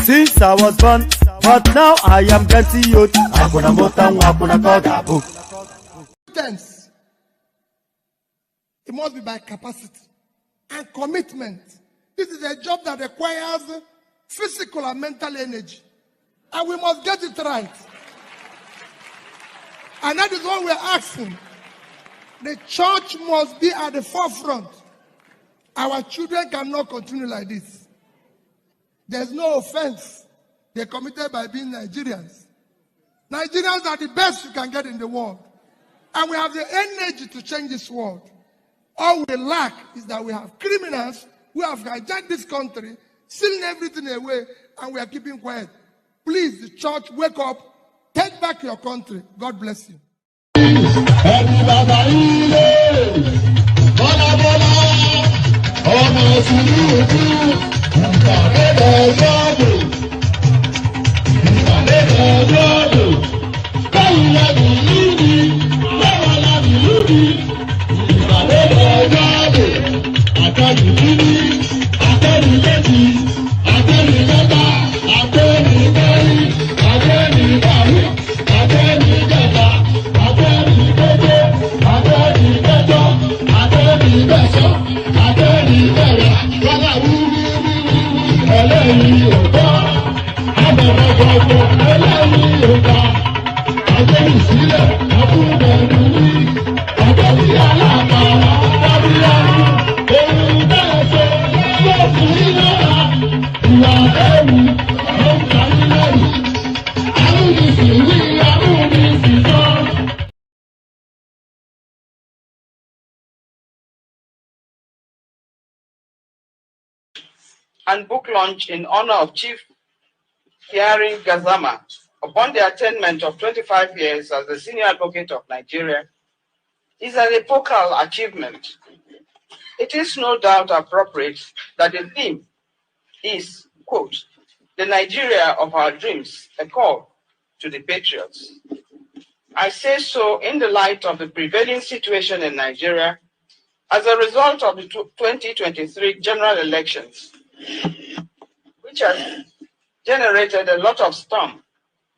Since I was born, but now I am getting youth. Tense. It must be by capacity and commitment. This is a job that requires physical and mental energy. And we must get it right. And that is what we're asking. The church must be at the forefront. Our children cannot continue like this. There's no offense they're committed by being Nigerians. Nigerians are the best you can get in the world. And we have the energy to change this world. All we lack is that we have criminals who have hijacked this country, stealing everything away, and we are keeping quiet. Please, the church, wake up. Take back your country. God bless you. And book launch in honor of Chief Kyari Gazama upon the attainment of 25 years as the senior advocate of Nigeria is an epochal achievement. It is no doubt appropriate that the theme is, quote, the Nigeria of our dreams, a call to the patriots. I say so in the light of the prevailing situation in Nigeria as a result of the 2023 general elections, which has generated a lot of storm,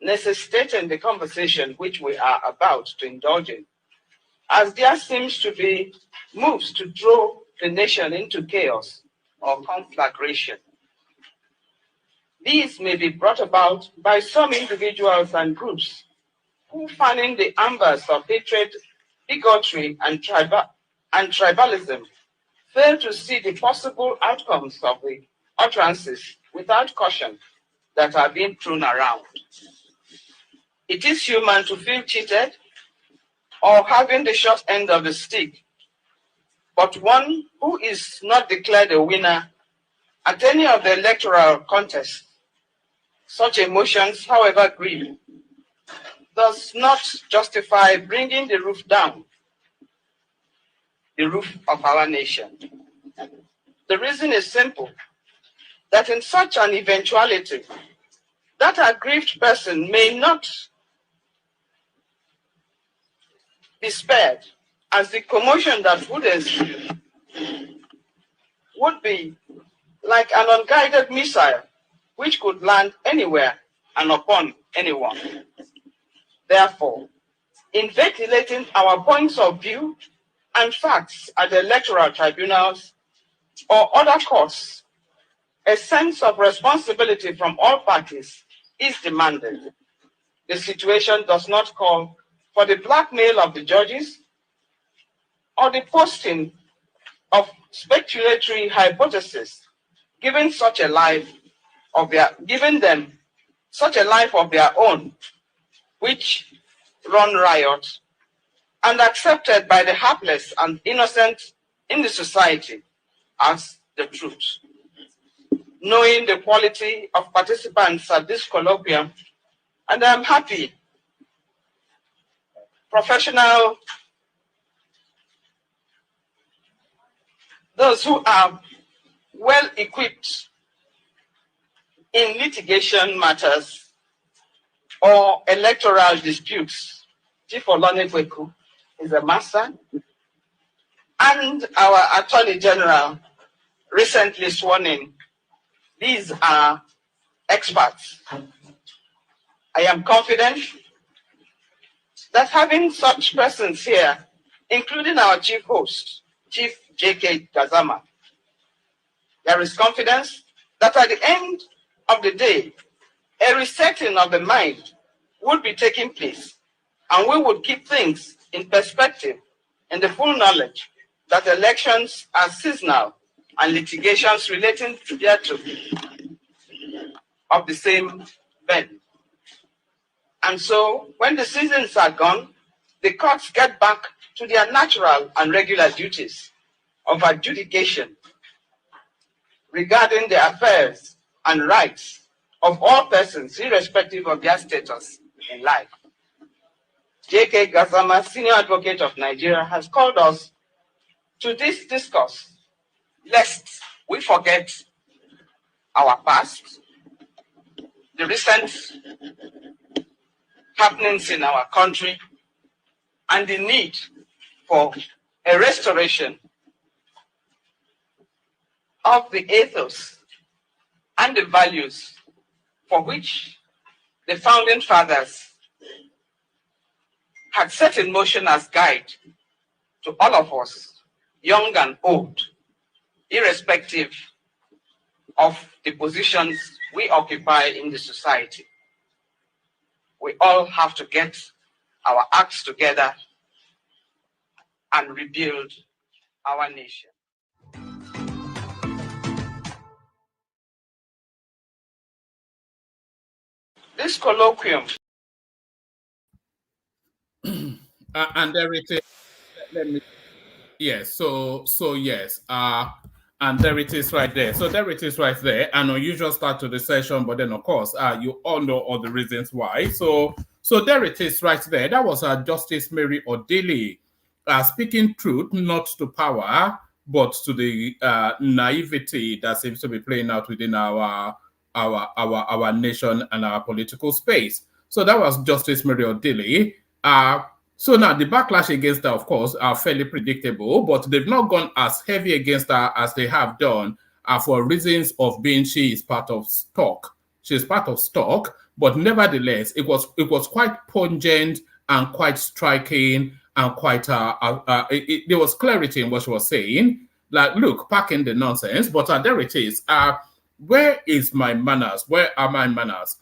necessitating the conversation which we are about to indulge in, as there seems to be moves to throw the nation into chaos or conflagration. These may be brought about by some individuals and groups who, fanning the embers of hatred, bigotry, and tribalism, fail to see the possible outcomes of the utterances without caution that are being thrown around. It is human to feel cheated or having the short end of the stick, but one who is not declared a winner at any of the electoral contests, such emotions, however grieved, does not justify bringing the roof down, the roof of our nation. The reason is simple, that in such an eventuality, that aggrieved person may not be spared, as the commotion that would ensue would be like an unguided missile which could land anywhere and upon anyone. Therefore, in ventilating our points of view and facts at the electoral tribunals or other courts, a sense of responsibility from all parties is demanded. The situation does not call for the blackmail of the judges or the posting of speculatory hypotheses, giving them such a life of their own, which run riot and accepted by the hapless and innocent in the society as the truth. Knowing the quality of participants at this colloquium, and I'm happy, professional, those who are well equipped in litigation matters or electoral disputes. Chief Olonegweku is a master, and our Attorney General, recently sworn in. These are experts. I am confident that having such persons here, including our chief host, Chief J.K. Gazama, there is confidence that at the end of the day, a resetting of the mind would be taking place, and we would keep things in perspective in the full knowledge that elections are seasonal and litigations relating thereto of the same bend. And so, when the seasons are gone, the courts get back to their natural and regular duties of adjudication regarding the affairs and rights of all persons, irrespective of their status in life. J.K. Gazama, Senior Advocate of Nigeria, has called us to this discourse, lest we forget our past, the recent happenings in our country, and the need for a restoration of the ethos and the values for which the founding fathers had set in motion as guide to all of us, young and old, irrespective of the positions we occupy in the society. We all have to get our acts together and rebuild our nation. This colloquium. And there it is. Let me. Yes. So yes. And there it is right there. So there it is right there. An unusual start to the session, but then of course, you all know all the reasons why. So there it is right there. That was Justice Mary Odili speaking truth, not to power, but to the naivety that seems to be playing out within our nation and our political space. So that was Justice Mary Odili. So now the backlash against her, of course, are fairly predictable, but they've not gone as heavy against her as they have done for reasons of being she is part of stock. She is part of stock, but nevertheless, it was quite pungent and quite striking and quite there was clarity in what she was saying. Like, look, packing the nonsense, but there it is. Where is my manners? Where are my manners?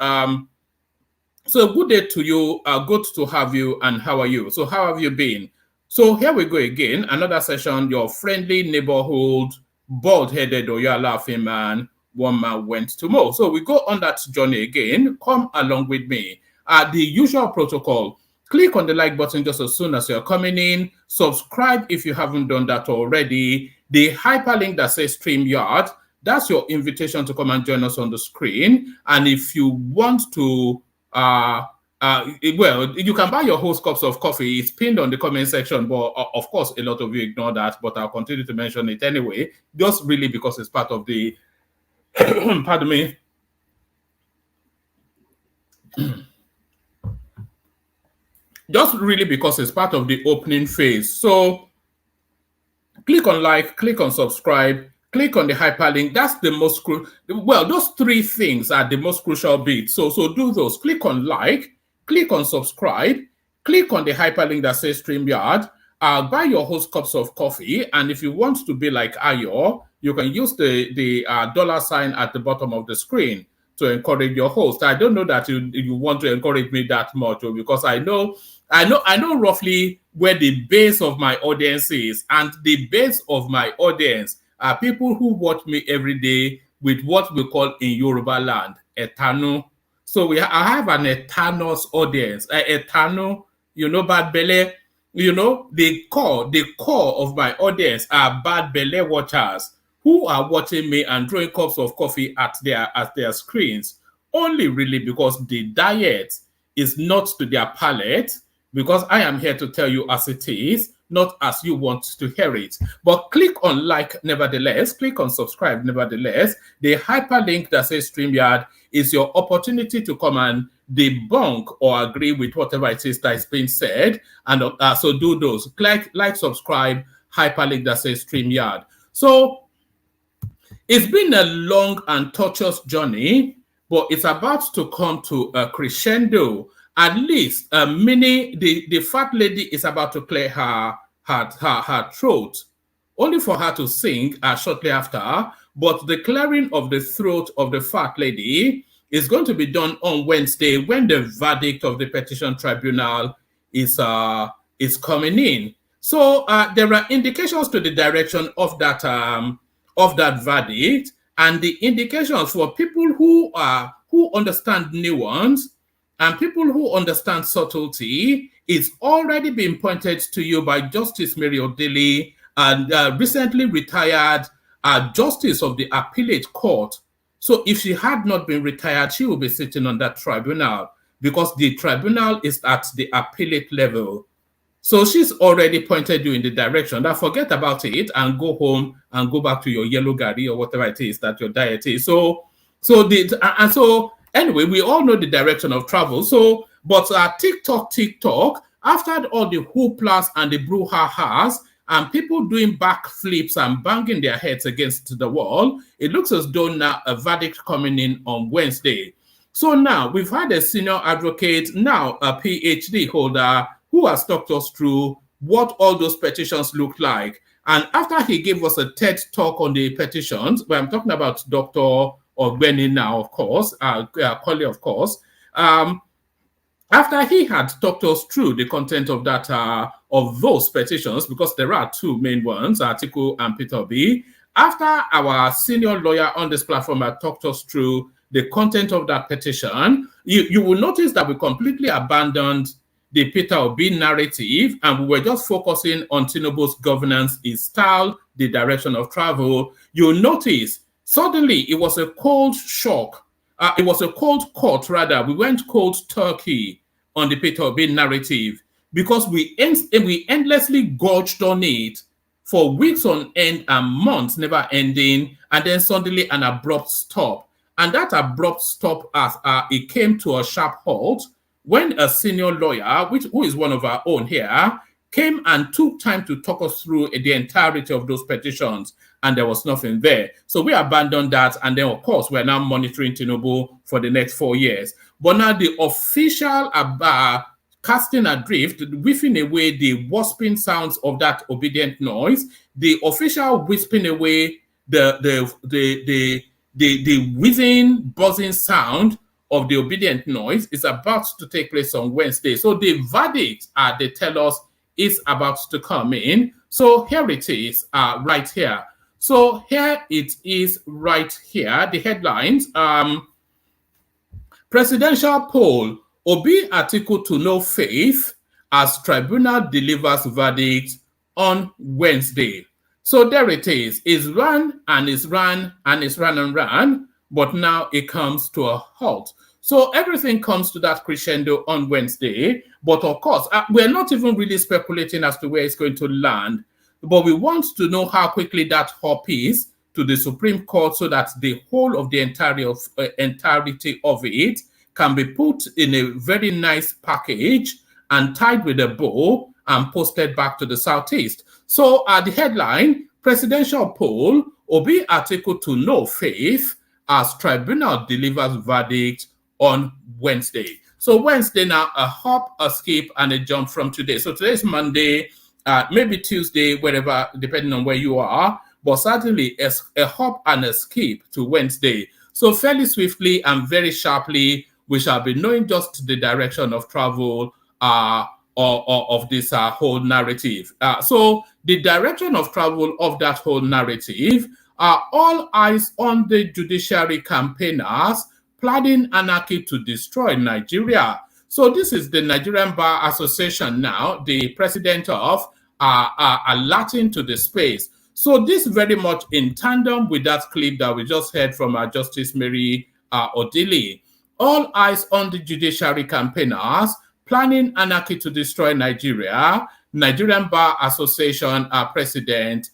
So good day to you. Good to have you. And how are you? So how have you been? So here we go again. Another session. Your friendly neighborhood, bald-headed or you're laughing man. One man went to mow. So we go on that journey again. Come along with me. The usual protocol. Click on the like button just as soon as you're coming in. Subscribe if you haven't done that already. The hyperlink that says StreamYard, that's your invitation to come and join us on the screen. And if you want to well, you can buy your host cups of coffee. It's pinned on the comment section, but of course, a lot of you ignore that, but I'll continue to mention it anyway, just really because it's part of the, pardon me, just really because it's part of the opening phase. So click on like, click on subscribe, click on the hyperlink. That's the most well, those three things are the most crucial bits. So do those. Click on like, click on subscribe, click on the hyperlink that says StreamYard. Buy your host cups of coffee, and if you want to be like Ayo, you can use the dollar sign at the bottom of the screen to encourage your host. I don't know that you want to encourage me that much, because I know roughly where the base of my audience is, and the base of my audience are people who watch me every day with what we call in Yoruba land, etano. So I have an etanos audience, etano, bad belle. The core of my audience are bad belle watchers who are watching me and throwing cups of coffee at their screens, only really because the diet is not to their palate, because I am here to tell you as it is, not as you want to hear it. But click on like nevertheless, click on subscribe nevertheless. The hyperlink that says StreamYard is your opportunity to come and debunk or agree with whatever it is that is being said. And so do those. Click like, subscribe, hyperlink that says StreamYard. So it's been a long and tortuous journey, but it's about to come to a crescendo. At least the fat lady is about to clear her throat, only for her to sing shortly after. But the clearing of the throat of the fat lady is going to be done on Wednesday when the verdict of the petition tribunal is coming in. So there are indications to the direction of that verdict, and the indications for people who understand nuance and people who understand subtlety is already being pointed to you by Justice Mary Odili, and recently retired Justice of the Appellate Court. So if she had not been retired, she would be sitting on that tribunal, because the tribunal is at the appellate level. So she's already pointed you in the direction. Now forget about it and go home and go back to your yellow gari or whatever it is that your diet is. So anyway, we all know the direction of travel. So, but TikTok, after all the hooplas and the brouhahas and people doing backflips and banging their heads against the wall, it looks as though now a verdict coming in on Wednesday. So now we've had a senior advocate, now a PhD holder, who has talked us through what all those petitions look like. And after he gave us a TED talk on the petitions, where I'm talking about Dr. Ogbeni now, of course, Colley, of course, after he had talked us through the content of that of those petitions, because there are two main ones, Atiku and Peter B. After our senior lawyer on this platform had talked us through the content of that petition, you will notice that we completely abandoned the Peter Obi narrative, and we were just focusing on Tinubu's governance, his style, the direction of travel. You'll notice suddenly it was a cold shock. It was a cold cut, rather. We went cold turkey on the Peter Obi narrative, because we endlessly gorged on it for weeks on end and months, never ending, and then suddenly an abrupt stop. And that abrupt stop, as it came to a sharp halt when a senior lawyer, who is one of our own here, came and took time to talk us through the entirety of those petitions, and there was nothing there. So we abandoned that, and then, of course, we're now monitoring Tinubu for the next 4 years. But now the official casting adrift, whiffing away the wasping sounds of that obedient noise, the official whispering away the whizzing, buzzing sound of the obedient noise is about to take place on Wednesday. So the verdict, they tell us, is about to come in. So here it is, right here. So here it is right here, the headlines. Presidential poll, Obi Atiku to no faith as tribunal delivers verdict on Wednesday. So there it is. It's run and it's run and it's run and run, but now it comes to a halt. So everything comes to that crescendo on Wednesday. But of course, we're not even really speculating as to where it's going to land. But we want to know how quickly that hop is to the Supreme Court, so that the whole of the entirety of it can be put in a very nice package and tied with a bow and posted back to the Southeast. So the headline, presidential poll, Obi Atiku to no faith as tribunal delivers verdict on Wednesday. So Wednesday now, a hop, a skip, and a jump from today. So today's Monday, maybe Tuesday, wherever, depending on where you are, but certainly a hop and a skip to Wednesday. So fairly swiftly and very sharply, we shall be knowing just the direction of travel of this whole narrative. So the direction of travel of that whole narrative are all eyes on the judiciary campaigners planning anarchy to destroy Nigeria. So this is the Nigerian Bar Association now, the president of, alerting to the space. So this very much in tandem with that clip that we just heard from Justice Mary Odili. All eyes on the judiciary campaigners planning anarchy to destroy Nigeria. Nigerian Bar Association president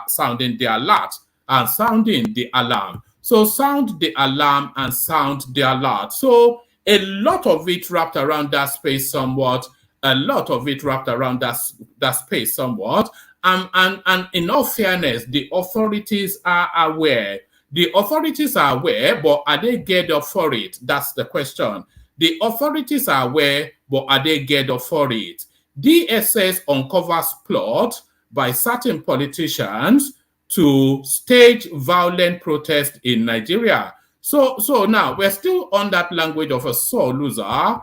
sounding the alert and sounding the alarm. So sound the alarm and sound the alert. So a lot of it wrapped around that space somewhat. A lot of it wrapped around that space somewhat. and in all fairness, the authorities are aware. The authorities are aware, but are they geared up for it? That's the question. The authorities are aware, but are they geared up for it? DSS uncovers plot by certain politicians to stage violent protest in Nigeria. So now we're still on that language of a sore loser,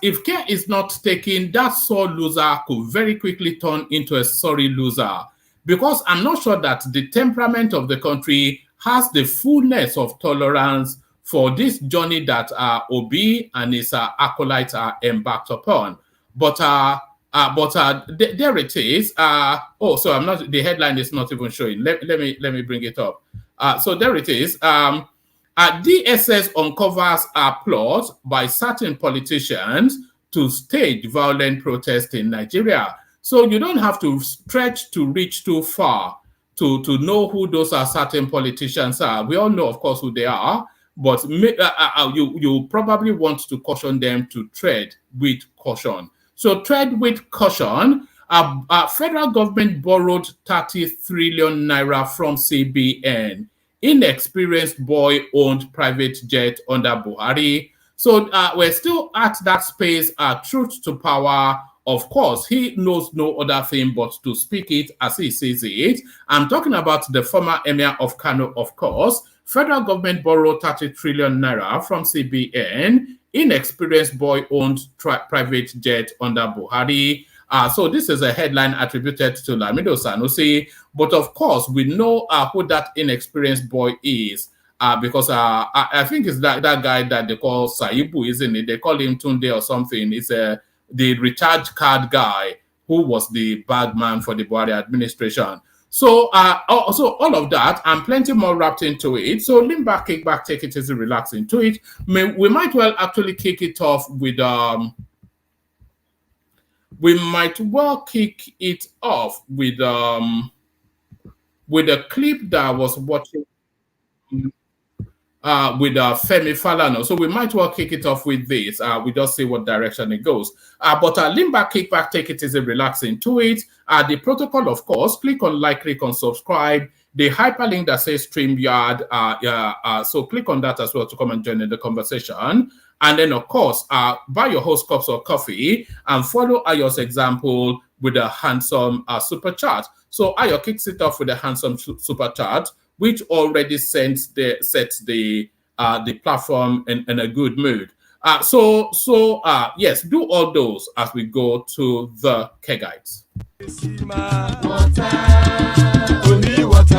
if care is not taken, that sore loser could very quickly turn into a sorry loser, because I'm not sure that the temperament of the country has the fullness of tolerance for this journey that Obi and his acolytes are embarked upon. But there it is. So I'm not. The headline is not even showing. Let me bring it up. So there it is. DSS uncovers a plot by certain politicians to stage violent protest in Nigeria. So you don't have to stretch to reach too far to know who those are certain politicians are. We all know, of course, who they are, but you probably want to caution them to tread with caution. So tread with caution. Federal government borrowed 30 trillion naira from CBN. Inexperienced boy owned private jet under Buhari. So we're still at that space, truth to power. Of course, he knows no other thing but to speak it as he sees it. I'm talking about the former emir of Kano, of course. Federal government borrowed 30 trillion naira from CBN. Inexperienced boy owned private jet under Buhari. So this is a headline attributed to Lamido Sanusi, but of course we know who that inexperienced boy is, because I think it's that guy that they call Saibu, isn't it? They call him Tunde or something. It's the recharge card guy who was the bad man for the Buhari administration. So all of that and plenty more wrapped into it. So lean back, kick back, take it easy, relax into it. We might well actually kick it off with a clip that I was watching with Femi Falana. So we might well kick it off with this. We just see what direction it goes. But lean back, kick back, take it easy, relax into it. The protocol, of course, click on like, click on subscribe. The hyperlink that says StreamYard, so click on that as well to come and join in the conversation. And then, of course, buy your host cups of coffee and follow Ayo's example with a handsome super chat. So Ayo kicks it off with a handsome super chat, which already sets the platform in a good mood. Yes, do all those as we go to the Kegites. Only water,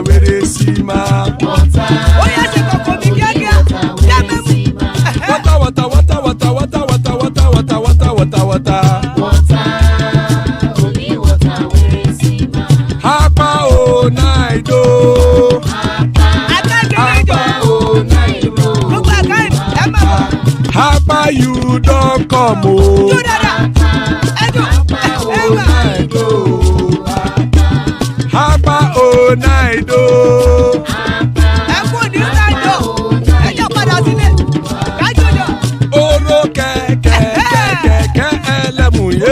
where they see my water. Oh yes, water. Only water, where they see my Hapa oh night oh. Hapa oh night oh. Hapa you don't come oh. Hapa oh night oh. Hapa oh night oh. Oro keke elemu ye o.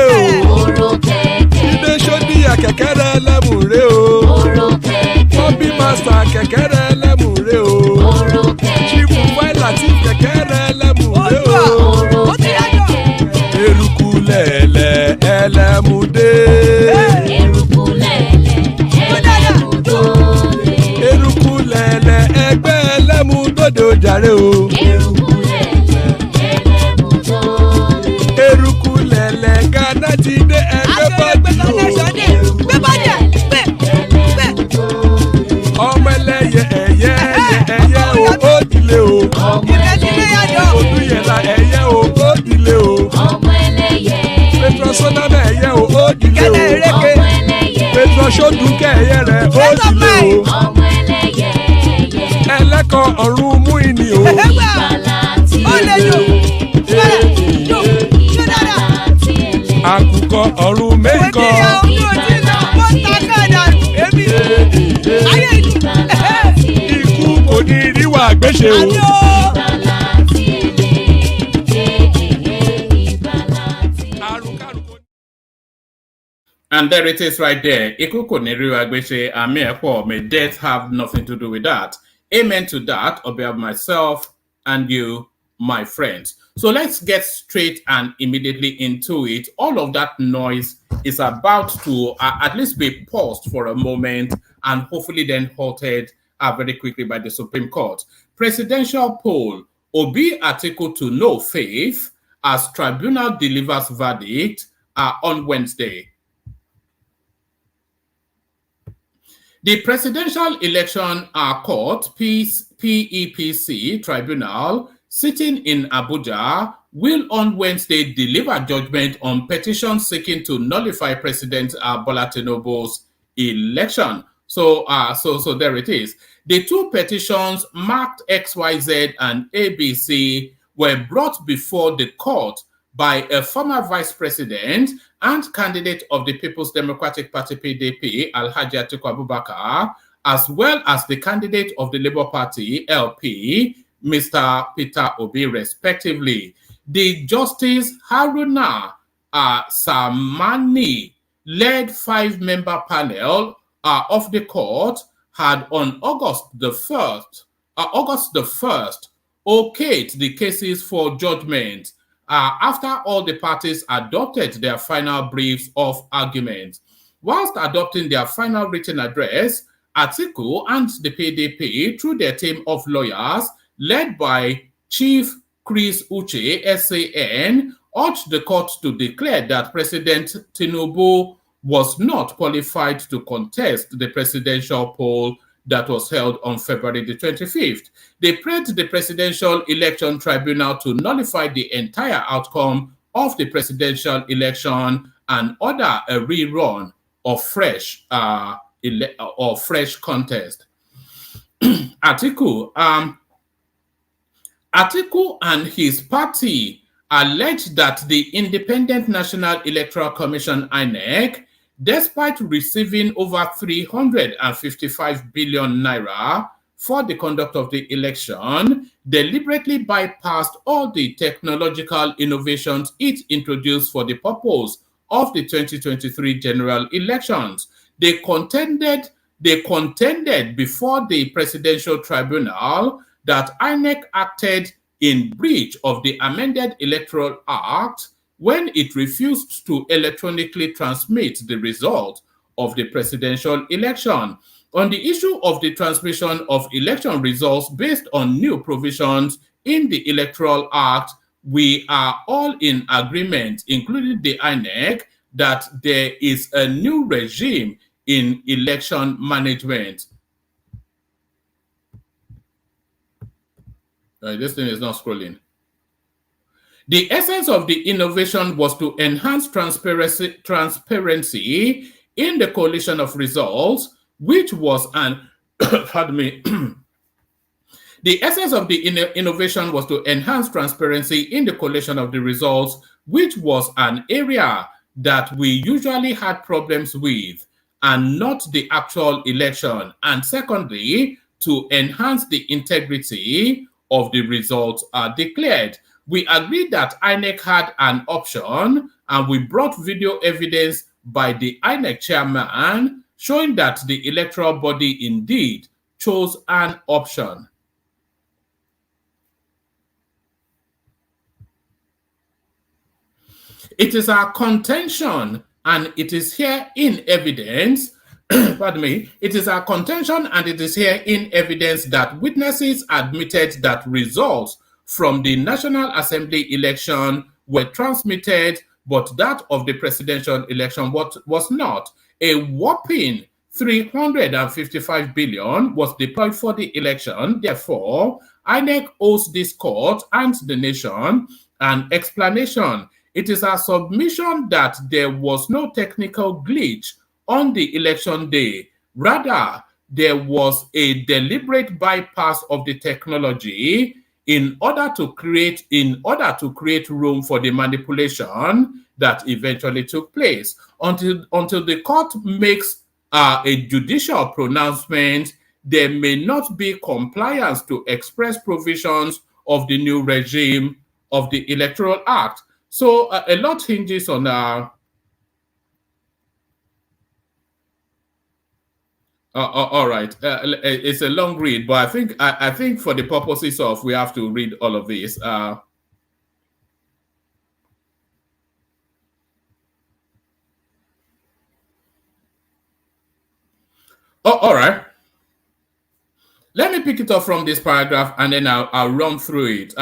Oro keke. Ibe shodi ya keke elemu re o. Oro keke. Obi master keke elemu re o. Oro keke. Chifu wela ti keke elemu re o. Oro keke. Eruku lele elemu de. Eruku lele elemu do. Eruku lele egbe elemu dode o jare o. Eruku lele elemu do. Eruku lele Ghana ti de egbe body o. Ọmọ ẹlẹ́yẹ ẹ̀yẹ o ó dilé o. Odúyẹ̀lá ẹ̀yẹ o ó dilé o. Petrosonana ẹ̀yẹ o ó dilé o. Petrosodunke ẹ̀yẹ rẹ̀ ó dilé o. Ẹlẹ́kọ̀ ọ̀run mú ìní o. Àkùkọ ọ̀run mẹ́kọ̀. Ikú kò ní ríwà gbéṣe o. And there it is right there. Ikuko Neriwagbeche and may death have nothing to do with that. Amen to that, on behalf of myself and you, my friends. So let's get straight and immediately into it. All of that noise is about to at least be paused for a moment and hopefully then halted very quickly by the Supreme Court. Presidential poll, Obi Atiku to no faith as Tribunal delivers verdict on Wednesday. The Presidential Election Court, PEPC Tribunal, sitting in Abuja, will on Wednesday deliver judgment on petitions seeking to nullify President Bola Tinubu's election. So there it is. The two petitions marked XYZ and ABC were brought before the court by a former vice president and candidate of the People's Democratic Party PDP, Alhaji Atiku Abubakar, as well as the candidate of the Labour Party LP, Mr. Peter Obi, respectively. The Justice Haruna Samani led 5-member panel of the court had on August the 1st, okayed the cases for judgment after all the parties adopted their final briefs of argument. Whilst adopting their final written address, Atiku and the PDP, through their team of lawyers, led by Chief Chris Uche, SAN, urged the court to declare that President Tinubu was not qualified to contest the presidential poll that was held on February the 25th. They prayed the Presidential Election Tribunal to nullify the entire outcome of the presidential election and order a rerun of fresh contest. Atiku and his party alleged that the Independent National Electoral Commission (INEC), despite receiving over 355 billion naira for the conduct of the election, deliberately bypassed all the technological innovations it introduced for the purpose of the 2023 general elections. They contended before the Presidential Tribunal that INEC acted in breach of the amended Electoral Act when it refused to electronically transmit the result of the presidential election. On the issue of the transmission of election results based on new provisions in the Electoral Act, we are all in agreement, including the INEC, that there is a new regime in election management. This thing is not scrolling. The essence of the innovation was to enhance transparency in the coalition of results, which was an pardon me. The essence of the innovation was to enhance transparency in the collation of the results, which was an area that we usually had problems with, and not the actual election. And secondly, to enhance the integrity of the results declared. We agreed that INEC had an option, and we brought video evidence by the INEC chairman showing that the electoral body indeed chose an option. It is our contention, and it is here in evidence, pardon me, it is our contention and it is here in evidence that witnesses admitted that results from the National Assembly election were transmitted, but that of the presidential election was not. A whopping 355 billion was deployed for the election. Therefore, INEC owes this court and the nation an explanation. It is our submission that there was no technical glitch on the election day. Rather, there was a deliberate bypass of the technology in order to create room for the manipulation that eventually took place. Until the court makes a judicial pronouncement, there may not be compliance to express provisions of the new regime of the Electoral Act. So a lot hinges on All right. It's a long read, but I think for the purposes of we have to read all of this. All right. Let me pick it up from this paragraph and then I'll run through it.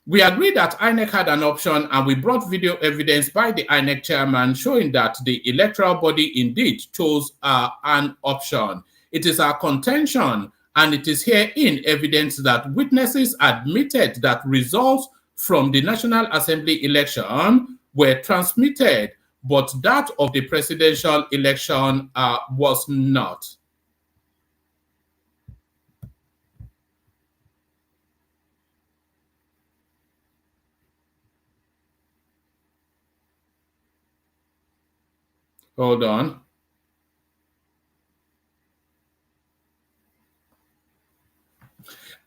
We agreed that INEC had an option and we brought video evidence by the INEC chairman showing that the electoral body indeed chose an option. It is our contention and it is herein evidence that witnesses admitted that results from the National Assembly election were transmitted, but that of the presidential election was not. Hold on.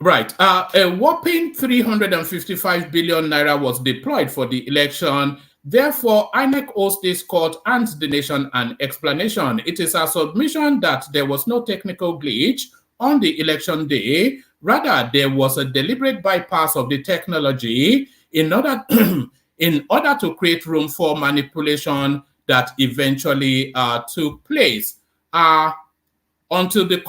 Right. A whopping 355 billion naira was deployed for the election. Therefore, INEC owes this court and the nation an explanation. It is our submission that there was no technical glitch on the election day. Rather, there was a deliberate bypass of the technology in order to create room for manipulation that eventually took place. Until the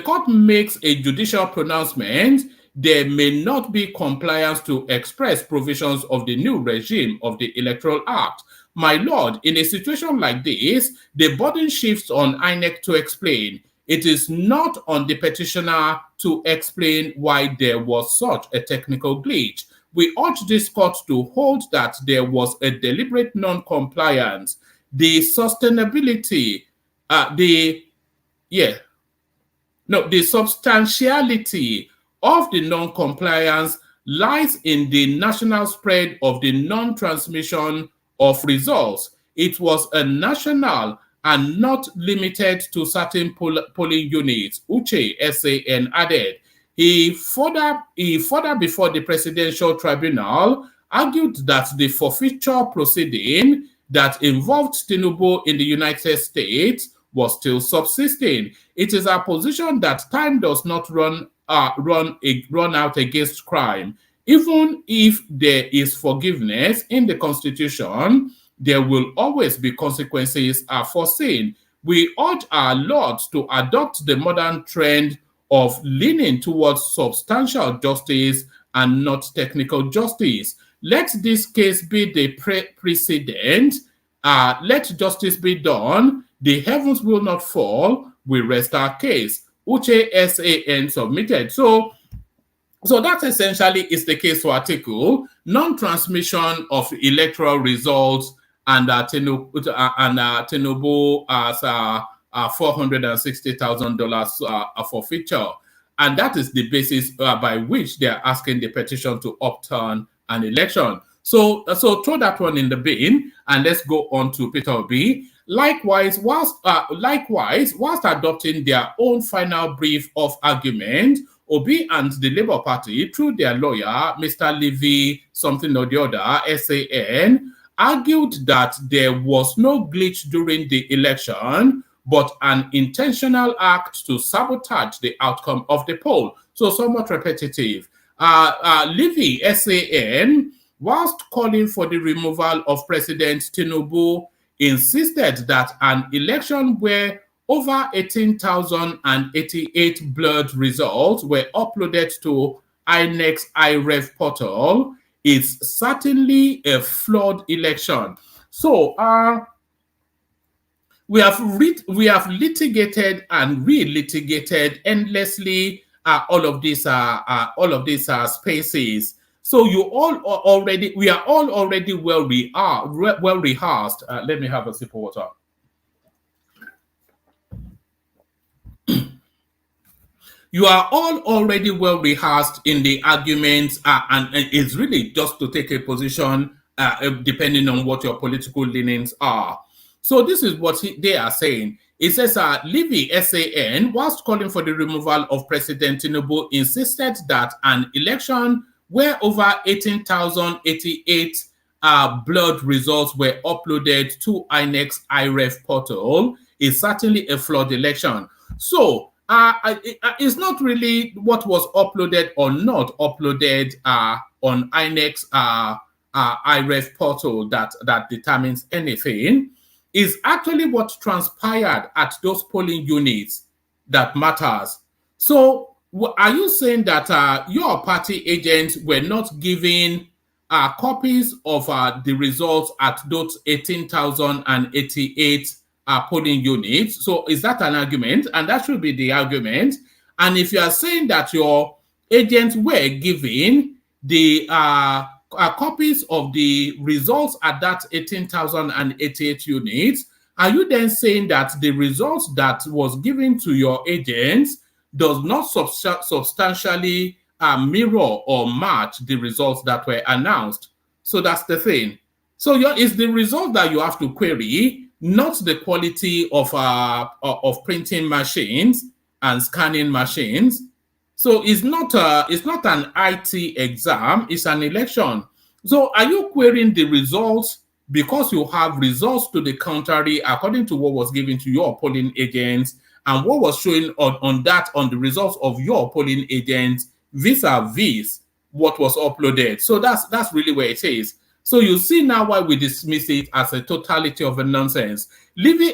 court makes a judicial pronouncement, there may not be compliance to express provisions of the new regime of the Electoral Act. My lord, in a situation like this, the burden shifts on INEC to explain. It is not on the petitioner to explain why there was such a technical glitch. We urge this court to hold that there was a deliberate non-compliance. The substantiality of the non-compliance lies in the national spread of the non-transmission of results. It was a national and not limited to certain polling units, Uche SAN added. He further before the Presidential Tribunal argued that the forfeiture proceeding that involved Tinubu in the United States was still subsisting. It is our position that time does not run out against crime. Even if there is forgiveness in the Constitution, there will always be consequences foreseen. We urge our lords to adopt the modern trend of leaning towards substantial justice and not technical justice. Let this case be the precedent. Let justice be done. The heavens will not fall. We rest our case. Uche SAN submitted. So that essentially is the case for Atiku. Non-transmission of electoral results and Tinubu as $460,000 forfeiture. And that is the basis by which they are asking the petition to upturn an election. So throw that one in the bin and let's go on to Peter Obi. Likewise, whilst adopting their own final brief of argument, Obi and the Labour Party, through their lawyer, Mr. Levy, something or the other, SAN, argued that there was no glitch during the election, but an intentional act to sabotage the outcome of the poll. So somewhat repetitive. Levy, SAN, whilst calling for the removal of President Tinubu, insisted that an election where over 18,088 blood results were uploaded to INEC's iRev portal is certainly a flawed election. So we have litigated and re-litigated endlessly all of these spaces. So we are all already well rehearsed. Let me have a sip of water. You are all already well rehearsed in the arguments, and it's really just to take a position depending on what your political leanings are. So this is what they are saying. It says, Levy SAN, whilst calling for the removal of President Tinubu, insisted that an election where over 18,088 blood results were uploaded to INEC's iRev portal is certainly a flawed election. So it's not really what was uploaded or not uploaded on INEC's IREF portal that determines anything. Is actually what transpired at those polling units that matters. So are you saying that your party agents were not given copies of the results at those 18,088 polling units? So is that an argument? And that should be the argument. And if you are saying that your agents were given the copies of the results at that 18,088 units, are you then saying that the results that was given to your agents does not substantially mirror or match the results that were announced? So that's the thing. So it's the result that you have to query, not the quality of printing machines and scanning machines. So it's not an IT exam, it's an election. So are you querying the results because you have results to the contrary according to what was given to your polling agents and what was showing on the results of your polling agents vis-a-vis what was uploaded? So that's really where it is. So you see now why we dismiss it as a totality of a nonsense. Livy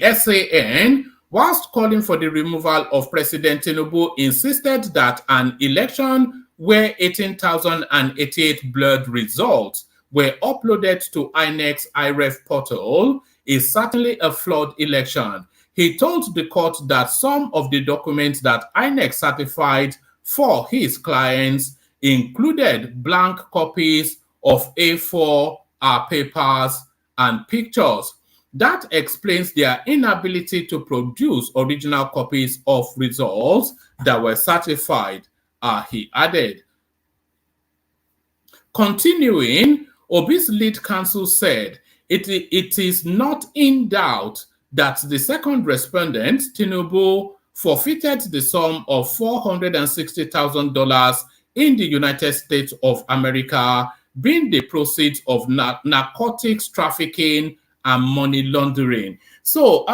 SAN, whilst calling for the removal of President Tinubu, insisted that an election where 18,088 blurred results were uploaded to INEC's IREF portal is certainly a flawed election. He told the court that some of the documents that INEC certified for his clients included blank copies of A4 papers and pictures. That explains their inability to produce original copies of results that were certified, he added. Continuing, Obi's lead counsel said, it is not in doubt that the second respondent, Tinubu, forfeited the sum of $460,000 in the United States of America, being the proceeds of narcotics trafficking and money laundering. So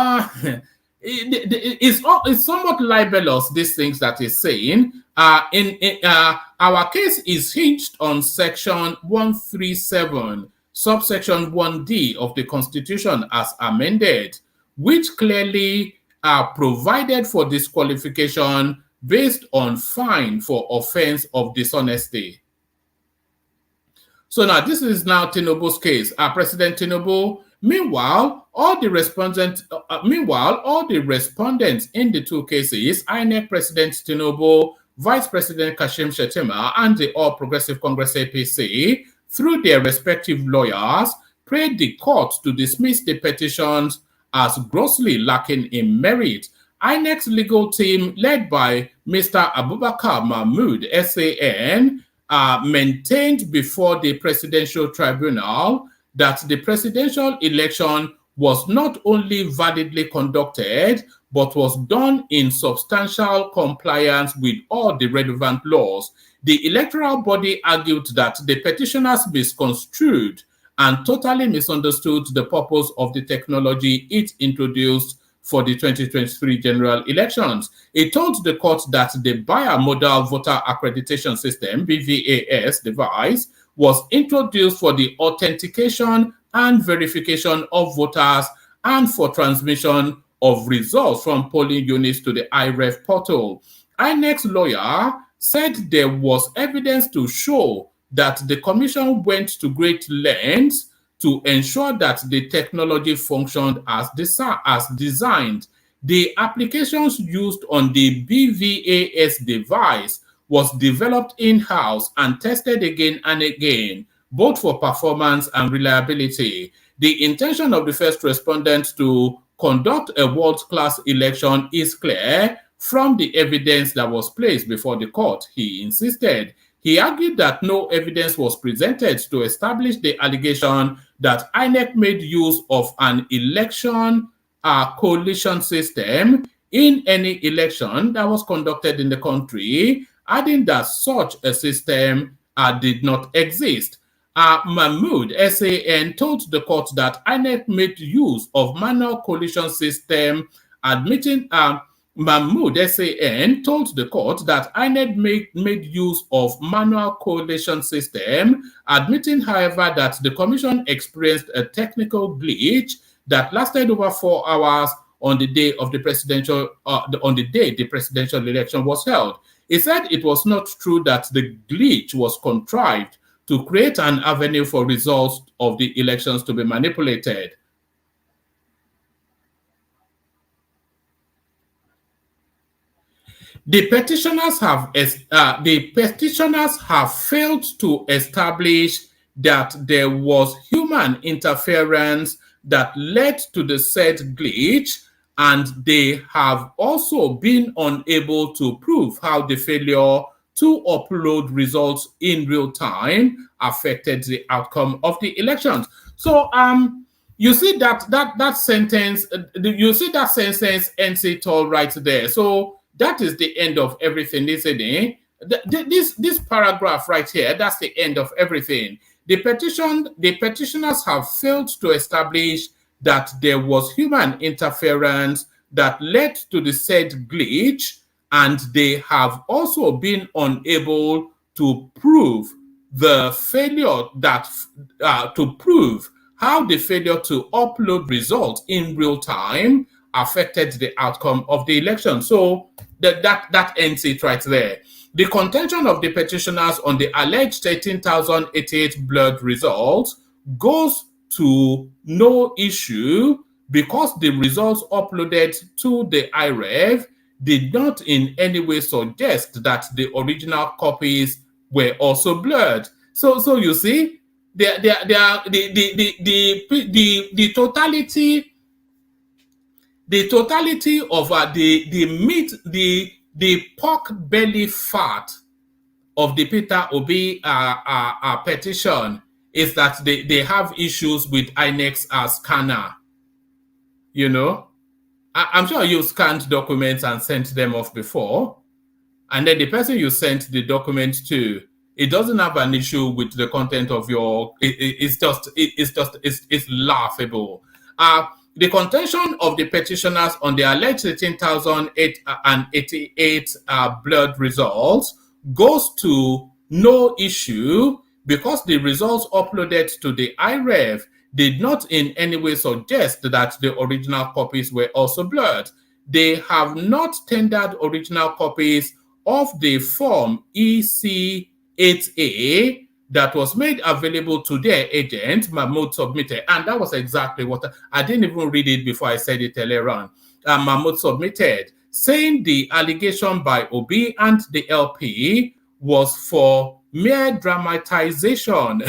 it's somewhat libelous, these things that he's saying. Our case is hinged on section 137, subsection 1D of the Constitution as amended, which clearly provided for disqualification based on fine for offense of dishonesty. So now this is now Tinubu's case. President Tinubu, meanwhile, all the respondents in the two cases, INEC President Tinubu, Vice President Kashim Shettima, and the All Progressive Congress APC, through their respective lawyers, prayed the court to dismiss the petitions as grossly lacking in merit. INEC's legal team, led by Mr. Abubakar Mahmood, SAN, maintained before the Presidential Tribunal that the presidential election was not only validly conducted, but was done in substantial compliance with all the relevant laws. The electoral body argued that the petitioners misconstrued and totally misunderstood the purpose of the technology it introduced for the 2023 general elections. It told the court that the Biomodal Voter Accreditation System, BVAS device, was introduced for the authentication and verification of voters and for transmission of results from polling units to the IREF portal. INEC's lawyer said there was evidence to show that the commission went to great lengths to ensure that the technology functioned as designed. The applications used on the BVAS device was developed in-house and tested again and again, both for performance and reliability. The intention of the first respondent to conduct a world-class election is clear from the evidence that was placed before the court, he insisted. He argued that no evidence was presented to establish the allegation that INEC made use of an election coalition system in any election that was conducted in the country, adding that such a system did not exist. Mahmood SAN told the court that INEC made use of manual coalition system, admitting Mahmood SAN told the court that INEC made use of manual coalition system, admitting, however, that the commission experienced a technical glitch that lasted over 4 hours on the day of the presidential the presidential election was held. He said it was not true that the glitch was contrived to create an avenue for results of the elections to be manipulated. The petitioners have failed to establish that there was human interference that led to the said glitch, and they have also been unable to prove how the failure to upload results in real time affected the outcome of the elections. So you see that sentence, you see that sentence ends it all right there. So that is the end of everything, isn't it? This paragraph right here, that's the end of everything. The petitioners have failed to establish that there was human interference that led to the said glitch, and they have also been unable to prove the failure to prove how the failure to upload results in real time affected the outcome of the election. So that ends it right there. The contention of the petitioners on the alleged 13,088 blurred results goes to no issue because the results uploaded to the IREV did not in any way suggest that the original copies were also blurred. So you see, the totality of the pork belly fat of the Peter Obi petition is that they have issues with INEC's scanner. You know, I'm sure you scanned documents and sent them off before, and then the person you sent the document to, it doesn't have an issue with the content of your. It's laughable. The contention of the petitioners on the alleged 13,088 blurred results goes to no issue because the results uploaded to the IREV did not in any way suggest that the original copies were also blurred. They have not tendered original copies of the form EC8A that was made available to their agent, Mahmoud submitted. And that was exactly what I didn't even read it before I said it earlier on. Mahmoud submitted, saying the allegation by Obi and the LP was for mere dramatization.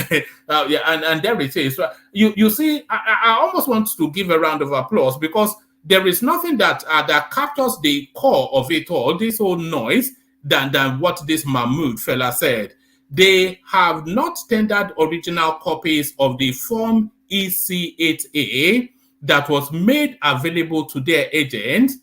And there it is. You see, I almost want to give a round of applause because there is nothing that captures the core of it all, this whole noise, than what this Mahmoud fella said. They have not tendered original copies of the form EC8A that was made available to their agent.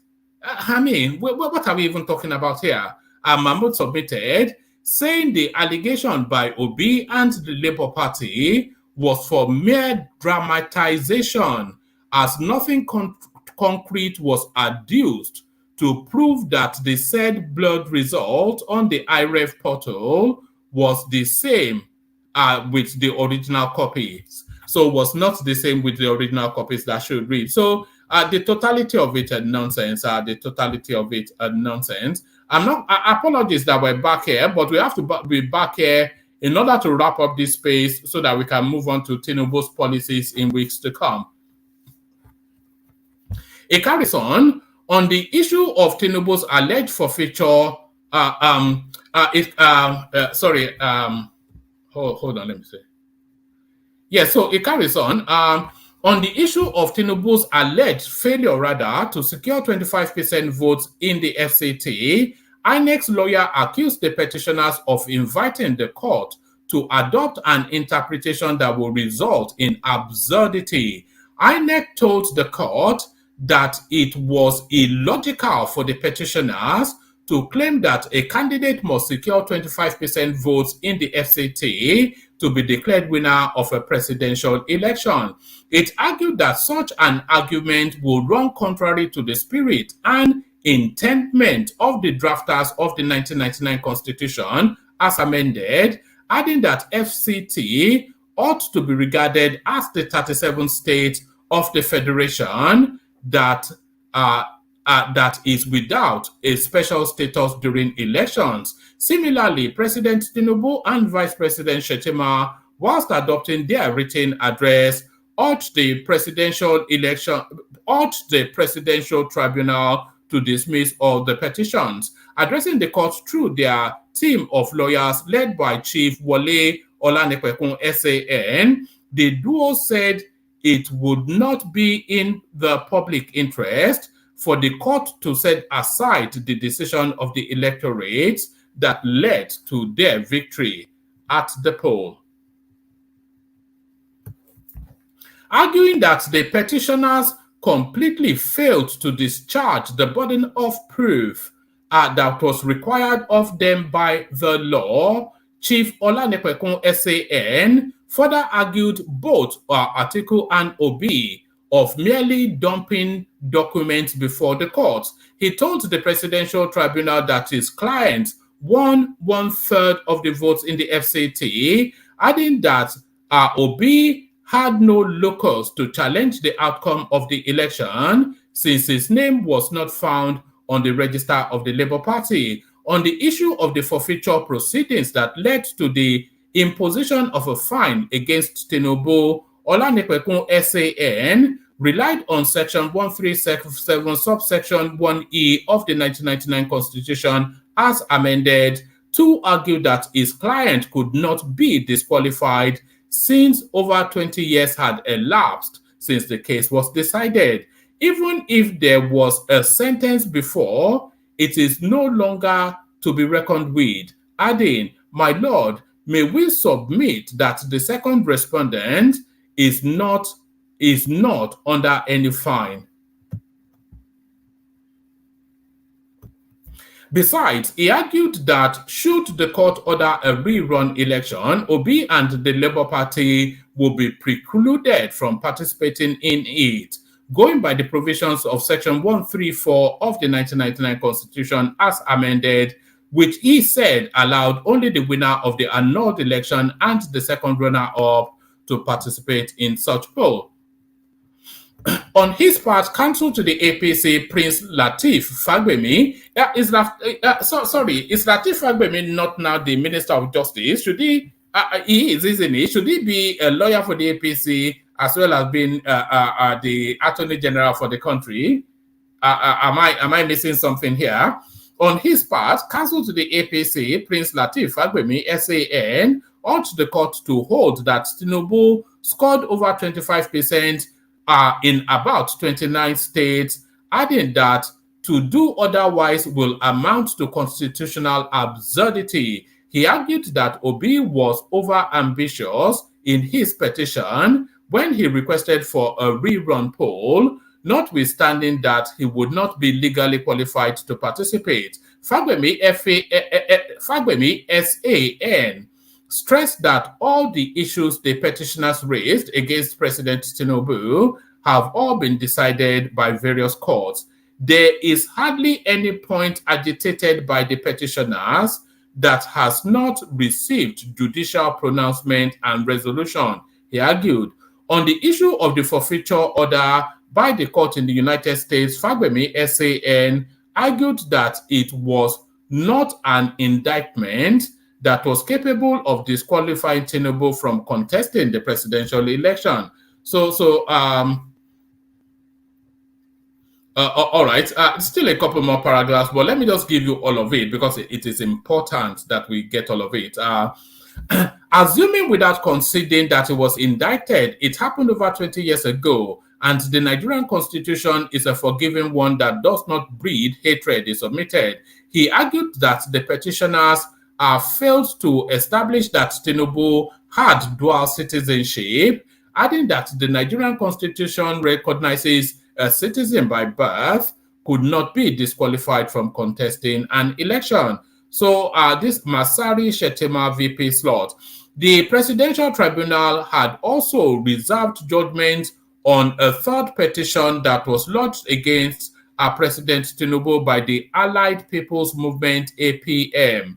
I mean, what are we even talking about here? Mahmoud submitted, saying the allegation by Obi and the Labour Party was for mere dramatization, as nothing concrete was adduced to prove that the said blurred result on the IREV portal was the same with the original copies. So was not the same with the original copies that should read. So the totality of it nonsense. The totality of it nonsense. Apologies that we're back here, but we have to be back here in order to wrap up this space so that we can move on to Tinubu's policies in weeks to come. It carries on the issue of Tinubu's alleged forfeiture. Hold on, let me see. Yeah, so it carries on the issue of Tinubu's alleged failure, rather, to secure 25% votes in the FCT. INEC's lawyer accused the petitioners of inviting the court to adopt an interpretation that will result in absurdity. INEC told the court that it was illogical for the petitioners to claim that a candidate must secure 25% votes in the FCT to be declared winner of a presidential election. It argued that such an argument would run contrary to the spirit and intendment of the drafters of the 1999 Constitution as amended, adding that FCT ought to be regarded as the 37th state of the Federation that is without a special status during elections. Similarly, President Tinubu and Vice President Shettima, whilst adopting their written address, urged the Presidential Tribunal to dismiss all the petitions. Addressing the court through their team of lawyers led by Chief Wole Olanipekun SAN, the duo said it would not be in the public interest for the court to set aside the decision of the electorate that led to their victory at the poll. Arguing that the petitioners completely failed to discharge the burden of proof that was required of them by the law, Chief Olanipekun SAN further argued both Atiku and Obi of merely dumping documents before the court. He told the Presidential Tribunal that his client won 1/3 of the votes in the FCT, adding that Obi had no locus to challenge the outcome of the election since his name was not found on the register of the Labour Party. On the issue of the forfeiture proceedings that led to the imposition of a fine against Tinubu, Olanipekun SAN relied on Section 137, subsection 1E of the 1999 Constitution as amended to argue that his client could not be disqualified since over 20 years had elapsed since the case was decided. Even if there was a sentence before, it is no longer to be reckoned with, adding, "My lord, may we submit that the second respondent is not under any fine." Besides, he argued that should the court order a rerun election, Obi and the Labour Party will be precluded from participating in it, going by the provisions of Section 134 of the 1999 Constitution as amended, which he said allowed only the winner of the annulled election and the second runner-up to participate in such poll. On his part, counsel to the APC, Prince Lateef Fagbemi, is Lateef Fagbemi not now the Minister of Justice? Should he is, isn't he? Should he be a lawyer for the APC as well as being the Attorney General for the country? Am I missing something here? On his part, counsel to the APC, Prince Lateef Fagbemi, SAN, urged the court to hold that Tinubu scored over 25% in about 29 states, adding that to do otherwise will amount to constitutional absurdity. He argued that Obi was over-ambitious in his petition when he requested for a rerun poll, notwithstanding that he would not be legally qualified to participate. Fagbemi SAN stressed that all the issues the petitioners raised against President Tinubu have all been decided by various courts. There is hardly any point agitated by the petitioners that has not received judicial pronouncement and resolution, he argued. On the issue of the forfeiture order by the court in the United States, Fagbemi SAN argued that it was not an indictment that was capable of disqualifying Tinubu from contesting the presidential election. All right, still a couple more paragraphs, but let me just give you all of it because it is important that we get all of it. Assuming without conceding that it was indicted, it happened over 20 years ago, and the Nigerian Constitution is a forgiving one that does not breed hatred, is submitted. He argued that the petitioners failed to establish that Tinubu had dual citizenship, adding that the Nigerian Constitution recognizes a citizen by birth could not be disqualified from contesting an election. So this Masari Shettima VP slot. The Presidential Tribunal had also reserved judgment on a third petition that was lodged against President Tinubu by the Allied People's Movement (APM).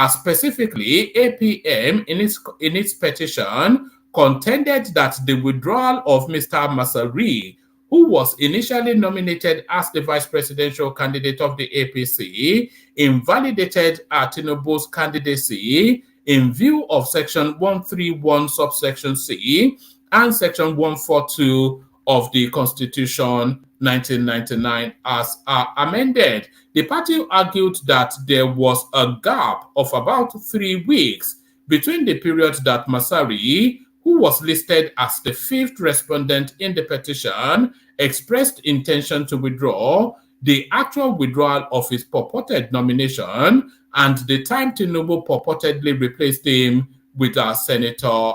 Specifically, APM in its petition contended that the withdrawal of Mr. Masari, who was initially nominated as the vice presidential candidate of the APC, invalidated Tinubu's candidacy in view of Section 131, subsection C, and Section 142 of the Constitution 1999 as amended. The party argued that there was a gap of about 3 weeks between the period that Masari, who was listed as the 5th respondent in the petition, expressed intention to withdraw, the actual withdrawal of his purported nomination, and the time Tinubu purportedly replaced him with a senator.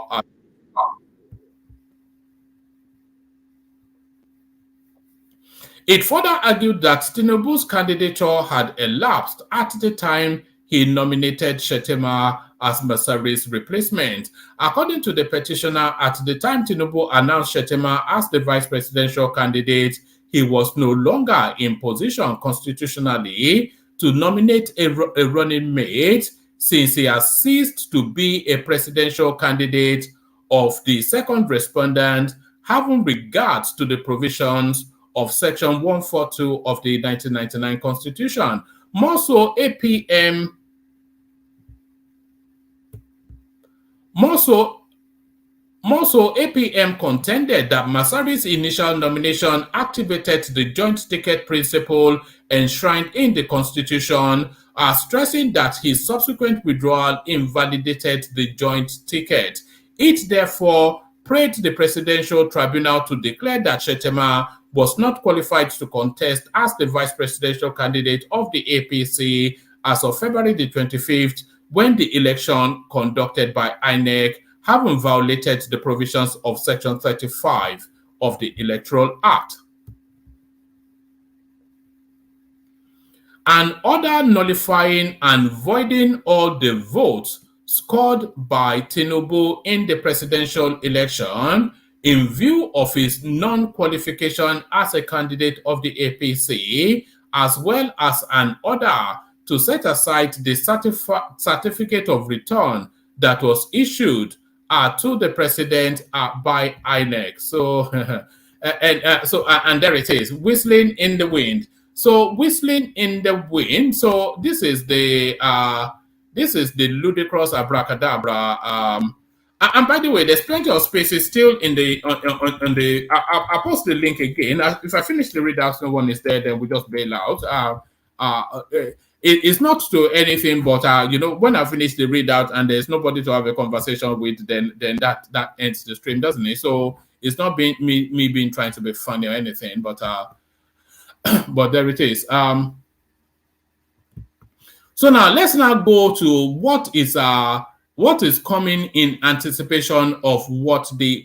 It further argued that Tinubu's candidature had elapsed at the time he nominated Shettima as Masari's replacement. According to the petitioner, at the time Tinubu announced Shettima as the vice presidential candidate, he was no longer in position constitutionally to nominate a running mate, since he has ceased to be a presidential candidate of the second respondent, having regards to the provisions of Section 142 of the 1999 Constitution. More so, APM contended that Masari's initial nomination activated the joint ticket principle enshrined in the Constitution, stressing that his subsequent withdrawal invalidated the joint ticket. It therefore prayed the Presidential Tribunal to declare that Shettima was not qualified to contest as the vice presidential candidate of the APC as of February the 25th, when the election conducted by INEC, having violated the provisions of Section 35 of the Electoral Act. An order nullifying and voiding all the votes scored by Tinubu in the presidential election in view of his non-qualification as a candidate of the APC, as well as an order to set aside the certificate of return that was issued to the president by INEC. So, and there it is, whistling in the wind. So, whistling in the wind. So, this is the ludicrous abracadabra. And by the way, there's plenty of spaces still in the on the. I'll post the link again. If I finish the readout, no one is there, then we just bail out. It's not to anything, but when I finish the readout and there's nobody to have a conversation with, then that ends the stream, doesn't it? So it's not being me being trying to be funny or anything, but but there it is. So now let's go to what is coming in anticipation of what the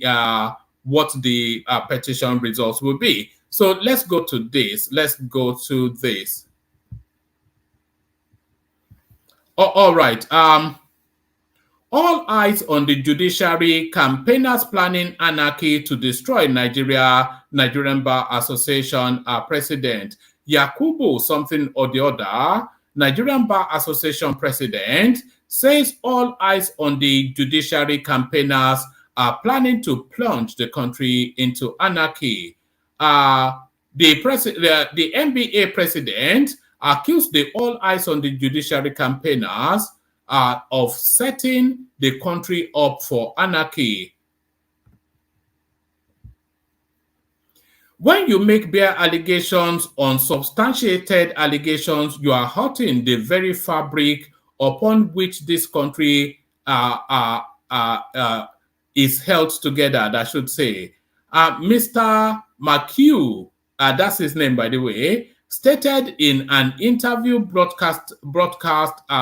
petition results will be. So let's go to this. All right. All eyes on the judiciary. Campaigners planning anarchy to destroy Nigerian Bar Association president Yakubu something or the other, Nigerian Bar Association president, says all eyes on the judiciary campaigners are planning to plunge the country into anarchy. The NBA president accused the all eyes on the judiciary campaigners of setting the country up for anarchy. When you make bare allegations, unsubstantiated allegations, you are hurting the very fabric upon which this country is held together, I should say. Mr. McHugh, that's his name, by the way, stated in an interview broadcast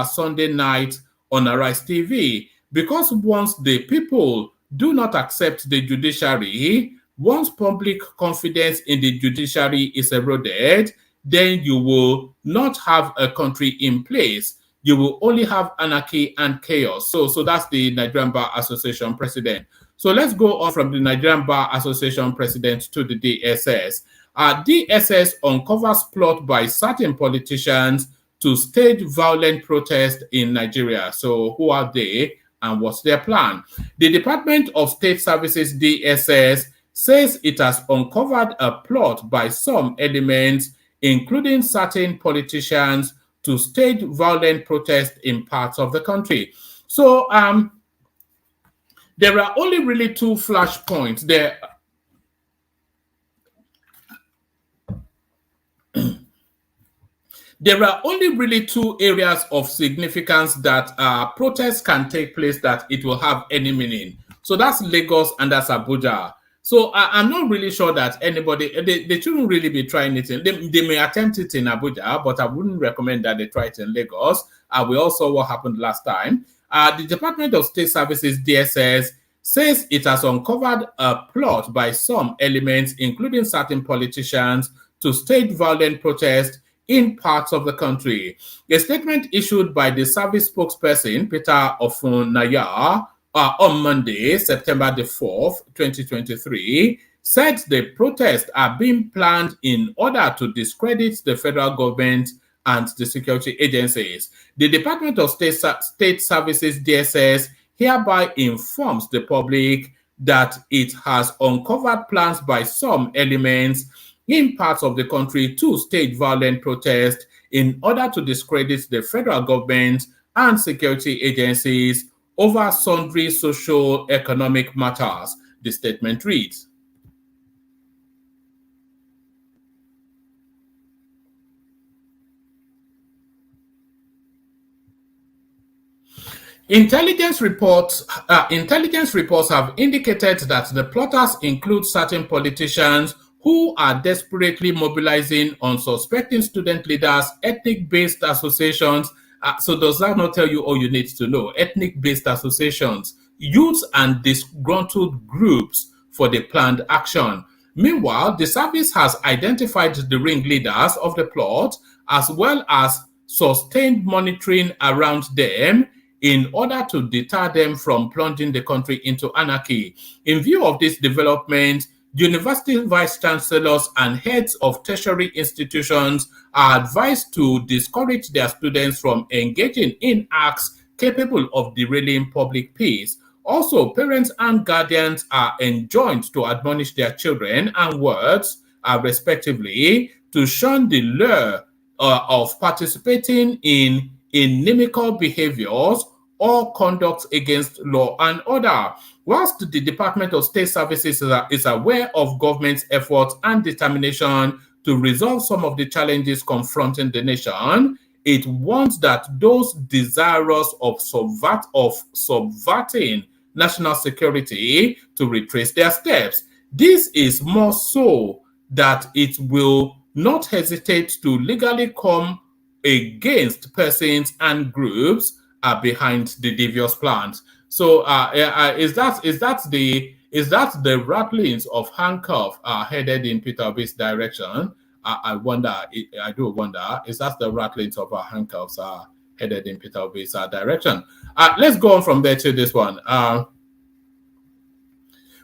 Sunday night on Arise TV, because once the people do not accept the judiciary, once public confidence in the judiciary is eroded, then you will not have a country in place. You will only have anarchy and chaos. So that's the Nigerian Bar Association president. So let's go on from the Nigerian Bar Association president to the DSS. DSS uncovers plot by certain politicians to stage violent protest in Nigeria. So who are they and what's their plan? The Department of State Services, DSS, says it has uncovered a plot by some elements, including certain politicians, to stage violent protest in parts of the country. So there are only really two flashpoints there. There are only really two areas of significance that protests can take place that it will have any meaning. So that's Lagos and that's Abuja. So I'm not really sure that anybody, they shouldn't really be trying it. They may attempt it in Abuja, but I wouldn't recommend that they try it in Lagos. We all saw what happened last time. The Department of State Services, DSS, says it has uncovered a plot by some elements, including certain politicians, to stage violent protest in parts of the country. A statement issued by the service spokesperson, Peter Ofunaya, on Monday, September the 4th, 2023, said the protests are being planned in order to discredit the federal government and the security agencies. The Department of State Services, DSS, hereby informs the public that it has uncovered plans by some elements in parts of the country to stage violent protest in order to discredit the federal government and security agencies over sundry socio-economic matters, the statement reads. Intelligence reports have indicated that the plotters include certain politicians who are desperately mobilizing unsuspecting student leaders, ethnic-based associations. So does that not tell you all you need to know? Ethnic-based associations, youths and disgruntled groups for the planned action. Meanwhile, the service has identified the ringleaders of the plot as well as sustained monitoring around them in order to deter them from plunging the country into anarchy. In view of this development, university vice chancellors and heads of tertiary institutions are advised to discourage their students from engaging in acts capable of derailing public peace. Also, parents and guardians are enjoined to admonish their children and wards, respectively, to shun the lure of participating in inimical behaviors or conduct against law and order. Whilst the Department of State Services is aware of government's efforts and determination to resolve some of the challenges confronting the nation, it wants that those desirous of subverting national security to retrace their steps. This is more so that it will not hesitate to legally come against persons and groups behind the devious plans. So is that the rattlings of handcuff headed in Peter Obi's direction? I do wonder, is that the rattlings of handcuffs headed in Peter Obi's direction? Let's go on from there to this one.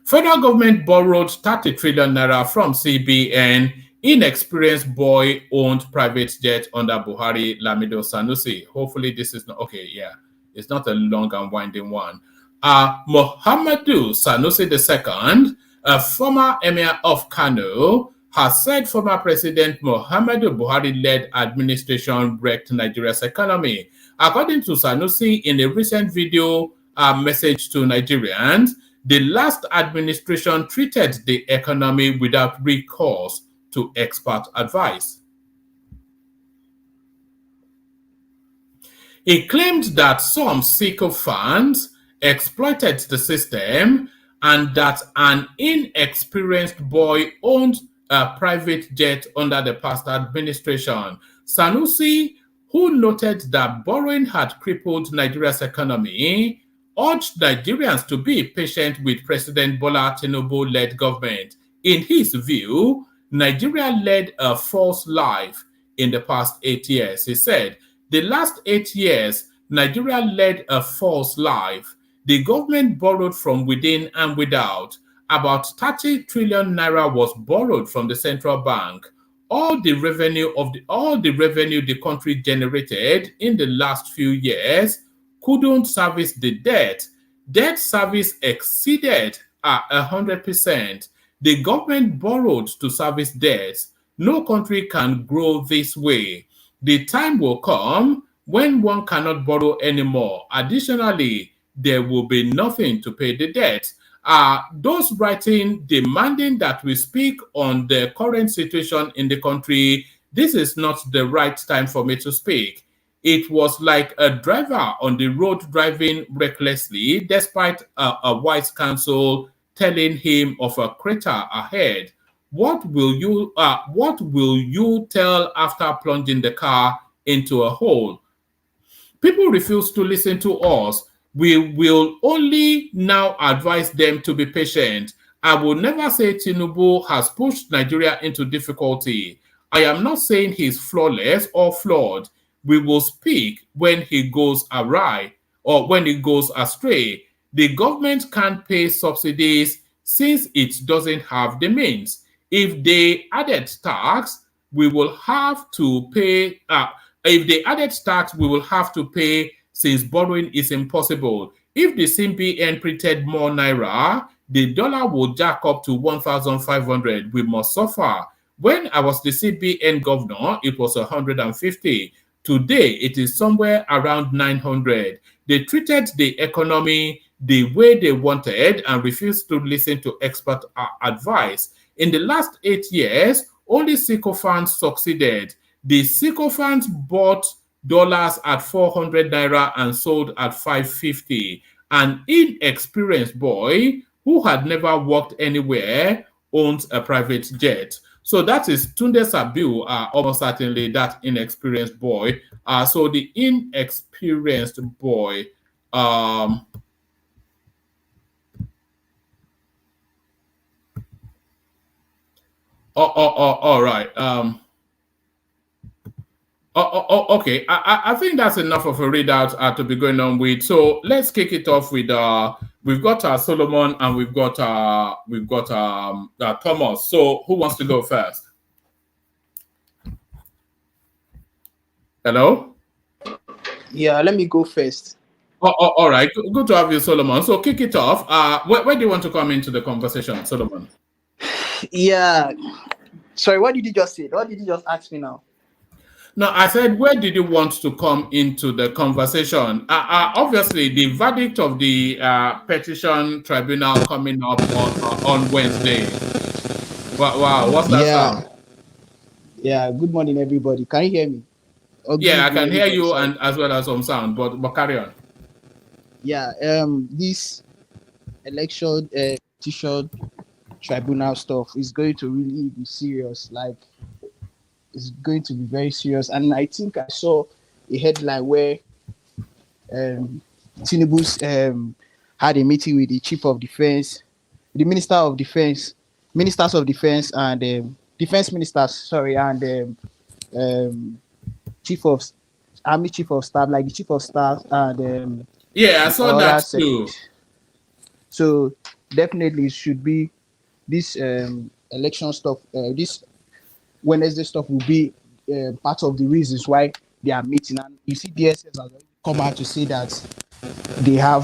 Federal government borrowed 30 trillion naira from CBN. Inexperienced boy owned private jet under Buhari Lamido Sanusi. Hopefully this is not okay. Yeah, it's not a long and winding one. Muhammadu Sanusi II, a former emir of Kano, has said former President Muhammadu Buhari-led administration wrecked Nigeria's economy. According to Sanusi, in a recent video message to Nigerians, the last administration treated the economy without recourse to expert advice. He claimed that some sycophants exploited the system and that an inexperienced boy owned a private jet under the past administration. Sanusi, who noted that borrowing had crippled Nigeria's economy, urged Nigerians to be patient with President Bola Tinubu-led government. In his view, Nigeria led a false life in the past 8 years. He said, the last 8 years, Nigeria led a false life. The government borrowed from within and without. About 30 trillion naira was borrowed from the central bank. All the revenue the country generated in the last few years couldn't service the debt. Debt service exceeded 100%. The government borrowed to service debts. No country can grow this way. The time will come when one cannot borrow anymore. Additionally, there will be nothing to pay the debt. Those writing demanding that we speak on the current situation in the country, this is not the right time for me to speak. It was like a driver on the road driving recklessly, despite a wise counsel telling him of a crater ahead. What will you tell after plunging the car into a hole? People refuse to listen to us. We will only now advise them to be patient. I will never say Tinubu has pushed Nigeria into difficulty. I am not saying he's flawless or flawed. We will speak when he goes awry or when he goes astray. The government can't pay subsidies since it doesn't have the means. If they added tax, we will have to pay. If they added tax, we will have to pay since borrowing is impossible. If the CBN printed more naira, the dollar will jack up to 1,500. We must suffer. When I was the CBN governor, it was 150. Today, it is somewhere around 900. They treated the economy the way they wanted and refused to listen to expert advice. In the last 8 years, only sycophants succeeded. The sycophants bought dollars at 400 naira and sold at 550. An inexperienced boy who had never worked anywhere owns a private jet. So that is Tunde Sabiu, almost certainly that inexperienced boy. So the inexperienced boy, all right. Okay. I think that's enough of a readout to be going on with. So let's kick it off with we've got Solomon and we've got Thomas. So who wants to go first? Hello? Yeah, let me go first. All right. Good to have you, Solomon. So kick it off. Where do you want to come into the conversation, Solomon? Yeah. Sorry, what did you just say? What did you just ask me now? No, I said, where did you want to come into the conversation? Obviously, the verdict of the petition tribunal coming up on Wednesday. Wow, what's that sound? Yeah, good morning, everybody. Can you hear me? Yeah, I can hear you, and as well as some sound, but carry on. Yeah, this election petition tribunal stuff is going to really be serious. Like, it's going to be very serious. And I think I saw a headline where Tinubu's had a meeting with the chief of defense, the ministers of defense, and defense ministers. Sorry, and chief of staff, like the chief of staff, and yeah, I saw that too. So definitely it should be this election stuff. This Wednesday stuff will be part of the reasons why they are meeting. And you see, DSS has already come out to say that they have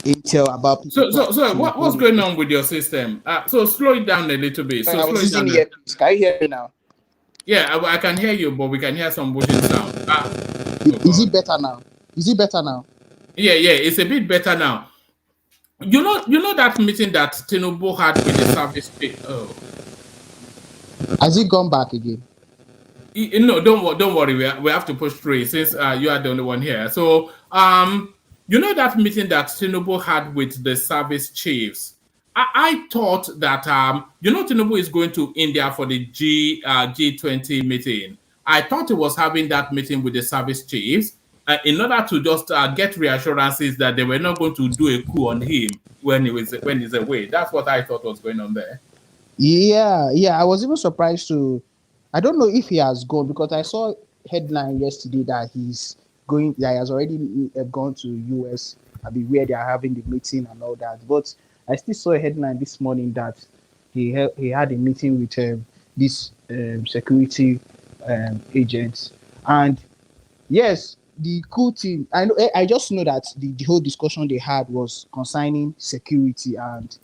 intel about. So what's going on with your system? So slow it down a little bit. So I was using the earpiece. Can you hear me now? Yeah, I can hear you, but we can hear some wooden sound. Is it better now? Is it better now? Yeah, it's a bit better now. You know that meeting that Tinubu had with the service people. Oh. Has it gone back again? No, don't worry. We have to push through it since you are the only one here. So, you know that meeting that Tinubu had with the service chiefs. I thought that Tinubu is going to India for the G20 meeting. I thought he was having that meeting with the service chiefs in order to just get reassurances that they were not going to do a coup on him when he's away. That's what I thought was going on there. Yeah. I was even surprised to I don't know if he has gone because I saw headline yesterday that he's going. That he has already gone to US. I mean, where they are having the meeting and all that. But I still saw a headline this morning that he had a meeting with this security agents. And yes, the cool thing I know. I just know that the whole discussion they had was concerning security and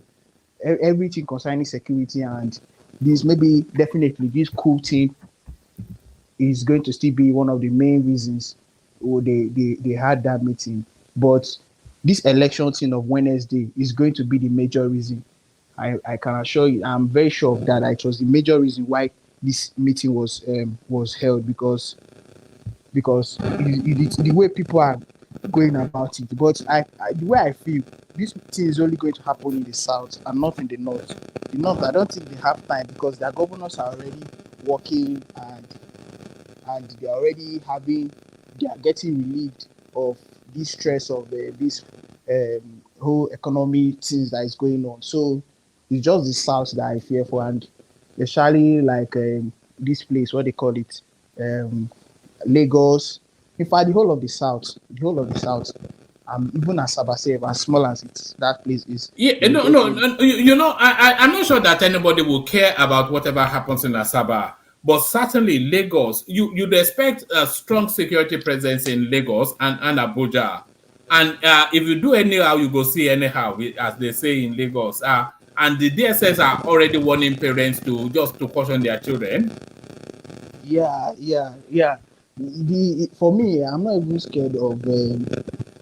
everything concerning security, and this maybe definitely this cool thing is going to still be one of the main reasons they had that meeting. But this election thing of Wednesday is going to be the major reason. I can assure you, I'm very sure of that. It was the major reason why this meeting was held, because it's the way people are going about it. But the way I feel, this thing is only going to happen in the south and not in the north. The north, I don't think they have time because their governors are already working, and they're already they are getting relieved of this stress of this whole economy things that is going on. So it's just the south that I fear for, and especially like this place, what they call it, Lagos. In fact, the whole of the south, even as Sabasef, as small as that place is, Yeah, they will no, no, definitely. no, I'm not sure that anybody will care about whatever happens in Asaba, but certainly Lagos, you'd expect a strong security presence in Lagos and Abuja. And if you do anyhow, you go see anyhow, as they say in Lagos. And the DSS are already warning parents to just to caution their children. Yeah. For me, I'm not even scared of.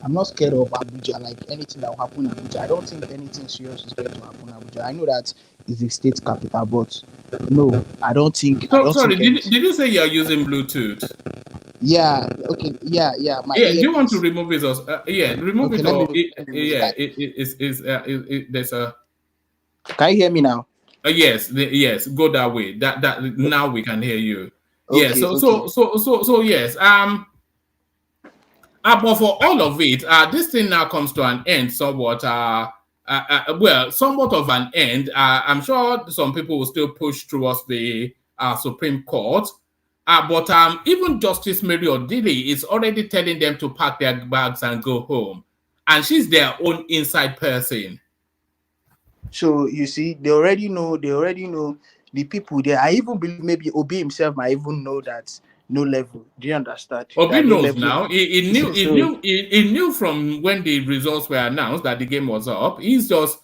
I'm not scared of Abuja. Like anything that will happen in Abuja, I don't think anything serious is going to happen in Abuja. I know that it's the state capital, but no, I don't think. I So don't sorry, think did anything. you say you're using Bluetooth? Yeah. Okay. Yeah. My Yeah, do you want to earpiece. remove it? Or, yeah, remove Okay. it or Let me remove it. yeah, there's a Can you hear me now? yes, yes, go that way. That now we can hear you. Yeah, Okay. Okay. so yes. But for all of it, this thing now comes to an end somewhat. Well, somewhat of an end. I'm sure some people will still push towards the Supreme Court. But even Justice Mary Odili is already telling them to pack their bags and go home. And she's their own inside person. So you see, they already know. They already know the people there. I even believe maybe Obi himself might even know that no level. Do you understand? Obi That no knows level. now. So He knew from when the results were announced that the game was up. He's just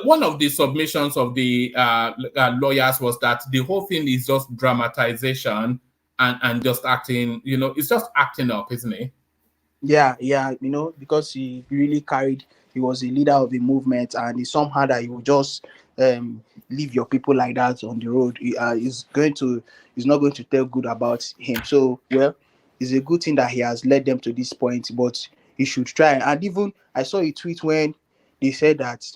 one of the submissions of the lawyers was that the whole thing is just dramatization and just acting. It's just acting up, isn't it? yeah, because he really carried. He was a leader of the movement, and it's somehow that he will just leave your people like that on the road. He's not going to tell good about him. So well, it's a good thing that he has led them to this point, but he should try. And even I saw a tweet when they said that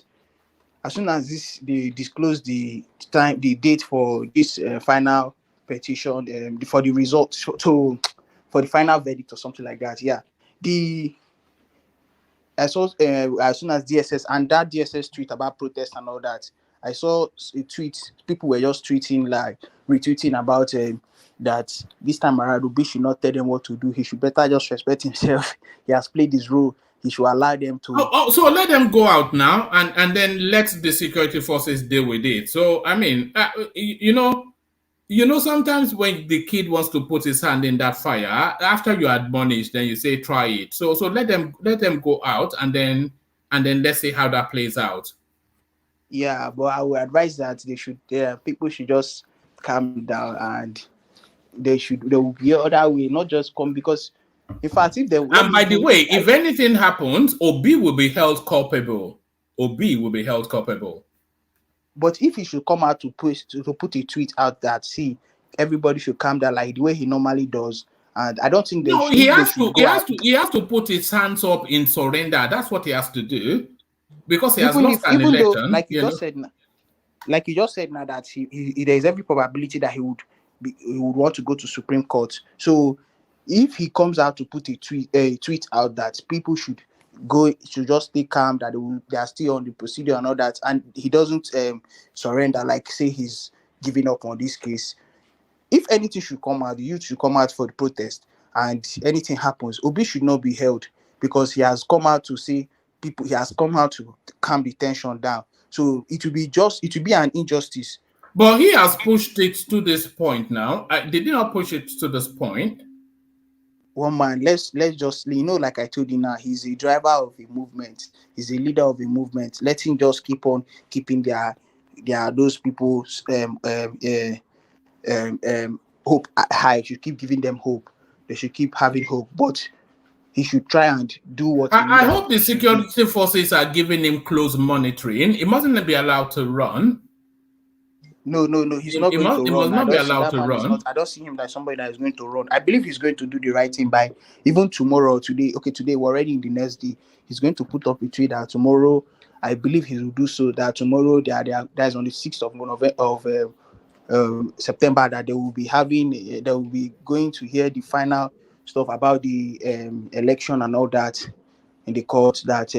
as soon as they disclose the date for this final petition, for the result for the final verdict or something like that. Yeah, the I saw as soon as DSS and that DSS tweet about protest and all that, I saw a tweet. People were just tweeting like retweeting about that this time around Obi should not tell them what to do. He should better just respect himself. He has played his role. He should allow them to. So let them go out now and then let the security forces deal with it. So I mean, sometimes when the kid wants to put his hand in that fire, after you admonish, then you say try it. So let them go out and then let's see how that plays out. Yeah, but I would advise that people should just calm down, and there will be other way, not just come because in fact if they let And me by the even way, if anything happens, Obi will be held culpable. Obi will be held culpable. but if he should come out to put a tweet out that see everybody should calm down like the way he normally does, and I don't think No, he if they has should to. He go has out to. He has to put his hands up in surrender. That's what he has to do, because he has even lost if an even though election. like you just said now that there is every probability that he would want to go to Supreme Court. So if he comes out to put a tweet out that people should just stay calm, that they are still on the procedure and all that, and he doesn't surrender, like say he's giving up on this case, if anything should come out, the youth should come out for the protest, and anything happens, Obi should not be held because he has come out to say people. He has come out to calm the tension down. So it will be an injustice. But he has pushed it to this point now. Did he not push it to this point? One man, let's just, like I told you now, he's a driver of a movement. He's a leader of a movement. Let him just keep on keeping their those people's hope high. Should keep giving them hope. They should keep having hope. But he should try and do what. I hope the security forces are giving him close monitoring. He mustn't be allowed to run. No. He's not going to run. He must not be allowed to run. I don't see him like somebody that is going to run. I believe he's going to do the right thing by even tomorrow or today. Okay, today we're already in the next day. He's going to put up a tweet that tomorrow, I believe he will do so. That tomorrow, that's on the 6th of September, that they will be going to hear the final stuff about the election and all that in the court. That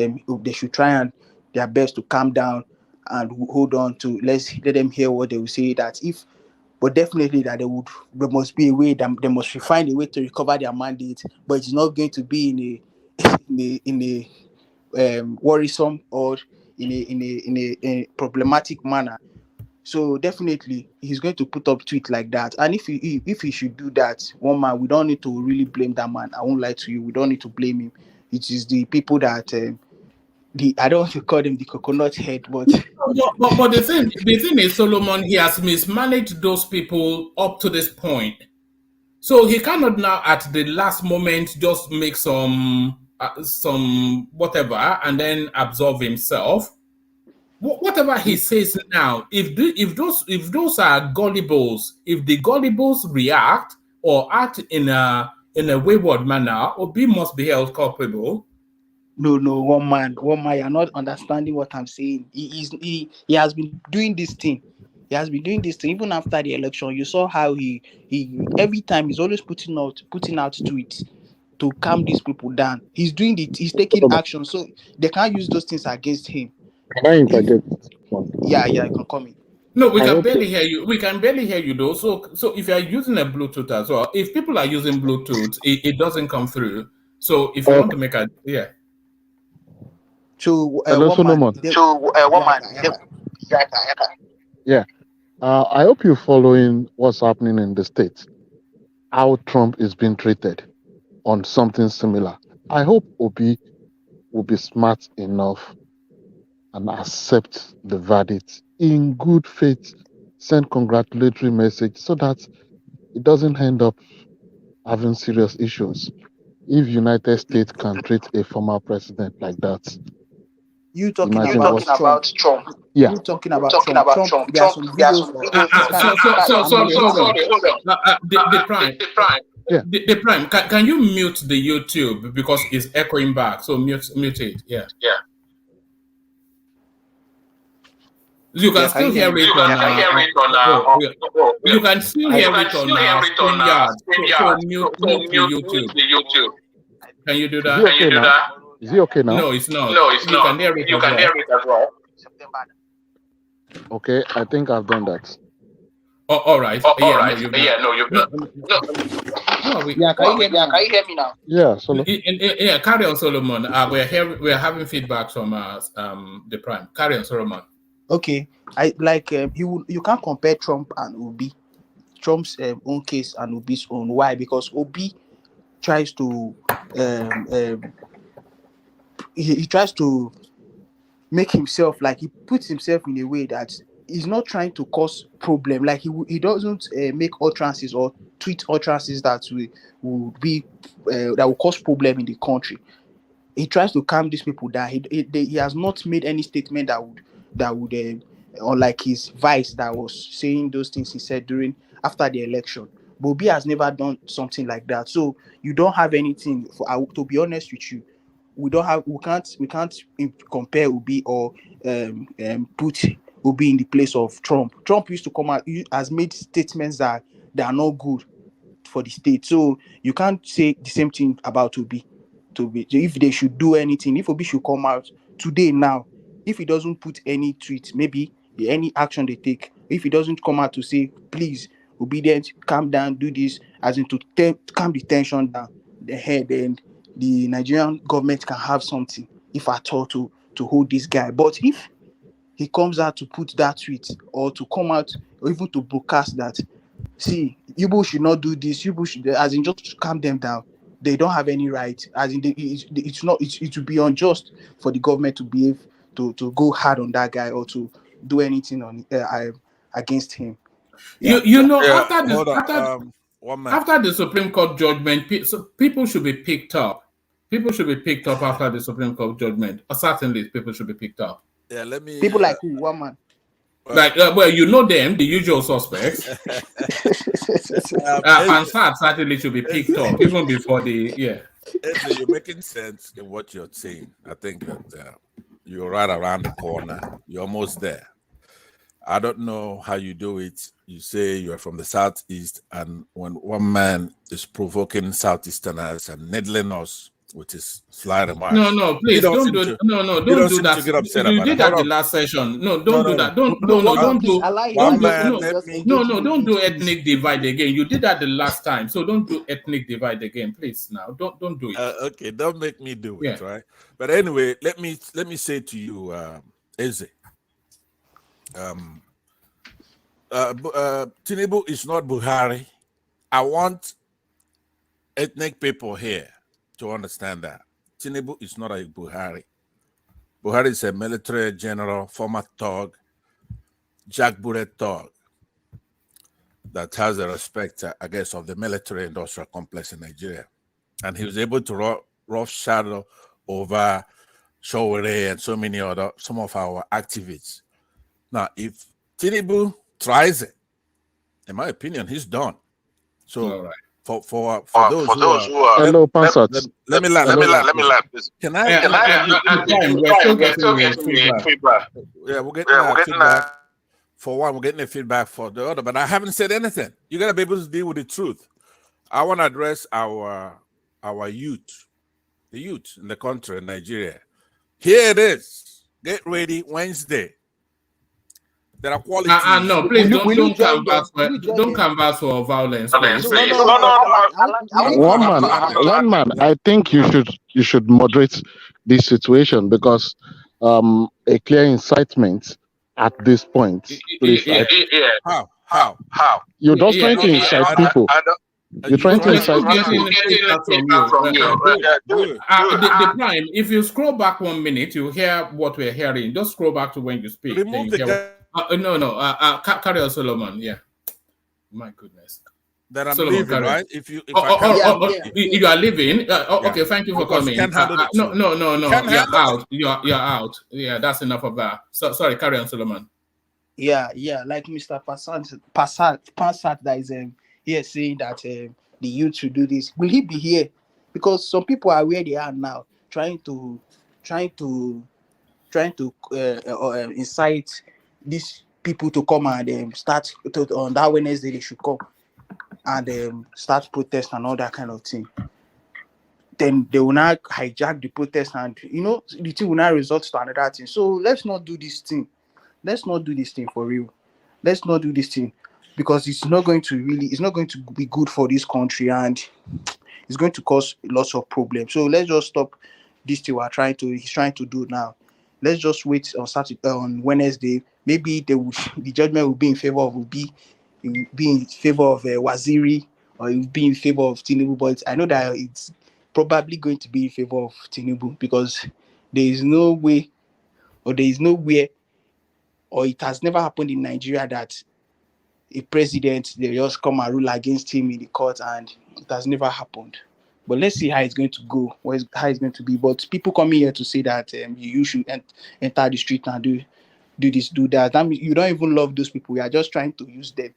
they should try and their best to calm down and hold on to let them hear what they will say. But definitely that there must be a way that they must find a way to recover their mandate, but it's not going to be in a worrisome or in a problematic manner. So definitely he's going to put up tweet like that. And if he should do that, one man, we don't need to really blame that man. I won't lie to you, we don't need to blame him. It is the people that I don't want to call them the coconut head, but the thing is, Solomon, he has mismanaged those people up to this point. So he cannot now at the last moment just make some whatever and then absolve himself. Whatever he says now, if those are gullibles, if the gullibles react or act in a wayward manner, Obi must be held culpable. No, one man, you're not understanding what I'm saying. He has been doing this thing. He has been doing this thing even after the election. You saw how he every time he's always putting out tweets to calm these people down. He's doing it. He's taking action, so they can't use those things against him. Can I interject? Yeah, you can come in. No, we can barely hear you. We can barely hear you though. So if you are using a Bluetooth as well, if people are using Bluetooth, it doesn't come through. So if you want to make a Hello, Solomon. Yeah. I hope you're following what's happening in the States. How Trump is being treated on something similar. I hope Obi will be smart enough and accept the verdict in good faith, send congratulatory message so that it doesn't end up having serious issues. If United States can treat a former president like that, you talking about Trump? Yeah. You talking about Trump? There are some videos. The Prime. Yeah. The Prime. Can you mute the YouTube because it's echoing back? So mute it. Yeah. You can still hear it on. You can still hear it on StreamYard. So mute the YouTube. Can you do that? Is he okay now? No, it's not. You can hear it as well. Okay, I think I've done that. Oh, all right. You've done. Can you hear me now? Yeah, Solomon. Yeah, carry on, Solomon. We're having feedback from the Prime. Carry on, Solomon. Okay, you can't compare Trump and Obi. Trump's own case and Obi's own. Why? Because Obi tries to he tries to make himself, like, he puts himself in a way that he's not trying to cause problem. Like he doesn't make utterances or tweet utterances that will cause problem in the country. He tries to calm these people down. He has not made any statement that would unlike his vice that was saying those things he said after the election. Obi has never done something like that. So you don't have anything to be honest with you. We can't compare Obi or put Obi in the place of Trump. Trump used to come out, has made statements that are not good for the state. So you can't say the same thing about Obi. If they should do anything, if Obi should come out today now, if he doesn't put any tweet, maybe any action they take, if he doesn't come out to say, please, obedient, calm down, do this, as in to calm the tension down, the head, and the Nigerian government can have something, if at all, to hold this guy. But if he comes out to put that tweet, or to come out, or even to broadcast that, see, Igbo should not do this, Igbo should, as in just calm them down. They don't have any right, as in it would be unjust for the government to behave, to go hard on that guy, or to do anything on against him. Yeah. After the Supreme Court judgment, people should be picked up. People should be picked up after the Supreme Court judgment. Certainly, people should be picked up. Yeah, let me. People like who? One man. Like, well, you know them, the usual suspects. Pansat certainly should be picked up even before the You're making sense in what you're saying. I think that you're right around the corner. You're almost there. I don't know how you do it. You say you're from the southeast, and when one man is provoking southeasterners and needling us with his sly remarks. No, please don't do that. Don't do that. You did that the last session. No, don't do that. Don't do ethnic divide again. You did that the last time, so don't do ethnic divide again, please. Now, don't do it. Okay, don't make me do it, right? But anyway, let me say to you, Eze. Tinubu is not Buhari. I want ethnic people here to understand that Tinubu is not a Buhari. Buhari is a military general, former thug, jackbooted thug that has a respect, I guess, of the military industrial complex in Nigeria. And he was able to rough shadow over Showore and some of our activists. Now, if Tinubu tries it, in my opinion, he's done. So, for those who are hello, Pansat. Let me land. Can I? We're still getting feedback. Yeah, we're getting feedback. For one, we're getting a feedback for the other, but I haven't said anything. You gotta be able to deal with the truth. I want to address our youth, the youth in the country, in Nigeria. Here it is. Get ready, Wednesday. There are qualities. No, please don't canvass for violence. One man. I think you should moderate this situation, because a clear incitement at this point. Please, How? You're just trying to incite people. You're trying to incite people. The prime, if you scroll back 1 minute, you hear what we're hearing. Just scroll back to when you speak. Carry on, Solomon. Yeah. My goodness. That I'm Solomon, leaving, right? You are leaving. Okay, thank you for coming. No. You're out. You're out. Yeah, that's enough of that. So sorry, carry on, Solomon. Yeah. Like Mr. Pansat that is here saying that the youth should do this. Will he be here? Because some people are where they are now, trying to incite these people to come and start on that Wednesday. They should come and start protest and all that kind of thing. Then they will not hijack the protest, and the thing will not result to another thing. So let's not do this thing. Let's not do this thing for real. Let's not do this thing, because it's not going to be good for this country, and it's going to cause lots of problems. So let's just stop this thing he's trying to do now. Let's just wait on Wednesday. Maybe the judgment will be in favor of Waziri, or it will be in favor of Tinubu. But I know that it's probably going to be in favor of Tinubu, because there is no way, or there is nowhere, or it has never happened in Nigeria that a president, they just come and rule against him in the court, and it has never happened. But let's see how it's going to go, how it's going to be. But people coming here to say that you should enter the street and do this, do that. That means you don't even love those people. You are just trying to use them,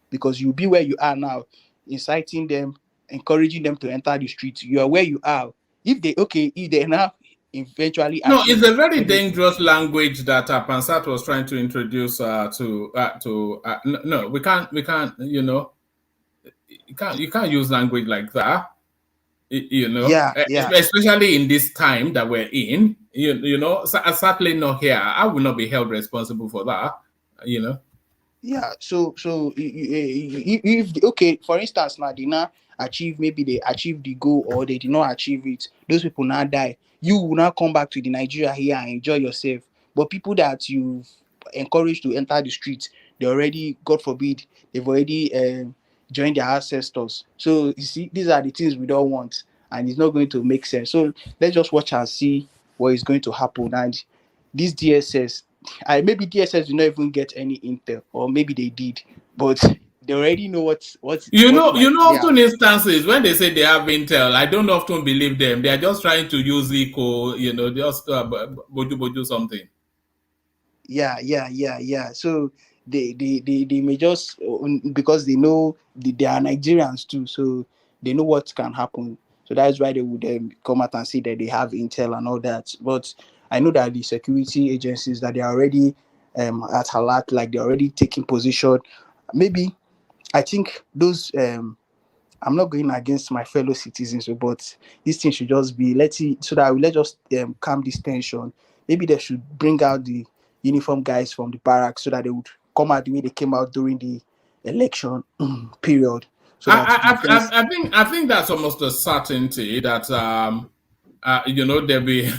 because you'll be where you are now, inciting them, encouraging them to enter the street. You are where you are. If they now eventually... No, it's a very dangerous language that Pansat was trying to introduce no, we can't, you can't use language like that, especially in this time that we're in, certainly not here. I will not be held responsible for that, Yeah, so if okay, for instance, now they now achieve, maybe they achieve the goal or they did not achieve it, those people now die. You will now come back to the Nigeria here and enjoy yourself. But people that you've encouraged to enter the streets, they already, God forbid, they've already joined their ancestors. So you see, these are the things we don't want, and it's not going to make sense. So let's just watch and see what is going to happen. And this DSS, maybe DSS did not even get any intel, or maybe they did, but they already know what You might know, play often out. instances when they say they have intel, I don't often believe them. They are just trying to use eco, just boju something. Yeah. So they may just, because they know they are Nigerians too, so they know what can happen. So that's why they would come out and say that they have intel and all that. But I know that the security agencies, that they are already at alert, like they're already taking position. Maybe I think those I'm not going against my fellow citizens, but this thing should just be, let's see, so that let's just calm this tension. Maybe they should bring out the uniform guys from the barracks, so that they would come out the way they came out during the election period, so that the defense. I think that's almost a certainty that there'll be.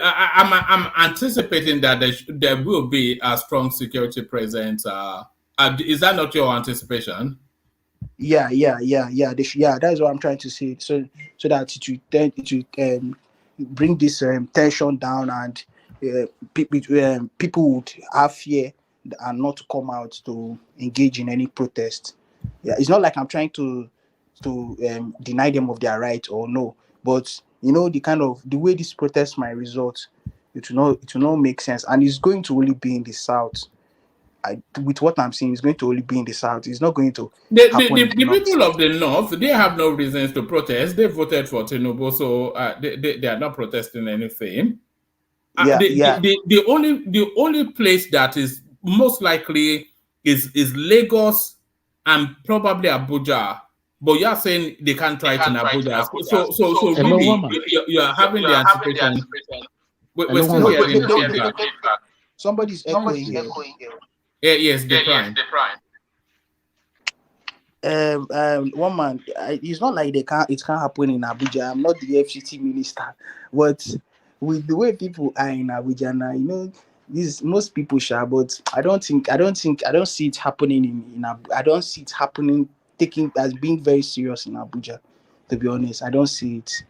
I'm anticipating that there will be a strong security presence. Is that not your anticipation? Yeah. Yeah, that's what I'm trying to say. So that it will bring this tension down, and people would have fear and not to come out to engage in any protest. Yeah, it's not like I'm trying to deny them of their right or no, but the kind of the way this protest might result, it will not make sense, and it's going to only be in the south. With what I'm seeing, it's going to only be in the south. It's not going to happen in the The north. people of the north, they have no reasons to protest. They voted for Tinubu, so they are not protesting anything. Yeah, yeah. The only place that is most likely is Lagos and probably Abuja. But you are saying they can't try it in Abuja. So Hello, really, woman. you are having the anticipation. We're Hello, still No, woman. hearing feedback. somebody's echoing here. Yeah, yes, the prime. One man, it's not like it can't happen in Abuja. I'm not the FCT minister, but with the way people are in Abuja now, this most people share, but I don't see it happening I don't see it happening, taking as being very serious in Abuja. To be honest, I don't see it.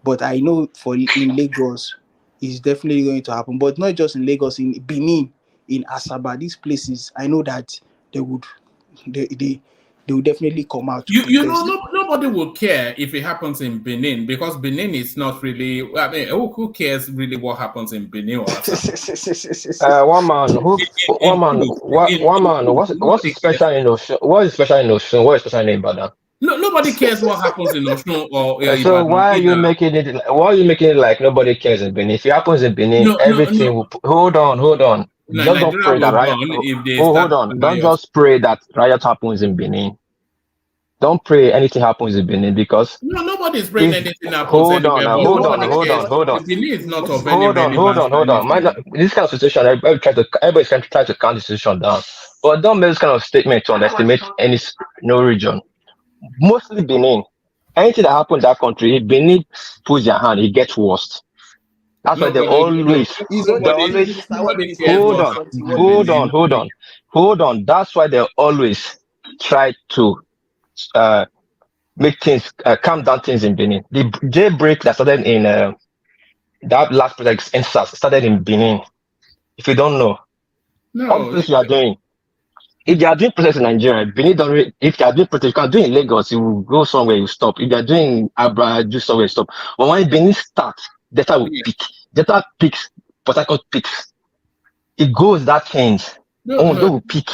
But I know for in Lagos, it's definitely going to happen. But not just in Lagos, in Benin, in Asaba, these places, I know that they would they will definitely come out to protest. Nobody will care if it happens in Benin because Benin is not really. I mean, who cares really what happens in Benin or Asaba? One man, one In man, truth, one in man. truth, What's nobody cares. special in Osun? What is special in Osun? What is special in Ibadan? No, nobody cares what happens in Osun or So Ibadan why are you either. making it? Why are you making it like nobody cares in Benin? If it happens in Benin, No. everything will. Hold on. Just don't Nigeria pray that will riot. run if they Hold start on. Don't riots. just pray that riot happens in Benin. Don't pray anything happens in Benin because No, nobody is praying if anything happens hold on anywhere, now, but It's hold not on, nobody let's hold let's on, cares. not hold on. put Benin is not let's of any relevance to Hold on. anything. This kind of situation, everybody's trying to calm the situation down. But don't make this kind of statement to underestimate any no region. Mostly Benin. Anything that happens in that country, if Benin puts their hand, it gets worse. That's why it's they only always, when Nobody Minister cares Ife hold what on, does something, happens what in do you hold say? on, Benin. hold on, hold on. That's why they always try to uh, make things, calm down things in Benin. The jailbreak that started in that last project, NSAS, started in Benin. If you don't know, all the No, things you are doing, if they are doing protests in Nigeria, Benin don't if they are doing protests, you can do it in Lagos, you will go somewhere, you stop. If they are doing Abra, do somewhere, stop. But when Benin starts, data will yeah. peak. Data peaks, Port Harcourt peaks. It goes that change. Oh, No. they will peak.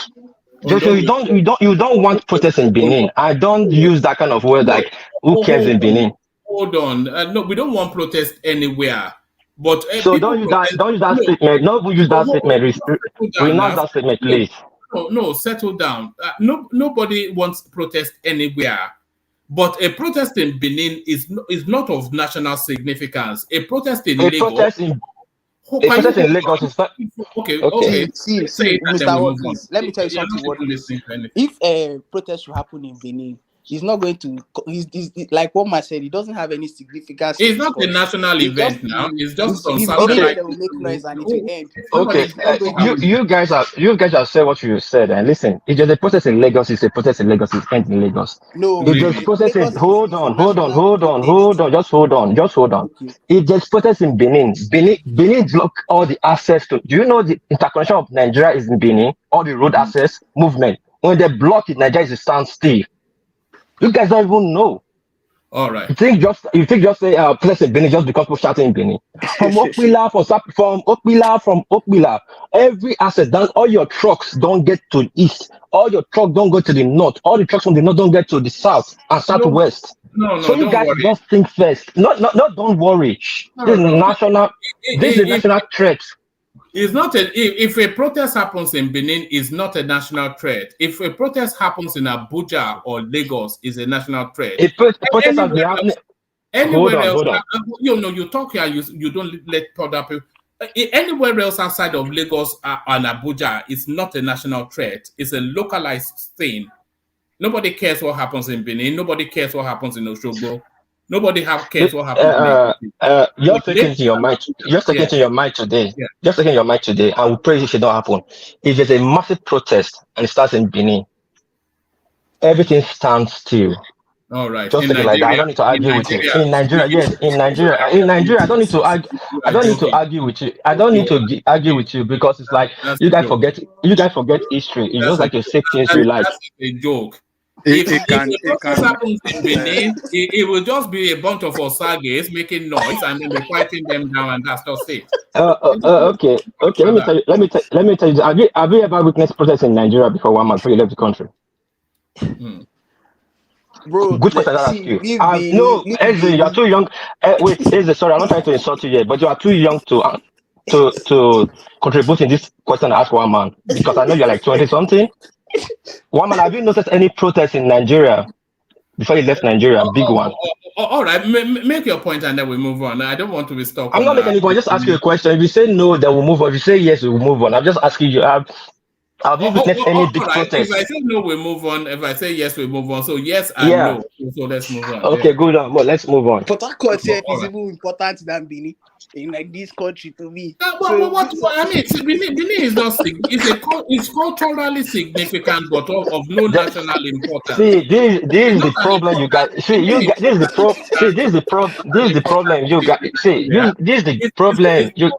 Joshua, Ondo will you don't want protests in Benin. I don't use that kind of word no, like who cares in Benin. hold on. No, we don't want protest anywhere. But So people protest. don't use that No, statement. No, use that statement. settle down Renounce now. that statement, No, please. no, settle down. Nobody wants protest anywhere. But a protest in Benin is not of national significance. A protest in A Lagos. protest in A protest in Lagos is not okay. See, Mr. Watkins, let me tell you something. If a protest should happen in Benin, he's not going to. He's like what I said. It doesn't have any significance. It's not a national event now. It's just some satellite. They will make noise and it will end. Okay, you guys have said what you said. And listen, if there's a protest in Lagos, it's a protest in Lagos. It's ends in Lagos. No, if there's protest in hold on. Just hold on. Okay. If there's protest in Benin block all the access to. Do you know the interconnection of Nigeria is in Benin? All the road access movement. When they block it, Nigeria is a standstill. You guys don't even know. All right. You think just say protest in Benin just because people shouting in Benin. From Okpila, every asset down, all your trucks don't get to the east, all your trucks don't go to the north, all the trucks from the north don't get to the south and southwest. No, so you guys just think first. Not don't worry. This is a national threat. It's not if a protest happens in Benin, it's not a national threat. If a protest happens in Abuja or Lagos, is a national threat. Protest has been happening. Anywhere else, you talk here, you don't let other people. Anywhere else outside of Lagos and Abuja, it's not a national threat. It's a localized thing. Nobody cares what happens in Benin. Nobody cares what happens in Osogbo. Nobody cares what happens. You're taking to your mind. You're taking to your mind today. Yeah. Just taking your mind today, and we pray it should not happen. If there's a massive protest and it starts in Benin, everything stands still. All right. Just take it like that. I don't need to argue with you. In Nigeria, yes. In Nigeria, I don't need to argue. I don't need to argue with you. I don't need to argue with you because it's like you guys forget history. It's just like you say things you like. That's a joke. If the protest happens in Benin, it will just be a bunch of Osages making noise and then they're fighting them down, and that's just it. Okay. Let me tell you. Have you ever witnessed protests in Nigeria before 1 month before you left the country? Bro, good question. I ask you. No, Eze, you are too young. Wait, Eze, sorry, I'm not trying to insult you yet, but you are too young to contribute in this question I ask one man, because I know you're like 20 something. One man, have you noticed any protests in Nigeria before you left Nigeria? Big one. All right, make your point and then we move on. I don't want to be stuck. I'm not making any point. Just ask you a question. If you say no, then we'll move on. If you say yes, we'll move on. I'm just asking you. Have you witnessed any big protests? If I say no, we move on. If I say yes, we move on. So yes and no. So let's move on. Okay, good. Well, let's move on. Port Harcourt is even important than Benin in like this country to me. I mean, Benin is not. It's culturally significant, but of no national importance. See, this is the problem you got. See, this is the problem. See, this is the problem. This is the problem you got. See, this is the problem you.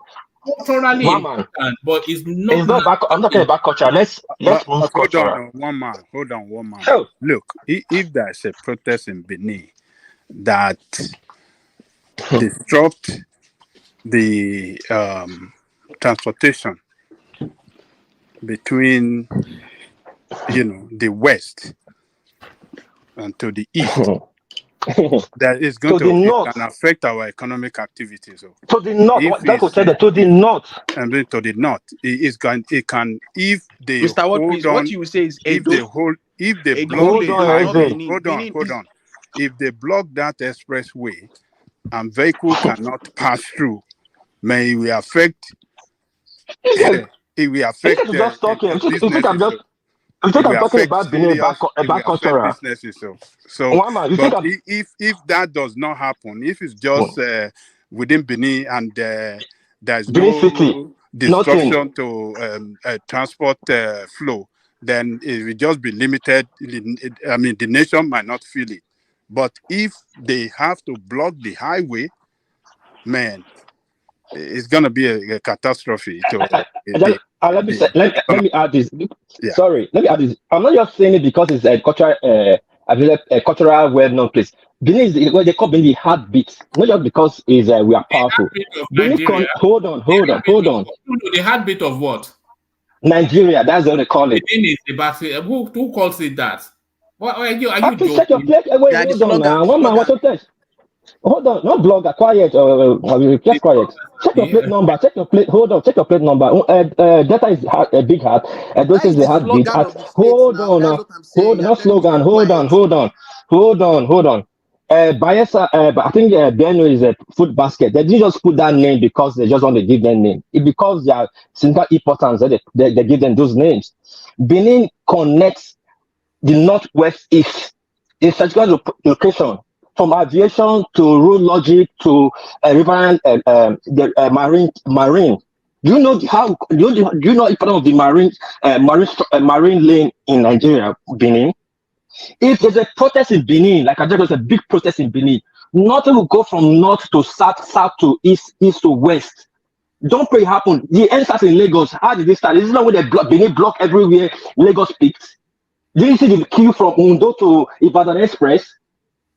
Culturally important, but it's not. It's not back. I'm talking about culture. Let's move culture. Hold on, one man. Oh. Look, if there's a protest in Benin that disrupt the transportation between the west and to the east, that is going to can affect our economic activities. So to the north, that was said to the north, and then to the north, it can if they Mr. hold on. What you say is if they block hold on, if they block that expressway and vehicles cannot pass through, may we affect. It will affect. Just talking. I'm talking about Benin, about cultural businesses. So but if that does not happen, if it's just within Benin and there's no disruption to transport flow, then it will just be limited. I mean, the nation might not feel it. But if they have to block the highway, man, it's gonna be a catastrophe. Let me add this. Yeah. Sorry, let me add this. I'm not just saying it because it's a cultural well-known place. Benin is what they call Benin the heartbeat, not just because we are powerful. Hold on. The heartbeat of what? Nigeria. That's what they call it. Benin is the battery. Who calls it that? Are you joking? Check your plate. Wait, hold on now. One man, what's your test? Hold on, not blogger, quiet. Just quiet. Check your plate number. Check your plate. Hold on. Check your plate number. Data is a big heart. This is the heartbeat. Hold on now. Hold on. Slogan. Hold on. Bayelsa, I think Benue is a food basket. They didn't just put that name because they just want to give them name. It because they are significant importance that they give them those names. Benin connects the northwest east in strategic location from aviation to road logic to riverine marine. Do you know how? Do you know important of the marine lane in Nigeria, Benin? If there's a protest in Benin, like I just was a big protest in Benin, nothing will go from north to south, south to east, east to west. Don't pray it happen. The end starts in Lagos. How did this start? This is not where they block Benin block everywhere. Lagos peaks. Did you see the queue from Undo to Ibadan Express?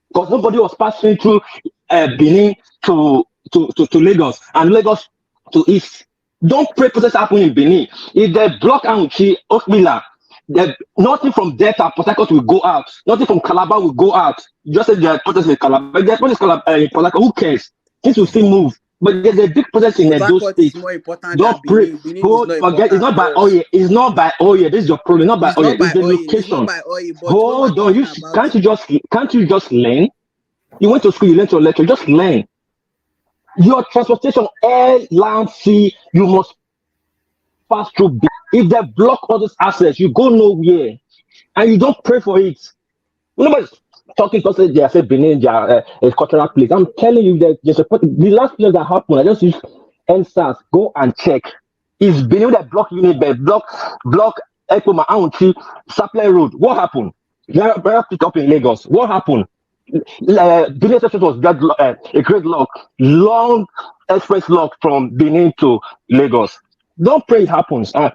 Because nobody was passing through Benin to Lagos and Lagos to east. Don't pray protests happen in Benin. If they block Auchi, Okmila, nothing from Delta, Port Harcourt will go out. Nothing from Calabar will go out. Just as there are protests in Calabar. If there's protests in Port Harcourt, who cares? Things will still move. But there's a big process in those states. Don't pray. Forget. It's not by oil. It's not by oil. This is your problem. Not by oil. It's the location. Hold on. Can't you just learn? You went to school. You learned your lecture. Just learn. Your transportation, air, land, sea. You must pass through. If they block all those assets, you go nowhere, and you don't pray for it. Nobody's talking because they are saying Benin, they are a cultural place. I'm telling you that the last place that happened, I just use NSAS. Go and check. Is Benin that block Unibet, block Ekpoma Auntie, Supply Road? What happened? They pick up in Lagos. What happened? Benin Station was a great lock, long express lock from Benin to Lagos. Don't pray it happens. And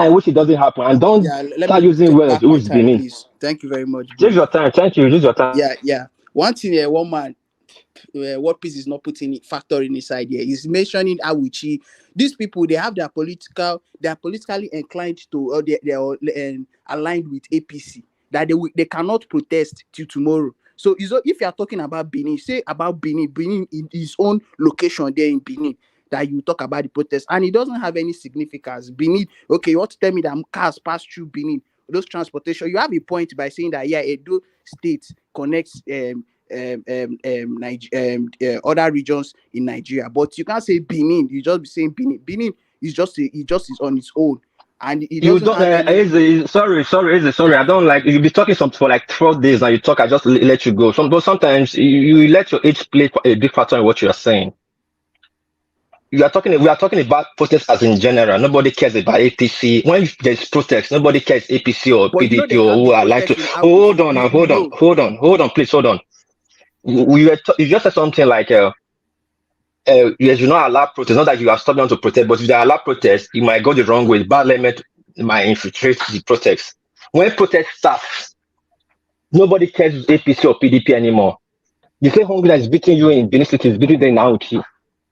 I wish it doesn't happen. And don't start using words who's Benin. Please. Thank you very much. Take your time. Thank you. Use your time. Yeah. One thing, one man, what piece is not putting it factoring inside here is mentioning Awuchi. These people, they are politically inclined to, or they are aligned with APC. That they cannot protest till tomorrow. So if you are talking about Benin, say about Benin in his own location there in Benin, that you talk about the protest, and it doesn't have any significance. Benin, okay, you want to tell me that cars pass through Benin, those transportation, you have a point by saying that Edo State connects other regions in Nigeria, but you can't say Benin. You just be saying Benin. Benin is just is on its own. And you don't. Sorry. I don't like you be talking something for like 12 days and you talk. I just let you go. But sometimes you let your age play a big factor in what you are saying. We are talking about protests as in general. Nobody cares about APC. When there's protests, nobody cares APC or PDP or who are like to. Hold on, please hold on. You just said something like yes, you not allow protest. Not that you are stopped down to protest, but if they allow protest, it might go the wrong way. Bad element might infiltrate the protest. When protest starts, nobody cares APC or PDP anymore. The same hunger that is beating you in Benin City is beating them now.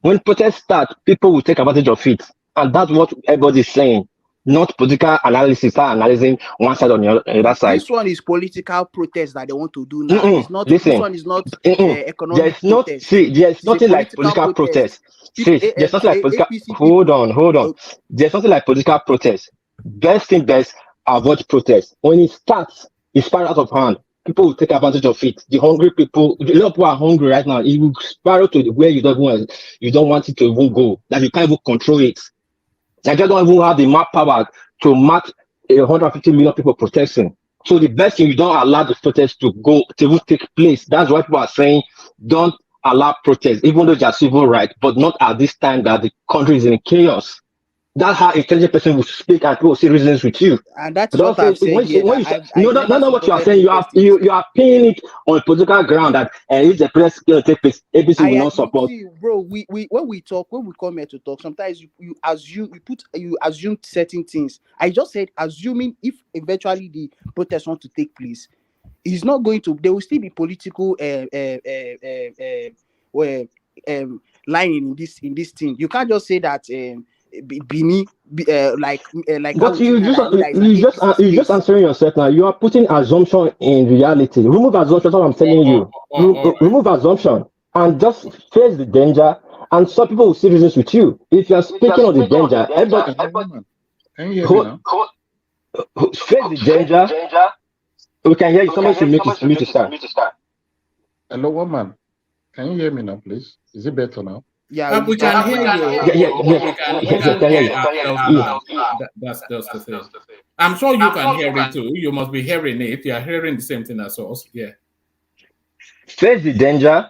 When protests start, people will take advantage of it. And that's what everybody is saying. Not political analysis, start analyzing one side on the other side. This one is political protest that they want to do now. It's not, this one is not economic protest. There's nothing like political protest. There's nothing like political. Hold on. There's nothing like political protest. Best, avoid protest. When it starts, it's spiral out of hand. People will take advantage of it. The hungry people, a lot of people are hungry right now. It will spiral to where you don't want it to even go. That you can't even control it. Nigeria don't even have the map power to match 150 million people protesting. So the best thing, you don't allow the protest to take place. That's why people are saying don't allow protest, even though they are civil rights, but not at this time that the country is in chaos. That's how intelligent person will speak and people will see reasons with you. And that's what I'm saying. What you are saying. You are pinning it on a political ground that if the press take place, ABC will not support. See, bro, we when we come here to talk, sometimes you assume certain things. I just said assuming if eventually the protest want to take place, it's not going to. There will still be political line in this thing. You can't just say that. Benin, but you just answering yourself now. You are putting assumption in reality. Remove assumption. That's what I'm telling you. Remove assumption and just face the danger. And some people will see reasons with you. If you are speaking of the danger, everybody. Can you hear me now? Face the danger. We can hear you. Somebody should mute to start. Hello, woman. Can you hear me now, please? Is it better now? Yeah, we can hear you. We can't hear ourselves now. That's just the thing. I'm sure you can hear it too. You must be hearing it. You are hearing the same thing as us. Yeah. Face the danger.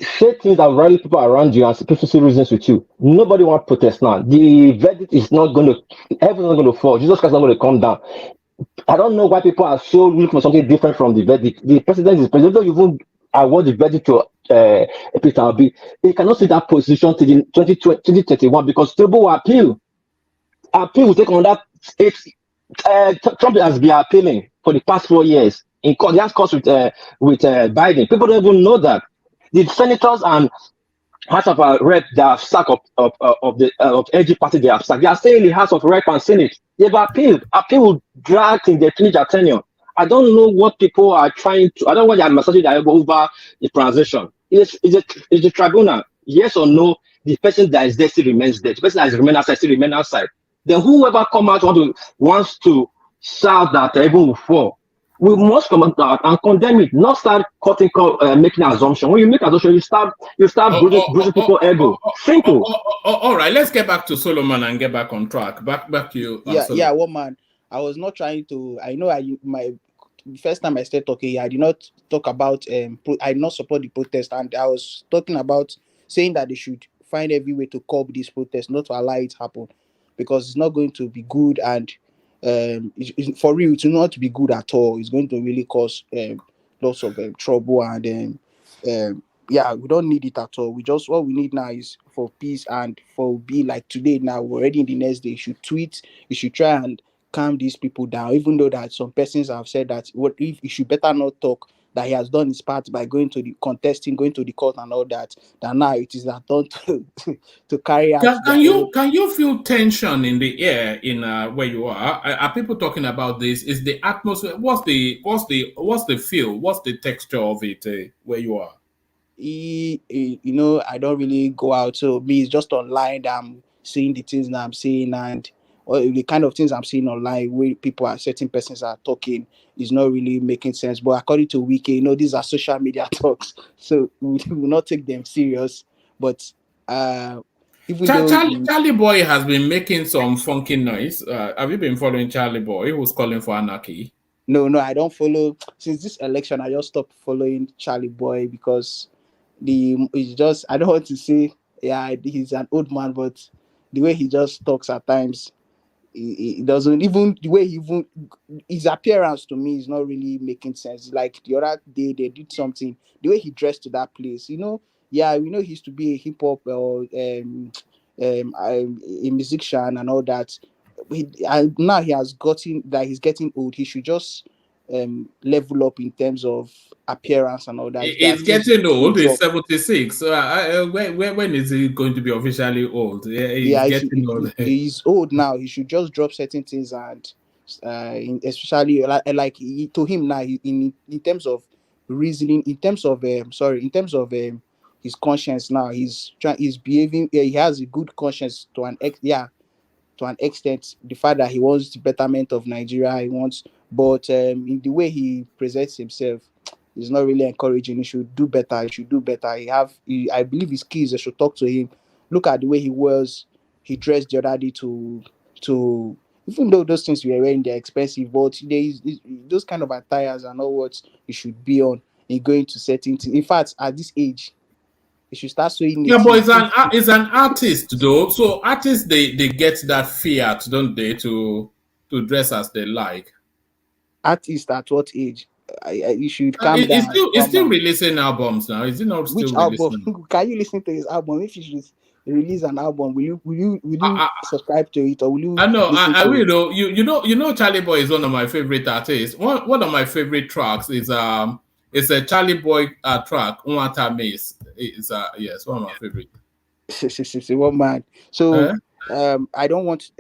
Say things that rally people around you and people see reasons with you. Nobody want protest now. The verdict is not going to, heaven's not going to fall. Jesus Christ is not going to come down. I don't know why people are so looking for something different from the verdict. The president is president. Don't even award the verdict to Peter Obi. They cannot see that position till the 2031 because Tinubu will appeal. Appeal will take on that. Trump has been appealing for the past 4 years in court. He has courts with Biden. People don't even know that the senators and House of Rep they have sacked of LG party they have sacked. They are saying the House of Rep and Senate they've appealed. Appeal will drag in they finish their tenure. I don't know what people are trying to. I don't know why they are massaging their elbow over the transition. Is the tribunal yes or no? The person that is there still remains there. The person that is remain outside still remain outside. Then whoever come out wants to shout that even will fall. We must come out and condemn it, not start making assumption. When you make assumption, you start bruising people's ego. Simple. All right, let's get back to Solomon and get back on track. Back to you. Yeah, woman. I was not trying to. I know my first time I started talking, I did not talk about I did not support the protest, and I was talking about saying that they should find every way to curb this protest, not to allow it happen, because it's not going to be good, and for real, it's not to be good at all. It's going to really cause lots of trouble, and yeah, we don't need it at all. What we need now is for peace, and for be like today. Now we're already in the next day. You should tweet. You should try and calm these people down, even though that some persons have said that what if he should better not talk, that he has done his part by going to the contesting, going to the court and all that. That now it is that done to carry out. Can you feel tension in the air in where you are people talking about this? Is the atmosphere? What's the feel? What's the texture of it where you are? I don't really go out, so me it's just online that I'm seeing the things that I'm seeing, and or the kind of things I'm seeing online where certain persons are talking is not really making sense. But according to Wiki, these are social media talks, so we will not take them serious. But Charlie Boy has been making some funky noise. Have you been following Charlie Boy, who's calling for anarchy? No, I don't follow. Since this election, I just stopped following Charlie Boy because it's just, I don't want to say, yeah, he's an old man, but the way he just talks at times, he doesn't even, the way his appearance to me is not really making sense. Like the other day they did something, the way he dressed to that place, yeah, we know he used to be a hip hop or a musician and all that. Now he has gotten that he's getting old. He should just level up in terms of appearance and all that. He's getting old. He's 76. When is he going to be officially old? Yeah, getting old. He's old now. He should just drop certain things, and especially to him now, in terms of reasoning, in terms of his conscience now, he's behaving. He has a good conscience to an extent. The fact that he wants the betterment of Nigeria, but in the way he presents himself, is not really encouraging. He should do better. I believe his kids, they should talk to him. Look at the way he dressed the other day to even though those things we are wearing, they're expensive, but those kind of attires are not what you should be on in going to certain things. In fact, at this age, you should start showing it. Yeah, but it's an artist though. So artists they get that fiat, don't they, to dress as they like. Artists at what age? You should calm down. He's still releasing albums now. Is it not still Which album? Can you listen to his album? If he should release an album, will you subscribe to it, or will you? I know. I will. Though. You know, Charlie Boy is one of my favorite artists. One of my favorite tracks is it's a Charlie Boy track. Unwata Mace. It's yes, one of my favorite. One man. So I don't want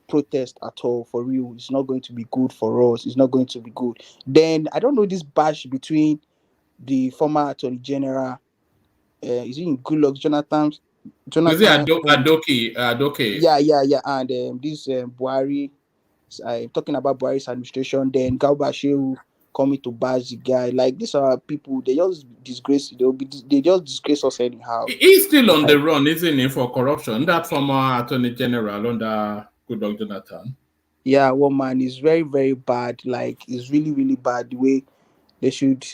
protest at all, for real. It's not going to be good for us. It's not going to be good. Then I don't know this bash between the former Attorney General, is he in Goodluck Jonathan? Is it Adoke? Yeah, and this Buhari. I'm talking about Buhari's administration. Then Garba Shehu, coming to bash the guy. Like these are people, they just disgrace. They just disgrace us anyhow. He's still on the run, isn't he, for corruption? That former Attorney General under Goodluck Jonathan. Yeah, one man is very, very bad. Like it's really, really bad. The way they should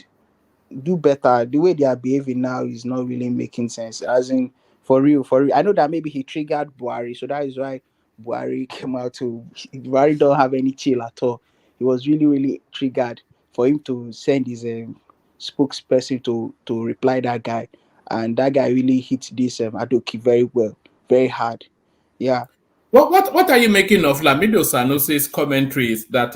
do better. The way they are behaving now is not really making sense. As in, for real, for real. I know that maybe he triggered Buhari, so that is why Buhari came out to. Buhari don't have any chill at all. He was really, really triggered for him to send his spokesperson to reply that guy, and that guy really hit this Adoki very well, very hard. Yeah. What are you making of Lamido Sanusi's commentaries that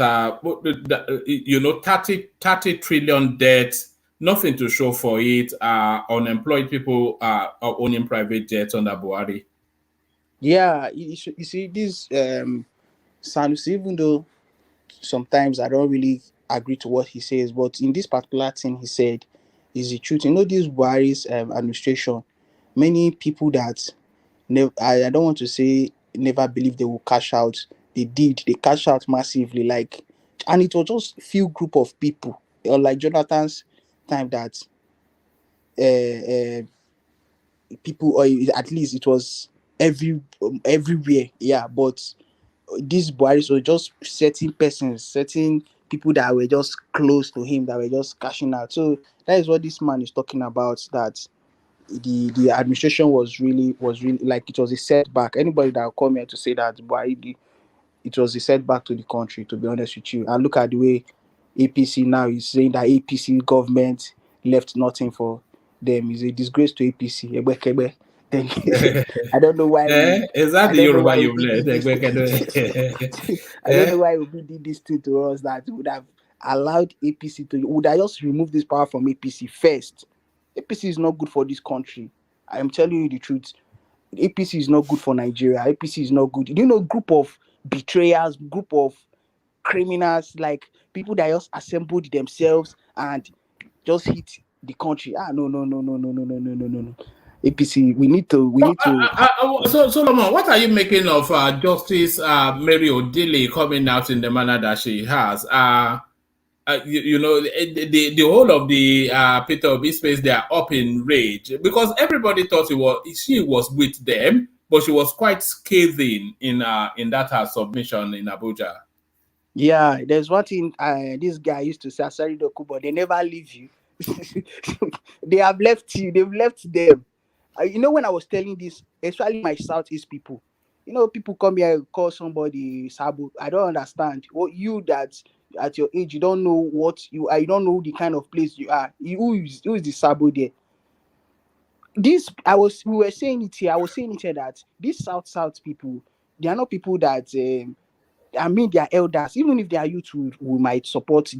30 trillion debt, nothing to show for it, unemployed people are owning private jets under Buhari? Yeah, you see this Sanusi, even though sometimes I don't really agree to what he says, but in this particular thing he said is the truth. You know, this Buhari's administration, many people that I don't want to say never believed they will cash out. They did. They cashed out massively. Like, and it was just few group of people, like Jonathan's time that people, or at least it was everywhere. Yeah, but these Buharis were just certain persons, certain people that were just close to him that were just cashing out. So that is what this man is talking about. That the administration was really like it was a setback. Anybody that will come here to say that Buhari, it was a setback to the country, to be honest with you. And look at the way APC now is saying that APC government left nothing for them. It's a disgrace to APC. Ebekebe. Then I don't know why is that I the don't know Yoruba why you've we led? did this. I don't know why we did this thing to us that would have allowed APC to would I just remove this power from APC first. APC is not good for this country. I am telling you the truth. APC is not good for Nigeria. APC is not good. You know, group of betrayers, group of criminals, like people that just assembled themselves and just hit the country. No. APC, we need to. So Solomon, what are you making of Justice Mary Odile coming out in the manner that she has? You know, the whole of the Peter Obi space, they are up in rage because everybody thought she was with them, but she was quite scathing in that her submission in Abuja. Yeah, there's one thing this guy used to say, sorry, Doku, but they never leave you. They have left you, they've left them. You know, when I was telling this, especially my Southeast people, you know, people come here and call somebody Sabu. I don't understand. What you that at your age, you don't know what you are, you don't know the kind of place you are. Who is the Sabu there? We were saying it here. I was saying it here that these South people, they are not people that I mean, they are elders. Even if they are youth, we might support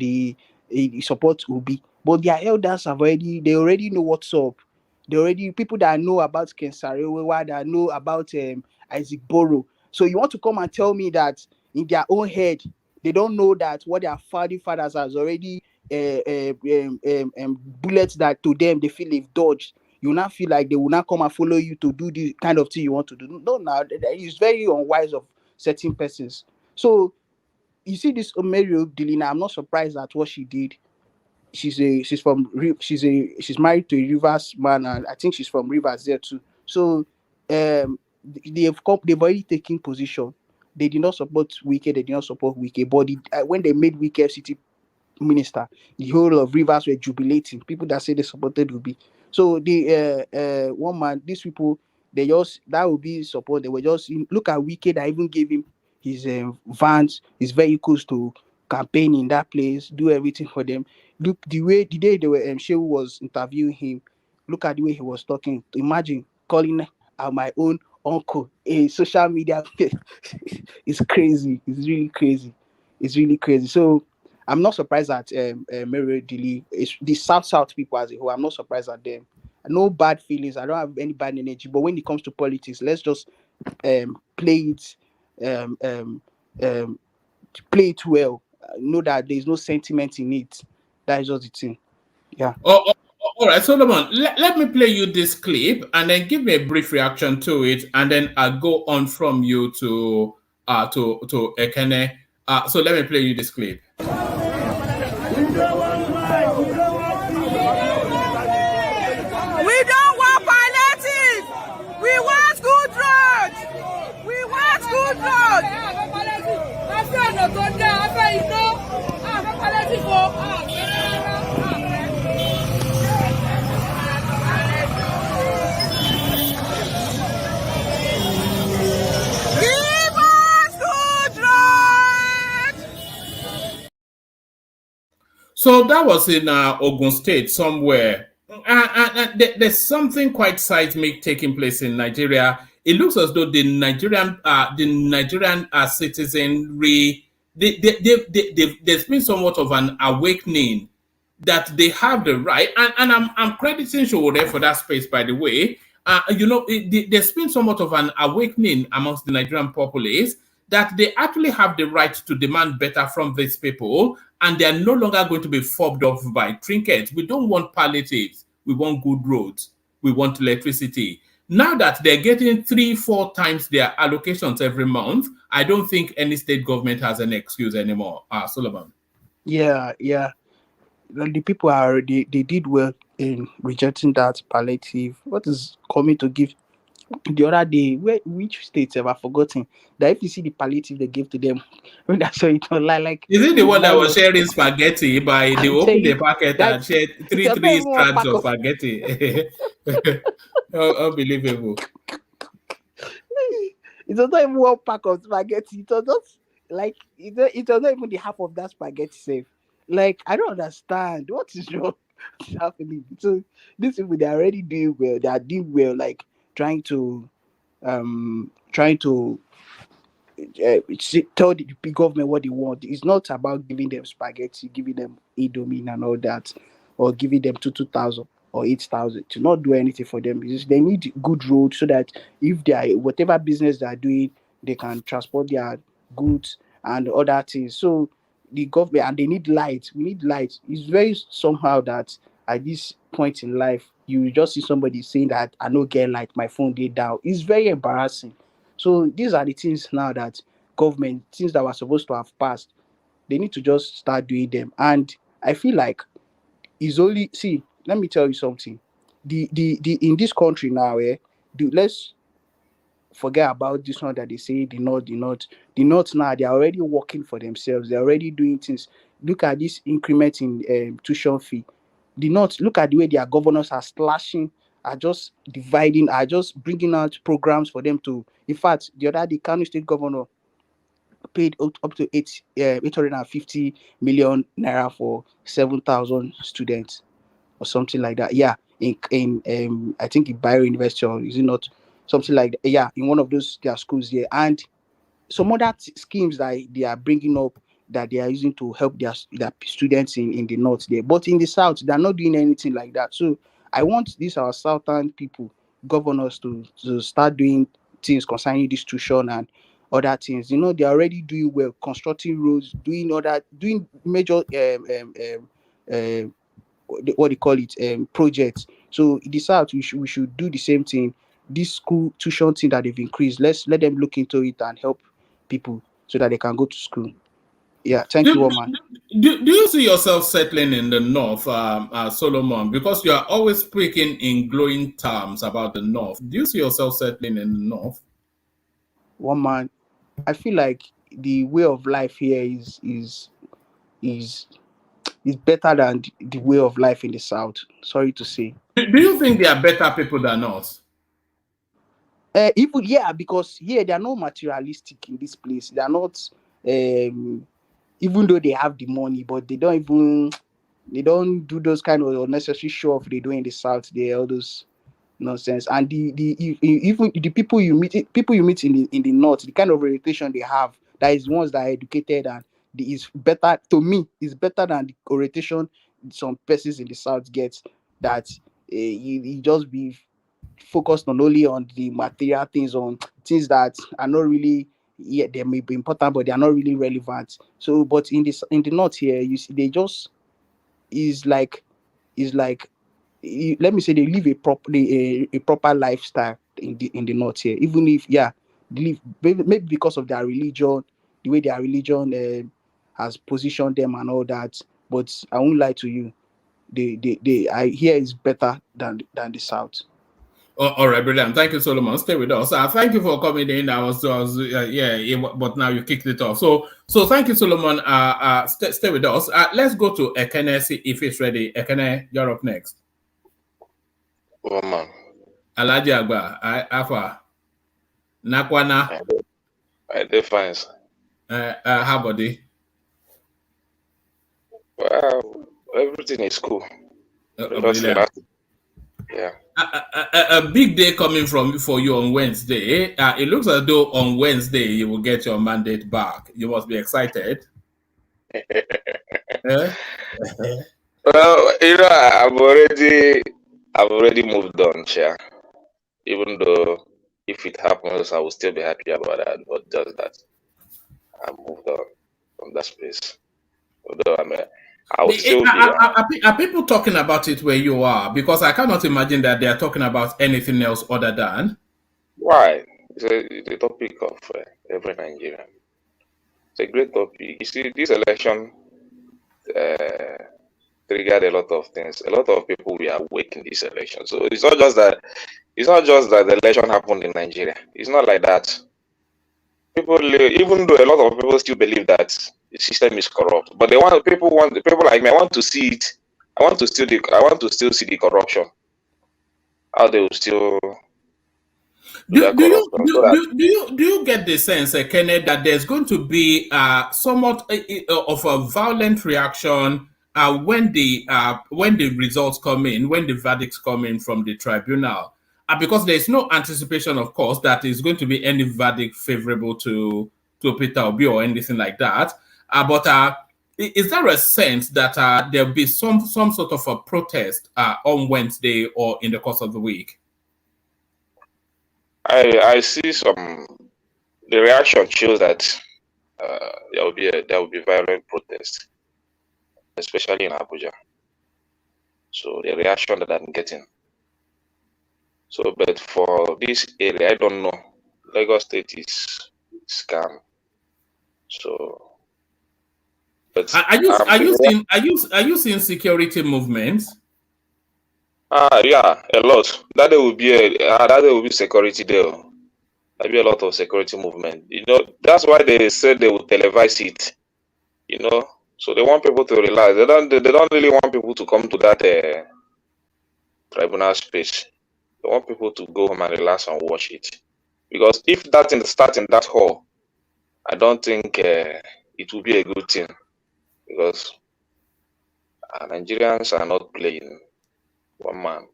support Ubi, but their elders they already know what's up. They already people that know about Ken Sarewa, that know about Isaac Boro. So you want to come and tell me that in their own head they don't know that what their founding fathers has already bullets that to them they feel they've dodged. You now feel like they will not come and follow you to do the kind of thing you want to do. No, now it's very unwise of certain persons. So you see this Mary Delina, I'm not surprised at what she did. She's married to a Rivers man, and I think she's from Rivers there too. So they've already taken position. They did not support Wike, they did not support Wike, but when they made Wike city minister, the whole of Rivers were jubilating. People that say they supported Ubi. So the one man, these people, they just that would be support. They were just look at Wike that even gave him his vans, his vehicles to campaign in that place, do everything for them. Look the day they were Shehu was interviewing him. Look at the way he was talking. Imagine calling out my own uncle a social media. It's crazy. It's really crazy. It's really crazy. So I'm not surprised at Mary Dili. It's the South people as a whole. I'm not surprised at them. No bad feelings. I don't have any bad energy. But when it comes to politics, let's just play it well. Know that there's no sentiment in it. That is just the thing. Yeah. All right, Solomon, let me play you this clip and then give me a brief reaction to it, and then I'll go on from you to Ekene. So let me play you this clip. So that was in Ogun State somewhere. There's something quite seismic taking place in Nigeria. It looks as though the Nigerian citizenry, there's been somewhat of an awakening that they have the right, and I'm crediting Showore for that space, by the way. There's been somewhat of an awakening amongst the Nigerian populace that they actually have the right to demand better from these people, and they are no longer going to be fobbed off by trinkets. We don't want palliatives. We want good roads. We want electricity. Now that they're getting 3-4 times their allocations every month, I don't think any state government has an excuse anymore. Solomon. Yeah. The people they did well in rejecting that palliative. What is coming to give the other day? Which states have I forgotten that if you see the palliative they gave to them, when that's so it online, like is it the one that was sharing spaghetti by they opened the packet and shared three strands of spaghetti? Unbelievable. It was not even one pack of spaghetti. It was just like it was not even the half of that spaghetti safe. Like, I don't understand what is wrong happening. So these people, they're already doing well. They are doing well, like trying to tell the big government what they want. It's not about giving them spaghetti, giving them Indomie and all that, or giving them 2,000 or 8,000 to not do anything for them. Because they need good roads so that if they are whatever business they are doing, they can transport their goods and other things. So the government, and they need light. We need light. It's very somehow that at this point in life, you just see somebody saying that I no get light, my phone did down. It's very embarrassing. So these are the things now that government, things that were supposed to have passed, they need to just start doing them. And I feel like it's only, see, let me tell you something. The in this country now, let's forget about this one that they say the north now, they're already working for themselves, they're already doing things. Look at this increment in tuition fee. The north, look at the way their governors are slashing, are just dividing, are just bringing out programs for them to, in fact, the other day Kano state governor paid up to 850 million naira for 7,000 students or something like that. Yeah, in I think in Bayero University, or is it not something like that? Yeah, in one of those their schools here, and some other schemes that they are bringing up that they are using to help their students in the north there. But in the south, they're not doing anything like that. So I want these our southern people, governors, to start doing things concerning this tuition and other things. They're already doing well, constructing roads, doing major what do you call it, projects. So in the south, we should do the same thing. This school tuition thing that they've increased, let's let them look into it and help people so that they can go to school. Yeah, thank you, Do, Woman. do you see yourself settling in the north, Solomon? Because you are always speaking in glowing terms about the north. Do you see yourself settling in the north? Woman, I feel like the way of life here is better than the way of life in the south. Sorry to say. Do you think they are better people than us? Even, yeah, because here they are not materialistic in this place. They are not, even though they have the money, but they don't do those kind of unnecessary show off they do in the south. They all those nonsense. And even the people you meet in the north, the kind of orientation they have, that is ones that are educated, and is better to me, is better than the orientation some persons in the south get, that you just be focused on only on the material things, on things that are not really, yeah, they may be important but they are not really relevant. So but in the north here, you see, they just is like let me say they live a proper lifestyle in the north here, even if, yeah, they live maybe because of their religion, the way their religion has positioned them and all that. But I won't lie to you, they I hear is better than the south. All right, brilliant. Thank you, Solomon. Stay with us. Thank you for coming in. But now you kicked it off. So thank you, Solomon. Stay with us. Let's go to Ekene, see if it's ready. Ekene, you're up next. Woman. Alaji Agba, Afa. Nakwana. I did fine, sir. How about it? Well, Everything is cool. Just Brilliant. Yeah. A big day coming for you on Wednesday. It looks as though on Wednesday you will get your mandate back. You must be excited. Well, I've already moved on, Chair. Even though if it happens, I will still be happy about that. But just that I moved on from that space. Although I will still be. Are people talking about it where you are? Because I cannot imagine that they are talking about anything else other than. Why? It's a topic of every Nigerian. It's a great topic. You see, this election triggered a lot of things. A lot of people were awake in this election. So it's not just that the election happened in Nigeria. It's not like that. People, even though a lot of people still believe that the system is corrupt, but people like me. I want to see it. I want to still see the corruption. How they will still Do you get the sense, Kenneth, that there's going to be somewhat of a violent reaction when the results come in, when the verdicts come in from the tribunal? Because there's no anticipation, of course, that is going to be any verdict favorable to Peter Obi or anything like that. But is there a sense that there'll be some sort of a protest on Wednesday or in the course of the week? I see the reaction shows that there will be violent protest, especially in Abuja. So the reaction that I'm getting. So, but for this area, I don't know. Lagos State is calm. So, but are you seeing security movements? Yeah, a lot. That there will be security there. There'll be a lot of security movement. That's why they said they will televise it. So they want people to relax. They don't really want people to come to that tribunal space. They want people to go home and relax and watch it. Because if that thing starts in that hall, I don't think it will be a good thing. Because Nigerians are not playing one man.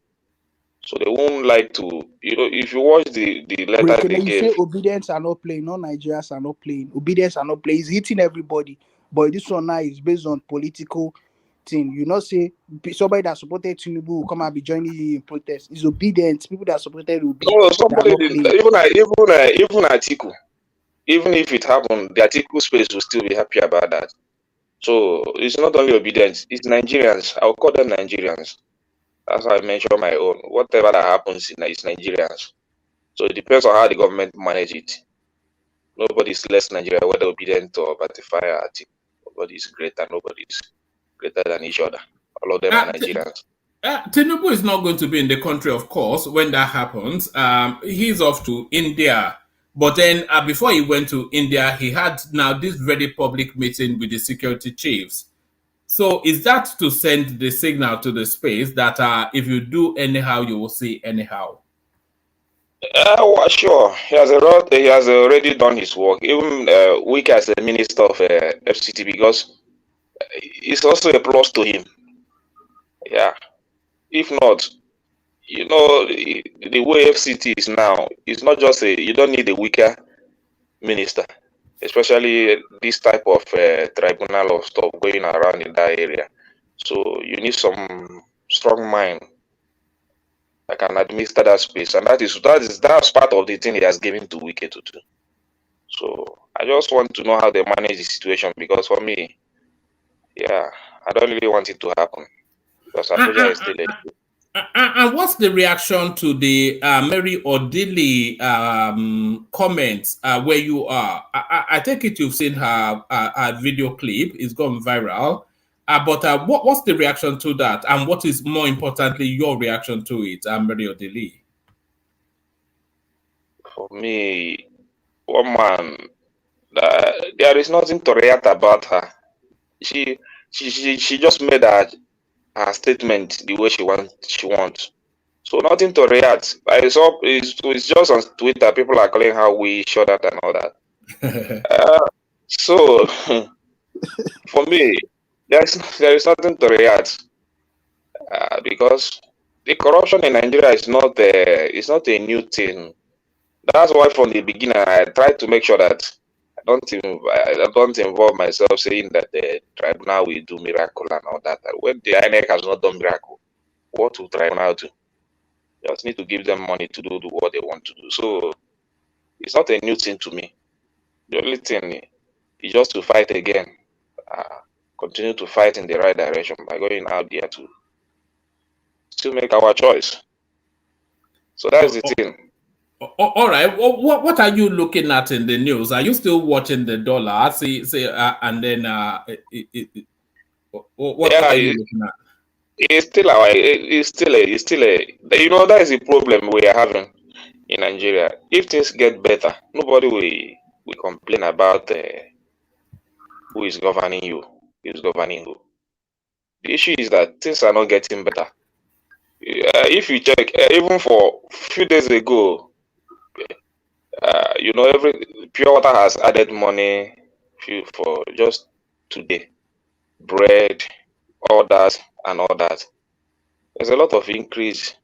So they won't like to, if you watch the letter they gave. You say obedience are not playing, not Nigerians are not playing. Obedience are not playing. It's hitting everybody. But this one now is based on political thing. Say somebody that supported Tinubu will come and be joining you in protest. It's obedience. People that supported will be. No, somebody even Atiku. Even if it happened, the Atiku space will still be happy about that. So it's not only obedience, it's Nigerians. I'll call them Nigerians. That's how I mention my own. Whatever that happens is Nigerians. So it depends on how the government manage it. Nobody's less Nigerian, whether obedient or ratifier. Nobody's greater. Nobody's greater than each other. All of them are Nigerians. Tinubu is not going to be in the country, of course, when that happens. He's off to India. But then before he went to India, he had now this very public meeting with the security chiefs. So is that to send the signal to the space that if you do anyhow, you will see anyhow? Well, sure. He has already done his work. Even Wike as the minister of FCT, because it's also a plus to him. Yeah. If not, the way FCT is now, it's not just you don't need a weaker minister, especially this type of tribunal of stuff going around in that area. So you need some strong mind that can administer that space, and that's part of the thing he has given to Wike to do. So I just want to know how they manage the situation, because for me, yeah, I don't really want it to happen, because Abuja is still and what's the reaction to the Mary Odili comments where you are? I take it you've seen her video clip. It's gone viral. But what's the reaction to that? And what is more importantly, your reaction to it, Mary Odili? For me, woman, there is nothing to react about her. She just made her statement the way she wants. So nothing to react. I saw it's just on Twitter. People are calling her we shut that and all that. So for me, there is nothing to react because the corruption in Nigeria is not a new thing. That's why from the beginning I tried to make sure that I don't involve myself saying that the tribunal will do miracle and all that. When the INEC has not done miracle, what will tribunal do? Just need to give them money to do what they want to do. So it's not a new thing to me. The only thing is just to fight again. Continue to fight in the right direction by going out there to still make our choice. So that is the thing. All right. What are you looking at in the news? Are you still watching the dollar? And then what are you looking at? It's still you know, that is the problem we are having in Nigeria. If things get better, nobody will complain about who is governing you, who is governing who. The issue is that things are not getting better. If you check, even for a few days ago, you know, Pure Water has added money for just today, bread, all that and all that. There's a lot of increase.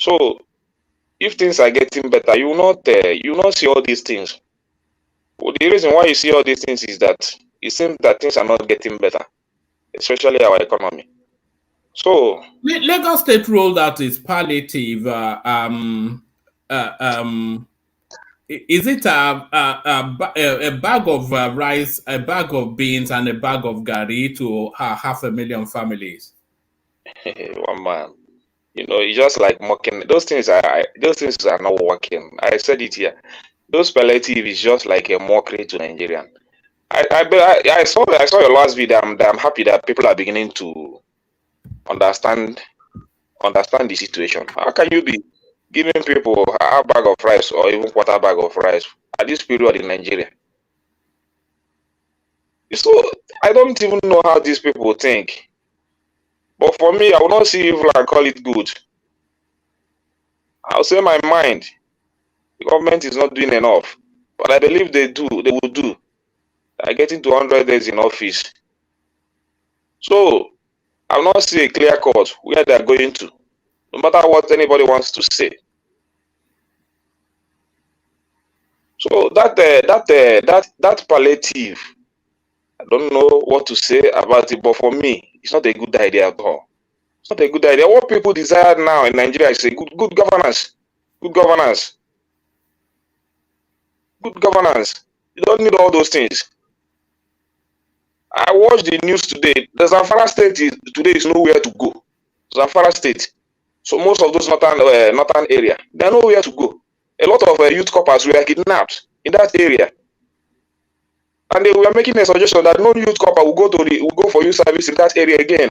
So if things are getting better, you will not see all these things. Well, the reason why you see all these things is that it seems that things are not getting better, especially our economy. So Lagos State rolled out its palliative. Is it a bag of rice, a bag of beans, and a bag of gari to 500,000 families? One man, you know, it's just like mocking. Those things are not working. I said it here. Those palliative is just like a mockery to Nigerian. I saw your last video. I'm happy that people are beginning to understand the situation. How can you be giving people a bag of rice or even quarter bag of rice at this period in Nigeria? So I don't even know how these people think. But for me, I will not see evil and call it good. I'll say my mind. The government is not doing enough. But I believe they will do. They're getting to 100 days in office. So I will not see a clear cut where they're going to, no matter what anybody wants to say. So that palliative, I don't know what to say about it, but for me, it's not a good idea at all. It's not a good idea. What people desire now in Nigeria is a good governance. Good governance. Good governance. You don't need all those things. I watched the news today. The Zamfara state today is nowhere to go. Zamfara state. So most of those northern area, they're nowhere to go. A lot of youth coppers were kidnapped in that area. And they were making a suggestion that no youth copper will go for youth service in that area again.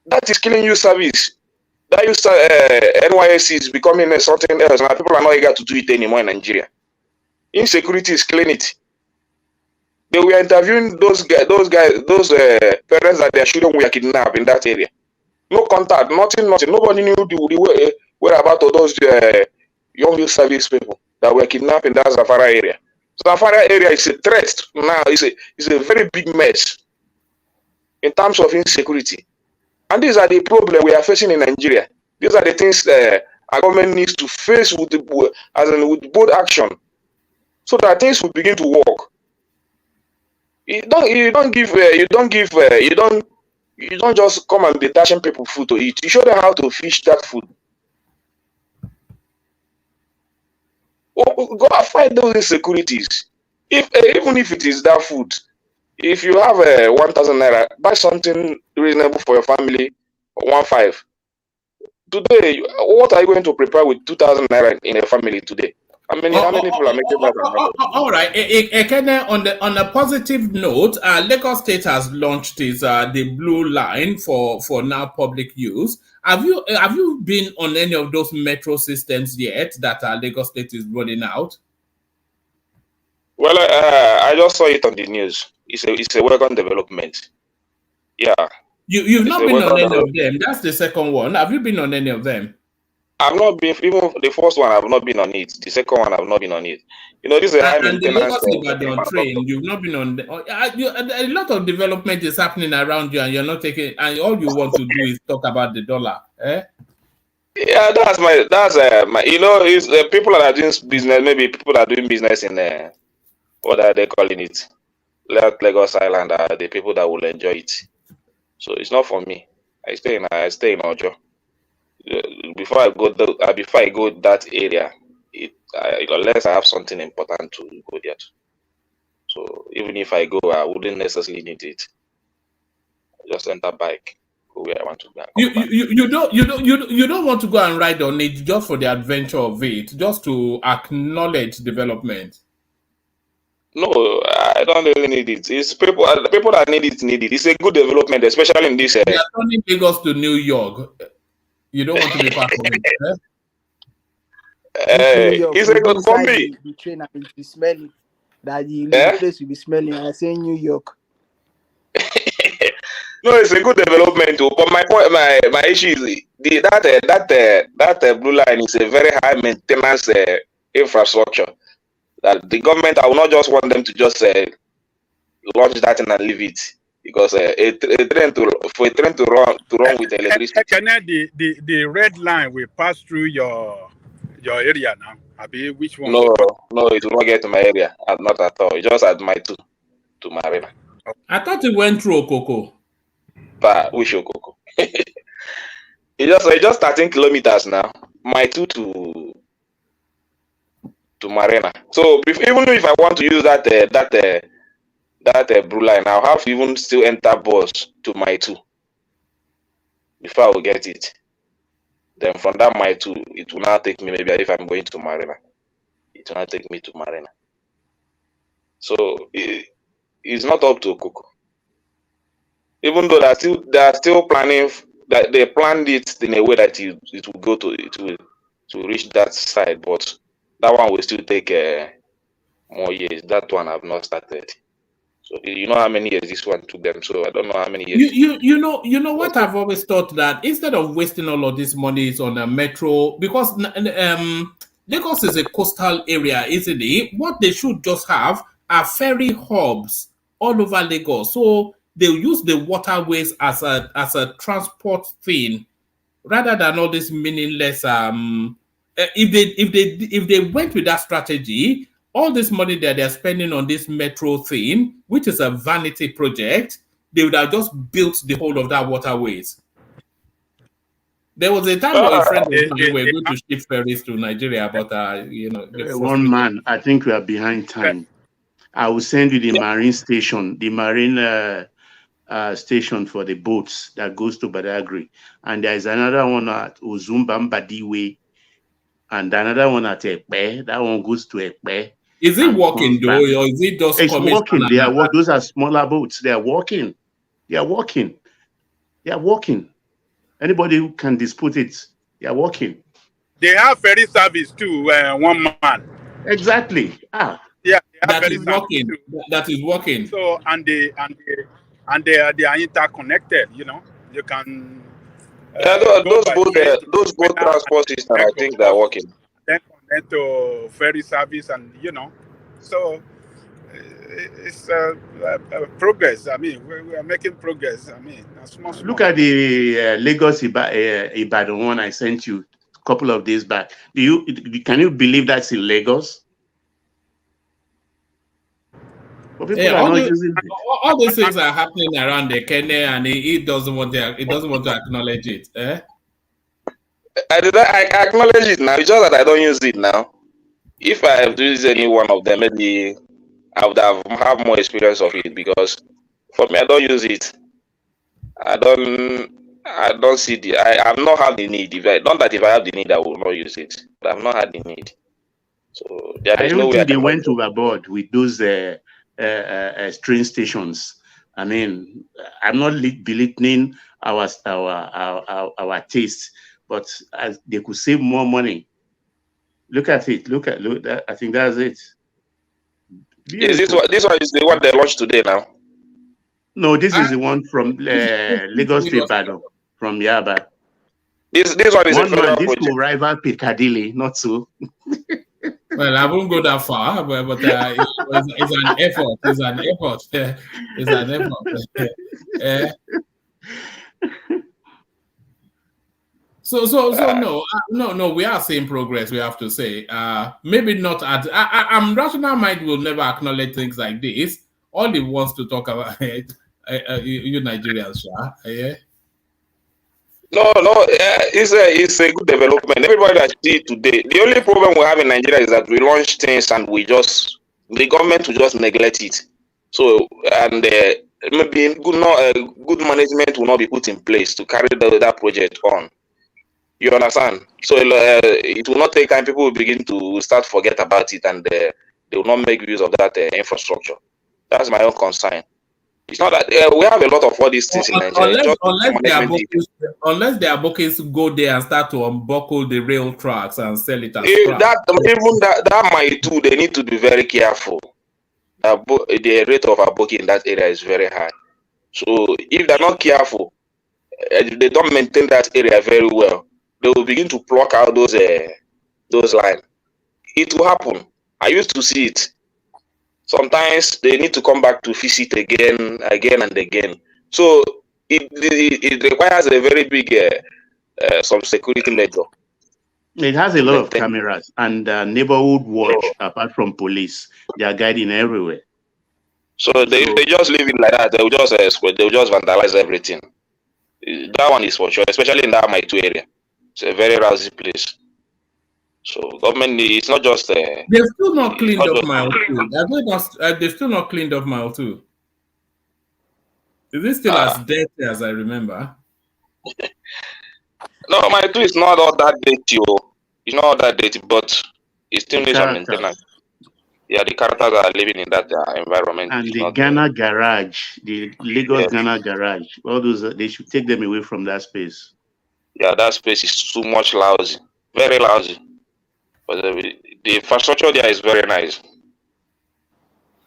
That is killing youth service. That NYSC is becoming something else, and people are not eager to do it anymore in Nigeria. Insecurity is killing it. They were interviewing those parents that their children were kidnapped in that area. No contact, nothing. Nobody knew the whereabouts of those young youth service people that were kidnapped in that Zamfara area. Zamfara area is a threat now. It's a very big mess in terms of insecurity. And these are the problems we are facing in Nigeria. These are the things our government needs to face with bold action, so that things will begin to work. You don't just come and be dashing people food to eat. You show them how to fish that food. Go and fight those insecurities. Even if it is that food, if you have 1,000 naira, buy something reasonable for your family, 1,500. Today, what are you going to prepare with 2,000 naira in a family today? How many people are making that? All right. On a positive note, Lagos State has launched the Blue Line for now public use. Have you been on any of those metro systems yet that Lagos State is rolling out? Well, I just saw it on the news. It's a welcome development. Yeah. You've not been on any of them. That's the second one. Have you been on any of them? I've not been, even the first one, I've not been on it. The second one, I've not been on it. You know, this is a high And the maintenance. Lagos Ibadan train, you've not been on. A lot of development is happening around you, and you're not taking. And all you want to do is talk about the dollar. Eh? Yeah, that's my. You know, is people that are doing business. Maybe people that are doing business in what are they calling it? Lagos Island are the people that will enjoy it. So it's not for me. I stay in Ojo. Before I go that area, unless I have something important to go there to. So even if I go, I wouldn't necessarily need it. I just enter bike, go where I want to go. You don't want to go and ride on it just for the adventure of it, just to acknowledge development. No, I don't really need it. It's people that need it. It's a good development, especially in this area. You are turning Lagos to New York. You don't want to be part of it. It's a good for me. The train will be smelling. That the place will be smelling. I say New York. No, it's a good development too. But my issue is that blue line is a very high maintenance infrastructure. That the government, I will not just want them to just launch that and leave it, because a train to run with electricity. The red line will pass through your area now. Abi, which one? No, it will not get to my area. Not at all. It's just at my 2 to Marina. I thought it went through Okoko. But which Okoko? It's just 13 kilometers now. My 2 to Marina. So even if I want to use that blue line, I'll have to even still enter bus to my 2 before I will get it. Then from that my 2, it will now take me, maybe if I'm going to Marina, it will not take me to Marina. So it's not up to Okoko. Even though they are still planning that they planned it in a way that it will reach that side, but that one will still take more years. That one I've not started. So you know how many years this one took them. So I don't know how many years. You know what I've always thought, that instead of wasting all of this money on a metro, because Lagos is a coastal area, isn't it? What they should just have are ferry hubs all over Lagos. So they'll use the waterways as a transport thing, rather than all this meaningless. If they went with that strategy, all this money that they're spending on this metro thing, which is a vanity project, they would have just built the whole of that waterways. There was a time where a friend of mine were going to ship ferries to Nigeria, but one man, I think we are behind time. I will send you the marine station, the marine station for the boats that goes to Badagry, and there is another one at Uzumbambadiwe, and another one at Ekpe. That one goes to Ekpe. Is it working though, or is it just? It's working. They are working. Those are smaller boats. They are working. They are working. They are working. Anybody who can dispute it, they are working. They have ferry service too. One man. Exactly. Yeah, that is working. That is working. So and they are interconnected. You know, you can. Those boat transport systems, I think they are working. Then connect to ferry service, and so it's progress. I mean, we are making progress. I mean, small. Look at the Lagos Ibadan one I sent you a couple of days back. Can you believe that's in Lagos? But people are not using it. All these things are happening around the Kenya, and it doesn't want to acknowledge it. I acknowledge it now. It's just that I don't use it now. If I have to use any one of them, maybe I would have more experience of it, because for me, I don't use it. I don't see I've not had the need. If I have the need, I will not use it. But I've not had the need. So there is no way. They went overboard with those train stations. I mean, I'm not belittling our taste, but as they could save more money. Look at it. Look that. I think that's it. Is this one is the one they launched today now? No, this is the one from Lagos to Ibadan, from Yaba. This one is a federal this project. will rival Piccadilly, not so. Well, I won't go that far, but it's an effort. It's an effort. It's an effort. So no. We are seeing progress. We have to say, maybe not at. I'm rational mind will never acknowledge things like this. All he wants to talk about, you Nigerians, yeah. No, it's a good development. Everybody that see it today. The only problem we have in Nigeria is that we launch things and the government will just neglect it. So maybe good management will not be put in place to carry that project on. You understand? So it will not take time. People will begin to start forget about it, and they will not make use of that infrastructure. That's my own concern. It's not that we have a lot of all these things in Nigeria. Unless their bookings go there and start to unbuckle the rail tracks and sell it as that might too. They need to be very careful. The rate of booking in that area is very high. So if they're not careful, they don't maintain that area very well, they will begin to pluck out those lines. It will happen. I used to see it. Sometimes they need to come back to visit again and again. So it requires a very big some security measure. It has a lot of cameras and neighborhood watch. Apart from police, they are guiding everywhere. So they just leave it like that. They will just vandalize everything. That one is for sure, especially in that Maitu area. It's a very lousy place. So government, it's not just. They've still not cleaned up Mile 2. They've still not cleaned up Mile 2. Is it still as dirty as I remember? No, Mile 2 is not all that dirty. It's not all that dirty, but it still needs some maintenance. Yeah, the characters are living in that environment. And the Ghana garage, the Lagos Ghana garage, all those, they should take them away from that space. Yeah, that space is too much lousy, very lousy. But the infrastructure there is very nice.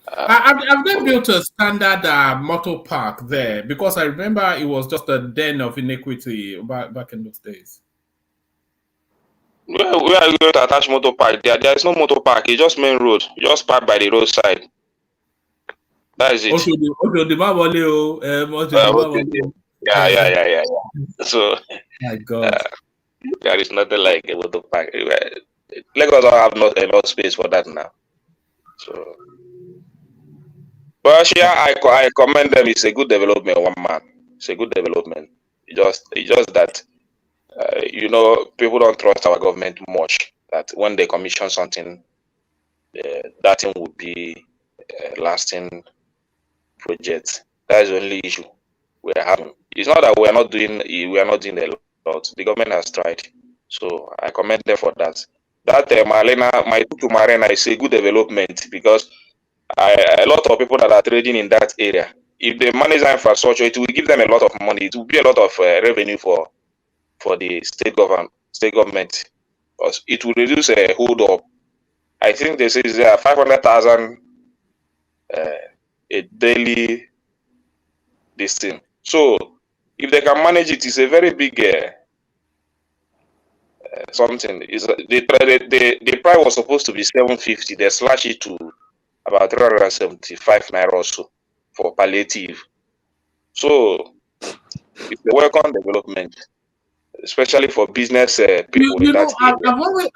Have they built a standard motor park there? Because I remember it was just a den of iniquity back in those days. Where are you going to attach motor park? There is no motor park. It's just main road. You just park by the roadside. That is it. Yeah. So, my God, there is nothing like a motor park. Lagos don't have not enough space for that now. So, but yeah, I commend them. It's a good development. One man, it's a good development. It's just that people don't trust our government much. That when they commission something, that thing would be a lasting project. That is the only issue we are having. It's not that we are not doing a lot. The government has tried, so I commend them for that. That Maitu Marina is a good development because a lot of people that are trading in that area, if they manage that infrastructure, it will give them a lot of money. It will be a lot of revenue for the state government. It will reduce a hold up. I think they say 500,000 a daily this thing. So if they can manage it, it's a very big something. Is the price was supposed to be 750. They slashed it to about 375 naira or so for palliative. So it's a welcome development, especially for business people.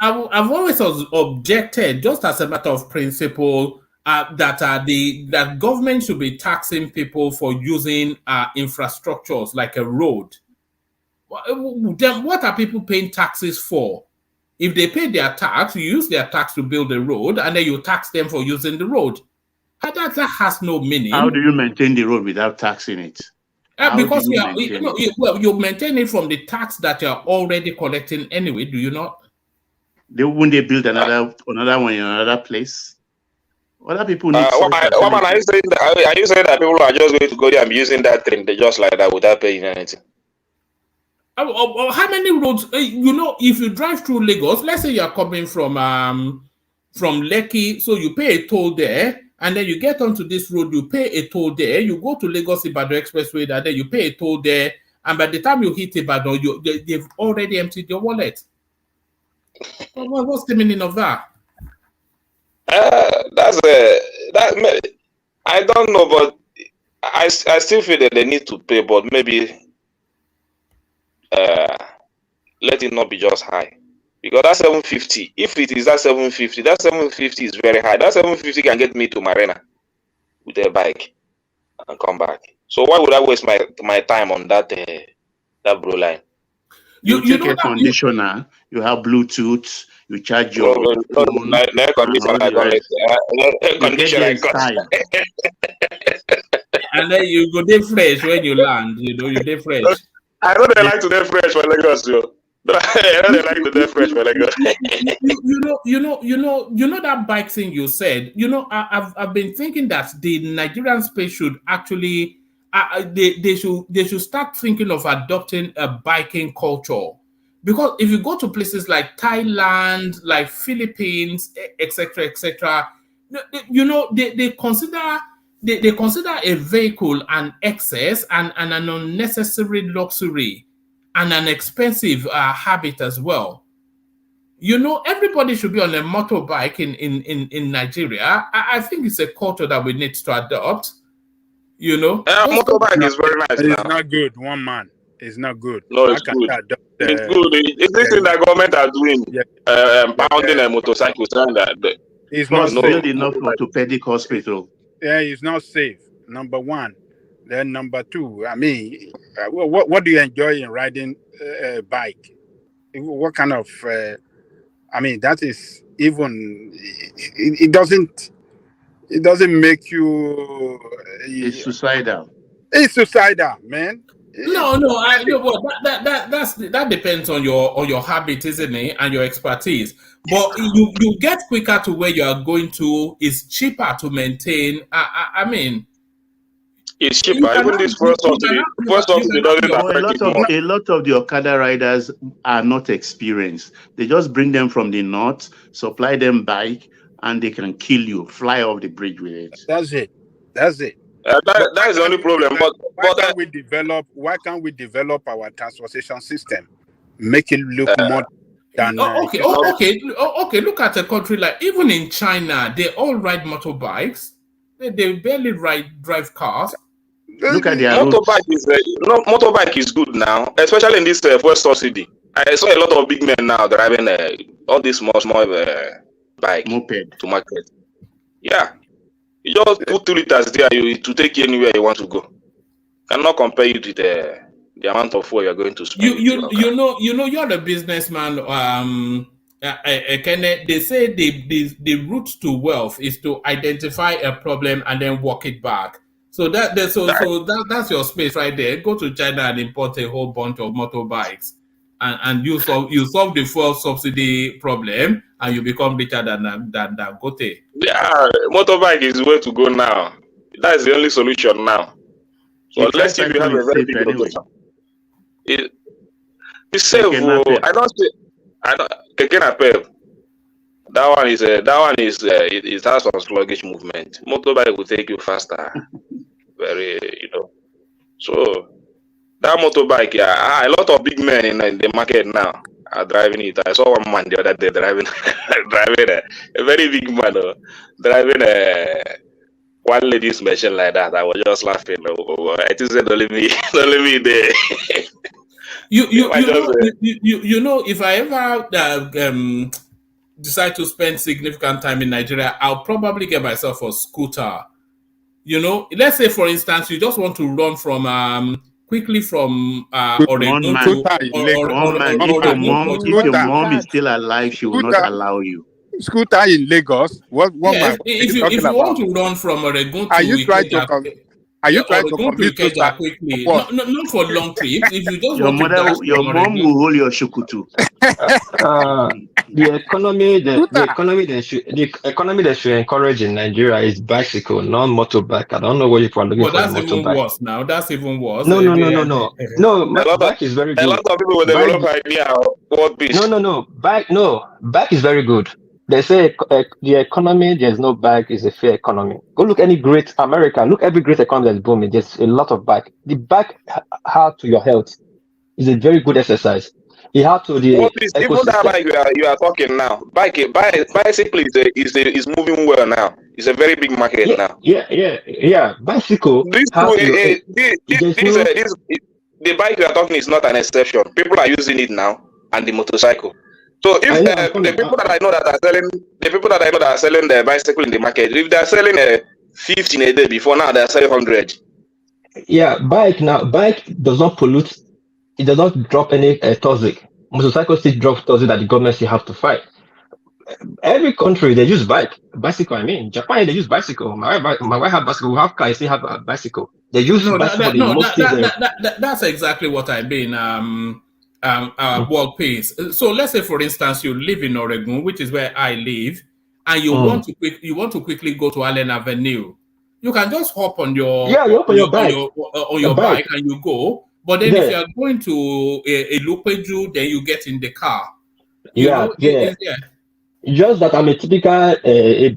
I've always objected, just as a matter of principle, that government should be taxing people for using infrastructures like a road. Then what are people paying taxes for? If they pay their tax, you use their tax to build a road, and then you tax them for using the road. That has no meaning. How do you maintain the road without taxing it? Because you maintain it from the tax that you're already collecting anyway, do you not? Wouldn't they build another one in another place? Other people need. Are you saying that people are just going to go there and be using that thing just like that without paying anything? How many roads? If you drive through Lagos, let's say you're coming from Lekki, so you pay a toll there, and then you get onto this road, you pay a toll there. You go to Lagos Ibadan Expressway, and then you pay a toll there, and by the time you hit Ibadan, they've already emptied your wallet. What's the meaning of that? I don't know, but I still feel that they need to pay, but maybe let it not be just high. Because that 750, if it is that 750 is very high. That 750 can get me to Marina with a bike and come back. So why would I waste my time on that bro line? You take a conditioner, you have Bluetooth, you charge your phone. Air conditioner, and then you go there fresh when you land. You there fresh. I know they like to there fresh for Lagos, yo. I know they like to there fresh for Lagos. You know that bike thing you said. I've been thinking that the Nigerian space should actually. They should start thinking of adopting a biking culture, because if you go to places like Thailand, like Philippines, etc., they consider a vehicle an excess and an unnecessary luxury and an expensive habit as well. Everybody should be on a motorbike in Nigeria. I think it's a culture that we need to adopt. Motorbike is very nice. It's not good. One man. It's not good. No, it's good. It's good. It's this thing that government are doing, pounding a motorcycle, saying that it's not build enough orthopedic hospital. Yeah, it's not safe. Number one. Then number two. I mean, what do you enjoy in riding a bike? What kind of? I mean, that is even. It doesn't. It doesn't make you. It's suicidal. It's suicidal, man. No. I know, but that depends on your habit, isn't it, and your expertise. But you get quicker to where you are going to. It's cheaper to maintain. I mean, it's cheaper. Even this first subsidy doesn't affect it. A lot of the Okada riders are not experienced. They just bring them from the north, supply them bike, and they can kill you, fly off the bridge with it. That's it. That is the only problem. Why can't we develop our transportation system, make it look more than? Okay. Look at a country like, even in China, they all ride motorbikes. They barely drive cars. Look at their motorbike is good now, especially in this first subsidy. I saw a lot of big men now driving all these small bike moped to market. Yeah, you just put 2 liters there to take you anywhere you want to go. Cannot compare you to the amount of fuel you're going to spend. You're the businessman. They say the route to wealth is to identify a problem and then walk it back. So that's your space right there. Go to China and import a whole bunch of motorbikes, and you solve the fuel subsidy problem, and you become richer than Dangote. Yeah, motorbike is the way to go now. That is the only solution now. So let's see if you have a very big rotation. It's safe. I don't say. Keke napep. That one is it has some sluggish movement. Motorbike will take you faster. Very, So that motorbike, a lot of big men in the market now are driving it. I saw one man the other day driving a very big man driving one lady's machine like that. I was just laughing. I just said, don't leave me there. If I ever decide to spend significant time in Nigeria, I'll probably get myself a scooter. Let's say, for instance, you just want to run from quickly from Oregon to if your mom is still alive, she will not allow you. Scooter in Lagos. If you want to run from Oregon to Ikeja quickly? Not for long trips. If you just your mom will hold your shukutu. The economy that should encourage in Nigeria is bicycle, not motorbike. I don't know what you are looking for. That's even worse now. That's even worse. No. Bike is very good. A lot of people will develop idea what piece. No. Bike is very good. They say the economy, there's no bike, is a fair economy. Go look any great America, look every great economy that's booming. There's a lot of bike. The bike hard to your health is a very good exercise. It hard to the What is even that ecosystem. bike you are talking now? Bicycle is moving well now. It's a very big market now. Bicycle This hard to your health. the bike you are talking is not an exception. People are using it now, and the motorcycle. So if the people that I know that are selling the bicycle in the market, if they are selling 15 a day before, now they are selling 100. Yeah, bike does not pollute. It does not drop any toxic. Motorcycle still drop toxic that the government still have to fight. Every country they use bicycle. I mean, Japan they use bicycle. My wife have bicycle. We have car. I still have a bicycle. They use bicycle. That's exactly what I mean. Work pace. So let's say, for instance, you live in Oregon, which is where I live, and you want to quickly go to Allen Avenue. You can just hop on your bike and you go. But then if you are going to a Lupeju, then you get in the car. Just that I'm a typical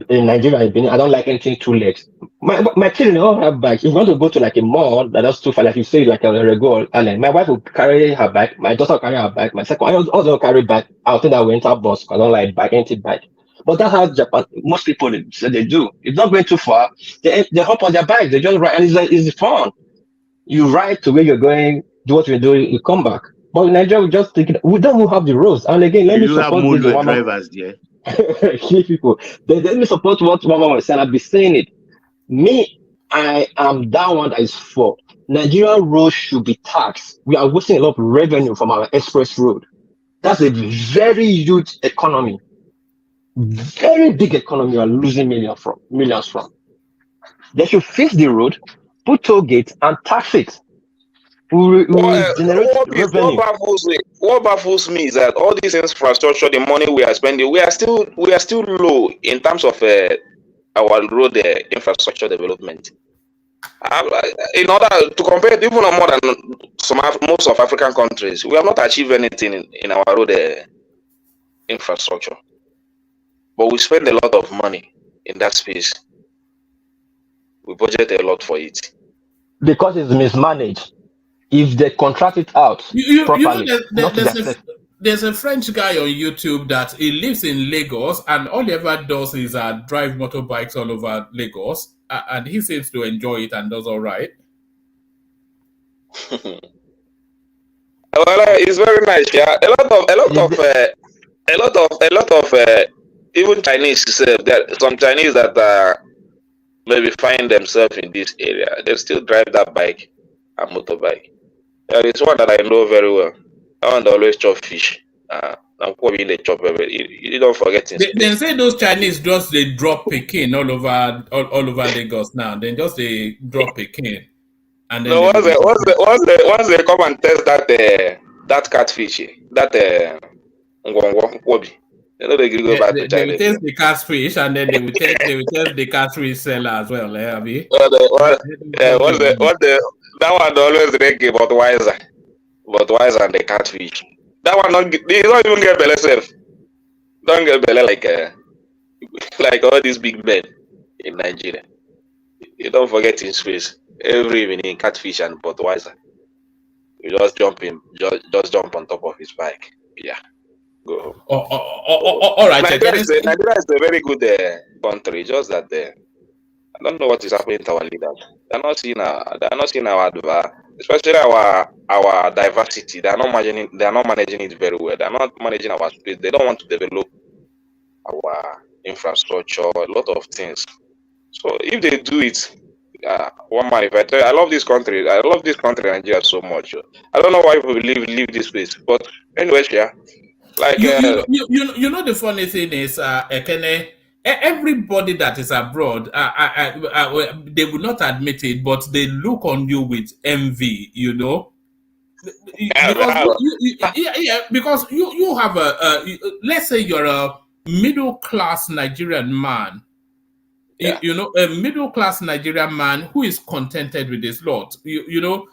Nigerian. I don't like anything two legs. My children all have bikes. If you want to go to like a mall that's too far, like you say, like a Rego Allen, my wife will carry her bike. My daughter will carry her bike. My second, I also carry bike. I'll think that we enter bus because I don't like bike, empty bike. But that's how Japan, most people they do. It's not going too far. They hop on their bike. They just ride, and it's fun. You ride to where you're going, do what you're doing, you come back. But in Nigeria, we just think we don't have the roads. And again, let me support the drivers there. People. Let me support what Mama was saying. I'll be saying it. Me, I am that one that is for Nigerian roads should be taxed. We are wasting a lot of revenue from our express road. That's a very huge economy. Very big economy we are losing millions from. They should fix the road, put toll gates, and tax it. What baffles me is that all this infrastructure, the money we are spending, we are still low in terms of our road infrastructure development. In order to compare it even more than most of African countries, we have not achieved anything in our road infrastructure. But we spend a lot of money in that space. We budget a lot for it. Because it's mismanaged. If they contract it out properly. There's a French guy on YouTube that he lives in Lagos, and all he ever does is drive motorbikes all over Lagos, and he seems to enjoy it and does all right. Well, it's very nice. Yeah, a lot of even Chinese. There are some Chinese that maybe find themselves in this area. They still drive that bike and motorbike. There is one that I know very well. I want to always chop fish. I'm probably in the chop every. You don't forget it. They say those Chinese they drop Peking all over Lagos now. Then they drop Peking. And then once they come and test that catfish, that Wobi. They know they go back to China. They will test the catfish, and then they will test the catfish seller as well. That one always drink about wiser and the catfish. That one don't even get belly self. Don't get belly like all these big men in Nigeria. You don't forget in space every evening catfish and Budweiser. You just jump on top of his bike. Yeah. Go home. All right. Nigeria is a very good country. Just that I don't know what is happening to our leaders. They're not seeing our especially our diversity. They are not managing it very well. They are not managing our space. They don't want to develop our infrastructure, a lot of things. So if they do it, one man, if I tell you, I love this country, Nigeria, so much. I don't know why people leave this place, but anyway, yeah. Like you know the funny thing is, Ekene, everybody that is abroad, they will not admit it, but they look on you with envy, you know. Because you have let's say you're a middle class Nigerian man. Yeah. You know, a middle class Nigerian man who is contented with his lot. You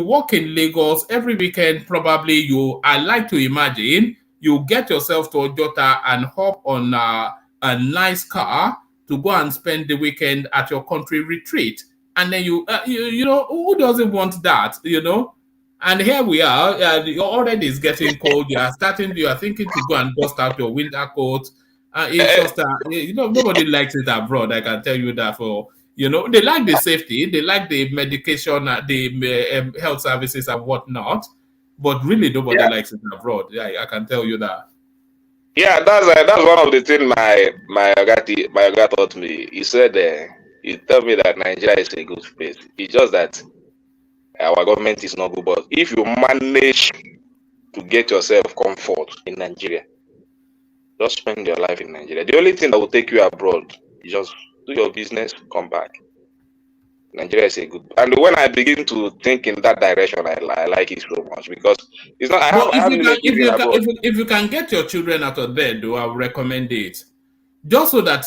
walk in Lagos every weekend. Probably I like to imagine You get yourself to Ojota and hop on a nice car to go and spend the weekend at your country retreat. And then you know, who doesn't want that, you know? And here we are, you're already is getting cold. You are thinking to go and dust out your winter coat. It's just, you know, nobody likes it abroad. I can tell you that. For, you know, they like the safety, they like the medication, the health services and whatnot, but really nobody likes it abroad. Yeah, I can tell you that. Yeah, that's one of the things my Oga taught me. He said, he told me that Nigeria is a good place. It's just that our government is not good. But if you manage to get yourself comfort in Nigeria, just spend your life in Nigeria. The only thing that will take you abroad is just do your business, come back. Nigeria is a good. And when I begin to think in that direction, I like it so much because it's not. If you can get your children out of bed, though, I would recommend it. Just so that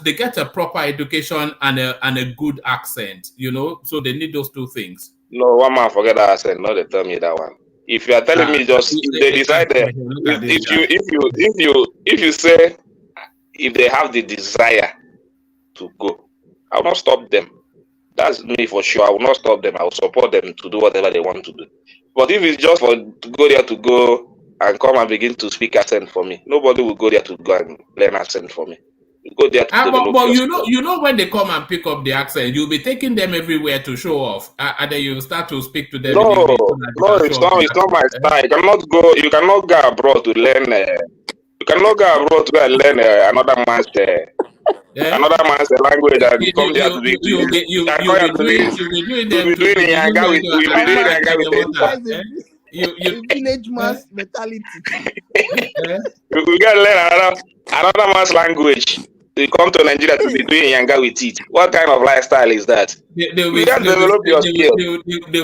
they get a proper education and a good accent, you know. So they need those two things. No, one man forget that accent. No, they tell me that one. If you are telling me just if they decide that if you say if they have the desire to go, I will not stop them. That's me for sure. I will not stop them. I will support them to do whatever they want to do. But if it's just for to go there to go and come and begin to speak accent for me, nobody will go there to go and learn accent for me. You go there to but you know when they come and pick up the accent, you'll be taking them everywhere to show off, and then you start to speak to them. No, it's not my style. You cannot go abroad to learn. You cannot go abroad to learn another man's language and come there to be doing Yanga with village man's mentality. We gotta learn another man's language. They come to Nigeria to be doing Yanga with it. What kind of lifestyle is that? They'll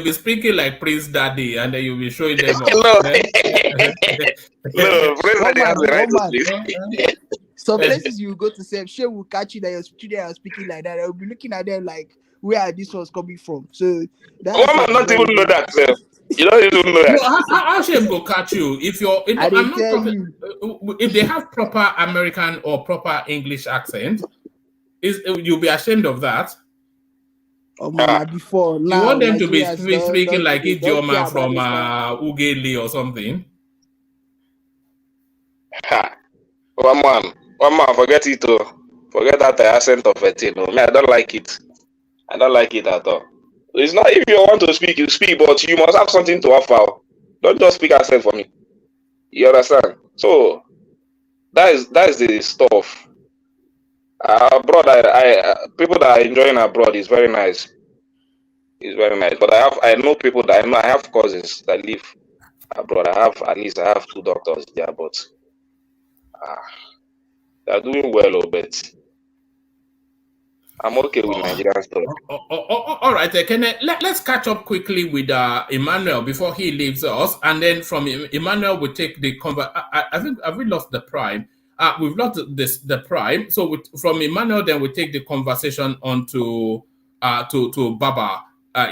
be speaking like Prince Daddy, and then you'll be showing them. No, Prince Daddy has the right to speak. Some places you go to say, she will catch you that your children are speaking like that. I'll be looking at them like, where are these ones coming from? So that's one man not even know that. You don't even know that. How should go catch you if you're? If they have proper American or proper English accent, you'll be ashamed of that. Before you want them to be speaking like Idioma from Ugeli or something. One man, forget it. Forget that accent of a thing. I don't like it. I don't like it at all. It's not if you want to speak, you speak, but you must have something to offer. Don't just speak accent for me. You understand? So that is the stuff. Abroad, people that are enjoying abroad is very nice. It's very nice. But I know people that I have cousins that live abroad. I have 2 doctors there, but they're doing well, but I'm okay with Nigerian stuff. All right, let's catch up quickly with Emmanuel before he leaves us, and then from Emmanuel we take the I think have we lost the prime? We've lost the prime. So from Emmanuel, then we take the conversation on to Baba.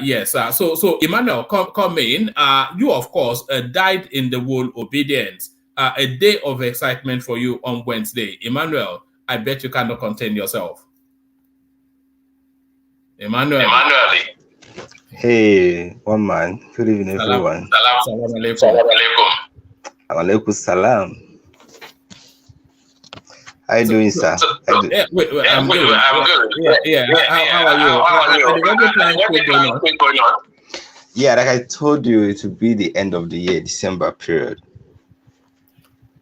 Yes. So Emmanuel, come in. You of course died in the wool obedience. A day of excitement for you on Wednesday. Emmanuel, I bet you cannot contain yourself. Emmanuel. Hey, one man. Good evening, everyone. Salam alaikum. Alaikum salam. How you doing, sir? I'm good. Yeah. How are you? Yeah, like I told you, it will be the end of the year, December period.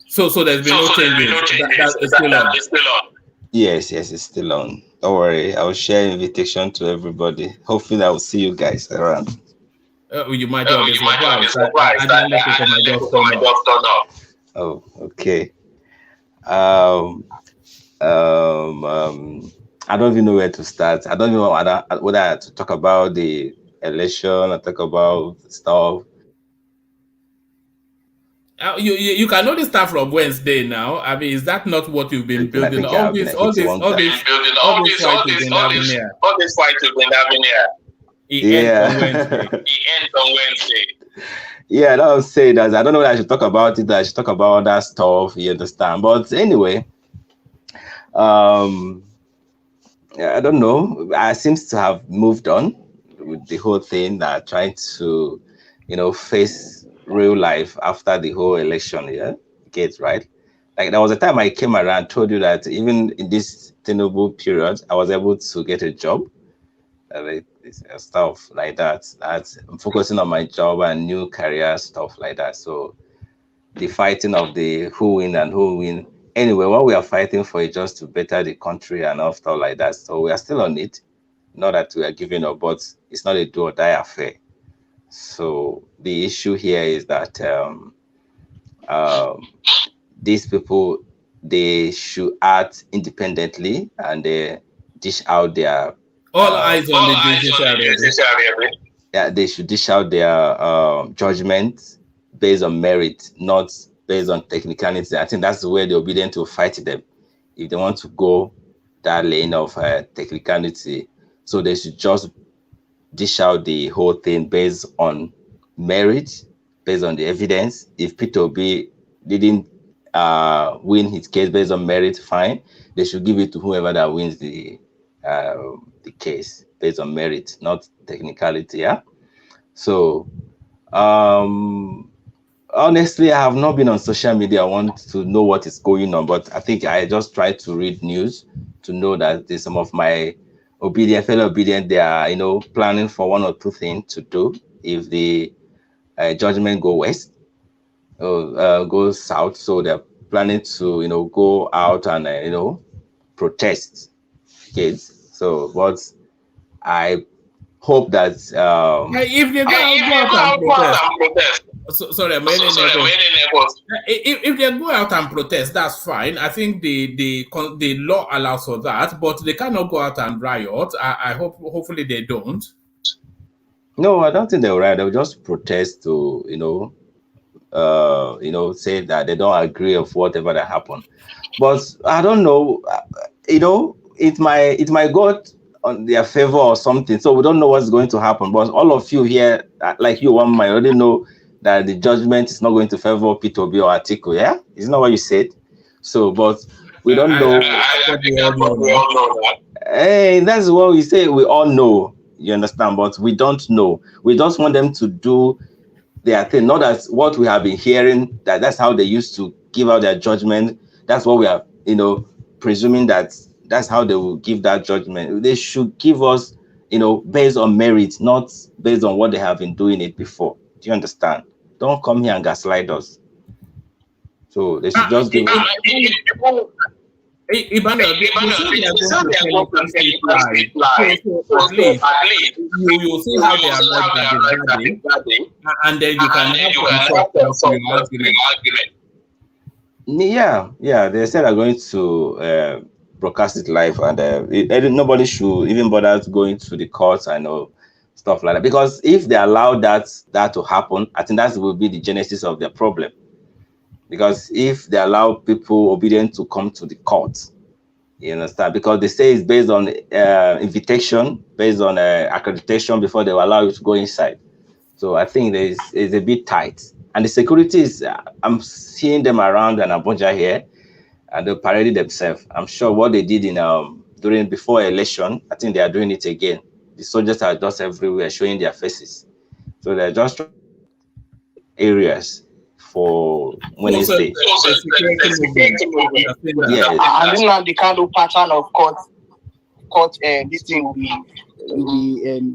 So there's been no changes. It's still on. Yes, it's still on. Don't worry, I will share invitation to everybody. Hopefully, I will see you guys around. You might have been surprised. I don't let people my just turn up. Oh, okay. I don't even know where to start. I don't know whether to talk about the election or talk about stuff. You can only start from Wednesday now. I mean, is that not what you've been building? All this fight you've been having here. It ends on Wednesday. Yeah, that was saying that I don't know whether I should talk about it, I should talk about other stuff, you understand. But anyway, yeah, I don't know. I seems to have moved on with the whole thing, trying to, face real life after the whole election, yeah, gate, right? Like there was a time I came around, told you that even in this tenable period, I was able to get a job, stuff like that. That's I'm focusing on my job and new career stuff like that. So the fighting of the who win and who win. Anyway, what we are fighting for is just to better the country and all stuff like that. So we are still on it. Not that we are giving up, but it's not a do or die affair. So the issue here is that these people, they should act independently and they dish out their all eyes on the judiciary. Yeah, they should dish out their judgment based on merit, not based on technicality. I think that's the way the obedient will fight them if they want to go that lane of technicality. So they should just dish out the whole thing based on merit, based on the evidence. If Peter Obi didn't win his case based on merit, fine. They should give it to whoever that wins the case based on merit, not technicality. Yeah. So honestly, I have not been on social media. I want to know what is going on, but I think I just try to read news to know that there's some of my fellow obedient, they are planning for one or two things to do if the judgment go west or goes south. So they're planning to go out and protest kids. So what I hope that if they go out and protest, sorry, if they go out and protest, that's fine. I think the law allows for that, but they cannot go out and riot. I hopefully they don't. No, I don't think they'll riot. They'll just protest to say that they don't agree of whatever that happened. But I don't know. It might go on their favor or something. So we don't know what's going to happen. But all of you here, like you, one might already know that the judgment is not going to favor Peter Obi or Atiku. Yeah, isn't that what you said? So, but we don't know. Hey, that's what we say. We all know. You understand? But we don't know. We just want them to do their thing. Not as what we have been hearing. That's how they used to give out their judgment. That's what we are, presuming that's how they will give that judgment. They should give us, based on merit, not based on what they have been doing it before. Do you understand? Don't come here and gaslight us. So they should just give us. Ibano, you see how they are regarding, and then you can have some argument. Yeah. They said they're going to broadcast it live, and nobody should even bother going to the courts and stuff like that. Because if they allow that to happen, I think that will be the genesis of their problem. Because if they allow people obedient to come to the court, you understand? Because they say it's based on invitation, based on accreditation before they will allow you to go inside. So I think it's a bit tight. And the security is, I'm seeing them around in Abuja here, and they paraded themselves. I'm sure what they did in before election, I think they are doing it again. The soldiers are just everywhere showing their faces. So they're just areas for Wednesday. Yes. And then now the kind of pattern of court this thing will be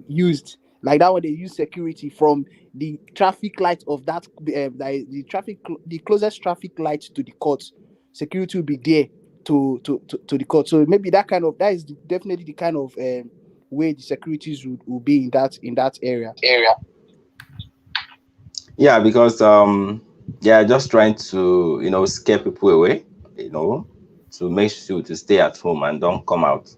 used. Like that when they use security from the traffic light of that the closest traffic light to the court, security will be there to the court. So maybe that is definitely the kind of way the securities will be in that area. Yeah, because they are just trying to scare people away, to make sure to stay at home and don't come out.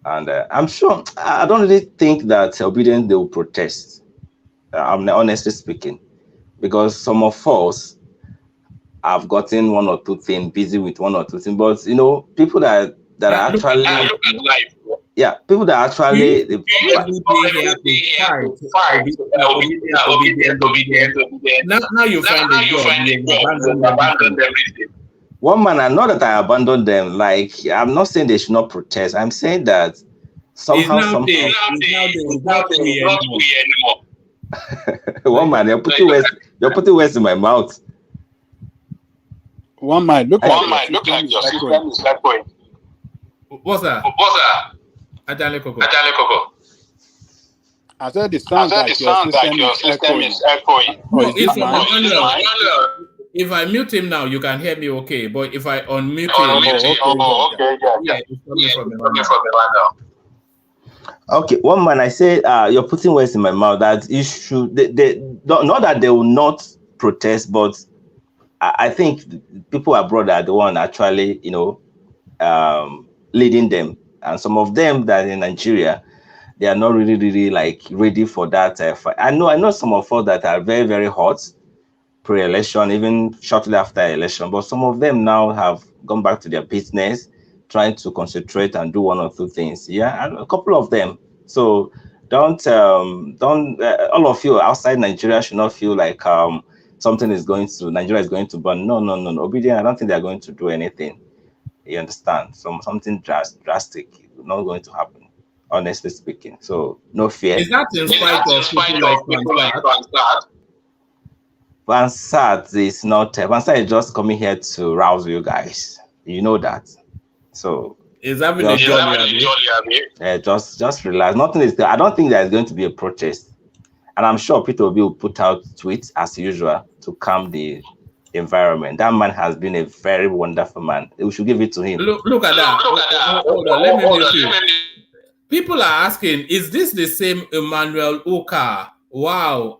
And I'm sure I don't really think that obedient they will protest. I'm honestly speaking, because some of us have gotten one or two things, busy with one or two things. But people that are actually yeah, people that actually Now you find a job, you abandon everything. One man, I know that I abandoned them. Like, I'm not saying they should not protest. I'm saying that somehow, one man, you're putting words in my mouth. One man, look like your system is like going. What's that? Ajale Coco. I said it sounds like your system is echoing. No, if I mute him now, you can hear me okay. But if I unmute him, it's coming from the Okay, one man, I said you're putting words in my mouth that you should. They not that they will not protest, but I think people abroad are the one actually, leading them, and some of them that in Nigeria, they are not really like ready for that fight. I know some of us that are very, very hot pre-election, even shortly after election, but some of them now have gone back to their business, trying to concentrate and do one or two things. Yeah, and a couple of them. So don't all of you outside Nigeria should not feel like Nigeria is going to burn. No. Obedient, I don't think they're going to do anything. You understand? Something drastic not going to happen, honestly speaking. So no fear. Is that in spite of people like Vansat is not. Vansat is just coming here to rouse you guys. You know that. So is that really jolly? Just relax. Nothing is there. I don't think there is going to be a protest, and I'm sure Peter Obi will put out tweets as usual to calm the environment. That man has been a very wonderful man. We should give it to him. Look at that. Hold on. Let me people are asking, is this the same Emmanuel Uka? Wow.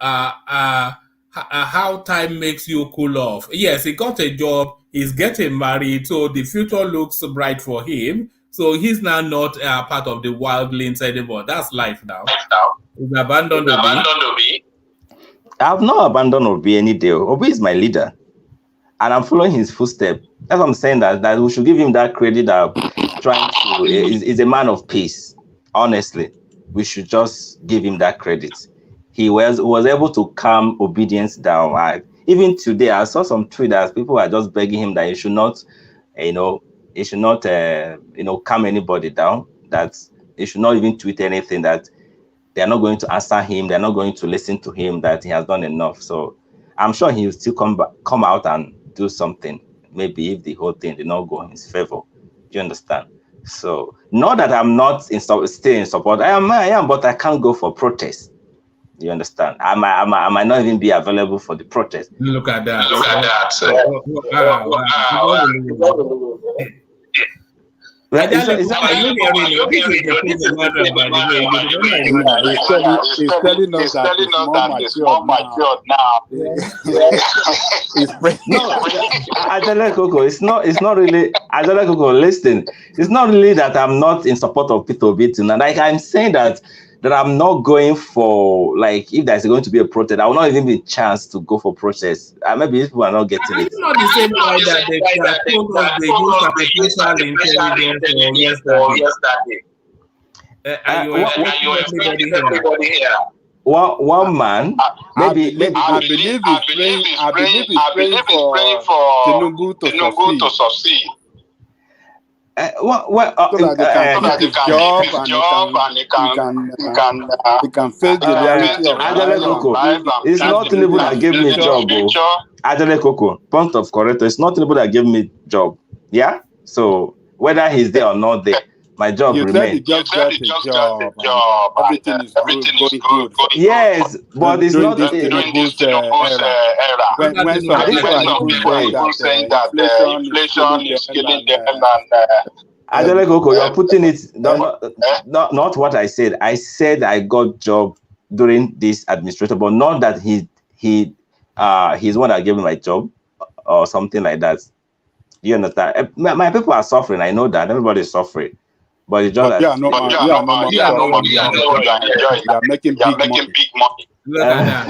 How time makes you cool off. Yes, he got a job. He's getting married. So the future looks bright for him. So he's now not part of the wildlings anymore. That's life now. He's abandoned Obi. I have not abandoned Obi any day. Obi is my leader. And I'm following his footsteps. That's what I'm saying, that we should give him that credit is a man of peace. Honestly, we should just give him that credit. He was able to calm obedience down. Even today, I saw some tweets. People are just begging him that he should not, calm anybody down. That he should not even tweet anything. That they are not going to answer him. They are not going to listen to him. That he has done enough. So I'm sure he will still come out and do something. Maybe if the whole thing did not go in his favor. Do you understand? So not that I'm not still in support. I am, but I can't go for protest. Do you understand? I might not even be available for the protest. Look at that. He's telling us that it's more matured now. It's not really. Ajale Coco, listen. It's not really that I'm not in support of Peter Obi tonight. Like I'm saying that I'm not going for, like, if there's going to be a protest, I will not even be a chance to go for protest. Maybe people are not getting it. It's not the same way that they told us they use artificial intelligence yesterday. Everybody here. One man, I believe he's praying for Tinubu to succeed. So that they can job and he can face the reality of life. It's not Tinubu that gave me job. Ajale Coco, point of correct. It's not Tinubu that gave me job. Yeah. So whether he's there or not there, my job remains. You said he just got a job. Everything is going good. Yes, but it's not Tinubu's era. When some people are saying that inflation is killing them and Ajale Coco, you're putting it not what I said. I said I got job during this administration, but not that he's one that gave me my job or something like that. You understand? My people are suffering. I know that everybody is suffering. But it's just they are making big money. Look at that.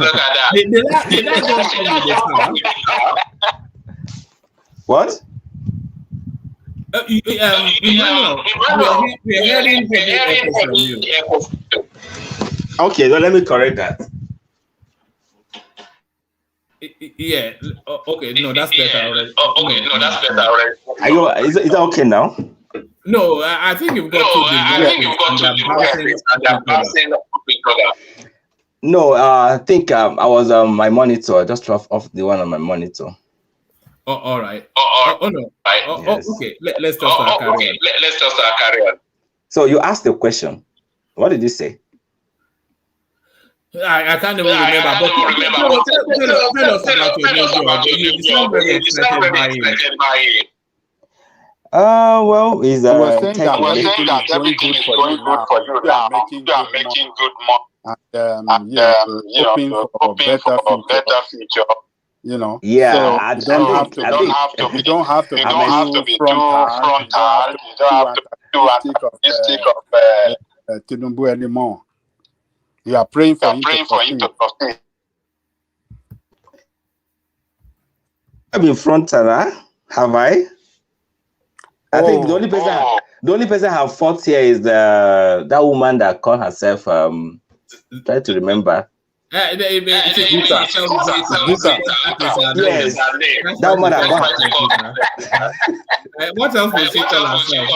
Did I just tell you the car? What? Emmanuel, we are hearing heavy echo from you. Okay, well, let me correct that. Yeah. Okay. No, that's better already. Okay. No, that's better already. Is it okay now? No, I think you've got two devices and they're bouncing off each other. No, I think I was on my monitor. I just off the one on my monitor. Oh, all right. Oh no. Yes. Okay. Let's just start carry on. Let's just start carry on. So you asked the question. What did you say? I can't even remember. But tell us about your new job. You sound very excited by it. Well, is we're saying that everything is going good for you now. You are making good money. And hoping for a better future. You know. Yeah, so you don't have to be too frontal. You don't have to be antagonistic of Tinubu anymore. You are praying for him to proceed. I've been frontal, huh? Have I? I think the only person I have fought here is that woman that called herself. Try to remember. Yes, that woman that called herself. What else will she call herself?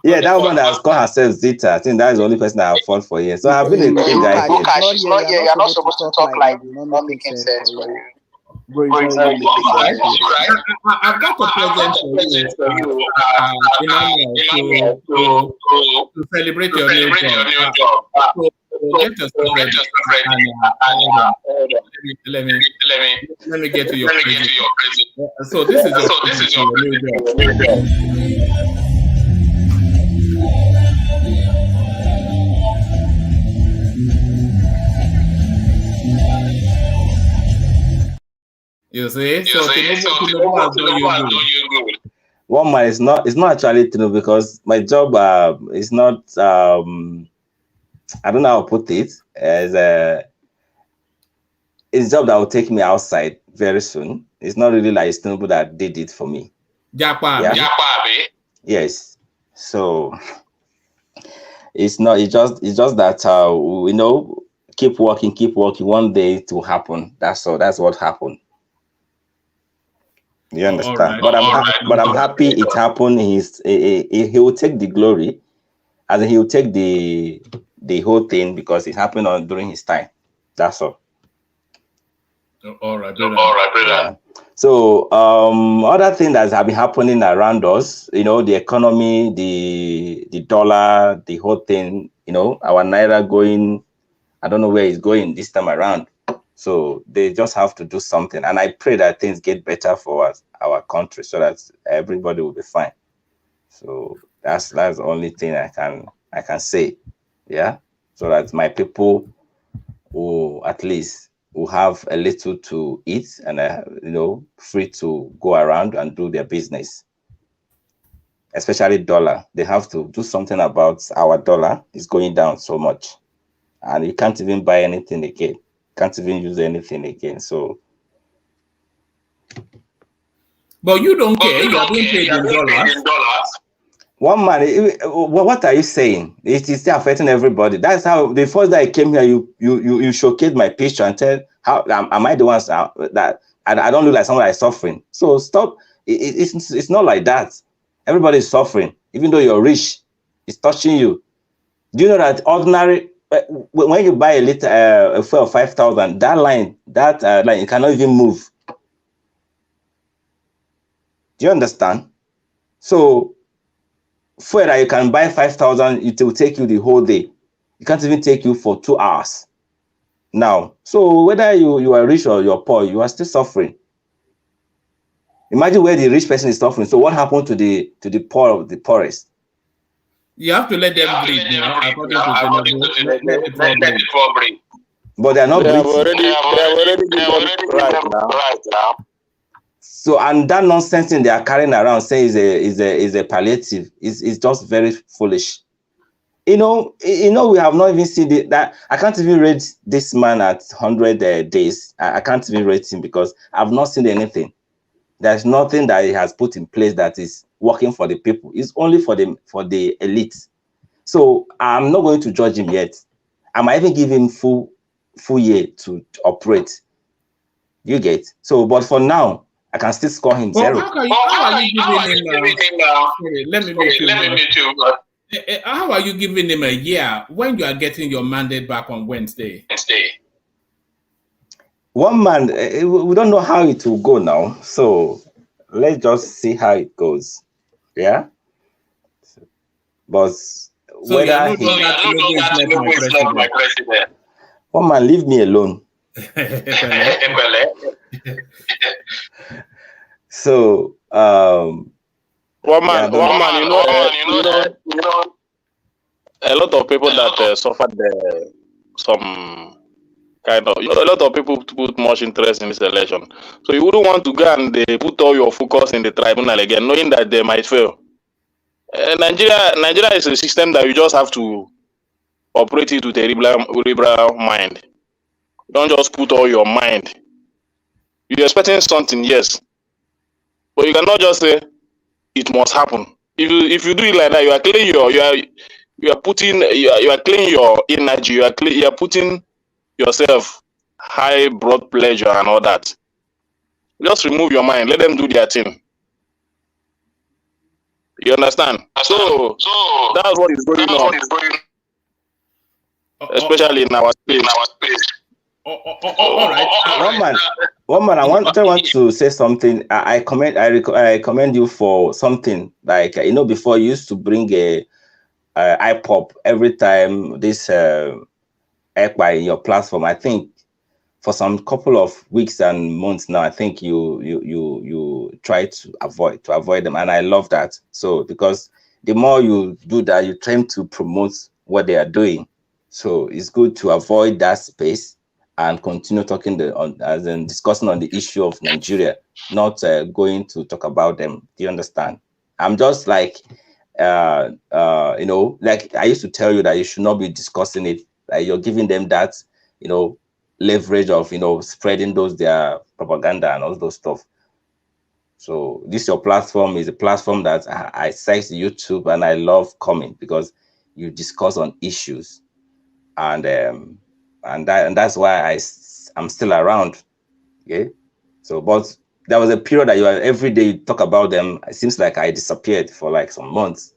Yeah, that woman that has called herself Zita. I think that is the only person I have fought for here. So I've been a good guy here. She's not here. You're not supposed to talk like you're not making sense for you. Bro, I've got a present for you, Emmanuel, to celebrate your new job. Get yourself ready. Let me get to your present. So this is your new job. You see? So Tinubu has done you good. One man it's not actually Tinubu because my job is not I don't know how to put it. It's a job that will take me outside very soon. It's not really like Tinubu that did it for me. Yes. So it's not. It's just that keep working. One day it will happen. That's all. That's what happened. You understand? Right. But I'm happy it happened. He will take the glory, as he will take the whole thing because it happened during his time. That's all. All right, brother. Yeah. So other things that have been happening around us, the economy, the dollar, the whole thing, our naira going, I don't know where it's going this time around. So they just have to do something. And I pray that things get better for us, our country, so that everybody will be fine. So that's the only thing I can say. Yeah. So that my people will at least will have a little to eat and free to go around and do their business. Especially dollar. They have to do something about our dollar. It's going down so much. And you can't even buy anything again. Can't even use anything again. So but you don't care. You are being paid in dollars. One man, what are you saying? It is still affecting everybody. That's how the first day I came here, you showcased my picture and said, "How am I the one that I don't look like someone that is suffering?" So stop. It's not like that. Everybody is suffering, even though you're rich. It's touching you. Do you know that ordinary when you buy a liter a fuel of 5,000, that line you cannot even move. Do you understand? So fuel that you can buy 5,000, it will take you the whole day. It can't even take you for 2 hours now. So whether you are rich or you're poor, you are still suffering. Imagine where the rich person is suffering. So what happened to the poor of the poorest? You have to let them breathe. According to the breathe. But they are not breathing. They have already right now. So, and that nonsense thing they are carrying around saying is a palliative is just very foolish. We have not even seen that. I can't even rate this man at 100 days. I can't even rate him because I've not seen anything. There's nothing that he has put in place that is working for the people. It's only for the elite. So I'm not going to judge him yet. I might even give him full year to operate. You get? So, but for now, I can still score him 0. How are you giving him sorry, let me make you how are you giving him a year when you are getting your mandate back on Wednesday? One man, we don't know how it will go now. So let's just see how it goes. Yeah. But so whether is not my president. One man, leave me alone. So one man, you know, a lot of people that suffered some kind of, a lot of people put much interest in this election. So you wouldn't want to go and put all your focus in the tribunal again, knowing that they might fail. Nigeria is a system that you just have to operate it with a liberal mind. Don't just put all your mind. You're expecting something, yes, but you cannot just say it must happen. If you do it like that, you are clearing your energy. You are putting yourself high blood pressure and all that. Just remove your mind. Let them do their thing. You understand? So that's what is going on. Especially in our space. All right. One man. I want to say something. I commend you for something like before you used to bring a iPop every time this in your platform. I think for some couple of weeks and months now, I think you try to avoid them, and I love that. So because the more you do that, you try to promote what they are doing. So it's good to avoid that space and continue talking discussing on the issue of Nigeria, not going to talk about them. Do you understand? I'm just like, like I used to tell you that you should not be discussing it. Like you're giving them that, leverage of, spreading their propaganda and all those stuff. So this your platform is a platform that I cite YouTube, and I love coming because you discuss on issues, and that's why I'm still around. Okay. So, but there was a period that every day you talk about them. It seems like I disappeared for like some months,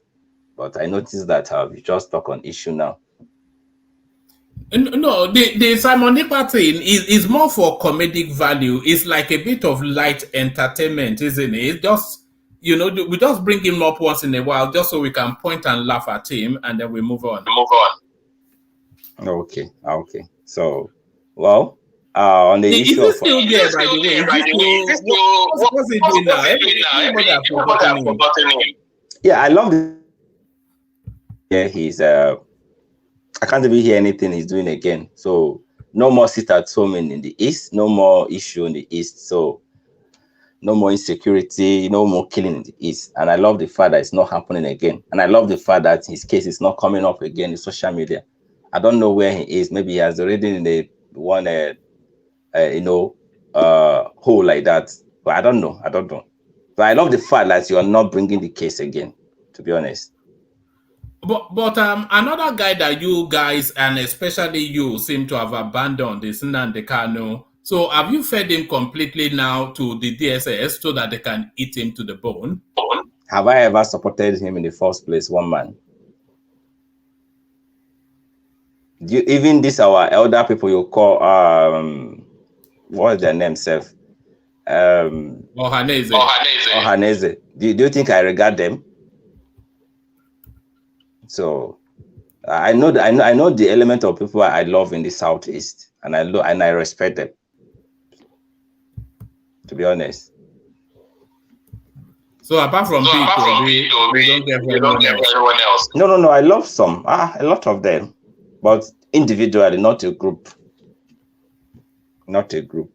but I noticed that you just talk on issue now. No, the Simon Nipa thing is more for comedic value. It's like a bit of light entertainment, isn't it? It's just, we just bring him up once in a while just so we can point and laugh at him, and then we move on. Okay. So, well, on the issue of still there, by the way. What's he doing now? Everybody has forgotten him. Yeah, I love it. Yeah, he's I can't even hear anything he's doing again. So no more sit at home in the East, no more issue in the East. So no more insecurity, no more killing in the East. And I love the fact that it's not happening again. And I love the fact that his case is not coming up again in social media. I don't know where he is. Maybe he has already in the one, hole like that. But I don't know. But I love the fact that you are not bringing the case again, to be honest. But another guy that you guys, and especially you, seem to have abandoned is Nnamdi Kanu. So have you fed him completely now to the DSS so that they can eat him to the bone? Have I ever supported him in the first place, one man? Even this our elder people you call what's their name, Seth? Ohaneze. Do you think I regard them? So I know the element of people I love in the Southeast, and I respect them, to be honest. So apart from people, we don't get everyone else. No. I love some, a lot of them, but individually, not a group. Not a group.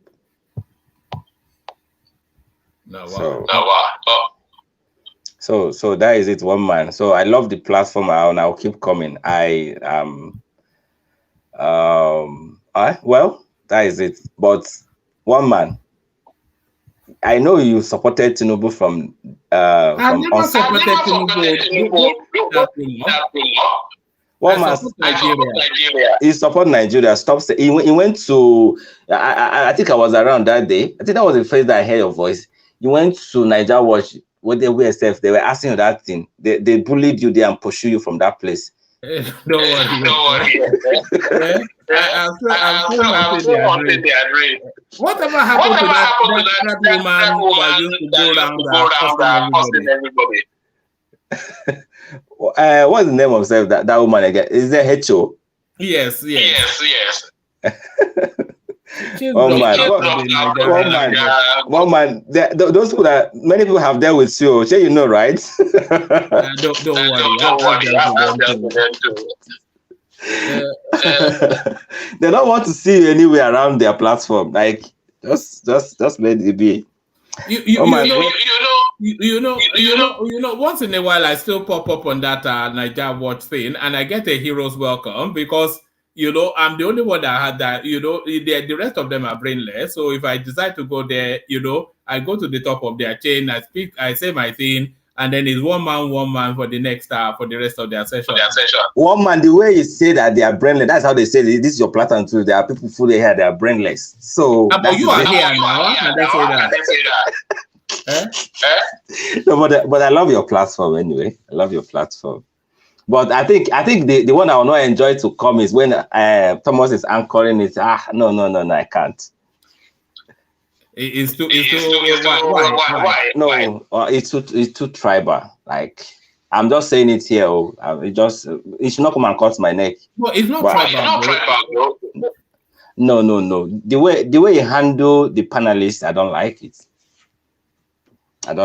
So that is it, one man. So I love the platform, and I'll keep coming. Well, that is it. But one man, I know you supported Tinubu from I never supported Tinubu. One man, Nigeria. He support Nigeria. Stop. He went to. I think I was around that day. I think that was the first that I heard your voice. You went to Niger Watch. What they were self. They were asking you that thing. They bullied you there and pushed you from that place. Don't worry. I'm still wanting the address. Whatever happened to that woman that used to go around cussing everybody? What's the name of that woman again? Is there H.O.? Yes. One man. Those people that many people have dealt with you, you know, right? Don't worry. They don't want to see you anywhere around their platform. Like just let it be. You know, once in a while I still pop up on that Niger Watch thing, and I get a hero's welcome because I'm the only one that had that. The rest of them are brainless. So if I decide to go there, I go to the top of their chain, I speak, I say my thing, and then it's one man for the next for the rest of their session. One man, the way you say that they are brainless, that's how they say this is your platform too. There are people who they have, they are brainless. So but you are here now. How can they say that? No, but I love your platform anyway. I love your platform. But I think the one I will not enjoy to come is when Thomas is anchoring it. No, I can't. It's too why? No, it's too tribal. Like I'm just saying it here. It should not come and cut my neck. No, it's not tribal. No. The way you handle the panelists, I don't like it. What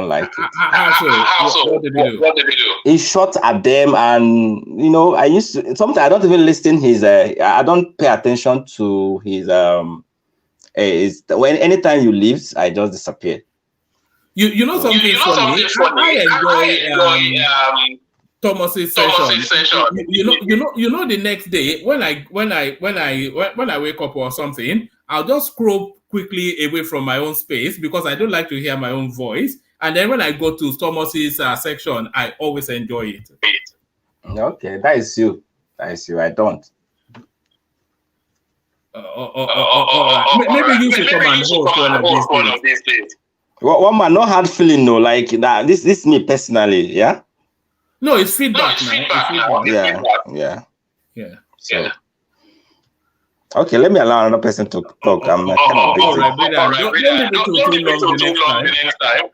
did he do? He shot at them, and I used to. Sometimes I don't even listen. I don't pay attention to his. Anytime you leave, I just disappear. You know something funny? I enjoy Thomas's session. You know the next day when I wake up or something, I'll just scroll quickly away from my own space because I don't like to hear my own voice. And then when I go to Thomas's section, I always enjoy it. Okay, that is you. I don't. Right. Maybe you should come and host one of these days. One man, no hard feeling, no. Like that. This is me personally, yeah. No, it's feedback now. Yeah. So. Okay, let me allow another person to talk. I'm kind of busy. All right, don't leave it too long the next time.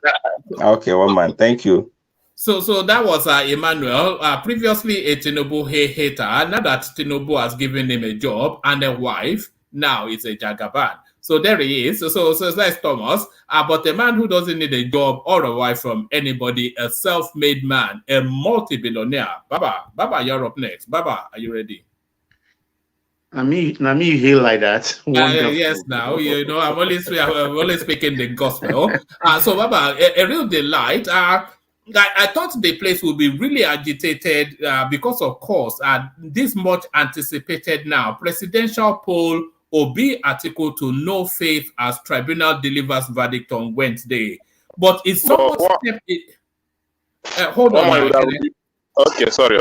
Okay, one man. Thank you. So that was Emmanuel, previously a Tinubu hater. Now that Tinubu has given him a job and a wife, now it's a Jagaban. So there he is. So that's Thomas. But a man who doesn't need a job or a wife from anybody, a self-made man, a multi-billionaire. Baba, you're up next. Baba, are you ready? Me heal like that. Yes, now I'm only speaking the gospel. So Baba, a real delight. I thought the place would be really agitated because, of course, this much anticipated now presidential poll Obi Atiku to no faith as tribunal delivers verdict on Wednesday. But it's somewhat hold on. Okay, sorry.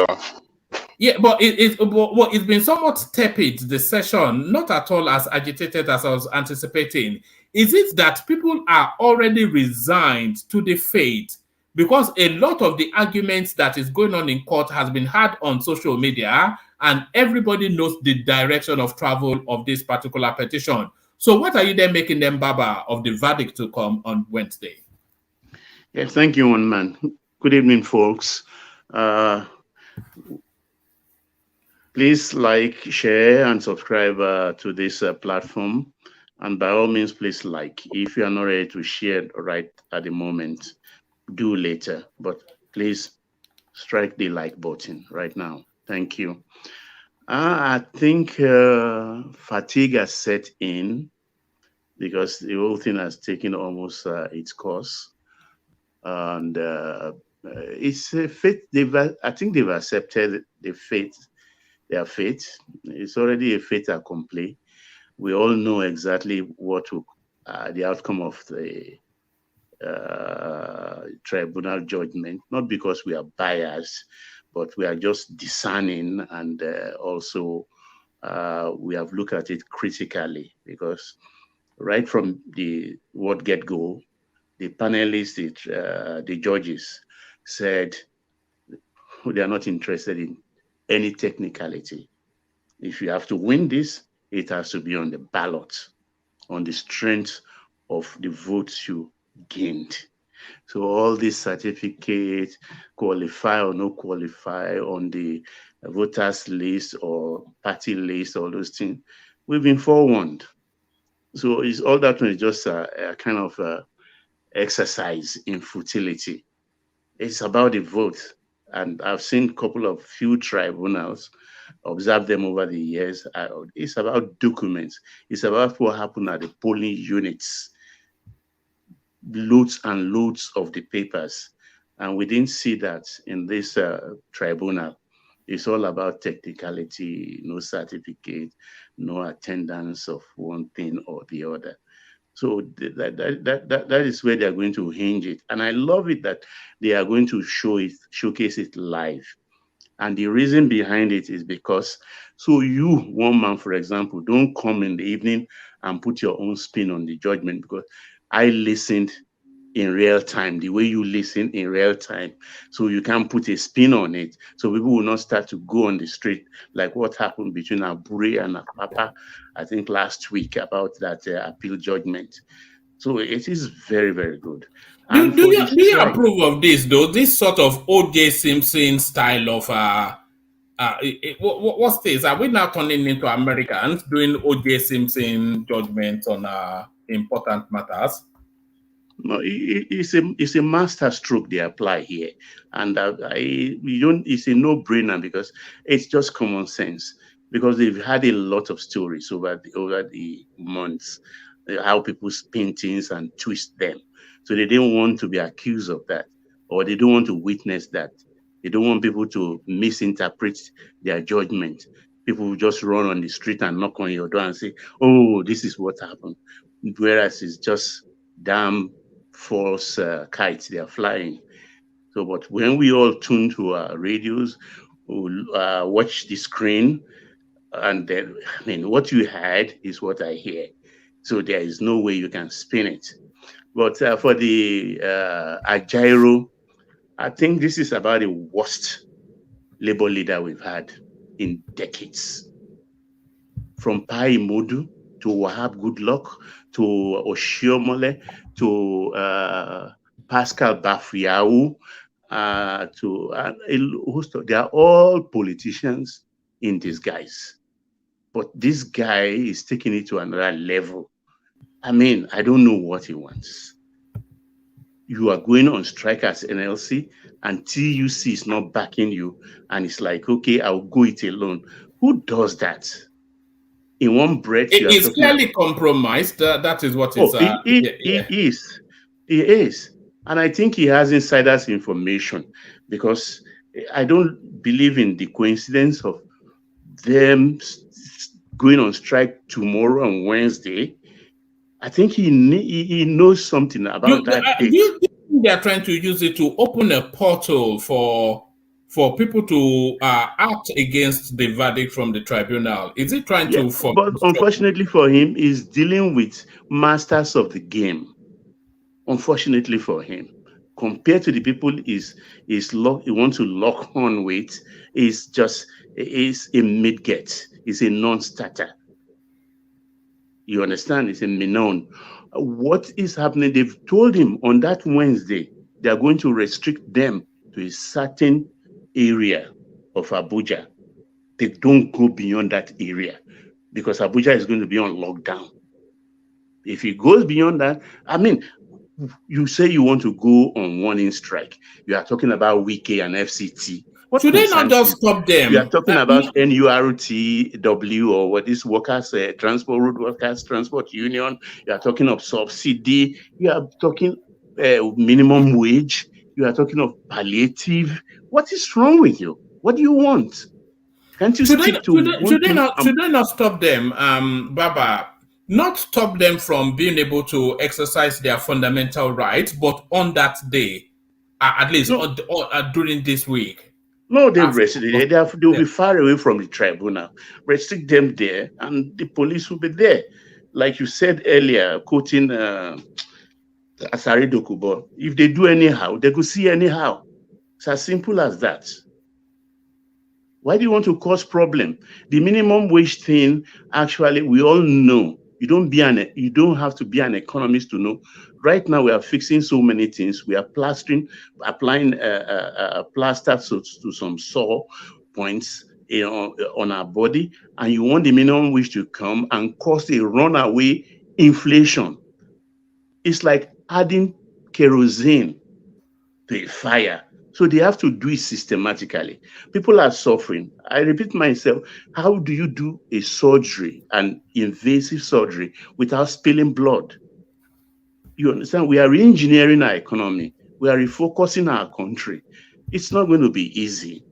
Yeah, but it's been somewhat tepid, the session, not at all as agitated as I was anticipating. Is it that people are already resigned to the fate? Because a lot of the arguments that is going on in court has been had on social media, and everybody knows the direction of travel of this particular petition. So what are you then making them, Baba, of the verdict to come on Wednesday? Yeah, thank you, one man. Good evening, folks. Please like, share, and subscribe to this platform. And by all means, please like. If you are not ready to share right at the moment, do later. But please strike the like button right now. Thank you. I think fatigue has set in because the whole thing has taken almost its course. And it's a fate. I think they've accepted the fate. Their fate. It's already a fait accompli. We all know exactly what the outcome of the tribunal judgment, not because we are biased, but we are just discerning, and also we have looked at it critically, because right from the word get-go, the panelists, the judges said they are not interested in any technicality. If you have to win this, it has to be on the ballot, on the strength of the votes you gained. So all these certificates, qualify or no qualify on the voters list or party list, all those things, we've been forewarned. So it's all that one is just a kind of exercise in futility. It's about the vote. And I've seen a couple of few tribunals, observed them over the years. It's about documents. It's about what happened at the polling units, loads and loads of the papers. And we didn't see that in this tribunal. It's all about technicality, no certificate, no attendance of one thing or the other. So that is where they're going to hinge it. And I love it that they are going to showcase it live. And the reason behind it is because, so you, one man, for example, don't come in the evening and put your own spin on the judgment, because I listened in real time, the way you listen in real time. So you can put a spin on it. So people will not start to go on the street like what happened between Abure and Apapa, I think last week, about that appeal judgment. So it is very, very good. And do you approve of this, though? This sort of O.J. Simpson style of what's this? Are we now turning into Americans doing O.J. Simpson judgment on important matters? No, it's a master stroke they apply here, and it's a no-brainer, because it's just common sense. Because they've had a lot of stories over the months, how people spin things and twist them. So they didn't want to be accused of that, or they don't want to witness that. They don't want people to misinterpret their judgment. People will just run on the street and knock on your door and say, "Oh, this is what happened," whereas it's just damn false kites they are flying. So, but when we all tune to our radios, we'll, watch the screen, and then, I mean, what you heard is what I hear. So there is no way you can spin it. But for the Ajaero, I think this is about the worst labor leader we've had in decades. From Pai Modu to Wahab Goodluck to Oshiomole to Pascal Bafriau to a host of, they are all politicians in disguise. But this guy is taking it to another level. I mean, I don't know what he wants. You are going on strike as NLC, and TUC is not backing you, and it's like, okay, I'll go it alone. Who does that? In one breath, it is clearly compromised. That is what it's. He is, and I think he has insiders information, because I don't believe in the coincidence of them going on strike tomorrow on Wednesday. I think he knows something about that date. Do you think they are trying to use it to open a portal for people to act against the verdict from the tribunal? Is it trying to? But unfortunately for him, he's dealing with masters of the game. Unfortunately for him, compared to the people he wants to lock on with, is a mid-get. It's a non-starter. You understand? It's a menon. What is happening? They've told him on that Wednesday they are going to restrict them to a certain area of Abuja. They don't go beyond that area, because Abuja is going to be on lockdown. If he goes beyond that, I mean, you say you want to go on warning strike. You are talking about Wike and FCT. Should they not just stop them? You are talking about NURTW, or what is workers, transport road workers, transport union. You are talking of subsidy. You are talking minimum wage. You are talking of palliative. What is wrong with you? What do you want? Can't you stick to one thing? Should they not stop them, Baba? not stop them from being able to exercise their fundamental rights, but on that day, at least during this week. No, they'll be far away from the tribunal. Restrict them there, and the police will be there. Like you said earlier, quoting Asari Dokubo, if they do anyhow, they could see anyhow. It's as simple as that. Why do you want to cause problem? The minimum wage thing, actually, we all know. You don't have to be an economist to know. Right now, we are fixing so many things. We are applying plaster to some sore points on our body, and you want the minimum wage to come and cause a runaway inflation. It's like adding kerosene to a fire. So they have to do it systematically. People are suffering. I repeat myself, how do you do a surgery, an invasive surgery, without spilling blood? You understand? We are re-engineering our economy. We are refocusing our country. It's not going to be easy.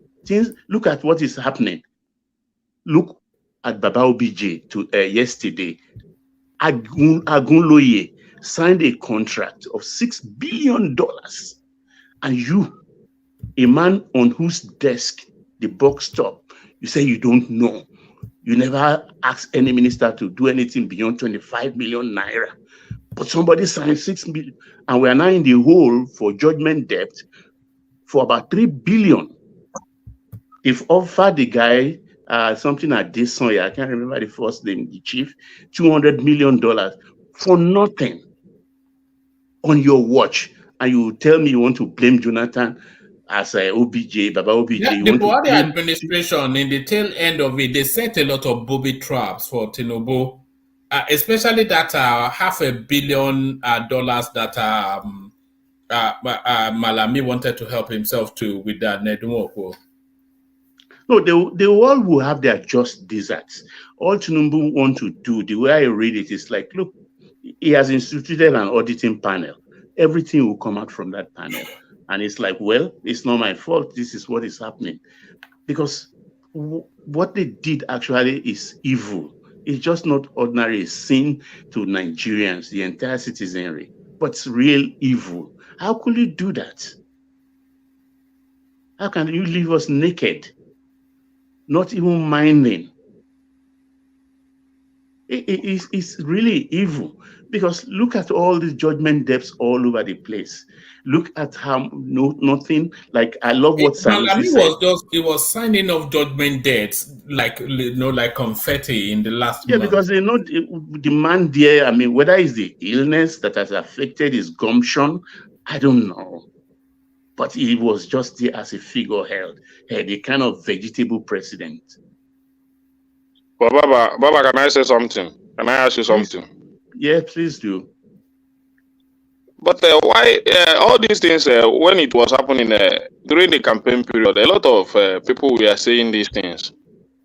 Look at what is happening. Look at Baba OBJ yesterday. Agunloye signed a contract of $6 billion. And you, a man on whose desk the box stopped, you say you don't know. You never asked any minister to do anything beyond 25 million naira. But somebody signed 6 million, and we are now in the hole for judgment debt for about 3 billion. If offered the guy something at this song, I can't remember the first name, the chief, $200 million for nothing on your watch, and you tell me you want to blame Jonathan as OBJ, Baba OBJ. Yeah, the Buhari administration, in the tail end of it, they set a lot of booby traps for Tinubu, especially that $500 million that Malami wanted to help himself to with that Nedumoko. No, they all will have their just desserts. All Tinubu want to do, the way I read it, is like, look, he has instituted an auditing panel. Everything will come out from that panel. And it's like, well, it's not my fault. This is what is happening. Because what they did actually is evil. It's just not ordinary sin to Nigerians, the entire citizenry, but it's real evil. How could you do that? How can you leave us naked? Not even minding. It's really evil, because look at all these judgment debts all over the place. Look at how nothing, like, I love what Sanusi said. He was signing off judgment debts like confetti in the last month. Because they know the man there, I mean, whether it's the illness that has affected his gumption, I don't know. But he was just there as a figurehead, a kind of vegetable president. But Baba, can I say something? Can I ask you something? Yeah, please do. But why all these things, when it was happening during the campaign period, a lot of people were saying these things.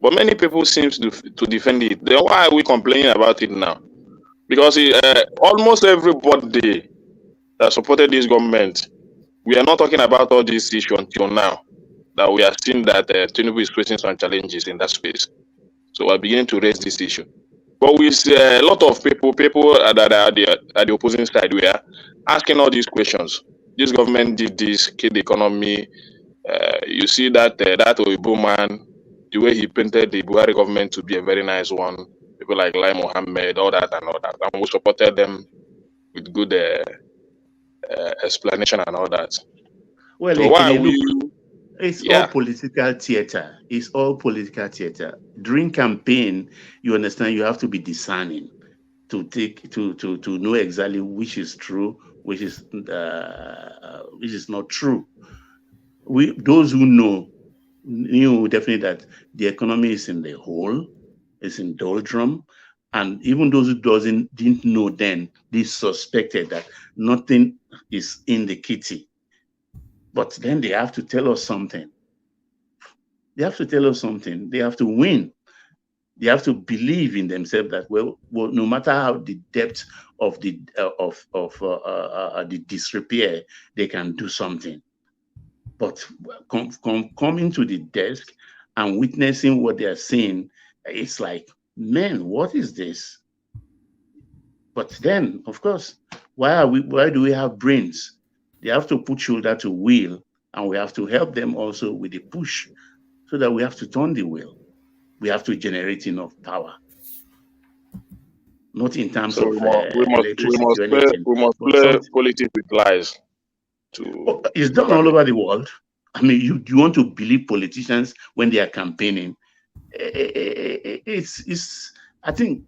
But many people seem to defend it. Then why are we complaining about it now? Because almost everybody that supported this government, we are not talking about all these issues until now, that we are seeing that Tinubu is facing some challenges in that space. So we're beginning to raise this issue. But with a lot of people that are at the opposing side, we are asking all these questions. This government did this, killed the economy. You see that Oyibo man, the way he painted the Buhari government to be a very nice one. People like Lai Mohammed, all that. And we supported them with good explanation and all that. Well, so why it's all political theater. It's all political theater. During campaign, you understand, you have to be discerning to know exactly which is true, which is not true. Those who know knew definitely that the economy is in the hole, it's in doldrum, and even those who didn't know then, they suspected that nothing is in the kitty. But then they have to tell us something. They have to tell us something. They have to win. They have to believe in themselves that well no matter how the depth of the disrepair, they can do something. But coming to the desk and witnessing what they are saying, it's like, man, what is this? But then, of course, why do we have brains? They have to put shoulder to wheel, and we have to help them also with the push, so that we have to turn the wheel. We have to generate enough power, not in terms So of we electricity must or anything, but play politics with lies. It's done all over the world. I mean, you want to believe politicians when they are campaigning? It's. I think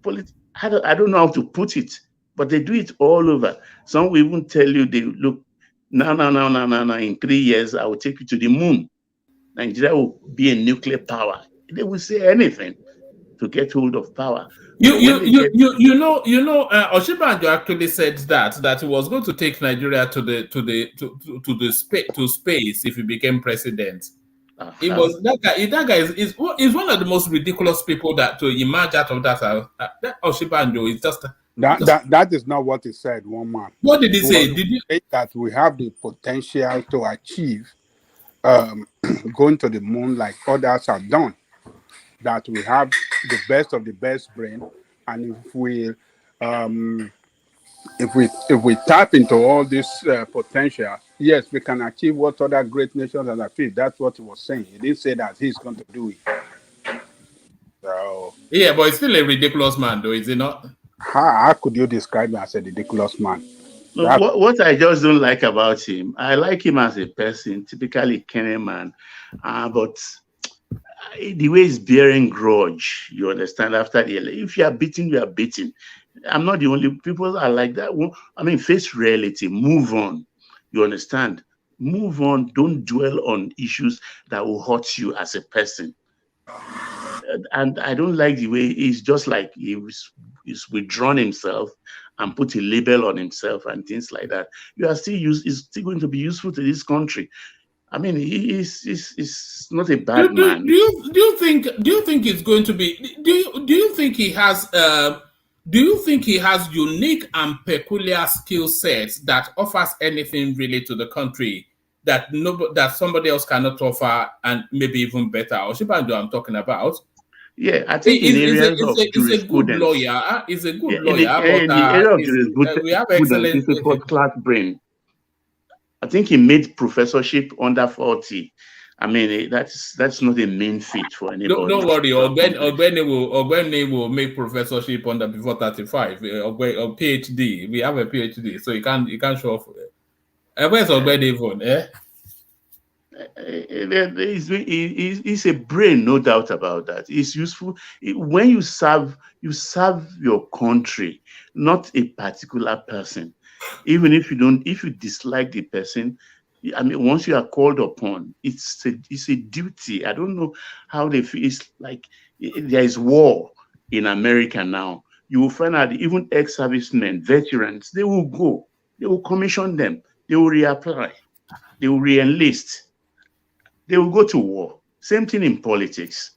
I don't know how to put it, but they do it all over. Some will even tell you, they look, no. In 3 years, I will take you to the moon. Nigeria will be a nuclear power. They will say anything to get hold of power. Oshibanjo actually said that he was going to take Nigeria to space if he became president. It was that guy. That guy is one of the most ridiculous people that to emerge out of that. Oshibanjo is just that is not what he said. One man. What did he say? Did you say that we have the potential to achieve going to the moon like others have done? That we have the best of the best brain, and if we tap into all this potential, yes, we can achieve what other great nations have achieved. That's what he was saying. He didn't say that he's going to do it. So yeah, but he's still a ridiculous man, though, is he not? How could you describe him as a ridiculous man? No, what I just don't like about him, I like him as a person, typically Kenny man, but the way he's bearing grudge, you understand, after the election. If you are beaten, you are beaten. I'm not the only people are like that. I mean, face reality, move on. You understand? Move on. Don't dwell on issues that will hurt you as a person. And I don't like the way he's just like he's withdrawn himself and put a label on himself and things like that. You are still is still going to be useful to this country. I mean, he's not a bad man. Do you think it's going to be? Do you think he has? Do you think he has unique and peculiar skill sets that offers anything really to the country that somebody else cannot offer, and maybe even better? Oshibanjo, I'm talking about. Yeah, I think in areas of jurisprudence, he's a good lawyer. He's a good lawyer. In the area of jurisprudence, we have excellent. He's a first-class brain. I think he made professorship under 40. I mean, that's not a main feat for anybody. Don't worry, Ogbeni will make professorship under before 35 or PhD. We have a PhD, so you can't show off. Where's Ogbeni even? He's a brain, no doubt about that. It's useful when you serve your country, not a particular person. Even if you dislike the person, I mean, once you are called upon, it's a duty. I don't know how they feel. It's like there is war in America now. You will find out even ex-servicemen, veterans, they will go. They will commission them. They will reapply. They will re-enlist. They will go to war. Same thing in politics.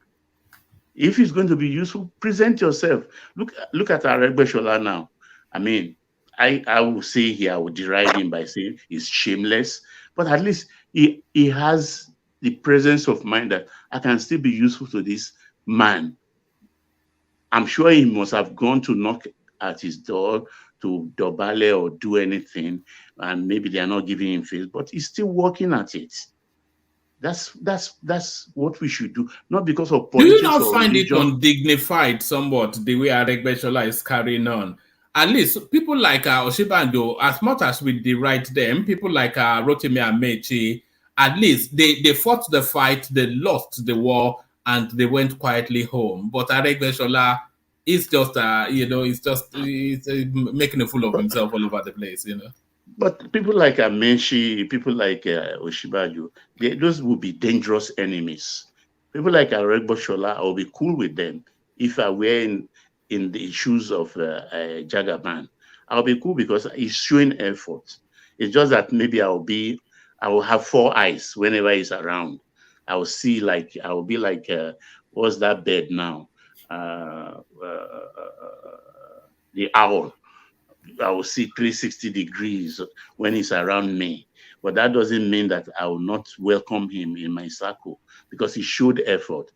If it's going to be useful, present yourself. Look at Aregbesola now. I mean, I will say here, I would deride him by saying he's shameless, but at least he has the presence of mind that I can still be useful to this man. I'm sure he must have gone to knock at his door to dobale or do anything, and maybe they are not giving him face, but he's still working at it. That's what we should do, not because of politics. Do you not find it undignified somewhat the way Aregbesola is carrying on? At least people like Oshibanjo, as much as we deride them, people like Rotimi Amechi, at least they fought the fight, they lost the war, and they went quietly home. But Aregbesola is just, he's making a fool of himself all over the place, But people like Amechi, people like Oshibanjo, those would be dangerous enemies. People like Aregbesola, I will be cool with them if I were in the shoes of Jagaban. I'll be cool because he's showing effort. It's just that maybe I will have 4 eyes whenever he's around. I will see I will be like, what's that bird now? The owl. I will see 360 degrees when he's around me. But that doesn't mean that I will not welcome him in my circle because he showed effort.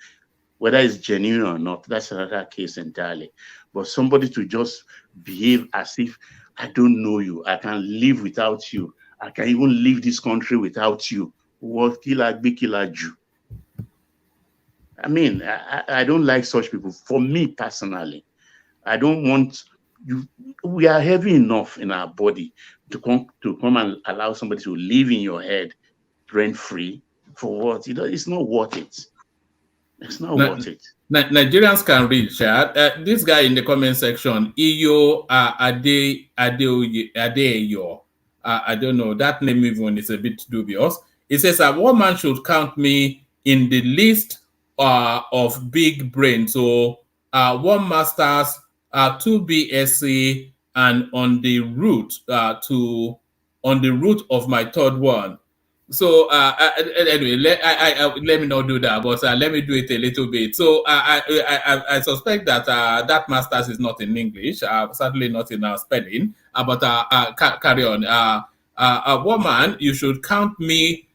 Whether it's genuine or not, that's another case entirely. But somebody to just behave as if I don't know you, I can live without you, I can even leave this country without you. What killer be killer Jew? I mean, I don't like such people. For me personally, I don't want you. We are heavy enough in our body to come and allow somebody to live in your head rent free. For what? It's not worth it. It's not worth it. Nigerians can reach. This guy in the comment section, Iyo Adeyo. I don't know. That name even is a bit dubious. It says that one man should count me in the list of big brain. So 1 master's, 2 BSc, and on the route of my third one. So anyway, let me not do that, but let me do it a little bit. So I suspect that that master's is not in English, certainly not in spelling. But carry on. Woman, you should count me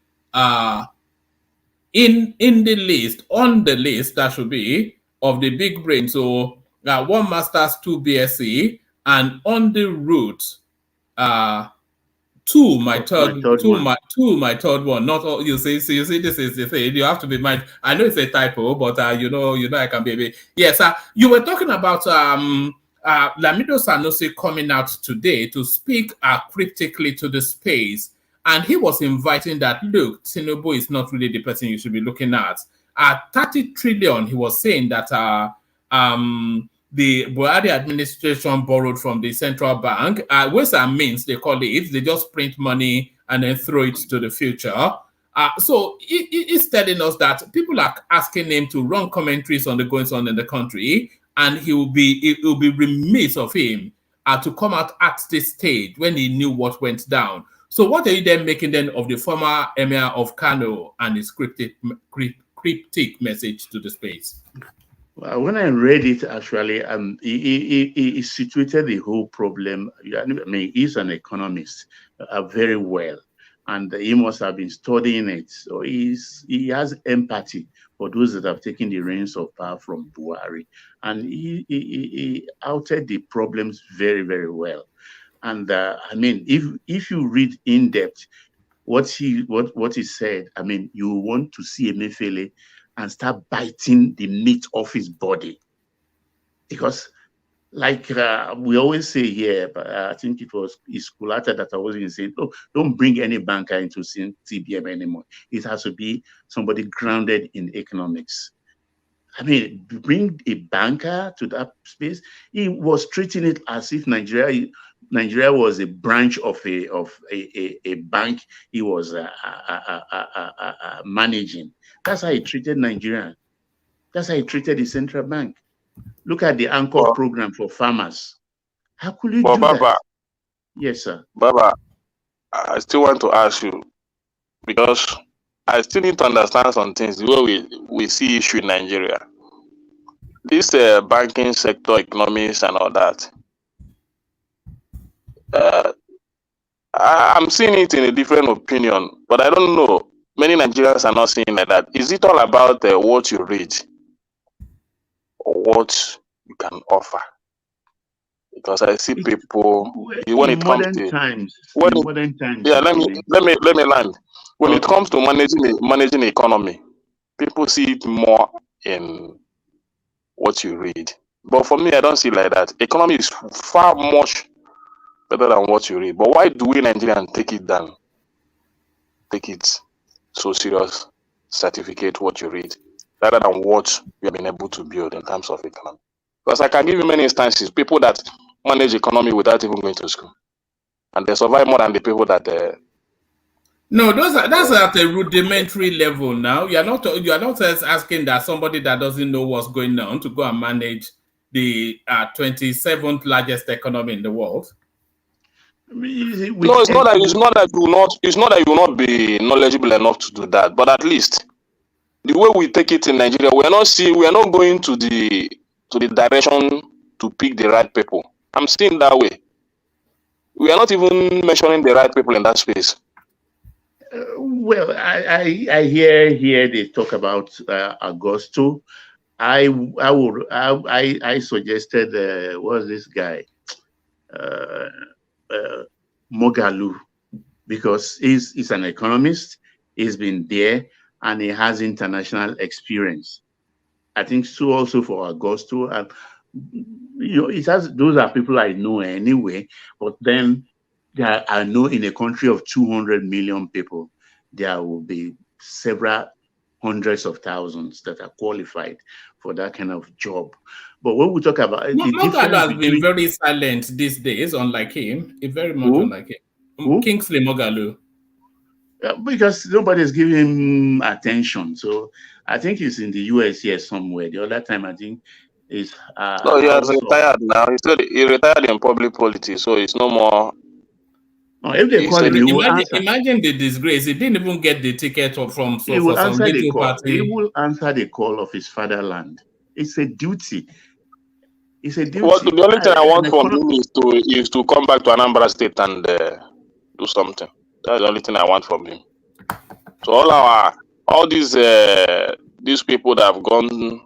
in the list, on the list that should be of the big brain. So 1 master's, 2 BSc, and on the route. My third one. Not all. You see, this is the thing. You have to be mindful. I know it's a typo, but you know, I can be a bit. Yes, you were talking about Lamido Sanusi coming out today to speak cryptically to the space, and he was inviting that, look, Tinubu is not really the person you should be looking at. 30 trillion, he was saying that the Buhari administration borrowed from the central bank. Ways and means, they call it. They just print money and then throw it to the future. So he's telling us that people are asking him to run commentaries on the goings on in the country, and it will be remiss of him to come out at this stage when he knew what went down. So what are you then making then of the former emir of Kano and his cryptic message to the space? Well, when I read it, actually, he situated the whole problem. I mean, he's an economist very well, and he must have been studying it. So he has empathy for those that have taken the reins of power from Buhari, and he outed the problems very, very well. And I mean, if you read in depth what he said, I mean, you want to see Emefiele and start biting the meat off his body. Because like we always say here, but I think it was Iskulata that I was even saying, oh, don't bring any banker into TBM anymore. It has to be somebody grounded in economics. I mean, bring a banker to that space. He was treating it as if Nigeria was a branch of a bank he was managing. That's how he treated Nigeria. That's how he treated the central bank. Look at the Anchor program for farmers. How could you do that? Yes, sir. Baba, I still want to ask you, because I still need to understand some things the way we see issue in Nigeria. This banking sector, economics and all that. I'm seeing it in a different opinion, but I don't know. Many Nigerians are not seeing like that. Is it all about what you read or what you can offer? Because I see people when it comes to modern times. Yeah, let me land. When it comes to managing the economy, people see it more in what you read. But for me, I don't see it like that. Economy is far much better than what you read. But why do we Nigerians take it down? Take it so serious, certificate what you read, rather than what we have been able to build in terms of economy. Because I can give you many instances, people that manage economy without even going to school, and they survive more than the people that No, that's at a rudimentary level now. You are not asking that somebody that doesn't know what's going on to go and manage the 27th largest economy in the world. No, it's not that you will not be knowledgeable enough to do that, but at least the way we take it in Nigeria, we are not going to the direction to pick the right people. I'm seeing that way. We are not even mentioning the right people in that space. Well, I hear they talk about Augusto. I suggested what's this guy, Mogalu, because he's an economist. He's been there and he has international experience. I think so also for Augusto. And it has, those are people I know anyway. But then I know in a country of 200 million people, there will be several hundreds of thousands that are qualified for that kind of job. But when we talk about the difference has between been very silent these days, unlike him. Very much unlike him. Kingsley Moghalu. Because nobody's giving him attention. So I think he's in the US here somewhere. The other time I think is no, he has retired now. He retired in public politics, so it's no more. No, if they call him, he will answer. Imagine the disgrace. He didn't even get the ticket from he will some answer the little call. party. He will answer the call of his fatherland. It's a duty. It's a duty. Well, the only thing I want from him is to come back to Anambra State and do something. That's the only thing I want from him. So all these people that have gone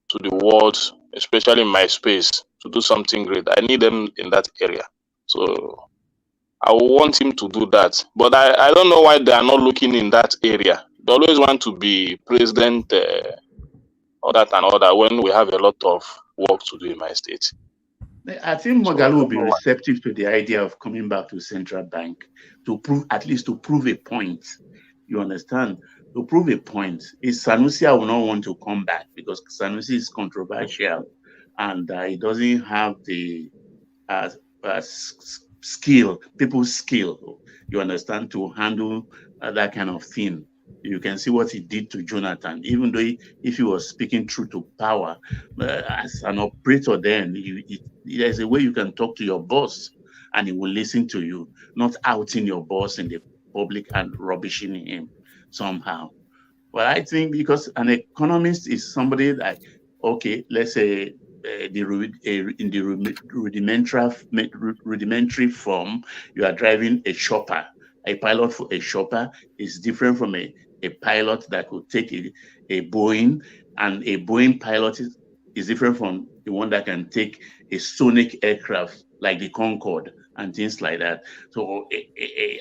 to the world, especially in my space, to do something great, I need them in that area. So I want him to do that. But I don't know why they are not looking in that area. They always want to be president, all that and all that, when we have a lot of work to do in my state. I think Moghalu will be receptive to the idea of coming back to central bank to prove a point. You understand? To prove a point. Sanusi will not want to come back because Sanusi is controversial and he doesn't have the skill, people's skill, you understand, to handle that kind of thing. You can see what he did to Jonathan, even though if he was speaking true to power, as an operator, then there's a way you can talk to your boss and he will listen to you, not outing your boss in the public and rubbishing him somehow. Well, I think because an economist is somebody that, okay, let's say in the rudimentary form, you are driving a chopper. A pilot for a chopper is different from a pilot that could take a Boeing, and a Boeing pilot is different from the one that can take a sonic aircraft like the Concorde and things like that. So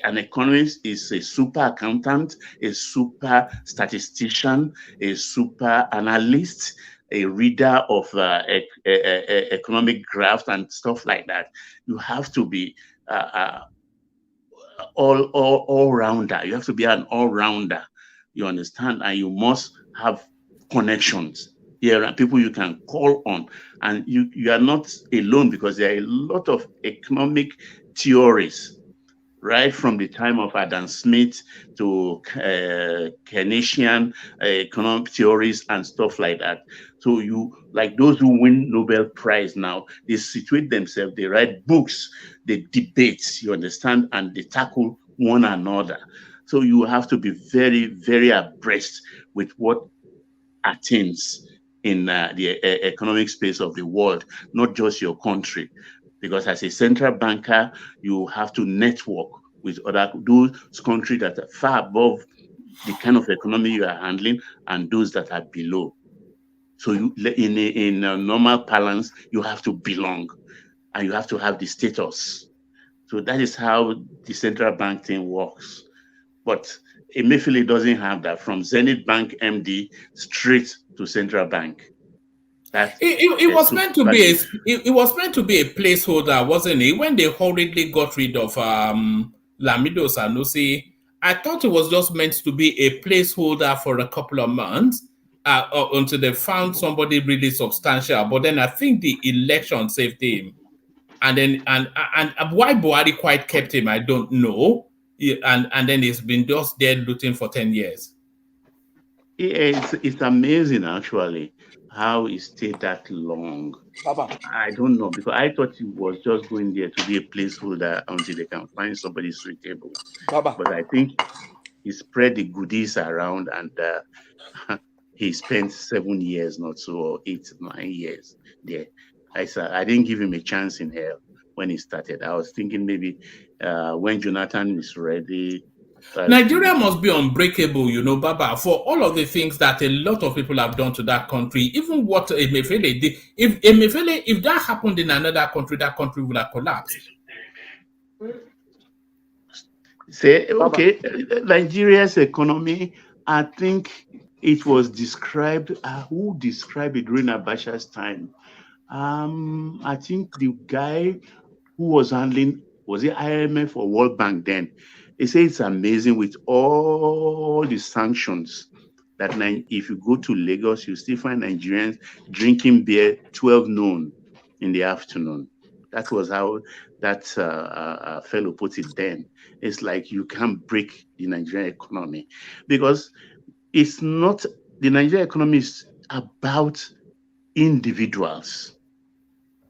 an economist is a super accountant, a super statistician, a super analyst, a reader of economic graphs and stuff like that. You have to be all rounder. You have to be an all rounder. You understand, and you must have connections. There are people you can call on, and you are not alone because there are a lot of economic theories, right from the time of Adam Smith to Keynesian economic theories and stuff like that. So you, like those who win Nobel Prize now, they situate themselves, they write books, they debate, you understand, and they tackle one another. So you have to be very, very abreast with what attains in the economic space of the world, not just your country. Because as a central banker, you have to network with those countries that are far above the kind of economy you are handling and those that are below. So in a normal balance, you have to belong and you have to have the status. So that is how the central bank thing works. But Emefiele doesn't have that, from Zenith Bank MD straight to central bank. It was meant to be it was meant to be a placeholder, wasn't it? When they hurriedly got rid of Lamido Sanusi, I thought it was just meant to be a placeholder for a couple of months until they found somebody really substantial. But then I think the election saved him, and then and why Buhari quite kept him, I don't know. And then he's been just there looting for 10 years. It's amazing actually how he stayed that long. Baba. I don't know, because I thought he was just going there to be a placeholder until they can find somebody suitable. Baba. But I think he spread the goodies around, and he spent 7 years, not so, or 8, 9 years there. I didn't give him a chance in hell when he started. I was thinking maybe when Jonathan is ready, Nigeria must be unbreakable, Baba, for all of the things that a lot of people have done to that country. Even what Emefiele did. If that happened in another country, that country would have collapsed. Say, okay, Nigeria's economy, I think it was described, who described it during Abacha's time? I think the guy who was handling, was it IMF or World Bank then? He said it's amazing with all the sanctions that if you go to Lagos, you still find Nigerians drinking beer 12 noon in the afternoon. That was how that fellow put it then. It's like you can't break the Nigerian economy because it's not, the Nigerian economy is about individuals.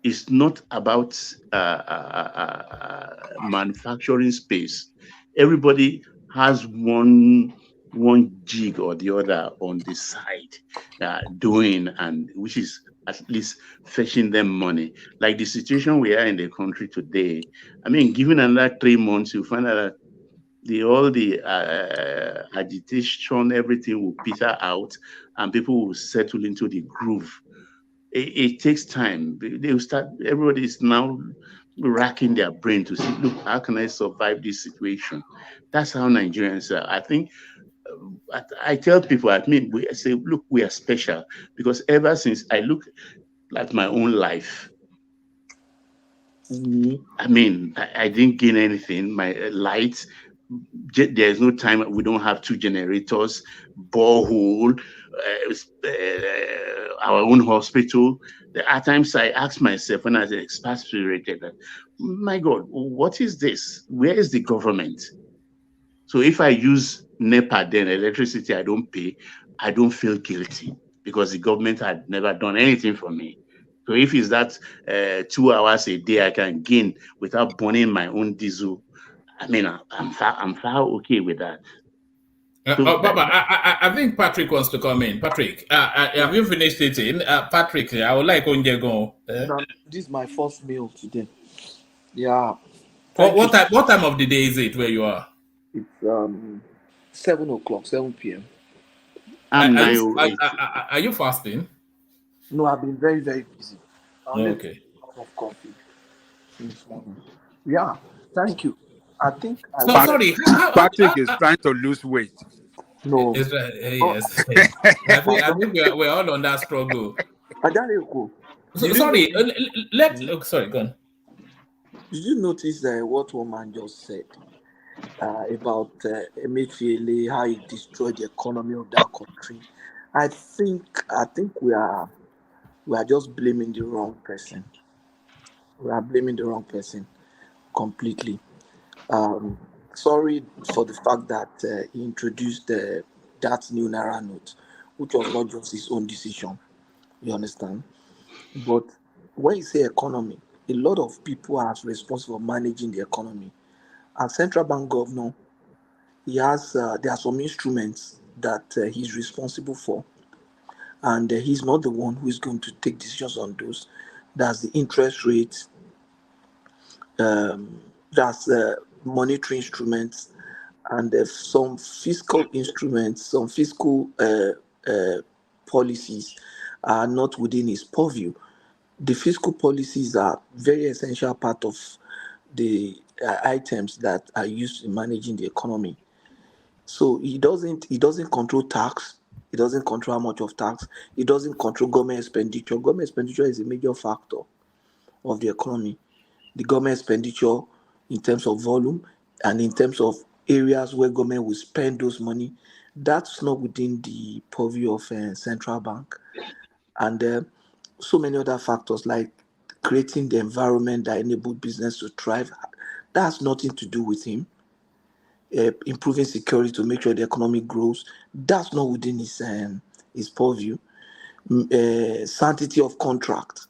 It's not about manufacturing space. Everybody has one jig or the other on the side doing, and which is at least fetching them money. Like the situation we are in the country today. I mean, given another 3 months, you find out that all the agitation, everything will peter out, and people will settle into the groove. It takes time. They'll start. Everybody is now racking their brain to see, look, how can I survive this situation? That's how Nigerians are. I think I tell people, I say, look, we are special because ever since I look at my own life, I mean, I didn't gain anything. My lights, there's no time. We don't have 2 generators, borehole, our own hospital. At times I ask myself when I was expatriated, my God, what is this? Where is the government? So if I use NEPA, then electricity I don't pay, I don't feel guilty because the government had never done anything for me. So if it's that 2 hours a day I can gain without burning my own diesel, I mean, I'm far okay with that. Baba, I think Patrick wants to come in. Patrick, have you finished eating? Patrick, I would like Onje go. No, this is my first meal today. Yeah. What time of the day is it where you are? It's 7 o'clock, 7 p.m. Are you fasting? No, I've been very, very busy. Okay. A cup of coffee this morning. Yeah, thank you. I think sorry. Patrick is trying to lose weight. No. Yes. I think we're all on that struggle. Sorry, sorry, go on. Did you notice what one man just said about Emefiele, how he destroyed the economy of that country? I think we are just blaming the wrong person. We are blaming the wrong person completely. Sorry for the fact that he introduced that new Naira note, which was not just his own decision. You understand? But when you say economy, a lot of people are responsible for managing the economy. As central bank governor, there are some instruments that he's responsible for, and he's not the one who is going to take decisions on those. That's the interest rate, that's monetary instruments, and some fiscal instruments, some fiscal policies are not within his purview. The fiscal policies are very essential part of the items that are used in managing the economy. So he doesn't control tax. He doesn't control how much of tax. He doesn't control government expenditure. Government expenditure is a major factor of the economy. The government expenditure in terms of volume and in terms of areas where government will spend those money, that's not within the purview of central bank. And so many other factors like creating the environment that enable business to thrive, that has nothing to do with him. Improving security to make sure the economy grows, that's not within his purview. Sanctity of contract,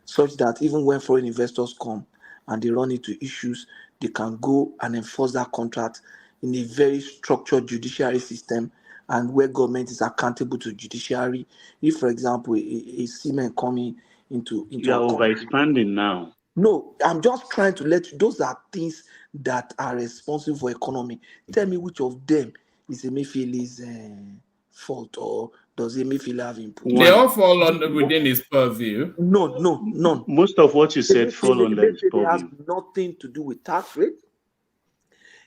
such that even when foreign investors come and they run into issues, they can go and enforce that contract in a very structured judiciary system, and where government is accountable to judiciary. If, for example, a seaman coming into you are over expanding now. No, I'm just trying to let you. Those are things that are responsible for economy. Tell me which of them is Emefiele's fault, or does Emefiele have input? They all fall within his purview. No, none. Most of what you said fall under his Emefiele has purview. nothing to do with tax rate.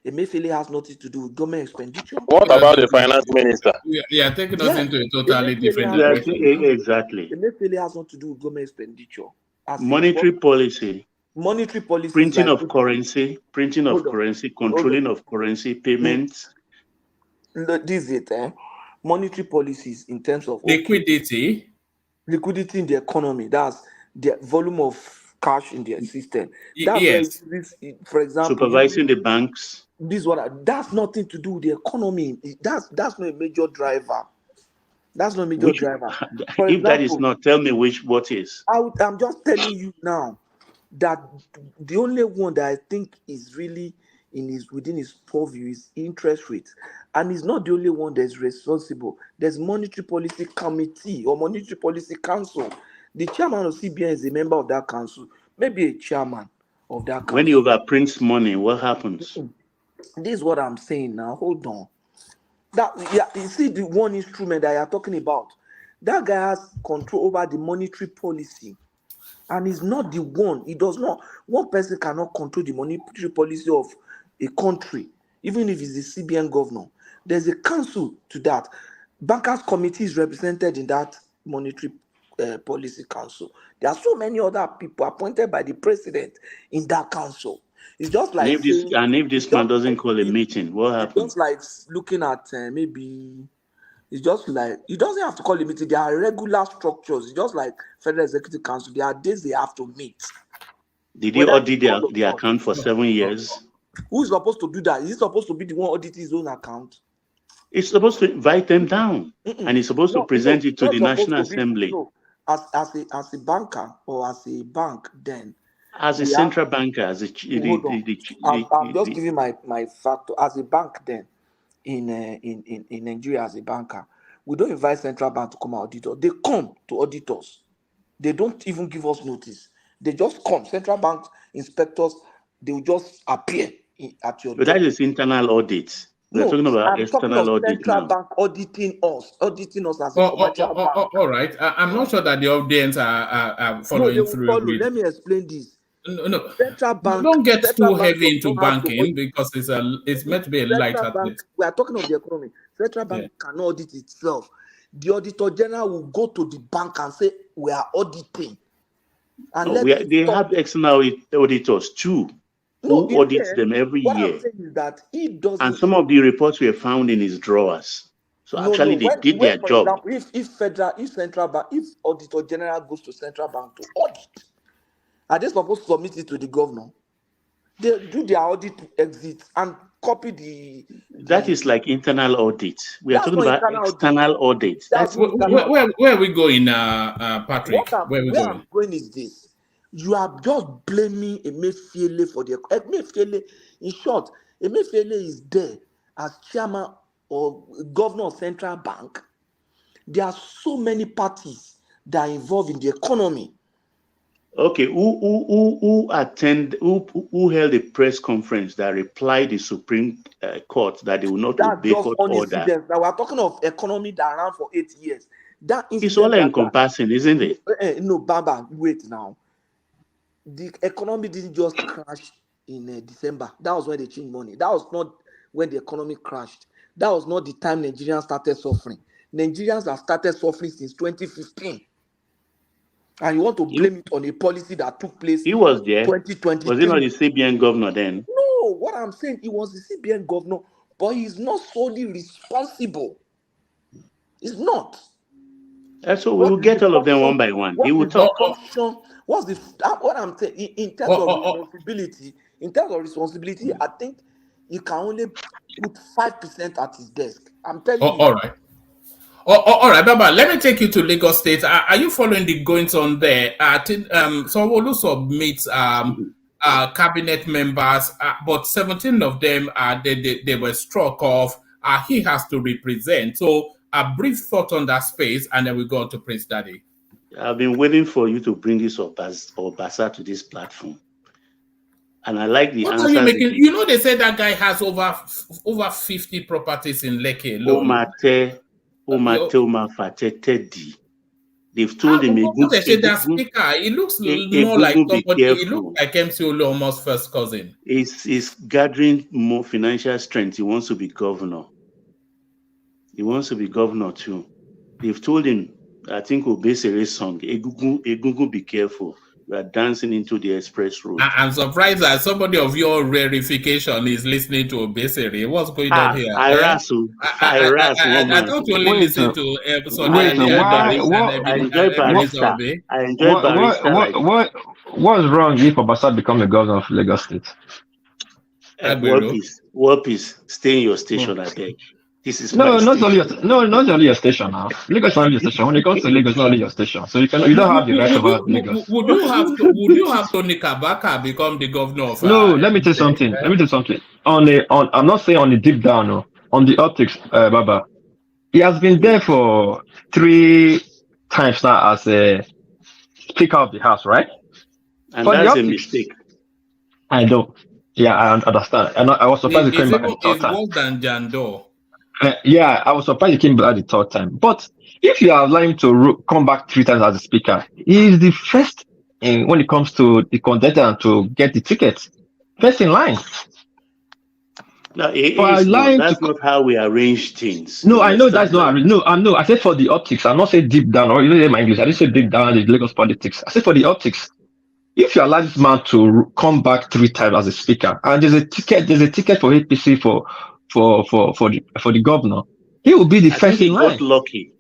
Emefiele has nothing to do with government expenditure. What about the finance minister? Yeah, taking us into a totally different Yes, direction. exactly. Emefiele has nothing to do with government expenditure. Monetary policy. Monetary policies Printing like of currency, controlling of currency, payments. This is it, monetary policies in terms of liquidity in the economy. That's the volume of cash in the system. That's yes. where this, for example, supervising the banks. That's nothing to do with the economy. That's not a major driver. That's not a major driver. For If example, that is not, tell me what is. I'm just telling you now that the only one that I think is really within his purview is interest rates, and he's not the only one that's responsible. There's monetary policy committee or monetary policy council. The chairman of CBN is a member of that council, maybe a chairman of that council. When he overprints money, what happens? This is what I'm saying now. Hold on. You see the one instrument that you're talking about. That guy has control over the monetary policy. And he's not the one. He does not. One person cannot control the monetary policy of a country, even if he's the CBN governor. There's a council to that. Bankers Committee is represented in that monetary policy council. There are so many other people appointed by the president in that council. It's just like if this man doesn't call a meeting, what happens? It's just like looking at maybe. It's just like, it doesn't have to call a meeting. There are regular structures. It's just like Federal Executive Council. There are days they have to meet. Did you audit the account for 7 years? Who is supposed to do that? Is he supposed to be the one auditing his own account? It's supposed to invite them down, and he's supposed to present it to the National Assembly. As a banker or as a bank, then as a central banker, as a I'm just giving my factor as a bank then. In Nigeria as a banker, we don't invite central bank to come audit us. They come to audit us. They don't even give us notice. They just come. Central bank inspectors, they will just appear at your door. But that is internal audit. We're talking about external audit central now. Bank auditing us as a commercial bank. All right. I'm not sure that the audience are following through. Let me explain this. No. Central bank. Don't get too heavy into banking because it's meant to be a light at least. We are talking of the economy. Central bank cannot audit itself. The auditor general will go to the bank and say, "We are auditing." And they have external auditors too, who audits them every year. What I'm saying is that he doesn't. And some of the reports were found in his drawers. So actually, they did their job. Example, if auditor general goes to central bank to audit, are they supposed to submit it to the governor? They do their audit exit and copy the. That is like internal audit. We are talking about external audit. That's where are we going, Patrick? Where I'm going is this. You are just blaming Emefiele for the Emefiele. In short, Emefiele is there as chairman or governor of central bank. There are so many parties that are involved in the economy. Okay, who held a press conference that replied the Supreme Court that they will not obey court order? Now we're talking of economy that ran for 8 years. That is all encompassing, isn't it? No, Baba, wait now. The economy didn't just crash in December. That was when they changed money. That was not when the economy crashed. That was not the time Nigerians started suffering. Nigerians have started suffering since 2015. And you want to blame it on a policy that took place he was there. 2023. Was he not the CBN governor then? No, what I'm saying, he was the CBN governor, but he's not solely responsible. He's not. So we will get all of them one by one. He will talk. What I'm saying, in terms of responsibility, I think he can only put 5% at his desk. I'm telling you. All right. All right, Baba, let me take you to Lagos State. Are you following the goings on there? Sanwo-Olu submits cabinet members, but 17 of them they were struck off. He has to represent. So a brief thought on that space, and then we go on to Prince Daddy. I've been waiting for you to bring this Obasa to this platform. And I like the what answers. Are you making? You know, they said that guy has over 50 properties in Lekki alone. They've told him they said that speaker. It looks more like somebody. It looks like MC Oluomo's first cousin. He's gathering more financial strength. He wants to be governor. He wants to be governor too. They've told him, I think Obesere's song, Egungun, be careful. We are dancing into the express road. I'm surprised that somebody of your verification is listening to Obesere. What's going on here? I thought you only listen to What's wrong if Obasa become the governor of Lagos State? What peace? Stay in your station, I beg. This is not only your station now. Lagos is not your station. When it comes to Lagos, not only your station. So you don't have the right over Lagos. Would you have Tony Kabaka become the governor of? No, let me tell you something. I'm not saying on the deep down, no. On the optics, Baba. He has been there for 3 times now as a Speaker of the House, right? And for that's a mistake. I know. Yeah, I understand. And I was surprised he came back at the third time. It's worse than Jando. Yeah, I was surprised he came back the third time. But if you allow him to come back 3 times as a speaker, he is the first when it comes to the contender to get the ticket. First in line. No, that's not how we arrange things. No, I know that's not. No, I know. I said for the optics. I'm not saying deep down, or you know my English. I didn't say deep down the Lagos politics. I said for the optics. If you allow this man to come back 3 times as a speaker, and there's a ticket for APC for the governor, he will be the first in line.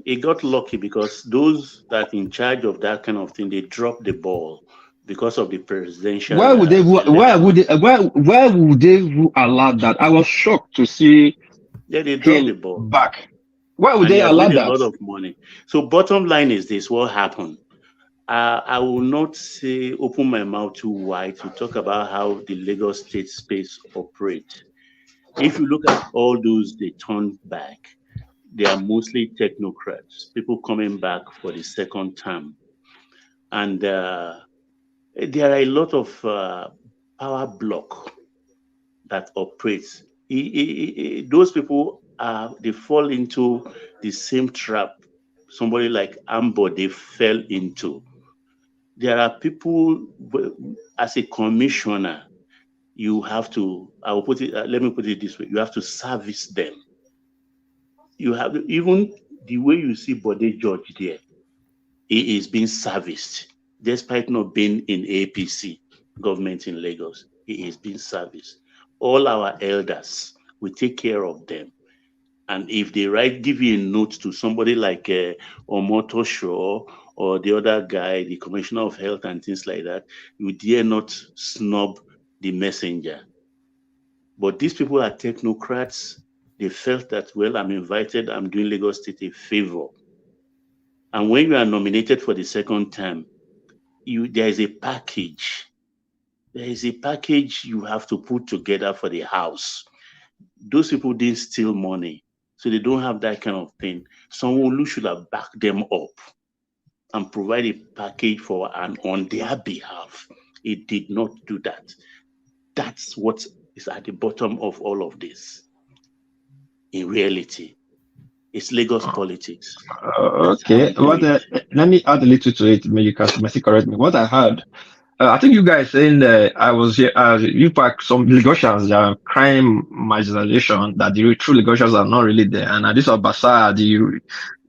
He got lucky because those that in charge of that kind of thing, they dropped the ball because of the presidential. Why would they allow that? I was shocked to see. Yeah, they dropped the ball back. Why would they allow that? A lot of money. So bottom line is this: what happened? I will not say open my mouth too wide to talk about how the Lagos state space operates. If you look at all those they turned back, they are mostly technocrats, people coming back for the second term. And there are a lot of power block that operates. Those people, they fall into the same trap somebody like Ambo, they fell into. There are people, as a commissioner, you have to, let me put it this way, you have to service them. You have to, even the way you see Bode George there, he is being serviced, despite not being in APC government in Lagos. He is being serviced. All our elders, we take care of them. And if they give you a note to somebody like Omoto Shaw or the other guy, the Commissioner of Health and things like that, you dare not snub the messenger. But these people are technocrats. They felt that, well, I'm invited, I'm doing Lagos State a favor. And when you are nominated for the second term, there is a package. There is a package you have to put together for the house. Those people didn't steal money, so they don't have that kind of thing. Someone who should have backed them up and provide a package on their behalf. It did not do that. That's what is at the bottom of all of this. In reality, it's Lagos politics. Okay, let me add a little to it. Maybe you can correct me. What I heard, I think you guys saying that I was here. You pack some Lagosians, crime marginalization. That the true Lagosians are not really there, and this was Basa,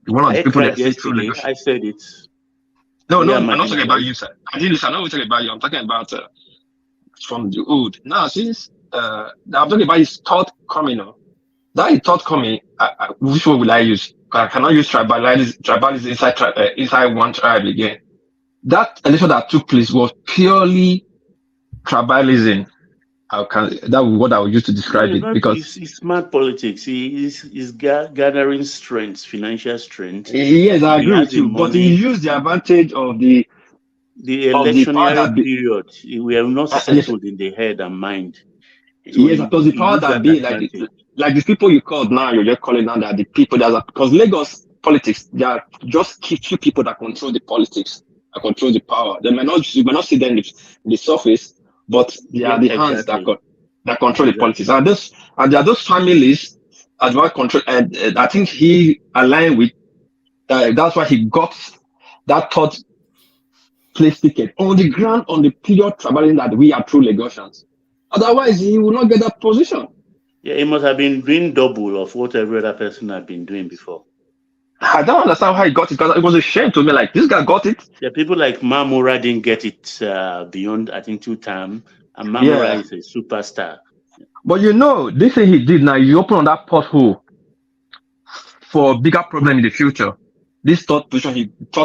one of the people that say true Lagosians. I said it. No, I'm not talking about you, sir. I'm not talking about you. I'm talking about from the old. Now, since I'm talking about his thought coming up. That is thought coming. Which one will I use? I cannot use tribalism inside one tribe again. That election that took place was purely tribalism. That was what I would use to describe it, because it's smart politics. He's gathering strength, financial strength. Yes, I agree with you. But he used the advantage of the electionary period. We have not settled in the head and mind. So yes, because the power that be like the people you called now, you're just calling now that the people because Lagos politics. There are just few people that control the politics, that control the power. You might not see them in the surface, but they are the hands that control the politics. And there are those families as well control. And I think he aligned with. That's why he got that third place ticket on the ground on the pure tribalism that we are true Lagosians. Otherwise, he will not get that position. Yeah, he must have been doing double of what every other person had been doing before. I don't understand how he got it, because it was a shame to me. Like, this guy got it. Yeah, people like Mamura didn't get it beyond, I think, 2 terms. And Mamura is a superstar. But this thing he did now, you open on that pothole for a bigger problem in the future. This third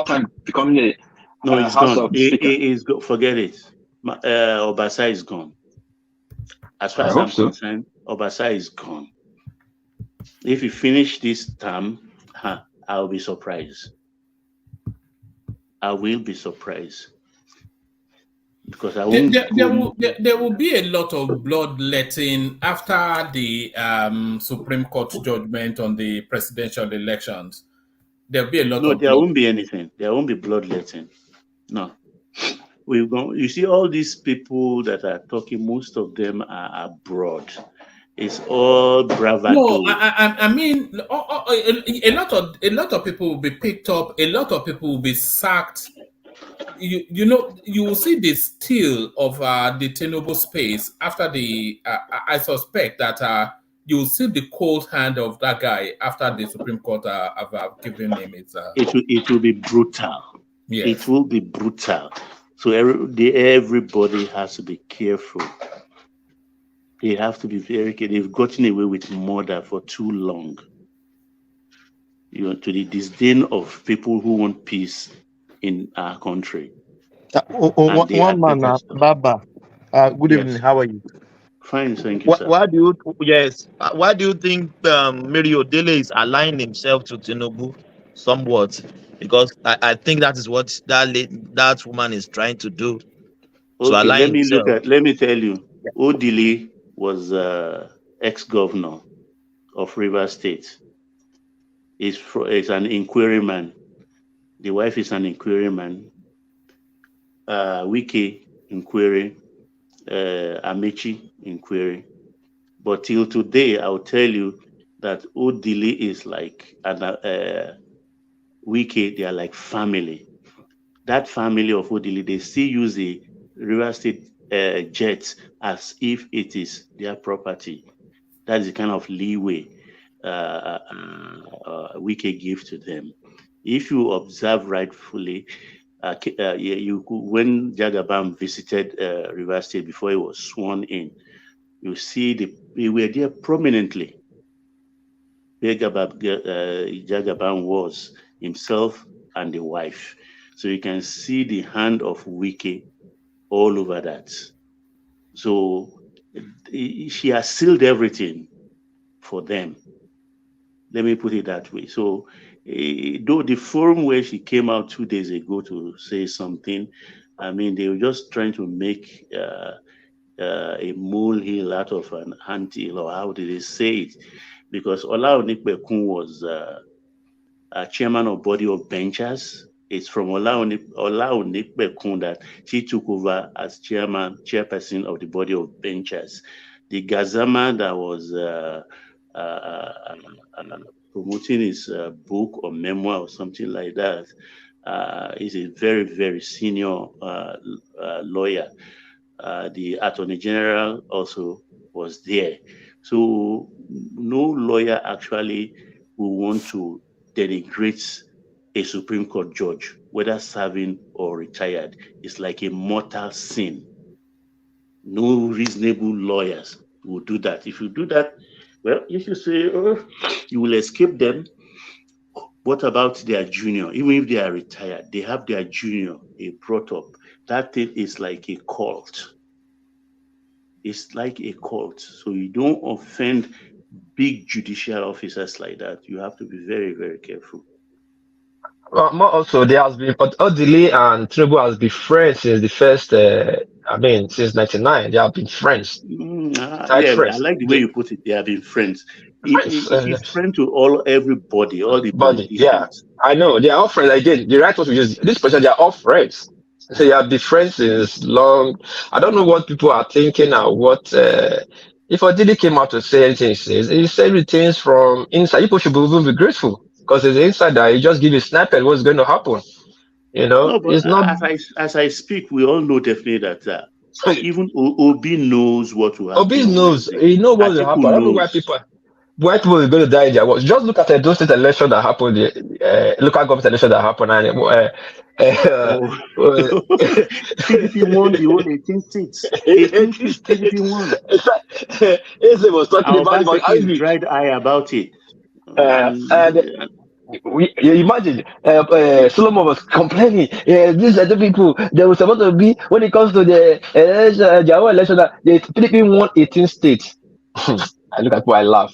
time becoming a it's House gone. of Speaker. Forget it. Obasa is gone. As far as I'm concerned, Obasa is gone. If he finish this term, I'll be surprised. I will be surprised. Because I won't there will be a lot of bloodletting after the Supreme Court judgment on the presidential elections. There'll be a lot of there won't be anything. There won't be bloodletting. No. You see all these people that are talking, most of them are abroad. It's all bravado. No, I mean, a lot of people will be picked up. A lot of people will be sacked. You will see the steal of the Tinubu space after the. I suspect that you will see the cold hand of that guy after the Supreme Court have given him its. It will be brutal. Yes. It will be brutal. So everybody has to be careful. They have to be very careful. They've gotten away with murder for too long. To the disdain of people who want peace in our country. One man, Baba. Good evening. How are you? Fine, thank you, sir. Why do you think Mary Odele is aligning himself to Tinubu somewhat? Because I think that is what that woman is trying to do. Okay, let me tell you. Odile was ex-governor of Rivers State. Is an inquiryman. The wife is an inquiryman. Wike inquiry, Amechi inquiry. But till today, I'll tell you that Odile is like Wike, they are like family. That family of Odile, they still use the River State jets as if it is their property. That is the kind of leeway Wike give to them. If you observe rightfully, when Jagabam visited River State before he was sworn in, you see they were there prominently. Where Jagabam was himself and the wife. So you can see the hand of Wike all over that. So she has sealed everything for them. Let me put it that way. So though the forum where she came out 2 days ago to say something, I mean, they were just trying to make a molehill out of an anthill, or how did they say it? Because Olaonikbekun was a chairman of Body of Benchers. It's from Olaonikbekun that she took over as chairperson of the Body of Benchers. The Gazama that was promoting his book or memoir or something like that is a very, very senior lawyer. The Attorney General also was there. So no lawyer actually will want to denigrate a Supreme Court judge, whether serving or retired. It's like a mortal sin. No reasonable lawyers will do that. If you do that, well, if you say, you will escape them, what about their junior? Even if they are retired, they have their junior, they brought up. That thing is like a cult. It's like a cult. So you don't offend big judicial officers like that. You have to be very, very careful. More also, there has been, but Odile and Tinubu has been friends since the first, since 1999. They have been friends. Friends. I like the way you put it. They have been friends. He's friend to everybody, all the But yeah, politicians. I know they are all friends. Again, the right word to use this person, they are all friends. So you have been friends since long. I don't know what people are thinking or what. If Odili came out to say anything, he said things from inside. People should even be grateful because it's inside that he just give a snippet what's going to happen. You know, No, but it's not. as I speak, we all know definitely that even Obi knows what will happen Obi on knows. Wednesday. He knows what will Atiku happen. I don't know why knows. people. White people are going to die in their words. Just look at those state election that happened, the local government election that happened, and Oh, PDP won the whole 18 states. 18 states PDP won. Eze was talking Our about it, but Obaseki dried eye about it. and you imagine Solomon was complaining. These are the people they were supposed to be when it comes to the election, their own election. That the PDP won 18 states. I look at people, I laugh.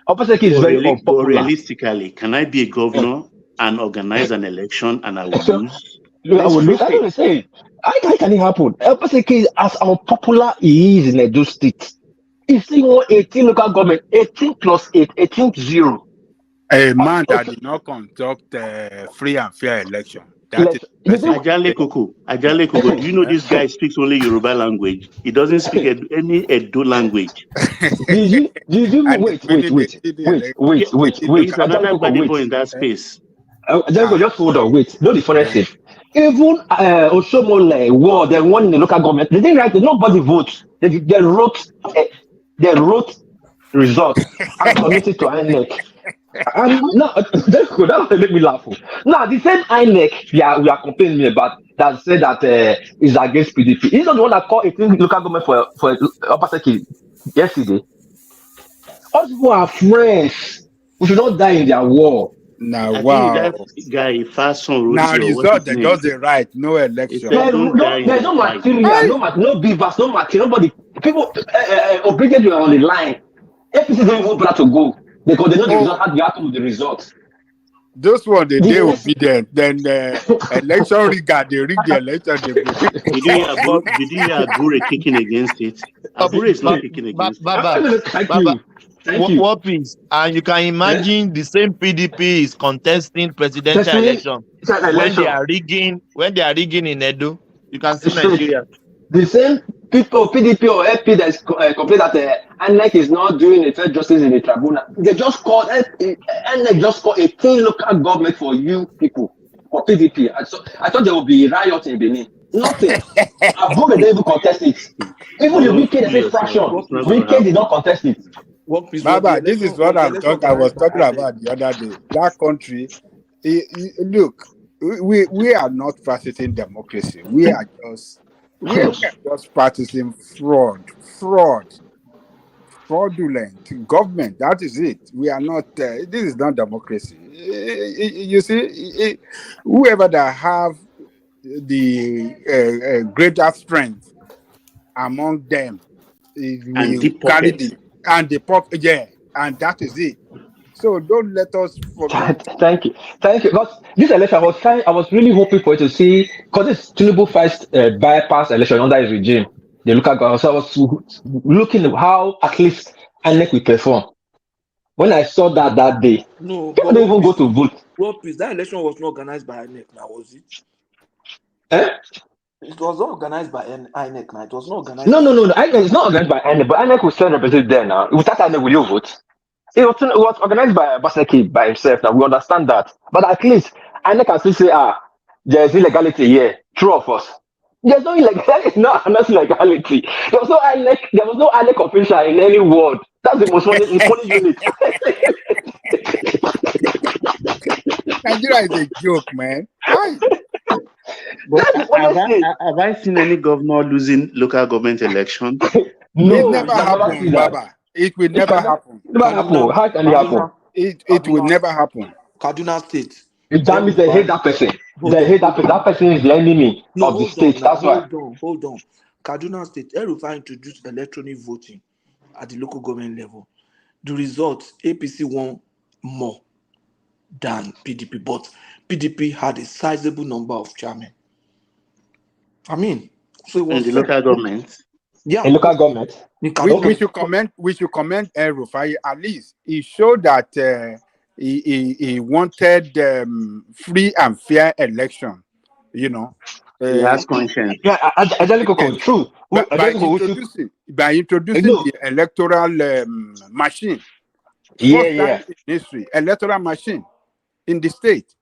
Obaseki is very but unpopular. realistically, can I be a governor and organize an election and I will So, lose? look, I Let's would look. face I it. don't say. How can it happen? Obaseki is as unpopular he is in Edo State. He still won 18 local government, 18 plus 8, 18-0. A man that did not conduct free and fair election. That is You think? Ajale Koko, do you know this guy speaks only Yoruba language? He doesn't speak any Edo language. Did you and wait? Yeah, he's Ajale another Koko, Gbadebo wait. in that space. Ajale Koko, just hold on, wait. No, the funniest thing. Even Osomole war, they won in the local government. They didn't write it. Nobody votes. They wrote results and submitted to INEC. And now that make me laugh. Now the same INEC we are complaining about that said that is against PDP. He's not the one that called 18 local government for Obaseki yesterday. All people are friends. We should not die in their war. Now, I think wow. that guy, Fason Now, Roti, or what's result, his they name? just the right, no He election. said, don't die in There's the no fight. material, no beavers, no material. Nobody, people, obedient were on the line. APC don't even bother to go because they know the result. You have to do the result. Those one they Yes. obedient. Then election rigger, they rig the election. They go. Did you hear Abure kicking against it? Abure is not kicking against it. Thank you. What is? And you can imagine the same PDP is contesting presidential election when they are rigging in Edo. You can see Nigeria. The same people, PDP or FP that is complain that INEC is not doing a fair justice in the tribunal. They just called INEC just called 18 local government for you people for PDP. I thought there would be riot in Benin. Nothing. Above they even contest it. Even the wicked say fraction. Wicked did not contest it. Baba, this is what I was talking about the other day. That country, look, we are not practicing democracy. We are just practicing fraudulent government. That is it. We are not. This is not democracy. You see, whoever that have the greater strength among them will carry the and that is it. So don't let us forget. Thank you. Because this election, I was really hoping for it to see, because it's Tinubu first bypass election under his regime, the local government. So I was looking at how at least INEC will perform. When I saw that day, no, people didn't even go to vote. What peace? That election was not organized by INEC. Now was it? It was not organized by INEC. Now it was not organized. No. It's not organized by INEC, but INEC will still represent there now. Without INEC, will you vote? It was organized by Obaseki by himself. Now we understand that, but at least INEC can still say, there's illegality here. True of us. There's no illegality. No, not illegality. There was no INEC official in any ward. That's the most funny unit. Nigeria is a joke, man. But have I seen any governor losing local government election? No, it never happened, Baba. It will never happen. How can it happen? It will never happen. Kaduna State. That means they hate that person. They hate that person. That person is the enemy of the state. That's why. Hold on. Kaduna State, El-Rufai introduced electronic voting at the local government level. The result, APC won more than PDP, but PDP had a sizable number of chairmen. I mean, so it was in the local government. in local government. We should commend Rufai. At least he showed that he wanted free and fair election. You know, he has conscience. Yeah, Angelico, true. By introducing the electoral machine, first time in history, electoral machine in the state.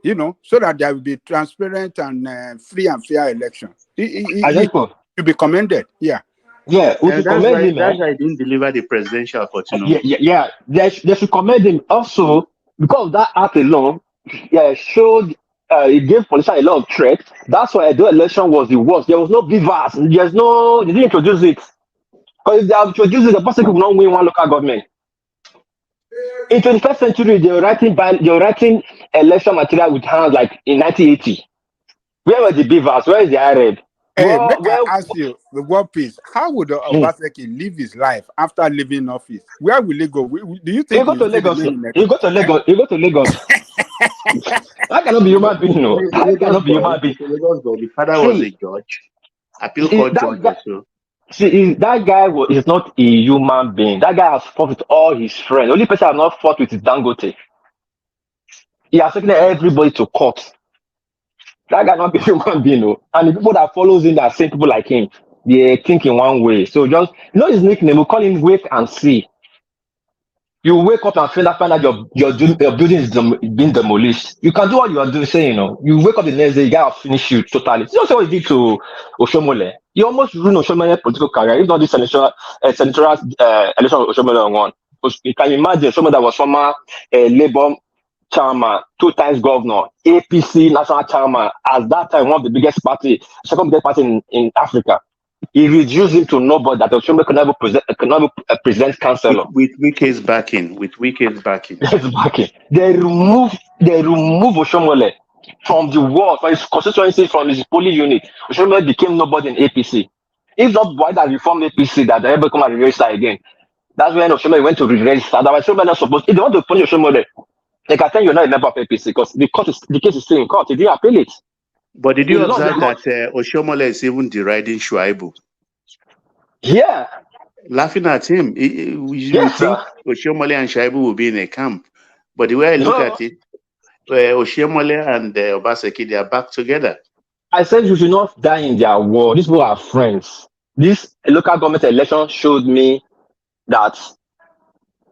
You know, so that there will be transparent and free and fair election. He should be commended. Yeah. Yeah, we should commend him. That's why I didn't deliver the presidential for Tinubu. Yeah. They should commend him also because that act alone showed it gave politicians a lot of threat. That's why the election was the worst. There was no beavers. They didn't introduce it. Because if they have introduced it, the person could not win one local government. In 21st century, they were writing election material with hands like in 1980. Where were the beavers? Where is the Arab? Hey, I ask you, the world peace. How would Obaseki live his life after leaving office? Where will he go? Do you think he go to Lagos? He go to Lagos. That cannot be human being, no. That cannot be human being. The father was a judge. Appeal court judge. See, that guy is not a human being. That guy has fought with all his friends. The only person I have not fought with is Dangote. He has taken everybody to court. That guy not be human being, no. And the people that follows him, that same people like him, they think in one way. So just his nickname. We call him Wait and See. You wake up and find out your building is being demolished. You can do what you are doing, saying, you wake up the next day, you gotta finish you totally. You know what he did to Oshomole? He almost ruined Oshomole's political career. If not this senatorial election of Oshomole won. You can imagine someone that was former Labour chairman, 2 times governor, APC national chairman, at that time one of the biggest party, second biggest party in Africa. He reduced him to nobody that Oshomole could never present councillor. With Wike's backing. Yes, backing. They remove Oshomole from the world, from his constituency, from his polling unit. Oshomole became nobody in APC. If not why that reformed APC, that they ever come and register again. That's when Oshomole went to register. Otherwise, Oshomole not supposed. If they want to punish Oshomole, they can tell you're not a member of APC because the case is still in court. He didn't appeal it. But did you observe that Oshomole is even deriding Shuaibu? Yeah. Laughing at him. You think Oshomole and Shuaibu will be in a camp. But the way I look at it, Oshomole and Obaseki, they are back together. I said you should not die in their war. These people are friends. This local government election showed me that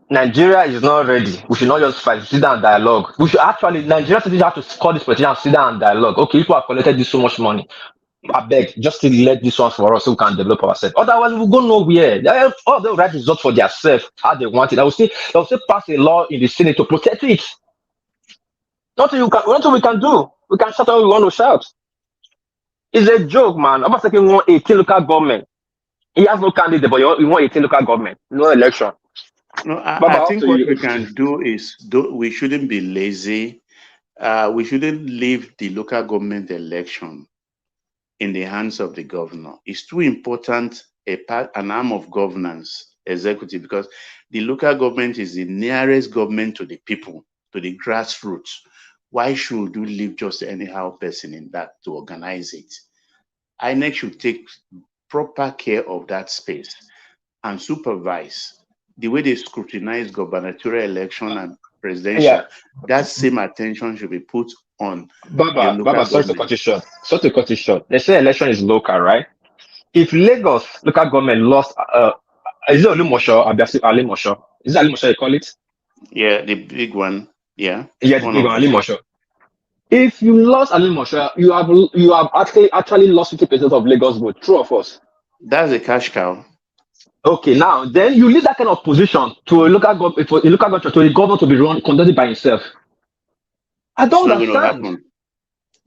Nigeria is not ready. We should not just fight, sit down and dialogue. We should actually, Nigeria citizens have to call this politician and sit down and dialogue. Okay, if we have collected this so much money, I beg, just to let this one for us so we can develop ourselves. Otherwise, we'll go nowhere. All the right results for themselves, how they want it. They'll say pass a law in the Senate to protect it. Nothing we can do. We can shout all we want to shout. It's a joke, man. I'm saying we want 18 local government. He has no candidate, but we want 18 local government. No election. No, I think what we can do is we shouldn't be lazy. We shouldn't leave the local government election in the hands of the governor. It's too important an arm of governance, executive, because the local government is the nearest government to the people, to the grassroots. Why should you leave just anyhow person in that to organize it? INEC should take proper care of that space and supervise. The way they scrutinize gubernatorial election and presidential, that same attention should be put on Baba, sorry to cut you short. They say election is local, right? If Lagos local government lost, is it Olimosho? Alimosho? Is it Alimosho you call it? Yeah, the big one. Yeah. Yeah, the big one, Alimosho. If you lost Alimosho, you have actually lost 50% of Lagos vote. True or false? That's a cash cow. Okay, now then you leave that kind of position to a local government, to the government to be conducted by himself. I don't understand.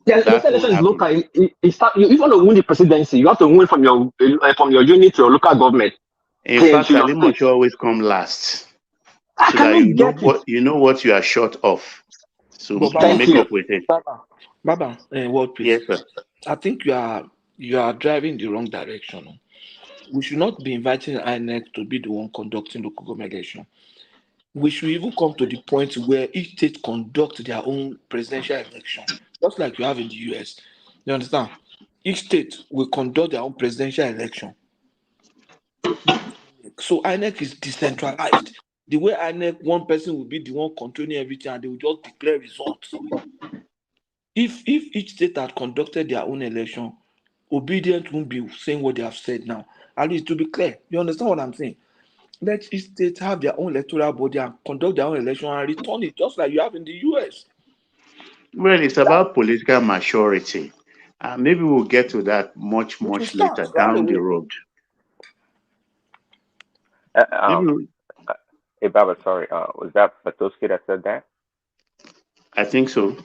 Yes, the election is local. If you want to win the presidency, you have to win from your unit to your local government. In fact, Alimosho always come last. So that you know what you are short of. So make up with it. Baba, what please? Yes, sir. I think you are driving the wrong direction. We should not be inviting INEC to be the one conducting local government election. We should even come to the point where each state conduct their own presidential election, just like you have in the US. You understand? Each state will conduct their own presidential election. So INEC is decentralized. The way INEC, one person will be the one controlling everything, and they will just declare results. If each state had conducted their own election, obedient won't be saying what they have said now. At least to be clear, you understand what I'm saying? Let each state have their own electoral body and conduct their own election and return it, just like you have in the US. Well, it's about political maturity. Maybe we'll get to that much It will later start right down the away. road. Uh, Maybe um, hey, Baba, sorry. Was that Batoski that said that? I think so.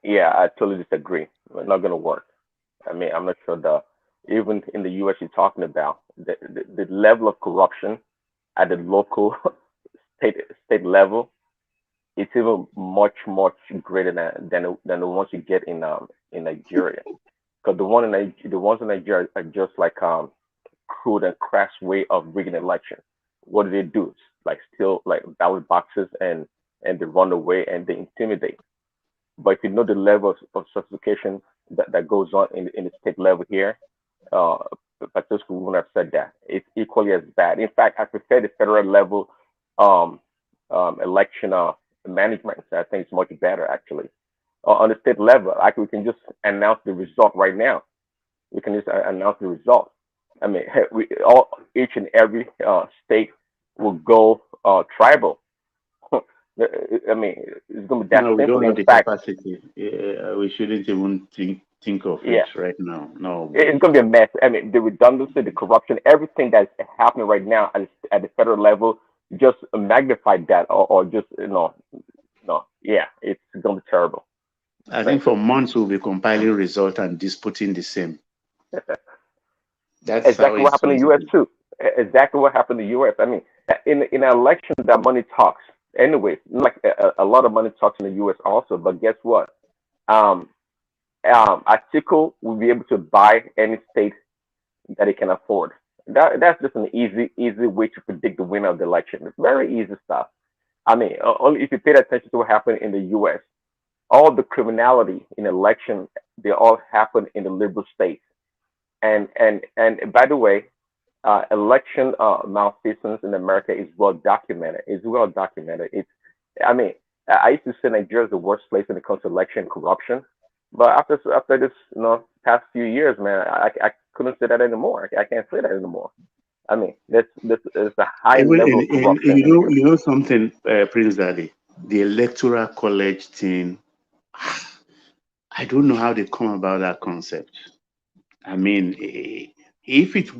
Yeah, I totally disagree. It's not gonna work. I mean, I'm not sure even in the U.S. you're talking about the level of corruption at the local state state level, it's even much greater than the ones you get in Nigeria. Because the ones in Nigeria are just like crude and crass way of rigging election. What do they do? Like steal like ballot boxes and they run away and they intimidate. But if you know the level of sophistication that goes on in the state level here, uh, Patricia wouldn't have said that. It's equally as bad. In fact, I prefer the federal level um, election management. I think it's much better actually. On the state level, like we can just announce the result right now. We can just announce the result. I mean, each and every state will go tribal. I mean, it's going to be that No, we don't simple. have In the fact, capacity. We shouldn't even think of it yeah, right now. No it's way. going to be a mess. I mean, the redundancy, the corruption, everything that's happening right now at the federal level, just magnify that, or just no, yeah, it's going to be terrible. I think Simple. for months we'll be compiling results and disputing the same. That's how Exactly what it's happened going in to the U.S. be. too. Exactly what happened in the U.S. I mean, in an election, that money talks. Anyway, like a lot of money talks in the U.S. also. But guess what? Um, Atiku will be able to buy any state that he can afford. That's just an easy way to predict the winner of the election. It's very easy stuff. I mean, only if you paid attention to what happened in the U.S. All the criminality in election, they all happen in the liberal states. And by the way, election malfeasance in America is well documented. It's well documented. I mean, I used to say Nigeria is the worst place when it comes to election corruption, but after this, past few years, man, I couldn't say that anymore. I can't say that anymore. I mean, this is a high Even level of in corruption in the U.S. you know something, Prince Daddy, the electoral college thing. I don't know how they come about that concept. I mean, if it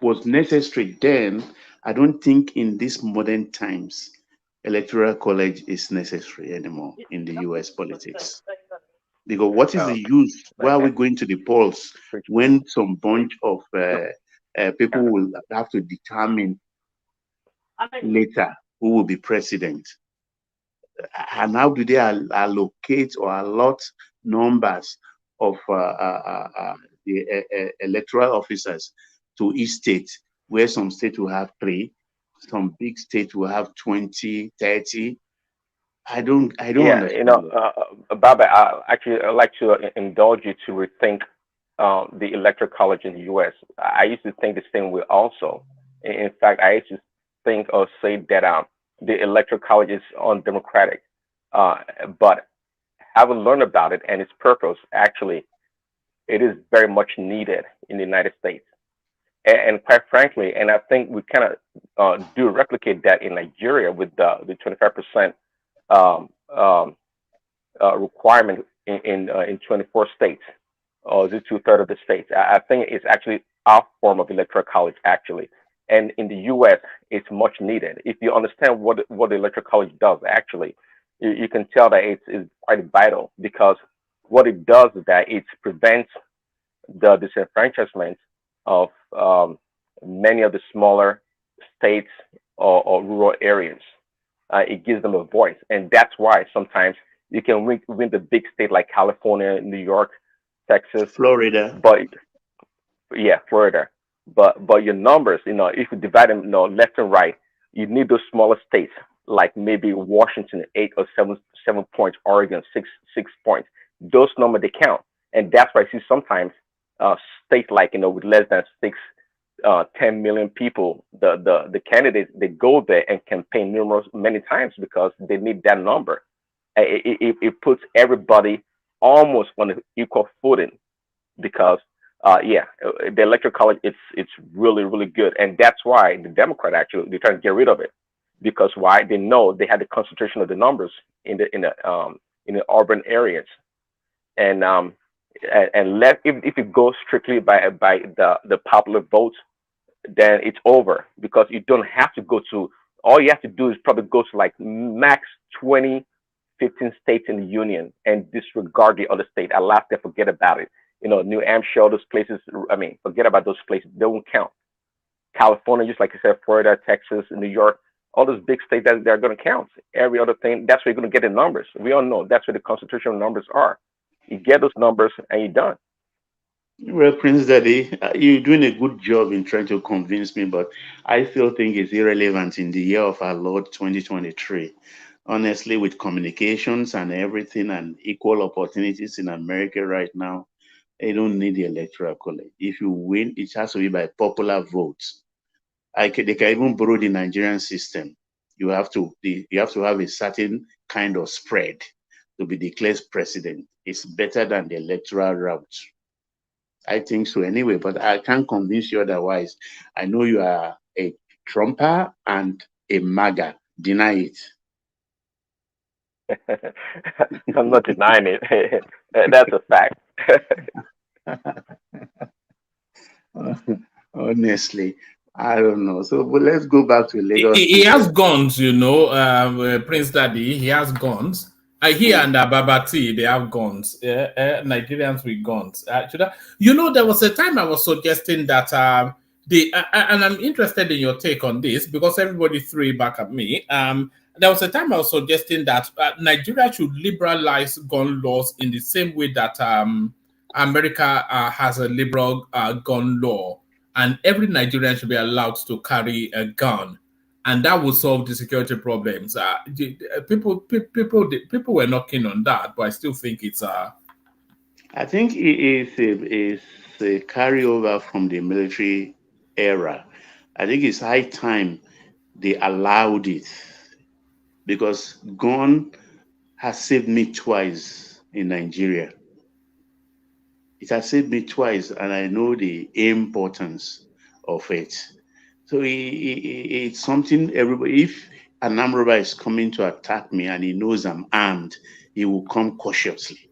was necessary then, I don't think in these modern times electoral college is necessary anymore in the US politics. Because what is the use? Why are we going to the polls when some bunch of people will have to determine later who will be president? And how do they allocate or allot numbers of the electoral officers to each state, where some states will have 3, some big states will have 20, 30? I don't Yeah, understand it. Baba, I'd like to indulge you to rethink the electoral college in the U.S. I used to think the same way also. In fact, I used to think or say that the electoral college is undemocratic. Uh, but having learned about it and its purpose, actually, it is very much needed in the United States. And quite frankly, and I think we kind of do replicate that in Nigeria with the 25% um, um, requirement in 24 states, or is it two-thirds of the states? I think it's actually our form of electoral college, actually. And in the U.S., it's much needed. If you understand what the electoral college does, actually, you can tell that it's quite vital because what it does is that it prevents the disenfranchisement of many of the smaller states or rural areas. It gives them a voice, and that's why sometimes you can win the big state like California, New York, Texas, Florida. but yeah, Florida. But your numbers, if you divide them, left and right, you need those smaller states like maybe Washington 8 or 7 points, Oregon six points. Those numbers they count, and that's why I see sometimes states like with less than 10 million people, the candidates, they go there and campaign many times because they need that number. It puts everybody almost on an equal footing because the electoral college, it's really, really good, and that's why the Democrat actually they're trying to get rid of it, because why? They know they had the concentration of the numbers in the urban areas, and if it goes strictly by the popular vote, then it's over, because you don't have to go to, all you have to do is probably go to like max 20, 15 states in the union and disregard the other state. Alaska, forget about it. New Hampshire, all those places, I mean, forget about those places. They won't count. California, just like you said, Florida, Texas, New York, all those big states that they're going to count. Every other thing, that's where you're going to get the numbers. We all know that's where the constitutional numbers are. You get those numbers and you're done. Well, Prince Daddy, you're doing a good job in trying to convince me, but I still think it's irrelevant in the year of our Lord 2023. Honestly, with communications and everything and equal opportunities in America right now, they don't need the electoral college. If you win, it has to be by popular votes. They can even borrow the Nigerian system. You have to have a certain kind of spread to be declared president. It's better than the electoral route. I think so anyway, but I can't convince you otherwise. I know you are a Trumper and a MAGA. Deny it. I'm not denying it. That's a fact. Honestly, I don't know. So, but let's go back to Lagos. He has guns, Prince Daddy. He has guns. He and Babati, they have guns. Nigerians with guns. There was a time I was suggesting that and I'm interested in your take on this because everybody threw it back at me. There was a time I was suggesting that Nigeria should liberalize gun laws in the same way that America has a liberal gun law, and every Nigerian should be allowed to carry a gun. And that will solve the security problems. People were not keen on that, but I still think it's. I think it is a carryover from the military era. I think it's high time they allowed it, because gun has saved me twice in Nigeria. It has saved me twice, and I know the importance of it. So it's something everybody, if an armed robber is coming to attack me and he knows I'm armed, he will come cautiously,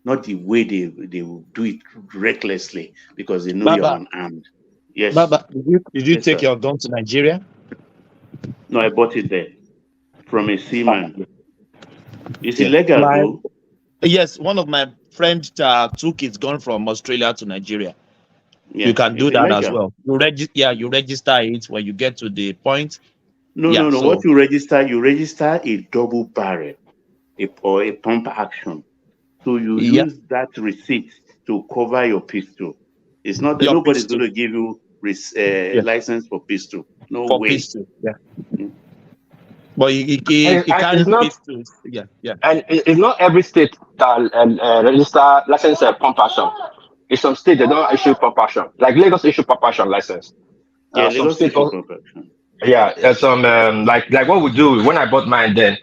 not the way they will do it recklessly because they know Baba, you're unarmed. Yes. Baba, did you Yes, take sir. your gun to Nigeria? No, I bought it there from a seaman. It's illegal, though. Yes, one of my friends took his gun from Australia to Nigeria. Yeah, you can do that illegal as well. You register it when you get to the point. No. So what you register a double barrel, or a pump action. So you use that receipt to cover your pistol. It's not that nobody's going to give you license for pistol. No for way. Pistol, yeah. But he carries pistols. Yeah. And it's not every state that register license pump action. In some states they don't issue pump action. Like Lagos issue pump action license. Yeah, Lagos issue pump action. Yeah, some like what we do when I bought mine then.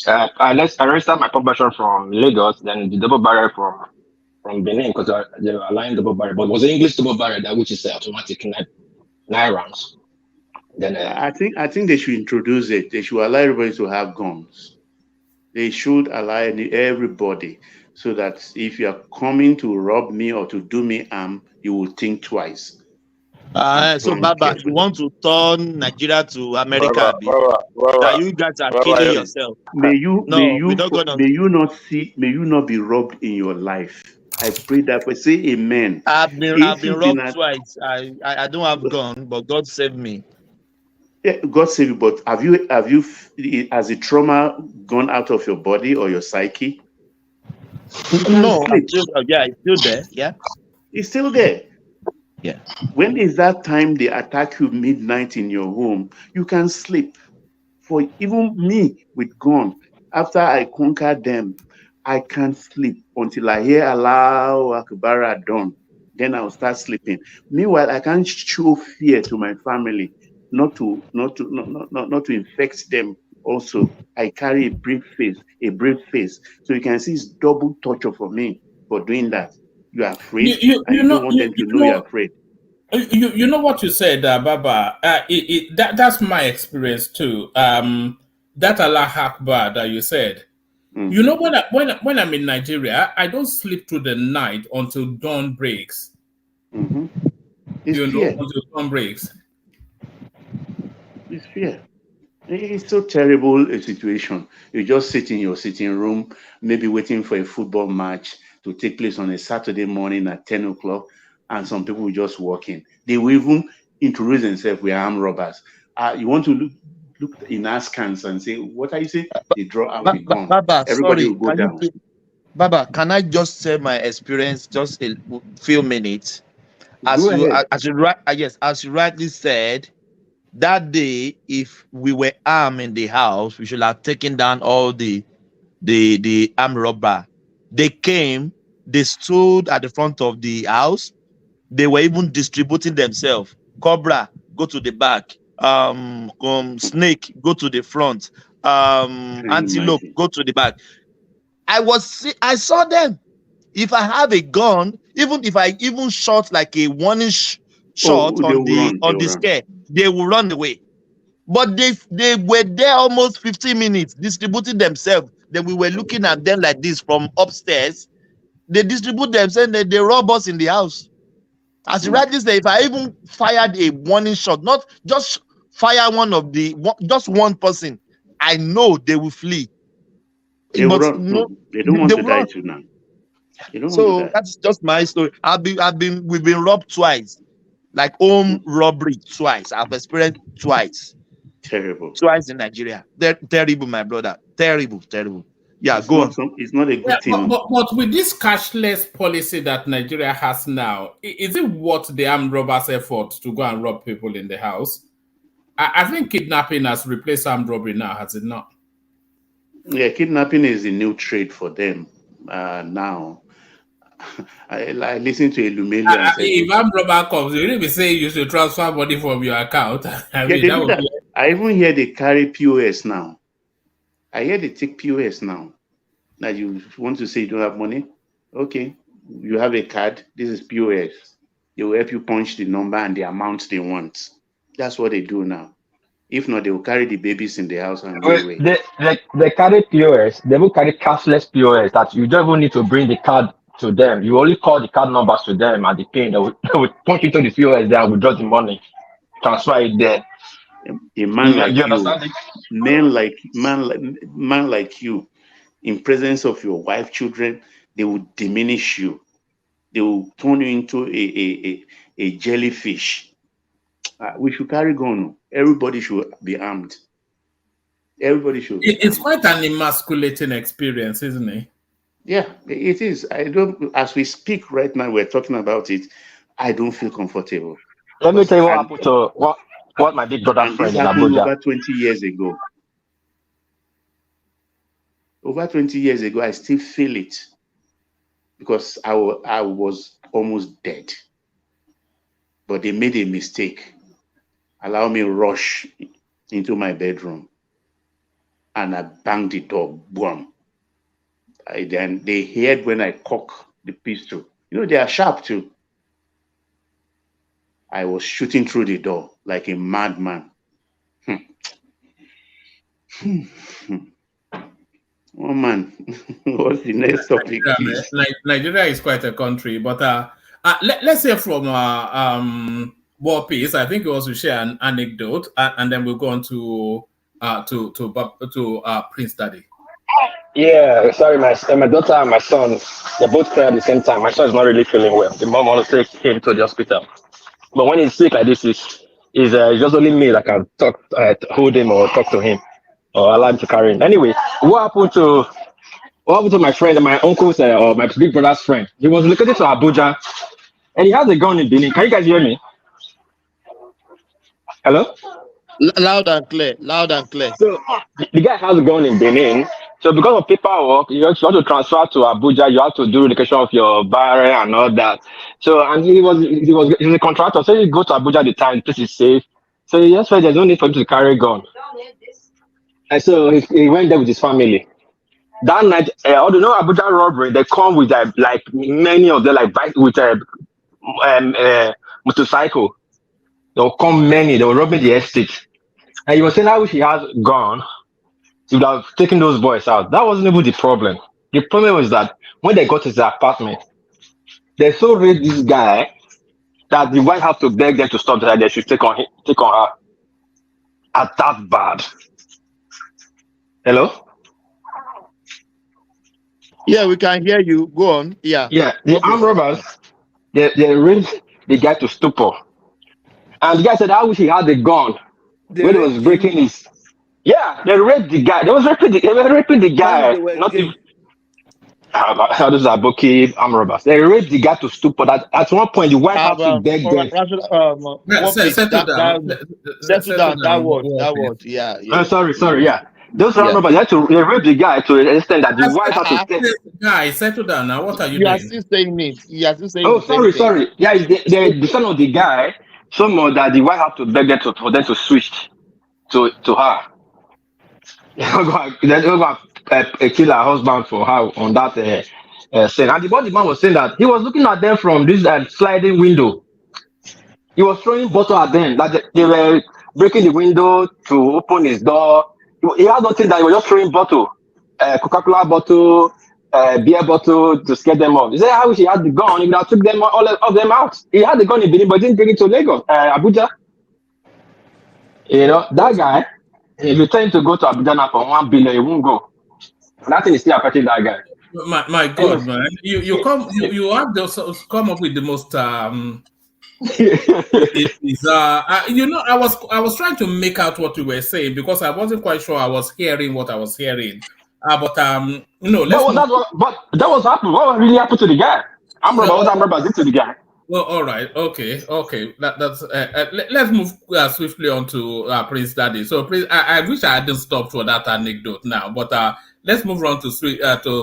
I registered my pump action from Lagos, then the double barrel from Benin, because they were allowing double barrel, but it was an English double barrel that which is automatic 9 rounds. Then I think they should introduce it. They should allow everybody to have guns. They should allow everybody, so that if you are coming to rob me or to do me harm, you will think twice. So Baba, you want to turn Nigeria to America? That you guys are killing yourself. May you not be robbed in your life. I pray that for say amen. I've been robbed twice. I don't have gun, but God save me. Yeah, God save you. But have you has the trauma gone out of your body or your psyche? No, it's still there. Yeah, it's still there. Yeah. When is that time they attack you midnight in your home? You can sleep. For even me with gun, after I conquer them, I can't sleep until I hear Allahu Akbar done. Then I'll start sleeping. Meanwhile, I can't show fear to my family, not to infect them. Also, I carry a brave face. So you can see it's double torture for me for doing that. You are afraid, and you don't want them to know you're afraid. You know what you said, Baba. That's my experience too. That Allah Akbar that you said. Mm. You know, when I'm in Nigeria, I don't sleep through the night until dawn breaks. Mm-hmm. It's you fear. know, until dawn breaks. It's fear. It's so terrible a situation. You just sit in your sitting room, maybe waiting for a football match to take place on a Saturday morning at 10 o'clock, and some people will just walk in. They will even introduce themselves, we are armed robbers. You want to look in askance and say, what are you saying? They draw out the gun. Baba, Everybody sorry, will go down. Baba, can I just say my experience just a few minutes? As go ahead. As you rightly said, that day, if we were armed in the house, we should have taken down all the armed robber. They came, they stood at the front of the house. They were even distributing themselves. Cobra, go to the back. Snake, go to the front. Antelope, go to the back. I saw them. If I have a gun, even if I even shot like a warning shot on the scare, they will run away. But they were there almost 15 minutes distributing themselves. Then we were looking at them like this from upstairs. They distribute themselves, they rob us in the house. As you rightly say, if I even fired a warning shot, not just fire just one person, I know they will flee. They will run. No, they don't want to die too now. So that's just my story. We've been robbed twice, like home robbery twice. I've experienced twice. Terrible. Twice in Nigeria. Terrible, my brother. Terrible. Yeah, go on. It's not a good thing. But with this cashless policy that Nigeria has now, is it worth the armed robbers' effort to go and rob people in the house? I think kidnapping has replaced armed robbery now, has it not? Yeah, kidnapping is a new trade for them now. I listened to Elumelu and said, if armed robber comes, you didn't be saying you should transfer money from your account. I even hear they carry POS now. I hear they take POS now. Now you want to say you don't have money? Okay, you have a card. This is POS. They will help you punch the number and the amount they want. That's what they do now. If not, they will carry the babies in the house and go away. They carry POS. They will carry cashless POS that you don't even need to bring the card to them. You only call the card numbers to them and the pin. They will punch into the POS there and withdraw the money, transfer it there. A man like you, in presence of your wife, children, they will diminish you. They will turn you into a jellyfish. We should carry gun. Everybody should be armed. Everybody should. It's quite an emasculating experience, isn't it? Yeah, it is. As we speak right now, we're talking about it. I don't feel comfortable. Let me tell you what happened to what my big brother friend in Abuja. Over 20 years ago. Over 20 years ago, I still feel it because I was almost dead. But they made a mistake. Allow me to rush into my bedroom. And I banged the door. Boom. Then they heard when I cock the pistol. You know, they are sharp too. I was shooting through the door like a madman. Oh man, what's the next topic? Nigeria is quite a country, but let's hear from War Peace. I think he wants to share an anecdote, and then we'll go on to Prince Daddy. Yeah, sorry, my daughter and my son, they both cry at the same time. My son is not really feeling well. The mom wants to take him to the hospital, but when he's sick like this, it's just only me that can talk, hold him or talk to him, or allow him to carry him. Anyway, what happened to my friend and my uncle's or my big brother's friend? He was located to Abuja, and he has a gun in Benin. Can you guys hear me? Hello? Loud and clear. So the guy has a gun in Benin, So because of paperwork, you have to transfer to Abuja. You have to do relocation of your barrier and all that. So and he's a contractor. So you go to Abuja at the time, this is safe. So he just felt there's no need for him to carry a gun. And so he went there with his family. That night, although no Abuja robbery, they come with like many of them like bike with a motorcycle. They'll come many. They were robbing the estate. And he was saying, I wish he had gone. He would have taken those boys out. That wasn't even the problem. The problem was that when they got to his apartment, they so raped this guy that the wife have to beg them to stop that they should take on her. At that bad. Hello? Yeah, we can hear you. Go on. Yeah. Yeah, the armed robbers, they raped the guy to stupor. And the guy said, I wish he had the gun when he was breaking his. Yeah, they raped the guy. They were raping the guy. Not even. Those are Boki armed robbers. They raped the guy to stupor. That at one point the wife had to beg them. Settle down. That word. Yeah. Sorry. Yeah. Those armed robbers they raped the guy to the extent that the wife had to take. Guy, settle down now. What are you doing? You are still saying it. Oh, sorry. Yeah, the son of the guy. So much that the wife had to beg them for them to switch to her. They're going to kill her husband for her on that scene. And the body man was saying that he was looking at them from this sliding window. He was throwing bottle at them. Like they were breaking the window to open his door. He had nothing that he was just throwing bottle, Coca-Cola bottle, beer bottle to scare them off. He said, I wish he had the gun. He would have took them all of them out. He had the gun in Benin, but didn't bring it to Lagos, Abuja. You know, that guy, if you tell him to go to Abuja now for 1 billion, he won't go. Nothing is still affecting that guy. My God, man! You have to come up with the most I was trying to make out what you were saying because I wasn't quite sure I was hearing what I was hearing. But that was happening. What really happened to the guy? What did to the guy? Well, all right, okay. That's let's move swiftly on to Prince Daddy. So, Prince, I wish I hadn't stopped for that anecdote now, but let's move on to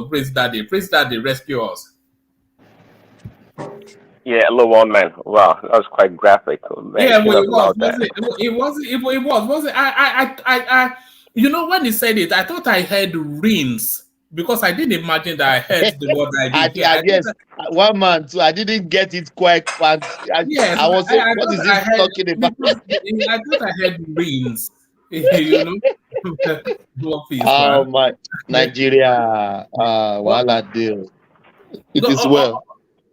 Prince Daddy. Prince Daddy, rescue us. Yeah, hello, one man. Wow, that was quite graphic. Man, yeah, well, it was. I you know, when he said it, I thought I heard rings because I didn't imagine that I heard the word I did. Yes, one man too. I didn't get it quite fast. I was saying, what is he talking about? I thought I heard rings. You know. Oh my Nigeria! Wala deal. It is well.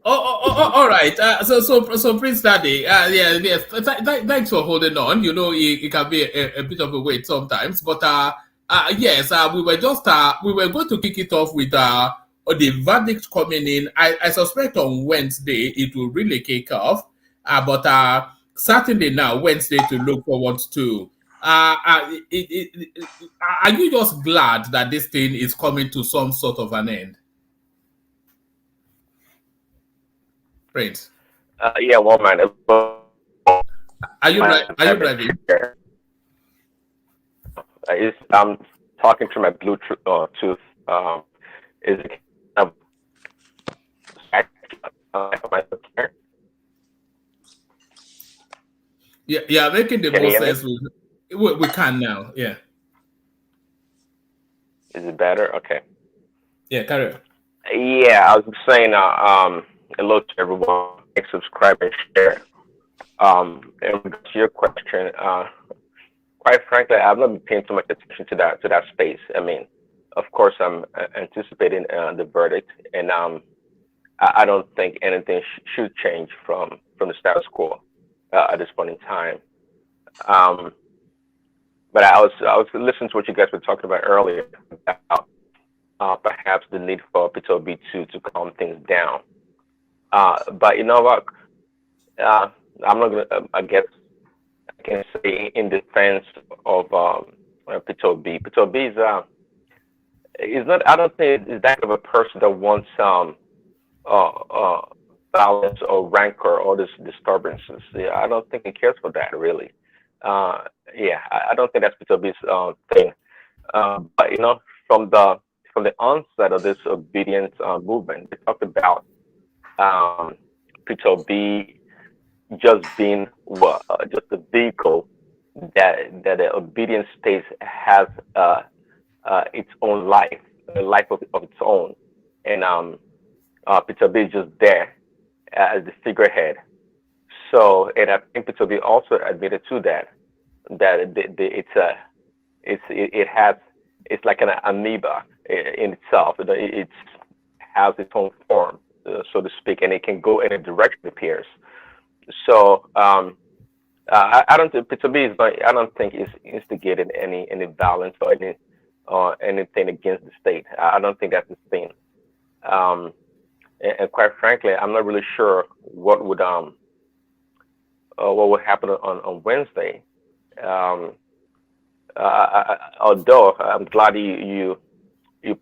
All right. So Prince Daddy, yes. Thanks for holding on. You know, it can be a bit of a wait sometimes, but yes, we were going to kick it off with the verdict coming in. I suspect on Wednesday it will really kick off, but certainly now Wednesday to look forward to. Are you just glad that this thing is coming to some sort of an end? Prince. Yeah, well, man. Are you driving? I'm talking through my Bluetooth. Is it? Yeah, making the most sense. We can now. Yeah. Is it better? Okay. Yeah, carry on. Yeah, I was saying, hello to everyone. Like, subscribe, and share. In regards to your question, quite frankly, I've not been paying too much attention to that space. I mean, of course, I'm anticipating the verdict, and I don't think anything should change from the status quo at this point in time. But I was listening to what you guys were talking about earlier about perhaps the need for P2B to calm things down. But you know what? I'm not gonna. I guess I can say in defense of P2B. P2B is not. I don't think is that of a person that wants violence or rancor or these disturbances. Yeah, I don't think he cares for that really. Yeah, I don't think that's P2B's thing. But you know, from the from the onset of this obedience movement, they talked about Peter Obi just being just a vehicle that the obedience space has its own life, a life of its own, and Peter Obi is just there as the figurehead. So, and I think Peter Obi also admitted to that it's like an amoeba in itself. It has its own form, so to speak, and it can go any direction it appears. So I don't think Peter B I don't think is instigating any violence or anything against the state. I don't think that's the thing. And quite frankly, I'm not really sure what would happen on Wednesday. Although I'm glad you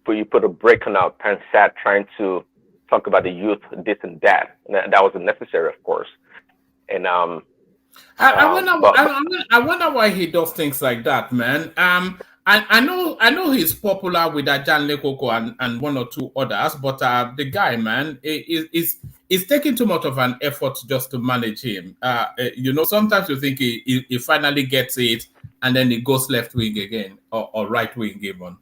put a break on our Pansat trying to talk about the youth, this and that. And that was necessary, of course. And I wonder why he does things like that, man. I know he's popular with Ajan Lekoko and one or two others, but the guy, man, is taking too much of an effort just to manage him. Sometimes you think he finally gets it, and then he goes left wing again or right wing even.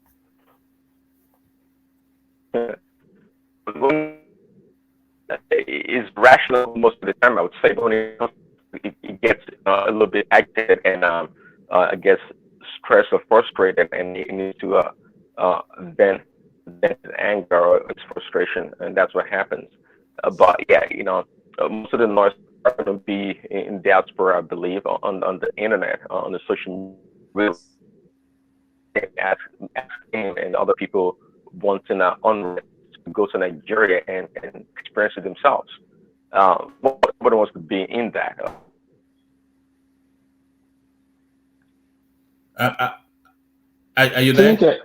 Is rational most of the time, I would say, but when it gets a little bit agitated and I guess stressed or frustrated, and it needs to vent anger or its frustration, and that's what happens. But yeah, most of the noise are going to be in diaspora, I believe, on the internet, on the social media, and other people wanting unrest to go to Nigeria and experience it themselves. Nobody wants to be in that. Are you there?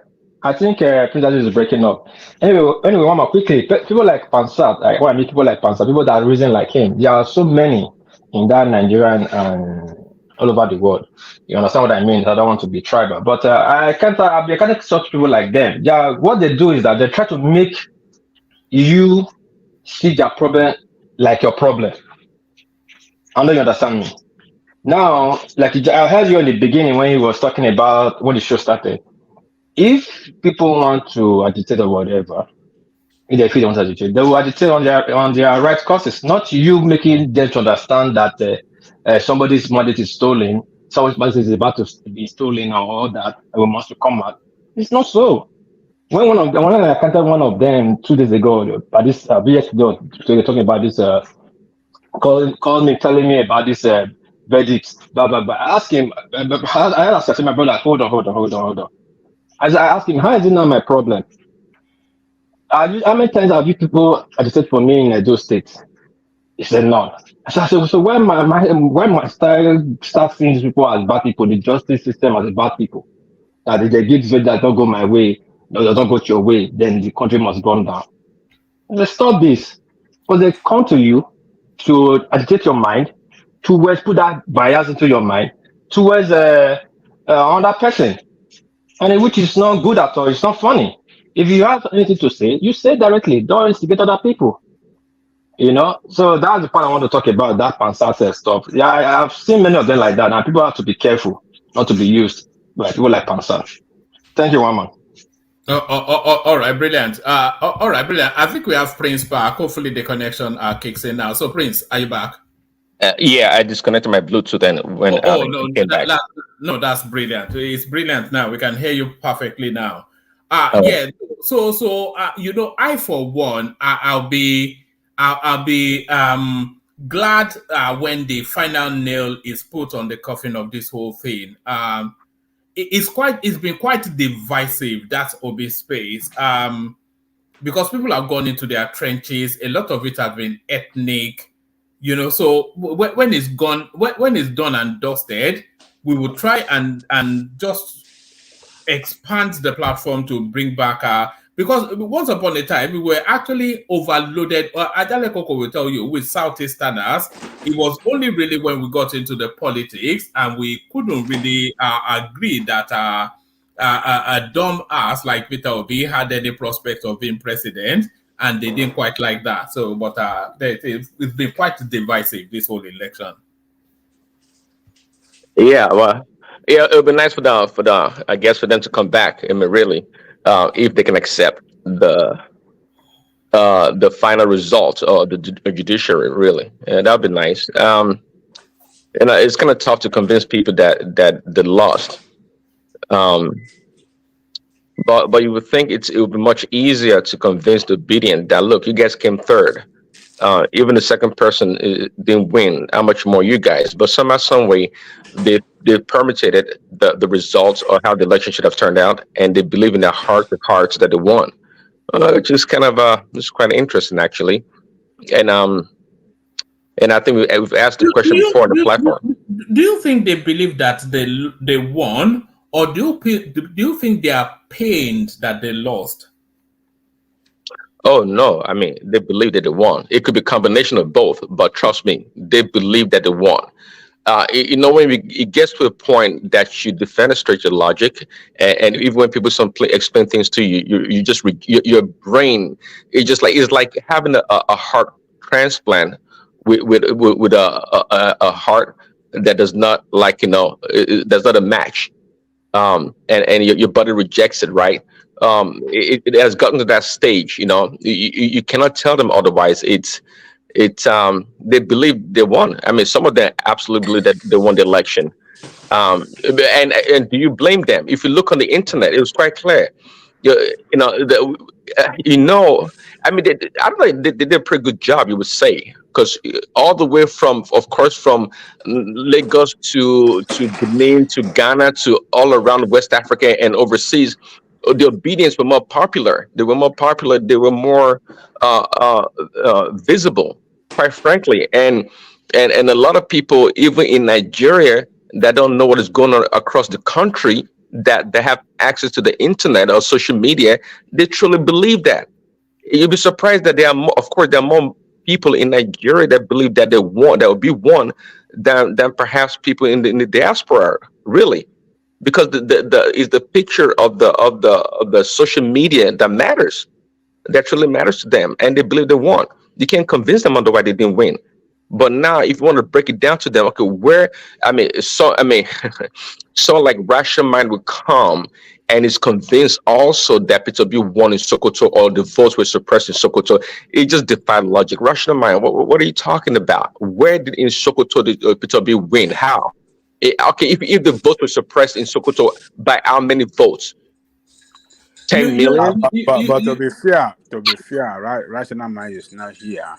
I think Prince is breaking up. Anyway, one more quickly. People like Pansat, people like Pansat, people that reason like him. There are so many in that Nigerian and all over the world. You understand what I mean? I don't want to be tribal, but I can't such people like them. Yeah, what they do is that they try to make you see their problem like your problem. I know you understand me. Now, like I heard you in the beginning when he was talking about when the show started. If people want to agitate or whatever, if they feel they want to agitate, they will agitate on their right causes, not you making them to understand that somebody's mandate is stolen, somebody's mandate is about to be stolen or all that, and we must come out. It's not so. When I contacted one of them 2 days ago, but this years ago, so they're talking about this, called me telling me about this verdict, blah blah blah. I asked him, I asked my brother, hold on. I asked him, how is it not my problem? How many times have you people agitated for me in those states? He said none. I said, so when my start seeing these people as bad people, the justice system as bad people, that if they give that don't go my way, don't go your way, then the country must burn down. Let's stop this. Because they come to you to agitate your mind, towards put that bias into your mind, towards another person. And which is not good at all. It's not funny. If you have anything to say, you say directly. Don't instigate other people. So that's the part I want to talk about, that Pansat stuff. Yeah, I've seen many of them like that, and people have to be careful not to be used by people like Pansat. Thank you, Waman. All right, brilliant. All right, brilliant. I think we have Prince back. Hopefully the connection kicks in now. So, Prince, are you back? Yeah, I disconnected my Bluetooth and when came back. No, that's brilliant. It's brilliant now. We can hear you perfectly now. Yeah. So I for one, I'll be glad when the final nail is put on the coffin of this whole thing. It's been quite divisive, that Obi space. Because people have gone into their trenches. A lot of it has been ethnic. So when it's gone, when it's done and dusted, we will try and just expand the platform to bring back because once upon a time we were actually overloaded. Ajale Koko will tell you with Southeasterners, it was only really when we got into the politics and we couldn't really agree that a dumb ass like Peter Obi had any prospect of being president, and they didn't quite like that. So, but it's been quite divisive, this whole election. Yeah, well, yeah, it would be nice for I guess, for them to come back. I mean, really, if they can accept the final result of the judiciary, really, and that'd be nice. And it's kind of tough to convince people that they lost. But you would think it would be much easier to convince the obedient that, look, you guys came third. Even the second person didn't win. How much more you guys? But somehow, some way, they permitted the results or how the election should have turned out, and they believe in their heart of hearts that they won. Which is kind of it's quite interesting, actually. And I think we've asked the question before on the platform. Do you think they believe that they won, or do you think they are pained that they lost? Oh no! I mean, they believe that they won. It could be a combination of both, but trust me, they believe that they won. When it gets to a point that you defenestrate your logic, and even when people explain things to you, you just your brain. It's like having a heart transplant with a heart that does not that's not a match, and your body rejects it, right? It has gotten to that stage. You cannot tell them otherwise. They believe they won. I mean, some of them absolutely believe that they won the election. And do you blame them? If you look on the internet, it was quite clear. I mean, I don't know. They did a pretty good job, you would say, because all the way from Lagos to Benin to Ghana to all around West Africa and overseas, the obedience were more popular. They were more popular. They were more visible, quite frankly, and a lot of people, even in Nigeria, that don't know what is going on across the country, that they have access to the internet or social media, they truly believe that. You'll be surprised that there are more people in Nigeria that believe that they won, that will be won, than perhaps people in the diaspora, really, because the picture of the social media that matters, that really matters to them, and they believe they won. You can't convince them otherwise they didn't win. But now, if you want to break it down to them, okay, so like rational mind would come and is convinced also that Peter Obi won in Sokoto or the votes were suppressed in Sokoto. It just defied logic. Rational mind, what are you talking about? Where did in Sokoto Peter Obi win? How? If the votes were suppressed in Sokoto, by how many votes? 10 million? But to be fair, right? Rational mind is not here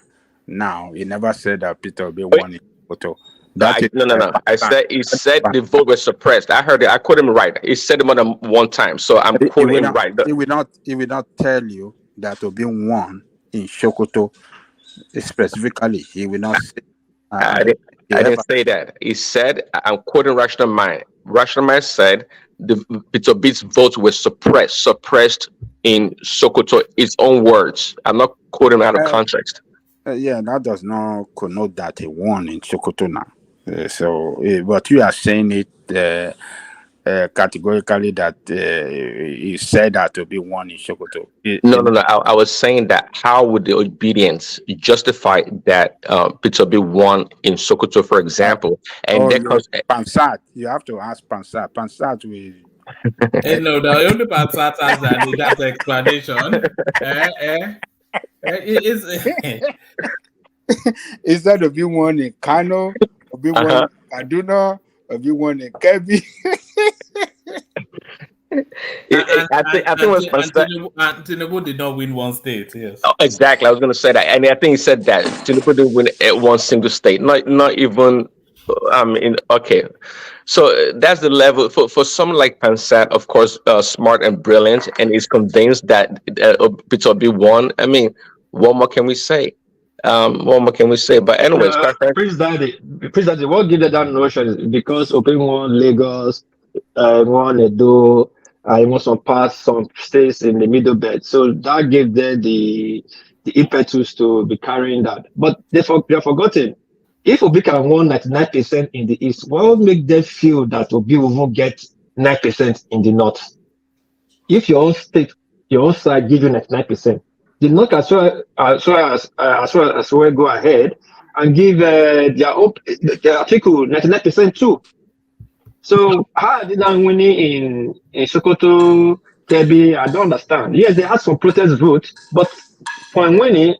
now. He never said that Peter Obi won in Sokoto. No. He said the vote was suppressed. I heard it. I quoted him right. He said it more than one time, so I'm quoting him right. He will not tell you that Obi won in Sokoto specifically. He will not say. I didn't say that. He said, I'm quoting Rational Mind. Rational Mind said the Peter Obi's votes were suppressed in Sokoto. His own words. I'm not quoting out of context. Yeah, that does not connote that he won in Sokoto now. But you are saying it categorically that he said that to be won in Sokoto. No. I was saying that how would the obedience justify that Peter Obi won in Sokoto, for example? And Pansat, you have to ask Pansat. Pansat will. No, the only Pansat has that explanation. Instead of you won in Kano, Obi won in Kaduna, Obi won in Kebbi. I think Tinubu did not win one state. Yes. Oh, exactly. I was going to say that, and I think he said that Tinubu didn't win at one single state. Not even. Okay. So that's the level for someone like Pansat, of course, smart and brilliant, and is convinced that Peter Obi won. I mean, what more can we say? But anyways, Prince Daddy, what gives that notion is because Obi won Lagos, won Edo, he won some states in the middle belt, so that gave them the impetus to be carrying that. But they're forgotten. If Obi can won 99% in the east, what will make them feel that Obi will get 9% in the north? if your own state, your own side give you 99%, the North as well go ahead and give their article 99% too. So how are they now winning in Sokoto, Kebbi? I don't understand. Yes, they had some protest votes, but for winning,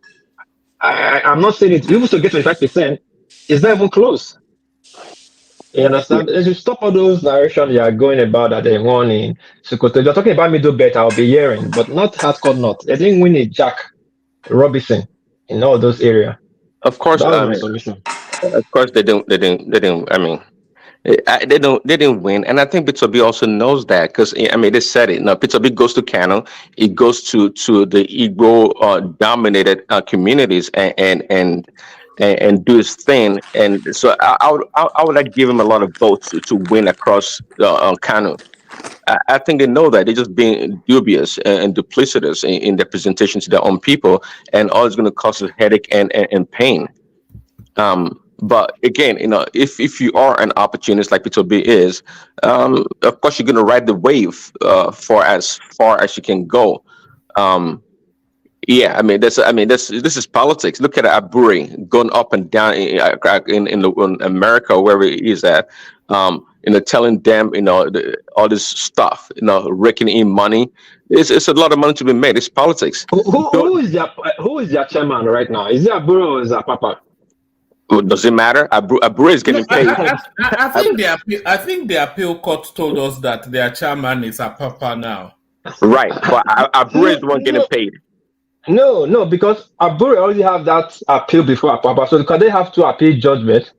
I'm not saying it. Even to get 25%, it's not even close. You understand? As you stop all those narrations you are going about that they won in Sokoto, you're talking about middle bet, I'll be hearing, but not hardcore not. They didn't win a Jack Robinson in all those areas. Of course, That was I my mean, submission. of course they didn't. I mean, they didn't win, and I think Peter B also knows that because I mean they said it. Now Peter B goes to Kano, it goes to the Igbo dominated communities and do his thing, and so I would like give him a lot of votes to win across Kano. I think they know that they're just being dubious and duplicitous in their presentation to their own people, and all it's going to cause is headache and pain. But again, if you are an opportunist like Peter B is, of course you're going to ride the wave for as far as you can go. Yeah, this is politics. Look at Aburi going up and down in America, wherever he is at. Telling them all this stuff, raking in money. It's a lot of money to be made. It's politics. Who is their chairman right now? Is it Aburo or is it Papa? Does it matter? Abure is getting paid. I think the appeal court told us that their chairman is a papa now. Right, but Abure is the one getting paid. No, because Abure already have that appeal before Papa. So because they have to appeal judgment,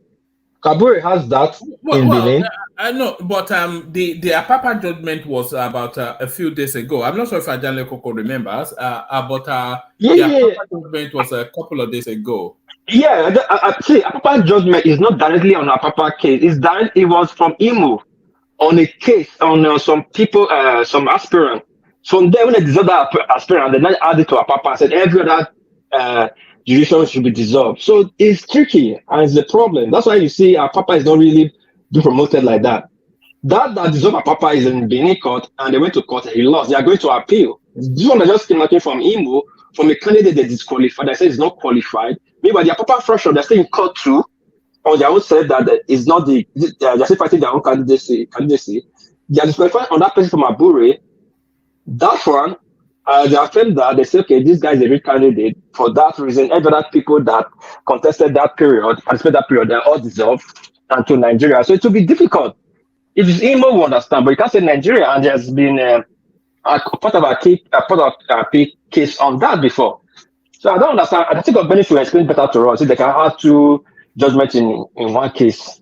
Abure has that in Benin. I know, but the Apapa judgment was about a few days ago. I'm not sure if Ajanle Koko remembers, but the Apapa judgment was a couple of days ago. Yeah, see, Apapa judgment is not directly on Apapa case. It was from Imo on a case on some people, some aspirant. From there, when they dissolved that aspirant, they now added to Apapa and said every other jurisdiction should be dissolved. So it's tricky and it's a problem. That's why you see Apapa is not really being promoted like that. That dissolved Apapa is in Benin court and they went to court and he lost. They are going to appeal. This one that just came out from Imo, from a candidate they disqualified. They said it's not qualified. Meanwhile, the Apapa fraction, they're still in court too. On their own said that it's not they're still fighting their own candidacy. They are disqualified on that person from Abure. That one, they affirmed that they say, okay, this guy is a real candidate. For that reason, every other people that contested that period, they're all dissolved and to Nigeria. So it will be difficult. If it's Imo, we understand, but you can't say Nigeria, and there's been a part of our case on that before. So I don't understand. I think Benefit will explain better to us if they can have two judgments in one case.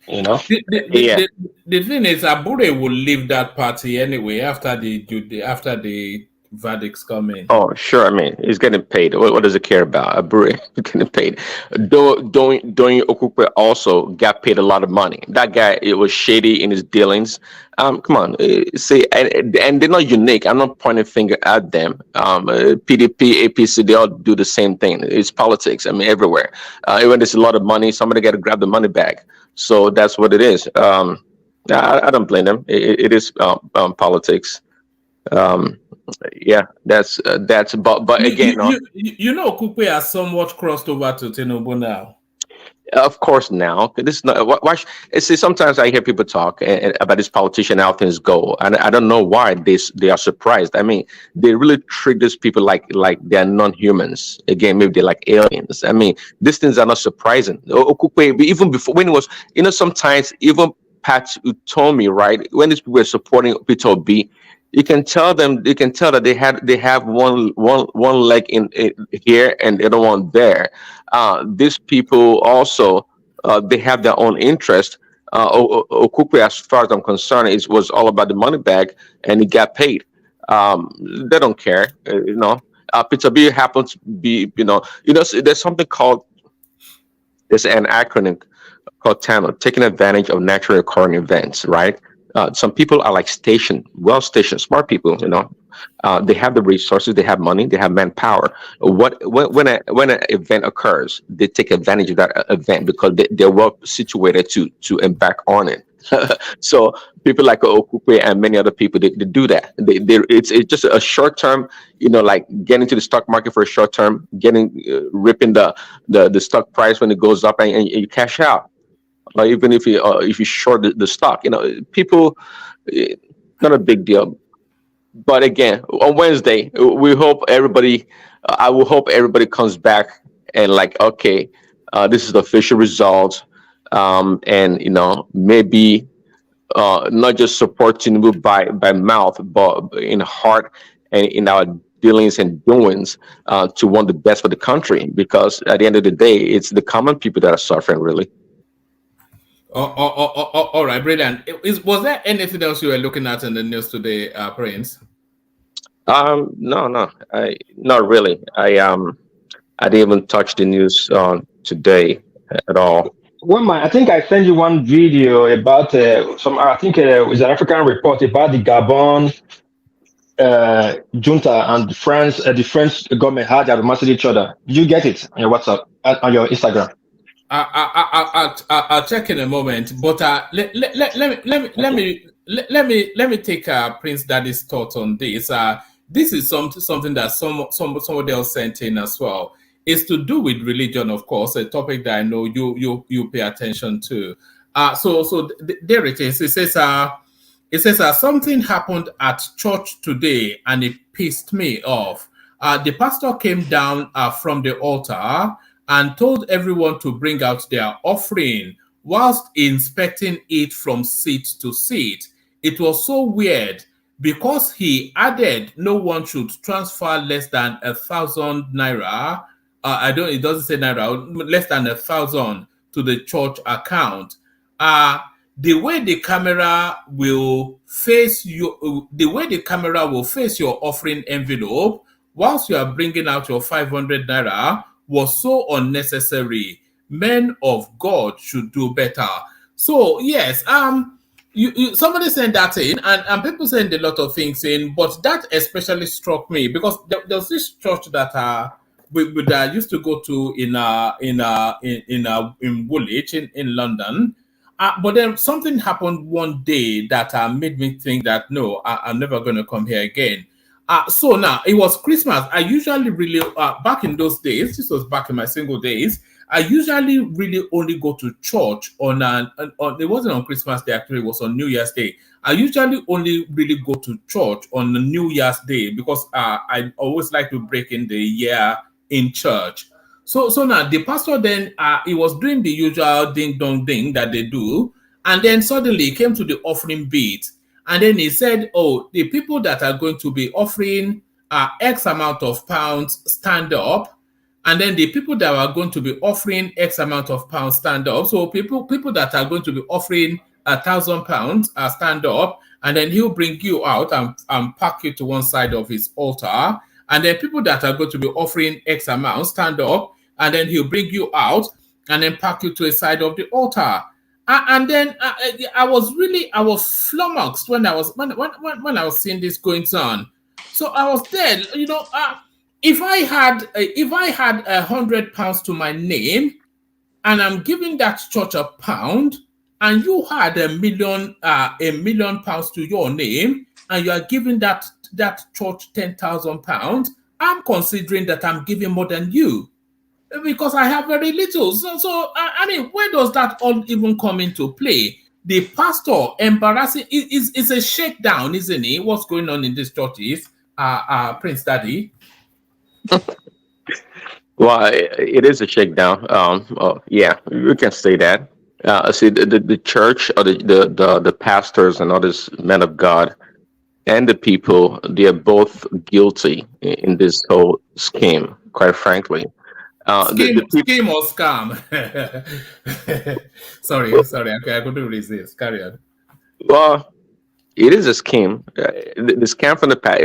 The thing is, Abure will leave that party anyway after the verdicts come in. Oh, sure. I mean, he's getting paid. What does it care about? Abure getting paid. Doing Okupe also got paid a lot of money. That guy, it was shady in his dealings. Come on, see, and they're not unique. I'm not pointing finger at them. PDP, APC, they all do the same thing. It's politics. I mean, everywhere. Even there's a lot of money, somebody got to grab the money back. So that's what it is. I don't blame them. It is politics. Yeah, that's but again, Okupe has somewhat crossed over to Tinubu now. Of course, now this is not. Why? See, sometimes I hear people talk about this politician, how things go, and I don't know why they are surprised. I mean, they really treat these people like they're non-humans. Again, maybe they're like aliens. I mean, these things are not surprising. Okupe, even before when it was, sometimes even Pat told me, right, when these people were supporting Peter Obi, you can tell that they have one leg in here and the other one there. These people also they have their own interest. Okupe, as far as I'm concerned, was all about the money bag, and he got paid. They don't care, Peter B happens to be, there's something called, there's an acronym called TANO, taking advantage of naturally occurring events, right? Some people are like well-stationed, smart people. They have the resources, they have money, they have manpower. When an event occurs, they take advantage of that event because they're well situated to embark on it. So people like Okupe and many other people, they do that. It's just a short term, like getting into the stock market for a short term, ripping the stock price when it goes up, and you cash out. Or even if you short the stock, people, eh, not a big deal. But again, on Wednesday, we hope everybody. I will hope everybody comes back and like, okay, this is the official result, and maybe not just support Tinubu by mouth, but in heart and in our dealings and doings to want the best for the country. Because at the end of the day, it's the common people that are suffering, really. All right, brilliant. Was there anything else you were looking at in the news today, Prince? No, not really. I didn't even touch the news today at all. I think I sent you one video about I think it was an African report about the Gabon junta and the French government had that mastered each other. Did you get it on your WhatsApp, on your Instagram? I'll check in a moment, but let me take Prince Daddy's thoughts on this. This is something that somebody else sent in as well. It's to do with religion, of course, a topic that I know you pay attention to. So there it is. It says something happened at church today and it pissed me off. The pastor came down from the altar and told everyone to bring out their offering whilst inspecting it from seat to seat. It was so weird because he added no one should transfer less than 1,000 naira. It doesn't say naira, less than 1,000 to the church account. The way the camera will face your offering envelope whilst you are bringing out your 500 naira was so unnecessary. Men of God should do better. So yes, somebody sent that in, and people send a lot of things in, but that especially struck me because there's this church that we used to go to in Woolwich in London. But then something happened one day that made me think that no, I'm never going to come here again. So now it was Christmas. I usually really back in those days. This was back in my single days. I usually really only go to church on it wasn't on Christmas Day, actually, it was on New Year's Day. I usually only really go to church on the New Year's Day because I always like to break in the year in church. So now the pastor then he was doing the usual ding dong ding that they do, and then suddenly he came to the offering bit, and then he said, "Oh, the people that are going to be offering X amount of pounds stand up." And then the people that are going to be offering X amount of pounds stand up. So people that are going to be offering £1,000 stand up, and then he'll bring you out and pack you to one side of his altar. And then people that are going to be offering X amount stand up, and then he'll bring you out and then pack you to a side of the altar. And then I was flummoxed when I was seeing this going on. So I was there, if I had £100 to my name, and I'm giving that church £1, and you had a million pounds to your name, and you are giving that church £10,000, I'm considering that I'm giving more than you because I have very little. So I mean, where does that all even come into play? The pastor embarrassing is a shakedown, isn't it? What's going on in these churches, Prince Daddy? Well, it is a shakedown. Yeah, we can say that. See, the church or the pastors and others, men of God, and the people, they are both guilty in this whole scheme. Quite frankly, scheme or scam? sorry. Okay, I couldn't resist. Carry on. Well, it is a scheme. The scam from the past.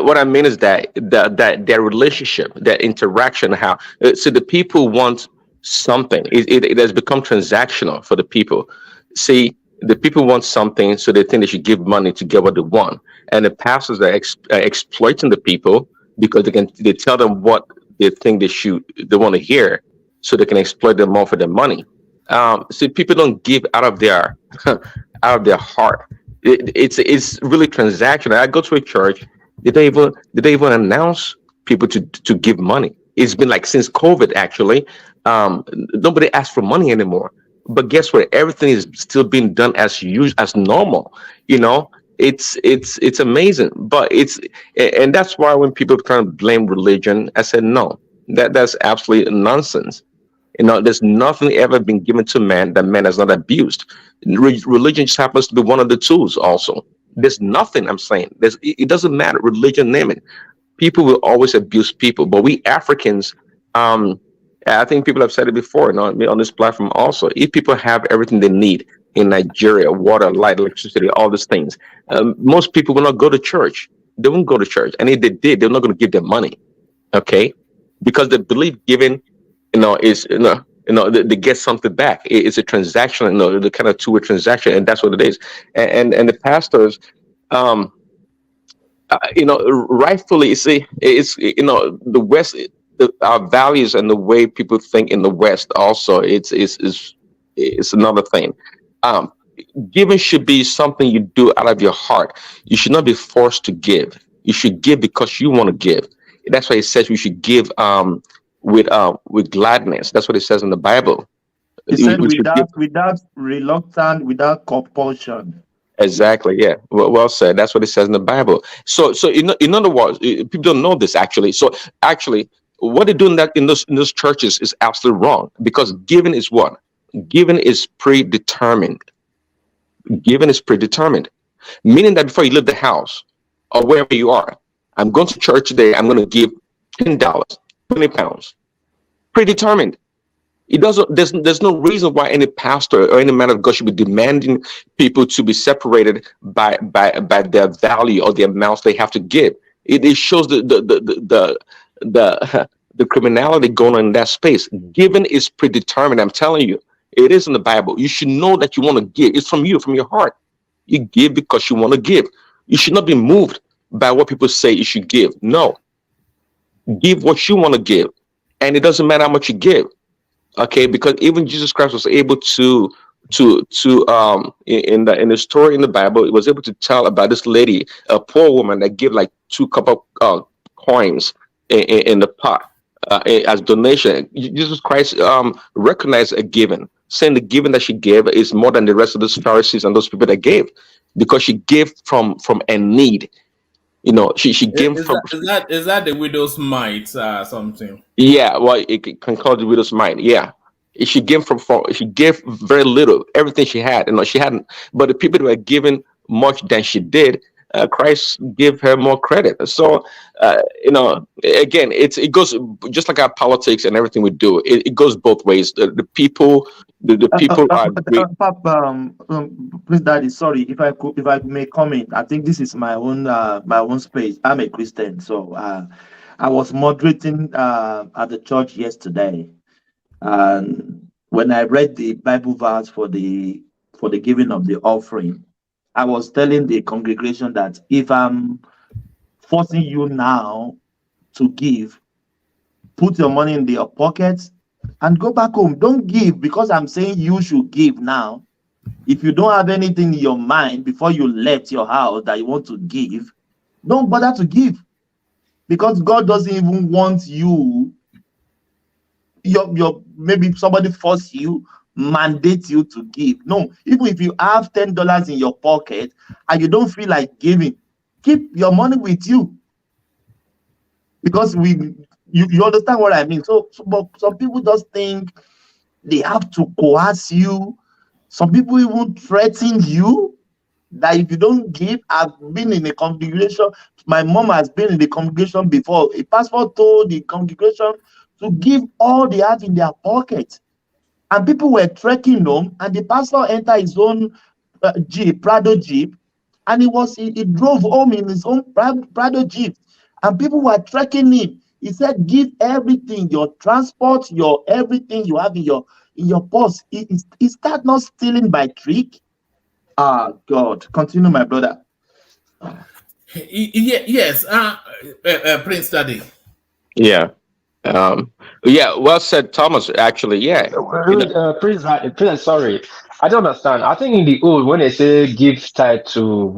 What I mean is that their relationship, that interaction, how so the people want something. It has become transactional for the people. See, the people want something, so they think they should give money to get what they want, and the pastors are exploiting the people because they tell them what they think they want to hear, so they can exploit them more for their money. See, people don't give out of their out of their heart. It's really transactional. I go to a church. They don't even announce people to give money. It's been like since COVID actually. Nobody asks for money anymore. But guess what? Everything is still being done as usual, as normal. You know, it's amazing. But and that's why when people try to blame religion, I said no. That's absolutely nonsense. There's nothing ever been given to man that man has not abused. Religion just happens to be one of the tools. Also, there's nothing I'm saying. It doesn't matter. Religion, name it. People will always abuse people, but we Africans, um, I think people have said it before, on this platform also. If people have everything they need in Nigeria, water, light, electricity, all these things, most people will not go to church. They won't go to church, and if they did, they're not going to give them money. Okay, because they believe giving is they get something back. It's a transaction, the kind of two-way transaction, and that's what it is. And the pastors, um, rightfully, see, it's the West, our values and the way people think in the West also, it's another thing. Um, Giving should be something you do out of your heart. You should not be forced to give. You should give because you want to give. That's why it says we should give with gladness. That's what it says in the Bible. He said We should give. without reluctance, without compulsion. Exactly. Yeah. Well said. That's what it says in the Bible. So in other words, people don't know this actually. So actually, what they're doing that in those churches is absolutely wrong, because giving is what? Giving is predetermined. Giving is predetermined, meaning that before you leave the house or wherever you are, I'm going to church today. I'm going to give $10, £20, predetermined. It doesn't. There's no reason why any pastor or any man of God should be demanding people to be separated by their value or the amounts they have to give. It shows the criminality going on in that space. Giving is predetermined. I'm telling you, it is in the Bible. You should know that you want to give. It's from you, from your heart. You give because you want to give. You should not be moved by what people say you should give. No, give what you want to give, and it doesn't matter how much you give. Okay, because even Jesus Christ was able in the story in the Bible, he was able to tell about this lady, a poor woman that gave like 2 cup of coins in the pot as donation. Jesus Christ recognized a giving, saying the giving that she gave is more than the rest of those Pharisees and those people that gave, because she gave from a need. She gave from. Is that the widow's mite something? Yeah, well, it can call the widow's mite. Yeah, she gave she gave very little, everything she had. She hadn't. But the people that were given much than she did, Christ gave her more credit. So, again, it goes just like our politics and everything we do. It goes both ways. The people are great. Please, Daddy, sorry if I may comment. I think this is my own space. I'm a Christian, so I was moderating at the church yesterday, and when I read the Bible verse for the giving of the offering, I was telling the congregation that if I'm forcing you now to give, put your money in your pockets and go back home. Don't give because I'm saying you should give now. If you don't have anything in your mind before you left your house that you want to give, don't bother to give, because God doesn't even want you. Maybe somebody force you, mandate you to give. No, even if you have $10 in your pocket and you don't feel like giving, keep your money with you, because you understand what I mean. But some people just think they have to coerce you. Some people even threaten you that if you don't give. I've been in a congregation. My mom has been in the congregation before. A pastor told the congregation to give all they have in their pocket, and people were trekking home, and the pastor entered his own Prado Jeep, and he drove home in his own Prado Jeep, and people were trekking him. He said, give everything, your transport, your everything you have in your purse. Is that not stealing by trick? God, continue, my brother. Yes, Prince Daddy. Yeah. Yeah, well said, Thomas. Actually, yeah. Prince, sorry, I don't understand. I think in the old, when they say give tithe to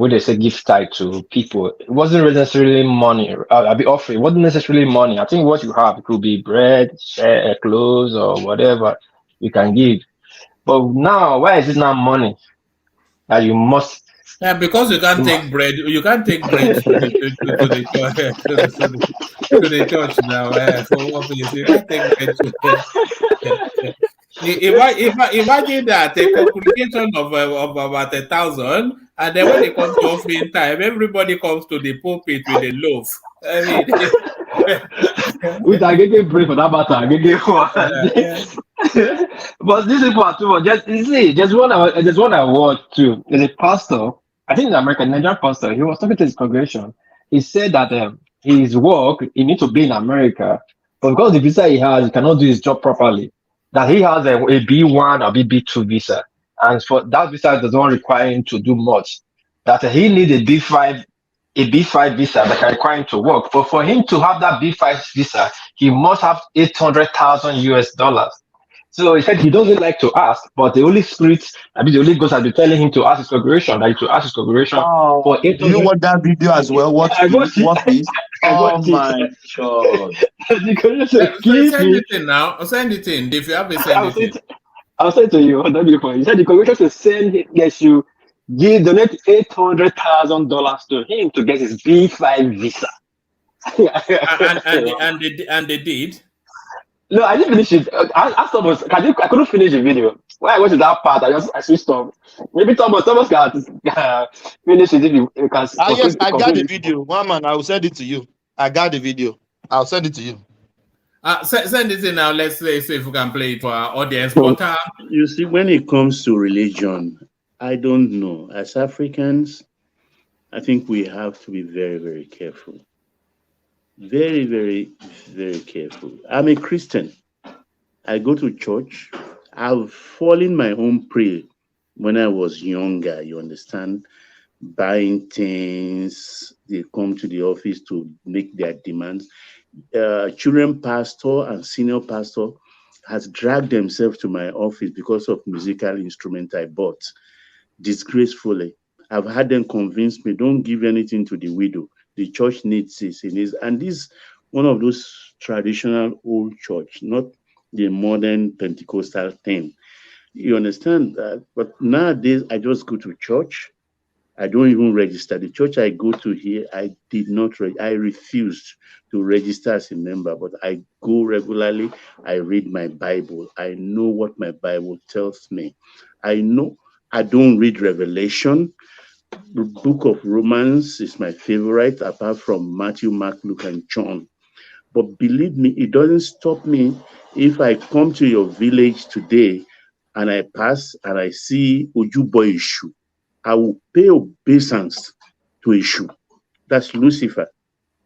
people, it wasn't necessarily money. I'll be offering. It wasn't necessarily money. I think what you have, it could be bread, clothes, or whatever you can give. But now, why is it not money that you must? Yeah, because you can't take bread. You can't take bread to the church to the church now. For what reason? You can't take bread to. Imagine that a congregation of about 1,000, and then when they come to offering time, everybody comes to the pulpit with a loaf. I mean, With I get bread for that matter, I get one. But these people are too much. Just you see, there's one I watched too. There's a pastor, I think in America, Nigerian pastor. He was talking to his congregation. He said that his work, he needs to be in America, but because the visa he has, he cannot do his job properly. That he has a B1 or B2 visa, and for that visa does not require him to do much. That he needs a B5 visa that can require him to work. But for him to have that B5 visa, he must have $800,000. So he said he doesn't like to ask, but the Holy Spirit, the Holy Ghost has been telling him to ask his congregation, that to ask his congregation for 800. Do you watch that video as well? What please? Oh my God. send it in now. Send it in. If you have it, send it in. I'll send it to you. He said the congregation should send him, donate $800,000 to him to get his B5 visa. and they did. No, I didn't finish it. I couldn't finish the video. When I went to that part, I switched off. Maybe Thomas can finish it if you can. Yes, I got the video. One man, I will send it to you. I got the video. I'll send it to you. Send it in now. Let's see if we can play it for our audience. So, you see, when it comes to religion, I don't know. As Africans, I think we have to be very, very careful. Very, very, very careful. I'm a Christian. I go to church. I've fallen my own prey when I was younger, you understand? Buying things. They come to the office to make their demands. Children pastor and senior pastor has dragged themselves to my office because of musical instrument I bought. Disgracefully. I've had them convince me, don't give anything to the widow. The church needs this. And this one of those traditional old church, not the modern Pentecostal thing. You understand that? But nowadays, I just go to church. I don't even register. The church I go to here, I did not. I refused to register as a member, but I go regularly. I read my Bible. I know what my Bible tells me. I know I don't read Revelation. The book of Romans is my favorite, apart from Matthew, Mark, Luke, and John. But believe me, it doesn't stop me if I come to your village today and I pass and I see Ojubo Ishu. I will pay obeisance to Ishu. That's Lucifer.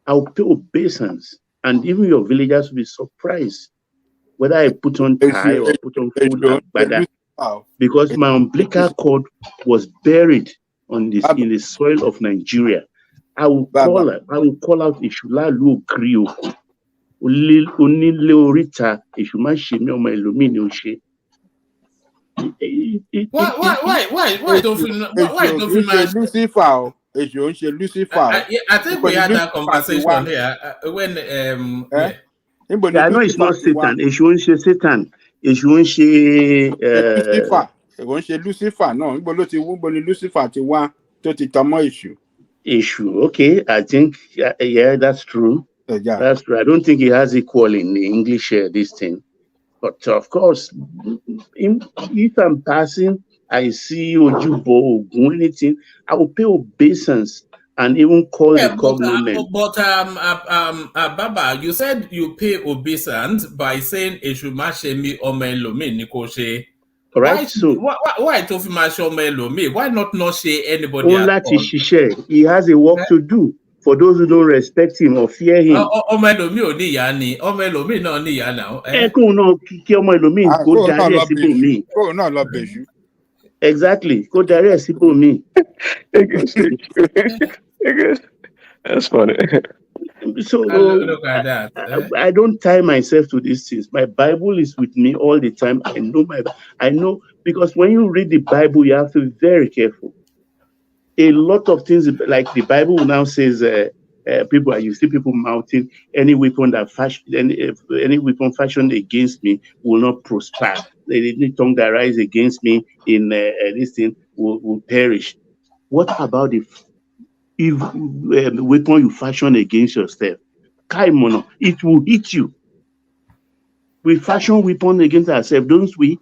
I will pay obeisance. And even your villagers will be surprised whether I put on tie or put on full agbada. Because my umbilical cord was buried in the soil of Nigeria. I will call out Ishula Lu Onile Orita Ishuma Shemi Oma Elomini Oshe. Why don't we Lucifer? I think we had that conversation here when I know it's not Satan. It's only Satan. It's only Lucifer. No, Lucifer issue. Okay, I think yeah, that's true. That's true. I don't think he has equal in English this thing. But of course, if I'm passing, I see Ojubo or anything, I will pay obeisance and even call the cognomen. Baba, you said you pay obeisance by saying Eshumashemi Omelomi Nikoshe. Correct. Why Tofimashomelomi? Why not say anybody at all? He has a work to do. For those who don't respect him or fear him. Omelomi ò ní ìyá ni. Omelomi náà ní ìyá now. Kóun náà kí Omelomi kó darí ẹ̀ síbòmíì. Kóun náà lọ bẹ̀ṣù. Exactly. Kó darí ẹ̀ síbòmíì. That's funny. So Look at that. I don't tie myself to these things. My Bible is with me all the time. I know because when you read the Bible, you have to be very careful. A lot of things, like the Bible now says, you see people mouthing, any weapon any weapon fashioned against me will not prosper. Any tongue that rise against me in this thing will perish. What about if weapon you fashion against yourself? Kaimono, it will hit you. We fashion weapon against ourselves, don't we?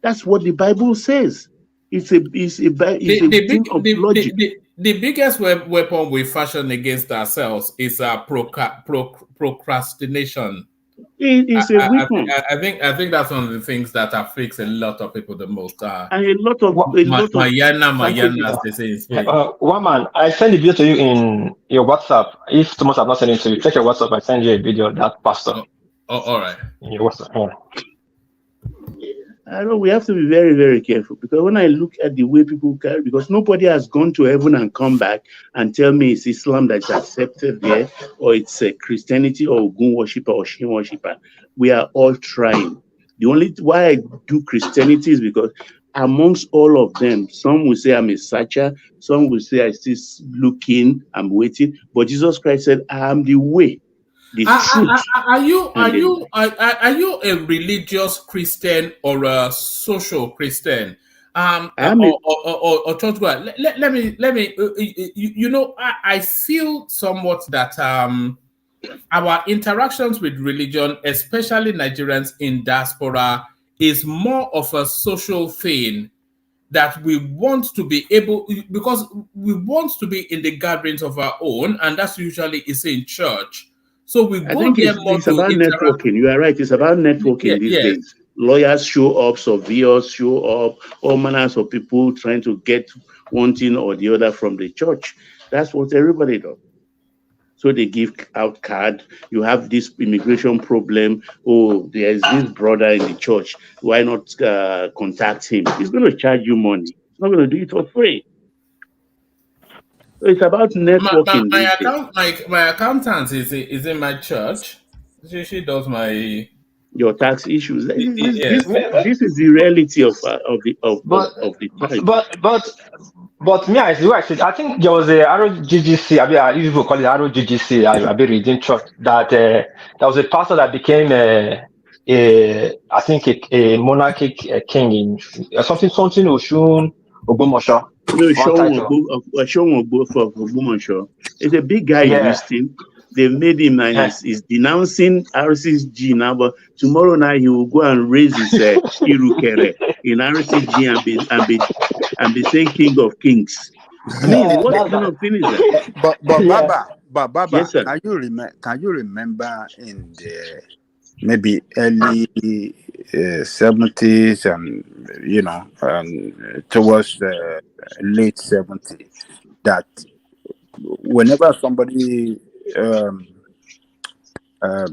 That's what the Bible says. It's a thing of logic. The biggest weapon we fashion against ourselves is procrastination. It is a weapon. I think that's one of the things that afflicts a lot of people the most. And a lot of Mayana, as they say in Spain. One man, I send a video to you in your WhatsApp. If Thomas have not sent it to you, check your WhatsApp. I send you a video of that pastor. All right. In your WhatsApp. I know we have to be very, very careful, because when I look at the way people carry, because nobody has gone to heaven and come back and tell me it's Islam that's accepted there, or it's Christianity, or Ogun worshiper, or Shin worshiper. We are all trying. The only why I do Christianity is because amongst all of them, some will say I'm a searcher, some will say I still looking, I'm waiting. But Jesus Christ said, I am the way, the truth. Are you a religious Christian or a social Christian? Or church goer? Let me. I feel somewhat that our interactions with religion, especially Nigerians in diaspora, is more of a social thing that we want to be able, because we want to be in the gatherings of our own, and that's usually is in church. So we go there more it's about networking. You are right. It's about networking these days. Lawyers show up, surveyors show up, all manners of people trying to get one thing or the other from the church. That's what everybody does. So they give out card. You have this immigration problem. Oh, there is this brother in the church. Why not contact him? He's going to charge you money. He's not going to do it for free. So it's about networking. My accountant is in my church. She does your tax issues. This is the reality of the time. But me, I think there was a ROGGC. I usually call it ROGGC. I be reading church that there was a pastor that became a monarchic king in something Oshun Ogbomoso. It's a big guy in Houston. They've made him and he's denouncing RCG now, but tomorrow night he will go and raise his Irukere in RCG and be saying King of Kings. I mean, what kind of thing is that? But Baba, yes, can you remember in the maybe early 70s and towards the late 70s that whenever somebody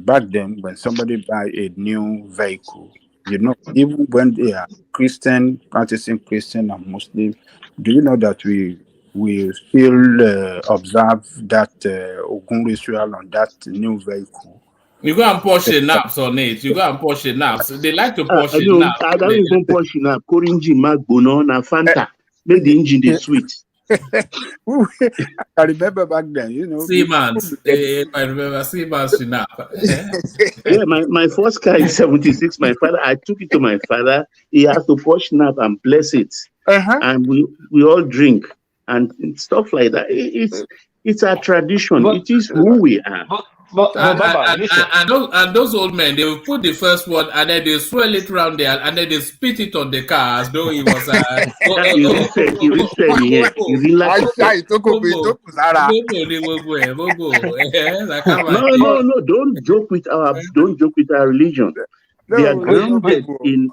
back then, when somebody buy a new vehicle, even when they are Christian, practicing Christian and Muslim, do you know that we still observe that Ogun ritual on that new vehicle? You go and pour schnapps on it. You go and pour schnapps. They like to pour schnapps. I don't even pour schnapps. Korinji Magbono na Fanta. Make the engine the sweet. I remember back then, Siemens. I remember Siemens Schnapp. Yeah, my first car in 76, I took it to my father. He has to pour Schnapp and bless it. And we all drink and stuff like that. It's our tradition. It is who we are. And those old men, they will put the first one and then they swirl it around there and then they spit it on the car as though it was No, don't joke with our religion. They are grounded in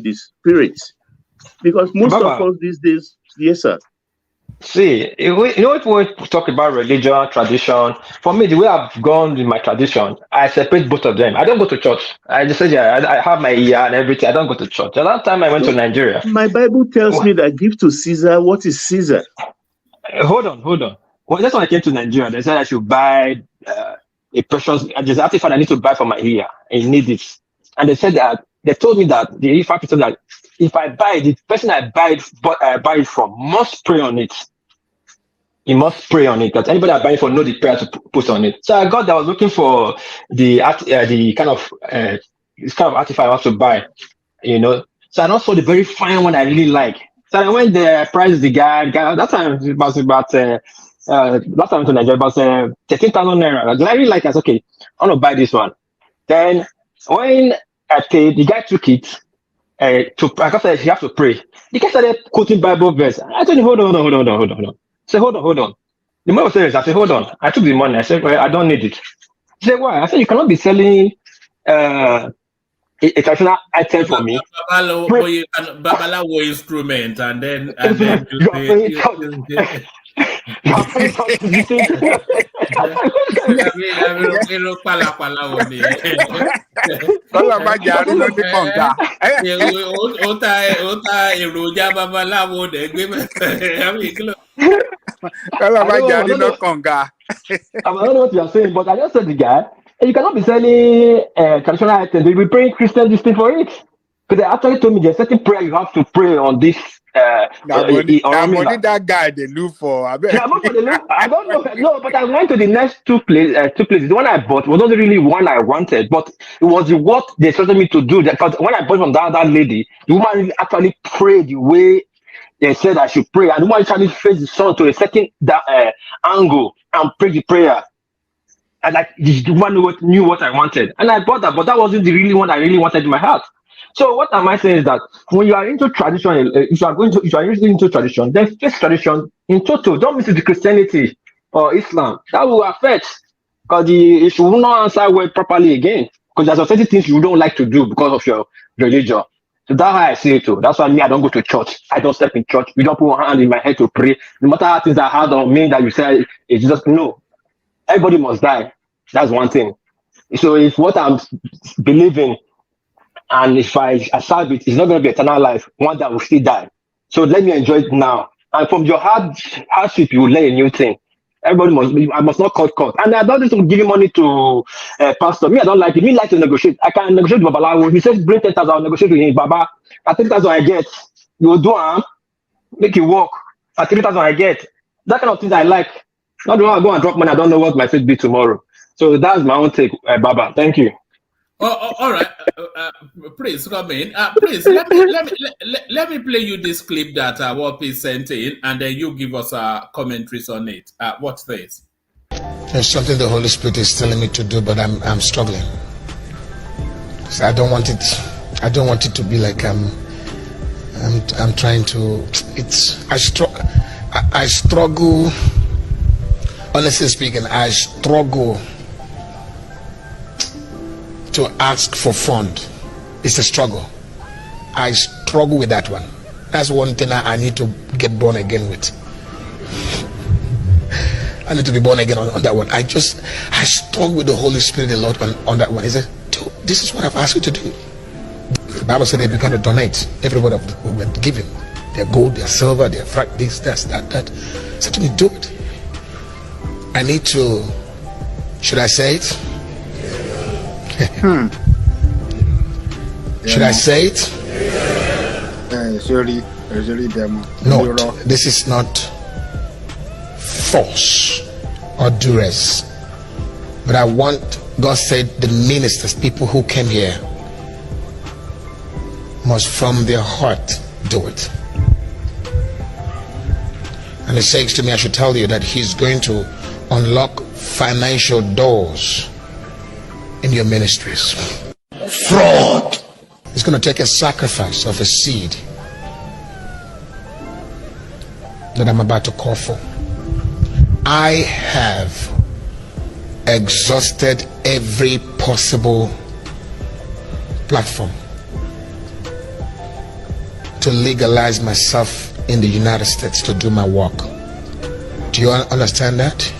the spirit. Because most of us these days, yes, sir. See, if we talk about religion, tradition, for me, the way I've gone in my tradition, I separate both of them. I don't go to church. I just said, I have my ear and everything. I don't go to church. The last time I went to Nigeria. My Bible tells me that give to Caesar what is Caesar. Hold on. Well, just when I came to Nigeria, they said I should buy a precious, there's an artifact I need to buy for my ear. I need it. And they said that, they told me that the fact is that if I buy it, the person I buy it from must pray on it. He must pray on it, because anybody I buy it for know the prayer to put on it. So I was looking for the kind of artifact I want to buy, you know. So I also saw the very fine one I really like. So I went there, I priced the guy. That time it was about last time to Nigeria, it was 13,000 naira. I really like it. I said, okay, I want to buy this one. Then when I paid, the guy took it. I said you have to pray. The guy started quoting Bible verse. I told him, hold on. I said, hold on. The man was serious. I said, hold on. I took the money. I said, well, I don't need it. He said, why? I said, you cannot be selling a traditional item for me. Babalawo instrument, and then I don't know what you are saying, but I just said the guy, you cannot be selling traditional items. They will be praying Christian this thing for it. Because they actually told me there's certain prayer you have to pray on this. That guy they look for. I don't know. No, but I went to the next two places. The one I bought was not really one I wanted, but it was what they told me to do. Because when I bought from that lady, the woman actually prayed the way they said I should pray, and the woman actually faced the sun to a certain angle and prayed the prayer. And like the woman knew what I wanted, and I bought that, but that wasn't the really one I really wanted in my heart. So what am I saying is that when you are into tradition, if you are into tradition, then face tradition in total. Don't mix it with Christianity or Islam. That will affect, because it will not answer well properly again. Because there's certain things you don't like to do because of your religion. So that's how I see it too. That's why I don't go to church. I don't step in church. We don't put one hand in my head to pray. No matter how things are hard on me that you say it's just no. Everybody must die. That's one thing. So if what I'm believing, and if I serve it, it's not going to be eternal life. One that will still die. So let me enjoy it now. And from your hardship, you will learn a new thing. Everybody I must not cut. And I don't need to give money to pastor. Me, I don't like it. Me like to negotiate. I can negotiate with Babalawo. He says bring 10,000, I'll negotiate with him. Baba, at 10,000 I get. You will do make it work. At 3,000 I get. That kind of things I like. Not the one I go and drop money. I don't know what my faith be tomorrow. So that's my own take, Baba. Thank you. All right, Prince, come in. Prince, let me play you this clip that Wapi sent in, and then you give us commentaries on it. What's this? There's something the Holy Spirit is telling me to do, but I'm struggling. So I don't want it. I don't want it to be like I'm trying to. I struggle. Honestly speaking, I struggle to ask for fund. It's a struggle. I struggle with that one. That's one thing I need to get born again with. I need to be born again on that one. I struggle with the Holy Spirit a lot on that one. He said, this is what I've asked you to do. The Bible said they began to donate. Everybody were giving their gold, their silver, their this, that. So to me, do it. I need to, should I say it? Should I say it? No, this is not force or duress. But I want, God said, the ministers, people who came here, must from their heart do it. And He says to me, I should tell you that He's going to unlock financial doors in your ministries. Fraud. It's going to take a sacrifice of a seed that I'm about to call for. I have exhausted every possible platform to legalize myself in the United States to do my work. Do you understand that?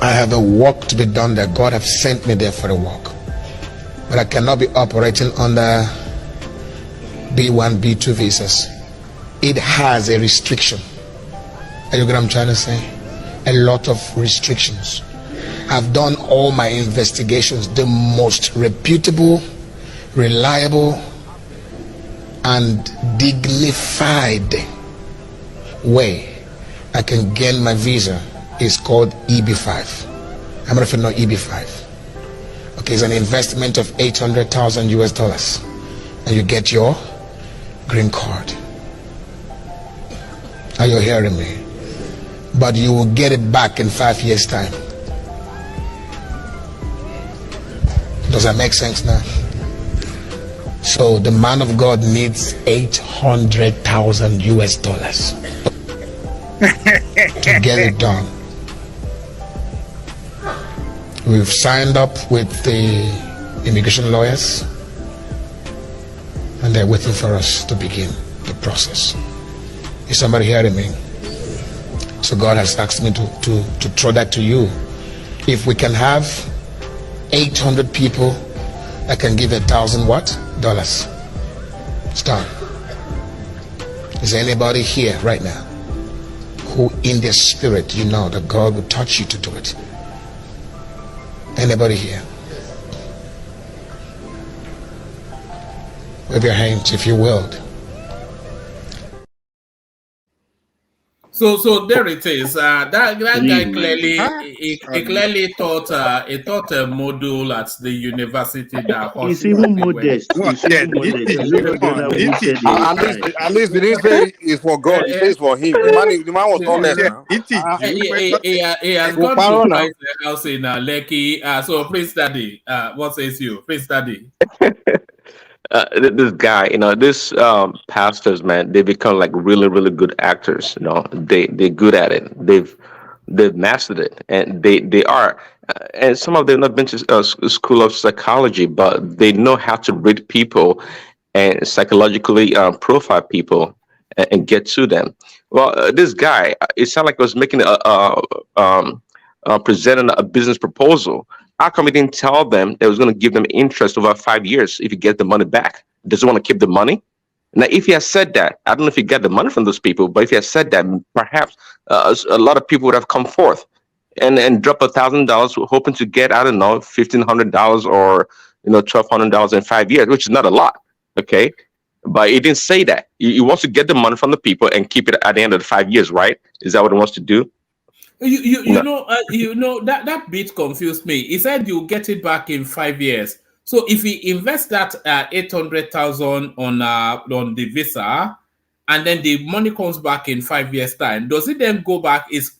I have a work to be done that God has sent me there for the work. But I cannot be operating under B1, B2 visas. It has a restriction. Are you get what I'm trying to say? a lot of restrictions. I've done all my investigations the most reputable, reliable, and dignified way I can gain my visa is called EB5. I'm not know EB5. Okay, it's an investment of 800,000 US dollars, and you get your green card. Are you hearing me? But you will get it back in 5 years' time. Does that make sense now? So the man of God needs 800,000 US dollars to get it done. We've signed up with the immigration lawyers, and they're waiting for us to begin the process. Is somebody hearing me? So God has asked me to throw that to you. If we can have 800 people that can give $1,000 what? Dollars. Start. Is there anybody here right now who in their spirit you know that God will touch you to do it? Anybody here? Wave your hands if you will. So there it is. That guy clearly he clearly taught a module at the university that he's even modest. He's even modest. At least he didn't say it's for God. He says for him. The man was honest now. He has gone to find the house in Lekki. So Prince Daddy, what says you, Prince Daddy? This guy, this pastors, man, they become like really, really good actors. They're good at it. They've mastered it, and they are. And some of them have been to school of psychology, but they know how to read people and psychologically profile people and get to them. Well, this guy, it sounded like he was making presenting a business proposal. How come he didn't tell them that it was going to give them interest over 5 years if you get the money back? Does he want to keep the money? Now, if he has said that, I don't know if he got the money from those people, but if he has said that, perhaps a lot of people would have come forth and drop $1,000, hoping to get, I don't know, $1,500 or $1,200 in 5 years, which is not a lot, okay? But he didn't say that. He wants to get the money from the people and keep it at the end of the 5 years, right? Is that what he wants to do? That bit confused me. He said you get it back in 5 years. So if he invests that 800,000 on the visa, and then the money comes back in 5 years' time, does it then go back? Is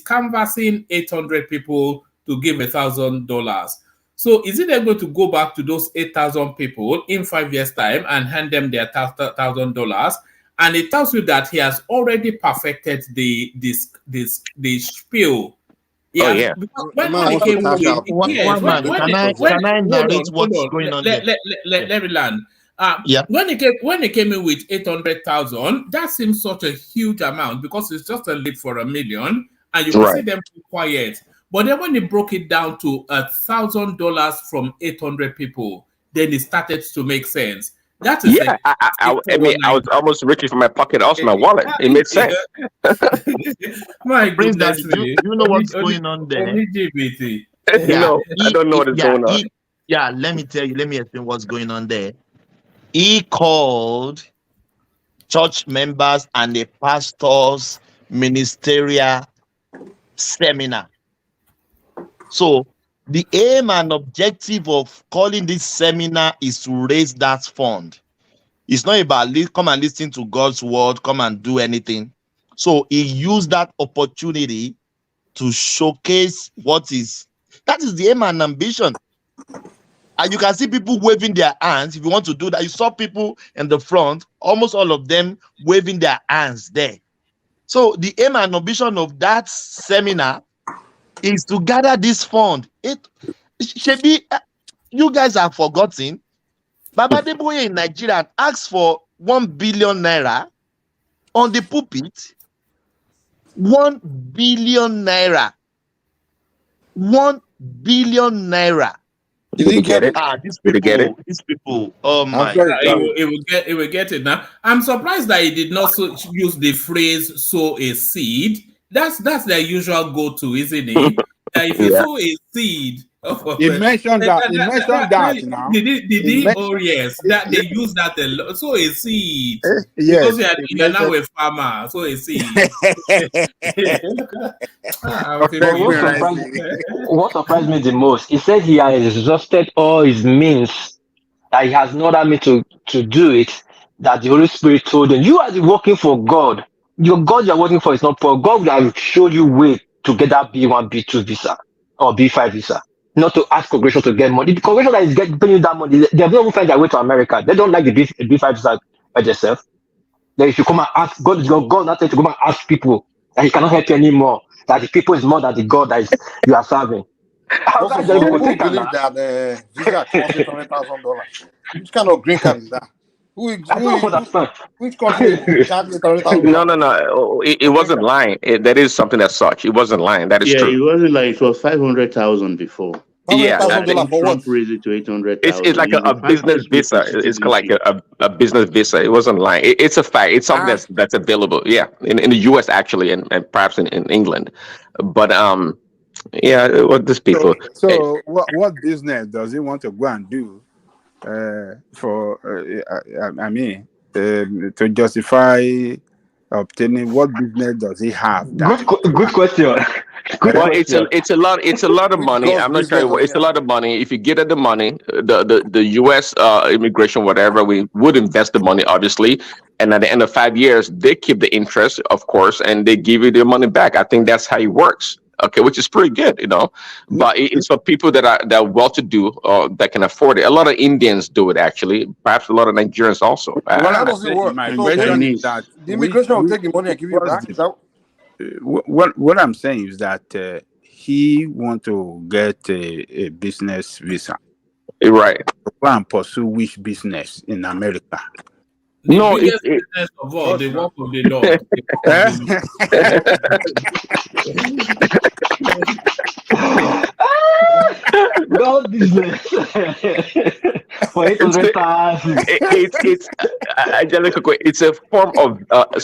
canvassing 800 people to give $1,000? So is it then going to go back to those 8,000 people in 5 years' time and hand them their $1,000? And it tells you that he has already perfected the spiel. Can I narrate what's going on there? Let me land. When he came in with 800,000, that seems such a huge amount because it's just a lead for $1 million, and you can see them keep quiet. But then when he broke it down to $1,000 from 800 people, then it started to make sense. That is I was almost reaching for my pocket, also my wallet. It made sense. My goodness, you know what's going on there? I don't know what's going on. Let me tell you. Let me explain what's going on there. He called church members and the pastors' ministerial seminar. So the aim and objective of calling this seminar is to raise that fund. It's not about come and listen to God's word, come and do anything. So he used that opportunity to showcase that is the aim and ambition. And you can see people waving their hands. If you want to do that, you saw people in the front, almost all of them waving their hands there. So the aim and ambition of that seminar is to gather this fund. It should be, you guys have forgotten. Baba Deboye in Nigeria asked for 1 billion naira on the pulpit. 1 billion naira. 1 billion naira. Did he get it? These people. Oh my God! He will get it now. I'm surprised that he did not use the phrase "sow a seed." That's their usual go-to, isn't it? If you sow a seed, he mentioned that. He mentioned that now. Did he? Oh yes, that they use that a lot. So a seed, yes, because you're now a farmer. So a seed. What surprised me the most, he said he has exhausted all his means, that he has no other means to do it, that the Holy Spirit told him, you are working for God. Your God you're working for is not poor. God will have showed you way to get that B1, B2 visa or B5 visa, not to ask congregation to get money. The congregation that is paying you that money, they have not find their way to America. They don't like the B5 visa by themselves. Then if you come and ask, God not to come and ask people that he cannot help you anymore, that the people is more than the God that you are serving. Also, who believe that visa costs $800,000? Which kind of green card is that? Which country charges $800,000? No. It wasn't lying. That is something as such. It wasn't lying. That is true. Yeah, it wasn't like it was 500,000 before. $500,000 for what? Trump raised it to 800,000. It's like a business visa. It's like a business visa. It wasn't lying. It's a fact. It's something that's available. Yeah, in the U.S. actually, and perhaps in England. But yeah, what these people. So what business does he want to go and do? To justify obtaining, what business does he have? Good question. It's a lot of money. I'm not sure. It's a lot of money. If you get at the money, the U.S. Immigration, whatever, we would invest the money, obviously, and at the end of 5 years, they keep the interest, of course, and they give you the money back. I think that's how it works. Okay, which is pretty good, but it's for people that are well-to-do or that can afford it. A lot of Indians do it, actually. Perhaps a lot of Nigerians also. Well, how does it work? The immigration will take the money and give you back. What I'm saying is that he want to get a business visa, right? Go and pursue which business in America? The biggest business of all, the work of the Lord. God business. For 800,000. It's a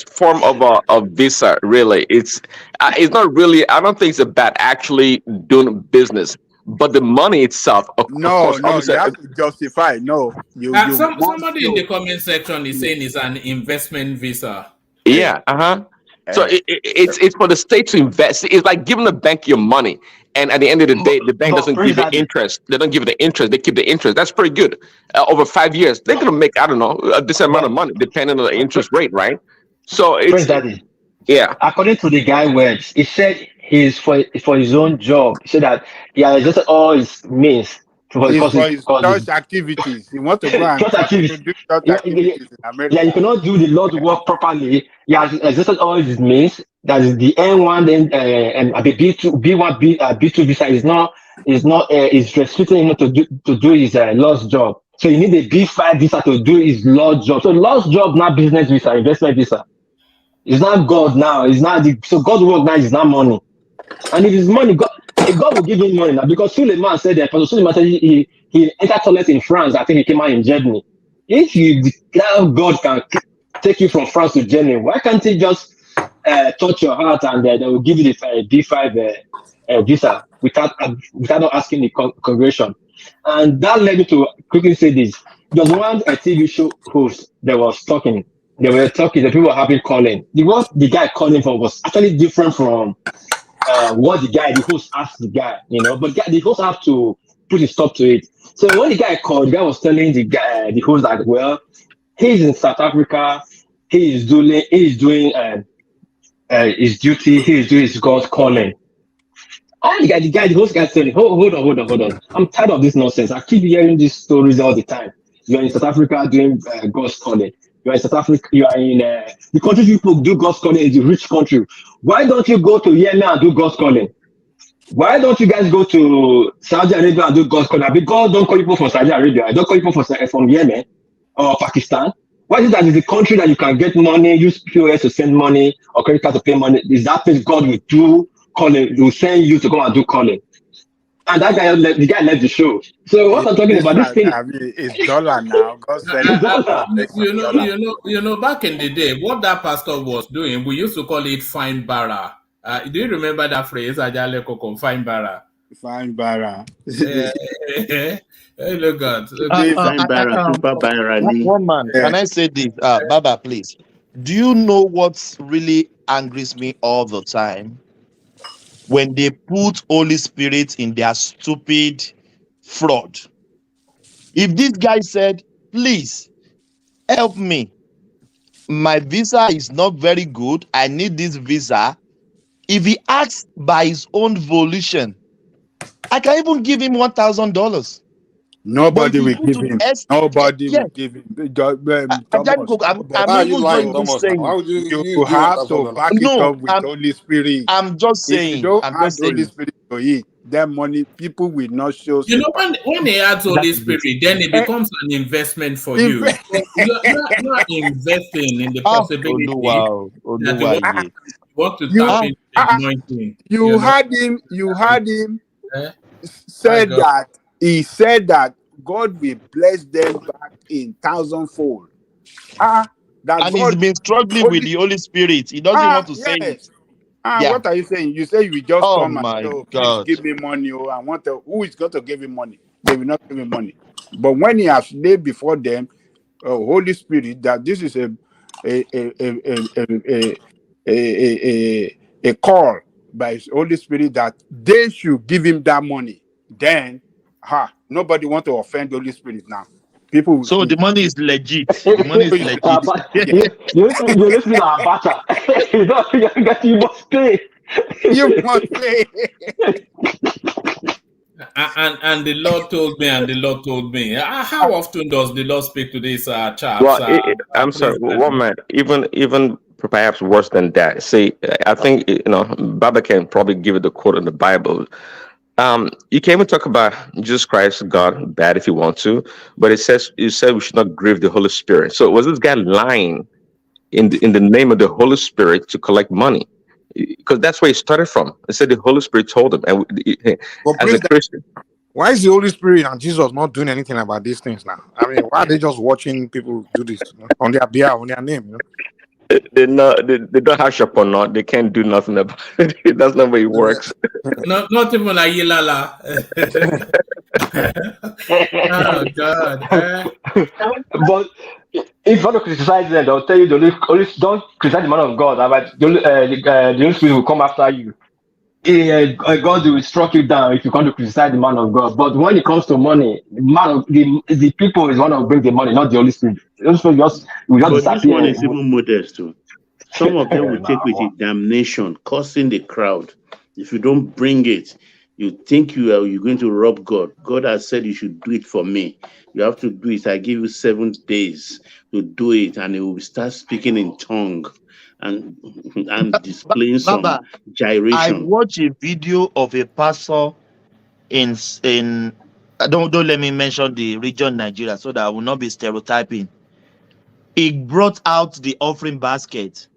form of visa, really. It's not really. I don't think it's about actually doing business. But the money itself, of course, you have to justify. Somebody in the comment section is saying it's an investment visa. Yeah, So it's for the state to invest. It's like giving the bank your money, and at the end of the day, the bank doesn't give the interest. They don't give the interest. They keep the interest. That's pretty good. Over 5 years, they're gonna make, I don't know, a decent amount of money depending on the interest rate, right? So it's yeah. According to the guy words, he said he's for his own job. He said that he has just all his means for his church activities. He wants to go and do church activities in America. Yeah, you cannot do the Lord's work properly. He has exhausted all his means. That is the N1 and the B1, B2 visa is restricting him to do his Lord's job. So you need a B5 visa to do his Lord's job. So Lord's job, not business visa, investment visa. It's not God now. It's not so God's work now is not money. And if it's money, God will give him money now, because Suleiman said that. Pastor Suleiman said he entered toilet in France. I think he came out in Germany. If you declare God can take you from France to Germany, why can't he just touch your heart and they will give you the B5 visa without not asking the congregation? And that led me to quickly say this. There was one TV show host that was talking. They were talking. The people were having calling. What the guy calling for was actually different from what the host asked the guy, but the host have to put a stop to it. So when the guy called, the guy was telling the host that, well, he's in South Africa, he is doing his duty, he is doing his God's calling. All the host guy said, hold on. I'm tired of this nonsense. I keep hearing these stories all the time. You're in South Africa doing God's calling. You're in South Africa, you are in the country people do God's calling is a rich country. Why don't you go to Yemen and do God's calling? Why don't you guys go to Saudi Arabia and do God's calling? Because don't call people from Saudi Arabia. Don't call people from Yemen or Pakistan. Why is it that it's a country that you can get money, use POS to send money or credit card to pay money? Is that place God will do calling, will send you to go and do calling? And that guy, the guy left the show. So what I'm talking about, this thing, it's dollar now. Back in the day, what that pastor was doing, we used to call it fine bara. Do you remember that phrase? Ajale Koko, fine bara. Fine bara. Hey, look at fine bara, super bara. One man, can I say this? Baba, please. Do you know what really angers me all the time? When they put Holy Spirit in their stupid fraud. If this guy said, please help me, my visa is not very good, I need this visa. If he acts by his own volition, I can even give him $1,000. Nobody will give him. Nobody will give him. Thomas, I'm even going to say, Why would you have to back it up with Holy Spirit. I'm just saying. If you don't add Holy Spirit to it, that money, people will not show. You know, when he adds Holy Spirit, then it becomes an investment for you. You're investing in the possibility that you want to tap into the anointing. You had him said that he said that God will bless them back in 1,000-fold. And he's been struggling with the Holy Spirit. He doesn't want to say it. What are you saying? You say you just come and say, please give me money. I want to. Who is going to give him money? They will not give him money. But when he has laid before them, Holy Spirit, that this is a call by His Holy Spirit that they should give him that money. Then, nobody want to offend the Holy Spirit now. People. So the money is legit. The money is legit. You listen to our batter. You must pay. You must pay. And the Lord told me, how often does the Lord speak to these chaps? Well, I'm sorry, one man, even perhaps worse than that. See, I think Baba can probably give it the quote in the Bible. You can even talk about Jesus Christ, God, bad if you want to, but you said we should not grieve the Holy Spirit. So was this guy lying in the name of the Holy Spirit to collect money? Because that's where he started from. It said the Holy Spirit told him, and as a Christian. Why is the Holy Spirit and Jesus not doing anything about these things now? I mean, why are they just watching people do this on their behalf, on their name? They don't have shop or not. They can't do nothing about it. That's not the way it works. Not even a yilala. Oh God! But if you want to criticize them, they'll tell you don't criticize the man of God. The Holy Spirit will come after you. God will struck you down if you come to criticize the man of God. But when it comes to money, the people is one who brings the money, not the Holy Spirit. The Holy Spirit will just disappear. This one is even modest too. Some of them will take with it damnation, cursing the crowd. If you don't bring it, you think you're going to rob God. God has said you should do it for me. You have to do it. I give you 7 days to do it, and he will start speaking in tongue and displaying some gyration. I watched a video of a pastor in don't let me mention the region Nigeria so that I will not be stereotyping. He brought out the offering basket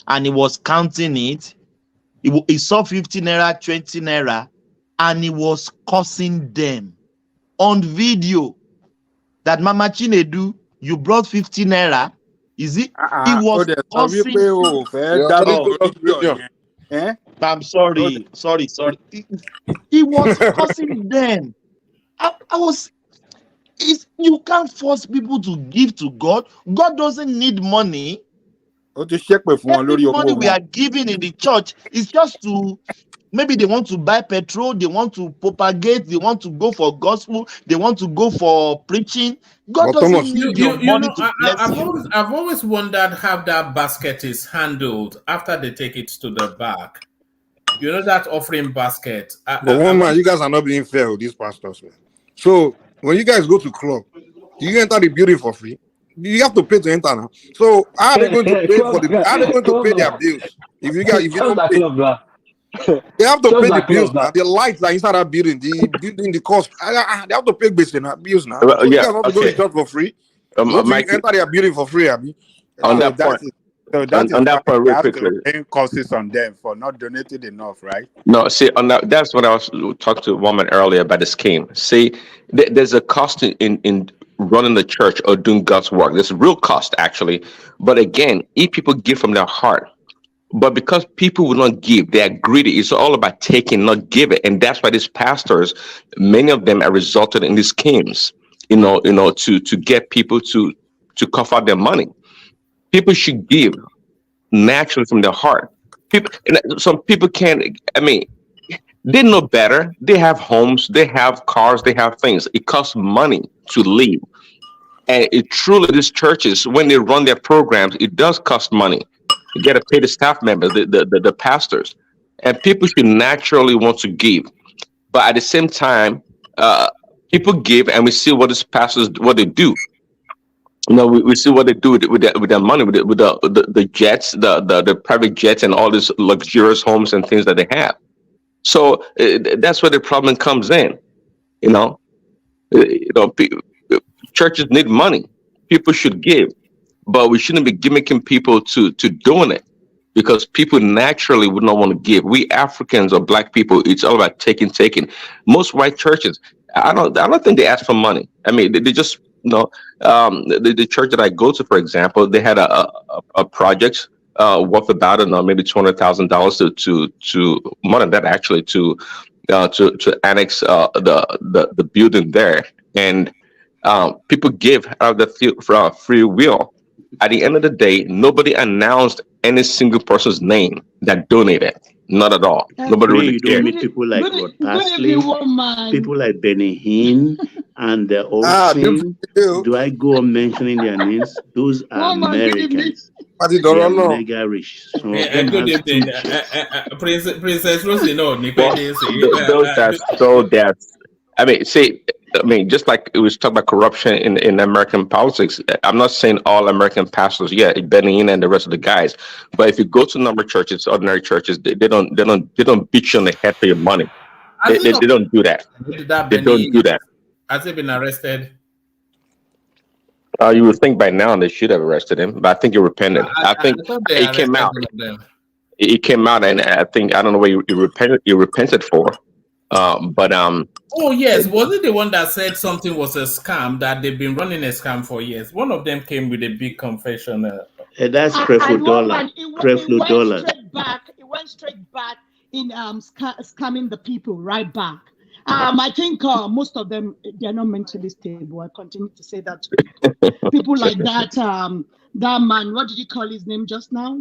and he was counting it. He saw 50 naira, 20 naira, and he was cursing them on video. That Mama Chinedu, you brought 50 naira. Is it? He was cursing. I'm sorry. He was cursing them. You can't force people to give to God. God doesn't need money. Every money we are giving in the church is just to, maybe they want to buy petrol, they want to propagate, they want to go for gospel, they want to go for preaching. God doesn't need your money to bless you. I've always wondered how that basket is handled after they take it to the back. You know that offering basket. But man, you guys are not being fair with these pastors, man. So when you guys go to club, do you enter the building for free? You have to pay to enter now. So how are they going to pay for the? How are they going to pay their bills? If you don't pay, they have to pay the bills now. The lights are inside that building. The building, the cost. They have to pay bills now. So you guys have to go to church for free. Enter their building for free, Abi. On that point. So that point, real quickly, costs on them for not donating enough, right? No, see, on that's what I was talking to a woman earlier about the scheme. See, there's a cost in running the church or doing God's work. There's a real cost, actually. But again, if people give from their heart, But because people will not give, they are greedy. It's all about taking, not giving, and that's why these pastors, many of them, are resulted in these schemes. To get people to cough out their money. People should give naturally from their heart. Some people can't. I mean, they know better. They have homes, they have cars, they have things. It costs money to live. And truly, these churches, when they run their programs, it does cost money. You got to pay the staff members, the pastors. And people should naturally want to give. But at the same time, people give, and we see what these pastors, what they do. We see what they do with their money, with the jets, the private jets, and all these luxurious homes and things that they have. So that's where the problem comes in. Churches need money. People should give, but we shouldn't be gimmicking people to doing it, because people naturally would not want to give. We Africans or Black people, it's all about taking. Most white churches, I don't think they ask for money. I mean, they just the church that I go to, for example, they had a project worth about maybe $200,000 to more than that, actually, to annex the building there, and people give out of the free will. At the end of the day, nobody announced any single person's name that donated. Not at all. Nobody really You don't cared. meet people like Rod Parsley, people like Benny Hinn, and Olsen. Do I go on mentioning their names? Those are Americans. They are mega rich. Some of them Good have evening, Princess Rosie. No, Those that so that just like it was talking about corruption in American politics. I'm not saying all American pastors, Benny Hinn and the rest of the guys, but if you go to number churches, ordinary churches, they don't beat you on the head for your money. They don't do that. They don't do that. Has he been arrested? You would think by now they should have arrested him, but I think he repented. I think he came out. He came out, and I don't know what he repented for. Oh yes, was it the one that said something was a scam, that they've been running a scam for years? One of them came with a big confession. That's Creflo Dollar. Creflo Dollar. It went straight back in scamming the people right back. I think most of them, they're not mentally stable. I continue to say that to people like that. That man, what did you call his name just now?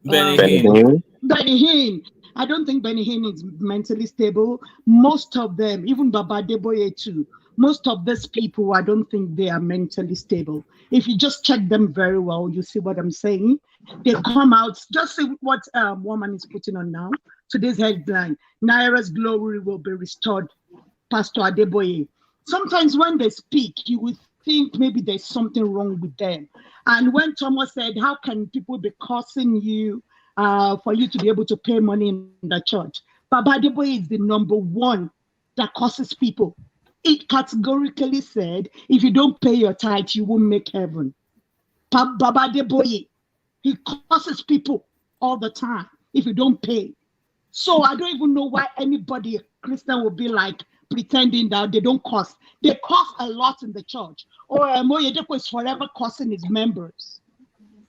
Benny Hinn. Benny Hinn. I don't think Benny Hinn is mentally stable. Most of them, even Baba Adeboye too, most of these people, I don't think they are mentally stable. If you just check them very well, you see what I'm saying. They come out, just see what woman is putting on now. Today's headline, Naira's glory will be restored, Pastor Adeboye. Sometimes when they speak, you would think maybe there's something wrong with them. And when Thomas said, how can people be cursing you for you to be able to pay money in the church? Baba Adeboye is the number one that curses people. It categorically said, if you don't pay your tithe, you won't make heaven. Baba Adeboye, he curses people all the time if you don't pay. So I don't even know why anybody, Christian, will be like pretending that they don't curse. They curse a lot in the church. Or Moyedeko is forever cursing his members.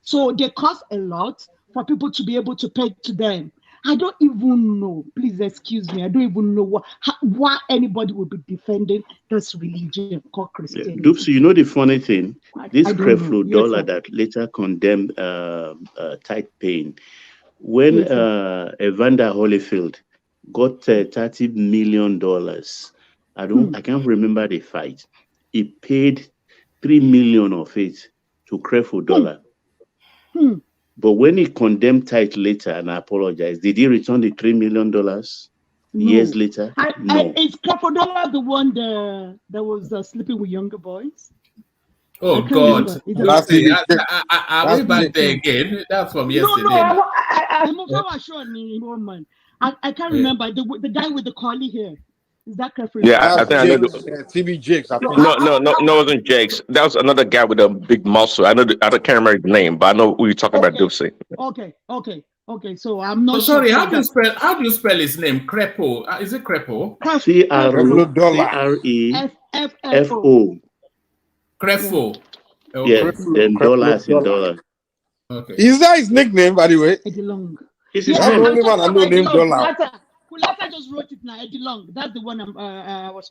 So they curse a lot for people to be able to pay to them. I don't even know, please excuse me, I don't even know why anybody would be defending this religion called Christianity. Dupsy, you know the funny thing? This Creflo Dollar that later condemned tithe paying, when Evander Holyfield got $30 million, I can't remember the fight. He paid $3 million of it to Creflo Dollar. But when he condemned tithe later and apologized, did he return the $3 million years later? No. Is Creflo Dollar the one that was sleeping with younger boys? Oh God! Are we back there again? That's from yesterday. No, I can't remember the guy with the curly hair. Is that Creflo? Yeah, I think I know. TB Jakes. No, it wasn't Jakes. That was another guy with a big muscle. I can't remember his name, but I know who you're talking about, Dupsy. Okay. So I'm not. Sorry, how do you spell his name? Crepo. Is it Crepo? CREFO. Crefo. Yes, then dollars in dollar. Okay. Is that his nickname, by the way? Eddie Long. This That's the only man I know named Dollar. Kulata just wrote it now. Eddie Long. That's the one I was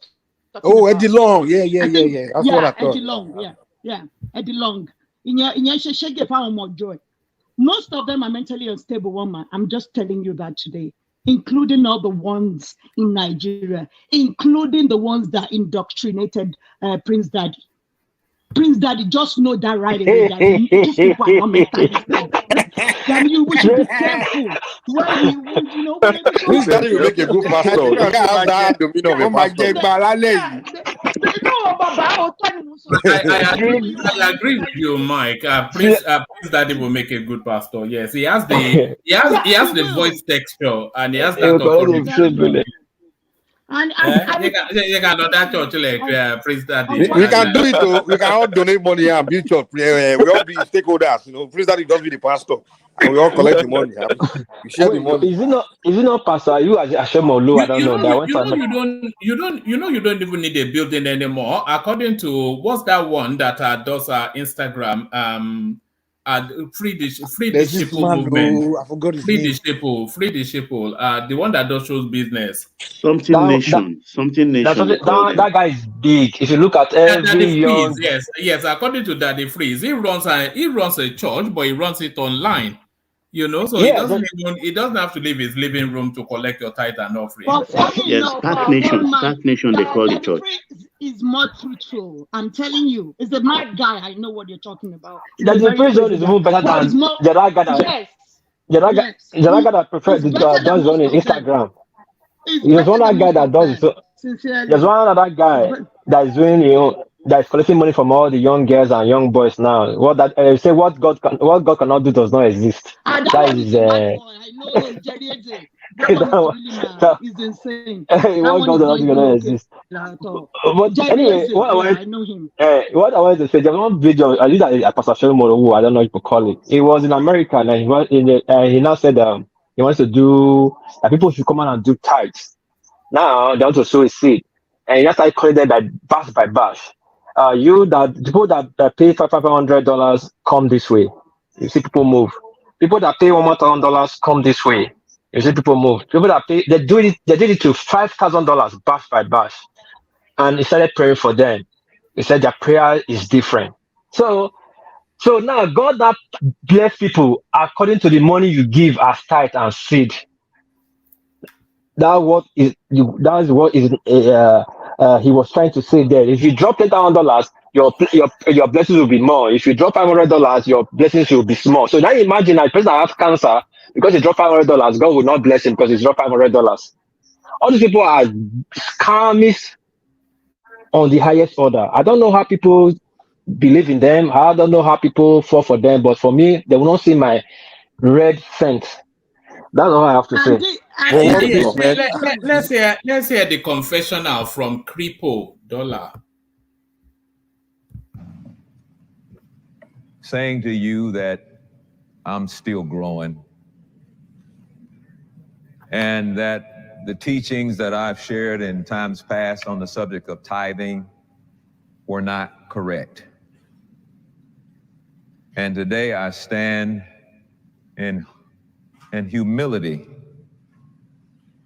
talking Oh, about. Eddie Long. Yeah. That's what I thought. Eddie Long. Yeah. Eddie Long. More joy. Most of them are mentally unstable, woman. I'm just telling you that today, including all the ones in Nigeria, including the ones that indoctrinated Prince Daddy. Prince Daddy, just know that right away. That these people are not mentally stable. Then we should be careful. Prince Daddy will make a good pastor. The guy has that dominion of a pastor. I agree with you, Mike. Prince Daddy will make a good pastor. Yes, he has the voice texture and he has that authority. And you can do that church like Prince Daddy. We can do it though. We can all donate money and build church. We all be stakeholders. Prince Daddy does be the pastor, and we all collect the money. We share the money. Is it not pastor? You as Ashemolu? I don't know. You don't even need a building anymore. According to what's that one that does Instagram free the sheeple movement. I forgot his free name. the sheeple. The one that does shows business. Something nation. That guy is big. If you look at every young, yes. According to Daddy Freeze, he runs a church, but he runs it online. So he doesn't have to leave his living room to collect your tithe and offering. Yes, Park Nation, they call the church. Is more truthful. I'm telling you, it's the mad guy. I know what you're talking about. The prison is even better than the other guy. The other guy that prefers does on Instagram. There's one other guy that does it. So there's one other guy that is doing that is collecting money from all the young girls and young boys now. What God cannot do does not exist. That is I know him, that is insane. What God cannot do does not exist. But anyway, I know him. What I wanted to say, there's one video I did at Pastor Shelmo, I don't know if you call it. It was in America, and he now said he wants to do people should come out and do tithes. Now they want to sow a seed, and he just started calling them by bash. People that pay $500 come this way. You see people move. People that pay $1,000 come this way. You see people move. People that pay they did it to $5,000 bash by bash, and he started praying for them. He said their prayer is different. So now God that bless people according to the money you give as tithe and seed. That's what he was trying to say there. If you drop $10,000, your blessings will be more. If you drop $500, your blessings will be small. So now imagine a person that has cancer, because he dropped $500, God will not bless him because he dropped $500. All these people are scammers on the highest order. I don't know how people believe in them. I don't know how people fall for them, but for me, they will not see my red fence. That's all I have to say. Let's hear the confessional from Kripo Dollar. Saying to you that I'm still growing, and that the teachings that I've shared in times past on the subject of tithing were not correct. And today I stand in humility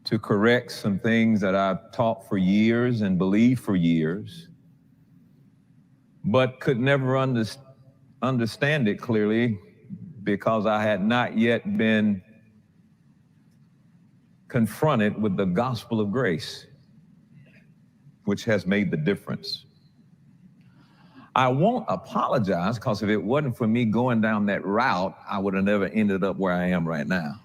to correct some things that I've taught for years and believed for years, but could never understand it clearly because I had not yet been confronted with the gospel of grace, which has made the difference. I won't apologize, because if it wasn't for me going down that route, I would have never ended up where I am right now.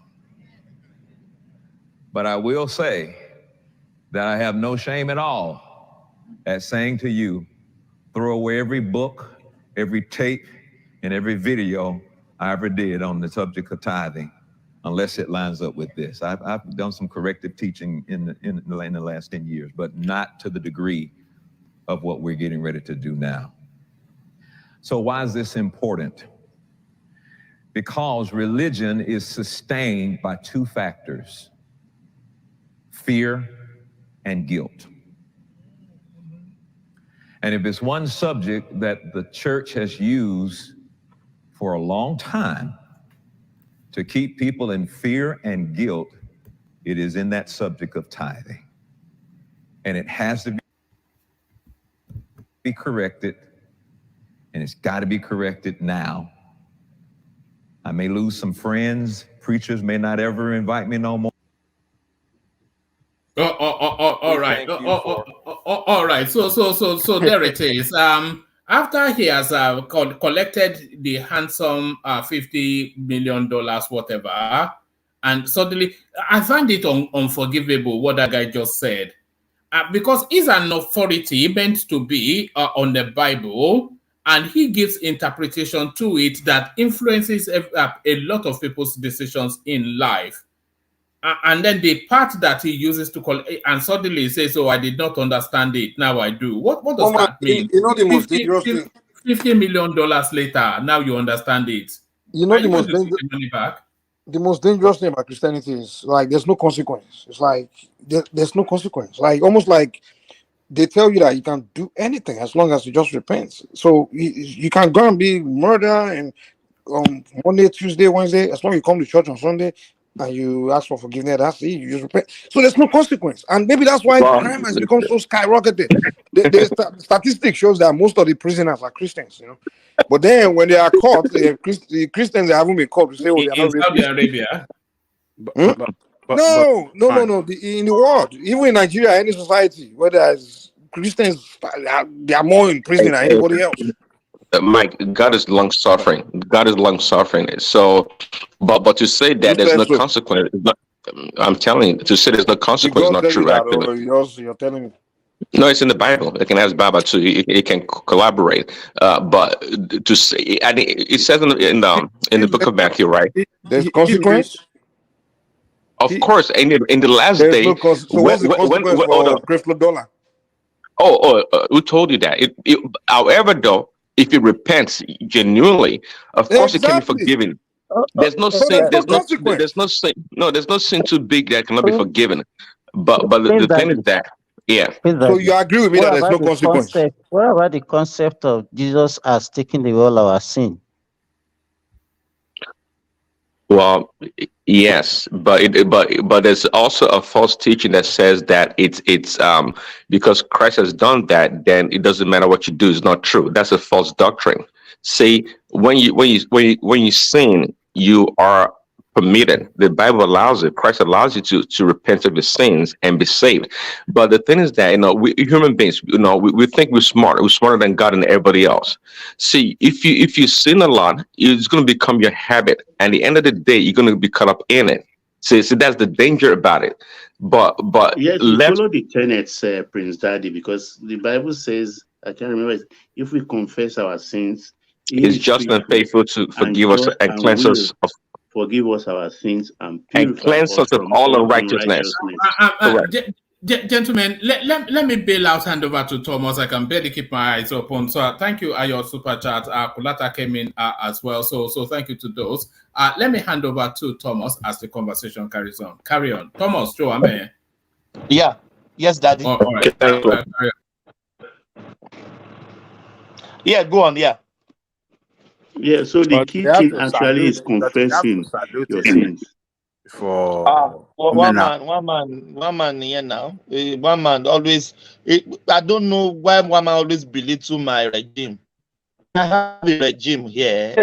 But I will say that I have no shame at all at saying to you, throw away every book, every tape, and every video I ever did on the subject of tithing, unless it lines up with this. I've done some corrective teaching in the last 10 years, but not to the degree of what we're getting ready to do now. So why is this important? Because religion is sustained by two factors: fear and guilt. And if it's one subject that the church has used for a long time to keep people in fear and guilt, it is in that subject of tithing. And it has to be corrected, and it's got to be corrected now. I may lose some friends. Preachers may not ever invite me no more. All right. All right. So there it is. After he has collected the handsome $50 million, whatever, and suddenly I find it unforgivable what that guy just said, because he's an authority meant to be on the Bible, and he gives interpretation to it that influences a lot of people's decisions in life. And then the part that he uses to call, and suddenly he says, "Oh, I did not understand it. Now I do." What does that mean? You know the most dangerous thing. $50 million later, now you understand it. You know the most dangerous. Money back? The most dangerous thing about Christianity is like there's no consequence. It's like there's no consequence. Like almost like they tell you that you can do anything as long as you just repent. So you can go and be murder and Monday, Tuesday, Wednesday, as long as you come to church on Sunday and you ask for forgiveness, that's it. You just repent. So there's no consequence, and maybe that's why crime has become so skyrocketed. The statistic shows that most of the prisoners are Christians, you know. But then when they are caught, the Christians that haven't been caught, we say, "Oh, they're in not Saudi Arabia." No. In the world, even in Nigeria, any society where there's Christians, they are more in prison than anybody else. Mike, God is long suffering. God is long suffering. So, but to say that there's no consequence, I'm telling you, to say there's no consequence is not true. Actually, you're telling me. No, it's in the Bible. You can ask Baba too. It can collaborate. But to say, I think it says in the book of Matthew, right? There's consequence. Of course, in the last day. So what's the consequence for crystal dollar? Who told you that? However, though, if you repent genuinely, of course it can be forgiven. There's no sin. There's no sin. No, there's no sin too big that cannot be forgiven. But the thing is that, yeah. So you agree with me that there's no consequence? What about the concept of Jesus as taking away all our sin? Well, yes, but there's also a false teaching that says that it's because Christ has done that, then it doesn't matter what you do. It's not true. That's a false doctrine. See, when you sin, you are permitted. The Bible allows it. Christ allows you to repent of your sins and be saved. But the thing is that, we human beings, we think we're smart. We're smarter than God and everybody else. See, if you sin a lot, it's going to become your habit. And at the end of the day, you're going to be caught up in it. See, that's the danger about it. But yes, you follow the tenets, Prince Daddy, because the Bible says, I can't remember, if we confess our sins, He's just and faithful to forgive us and cleanse us of. Forgive us our sins and cleanse us of all unrighteousness. Gentlemen, let me bail out, hand over to Thomas. I can barely keep my eyes open. So thank you, your super chat. Kulata came in as well. So thank you to those. Let me hand over to Thomas as the conversation carries on. Carry on. Thomas, Joe, I'm here. Yeah. Yes, Daddy. All right. Carry on. Yeah, go on. Yeah. Yeah, so the key thing actually is confessing your sins. One man here now. One man always. I don't know why one man always belittle my regime. I have a regime here.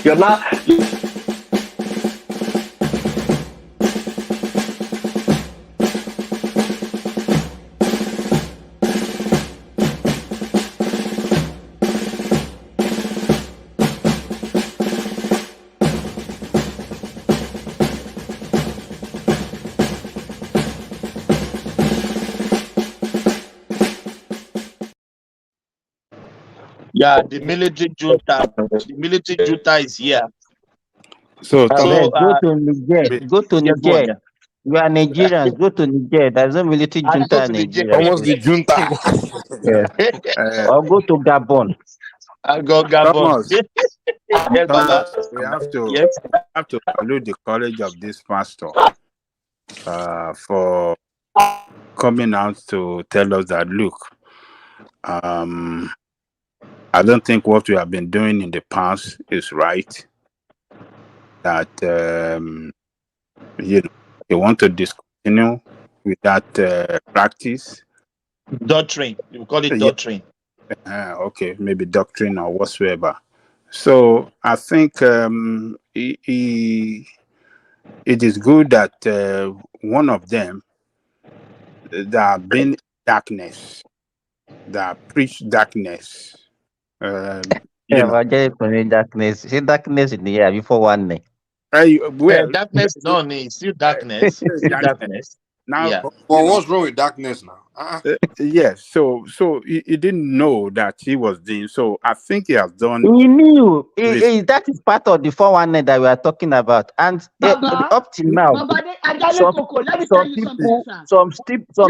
You're not. Yeah, the military junta. The military junta is here. So go to Niger. Go to Niger. You are Nigerians. Go to Niger. There's no military junta in Nigeria. Almost the junta. Or go to Gabon. I'll go Gabon. Thomas, we have to salute the courage of this pastor for coming out to tell us that, look, I don't think what we have been doing in the past is right. That you want to discontinue with that practice. Doctrine. You call it doctrine. Okay, maybe doctrine or whatsoever. So I think it is good that one of them that have been darkness, that preach darkness. Darkness. See darkness in the air before one day. Darkness, no, it's still darkness. It's still darkness. Now, yeah. Well, what's wrong with darkness now? Yes. So he didn't know that he was doing. So I think he has done. He knew. That is part of the 419 that we are talking about. And up till now, some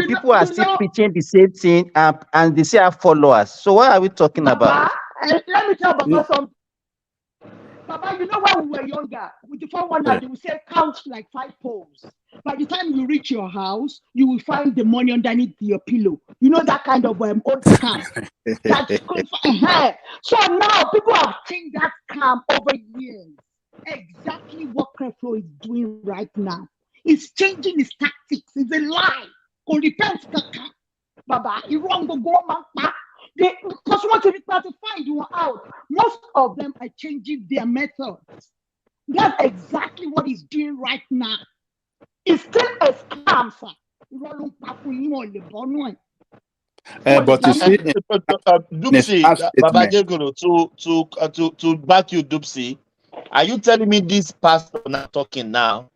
people are still preaching the same thing, and they still have followers. So what are we talking about? Let me tell Baba something. Baba, you know when we were younger, with the 419, they would say count like 5 poles. By the time you reach your house, you will find the money underneath your pillow. You know that kind of old scam. So now people have changed that scam over years. Exactly what Creflo is doing right now. He's changing his tactics. It's a lie. Repent, Baba. Because once you try to find you out, most of them are changing their methods. That's exactly what he's doing right now. It's still a scam, sir. But you see, Dupsy, Baba Jegoro, to back you, Dupsy, are you telling me this pastor not talking now?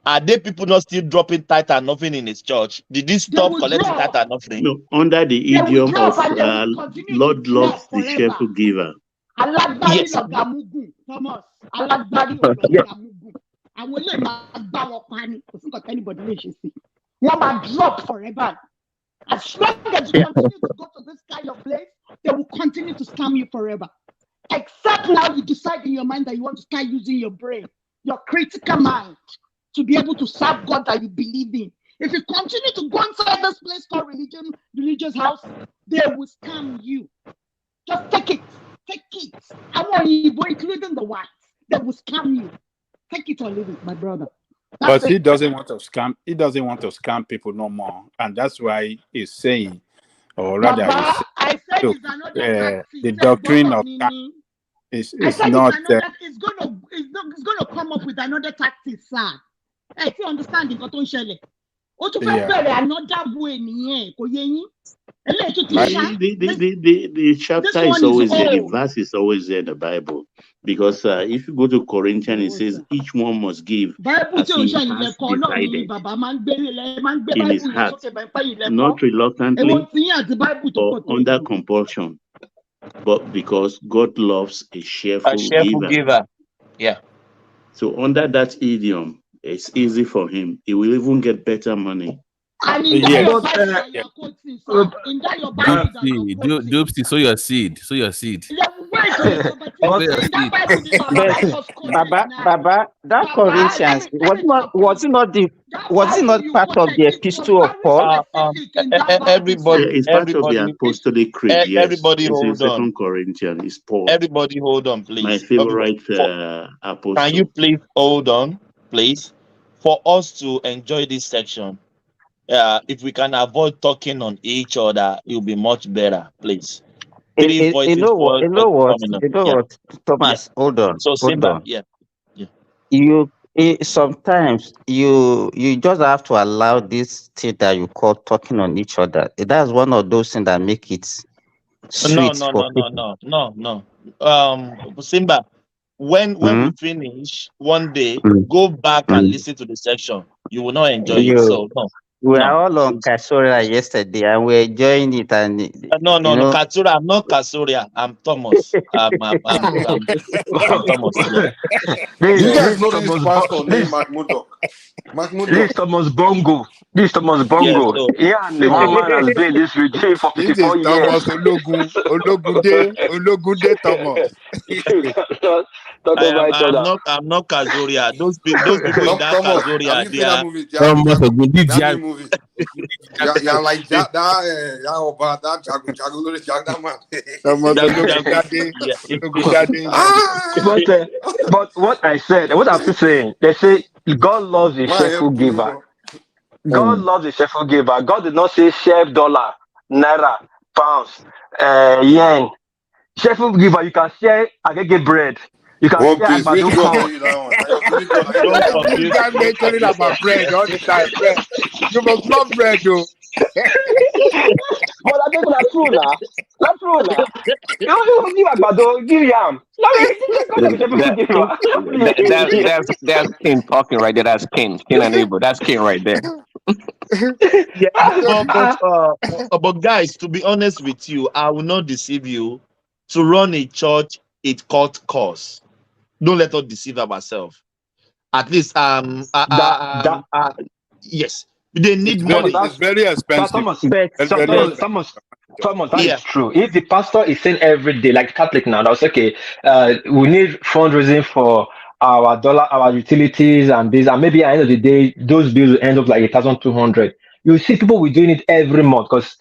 Are there people not still dropping tithe and offering in his church? Did he stop collecting tithe and offering? No, under the idiom of Lord loves the cheerful giver. Yes. Drop forever. As long as you continue to go to this kind of place, they will continue to scam you forever. Except now you decide in your mind that you want to start using your brain, your critical mind, to be able to serve God that you believe in. If you continue to go inside this place called religious house, they will scam you. Just take it. Take it. I want you, including the whites. They will scam you. Take it or leave it, my brother. But he doesn't want to scam. He doesn't want to scam people no more, and that's why he's saying, or rather, Baba, look, the doctrine of is not. It's gonna come up with another tactic, sir. If you understand the cotton shell, another way, The chapter is always there, the verse is always there in the Bible. Because if you go to Corinthians, it says each one must give as he has decided in his heart, not reluctantly or under compulsion, but because God loves a cheerful giver. Yeah. So under that idiom, it's easy for him. He will even get better money. And in that your quoting, Dupsy, sow your seed. Sow your seed. Baba, that Corinthians was it not part of the epistle of Paul? Everybody, it's part of the apostolic creed. Yes, everybody it's hold in on. 2 Corinthians. It's Paul. Everybody hold on, please. My favorite apostle. Can you please hold on, please, for us to enjoy this section? If we can avoid talking on each other, it will be much better, please. You know what, Thomas, yeah. hold on. So Simba, yeah. Sometimes you just have to allow this thing that you call talking on each other. That's one of those things that make it sweet. No. Simba, when we finish one day, go back and listen to the section. You will not enjoy it. So no. We are all on Kasura yesterday, and we're enjoying it. And no, Katsura. I'm not Kasuria. I'm Thomas. I'm Thomas. Yeah. You guys know this pastor named Mudok. This Thomas Bongo. This Thomas Yes, Bongo. so Yeah, and the one man has been in this regime for This is 54 years. Thomas Ologunde Thomas. Talk over each other. I'm not Kazoria. Those people in that Thomas, have Kazoria, you they seen that are movie? Thomas That new movie. Yeah, like that that man. Thomas Jago. Ologundade. Yeah. But what I said, what I'm still saying, they say God loves a cheerful giver. God loves a cheerful giver. God did not say share dollar, naira, pounds, yen. Cheerful giver, you can share agege bread. You can One share piece, which agbado God corn. tell you that one? Your feeling God, I Don't tell you This forget. guy mentioning about bread all the time. Bread. You must love bread, though. But I think that's true now. That's true now. You give agbado, give yam. God is a cheerful giver. That's King talking right there. That's King and Abel. That's King right there. Yeah, but guys, to be honest with you, I will not deceive you. To run a church, it costs cost. Don't let us deceive ourselves. At least, that yes, they need Thomas, money. It's very expensive. Thomas, Very, very expensive. Thomas, that is true. If the pastor is saying every day, like Catholic now, that's okay. We need fundraising for our dollar, our utilities, and this, and maybe at the end of the day, those bills will end up like 1,200. You see, people will doing it every month because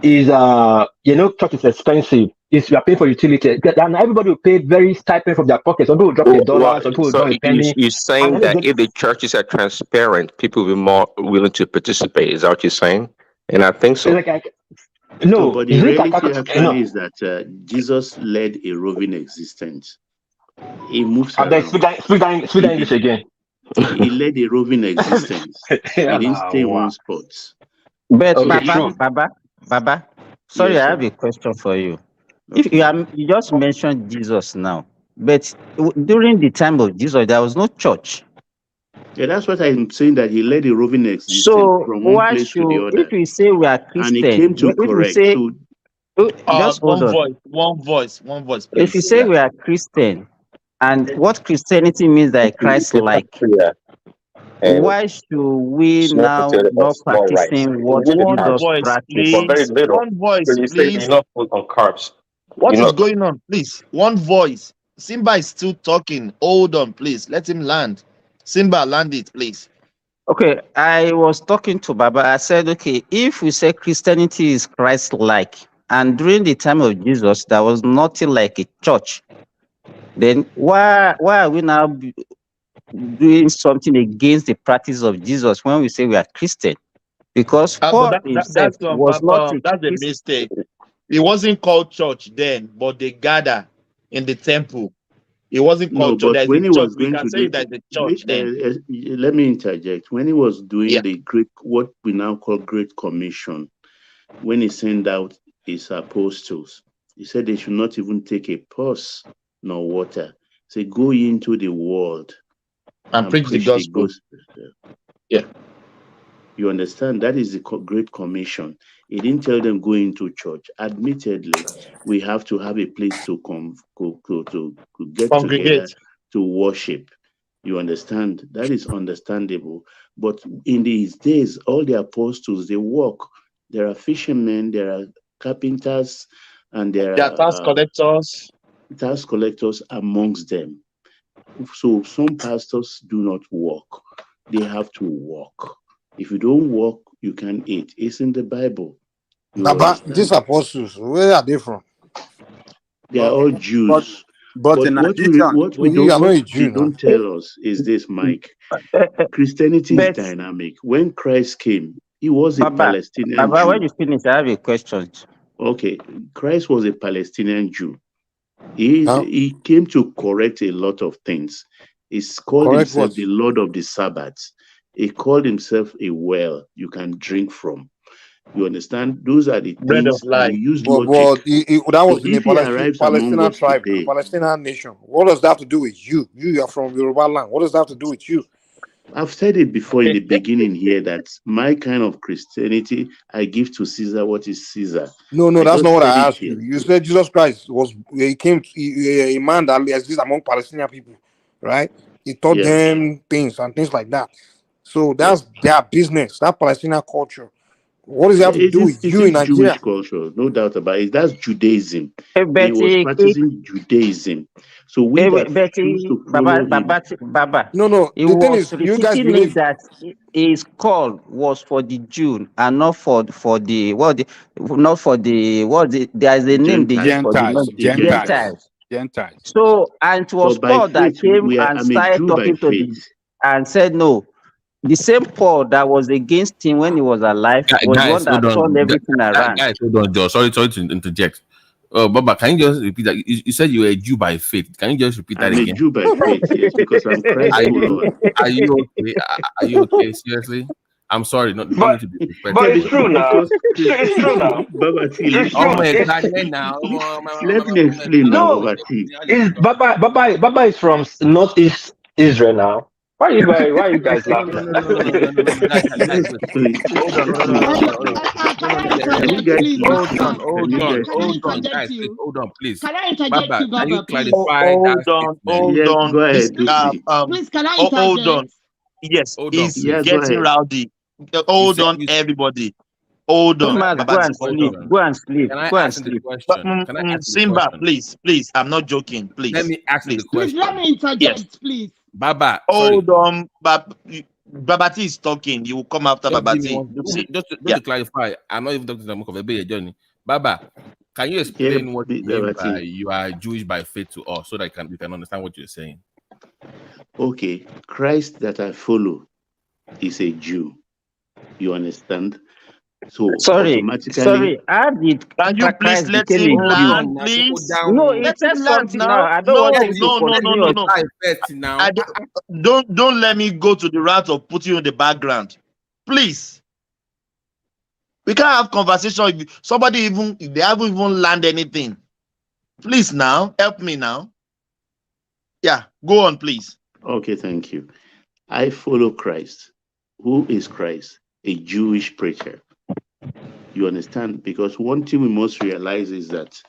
church is expensive. We are paying for utility, and everybody will pay very stipend from their pocket. Some people will drop Well, $1, some people will so drop a penny. you're saying And that if the churches are transparent, people will be more willing to participate. Is that what you're saying? And I think so. No, No, but the reality actually is that Jesus led a roving existence. He moves And then around. speak that English again. He led a roving existence. He didn't stay in one spot. But Okay, Baba, sorry, Yes, I sir. have a question for you. If Okay. you just mentioned Jesus now, but during the time of Jesus, there was no church. Yeah, that's what I'm saying, that he led a roving existence So from one why place to the should, if other. we say we are And he Christian, came to if we correct. say, So just hold on. One voice, If you please. say we are Christian, and what Christianity means that Christ-like, why should we now not practicing what One Jesus voice, practiced? please. One voice, please. on carbs. What is going on, please? One voice. Simba is still talking. Hold on, please. Let him land. Simba, land it, please. Okay, I was talking to Baba. I said, okay, if we say Christianity is Christ-like, and during the time of Jesus, there was nothing like a church, then why are we now doing something against the practice of Jesus when we say we are Christian? Because Paul But himself was not a that's a Christian. mistake. It wasn't called church then, but they gather in the temple. It wasn't no, called church. but There's a when he church. was We going can to say do, that the church then. let me interject. When he was doing Yeah. the great, what we now call Great Commission, when he sent out his apostles, he said they should not even take a purse nor water. Say, go into the world And preach the gospel. Yeah. You understand? That is the Great Commission. He didn't tell them go into church. Admittedly, we have to have a place to get together Congregate. to worship. You understand? That is understandable. But in these days, all the apostles, they work. There are fishermen, there are carpenters, and there are tax collectors. Tax collectors amongst them. So some pastors do not work. They have to work. If you don't work, you can't eat. It's in the Bible. But these apostles, where are they from? They are all Jews. But in Nigeria, what they don't tell us is this, Mike. Christianity is dynamic. When Christ came, he was a Palestinian Jew. When you finish, I have a question. Okay, Christ was a Palestinian Jew. He came to correct a lot of things. He's called himself the Lord of the Sabbath. He called himself a well you can drink from. You understand? Those are the Bread things of life. he used logic. That was in a Palestinian tribe, today, a Palestinian nation. What does that have to do with you? You are from Yoruba land. What does that have to do with you? I've said it before in the beginning here that my kind of Christianity, I give to Caesar what is Caesar. No, that's not what I asked you. You said Jesus Christ came a man that exists among Palestinian people, right? He taught them things and things like that. So that's their business. That Palestinian culture. What does it have to It do is, with you in Nigeria? Jewish culture, no doubt about it. That's Judaism. But He was practicing Judaism. So we that choose to follow him. Baba. No. He The thing was is, you guys repeating believe it that his call was for the Jew and not for the not for the there is a name they use for the Gentiles. Gentiles. So, and it was But by Paul that faith, came and I'm a started Jew by talking to faith. and said no. The same Paul that was against him when he was alive was the one that turned everything around. Guys, hold on, Joe. Sorry to interject. Baba, can you just repeat that? You said you were a Jew by faith. Can you just repeat that again? I'm a Jew by faith, yes, because I'm Christ follower. Are you okay? Are you okay? Seriously? I'm sorry, not need to be respectful. But it's true now. It's true now. Baba T, It's true. Let me explain now, Baba T. Baba is from Northeast Israel now. Why you guys laughing? Please. Hold on. Hold on, please. Can I interject Baba, you, Baba, can you please? clarify that statement? Go ahead. Please, can I interject? Hold on. Yes, it's getting rowdy. Hold on, everybody. Hold on. Go and sleep. Simba, please. I'm not joking. Please. Let me ask you the Please question. let me interject, please. Baba, hold on. Babati is talking. You will come after Babati. Just to clarify, I'm not even talking to the of a big journey. Baba, can you explain what you mean by you are Jewish by faith to us so that we can understand what you're saying? Okay, Christ that I follow is a Jew. You understand? So Sorry. How did can you please let him land, please? No, it says something now. I don't want you to continue. Don't let me go to the route of putting you in the background, please. We can't have conversation if somebody if they haven't even learned anything. Please now, help me now. Yeah, go on, please. Okay, thank you. I follow Christ. Who is Christ? A Jewish preacher. You understand? Because one thing we must realize is that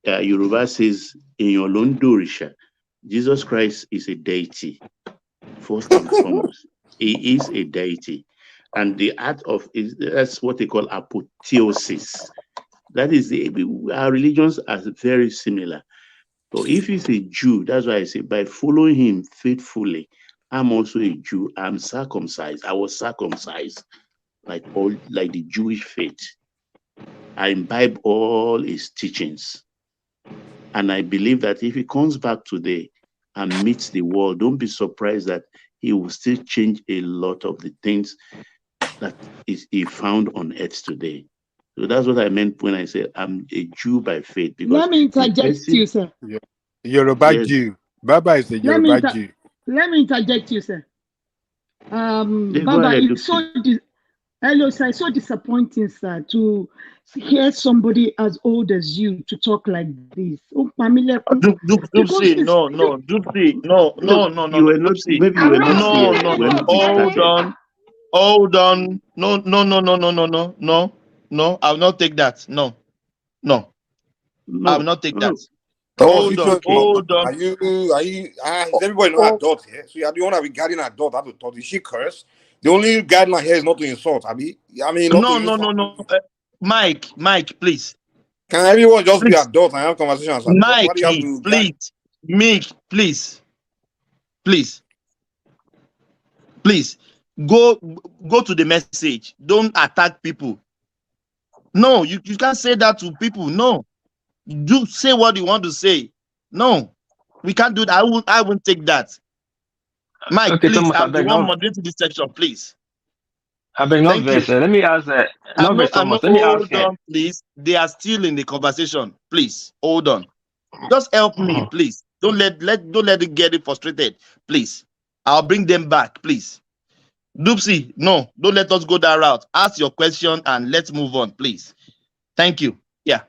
Yoruba says, in your Londorisha, Jesus Christ is a deity, first and foremost. He is a deity. And the art of that's what they call apotheosis. That is our religions are very similar. So if he's a Jew, that's why I say by following him faithfully, I'm also a Jew. I'm circumcised. I was circumcised like the Jewish faith. I imbibe all his teachings. And I believe that if he comes back today and meets the world, don't be surprised that he will still change a lot of the things that he found on earth today. So that's what I meant when I said I'm a Jew by faith. Because let me interject you, sir. Yoruba Jew. Baba is a Yoruba Jew. Let me interject you, sir. Baba, it's so disappointing, sir, to hear somebody as old as you to talk like this. No. Maybe you were not. Hold on. No. I will not take that. No. I will not take that. Hold on. Are you? Is everybody not adult here? So you are the one that be guiding adult. I thought, is she curse? The only guideline here is not to insult. No. Mike, please. Can everyone just be adult and have conversations? Mike, please. Please. Go to the message. Don't attack people. No, you can't say that to people. No. Do say what you want to say. No, we can't do that. I won't take that. Mike, okay, please, Thomas, I'm the one moderating this section, please. I beg not verse. Let me ask Thomas. Let me ask him. Please. They are still in the conversation. Please, hold on. Just help me, please. Don't let it get it frustrated. Please. I'll bring them back, please. Doopsy, no, don't let us go that route. Ask your question and let's move on, please. Thank you. Yeah.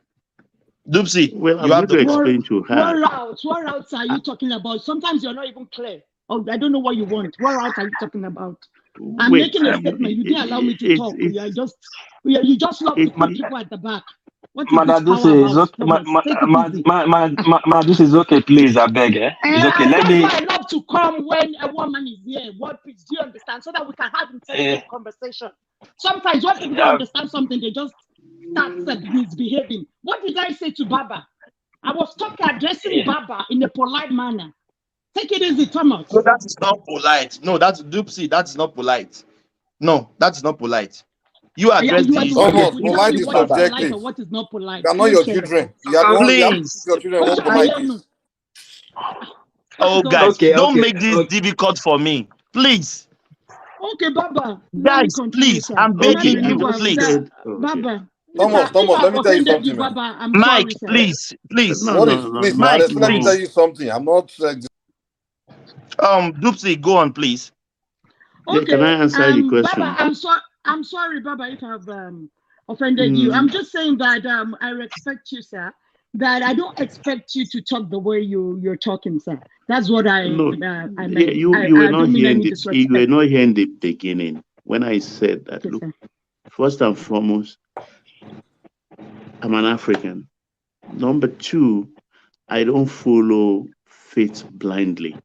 Doopsy, well, you have to explain to her. What routes are you talking about? Sometimes you're not even clear. Oh, I don't know what you want. What route are you talking about? I'm making a statement. You didn't allow me to talk. You just love to put people at the back. This is okay, please. I beg. It's okay. have to come when a woman is here. What please do you understand? So that we can have intelligent conversation. Sometimes when people don't understand something, they just start misbehaving. What did I say to Baba? I was addressing Baba in a polite manner. Take it easy, Thomas. No, that is not polite. No, that's Dupsy. That's not polite. No, that's not polite. You address you are the the one that Thomas, will tell polite me is what is polite subjective. and what is not polite. They are not Please your share the children. box. You are the one. You have to Please. teach your children what polite is. Oh, guys, don't make this difficult for me. Please. Okay, Baba. Let me Guys, continue, please. sir. I'm begging you, please. Baba. Thomas, If let I've me tell you offended you, something, man. Baba, I'm Mike, sorry, sir. please. Listen, Mike, let me tell you something. I'm not. Dupsy, go on, please. Okay. Can I answer the question? Baba, I'm sorry, Baba, if I've offended you. I'm just saying that I respect you, sir. That I don't expect you to talk the way you're talking, sir. That's what I meant. You were not hearing you were not hearing the beginning when I said that. Look, first and foremost, I'm an African. Number two, I don't follow faith blindly,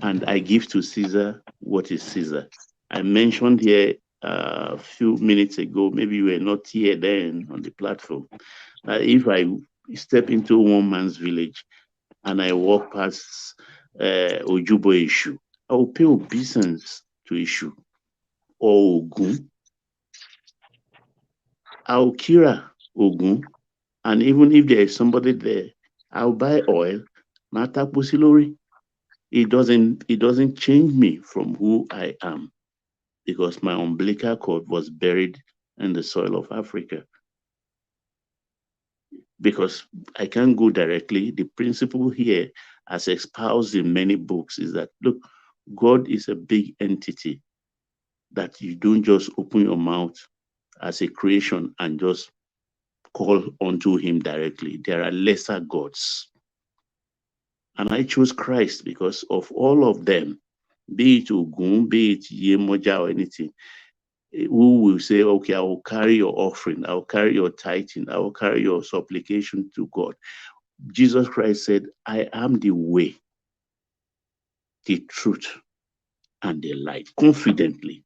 and I give to Caesar what is Caesar. I mentioned here a few minutes ago, maybe you were not here then on the platform, that if I step into one man's village and I walk past Ojubo Ishu, I will pay obeisance to Ishu or Ogun. I'll kira Ogun, and even if there is somebody there, I'll buy oil. It doesn't change me from who I am, because my umbilical cord was buried in the soil of Africa. Because I can't go directly. The principle here, as espoused in many books, is that, look, God is a big entity that you don't just open your mouth as a creation and just call unto him directly. There are lesser gods. And I chose Christ because of all of them, be it Ogun, be it Yemoja or anything, who will say, okay, I will carry your offering, I will carry your tithing, I will carry your supplication to God. Jesus Christ said, I am the way, the truth, and the light, confidently.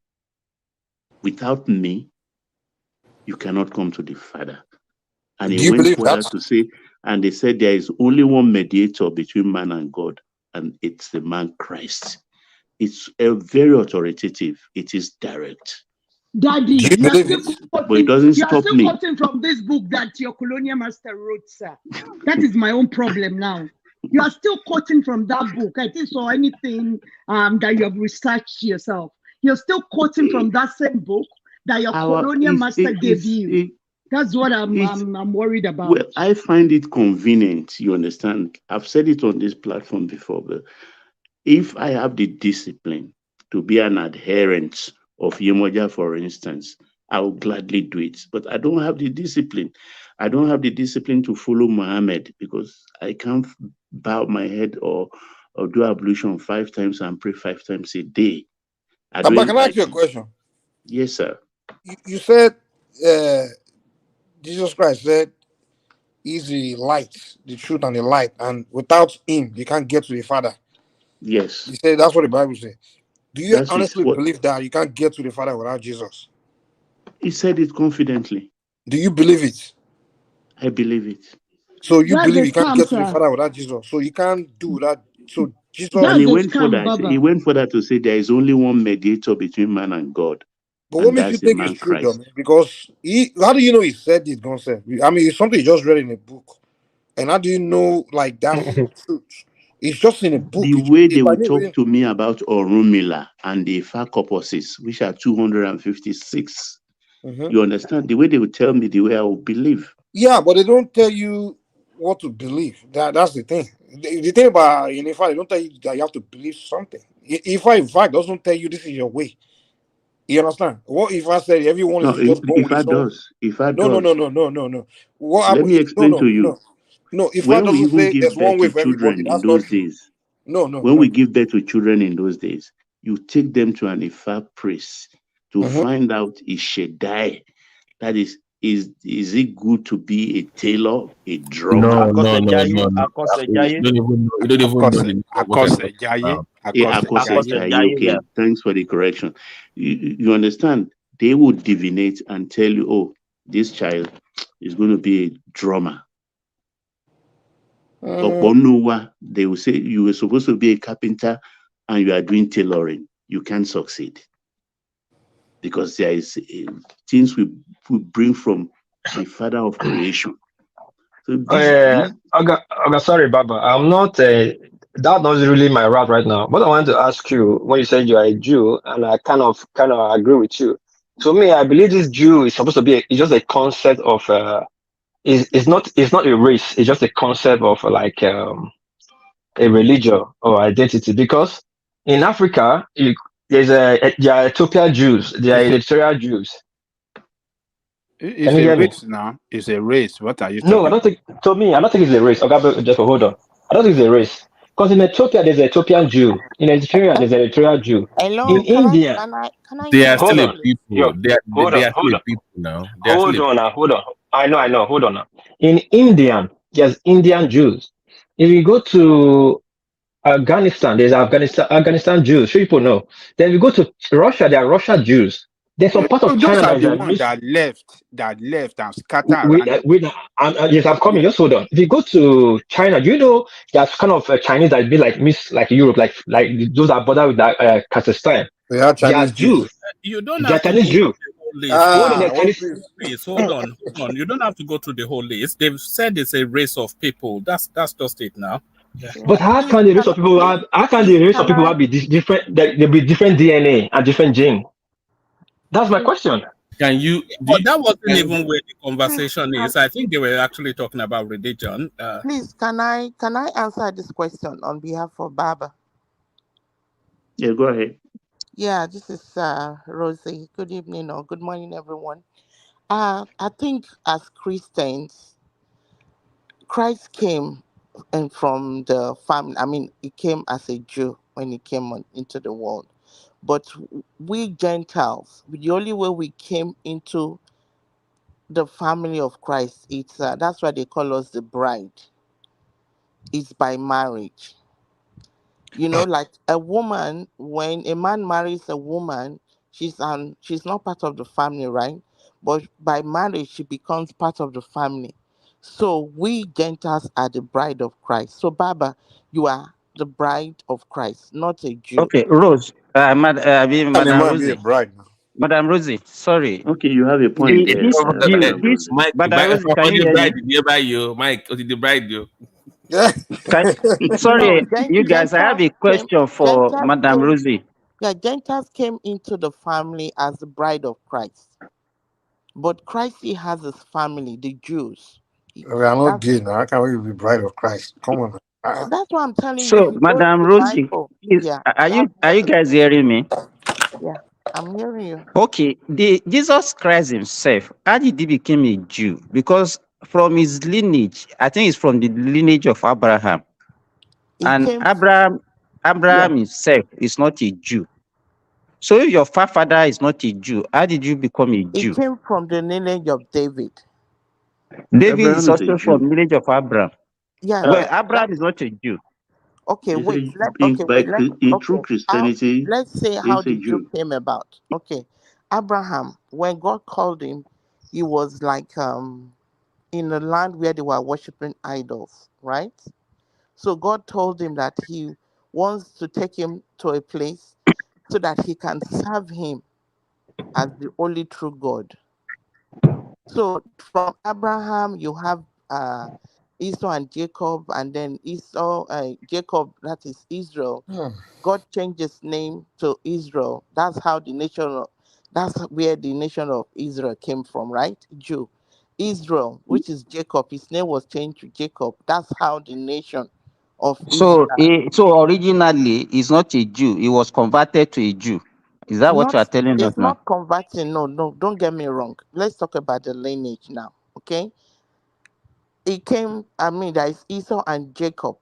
Without me, you cannot come to the Father. And he went further to say, and they said there is only one mediator between man and God, and it's the man Christ. It's very authoritative. It is direct. Daddy, you are still but it doesn't stop me. quoting from this book that your colonial master wrote, sir. That is my own problem now. You are still quoting from that book. I think so. Anything that you have researched yourself, you're still quoting from that same book that your colonial master gave you. That's what I'm worried about. Well, I find it convenient. You understand? I've said it on this platform before, but if I have the discipline to be an adherent of Yemoja, for instance, I will gladly do it. But I don't have the discipline. I don't have the discipline to follow Muhammad because I can't bow my head or do ablution 5 times and pray 5 times a day. Can I ask you a question? Yes, sir. You said Jesus Christ said he's the light, the truth, and the light, and without him, you can't get to the Father. Yes. He said that's what the Bible says. Do you honestly believe that you can't get to the Father without Jesus? He said it confidently. Do you believe it? I believe it. So you believe you can't get to the Father without Jesus. So you can't do that. So Jesus. And he went further. He went further to say there is only one mediator between man and God. But what makes you think it's true, though, man? Because how do you know he said it, Gonse? I mean, it's something you just read in a book. And how do you know, like, that's truth? It's just in a book. The way they will talk to me about Orunmila and the Ifa corpuses, which are 256. You understand? The way they will tell me, the way I will believe. Yeah, but they don't tell you what to believe. That's the thing. The thing about Ifa, they don't tell you that you have to believe something. Ifa, in fact, doesn't tell you this is your way. You understand? What if I said everyone is just born with his own? No. Let me explain to you. No, if when I we doesn't even say give there's one birth way to for everybody, children in that's not those true. days, when we give birth to children in those days, you take them to an Ifa priest to find out Ishedai. That is is it good to be a tailor, a drummer? No. You don't even know. You don't even know the name of what you're talking about. Yeah, okay, thanks for the correction. You understand? They would divinate and tell you, oh, this child is going to be a drummer. They will say you were supposed to be a carpenter and you are doing tailoring. You can't succeed because there is things we bring from the Father of creation. So sorry, Baba. I'm not. That not really my route right now. But I want to ask you when you said you are a Jew, and I kind of agree with you. To me, I believe this Jew is supposed to be. It's just a concept of. It's not a race. It's just a concept of like a religion or identity. Because in Africa, there are Ethiopian Jews. There are Eritrean Jews. It's a race now. It's a race. What are you talking No, I don't think. To me, I don't think it's a race. Okay, just hold on. I don't think it's a race because in Ethiopia there's an Ethiopian Jew. In Eritrea there's an Eritrean Jew. Hello, In India, They are hold still a on. people. They Hold are on. still a people now. Hold on. I know. Hold on now. In India, there's Indian Jews. If you go to Afghanistan, there's Afghanistan Jews. Sure, people know. Then we go to Russia, there are Russian Jews. There's some part of those China are that the are ones that left and scattered around. yes, I'm coming. Just hold on. If you go to China, do you know there's kind of Chinese that be like like Europe, like those that border with Kazakhstan. They are They are Chinese Jews. Jews. You don't They are have to Chinese go through Jews. the whole list. Hold on, they're Chinese. Please, hold on. You don't have to go through the whole list. They've said it's a race of people. That's just it now. Yeah. But how can the race of people have? How can the race of people have be different? There be different DNA and different gene. That's my question. Can you? But that wasn't even where the conversation is. I think they were actually talking about religion. Please, can I answer this question on behalf of Baba? Yeah, go ahead. Yeah, this is Rosie. Good evening or good morning, everyone. I think as Christians, Christ came and from the family. I mean, he came as a Jew when he came into the world. But we Gentiles, the only way we came into the family of Christ, it's that's why they call us the bride. It's by marriage. You know, like a woman, when a man marries a woman, she's not part of the family, right? But by marriage, she becomes part of the family. So we Gentiles are the bride of Christ. So Baba, you are the bride of Christ, not a Jew. Okay, Rose, Madam Man, be a Rosie. bride now. Madam Rosie, sorry. Okay, you have a point there. This, Mike, Madam Rosie, can you the hear bride me? nearby you. Mike, the bride you. Sorry, you guys, I have Gentiles a came. question for Gentiles Madam came. Rosie. Yeah, Gentiles came into the family as the bride of Christ. But Christ he has his family, the Jews. We are not That's gay now. How can we be bride of Christ? Come on. that's what I'm telling you. If So, you go to Madam the Rosie, Bible, please, yeah, are you that's what it guys says. hearing me? Yeah, I'm hearing you. Okay, the Jesus Christ himself, how did he become a Jew? Because from his lineage, I think it's from the lineage of Abraham. And Abraham himself is not a Jew. So if your father is not a Jew, how did you become a It Jew? came from the lineage of David. David is also from lineage of Abraham. Yeah, Well, Abraham is not a Jew. Okay, It's wait. true Christianity, Let's say how it's a the Jew Jew. came about. Okay, Abraham, when God called him, he was like in a land where they were worshiping idols, right? So God told him that he wants to take him to a place so that he can serve him as the only true God. So from Abraham, you have Esau and Jacob, and then Jacob, that is Israel. God changed his name to Israel. That's where the nation of Israel came from, right? Jew. Israel, which is Jacob, his name was changed to Jacob. That's how the nation of So, Israel. so originally, he's not a Jew. He was converted to a Jew. Is that what you are telling us It's now? not converting. No, don't get me wrong. Let's talk about the lineage now, okay? There is Esau and Jacob.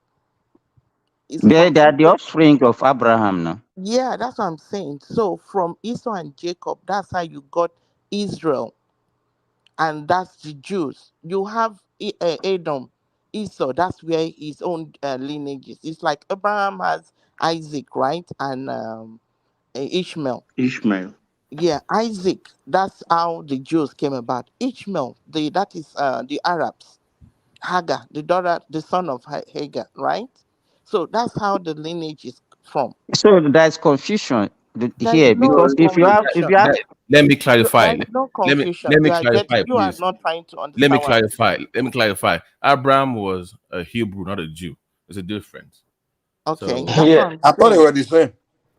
It's They from are the offspring of Abraham now. Yeah, that's what I'm saying. So from Esau and Jacob, that's how you got Israel. and that's the Jews. You have Edom, Esau. That's where his own lineage is. It's like Abraham has Isaac, right, and Ishmael. Ishmael. Yeah, Isaac. That's how the Jews came about. Ishmael, that is the Arabs. Hagar, the daughter, the son of Hagar, right? So that's how the lineage is from. So there's confusion There's here no because if confusion. you have Let me clarify. There's no Let me confusion. let me clarify, You are please. not trying to Let me understand what I'm clarify. saying. Let me clarify. Abraham was a Hebrew, not a Jew. There's a difference. Okay, So that's what I'm I thought they saying. were the same.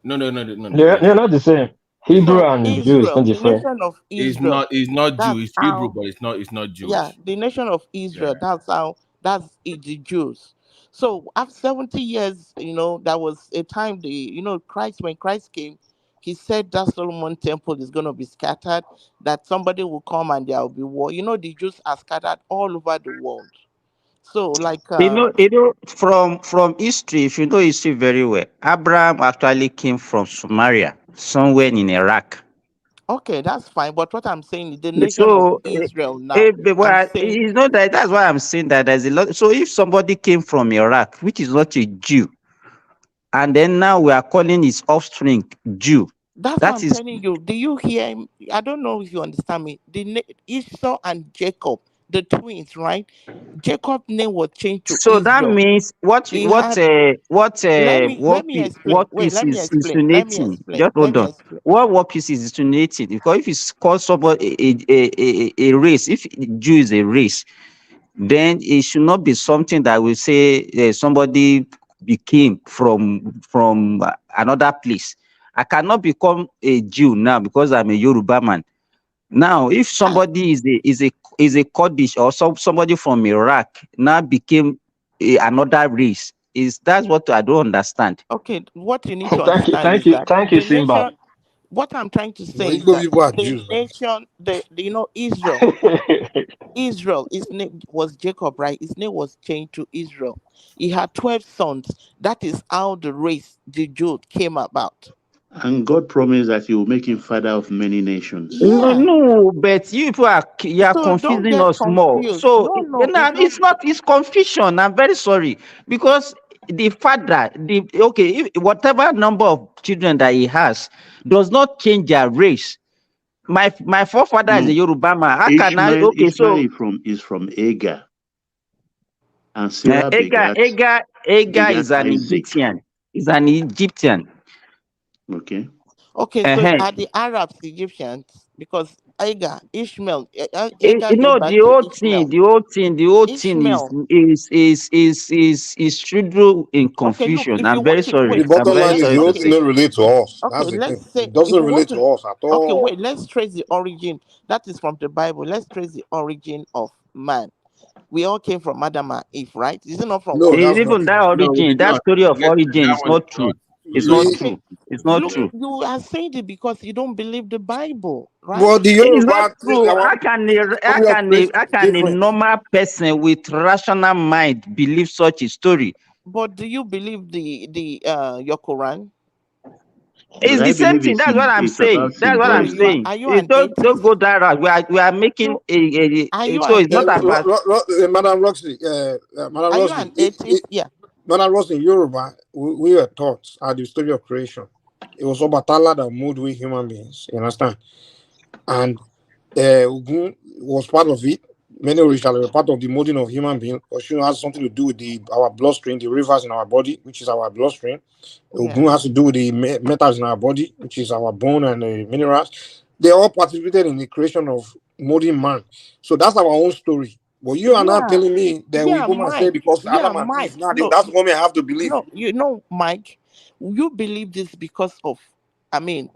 They're not the same. Hebrew No, and Jew is Israel, not the different. nation of It's Israel. not. It's not Jew. That's It's Hebrew, how. but it's not Yeah, Jewish. the nation of Yeah. Israel. That's it, the Jews. So after 70 years, there was a time when Christ came, he said that Solomon temple is going to be scattered, that somebody will come and there will be war. The Jews are scattered all over the world. So like from history, if you know history very well, Abraham actually came from Samaria, somewhere in Iraq. okay, that's fine. But what I'm saying is the nation of So, Israel now. I'm saying it's not that. That's why I'm saying that there's a lot. So, if somebody came from Iraq, which is not a Jew, and then now we are calling his offspring Jew, that's what that I'm is. telling you. Do you hear him? I don't know if you understand me. Esau and Jacob, the twins, right? Jacob's name was changed to So that Israel. means He had let me explain. Wait, piece let me is explain. Let me insinuating. explain. Just Let hold me on. explain. What piece is insinuating? Because if it's called somebody a race, if Jew is a race, then it should not be something that will say somebody became from another place. I cannot become a Jew now because I'm a Yoruba man. Now, if somebody is a Kurdish or somebody from Iraq now became another race, is that's what I don't understand. Okay, what you need to understand is that thank you, the Simba. nation. What I'm trying to No, say is Igbo that people are the Jews, man. nation, Israel. Israel, his name was Jacob, right? His name was changed to Israel. He had 12 sons. That is how the race, the Jew, came about. And God promised that He will make him father of many nations. No, Yeah. no, but you are So don't confusing get us more. confused. So No, it's not. it's confusion. I'm very sorry because the father, whatever number of children that he has does not change their race. My forefather is a No, Yoruba man. How can I? Ishmael. Okay, Ishmael so is from Agar, and Sarah begat Agar is an Isaac. Egyptian. Is an Egyptian. Okay. Okay, so Uh-huh. are the Arabs Egyptians? Because Agar gave No, birth to Ishmael. the whole thing is Ishmael. true in Okay, look, confusion. if you I'm very want to The sorry. wait, I'm bottom wait, very line is let's the sorry whole to thing okay. say. don't relate to us. Okay, That's the let's thing. say It if doesn't you want relate to to us at okay, all. wait, let's trace the origin. That is from the Bible. Let's trace the origin of man. We all came from Adam and Eve, right? Is it not from No, one that's woman? not Even true. that No, we origin, did that not. story of Forget origin that is one. not Did not. true. It's not We, Okay, true. It's not look, true. you are saying it because you don't believe the Bible, right? well, the It's not Yoruba, true. our way of race How is can a different. normal person with rational mind believe such a story? But do you believe the your Quran? But It's I the same believe thing. That's what I'm it's about saying. That's what I'm So symbology. saying. are you an Don't atheist? go that route. We are making You are you so an it's not atheist? about. Madam Roxy, Madam Are you Roxy, an atheist? Yeah. Madam Roxy, in Yoruba, we were taught at the story of creation. It was Obatala that moved with human beings. You understand? And Ogun was part of it. Many originally were part of the molding of human being. Oshun has something to do with our bloodstream, the rivers in our body, which is our bloodstream. Yeah. Ogun has to do with the metals in our body, which is our bone and minerals. They all participated in the creation of molding man. So that's our own story. But you are not Yeah. telling me that we Yeah, go and say Mike. because Yeah, Adam and Eve, Mike. now No, that's what I have to believe. no, Mike, you believe this because of, I mean,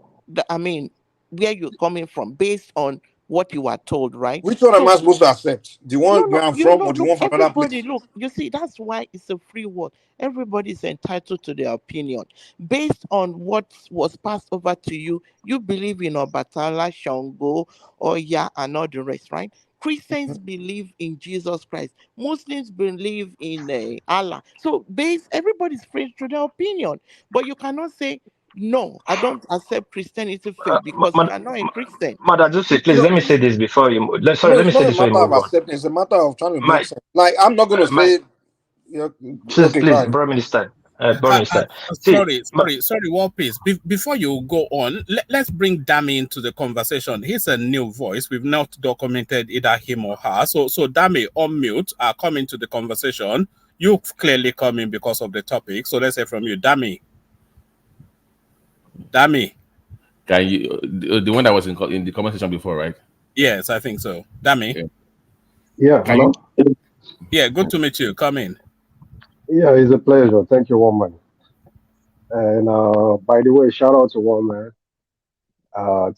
where you're coming from, based on what you are told, right? Which one am So I supposed to accept? The one where I'm you from know, or the look, one from another everybody, place? look, you see, that's why it's a free world. Everybody is entitled to their opinion based on what was passed over to you. You believe in Obatala, Shango, Oya, and all the rest, right? Christians believe in Jesus Christ. Muslims believe in Allah. So, everybody's free to their opinion, but you cannot say no, I don't accept Christianity faith because you are not a Christian. Mother Joseph, please No, let me say this before you. Sorry, no, let me it's say not a this before you matter of move on. accepting. It's a matter of trying to make My, sense. Like, I'm not going to my, say, yeah, please, okay, go please, ahead. Bro Minister, Bro Minister. See, Sorry, one piece. Before you go on, let's bring Dami into the conversation. He's a new voice. We've not documented either him or her. So Dami, unmute, come into the conversation. You clearly come in because of the topic. So let's hear from you. Dami. Can you the one that was in the conversation before, right? Yes, I think so. Dami. Yeah, Can hello? Yeah, good to meet you. Come in. Yeah, it's a pleasure. Thank you, Woman. And by the way, shout out to Woman.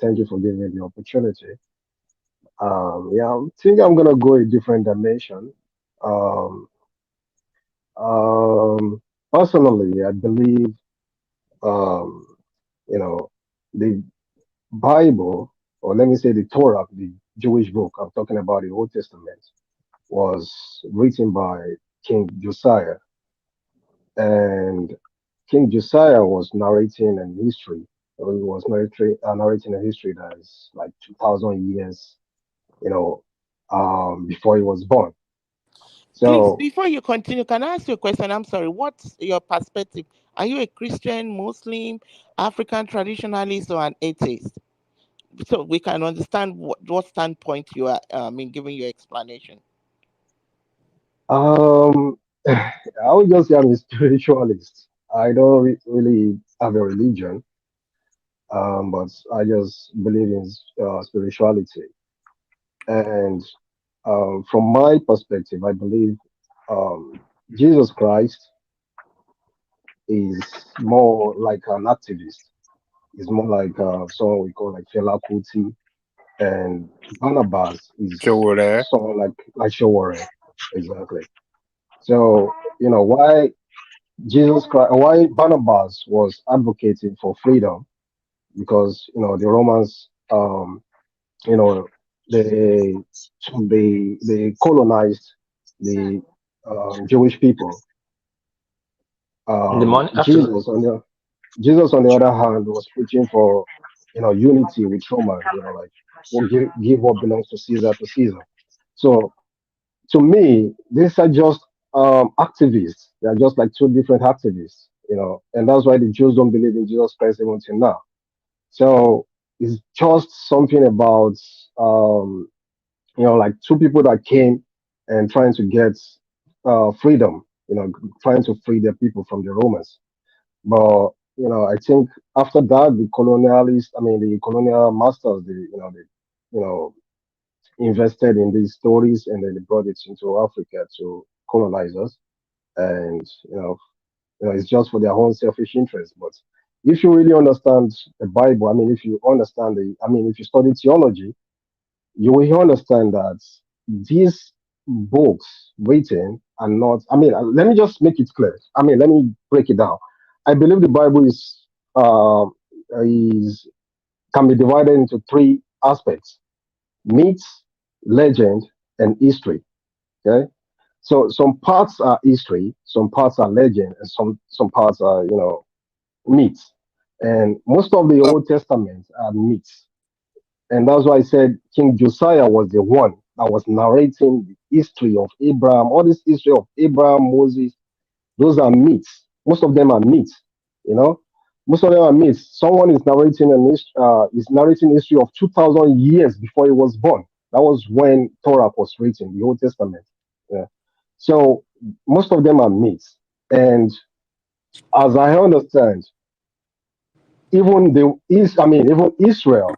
Thank you for giving me the opportunity. Yeah, I think I'm gonna go a different dimension. Um, Personally, I believe, um, you know, the Bible, or let me say the Torah, the Jewish book. I'm talking about the Old Testament, was written by King Josiah, and King Josiah was narrating an history. Or he was narrating a history that is like 2,000 years, you know, before he was born. Please, So, before you continue, can I ask you a question? I'm sorry. What's your perspective? Are you a Christian, Muslim, African traditionalist, or an atheist? So we can understand what standpoint you are giving your explanation. I would just say I'm a spiritualist. I don't really have a religion, but I just believe in spirituality. And from my perspective, I believe Jesus Christ is more like an activist. He's more like someone we call like Fela Kuti, and Barnabas is Sure. someone like Showore. Exactly. So why Jesus Christ, why Barnabas was advocating for freedom, because the Romans, you know, they they colonized the Jewish people. in the morning, afternoon. Jesus, on the other hand, was preaching for unity with Roman. Like, well, give what belongs to Caesar. So to me, these are just activists. They are just like two different activists. And that's why the Jews don't believe in Jesus Christ even till now. So it's just something about like two people that came and trying to get freedom, trying to free their people from the Romans. But I think after that, the colonial masters, you know, invested in these stories, and then they brought it into Africa to colonize us. And it's just for their own selfish interest. But if you really understand the Bible, if you understand if you study theology, you will understand that these books written are not. Let me just make it clear. Let me break it down. I believe the Bible is can be divided into three aspects: myths, legend, and history. Okay, so some parts are history, some parts are legend, and some parts are myths. And most of the Old Testament are myths. And that's why I said King Josiah was the one that was narrating the history of Abraham. All this history of Abraham, Moses, those are myths. Most of them are myths. You know, most of them are myths. Someone is narrating history of 2,000 years before he was born. That was when Torah was written, the Old Testament. Yeah. So most of them are myths. And as I understand, even Israel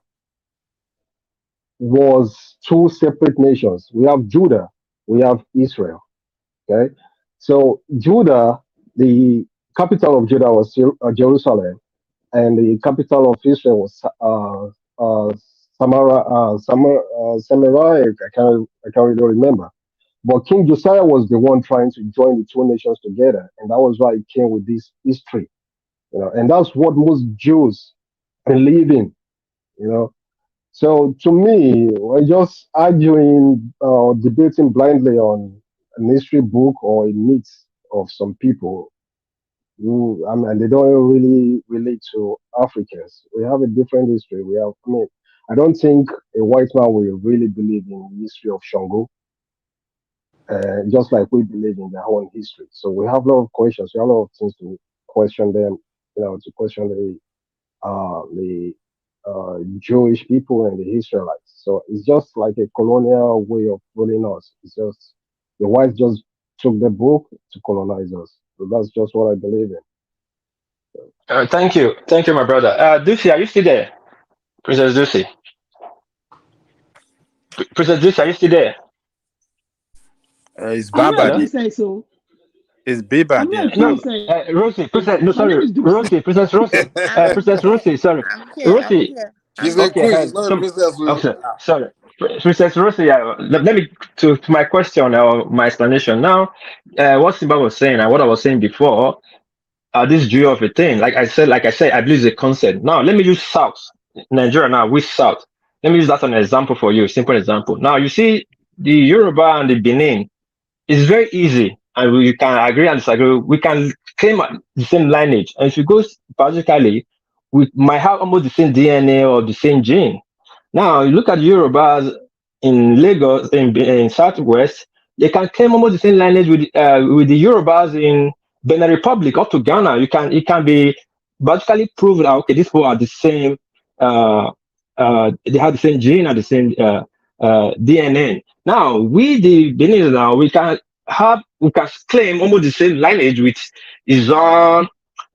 was two separate nations. We have Judah, we have Israel. Okay, so Judah, the capital of Judah was Jerusalem, and the capital of Israel was Samaria. I can't really remember. But King Josiah was the one trying to join the two nations together, and that was why he came with this history. And that's what most Jews believe in. You know, so to me, we're just arguing, debating blindly on an history book or a myth of some people. I mean, they don't really relate to Africans. We have a different history. I mean, I don't think a white man will really believe in the history of Shango, just like we believe in their own history. So we have a lot of questions. We have a lot of things to question them, to question the Jewish people and the Israelites. So it's just like a colonial way of ruling us. It's just the whites just took the book to colonize us. So that's just what I believe in. Thank you, my brother. Ducey, are you still there? Princess Ducey. Princess Ducey, are you still there? It's I'm here, Baba. Hello? Princess. So It's Biba I'm here, there. No, Princess. Rosie, Princess, no, My name sorry, is Dusi. Rosie, Princess Rosie, I'm Princess here. Rosie, sorry, I'm here. I'm Rosie. here. She's I'm a Okay, here. queen. She's not a some, princess. okay, sorry, Princess Rosie. Let me to my question or my explanation now. What Simba was saying and what I was saying before. This Jew of a thing, like I said, I believe it's a concept. Now, let me use South Nigeria. Now, with South, let me use that as an example for you. Simple example. Now, you see the Yoruba and the Benin. It's very easy, and we can agree and disagree. We can claim the same lineage, and if you go biologically, we might have almost the same DNA or the same gene. Now, you look at Yorubas in Lagos, in Southwest, they can claim almost the same lineage with the Yorubas in Benin Republic up to Ghana. It can be biologically proven that okay, these people are the same. Uh, they have the same gene and the same DNA. Now, we the Benin now we can claim almost the same lineage with Izon,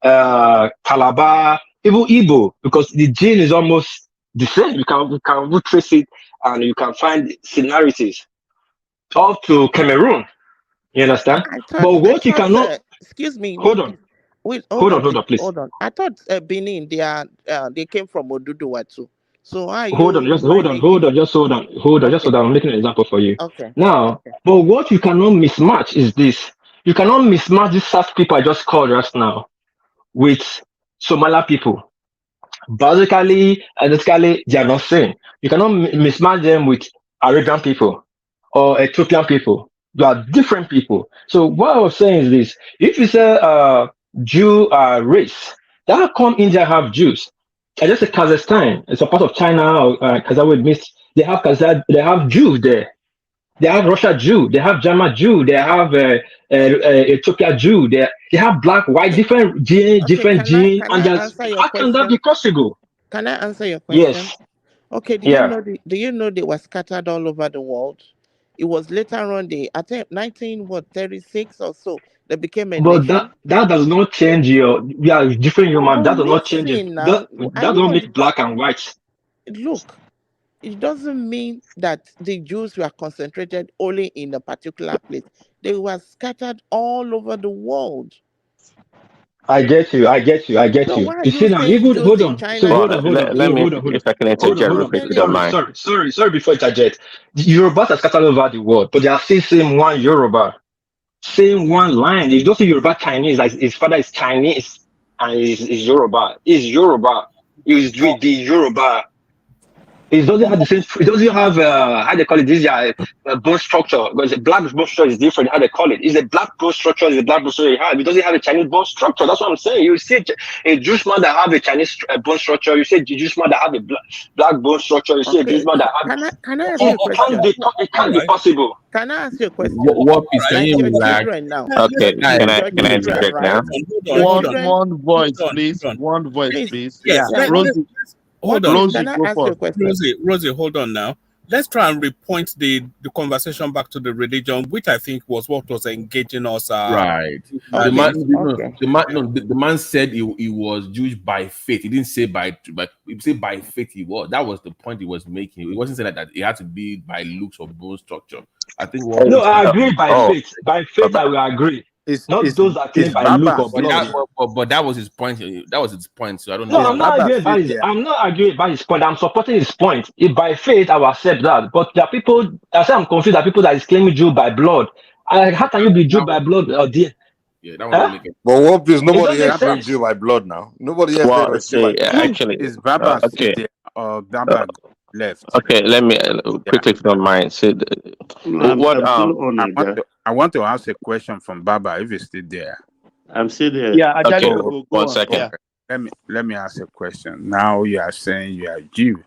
Calabar, even Igbo, because the gene is almost the same. You can trace it and you can find similarities up to Cameroon. You understand? But I what you thought, cannot excuse me, hold on, wait, hold on, hold please, on, please. hold on. I thought Benin, they came from Oduduwa too. So why are Hold on, you just hold on, lineaging? just Okay, hold on. I'm making an example for you. okay, Now, okay. but what you cannot mismatch is this. You cannot mismatch these South people I just called just now with Somali people. Basically, ethnically, they are not same. You cannot mismatch them with Arabian people or Ethiopian people. They are different people. So what I was saying is this: if you say Jew race, how come India have Jews? I just say Kazakhstan. It's a part of China or Kazakhstan. They have they have Jews there. They have Russia Jew. They have German Jew. They have Ethiopia Jew. They have black, white, Okay, different gene. can And I there's answer your how can that be question? possible? Can I answer your question? Yes. Okay, Yeah. do you know they were scattered all over the world? It was later on I think 1936 or so they became a But nation. that does not change your we are different human. But That does not change it. listen That now, are does you not on the make black and white. look? It doesn't mean that the Jews were concentrated only in a particular place. They were scattered all over the world. I get you. I get you. I get So you. why are You see you now, saying even Jews hold in on. So China, Well, Jews hold in on. let Hold me, on. Hold on. if I can Hold on. interject Hold real on. quick, if you don't Telling mind. Sorry before it interject. The Yorubas are scattered over the world, but they are still saying one Yoruba. Same one line. You don't say Yoruba Chinese, like his father is Chinese and is Yoruba. Is Yoruba. Is with the Yoruba. It doesn't have the same. It doesn't have how they call it. This bone structure. Because the black bone structure is different. How they call it? Is the black bone structure is the black bone structure you have. It doesn't have a Chinese bone structure. That's what I'm saying. You see a Jewish man that have a Chinese bone structure. You see a Jewish man that have a black bone structure. You see a Jewish okay, man that have. can I ask you a question? It All can't be right. possible. Can I ask you a question? What All is right. Like your saying like children now. Okay, guys? Your can I children, interject right? now? Your One children, one voice, Hold please. on. One voice, please. please. Yes, Yeah, Yeah, Rosie, hold on. please, Rosie, can I go ask you a first. question? Rosie, hold on now. Let's try and repoint the conversation back to the religion, which I think was what was engaging us. Right. The Okay, man, Analysis. no, okay. the man said he was Jewish by faith. He didn't say but he said by faith he was. That was the point he was making. He wasn't saying that it had to be by looks or bone structure. I think what No, he's I saying. agree by Oh, faith. By faith, I will agree. Not those that claim It's by look Baba or But still blood. that there. but that was his point. That was his point. So I don't No, It's know. I'm not Baba arguing still about his. there. I'm not arguing about his point. I'm supporting his point. If by faith, I will accept that. But there are people. I say I'm confused. There are people that is claiming Jew by blood. How can you be Jew Now, by blood? Or dear? Yeah, that one don't Huh? make it. But one please, It nobody doesn't here make Baba, claimed sense. Jew by blood now. Nobody here said well, was Jew by see, blood. actually, is Baba still okay, there? Or Baba left? okay. Let me Yeah. quickly, if you don't mind. See, No, what I'm still on I want Naja. to I want to ask a question from Baba if he's still there. I'm still there. Yeah, Okay, Ajali, go 1 on. second. Yeah. Let me ask a question. Now you are saying you are Jew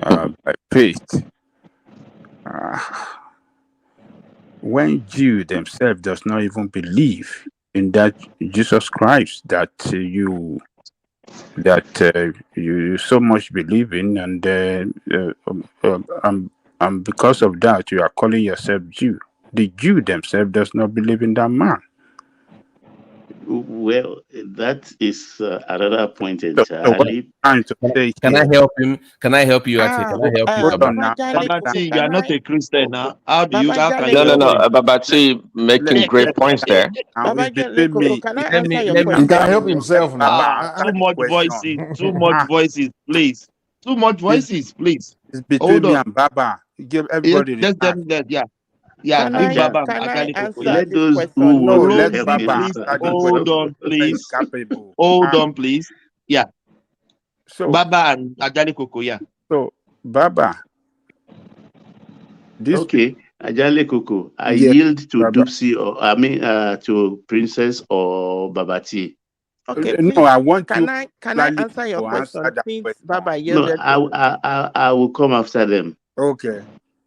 by faith. Uh, when Jew themselves does not even believe in that Jesus Christ that you so much believe in, and because of that you are calling yourself Jew. The Jew themselves does not believe in that man. Well, that is another point So what entirely. I'm trying to say Can I here. help him? Can I help you, Ati? Can I help you, Hold Baba? on now. Babajale Understand. Koko, Babati, you are can not I? a Christian now. How can Babajale you No, help no, Koko, him? Babati making great points Let there. now it's Between between Koko, me. can I Let me answer your let me He let can question? me help Oh? Let himself Baba now. Too answer the much question. voices. Too much voices, please. Too much it's, voices, please. it's between Hold me on. and Baba. Give Yes, everybody the just time. them that. Yeah. Yeah. Can Give I Aja, Baba and can I Ajali Koko. Yeah. answer let this those who question? No, want to let help Closely, him Baba please. answer answer the the Hold question. question. on, Whether he's please. capable. Hold on, please. Yeah. So Baba and Ajali Koko. Yeah. so Baba, these people, Okay, Ajale Koko, I yeah, yield to Baba. Dupsy or to Princess or Babati. Okay, No, please. I want you Can I particularly answer your to answer question that since question. Baba No, yielded to me? I will come after them. Okay,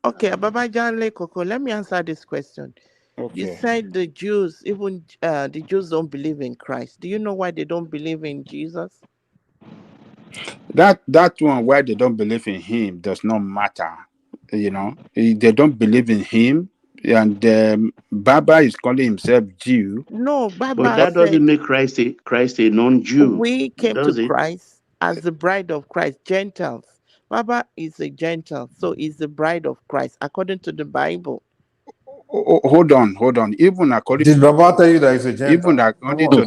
Okay, Babajale Koko, let me answer this question. You okay. said the Jews, even the Jews don't believe in Christ. Do you know why they don't believe in Jesus? That one why they don't believe in him does not matter. You know, they don't believe in him, and Baba is calling himself Jew. No, But Baba that doesn't said make Christ a non-Jew, we came to does it? Christ as the bride of Christ, Gentiles. Baba is a Gentile, so he's the bride of Christ, according to the Bible. Hold on. Did Baba tell you that he's a Even Gentile? Come according on. to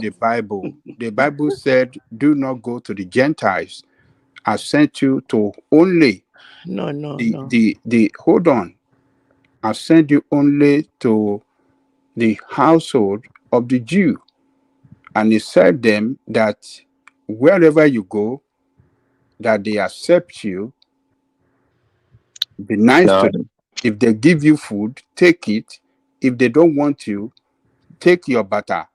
the Bible said, "Do not go to the Gentiles. I sent you to only No. the hold on. I sent you only to the household of the Jew." And he said them that wherever you go, that they accept you, be nice to No, them. If they give you food, take it. If they don't want you, take your butter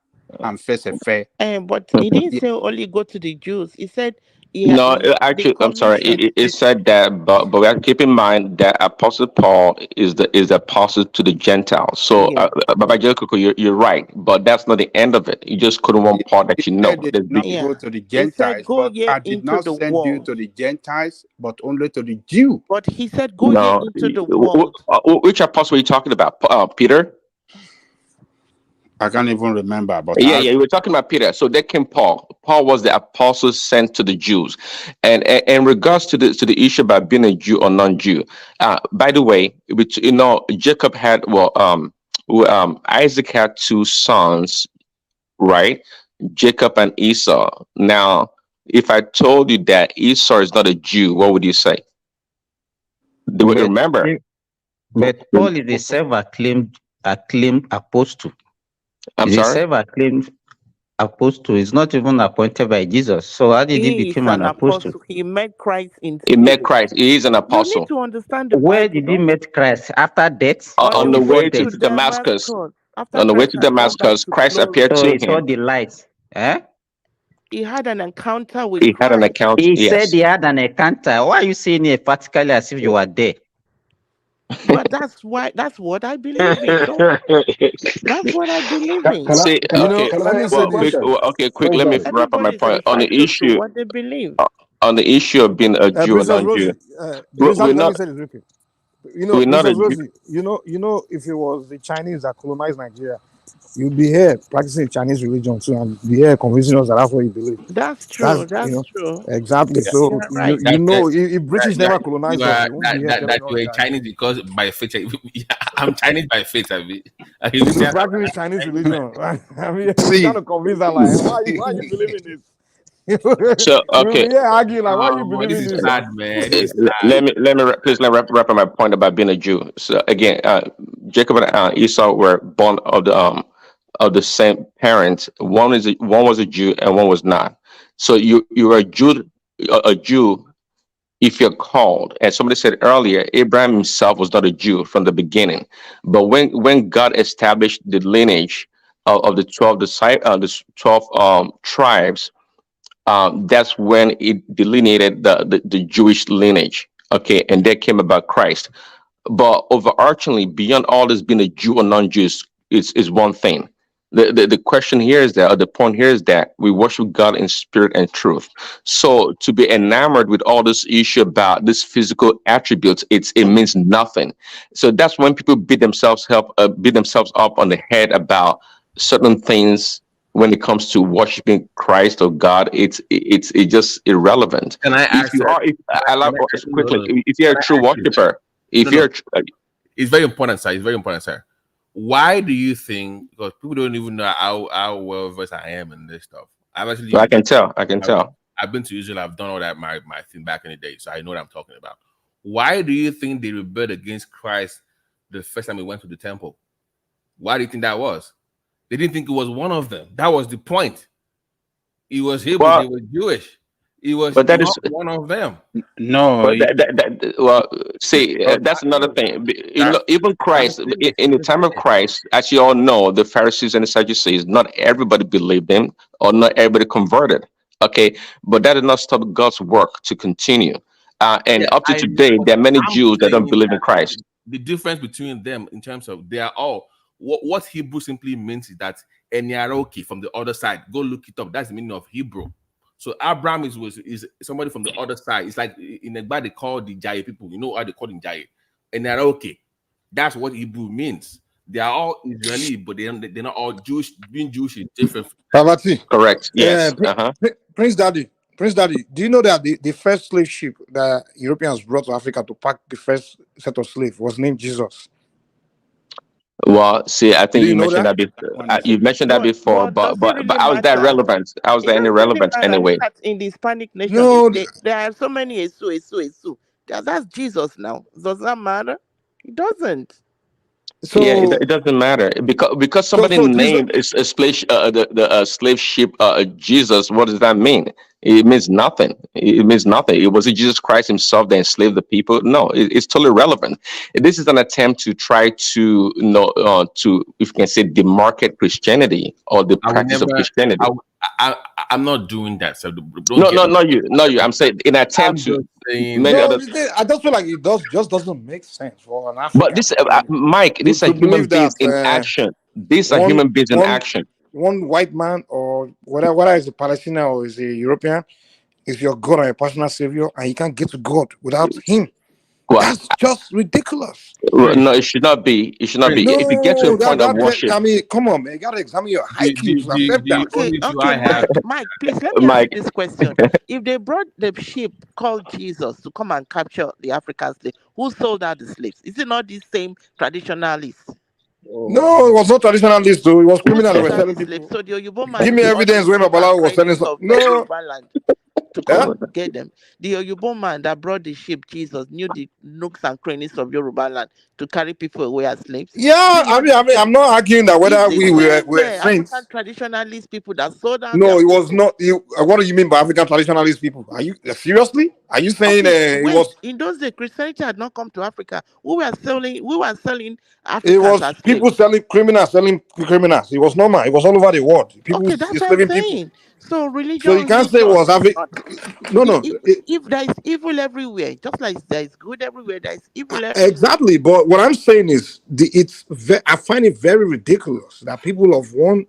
and face a fair. But he didn't say only go to the Jews. He said no. the Actually, I'm sorry. commission. It said that, but we have to keep in mind that Apostle Paul is the apostle to the Gentiles. So, Yeah, Baba Jericho, you're right, but that's not the end of it. You just couldn't one part He that you know. said they did There's not the, go yeah. to the He said Gentiles, go but ye I did into not the send you world. to the Gentiles, but only to the Jew. But he said go ye no. into the world. Which apostle are you talking about? Peter? I can't even remember, but Yeah, I yeah, we were talking about Peter. So there came Paul. Paul was the apostle sent to the Jews, and in regards to the issue about being a Jew or non-Jew. By the way, which Jacob had Isaac had two sons, right? Jacob and Esau. Now, if I told you that Esau is not a Jew, what would you say? But Remember, Paul is a self-acclaimed apostle. I'm He's a sorry. self-acclaimed apostle. He's not even appointed by Jesus. So how did he He is become an an apostle? apostle. He met Christ in He met spirit. Christ. He is an You need apostle. to understand the Where Bible. did he Don't meet Christ? After death on or On the the before way way death? to to Damascus. Damascus. After On the way Christ to had gone back Damascus, to Christ glory, appeared So to he saw him. the light. Eh? he had an encounter with He had an Christ. account. He said Yes. he had an encounter. Why are you saying it practically as if you were there? But that's what I believe in. Don't That's what I believe in. See, okay. Let me say Well, this. quick. Let me Princess. wrap up my Everybody's point on the entitled to issue. what they believe. On the issue of being a Jew or Princess non-Jew, Rosie. Princess, we're let me not. say this real quick. We're not a Princess Jew. Rosie, if it was the Chinese that colonized Nigeria, you'd be here practicing Chinese religion too, and be here convincing us that that's what you believe. That's That's true. That's true. exactly. Yeah. So You're right. if British never colonized us, you won't be here That telling you us are that Chinese because by faith. I'm Chinese by faith. I mean, you'll be practicing Chinese religion. I mean, you'll be trying see. to convince her like, why are you believing this? So You'll be okay, here arguing like, why are you oh, this believing is this? sad, man. This is sad. please let me wrap up my point about being a Jew. So again, Jacob and Esau were born of the same parents. One was a Jew and one was not. So you are a Jew if you're called. And somebody said earlier, Abraham himself was not a Jew from the beginning. But when God established the lineage, of the 12 the 12 tribes, that's when it delineated the Jewish lineage. Okay, and there came about Christ. But overarchingly, beyond all this being a Jew or non-Jew is one thing. The question here is that, or the point here is that we worship God in spirit and truth. So to be enamored with all this issue about this physical attributes, it means nothing. So that's when people beat themselves up on the head about certain things when it comes to worshiping Christ or God. It's just irrelevant. Can I If ask you that? are, if I like quickly, No. if you're Can a I true ask you? worshiper, if No, you're it's very important, sir. It's very important, sir. Why do you think? Because people don't even know how well versed I am in this stuff. I've actually, I can tell. I can tell. I've been to Israel. I've done all that my thing back in the day, so I know what I'm talking about. Why do you think they rebelled against Christ the first time he went to the temple? Why do you think that was? They didn't think it was one of them. That was the point. He was Hebrew. Well, They were Jewish. He was but that not is one of them. No, But well, see, that's another thing. Even Christ, in the time of Christ, as you all know, the Pharisees and the Sadducees, not everybody believed him, or not everybody converted. Okay, but that did not stop God's work to continue. And Yeah, up to I know. today, there are many I'm Jews that don't saying believe in that Christ. the difference between them in terms of they are all what Hebrew simply means is that Eniaroki from the other side. Go look it up. That's the meaning of Hebrew. So Abraham is somebody from the other side. It's like in Egba they call the Jai people. You know how they call them Jai? Eniaroki. That's what Hebrew means. They are all Israeli, but they're not all Jewish. Being Jewish is different. Pravati. Correct. Yes. Prince Daddy, do you know that the first slave ship that Europeans brought to Africa to pack the first set of slaves was named Jesus? Well, see, I You think you didn't know mentioned that? that before. You mentioned that before, But does it really but how is that matter? relevant? How is It that any doesn't really relevant matter. anyway? Look at in the Hispanic nation, No, there are so many Esu. That's Jesus now. Does that matter? It doesn't. Yeah, so it doesn't matter because somebody so Jesus. named is a slave the slave ship Jesus. What does that mean? It means nothing. It means nothing. It was it Jesus Christ Himself that enslaved the people? No, it's totally relevant. This is an attempt to try to to, if you can say, demarcate Christianity or the I will practice of never. Christianity. I'm not doing that. So don't No, get no, me. not you. I'm saying in an I'm attempt to just saying many that. No, other. I just feel like it just doesn't make sense for an But African this, to believe Mike, these are to human believe beings that in action. These are one human beings in one action. one white man or whatever, whether it's a Palestinian or is a European, is your God and a personal savior, and you can't get to God without him. Well, That's just ridiculous. no, it should not be. It should not be. Prince, If you get to a No, point of worship, I mean, come on, man. You gotta examine your IQ to accept the that. only issue I have. Mike, please let me ask you Mike, this question. If they brought the ship called Jesus to come and capture the African slave, who sold out the slaves? Is it not these same traditionalists? No, it was not traditional list, though. It was Who criminal. They sold were out the selling slaves? people. So the Oyobo man Give me used all evidence these when nooks and Babalawo was selling crannies some. of No, Yoruba land to come eh? and get them. The Oyobo man that brought the ship, Jesus, knew the nooks and crannies of Yoruba land to carry people away as slaves. Yeah, Is it not the same? I'm not arguing that It's whether the we same were African saints. traditionalist people that sold out their No, it was people. not. What do you mean by African traditionalist people? Are you seriously? Are you saying Okay, it wait. was? In those days, Christianity had not come to Africa. We were selling It Africans was as people slaves. selling criminals. It was normal. It was all over the world. People Okay, that's what I'm enslaving people. saying. So So you religion, can't say it religion was is African. not. No, no. If there is evil everywhere, just like there is good everywhere, there is evil everywhere. Exactly. But what I'm saying is, I find it very ridiculous that people of one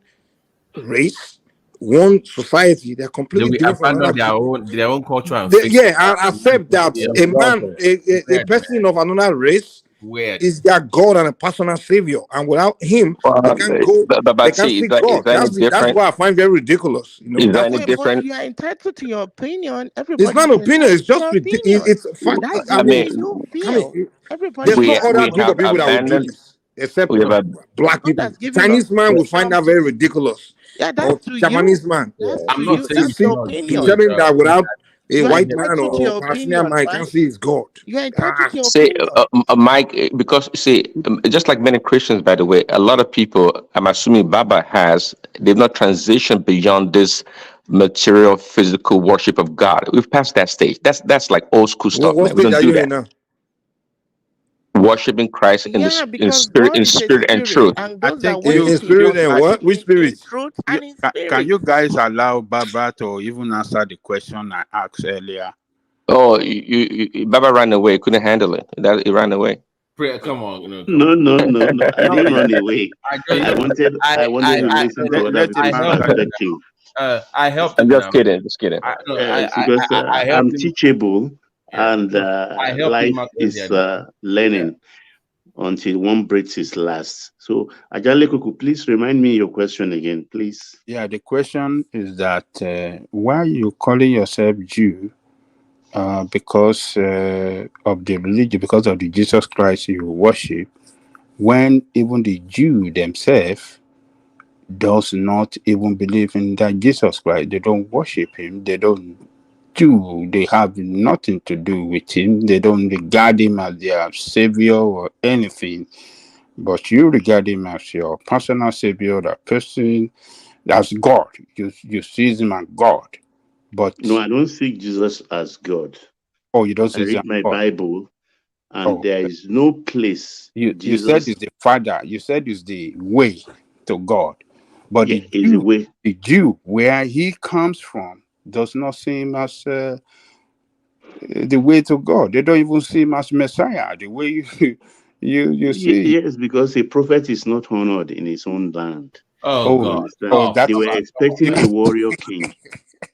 race, one society, they're They completely will different from abandon another. their own culture and faith. Yeah, I accept that a man, a Weird, person of another race weird. is their God and a personal savior, and without him, they can't go, they but can't see, see God. is that any That's different? what I find very ridiculous. You know, Is that that's any what Okay, but different? you are entitled to your opinion. it's Everybody not is an opinion. It's entitled to just your opinion. it's fact. That's the I I way mean, you I mean, feel. Everybody there's is no other we group have of entitled to people that their would do abandoned. opinion. this except We have a black God people. has given us Chinese man will find wisdom that to. very ridiculous, Yeah, or that's to you. Japanese man. That's to I'm not you. saying you That's your cannot do opinion. it. Telling that without a You are white man entitled to or your Palestinian opinion, man, you can't Mike. see his God. You are entitled to your say, opinion. Mike, because see, just like many Christians, by the way, a lot of people, I'm assuming Baba has, they've not transitioned beyond this material, physical worship of God. We've passed that stage. That's like old school stuff, What man. We stage don't are do you in that. now? worshiping Christ in Yeah, in because spirit, God is a and spirit, truth. and I those that think In worship Him spirit must and worship what? Which Him in spirit? truth and in can you spirit. guys allow Baba to even answer the question I asked earlier? Oh, Baba ran away, couldn't handle it. That he ran away. Prayer, come on, come No, on. no, no, no. I No, didn't run away. I just, I wanted to listen to other Let him I people's helped answer him. the perspective. I helped I'm him just now. kidding, just kidding. Because I helped I'm him. teachable, Yeah, and no, I helped him life out is earlier now. Yeah. learning until one breaks his last. So, Ajale Kuku, please remind me your question again, please. Yeah, the question is that why you calling yourself Jew because of the religion, because of the Jesus Christ you worship, when even the Jew themselves does not even believe in that Jesus Christ. They don't worship him. They don't do. They have nothing to do with him. They don't regard him as their savior or anything. But you regard him as your personal savior, that person, that's God. You see him as God. But No, I don't see Jesus as God. oh, you don't I see him read as my God. Bible, and Oh, there is no place you said Jesus. it's the Father. You said it's the way to God. But Yeah, is a way. the Jew, where he comes from, does not see him as the way to God. They don't even see him as Messiah. The way you see. Yes, because a prophet is not honored in his own land. Oh Oh, You God. understand? oh, Oh, They that's were expecting a warrior king.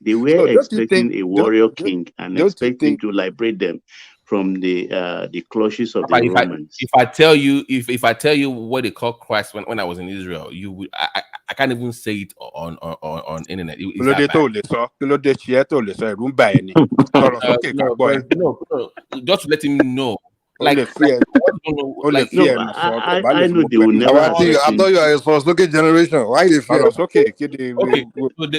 They were so. Don't you think? expecting a warrior king and Don't you expecting think? to liberate them from the clutches of the Papa, Romans. if I tell you I tell you what they call Christ when I was in Israel, you would I can't even say it on internet. It's that bad. No, but no, just to let him know. Like what you don't know, like No, I know they will never accept I him. thought you are a first looking generation. Why they fear? okay. So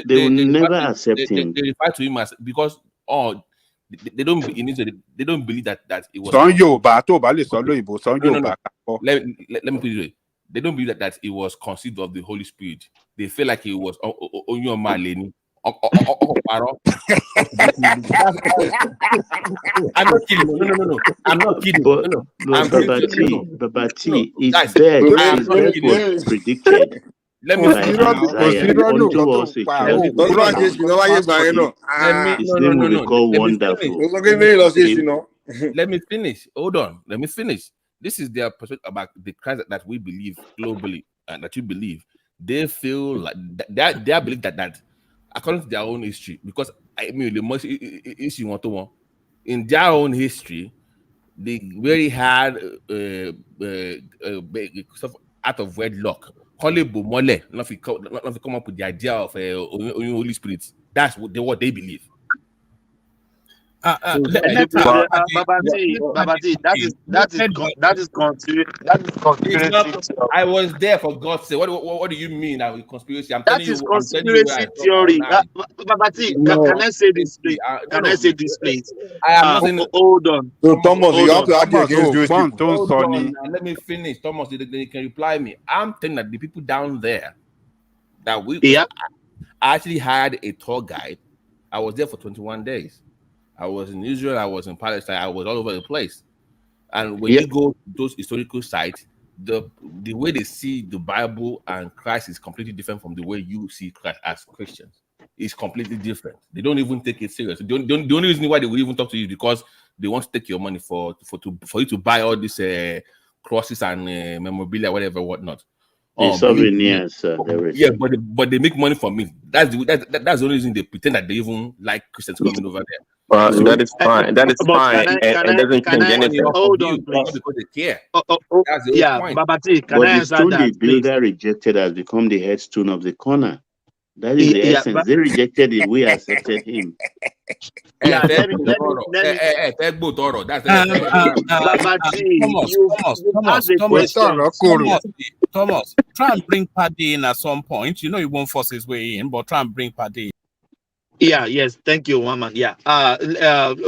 They will never accept him. they refer to him as because they don't in Israel, they don't believe that it was conceived. No. Let me put it this way. They don't believe that it was conceived of the Holy Spirit. They feel like it was on your maleni. I'm not kidding. No. I'm not kidding. But No. but I'm kidding. Baba No. T, his Guys, death I am not was kidding. predicted Let me by finish now. Isaiah. Unto us a Let child me is finish born. now. Let me His name will be called let me finish. Wonderful. Let me finish. Hold on. Let me finish. This is their perspective about the Christ that we believe globally and that you believe. They feel like they believe that according to their own history, because I mean the most issue want to want in their own history, they really had stuff out of wedlock. Call it Bomole, not if come up with the idea of Holy Spirit. That's what they believe. So Babati, that is conspiracy. I was there, for God's sake. What do you mean that conspiracy? I'm That telling is you where I conspiracy saw theory. online. Babati, No, can I say this, please? Can I say this, please? I am not saying. Hold on. So Thomas, you Hold have on. to argue against Jewish people. Hold on, now. Let me finish. Thomas, they can reply me. I'm telling that the people down there that I actually had a tour guide. I was there for 21 days. I was in Israel. I was in Palestine. I was all over the place. And when you go to those historical sites, the way they see the Bible and Christ is completely different from the way you see Christ as Christians. It's completely different. They don't even take it serious. The only reason why they will even talk to you is because they want to take your money for you to buy all these crosses and memorabilia, whatever, whatnot. The souvenirs, Yeah, but they make money from me. That's the only reason they pretend that they even like Christians coming over there. Well, that is fine. That is fine, and doesn't change anything. Hold on, please. Not because they care. That's the whole point. Babati, but the stone the builder rejected has become the headstone of the corner. That is the essence. They rejected it. We accepted him. That's Thomas, try and bring Paddy in at some point. You know he won't force his way in, but try and bring Paddy in. Yes. Thank you, Waman. Yeah.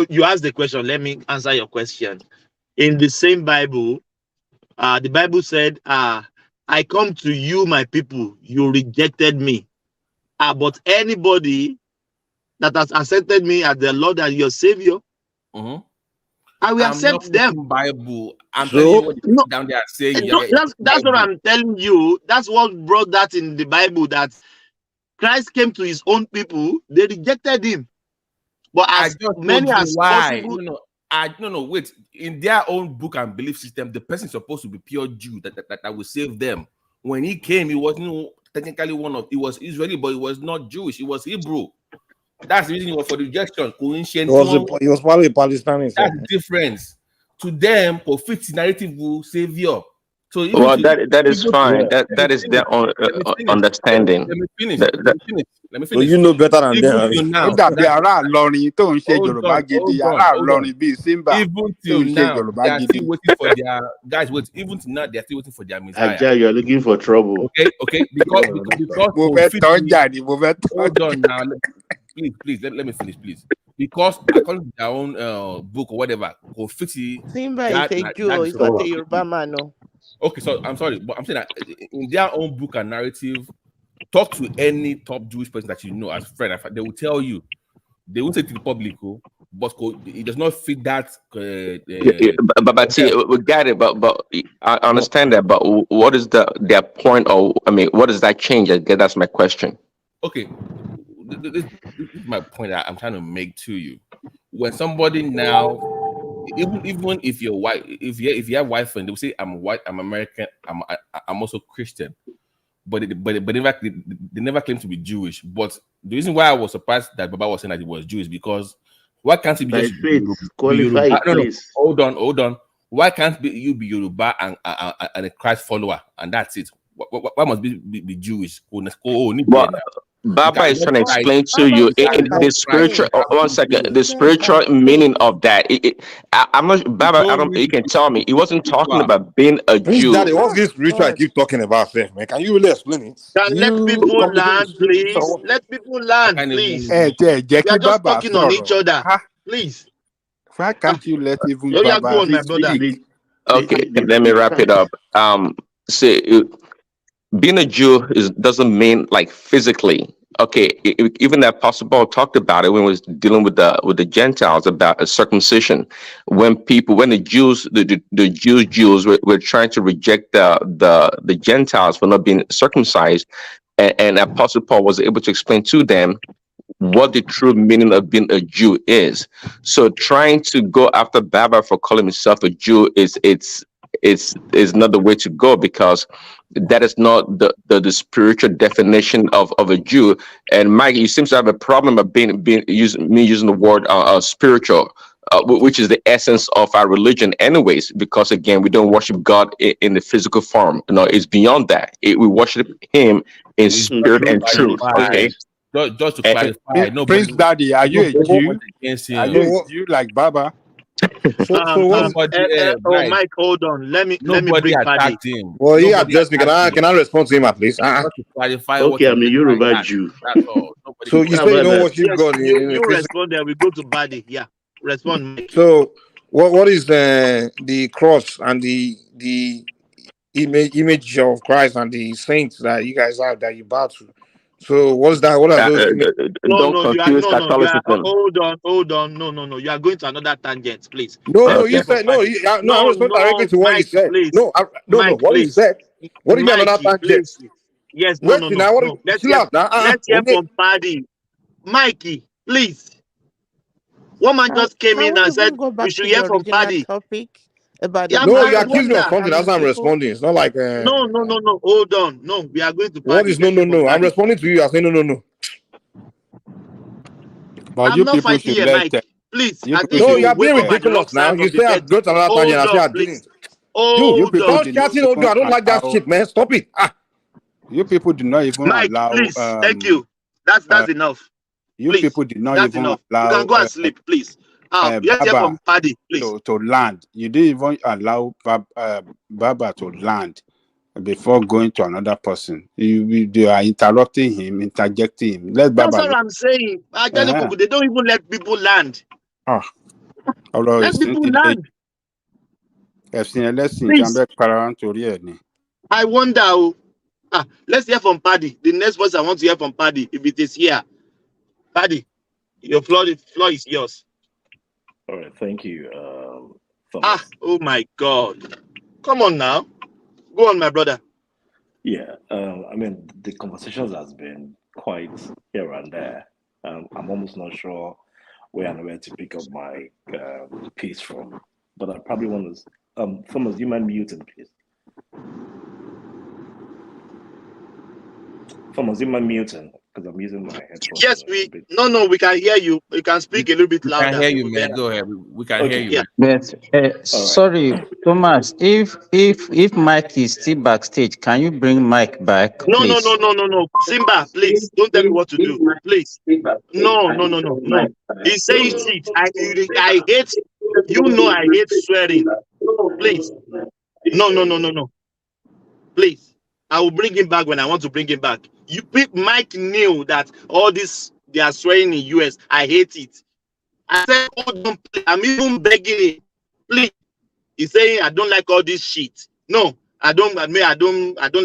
You asked the question. Let me answer your question. In the same Bible, the Bible said, I come to you, my people, you rejected me. But anybody that has accepted me as the Lord and your Savior, I will I'm not accept them. quoting Bible. I'm So telling you what the No, people down there are saying. no, that's what I'm telling you. That's what brought that in the Bible, that Christ came to his own people, they rejected him. But I as just many told you as why. possible, No, wait. In their own book and belief system, the person is supposed to be pure Jew that will save them. When he came, he wasn't technically he was Israeli, but he was not Jewish. He was Hebrew. That's the reason he was for the rejection. he was probably a Palestinian. That's the difference. To them, fit narrative will savior. So even Well, that is fine. That is their own understanding. Let me finish. So you know better than them. Even Ó now, dàbí ará Ìlọrin tó ń ṣe Yorùbá gidi, ará hold on. Ìlọrin bíi Simba Even tó till ń ṣe now, Yorùbá they are gidi. still waiting for their guys. Even till now, they are still waiting for their Messiah. Ajay, you're looking for trouble. Okay. Because Mo fẹ́ tọ́jà ni, mo fẹ́ tọ́jà. hold on now. Please, let me finish, please. Because according to their own book or whatever, Simba is a Jew, he's not a Yoruba man, no. Okay, so I'm sorry, but I'm saying that in their own book and narrative, talk to any top Jewish person that you know as friend. They will tell you, they won't say to the public, but it does not fit that. But see, we got it. But I understand that. But what is their point? Or I mean, what does that change? I guess that's my question. Okay, this is my point that I'm trying to make to you. When somebody now, even if you're white, if you have white friend, they will say, "I'm white, I'm American, I'm also Christian," but they never claim to be Jewish. But the reason why I was surprised that Baba was saying that he was Jewish, because why can't he be By just faith, qualify Yoruba? No, please. hold on. Why can't you be Yoruba and a Christ follower, and that's it? Why must be Jewish? Well, Baba is trying to explain to you the spiritual. One second, the spiritual meaning of that. I'm not Baba. I don't. You can tell me. He wasn't talking about being a Jew. Daddy, what's this spiritual I keep talking about, man? Can you really explain it? let people land, please. Let people land, please. We are just talking on each other. Please. Why can't you let even Baba Baba go on, my brother. Okay, let me wrap it up. See, being a Jew doesn't mean like physically. Okay, even that Apostle Paul talked about it when he was dealing with the Gentiles about a circumcision. When the Jews were trying to reject the Gentiles for not being circumcised, and Apostle Paul was able to explain to them what the true meaning of being a Jew is. So trying to go after Baba for calling himself a Jew is not the way to go, because that is not the spiritual definition of a Jew. And Mike, you seem to have a problem of using the word spiritual, which is the essence of our religion anyways, because again, we don't worship God in the physical form. It's beyond that. We worship him in spirit and truth. Okay. Just to clarify, Prince Daddy, are you a Jew? Are you a Jew like Baba? Mike, hold on. Let me bring Paddy. him. Well, he addressed me. Can I respond to him at least? To clarify okay, I'm a Yoruba Jew. That's all. So you say you don't worship God in you respond, then we go to Paddy. Yeah, respond, Mike. So what is the cross and the image of Christ and the saints that you guys have that you bow to? So what's that? What are those? Don't confuse Catholicism. Hold on. No. You are going to another tangent, please. No. You said no. I respond directly to what you said. Please. No. What you said. What do you mean another tangent? Yes. No. Let's hear from Paddy. Mikey, please. One man just came in and said we should hear from Paddy. No, you accuse me of something. That's why I'm responding. It's not like No. Hold on. No, we are going to Paddy. What is no? I'm responding to you. I say no. But I'm not fighting here, Mike. Please, you are being ridiculous now. You say I've got another tangent. I say I didn't. Dude, stop chatting. I don't like that shit, man. Stop it. You people do not even Mike, allow. Please, thank you. That's enough. You people did not even allow. You can go and sleep, please. Let's hear from Paddy, please. To land. You didn't even allow Baba to land before going to another person. You are interrupting him, interjecting him. Let Baba. That's what I'm saying. They don't even let people land. Let people land. I wonder. Let's hear from Paddy. The next person I want to hear from Paddy, if it is here. Paddy, your floor is yours. All right, thank you, Thomas. Oh my God. Come on now. Go on, my brother. Yeah, I mean, the conversations has been quite here and there. I'm almost not sure where and where to pick up my piece from, but I probably want to. Thomas, do you mind muting, please? Thomas, do you mind muting? Because I'm using my headphones. Yes, we can hear you. You can speak a little bit We louder. can hear you, man. Go ahead. We can hear you. Yeah. But sorry, Thomas, if Mike is still backstage, can you bring Mike back, please? No. Simba, please don't tell me what to do. Please. No. He's saying shit. I hate. I hate swearing. Please. No. Please. I will bring him back when I want to bring him back. Mike knew that all this they are swearing in US. I hate it. I said, hold on, please. I'm even begging him. Please. He's saying I don't like all this shit. No, I don't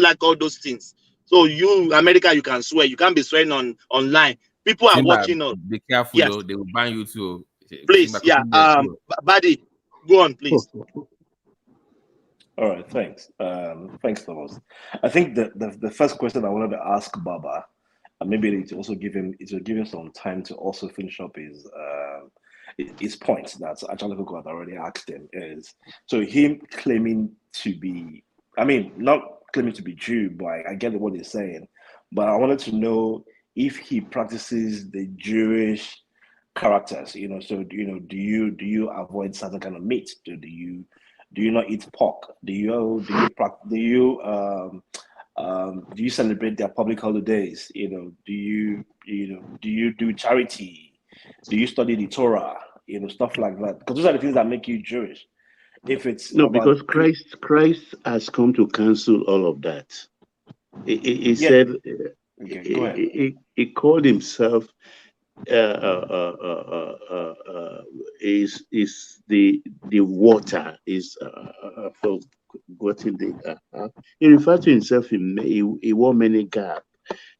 like all those things. So you, America, you can swear. You can't be swearing online. People are Simba, watching us. be careful, though. They will ban you too. Please, Simba, Buddy, go on, please. All right, thanks. Thanks, Thomas. I think the first question I wanted to ask Baba, and maybe it will give him some time to also finish up his points that Achaleco had already asked him, is so him claiming to be, I mean, not claiming to be Jew, but I get what he's saying. But I wanted to know if he practices the Jewish characters, so do you avoid certain kind of meat? Do you not eat pork? Do you celebrate their public holidays? Do you do charity? Do you study the Torah? Stuff like that. Because those are the things that make you Jewish. If it's because Christ has come to cancel all of that. He said, okay, go ahead. He called himself is the water is forgotten the he referred to himself he wore many garb.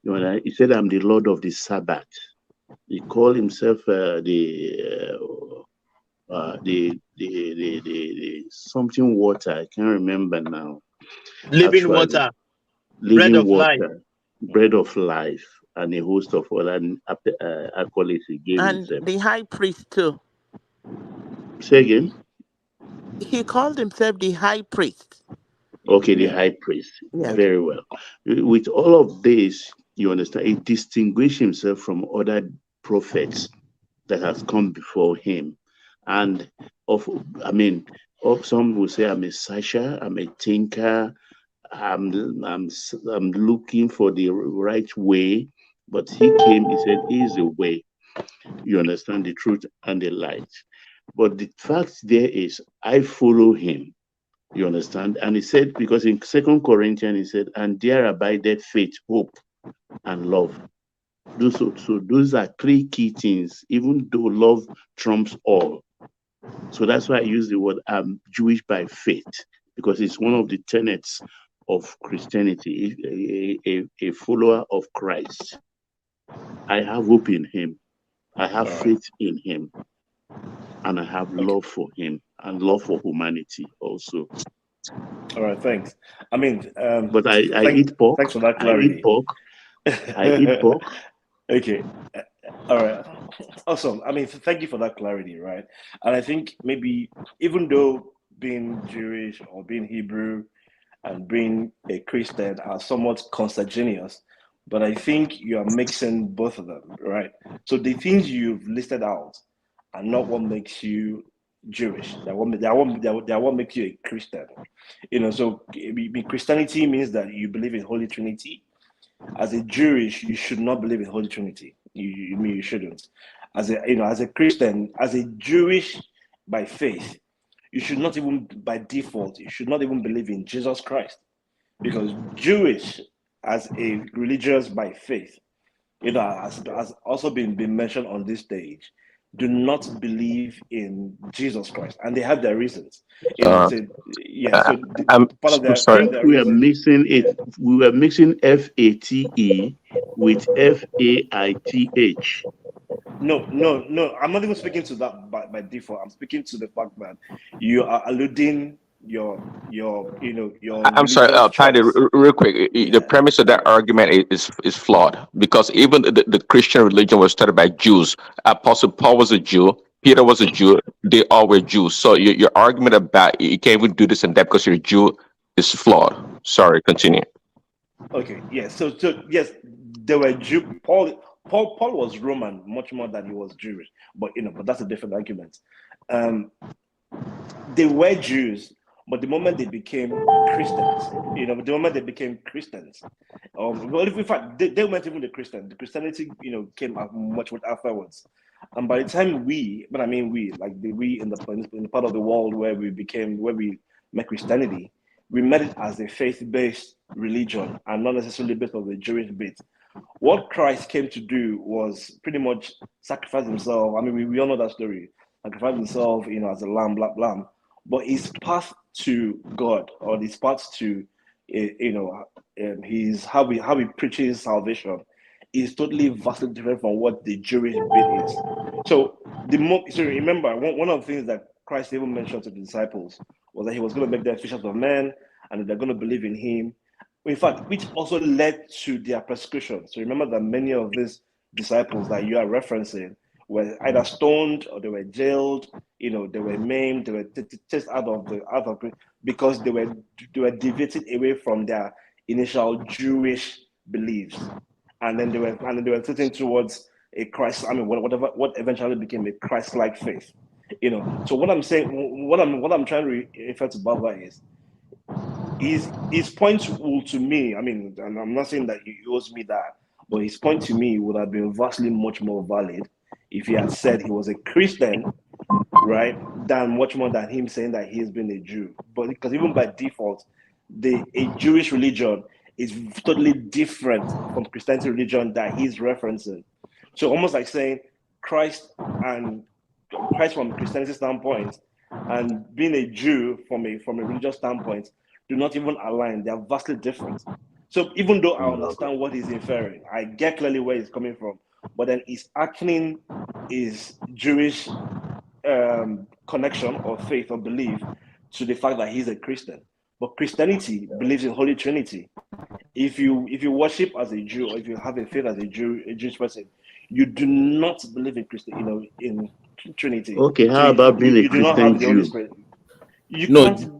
He said, I'm the Lord of the Sabbath. He called himself the something water. I can't remember now. Living water. Living water. Bread of life. And a host of other accolades he gave himself. And the high priest too. Say again? He called himself the high priest. Okay, the high priest. Yeah. Very well. With all of this, you understand, he distinguished himself from other prophets that have come before him. And some will say, I'm a searcher, I'm a thinker, I'm looking for the right way. But he came, he said, he is the way. You understand, the truth and the light. But the fact there is, I follow him. You understand? And he said, because in 2 Corinthians, he said, and there abideth faith, hope, and love. So those are three key things, even though love trumps all. So that's why I use the word I'm Jewish by faith, because it's one of the tenets of Christianity, a follower of Christ. I have hope in him. I have faith in him. And I have love for him and love for humanity also. All right, thanks. I mean, but I eat pork. Thanks for that clarity. I eat pork. Okay. All right. Awesome. I mean, thank you for that clarity, right? And I think maybe even though being Jewish or being Hebrew and being a Christian are somewhat consanguineous, but I think you are mixing both of them, right? So the things you've listed out are not what makes you Jewish. They're what makes you a Christian. So Christianity means that you believe in Holy Trinity. As a Jewish, you should not believe in Holy Trinity. You shouldn't. As a Christian, as a Jewish by faith, you should not even by default, you should not even believe in Jesus Christ. Because Jewish as a religious by faith, has also been mentioned on this stage, do not believe in Jesus Christ, and they have their reasons. I think we are mixing it. We were mixing FATE with FAITH. No. I'm not even speaking to that by default. I'm speaking to the fact that you are alluding your I'm sorry, religious Patty, choice. real quick. The premise of that argument is flawed because even the Christian religion was started by Jews. Apostle Paul was a Jew. Peter was a Jew. They all were Jews. So your argument about you can't even do this and that because you're a Jew is flawed. Sorry, continue. Okay, yes. So yes, there were Jew. Paul was Roman much more than he was Jewish, but that's a different argument. They were Jews, but the moment they became Christians, well, in fact, they weren't even the Christians. The Christianity, came up much afterwards. And by the time when I mean we, like we in the part of the world where we met Christianity, we met it as a faith-based religion and not necessarily based on the Jewish bit. What Christ came to do was pretty much sacrifice himself. I mean, we all know that story. Sacrifice himself, as a lamb, black lamb. But his path to God, or his path to, his how he preaches salvation, is totally vastly different from what the Jewish bit is. So remember, one of the things that Christ even mentioned to the disciples was that he was going to make them fishers of men, and they're going to believe in him. In fact, which also led to their persecution. So remember that many of these disciples that you are referencing were either stoned or they were jailed. They were maimed. They were chased out of because they were deviated away from their initial Jewish beliefs, and then they were tilting towards a Christ. I mean, what eventually became a Christ-like faith. So what I'm saying, what I'm trying to refer to Baba is. His point to me, I mean, and I'm not saying that he owes me that, but his point to me would have been vastly much more valid if he had said he was a Christian, right, than much more than him saying that he's been a Jew. But because even by default, a Jewish religion is totally different from Christianity religion that he's referencing. So almost like saying Christ from a Christianity standpoint and being a Jew from a religious standpoint do not even align. They are vastly different. So even though I understand what he's inferring, I get clearly where he's coming from, but then he's acting his Jewish connection or faith or belief to the fact that he's a Christian. But Christianity believes in Holy Trinity. If you worship as a Jew, or if you have a faith as a Jewish person, you do not believe in in Trinity. Okay, how about being a do not have Christian the Holy Jew? Spirit.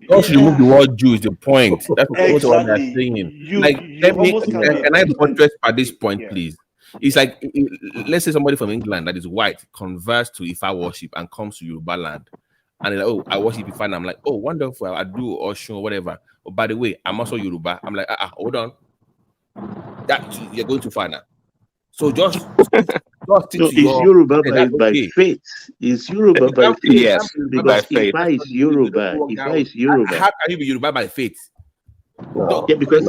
Just remove the word Jew is the point. That's what they're Exactly. saying. You Let me, almost can be a can I Christian. buttress at this point, please? It's like, let's say somebody from England that is white converts to Ifa worship and comes to Yoruba land. And they're like, oh, I worship Ifa. And I'm like, oh, wonderful. I do Oshun or whatever. But by the way, I'm also Yoruba. I'm like, hold on. That you're going too far now. So just stick to it's Yoruba by faith. It's Yoruba by faith. Yes, because by faith. Ifa is Yoruba. Ifa is Yoruba. How can you be Yoruba by faith? Yeah, because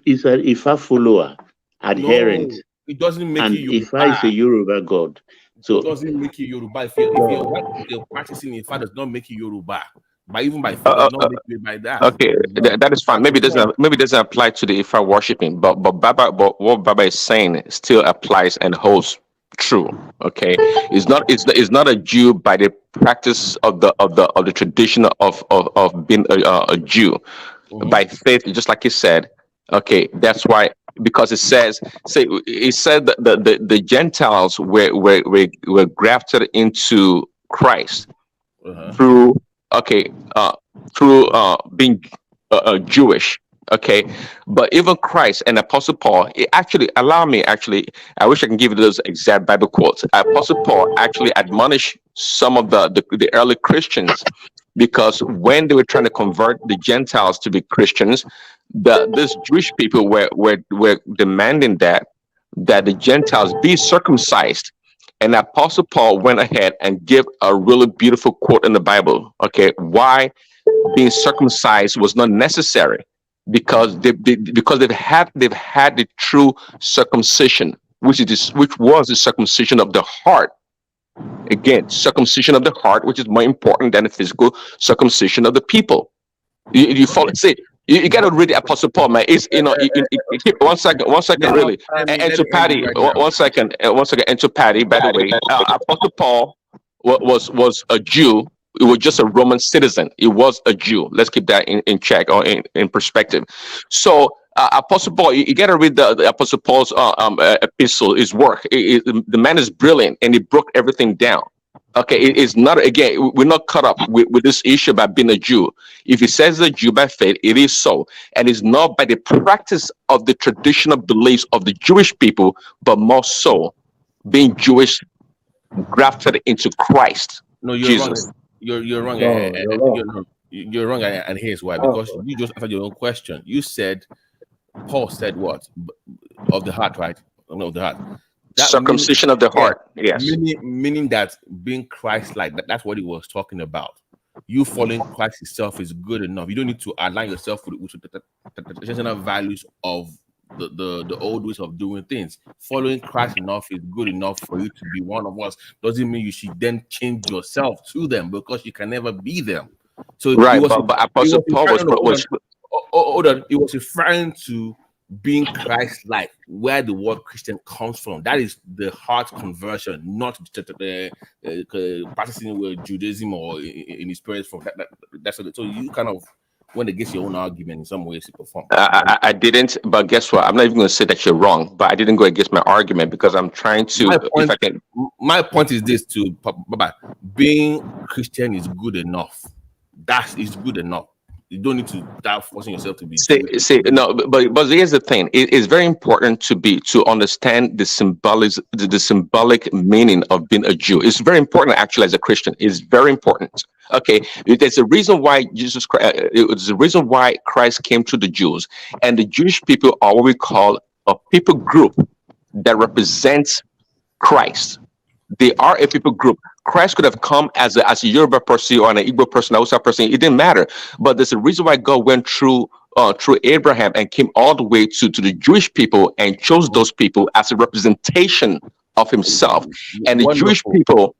he's an Ifa follower, adherent. No, it doesn't make and you Yoruba. Ifa is a Yoruba god. So it doesn't make you Yoruba. If you're practicing Ifa, does not make you Yoruba. But even by faith, does not make you by that. Okay, that is fine. Maybe it doesn't apply to the Ifa worshiping, but what Baba is saying still applies and holds true. Okay, it's not a Jew by the practice of the tradition of being a Jew. By faith, just like he said. Okay, that's why, because it said that the Gentiles were grafted into Christ through being Jewish. Okay, but even Christ and Apostle Paul, I wish I can give you those exact Bible quotes. Apostle Paul actually admonished some of the early Christians, because when they were trying to convert the Gentiles to be Christians, these Jewish people were demanding that the Gentiles be circumcised. And Apostle Paul went ahead and gave a really beautiful quote in the Bible. Okay, why being circumcised was not necessary, because they've had the true circumcision, which was the circumcision of the heart. Again, circumcision of the heart, which is more important than the physical circumcision of the people. You follow. See, you got to read the Apostle Paul, man. It's one second, Yeah, really. And let to me end it Patty, right now. one second, and to Patty. By the way, Apostle Paul was a Jew. It was just a Roman citizen. It was a Jew. Let's keep that in check or in perspective. So, Apostle Paul, you got to read the Apostle Paul's epistle, his work. The man is brilliant, and he broke everything down. Okay, it is not, again, we're not caught up with this issue about being a Jew. If he says a Jew by faith, it is so. And it's not by the practice of the traditional beliefs of the Jewish people, but more so being Jewish grafted into Christ, No, you're wrong. Jesus. You're wrong. No, you're wrong. You're wrong, and here's why. Oh, Because you just answered your own question. You said Paul said what? Of the heart, right? No, of the heart. That Circumcision of the heart, yes. Meaning that being Christ-like, that's what he was talking about. You following Christ itself is good enough. You don't need to align yourself with the traditional values of the old ways of doing things. Following Christ enough is good enough for you to be one of us. Doesn't mean you should then change yourself to them, because you can never be them. So right, but Apostle Paul was hold on. It was referring to being Christ-like, where the word Christian comes from. That is the heart conversion, not the practicing with Judaism or in his prayers from that. That's what, so you kind of went against your own argument in some ways to perform. I didn't, but guess what? I'm not even going to say that you're wrong, but I didn't go against my argument because I'm trying to. My point is this: being Christian is good enough. That is good enough. You don't need to start forcing yourself to be. No, but here's the thing: it's very important to understand the symbolic meaning of being a Jew. It's very important, actually, as a Christian. It's very important. Okay, there's a reason why Jesus Christ. It's the reason why Christ came to the Jews, and the Jewish people are what we call a people group that represents Christ. They are a people group. Christ could have come as a Yoruba person or an Igbo person, a Hausa person. It didn't matter. But there's a reason why God went through Abraham and came all the way to the Jewish people and chose those people as a representation of himself. And the Jewish people.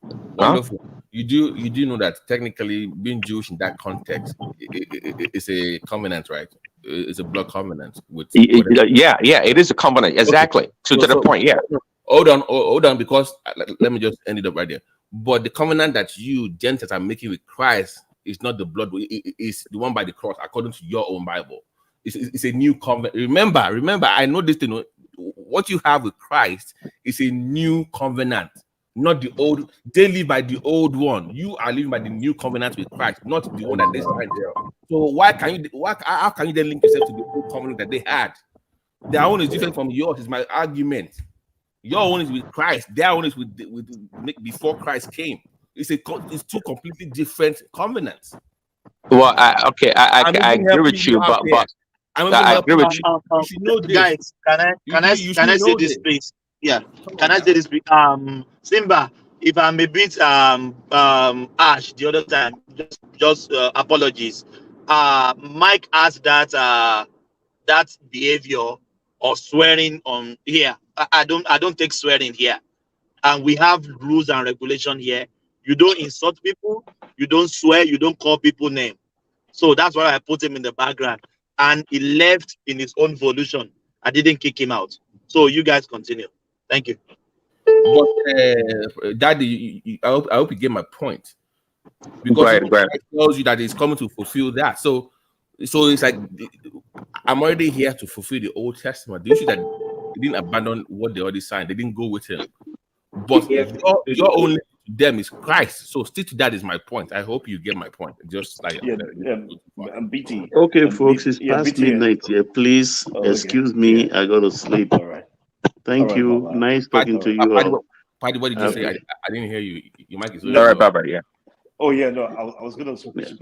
Wonderful. You do know that technically being Jewish in that context is a covenant, right? It's a blood covenant with. Yeah, it is a covenant. Exactly. Okay. To the point, yeah. Hold on, because let me just end it up right there. But the covenant that you Gentiles are making with Christ is not the blood; it's the one by the cross, according to your own Bible. It's a new covenant. Remember, I know this thing. What you have with Christ is a new covenant, not the old. They live by the old one. You are living by the new covenant with Christ, not the one that they signed there. So how can you then link yourself to the old covenant that they had? Their own is different from yours. Is my argument. Your own is with Christ. Their own is with before Christ came. It's two completely different covenants. Well, I agree with you, but I agree with you. You should know this. Guys, can I say this, please? Yeah. Can I say this, please? Simba, if I'm a bit harsh the other time, just apologies. Mike asked that behavior or swearing on here. I don't take swearing here, and we have rules and regulation here. You don't insult people, you don't swear, you don't call people name. So that's why I put him in the background, and he left in his own volition. I didn't kick him out. So you guys continue. Thank you. But Daddy, I hope you get my point, because it tells you that he's coming to fulfill that. So it's like I'm already here to fulfill the Old Testament. The issue that they didn't abandon what they already signed. They didn't go with him. But your only to them is Christ. So stick to that is my point. I hope you get my point. Just like BT. Okay, folks, it's past midnight here. Please excuse me. I go to sleep. All right. Thank you. Nice talking to you all. Paddy, what did you say? I didn't hear you. Your mic is all right, Baba. Yeah. Oh yeah, no, I was gonna.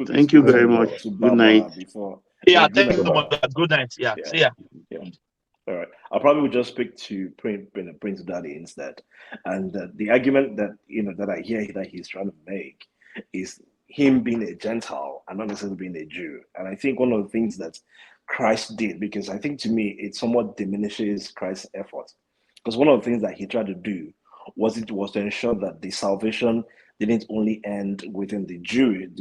Thank you very much. Good night. Before. Yeah, thank you so much. Good night. Yeah. See ya. Yeah. All right. I probably would just speak to Prince Daddy instead. And the argument that that I hear that he's trying to make is him being a Gentile and not necessarily being a Jew. And I think one of the things that Christ did, because I think to me it somewhat diminishes Christ's effort. Because one of the things that he tried to do was to ensure that the salvation didn't only end within the Jews,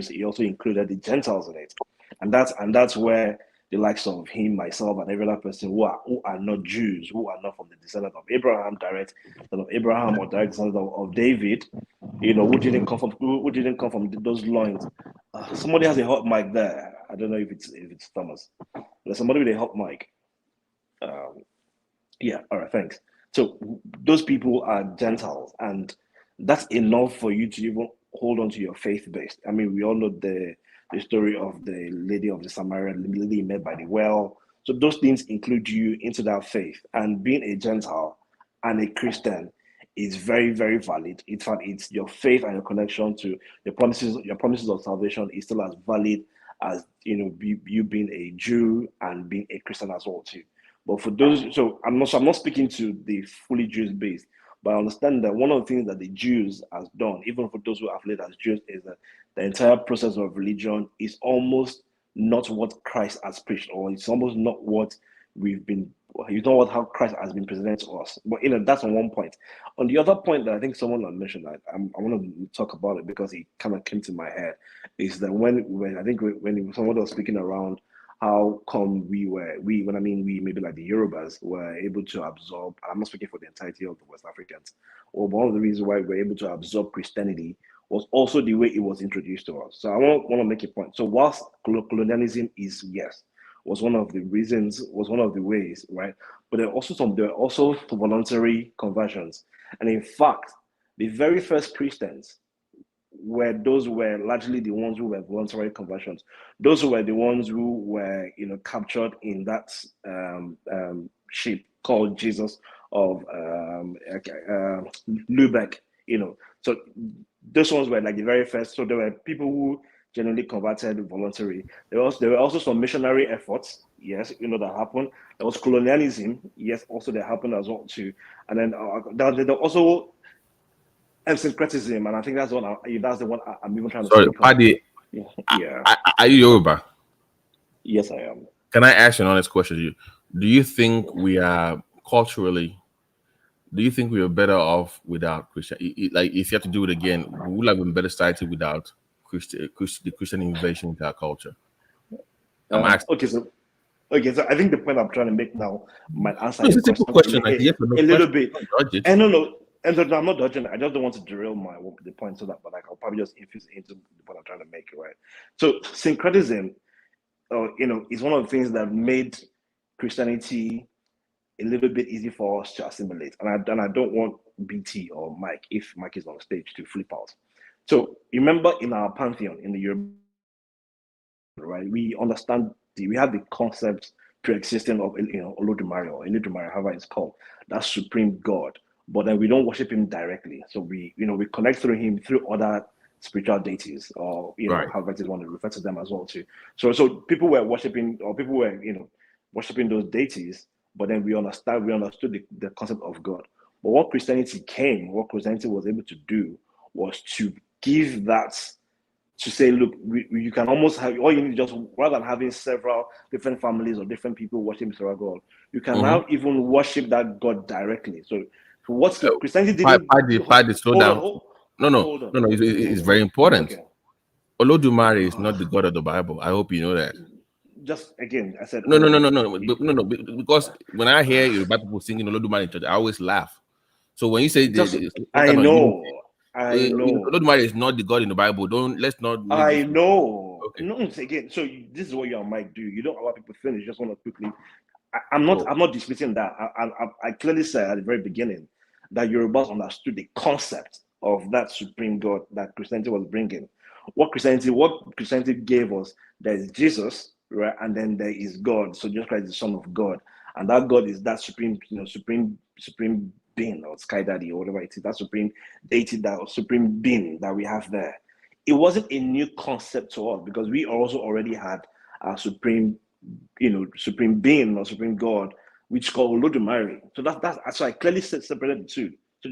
it also included the Gentiles in it. And that's where the likes of him, myself, and every other person who are not Jews, who are not from the descendant of Abraham, direct descendant of Abraham, or direct descendant of David, who didn't come from those loins. Somebody has a hot mic there. I don't know if it's Thomas. There's somebody with a hot mic. Yeah, all right, thanks. So those people are Gentiles, and that's enough for you to even hold on to your faith based. I mean, we all know the story of the lady of the Samaritan, the lady met by the well. So those things include you into that faith, and being a Gentile and a Christian is very, very valid. In fact, it's your faith and your connection to your promises of salvation is still as valid as you being a Jew and being a Christian as well too. But for those, so I'm not speaking to the fully Jews based, but I understand that one of the things that the Jews has done, even for those who are affiliated as Jews, is that the entire process of religion is almost not what Christ has preached, or it's almost not what how Christ has been presented to us. But that's on one point. On the other point that I think someone mentioned, I want to talk about it because it kind of came to my head, is that when someone was speaking around how come we maybe like the Yorubas were able to absorb, I'm not speaking for the entirety of the West Africans, or one of the reasons why we were able to absorb Christianity was also the way it was introduced to us. So I want to make a point. So whilst colonialism was one of the reasons, was one of the ways, right? But there are also voluntary conversions. And in fact, the very first Christians were largely the ones who were voluntary conversions. Those who were the ones who were captured in that ship called Jesus of Lubeck. So those ones were like the very first. So there were people who generally converted voluntary. There were also some missionary efforts, yes, that happened. There was colonialism, yes, also that happened as well too. And then there also syncretism, and I think that's the one I'm even trying to speak on. Paddy, Yeah. Are you Yoruba? Yes, I am. Can I ask you an honest question? Do you think we are culturally? Do you think we are better off without Christian? Like, if you have to do it again, we would have been better society without the Christian invasion into our culture. Okay, so I think the point I'm trying to make now might answer your question a little bit. And no, I'm not dodging. I just don't want to derail the point so that, but I'll probably just infuse into the point I'm trying to make, right? So syncretism, is one of the things that made Christianity a little bit easy for us to assimilate. And I don't want BT or Mike, if Mike is on stage, to flip out. So remember, in our pantheon in the Europe, right, we have the concept pre-existing of Olodumare or Elidumare, however it's called, that supreme God. But then we don't worship him directly. So we connect through him through other spiritual deities, or right, however you want to refer to them as well too. So people were worshiping, or people were worshiping those deities, but then we understood the concept of God. But what Christianity was able to do was to give that, to say, look, you can almost have, all you need, just rather than having several different families or different people worshiping several God, you can now even worship that God directly. So what Christianity didn't. Paddy, slow down. No, it's very important. Okay. Olodumare is not the God of the Bible. I hope you know that. Just again, I said no. Because when I hear Yoruba people singing Olodumare in church, I always laugh. So when you say I know Olodumare is not the God in the Bible, let's not. I know. Okay. No, again. So this is what you and Mike do. You don't allow people to finish. You just want to quickly. I'm not disputing that. I clearly said at the very beginning that Yorubas understood the concept of that supreme God that Christianity was bringing. What Christianity gave us, there is Jesus, right, and then there is God. So Jesus Christ is the Son of God, and that God is that supreme being, or sky daddy, or whatever it is, that supreme deity, that supreme being that we have there. It wasn't a new concept to us because we also already had our supreme being or supreme God, which called Olodumare. So that's so I clearly separated the two. So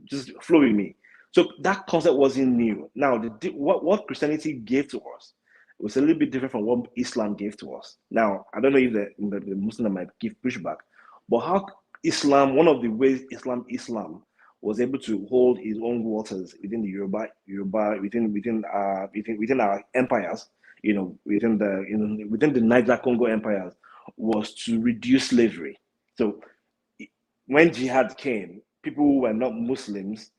just flow with me. So that concept wasn't new. Now, what Christianity gave to us was a little bit different from what Islam gave to us. Now, I don't know if the Muslim might give pushback, but how Islam, one of the ways Islam was able to hold his own waters within the Yoruba within our empires, within the Niger Congo empires, was to reduce slavery. So when jihad came, people who were not Muslims,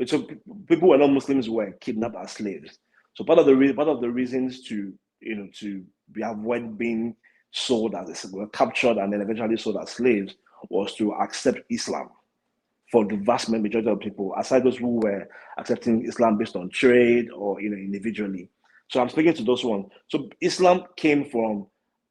so people who were not Muslims were kidnapped as slaves. So part of the reasons to avoid being sold as were captured and then eventually sold as slaves was to accept Islam for the vast majority of people, aside those who were accepting Islam based on trade or individually. So I'm speaking to those ones. So Islam came from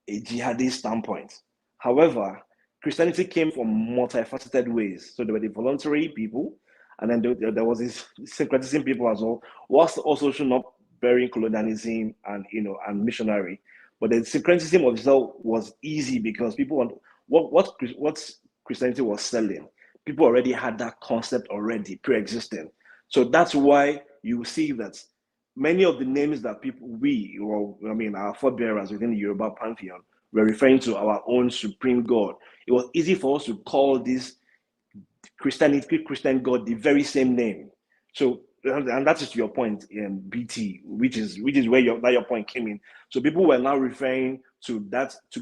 a jihadist standpoint. However, Christianity came from multifaceted ways. So there were the voluntary people, and then there was this syncretism people as well, whilst also not bearing colonialism and missionary. But the syncretism of itself was easy because people want what Christianity was selling. People already had that concept already pre-existing. So that's why you see that many of the names that our forebearers within the Yoruba pantheon were referring to our own supreme God. It was easy for us to call this Christian God the very same name. So, and that is to your point in BT, which is where your point came in. So people were now referring to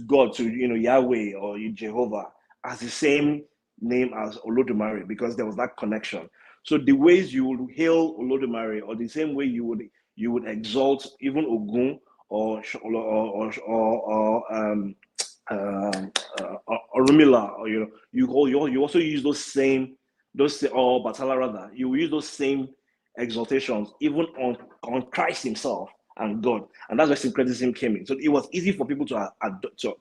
God, to Yahweh or Jehovah as the same name as Olodumare because there was that connection. So the ways you would hail Olodumare, or the same way you would exalt even Ogun or Orumila, or you also use those or Batala rather, you use those same exaltations even on Christ himself and God, and that's where syncretism came in. So it was easy for people to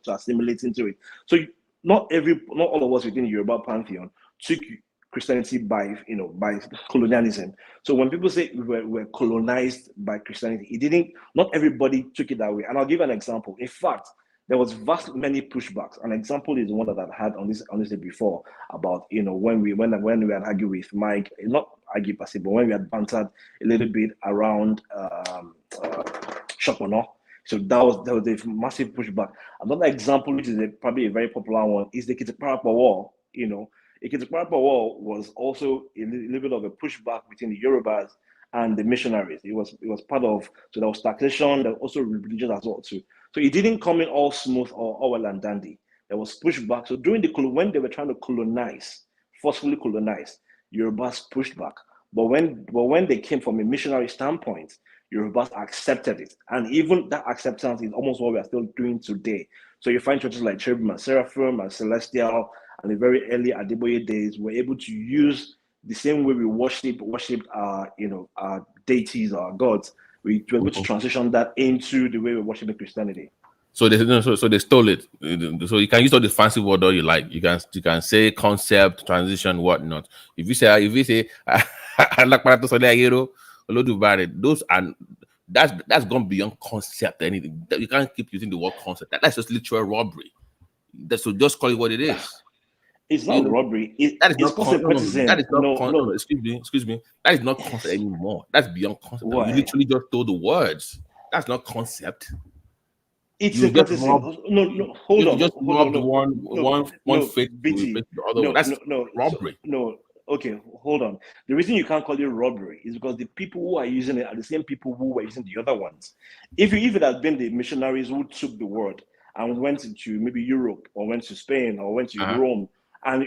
assimilate into it. So not all of us within the Yoruba pantheon took Christianity by colonialism. So when people say we're colonized by Christianity, not everybody took it that way. And I'll give an example. In fact, there was many pushbacks. An example is one that I've had on this day before about when we had argued with Mike, not argue per se, but when we had bantered a little bit around Shopono. So there was a massive pushback. Another example, which is probably a very popular one, is the Kitiparapa War. The Kitiparapa War was also a little bit of a pushback between the Yorubas and the missionaries. It was part of, so there was taxation, there was also religion as well too. So it didn't come in all smooth or all well and dandy. There was pushback. So when they were trying to forcefully colonize, Yorubas pushed back. But when they came from a missionary standpoint, Yorubas accepted it. And even that acceptance is almost what we are still doing today. So you find churches like Tribunal, Seraphim, and Celestial, and the very early Adeboye days were able to use the same way we worshipped our deities, our gods. We were able to transition that into the way we worship Christianity. So they stole it. So you can use all the fancy word all you like. You can say concept, transition, whatnot. If you say those are that's gone beyond concept. Anything you can't keep using the word concept. That's just literal robbery. So just call it what it is. It's not robbery. That is not excuse me. That is not concept anymore. That's beyond concept. Why? You literally just stole the words. That's not concept. It's syncretism. Hold on. One faith to replace the other one. That's robbery. Okay, hold on. The reason you can't call it robbery is because the people who are using it are the same people who were using the other ones. If it had been the missionaries who took the word and went into maybe Europe or went to Spain or went to Rome and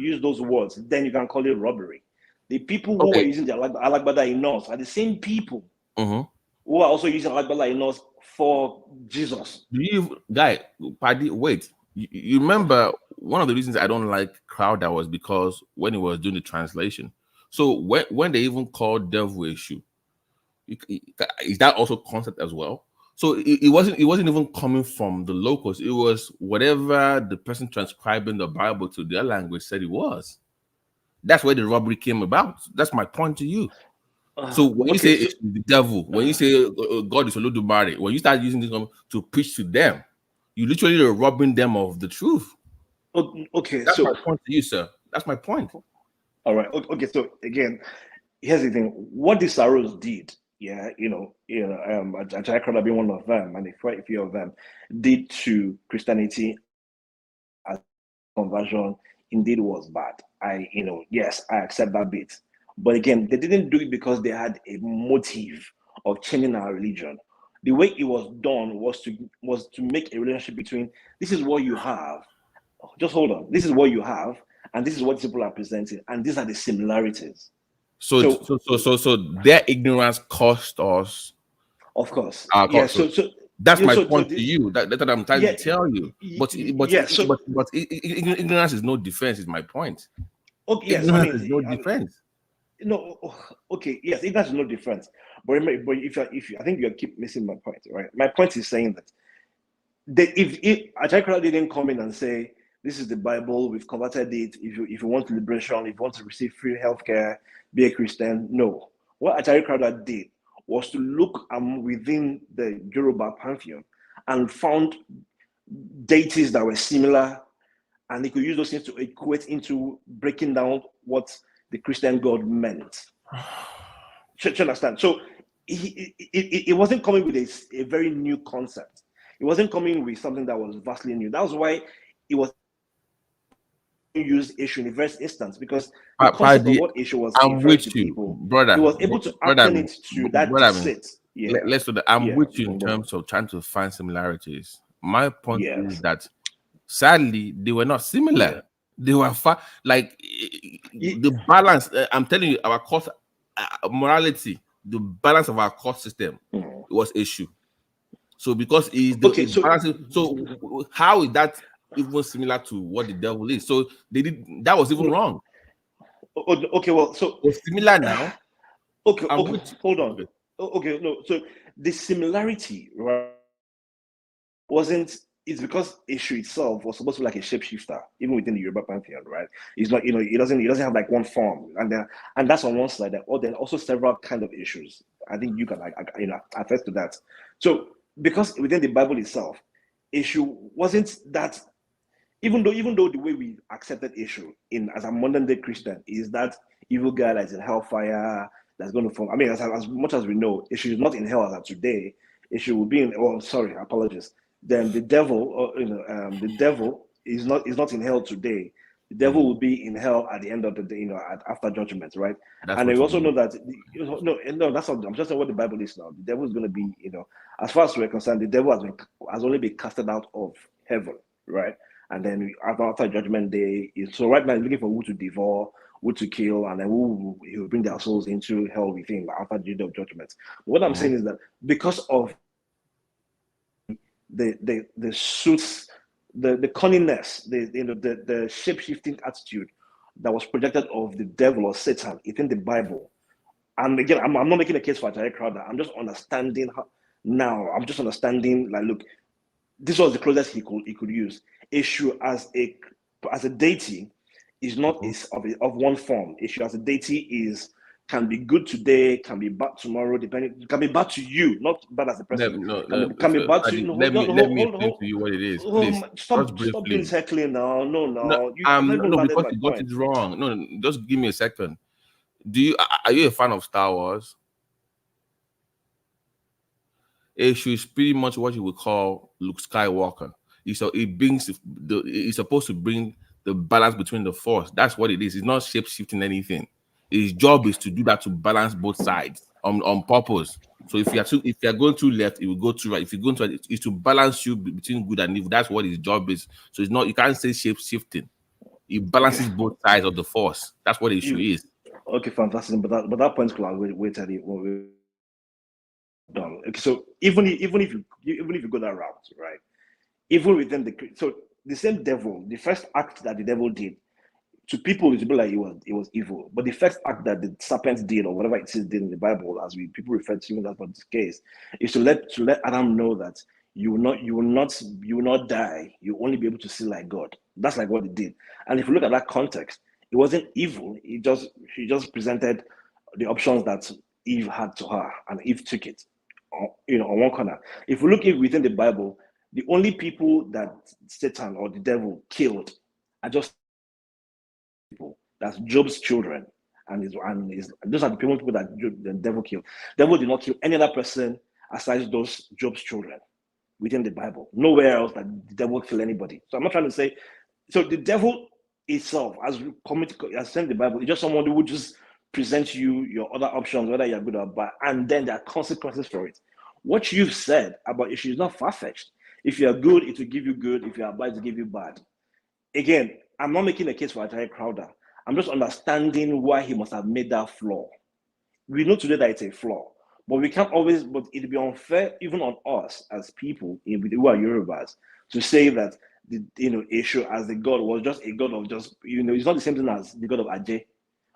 used those words, then you can call it robbery. The people who were using the Alagbada in us are the same people who are also using Alagbada in us for Jesus. Wait. You remember one of the reasons I don't like Crowder was because when he was doing the translation. So when they even called devil issue, is that also concept as well? So it wasn't even coming from the locals. It was whatever the person transcribing the Bible to their language said it was. That's where the robbery came about. That's my point to you. So when you say it's the devil, when you say God is Olodumare, when you start using this to preach to them, you literally are robbing them of the truth. Okay, that's my point to you, sir. That's my point. All right. Okay. So again, here's the thing: what the Saros did, Ajay Crowder being one of them, and quite a few of them did to Christianity as conversion indeed was bad. Yes, I accept that bit. But again, they didn't do it because they had a motive of changing our religion. The way it was done was to make a relationship between this is what you have. Just hold on. This is what you have, and this is what people are presenting, and these are the similarities. So their ignorance cost us. Of course. Our Yeah. cost. So that's my point to you. That's what I'm trying to tell you. But ignorance is no defense. Is my point. Okay. Yes. Ignorance is no defense. No. Okay. Yes. Ignorance is no defense. But remember, if you, I think you keep missing my point. Right. My point is saying that if Atiku didn't come in and say this is the Bible, we've converted it. If you want liberation, if you want to receive free healthcare, be a Christian. No. What Atiku did was to look within the Yoruba pantheon and found deities that were similar, and he could use those things to equate into breaking down what the Christian God meant. Do you understand? So it wasn't coming with a very new concept. It wasn't coming with something that was vastly new. That was why it was used issue in the first instance, because the concept of what issue was referring to people, brother. He was able to action it to that set. Yeah. I'm with you in terms of trying to find similarities. My point is that sadly they were not similar. Yeah. They were far. Like the balance. I'm telling you, our court morality, the balance of our court system was issue. So because so how is that even similar to what the devil is? So that was even wrong. Okay, well, so it's similar now. Okay, hold on. Okay, no, so the similarity, right, it's because issue itself was supposed to be like a shapeshifter, even within the Yoruba pantheon, right? It's not, it doesn't have like one form, and that's on one side. There are also several kind of issues. I think you can attest to that. So because within the Bible itself, issue wasn't that. Even though the way we accepted issue as a modern day Christian is that evil guy that's in hellfire that's going to form. I mean, as much as we know, issue is not in hell as of today. Issue will be in. Oh, sorry, apologies. Then the devil, the devil is not in hell today. The devil will be in hell at the end of the day, after judgment, right? And we also know that no, that's not. I'm just saying what the Bible is now. The devil is going to be, as far as we're concerned, the devil has only been casted out of heaven, right? And then after judgment day, so right now he's looking for who to devour, who to kill, and then who will bring their souls into hell with him after the day of judgment. What I'm saying is that because of the suits, the cunningness, the shape-shifting attitude that was projected of the devil or Satan within the Bible, and again, I'm not making a case for Ajayi Crowther. I'm just understanding now. I'm just understanding, like, look, this was the closest he could use. Issue as a deity is not of one form. Issue as a deity can be good today, can be bad tomorrow, can be bad to you, not bad as a person. Can be bad to you. Let me explain to you what it is. Please, stop being heckling now. No. Because you got it wrong. No, just give me a second. Are you a fan of Star Wars? Issue is pretty much what you would call Luke Skywalker. It's supposed to bring the balance between the force. That's what it is. It's not shape-shifting anything. His job is to do that, to balance both sides on purpose. So if you're going to left, it will go to right. If you're going to right, it's to balance you between good and evil. That's what his job is. So it's not, you can't say shape-shifting. He balances both sides of the force. That's what the issue is. Okay, fantastic. But that point, wait done. Okay, so even if you go that route, right? Even within the same devil, the first act that the devil did to people is to be like it was evil. But the first act that the serpent did, or whatever it is did in the Bible, as people refer to it as this case, is to let Adam know that you will not die. You'll only be able to see like God. That's like what it did. And if you look at that context, it wasn't evil. He just presented the options that Eve had to her, and Eve took it. On one corner. If we look within the Bible, the only people that Satan or the devil killed are just people. That's Job's children, and those are the people that the devil killed. The devil did not kill any other person aside those Job's children within the Bible. Nowhere else that the devil kill anybody. So I'm not trying to say. So the devil itself, as send the Bible, it's just someone who would just present you your other options, whether you're good or bad, and then there are consequences for it. What you've said about issue is not far-fetched. If you're good, it will give you good. If you're bad, it will give you bad. Again, I'm not making a case for Ajayi Crowther. I'm just understanding why he must have made that flaw. We know today that it's a flaw, but we can't always, but it'd be unfair even on us as people who are Yorubas to say that the issue as the god was just a god of just, it's not the same thing as the god of Ajay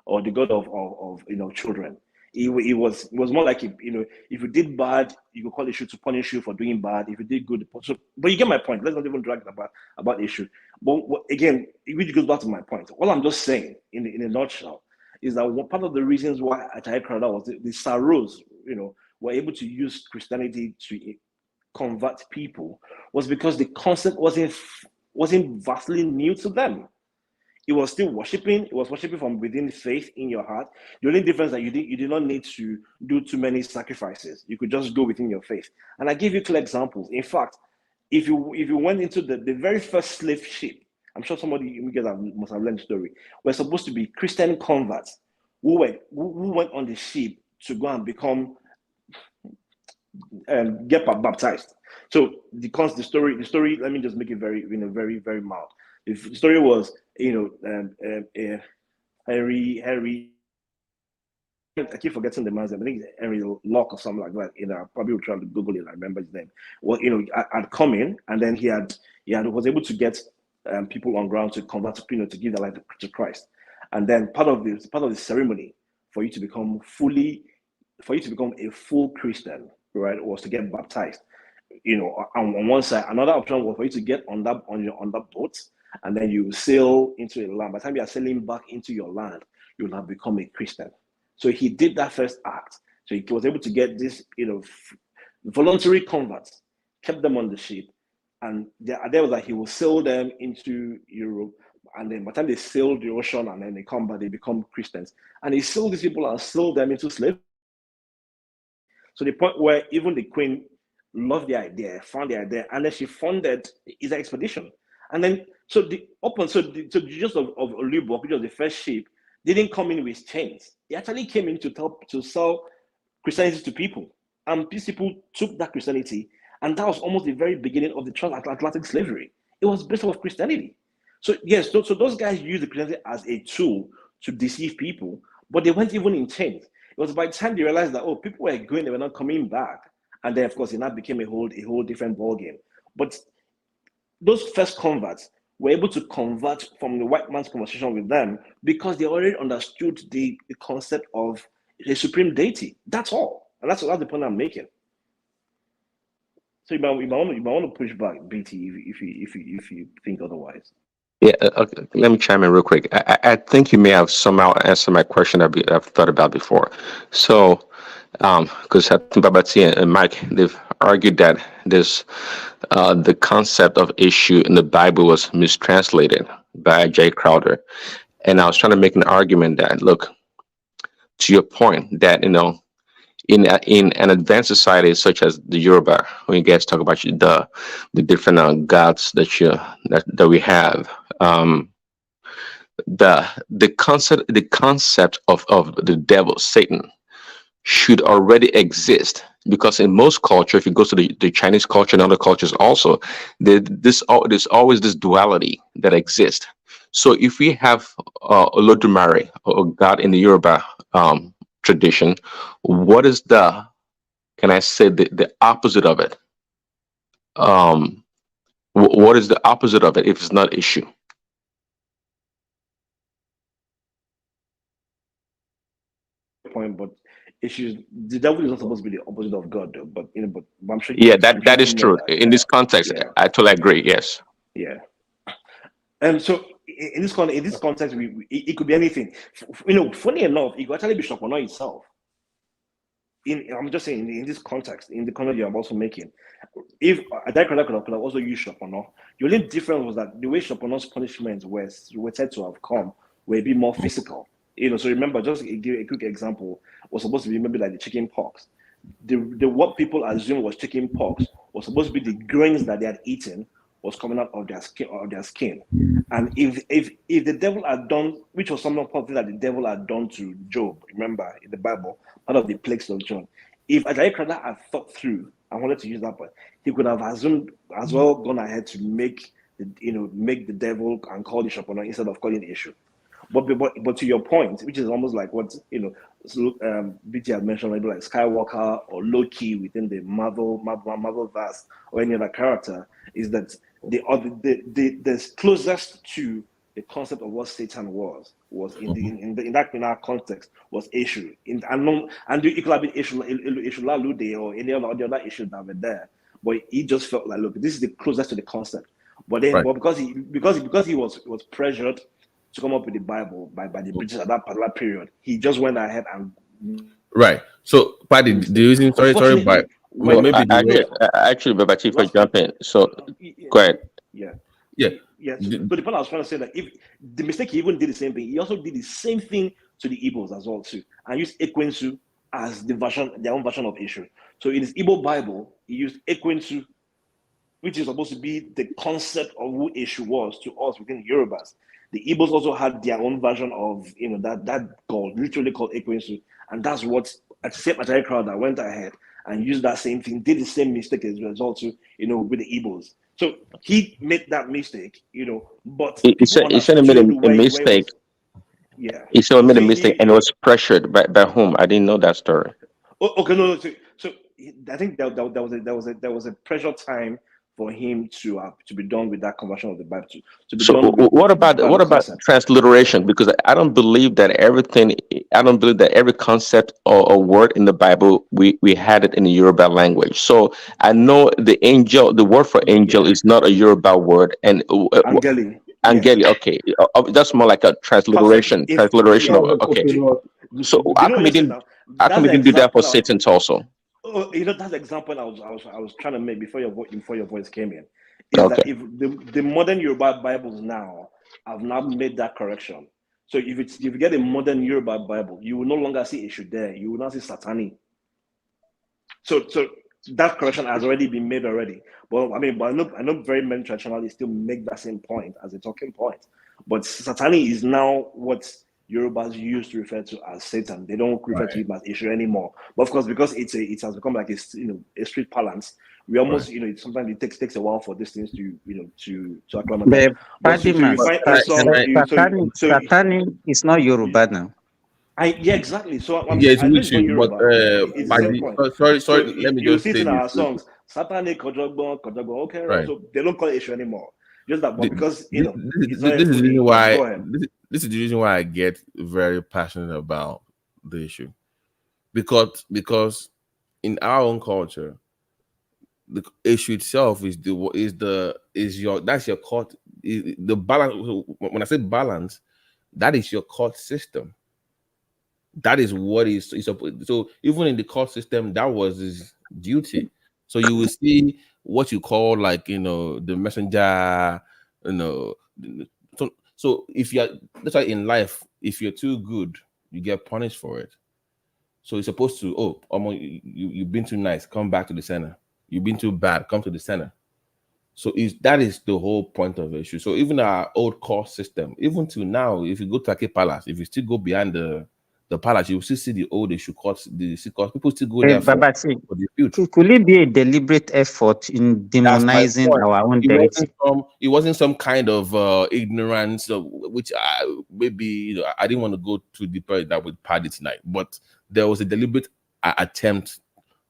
or the god of children. It was more like, if you did bad, you could call issue to punish you for doing bad. If you did good, so, but you get my point. Let's not even drag about issue. But again, it really goes back to my point. All I'm just saying in a nutshell is that one part of the reasons why Ajayi Crowther was the Saros, were able to use Christianity to convert people was because the concept wasn't vastly new to them. It was still worshiping. It was worshiping from within faith in your heart. The only difference that you did not need to do too many sacrifices. You could just go within your faith. And I give you clear examples. In fact, if you went into the very first slave ship, I'm sure somebody you guys must have learned the story. We're supposed to be Christian converts who went on the ship to go and become get baptized. So the story. Let me just make it very very mild. The story was Harry. I keep forgetting the man's name. I think it's Henry Locke or something like that. I probably will try to Google it. I remember his name. Well, I'd come in, and then he was able to get people on ground to convert to give their life to Christ. And then part of the ceremony for you to become a full Christian, right, was to get baptized. On one side, another option was for you to get on that boat, and then you sail into a land. By the time you are sailing back into your land, you will have become a Christian. So he did that first act. So he was able to get this, voluntary converts, kept them on the ship, and there was that he will sail them into Europe. And then by the time they sailed the ocean and then they come back, they become Christians. And he sailed these people and sailed them into slavery. So the point where even the queen loved the idea, found the idea, and then she funded his expedition. And then the Jesus of Olubok, which was the first ship, didn't come in with chains. He actually came in to sell Christianity to people. And these people took that Christianity, and that was almost the very beginning of the transatlantic slavery. It was based off Christianity. So yes, so those guys used the Christianity as a tool to deceive people, but they weren't even in chains. It was by the time they realized that people were going, they were not coming back, and then of course it now became a whole different ballgame. But those first converts were able to convert from the white man's conversation with them because they already understood the concept of a supreme deity. That's all, and that's the point I'm making. So you might want to push back, BT, if you think otherwise. Yeah, okay. Let me chime in real quick. I think you may have somehow answered my question I've thought about before. So, because I think Babati and Mike, they've argued that the concept of issue in the Bible was mistranslated by Ajayi Crowther. And I was trying to make an argument that, look, to your point, that, in an advanced society such as the Yoruba, when you guys talk about the different gods that we have, the concept of the devil, Satan, should already exist, because in most culture, if you go to the Chinese culture and other cultures also, there's always this duality that exists. So if we have Olodumare, or God in the Yoruba tradition, what is can I say the opposite of it? What is the opposite of it if it's not issue? Point, but issues. The devil is not supposed to be the opposite of God, though. But but I'm sure. Yeah, that is true. In this context, yeah. I totally agree. Yes. Yeah. So in this context, it could be anything. Funny enough, it could actually be Shopono itself. I'm just saying, in this context, in the context I'm also making, if Ajayi Crowther could have also used Shopono, the only difference was that the way Shopono's punishments were said to have come were a bit more physical. So remember, just give a quick example, was supposed to be maybe like the chicken pox. The what people assumed was chicken pox was supposed to be the grains that they had eaten was coming out of their skin. And if the devil had done, which was something that the devil had done to Job, remember in the Bible, part of the plagues of John. If Ajayi Crowther had thought through and wanted to use that point, he could have assumed as well gone ahead to make the devil and call the Shopono instead of calling the issue. But to your point, which is almost like what BT had mentioned, maybe like Skywalker or Loki within the Marvel verse or any other character, is that the closest to the concept of what Satan was in that context was Eshu. And it could have been Eshu Lalude or any other issues that were there. But he just felt like, look, this is the closest to the concept. But then, but because he was pressured to come up with the Bible by the British at that particular period, he just went ahead and right. So, Paddy, the reason, sorry, but maybe actually, Babati, for jumping. So, go ahead. Yeah. So the point I was trying to say that if the mistake, he even did the same thing. He also did the same thing to the Igbos as well too, and used Ekwensu as their own version of Eshu. So in his Igbo Bible, he used Ekwensu, which is supposed to be the concept of who Eshu was to us within the Yorubas. The Igbos also had their own version of that god, literally called Ekwensu, and that's what Ajayi Crowther went ahead and used that same thing, did the same mistake as a result to with the Igbos. So he made that mistake, but he should have made a mistake. He should have made a mistake and was pressured by whom? I didn't know that story. Okay, no. So I think there was a pressure time for him to be done with that conversion of the Bible. What about transliteration? Because I don't believe that everything. I don't believe that every concept or word in the Bible we had it in the Yoruba language. So I know the word for angel is not a Yoruba word, and Angeli. Angeli, okay, that's more like a transliteration. Okay. So how come he didn't do that for Satan's also? Oh, that's the example I was trying to make before your voice came in. Is that if the modern Yoruba Bibles now have now made that correction. So if you get a modern Yoruba Bible, you will no longer see issue there. You will not see Satani. So that correction has already been made already. But I know very many traditionalists still make that same point as a talking point. But Satani is now what Yorubas used to refer to as Satan. They don't refer to him as Eshu anymore. But of course, because it has become like a street parlance, we almost sometimes it takes a while for these things to acclimatize. Satani is not Yoruba now. Exactly. So it's with you, but sorry. Let me just say in our songs, Satani Kojogbo. Okay, right. So they don't call it Eshu anymore. Just that, but because this is the reason why. This is the reason why I get very passionate about the issue, because in our own culture, the issue itself is your court. The balance. When I say balance, that is your court system. That is what is so. Even in the court system, that was his duty. So you will see what you call the messenger, So if that's why in life, if you're too good, you get punished for it. So you're supposed to, you've been too nice, come back to the center. You've been too bad, come to the center. So that is the whole point of the issue. So even our old court system, even to now, if you go to Ake Palace, if you still go behind the palace, you will still see the old issue courts, people still go there for the future. Could it be a deliberate effort in demonizing our own deity? It wasn't some kind of ignorance, which maybe I didn't want to go too deeper that with Paddy tonight, but there was a deliberate attempt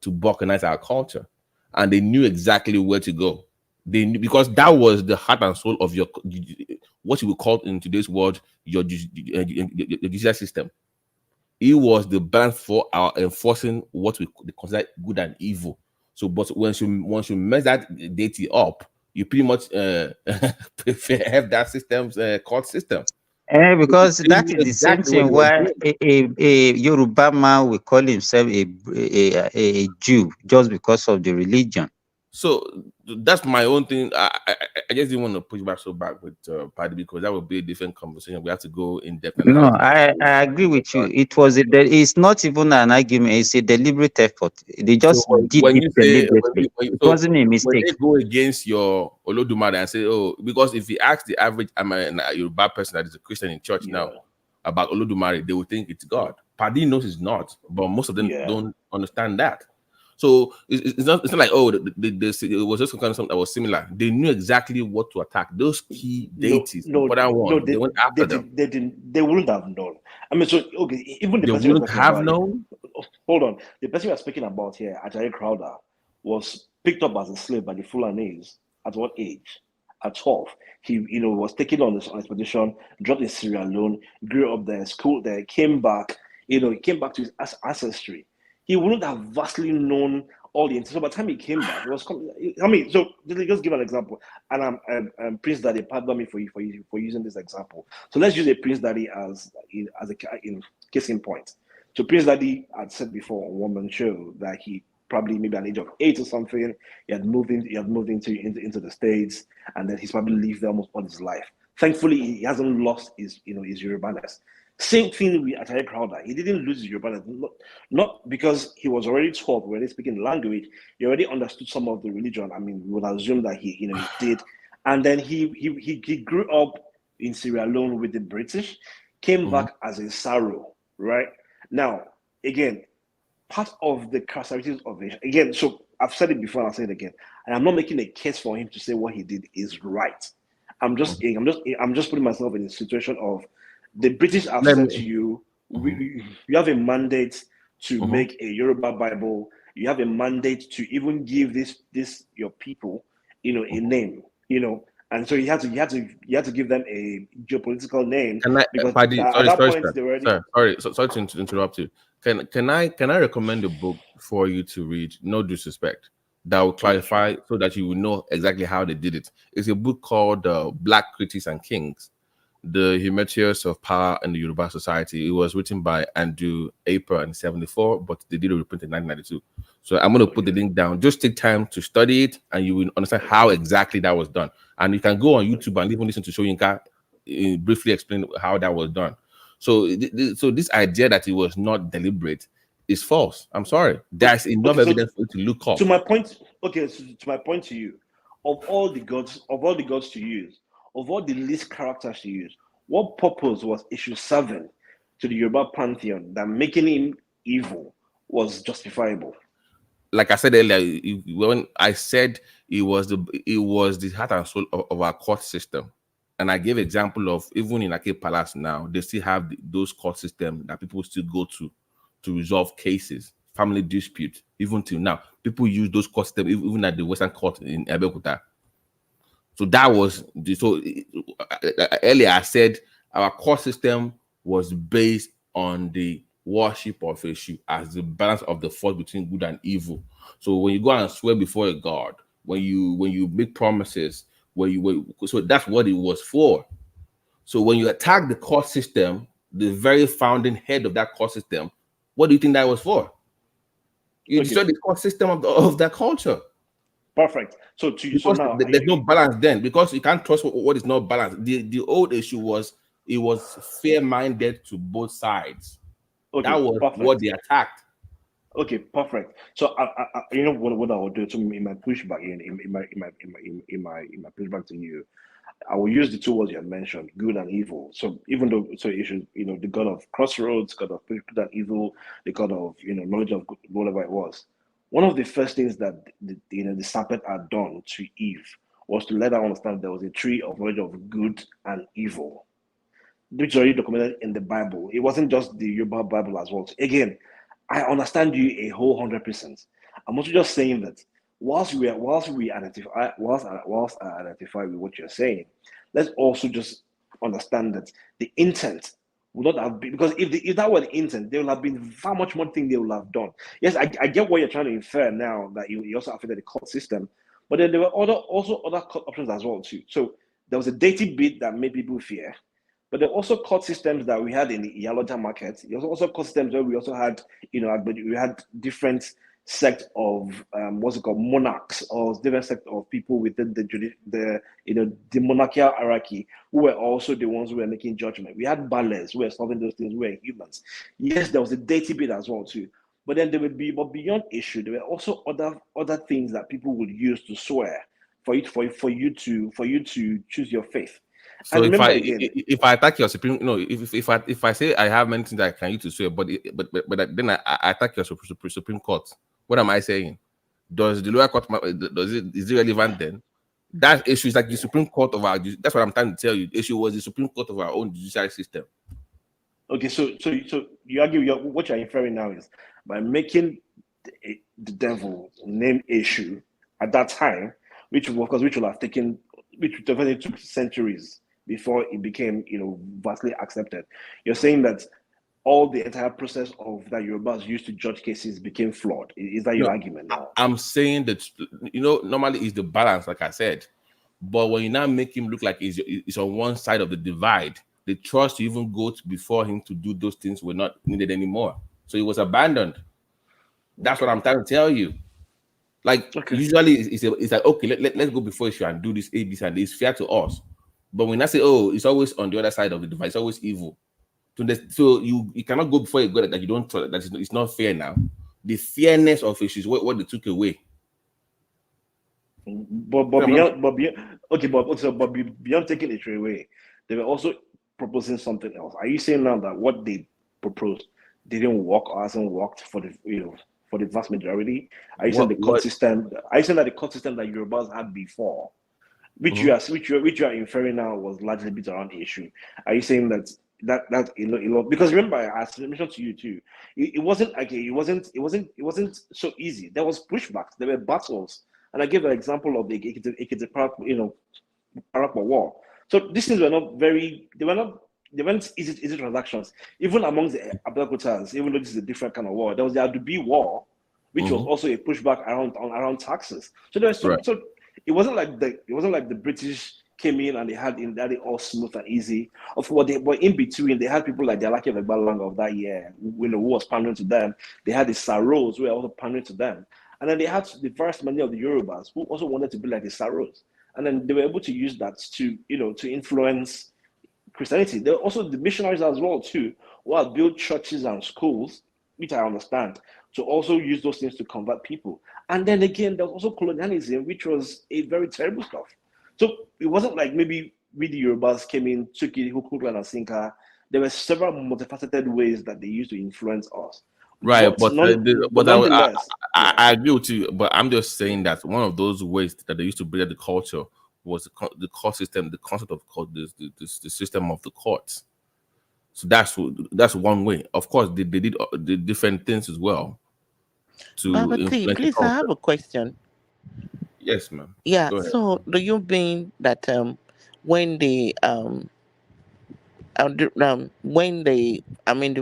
to balkanize our culture, and they knew exactly where to go. They knew, because that was the heart and soul of what you would call in today's world your judicial system. It was the balance for our enforcing what we consider good and evil. So, but once you mess that deity up, you pretty much have that system's court system. Because that is the same thing where a Yoruba man will call himself a Jew just because of the religion. So that's my own thing. I just didn't want to push back so back with Paddy, because that would be a different conversation. We have to go in depth No, analysis. I agree with you. It's not even an argument, it's a deliberate effort. They So just did when it you say deliberately. It so wasn't a when mistake. they go against your Olodumare and say, oh, because if you ask the average Yoruba person that is a Christian in church now about Olodumare, they will think it's God. Paddy knows it's not, but most of them don't understand that. So it's not like, oh, it was just kind of something that was similar. They knew exactly what to attack. Those key deities, important ones, they went after them. They wouldn't have known. I mean, so okay, even the They person you're wouldn't talking have about, known. hold on, the person you're speaking about here, Ajayi Crowder, was picked up as a slave by the Fulanese at what age? At 12. He, was taken on this expedition, dropped in Sierra Leone, grew up there, school there, came back. He came back to his ancestry. He wouldn't have vastly known all the so by the time he came back, it was. I mean, so just give an example, and I'm Prince Daddy. Pardon me for using this example. So let's use a Prince Daddy as a case in point. So Prince Daddy had said before on one man show that he probably maybe at the age of 8 or something, he had moved into the States, and then he's probably lived there almost all his life. Thankfully, he hasn't lost his Yorubaness. Same thing with Ajayi Crowder. He didn't lose his Yorubaness, not because he was already taught, already speaking the language. He already understood some of the religion. I mean, we would assume that he did, and then he grew up in Sierra Leone with the British, came back as a Saro, right? Now, again, part of the characteristics of it, again, so I've said it before and I'll say it again. And I'm not making a case for him to say what he did is right. I'm just putting myself in a situation of the British have said to you, you have a mandate to make a Yoruba Bible. You have a mandate to even give this your people, a name, and so you had to give them a geopolitical name. Can I, Because Paddy, at sorry, that sorry, point sir. they were already. Sorry to interrupt you. Can I recommend a book for you to read? No disrespect. That will clarify so that you will know exactly how they did it. It's a book called Black Critics and Kings: The Hermeteus of Power in the Yoruba Society. It was written by Andrew Aper in 1974, but they did a reprint in 1992. So I'm going to put the link down. Just take time to study it, and you will understand how exactly that was done. And you can go on YouTube and even listen to Shoyinka briefly explain how that was done. So this idea that it was not deliberate is false. I'm sorry. There's enough evidence for you to look up. To my point, to my point to you, of all the gods to use, of all the least characters to use, what purpose was issue 7 to the Yoruba pantheon that making him evil was justifiable? Like I said earlier, when I said it was the heart and soul of our court system. And I gave example of even in Ake Palace now, they still have those court systems that people still go to resolve cases, family disputes. Even till now, people use those court systems even at the Western Court in Abeokuta. So that was earlier I said our court system was based on the worship of Eshu as the balance of the force between good and evil. So when you go and swear before a god, when you make promises, so that's what it was for. So when you attack the court system, the very founding head of that court system, what do you think that was for? You destroyed the court system of that culture. Perfect. So now there's no balance then, because you can't trust what is not balanced. The old issue was it was fair-minded to both sides. Okay, that was perfect. what they attacked. Okay, perfect. So I you know what I will do to in my pushback in my pushback to you, I will use the two words you have mentioned, good and evil. So even though you should, the God of crossroads, God of good and evil, the God of knowledge of good, whatever it was. One of the first things that the serpent had done to Eve was to let her understand there was a tree of knowledge of good and evil, which is already documented in the Bible. It wasn't just the Yoruba Bible as well. So again, I understand you a whole 100%. I'm also just saying that whilst I identify with what you're saying, let's also just understand that the intent would not have been, because if that were the intent, there would have been far much more thing they would have done. Yes, I get what you're trying to infer now, that you also affected the court system, but then there were also other court options as well too. So there was a dating bit that made people fear. But there are also court systems that we had in the Iyaloja market. There was also court systems where we also had, we had different sect of what's it called, monarchs, or different sect of people within the monarchical hierarchy who were also the ones who were making judgment. We had ballers who were solving those things, who were humans. Yes, there was a deity bit as well too. But then there would be, but beyond issue, there were also other things that people would use to swear for you to choose your faith. So And remember again, if I attack your supreme, if I say I have many things that I can use to swear, but then I attack your supreme court, what am I saying? Does the lower court is it relevant then? That issue is like the Supreme Court of our. That's what I'm trying to tell you. The issue was the Supreme Court of our own judicial system. Okay, so you argue what you're inferring now is by making the devil name issue at that time, which would have taken, which definitely took centuries before it became vastly accepted. You're saying that all the entire process of that Yorubas used to judge cases became flawed. Is that your argument now? I'm saying that normally it's the balance, like I said, but when you now make him look like he's on one side of the divide, the trust to even go before him to do those things were not needed anymore. So he was abandoned. That's what I'm trying to tell you. Like usually it's like, okay, let's go before issue and do this A, B, and it's fair to us. But when I say, oh, it's always on the other side of the divide, it's always evil. So you cannot go before you go that you don't trust, that it's not fair now. The fairness of issues, what they took away. But beyond taking it away, they were also proposing something else. Are you saying now that what they proposed didn't work or hasn't worked for the vast majority? Are you saying the court system? Are you saying that the court system that Yorubas had before, which you are inferring now, was largely built around the issue? Are you saying that because remember, I mentioned to you too, it wasn't so easy. There was pushbacks, there were battles, and I gave an example of the Parappa War. So these things were not they weren't easy transactions, even amongst the Abeokutas. Even though this is a different kind of war, there was the Adubi War, which was also a pushback around taxes. So there was so it wasn't like the British came in and they had it all smooth and easy. Of what they were in between, they had people like the Alaki Vegbalang of that year, who was pandering to them. They had the Saros who were also pandering to them. And then they had the first many of the Yorubas who also wanted to be like the Saros. And then they were able to use that to influence Christianity. There were also the missionaries as well too, who had built churches and schools, which I understand, to also use those things to convert people. And then again, there was also colonialism, which was a very terrible stuff. So it wasn't like maybe we the Yorubas came in, took it, hook, line, and sinker. There were several multifaceted ways that they used to influence us. Right, but nonetheless, I agree with you. But I'm just saying that one of those ways that they used to build the culture was the court system, the concept of court, the system of the courts. So that's one way. Of course, they did the different things as well. Baba T, please, I have a question. Yes, ma'am. Yeah. So, do you mean that when the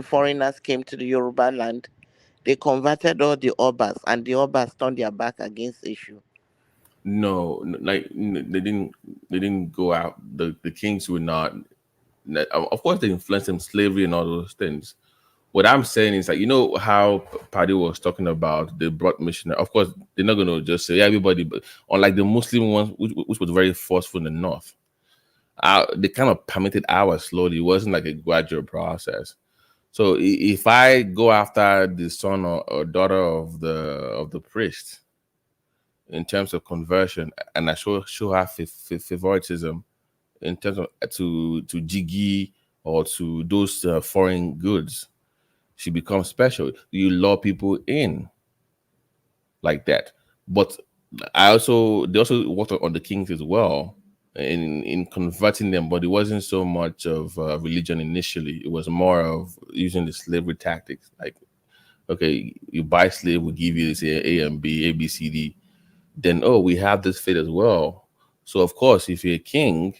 foreigners came to the Yoruba land, they converted all the Obas, and the Obas turned their back against the issue? No, they didn't go out. The kings were not. Of course, they influenced them, slavery and all those things. What I'm saying is that how Paddy was talking about, they brought missionary. Of course, they're not going to just say everybody, but unlike the Muslim ones, which was very forceful in the north, they kind of permitted ours slowly. It wasn't like a gradual process. So if I go after the son or daughter of the priest in terms of conversion, and I show her favoritism in terms of to jiggy or to those foreign goods, she becomes special. You lure people in like that. But they also worked on the kings as well in converting them, but it wasn't so much of religion initially. It was more of using the slavery tactics. Like, okay, you buy slave, we give you this A and B, A, B, C, D. Then, we have this faith as well. So, of course, if you're a king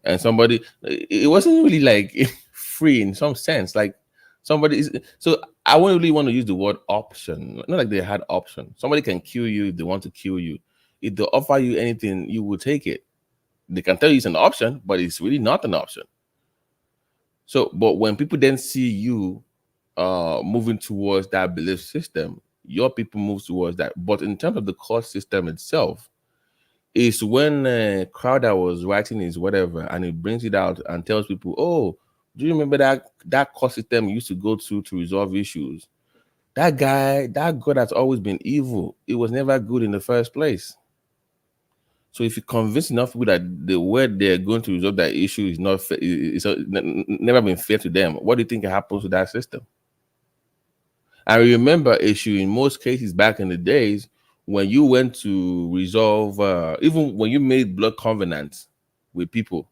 and somebody, it wasn't really like free in some sense. Like, somebody is, so I wouldn't really want to use the word option. Not like they had option. Somebody can kill you if they want to kill you. If they offer you anything, you will take it. They can tell you it's an option, but it's really not an option. So, but when people then see you moving towards that belief system, your people move towards that. But in terms of the court system itself, is when Crowder was writing his whatever, and he brings it out and tells people, "Oh, do you remember that court system used to go to resolve issues? That God has always been evil. It was never good in the first place." So if you convince enough people that the way they're going to resolve that issue is not fair, never been fair to them, what do you think happens to that system? I remember issue in most cases back in the days when you went to resolve, even when you made blood covenants with people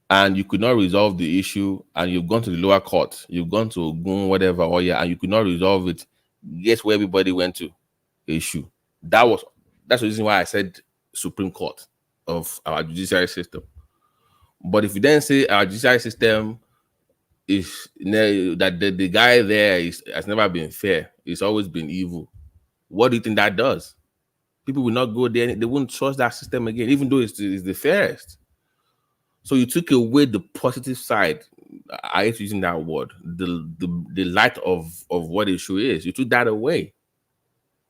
and you could not resolve the issue and you've gone to the lower court, you've gone to Ogun, whatever, or yeah, and you could not resolve it, guess where everybody went to? Issue. That's the reason why I said Supreme Court of our judiciary system. But if you then say our judiciary system is that the guy there has never been fair, it's always been evil, what do you think that does? People will not go there, they won't trust that system again, even though it's the fairest. So you took away the positive side. I hate using that word, the light of what issue is. You took that away.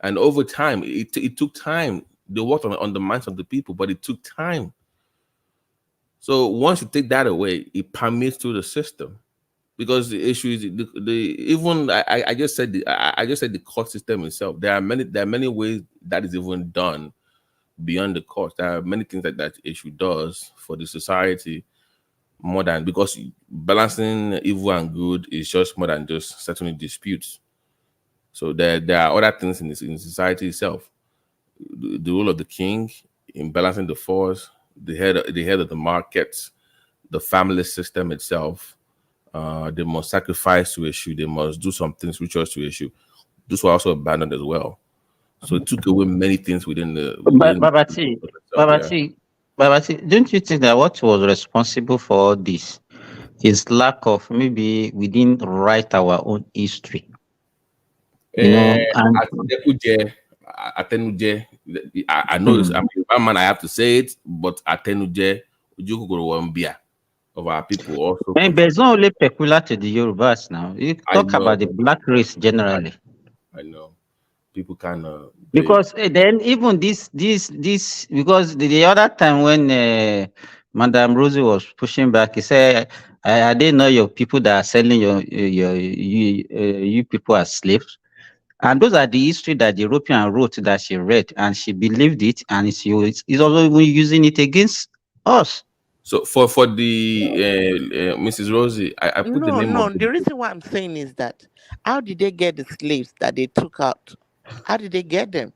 And over time, it took time. They worked on the minds of the people, but it took time. So once you take that away, it permeates through the system, because the issue is I just said the court system itself. There are many ways that is even done beyond the court. There are many things that issue does for the society, more than, because balancing evil and good is just more than just settling disputes. So there are other things in society itself. The role of the king in balancing the force, the head of the markets, the family system itself. They must sacrifice to issue. They must do some things rituals to issue. Those were also abandoned as well. So it took away many things within the. Babati, don't you think that what was responsible for all this is lack of, maybe we didn't write our own history? You know, and Atenuje, I know I'm a man, I have to say it, but Atenuje, of our people also. And it's not only peculiar to the Yorubas now. You talk about the black race generally. I know. People kind of, because then even this because the other time when Madam Rosie was pushing back, he said, I didn't know your people that are selling you people as slaves. And those are the history that the European wrote, that she read, and she believed it, and it's also using it against us. So for the Mrs. Rosie, I put the name of the reason why I'm saying is that how did they get the slaves that they took out? How did they get them?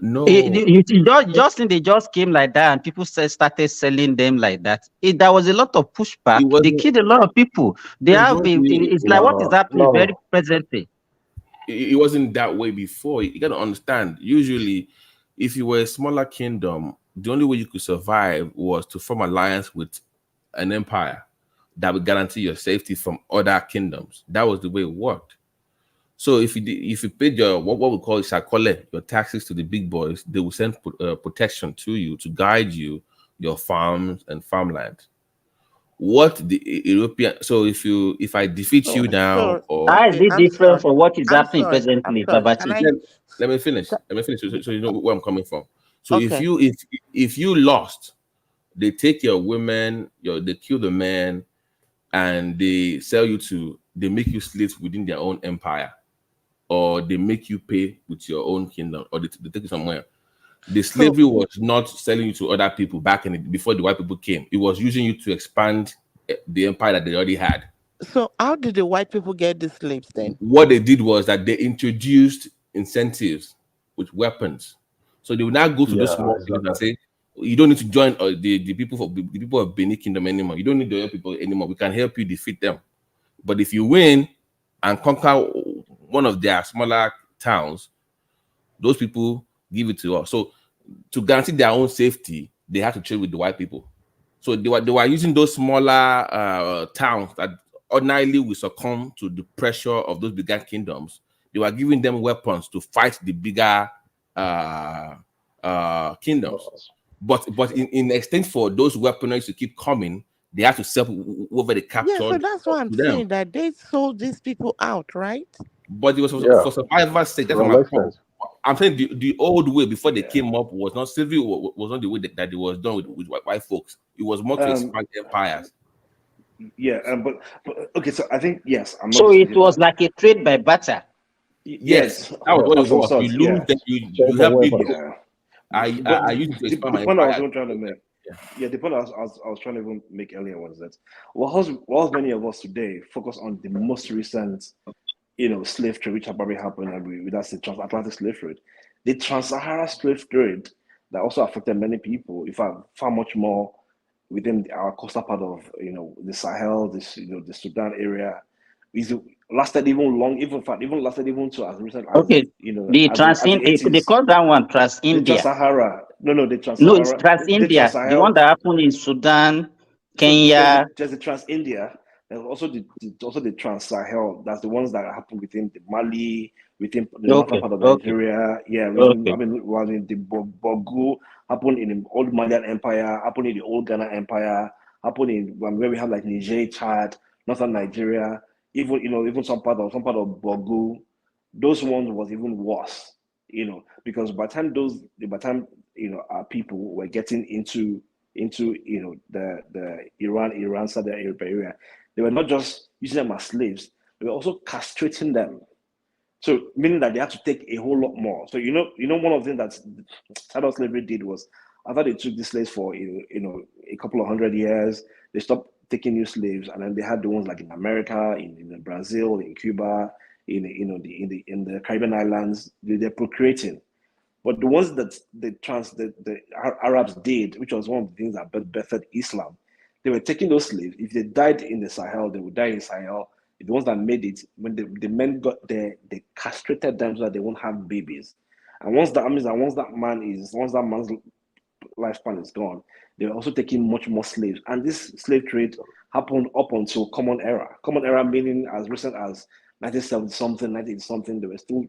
No, they just came like that, and people started selling them like that. There was a lot of pushback. They killed a lot of people. It's like what is happening very presently. It wasn't that way before. You got to understand. Usually, if you were a smaller kingdom, the only way you could survive was to form alliance with an empire that would guarantee your safety from other kingdoms. That was the way it worked. So if you paid your what we call shakole, your taxes to the big boys, they will send protection to you to guide you, your farms and farmland. What the European? So if I defeat you now, how is it different from what is happening presently? Let me finish. So you know where I'm coming from. So if you lost, they take your women, they kill the men, and they sell you they make you slaves within their own empire, or they make you pay with your own kingdom, or they take you somewhere. The slavery was not selling you to other people before the white people came. It was using you to expand the empire that they already had. So how did the white people get the slaves then? What they did was that they introduced incentives with weapons. So they would now go to those small cities and say, you don't need to join the people of Benin Kingdom anymore. You don't need the other people anymore. We can help you defeat them. But if you win and conquer one of their smaller towns, those people give it to us. So to guarantee their own safety, they have to trade with the white people. So they were using those smaller towns that ordinarily will succumb to the pressure of those bigger kingdoms. They were giving them weapons to fight the bigger kingdoms. But in exchange for those weaponry to keep coming, they have to sell over the captured. Yeah, so that's why I'm saying that they sold these people out, right? but it was Yeah. for survival's sake. That's To my an point. extent. I'm saying the old way before they came up was not slavery, was not the way that it was done with white folks. It was more to expand empires. Yeah, but okay, so I think yes, I'm not So it disputing was that. like a trade by barter. Yes, that was Yeah. what Of it some was. sort, You lose yeah. that Trade you for help me. weapons. Yeah. I But used it to expand the my point I was empire. even trying to make, yeah, the point I was trying to even make earlier was that whilst many of us today focus on the most recent, slave trade, which probably happened, and that's the transatlantic slave trade, the trans-Sahara slave trade that also affected many people, in fact, far much more within our coastal part of the Sahel, the Sudan area, is lasted even long, even lasted even to as recent as Okay. The as the they 80s. call that one Trans The India. Trans-Sahara, no, the No, it's Trans-Sahara, Trans the India, the one Trans-Sahel. that happened in Sudan, So Kenya. there's the Trans-India. There's also the Trans-Sahel. That's the ones that happen within the Mali, within the northern Okay, part of okay, Nigeria. Yeah, okay. was in the Bogu, happened in the old Malian Empire, happened in the old Ghana Empire, happened in where we have like Niger, Chad, northern Nigeria, even some part of Bogu. Those ones was even worse, because by the time our people were getting into the Iran Saudi Arabia area, they were not just using them as slaves, they were also castrating them. So meaning that they had to take a whole lot more. So one of the things that chattel slavery did was, after they took the slaves for a couple of hundred years, they stopped taking new slaves, and then they had the ones like in America, in Brazil, in Cuba, in the Caribbean islands. They're procreating. But the ones that the Arabs did, which was one of the things that birthed Islam, they were taking those slaves. If they died in the Sahel, they would die in Sahel. The ones that made it, when the men got there, they castrated them so that they won't have babies. And once that man's lifespan is gone, they were also taking much more slaves. And this slave trade happened up until Common Era. Common Era meaning as recent as 1970 something, 19 something, they were still,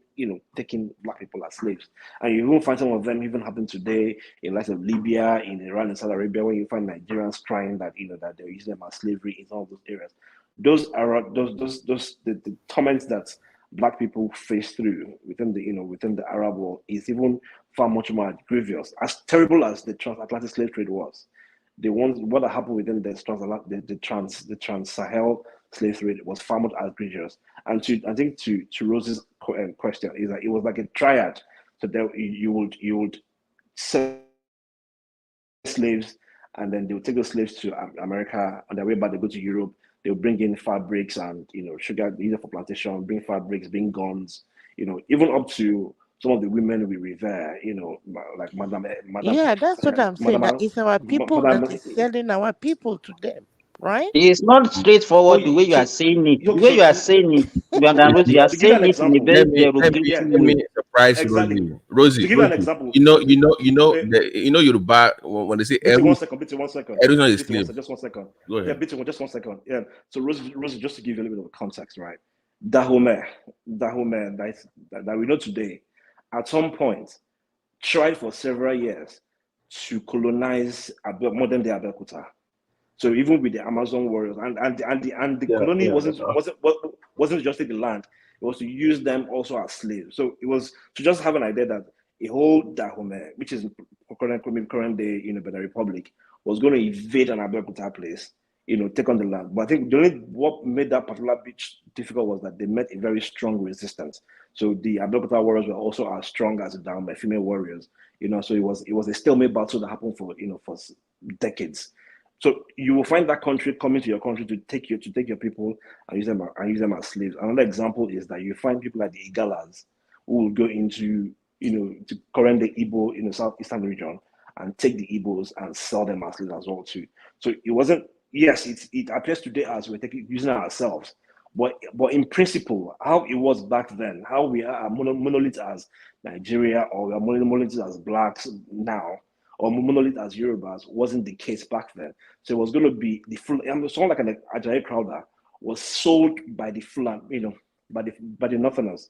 taking black people as slaves. And you will find some of them even happen today in likes of Libya, in Iran, and Saudi Arabia, when you find Nigerians crying that that they're using them as slavery in some of those areas. Those are the torments that black people face through within the Arab world is even far much more grievous. As terrible as the transatlantic slave trade was, what happened within the trans-Sahel slave trade was far more egregious. And I think to Rose's question is that it was like a triad. So that you would sell slaves, and then they would take those slaves to America. On their way back, they go to Europe. They'll bring in fabrics and sugar, either for plantation, bring fabrics, bring guns. Even up to some of the women we revere. Like Yeah, that's what I'm saying. That it's our people that is selling our people to them, right? It's not straightforward the way you are saying it. The way you are saying it, you are to give you saying an it in a example, very Let derogative me way. surprise exactly. Rosie. To give you an example, Yoruba, when they say BT, Eru, one second. Eru is not a BT, slave. just 1 second. Go Yeah, ahead. BT, just 1 second. Yeah. So Rosie, just to give you a little bit of context, right? Dahomey, that we know today, at some point, tried for several years to colonize modern day Abeokuta. So even with the Amazon warriors and the colony That's right. wasn't just take the land; it was to use them also as slaves. So it was to just have an idea that a whole Dahomey, which is current day, Benin Republic, was going to invade an Abeokuta place, take on the land. But I think what made that particular beach difficult was that they met a very strong resistance. So the Abeokuta warriors were also as strong as the Dahomey female warriors. So it was a stalemate battle that happened for decades. So you will find that country coming to your country to take your people and use them as slaves. Another example is that you find people like the Igalas who will go into to current the Igbo in the southeastern region and take the Igbos and sell them as slaves as well too. So it wasn't. Yes, it appears today as we're using it ourselves, but in principle, how it was back then, how we are a monolith as Nigeria, or we are monolith as blacks now, or monolith as Yorubas, wasn't the case back then. So it was going to be the full. Someone like an Ajayi Crowder was sold by the Fulan, by the Northerners.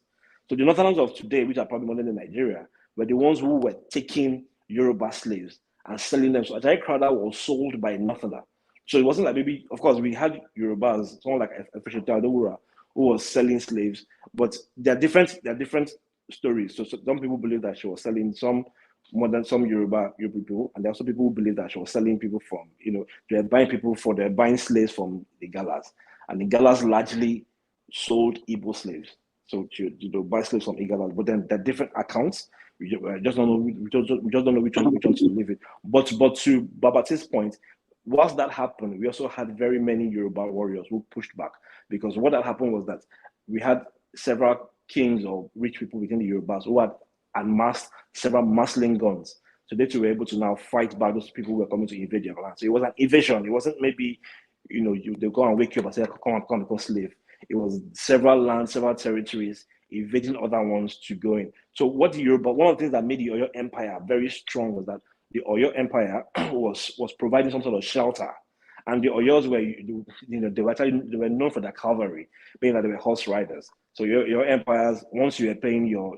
So the Northerners of today, which are probably modern in Nigeria, were the ones who were taking Yoruba slaves and selling them. So Ajayi Crowder was sold by a Northerner. So it wasn't like maybe, of course, we had Yorubas, someone like Efeshi Teodowura, who was selling slaves. But they're different stories. So some people believe that she was selling some more than some Yoruba people, and there are also people who believe that she was selling people from, they're buying slaves from the Galas, and the Galas largely sold Igbo slaves. So to buy slaves from Igalas, but then the different accounts. We just don't know. We just don't know which one to believe it. But to Babate's point, whilst that happened, we also had very many Yoruba warriors who pushed back, because what had happened was that we had several kings or rich people within the Yorubas who had amassed several muslim guns. So they were able to now fight back those people who were coming to invade their land. So it was an invasion. It wasn't maybe, they go and wake you up and say, come and become slave. It was several lands, several territories, invading other ones to go in. So one of the things that made the Oyo Empire very strong was that the Oyo Empire was providing some sort of shelter. And the Oyos they were known for their cavalry, being that they were horse riders. So your empires, once you were paying your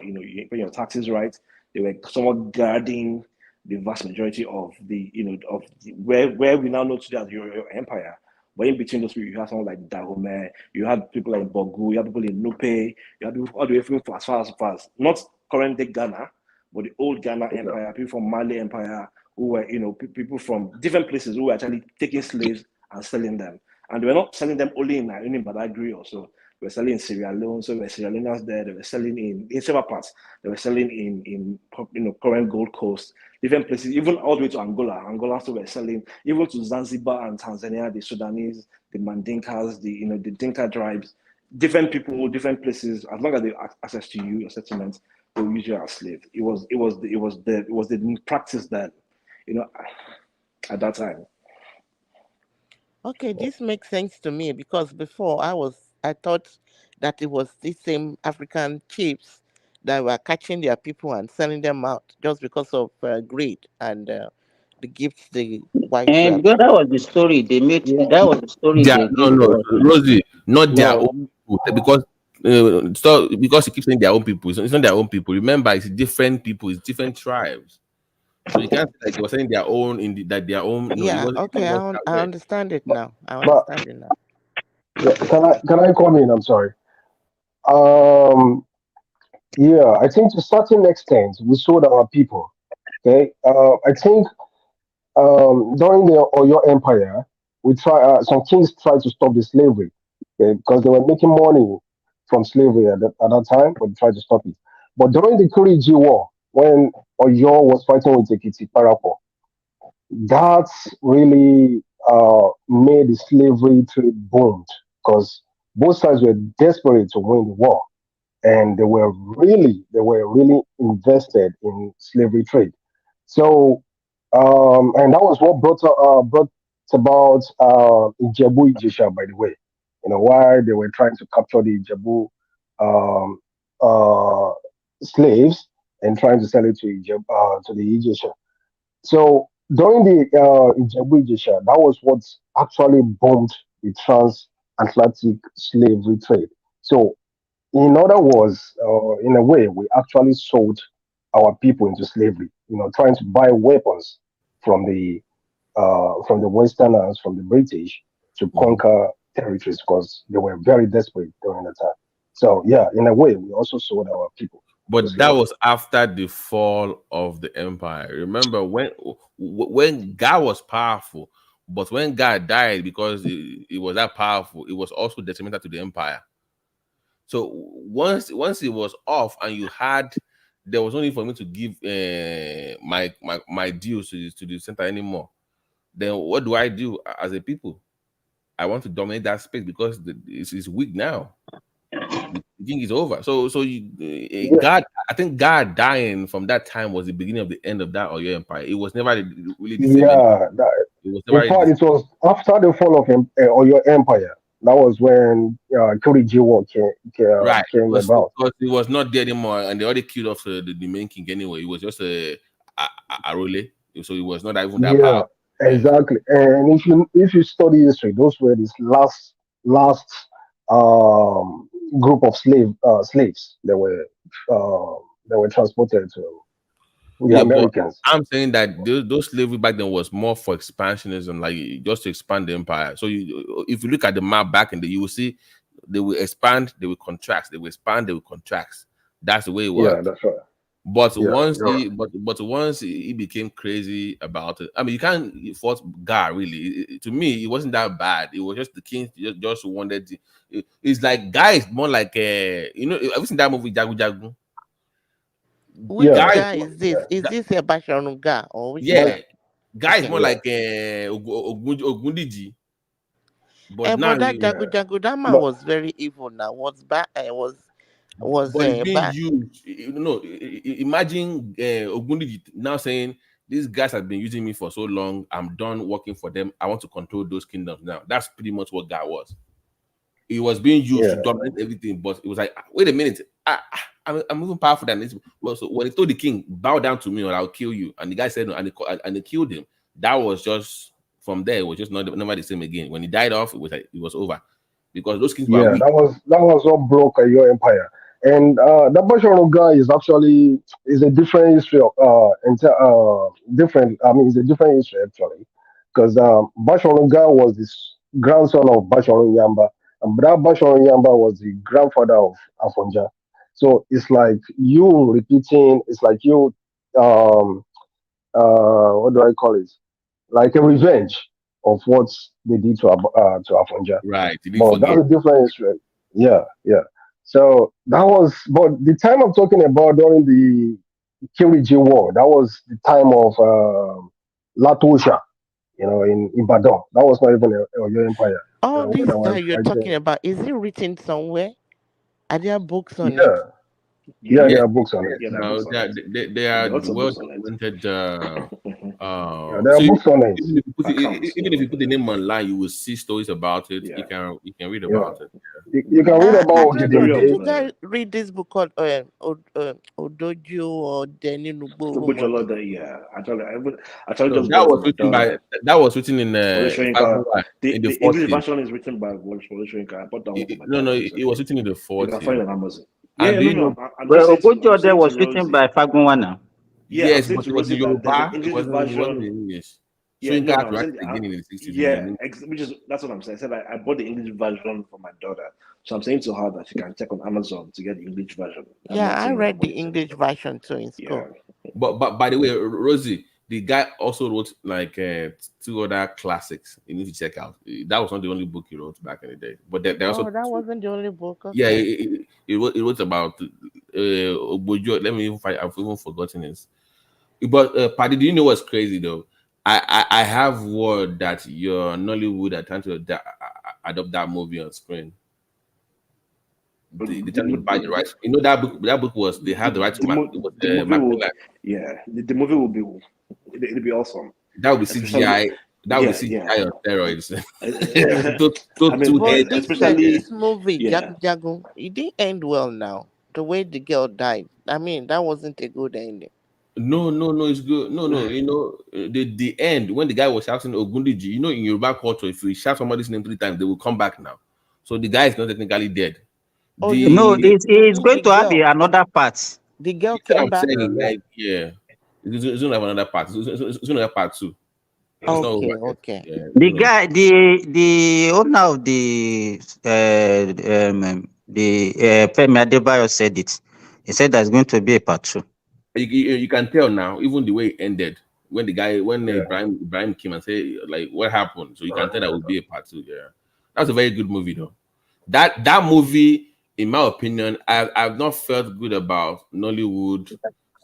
taxes right, they were somewhat guarding the vast majority of where we now know today as your empire. But in between those people, you had someone like Dahomey, you had people like Bogu, you had people in Nupe, you had people all the way from as far as not current day Ghana, but the old Ghana Empire, people from Mali Empire, who were, people from different places who were actually taking slaves and selling them. And they were not selling them only in Badagry or so. They were selling in Sierra Leone, so there were Sierra Leoneans there. They were selling in several parts. They were selling in current Gold Coast, different places, even all the way to Angola. Angola still were selling, even to Zanzibar and Tanzania, the Sudanese, the Mandinkas, the Dinka tribes, different people, different places. As long as they have access to you, your settlements, they will use you as slaves. It was the practice then, at that time. Okay, this makes sense to me, because before I thought that it was these same African chiefs that were catching their people and selling them out just because of greed and the gifts the whites were. And because that was the story they made. That was the story they gave to us. Rosie, not their No. own people, because because you keep saying their own people, it's not their own people. Remember, it's different people, it's different tribes. So you can't say like they were saying their own their own. No, Yeah, okay, I understand it now. I understand it now. Yeah, can I come in? I'm sorry. Um, yeah, I think to a certain extent we sold our people. Okay, I think during the Oyo Empire, some kings tried to stop the slavery, okay, because they were making money from slavery at that time, but they tried to stop it. But during the Kuriji War, when Oyo was fighting with Ekiti Parapo, that really made the slavery trade boomed, because both sides were desperate to win the war, and they were really invested in slavery trade. So, and that was what brought about Ijebu Ijesha, by the way. Why they were trying to capture the Ijebu um, uh, slaves and trying to sell it to the Ijesha. So during the Ijebu Ijesha, that was what actually bombed the transatlantic slavery trade. So in other words, in a way, we actually sold our people into slavery. Trying to buy weapons from the Westerners, from the British, to conquer territories, because they were very desperate during the time. So yeah, in a way, we also sold our people into But that slavery. was after the fall of the empire. Remember when God was powerful, but when God died, because it was that powerful, it was also detrimental to the empire. So once it was off, and there was no need for me to give my dues to the center anymore. Then what do I do as a people? I want to dominate that space, because it's weak now. The thing is over. So God, I think God dying from that time was the beginning of the end of that Oyo Empire. It was never really the same anymore. Yeah, It was in never really fact, the it was after the fall of Oyo Empire. That was when Kuriji War right. came about. Because it was not there anymore, and they already killed off the main king anyway. It was just a role, so it was not even that Yeah, powerful. Yeah. exactly. And if you study history, those were this last um, group of slaves that were transported to the Yeah, but Americans. I'm saying that those slavery back then was more for expansionism, like just to expand the empire. So if you look at the map back in you will see they will expand, they will contract, they will expand, they will contract. That's the way it works. Yeah, that's right. But Yeah, once you're he, but once he became crazy about it, I mean, you can't fault Gar really. To me, it wasn't that bad. It was just the king just wanted. It's like Guy is more like you know. Have you seen that movie Jagu Jagu? Which Guy, guy is this? Is this a Bashanuga or which yeah, guy? Guy is Okay. more like Ogundiji. But And now, but that Jagudama But was very evil now. Was bad was but it's being bad. used. Imagine Ogundiji now saying, "These guys have been using me for so long. I'm done working for them. I want to control those kingdoms now." That's pretty much what Guy was. It was being used to yeah, dominate everything, but it was like, wait a minute, I'm even powerful than this. Well, so when he told the king, bow down to me or I'll kill you, and the guy said no, and they killed him. That was just from there. It was just never the same again. When he died off, it was over because those kings were yeah. weak. That was what broke your empire. And that Bashanuga is actually is a different history of different. I mean, it's a different history actually, because Bashanuga was this grandson of Basharun Yamba, and that Basharun Yamba was the grandfather of Afonja. So it's like you repeating. It's like you um what do I call it? Like a revenge of what they did to Afonja. Right, he didn't But that's forget. a different history. Yeah, yeah. So that was, but the time I'm talking about during the Kiriji War, that was the time of Latosha, in Ibadan. That was not even a Oyo Empire, All when this I was that you're right talking there. about, is it written somewhere? Are there books on it? Yeah, yeah, Yeah, there are books on it. Yeah, there are no, books on it. they are There are lots of well books on it. documented. Yeah, there are So books on it. even if you put the name online, you will see stories about it. Yeah. You can read Yeah, about it. you can read I about don't know. Ogedengbe. Did you guys read this book called Odojo or Deninu Yeah, actually No, just bought it for my daughter. that was written in Wole if I Soyinka. remember, in the The English 40s. version is written by Wole Soyinka. I bought that one for my No, daughter it was recently. written in the You can find 40s. it on Amazon. And Yeah, do no, you know? I'm just Well, saying to Ogojo there was written Rosie. by Fagunwana. Yeah, I'm Yes, saying but to it was in Rosie that there's an Yoruba. English It wasn't version. in English. Yeah, Soyinka had I'm to write saying, it again in the 60s. which is that's what I'm saying. I said I bought the English version for my daughter, so I'm saying to her that she can check on Amazon to get the English version. I'm Yeah, not I saying that I read bought the it. English version too in school. But by the way, Rosie, the guy also wrote like two other classics you need to check out. That was not the only book he wrote back in the day. But there also Oh, that wasn't the only book. yeah, Okay. it wrote about Ogbojo. Let me even find. I've even forgotten it. But Paddy, do you know what's crazy though? I have word that your Nollywood are trying to adopt that movie on screen. They trying to buy the rights. You know that book. That book was they had the right to mark. It was The movie will, Macmillan. the movie will be it'll be awesome. That would be Especially, CGI. That would be CGI on steroids. Two But heads. this movie, yeah. Jagu, it didn't end well now. The way the girl died. I mean, that wasn't a good ending. No, it's good. No. You know, the end when the guy was shouting Ogundiji. You know, in Yoruba culture, if you shout somebody's name 3 times, they will come back now. So the guy is not technically dead. Oh, you mean it's going to have another part. The girl That's what came I'm back. saying, like, yeah, it's gonna have another part. It's gonna have part 2. It's not over yet. Okay. Yeah, The guy, the owner of the Femi Adebayo said it. He said there's going to be a part 2. You can tell now, even the way it ended when the guy Yeah. Ibrahim came and said like what happened. So you can tell that would be a part 2. Yeah, that's a very good movie though. That movie, in my opinion, I've not felt good about Nollywood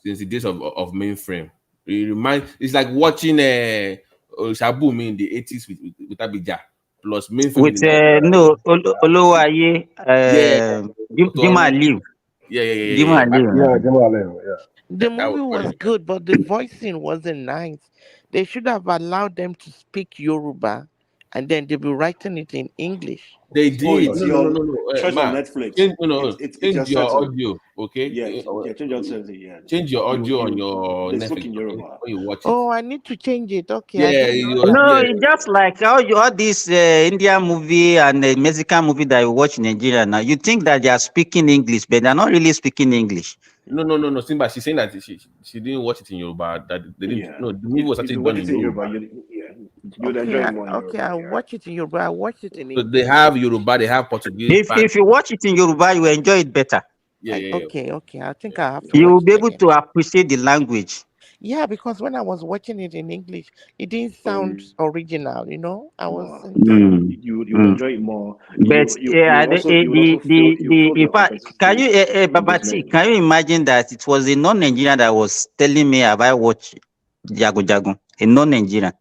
since the days of mainframe. It's like watching Shabu in the 80s with Abidja plus mainframe With in the 90s. Olowaye, Yeah, Jima Aliu. Jima Yeah, Aliu. Jamal, yeah. The that movie was was good, but the voicing wasn't nice. They should have allowed them to speak Yoruba and then they'll be writing it in English. They Oh, did. it's No. your choice on Man, Netflix. It's your change your setting. audio, okay? Yeah, change your setting. Yeah, Change your audio on your they spoke Netflix, in okay? Yoruba. When you watch it. Oh, I need to change it. Okay, I Yeah, didn't know that. No, it's just like all this Indian movie and Mexican movie that you watch in Nigeria now. You think that they are speaking English, but they're not really speaking English. No. Simba, she's saying that she didn't watch it in Yoruba. That they didn't. Yeah. No, the movie was If actually you done watch in it in Yoruba. Yoruba, You'd enjoy it more in Yoruba. I'll watch it in Yoruba. I watched it in So English. they have Yoruba, they have Portuguese. If you watch it in Yoruba, you will enjoy it better. Yeah. Okay. I think I have to You watch will be it able again. to appreciate the language. Yeah, because when I was watching it in English, it didn't sound original. You know, I wasn't. You would enjoy it more. But You would also feel in the fact, can you in those Babati, names. can you imagine that it was a non-Nigerian that was telling me have I watched Jago Jago? A non-Nigerian.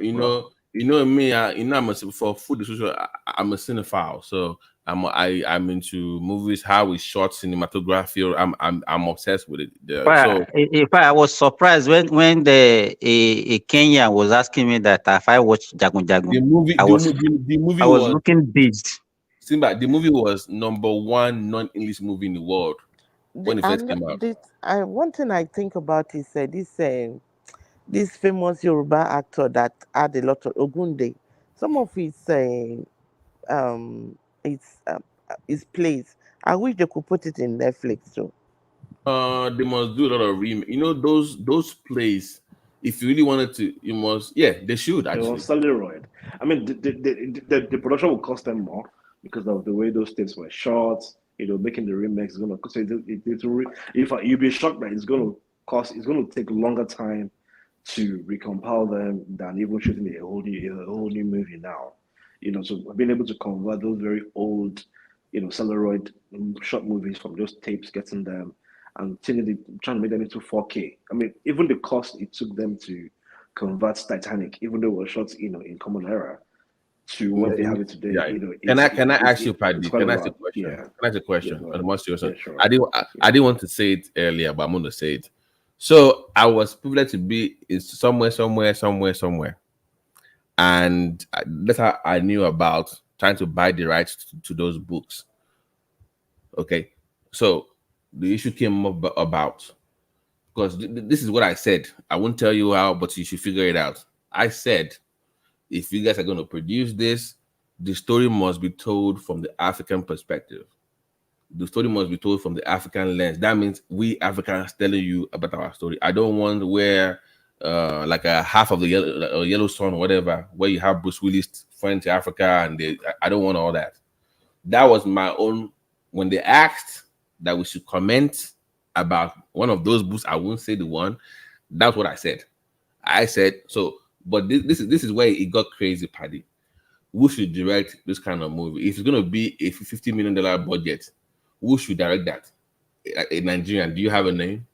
Me. I'm for food social. I'm a cinephile, so I'm into movies. How it's shot, cinematography. I'm obsessed with it. In fact, I was surprised when a Kenyan was asking me that if I watched Jago Jago. The movie I was was looking dazed. Simba. The movie was #1 non-English movie in the world when it first came out. One thing I think about is this famous Yoruba actor that had a lot of Ogunde. Some of um his plays. I wish they could put it in Netflix too. They must do a lot of those plays. If you really wanted to, you must. Yeah, they should It actually. was celluloid. I mean, the production will cost them more because of the way those tapes were shot. Making the remix is going to cost. If you'll be shocked that it's going to take longer time to recompile them than even shooting a whole new movie now. So being able to convert those very old, celluloid short movies from those tapes, getting them and trying to make them into 4K. I mean, even the cost it took them to convert Titanic, even though it was shot, in common era, to what they have it today. Can I ask you, Paddy? It's quite Can a I ask a lot. question? Yeah. Can I ask a question? Yeah, On the most serious one. sure. I didn't want to say it earlier, but I'm going to say it. So I was privileged to be in somewhere, and that's how I knew about trying to buy the rights to those books. Okay, so the issue came up about because this is what I said. I won't tell you how, but you should figure it out. I said, if you guys are going to produce this, the story must be told from the African perspective. The story must be told from the African lens. That means we Africans telling you about our story. I don't want where like a half of the yellow sun or whatever, where you have Bruce Willis flying to Africa, and I don't want all that. That was my own. When they asked that we should comment about one of those books, I won't say the one. That's what I said. I said so, but this is where it got crazy, Paddy. Who should direct this kind of movie? If it's going to be a $50 million budget, who should direct that? A Nigerian? Do you have a name?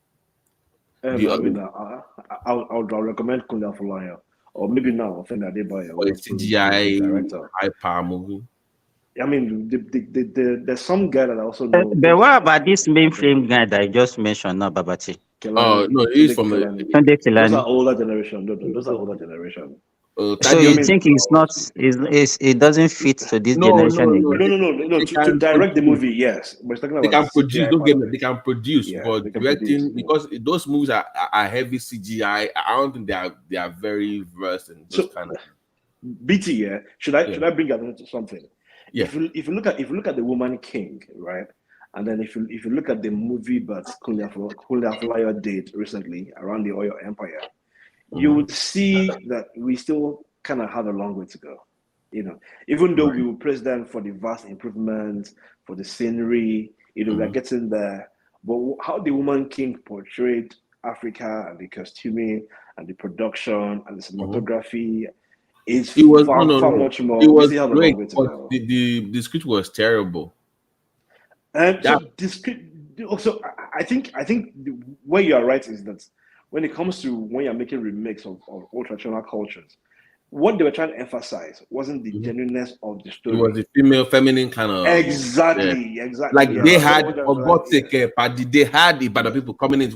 I'll recommend Kunle Afolayan, or maybe now Femi Adebayo, Or a CGI high power movie. I mean, there's some guy that I also know. But what about this mainframe guy that I just mentioned now, Babati? No, he's from Those are older generation. Those are older generation. So you think it's not? It doesn't fit to this generation again? No. To direct the movie, yes. We're talking They about can produce. Don't get me. They can produce, Yeah, but they can directing produce, because those movies are heavy CGI. I don't think they are very versed in those kind of. BT, yeah. Should I bring up into something? Yeah. If you look at the Woman King, right, and then if you look at the movie that Kunle Afolayan did recently around the Oyo Empire, you would see that we still kind of have a long way to go. Even though we will praise them for the vast improvements, for the scenery, we're getting there. But how the Woman King portrayed Africa and the costuming and the production and the cinematography is far much more. It was we still have great, a long way to but go. the script was terrible. So the script. Also, I think where you are right is that when it comes to when you're making remakes of old traditional cultures, what they were trying to emphasize wasn't the genuineness of the story. It was the feminine kind of exactly. Like yeah. they had, for God's sake, they had the Ibadan people coming in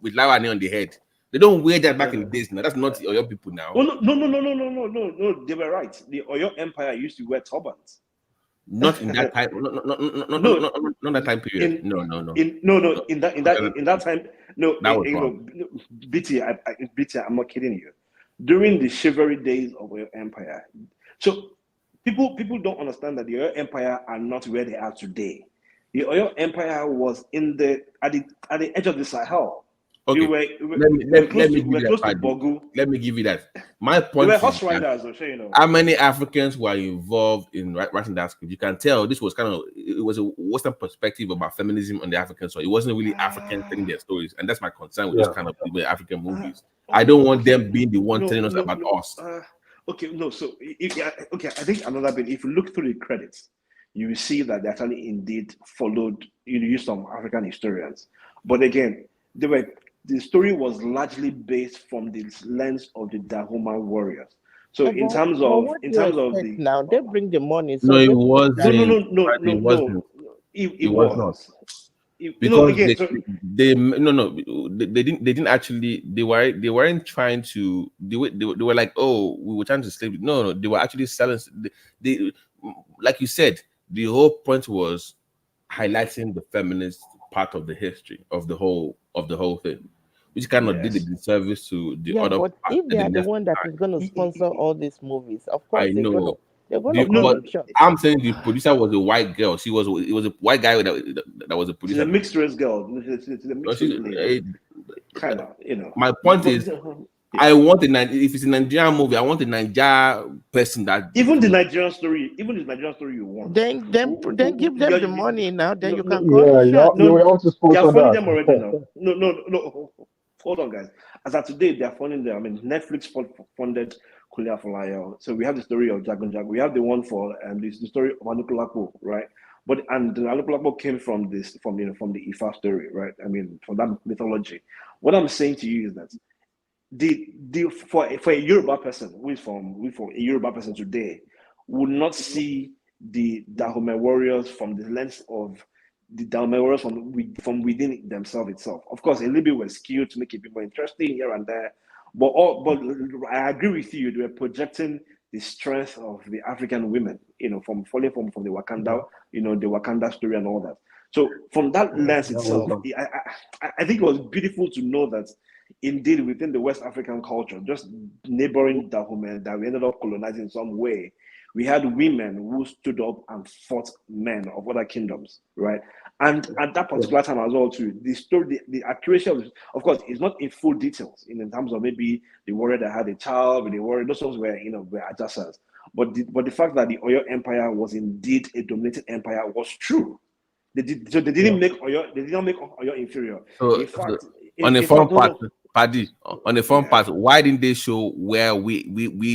with lawani on the head. They don't wear that back in the days now. That's not Oyo people now. Oh, no. They were right. The Oyo Empire used to wear turbans. Not in that time. Not that time period. No. In that time, no. That was wrong. BT, I'm not kidding you. During the chivalry days of Oyo Empire, so people don't understand that the Oyo Empire are not where they are today. The Oyo Empire was at the edge of the Sahel. Okay, let me give you that. Bogu. Let me give you that. My point They were is horse that riders, I'm sure you know. how many Africans were involved in writing that script? You can tell this was it was a Western perspective about feminism on the African side. It wasn't really Africans telling their stories, and that's my concern with this kind of African movies. I don't want them being the one telling us about us. Okay, no. So, okay, I think another bit. If you look through the credits, you will see that they actually indeed followed. You use some African historians, but again, the story was largely based from the lens of the Dahomey warriors. So, in terms of the now, they bring the money. So No, it they wasn't. no. It wasn't. It was not. Because they didn't actually they weren't trying to they were like, oh, we were trying to slave. No, they were actually selling. They like you said, the whole point was highlighting the feminist part of the history of the whole thing, which kind of did a disservice to the other but part. if they are the one that is going to sponsor all these movies, of course I know. they're going to But I'm saying the producer was a white girl. It was a white guy that was a producer. She's a mixed race girl. She's a mixed race lady. Kind of, you know. My point is, I want if it's a Nigerian movie, I want a Nigerian person that even the Nigerian story you want. Then give them the money now. Then you can Yeah, you will have to sponsor they are funding that. them already now. No. Hold on, guys. As of today, they are funding them. I mean, Netflix funded Kulia Folayo. So we have the story of Jagun Jagun. We have the one for the story of Anukulako, right? But and Anukulako came from the Ifa story, right? I mean, from that mythology. What I'm saying to you is that for a Yoruba person who is from a Yoruba person today would not see the Dahomey warriors from the lens of the Dahomey warriors from within themselves itself. Of course, a little bit was skewed to make it a bit more interesting here and there, but I agree with you. They were projecting the strength of the African women, from the Wakanda, the Wakanda story and all that. So from that lens itself, I think it was beautiful to know that indeed within the West African culture, just neighboring Dahomey that we ended up colonizing in some way, we had women who stood up and fought men of other kingdoms, right? And at that particular time as well, too, the story, the accuracy of course, is not in full details in terms of maybe the warrior that had a child with the warrior. Those ones were adjusters. But the fact that the Oyo Empire was indeed a dominating empire was true. They didn't make Oyo inferior. So, in fact, on the front part, Paddy, on the front part, why didn't they show where we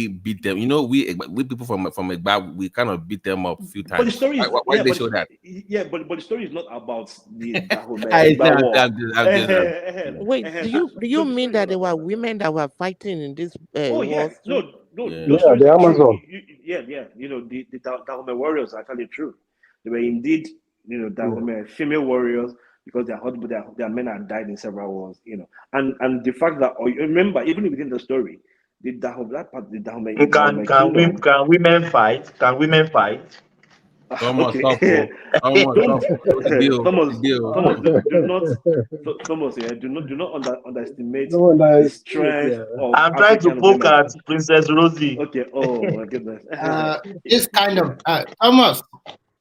beat them? We people from Egba, we kind of beat them up a few times. But the story is why did they show that? Yeah, but the story is not about the Dahomey. Wait, do you mean that there were women that were fighting in this wars? No. Yeah, the Amazon. The Dahomey warriors are actually true. They were indeed, Dahomey female warriors, because their men had died in several wars, and the fact that remember, even within the story, the Dahomey can women fight? Can women fight? Thomas, okay. Thomas, do not underestimate the strength of I'm trying to poke at Princess Rosie. Okay. Oh my goodness. This kind of Thomas.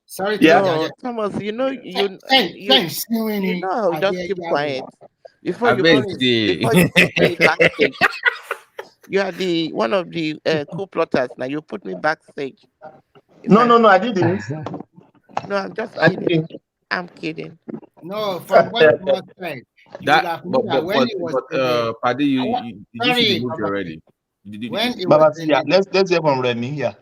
Sorry, Thomas. Just keep quiet before you put me backstage. You are one of the co-plotters. Now you put me backstage. No, I didn't. No, I'm just kidding. I'm kidding. No, from what Thomas said. Paddy, you see the movie already. Let's hear from Remy here.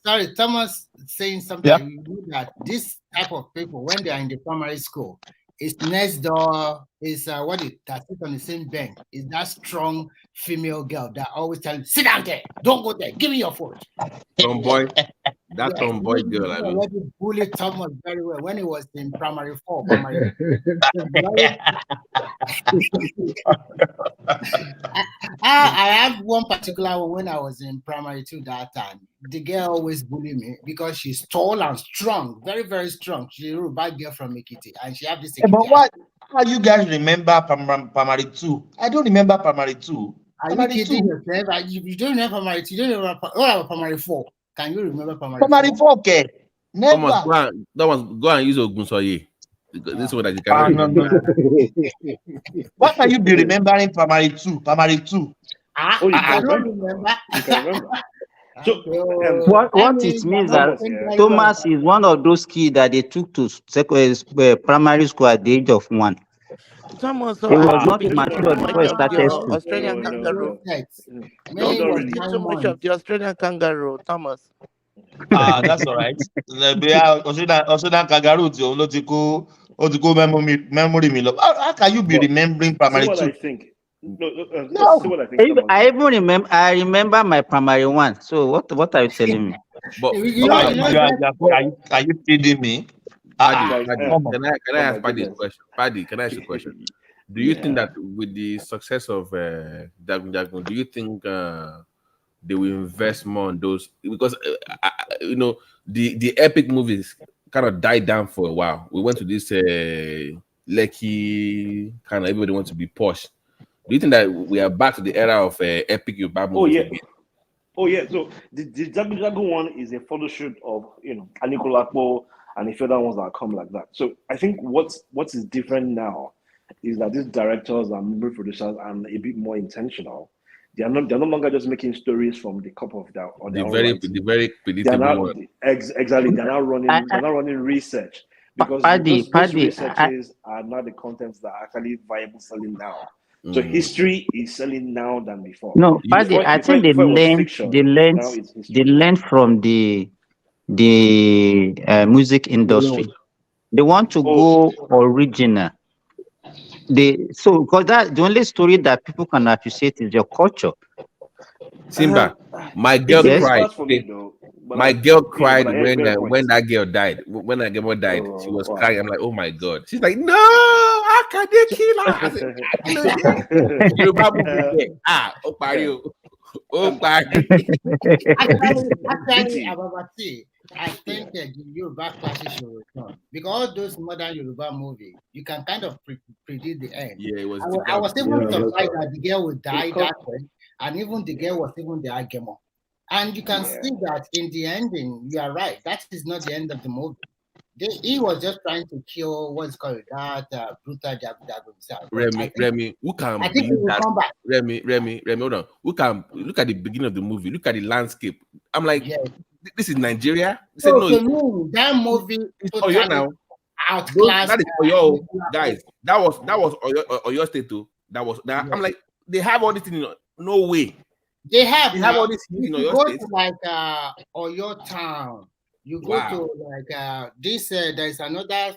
Sorry, Thomas saying something. Yeah. You know that this type of people, when they are in the primary school, is next door, is that sits on the same bench, is that strong female girl that always tells you, sit down there, don't go there, give me your food. Tomboy, that tomboy girl. I mean, already bullied Thomas very well when he was in primary 4. I have one particular one when I was in primary 2 that time. The girl always bullied me because she's tall and strong, very, very strong. She's a bad girl from Ekiti, and she have this. But why you guys remember primary 2? I don't remember primary 2. Are you kidding yourself? You don't remember primary 2. You don't remember what about primary 4? Can you remember primary 4? Primary 4, okay. Never. Thomas, go and use Ogunsoye. Because this one that you cannot No. Why can you be remembering primary 2? Primary 2. Oh, you I can don't remember. remember. You can remember. So, What it means that Thomas is one of those kids that they took to primary school at the age of 1. Thomas, He are was you not making too mature much before he of started your school. Australian kangaroo? When Don't he be was making 9 too much months. of the Australian kangaroo, Thomas. That's all right. Australian kangaroo memory me. How can you be But remembering see primary what I 2? think. No, See what I think, someone. I even remember. I remember my primary 1. So what are you telling me? But Are you kidding me? Guys, Come on. Can I oh my ask Paddy a goodness. question? Paddy, can I ask you a question? Do you think Yeah. that with the success of Dagun Dagun, do you think they will invest more on those? Because the epic movies kind of died down for a while. We went to this Lekki kind of everybody wants to be posh. Do you think that we are back to the era of epic Yoruba Oh movies yeah. again? Oh yeah. So the Jago one is a photo shoot of Anikulapo and a few other ones that come like that. So I think what is different now is that these directors and movie producers are a bit more intentional. They're no longer just making stories from the cup of their or The their own very writing. very They're predictable not one. exactly. They're not running research because those Paddy, researches are not the contents that are actually viable selling now. So Mm. history is selling now than before. no, Paddy. I think Before it was fiction, now it's they history. learned from the music industry. They want to go original. Because that the only story that people can appreciate is your culture. Simba, my girl It's a Yes. cried. must for me though. But My girl but cried I get your point. when that girl died. When that girl died, she was Wow. crying. I'm like, oh my god. She's like, no, how can they kill her? I said, Yoruba movie there. Opario. Actually, Ababati, I think the Yoruba classes should return because all those modern Yoruba movies, you can kind of predict the end. Yeah, it was. I was even surprised that the girl would die that way, and even the girl was even the Agemo. And you can see that in the ending, you are right. That is not the end of the movie. He was just trying to kill what's called that brutal Jago himself. Remy, who can I think he believe will that? come back. Remy, hold on. Who can look at the beginning of the movie? Look at the landscape. I'm like, this is Nigeria. He said, no, to me, that movie it's totally Oyo now. outclassed. That is Oyo, guys. That was Oyo State too. That was that. I'm like, they have all this thing. No way. They have all this if in you Oyo go State. to like Oyo town, you go to like this. There's another.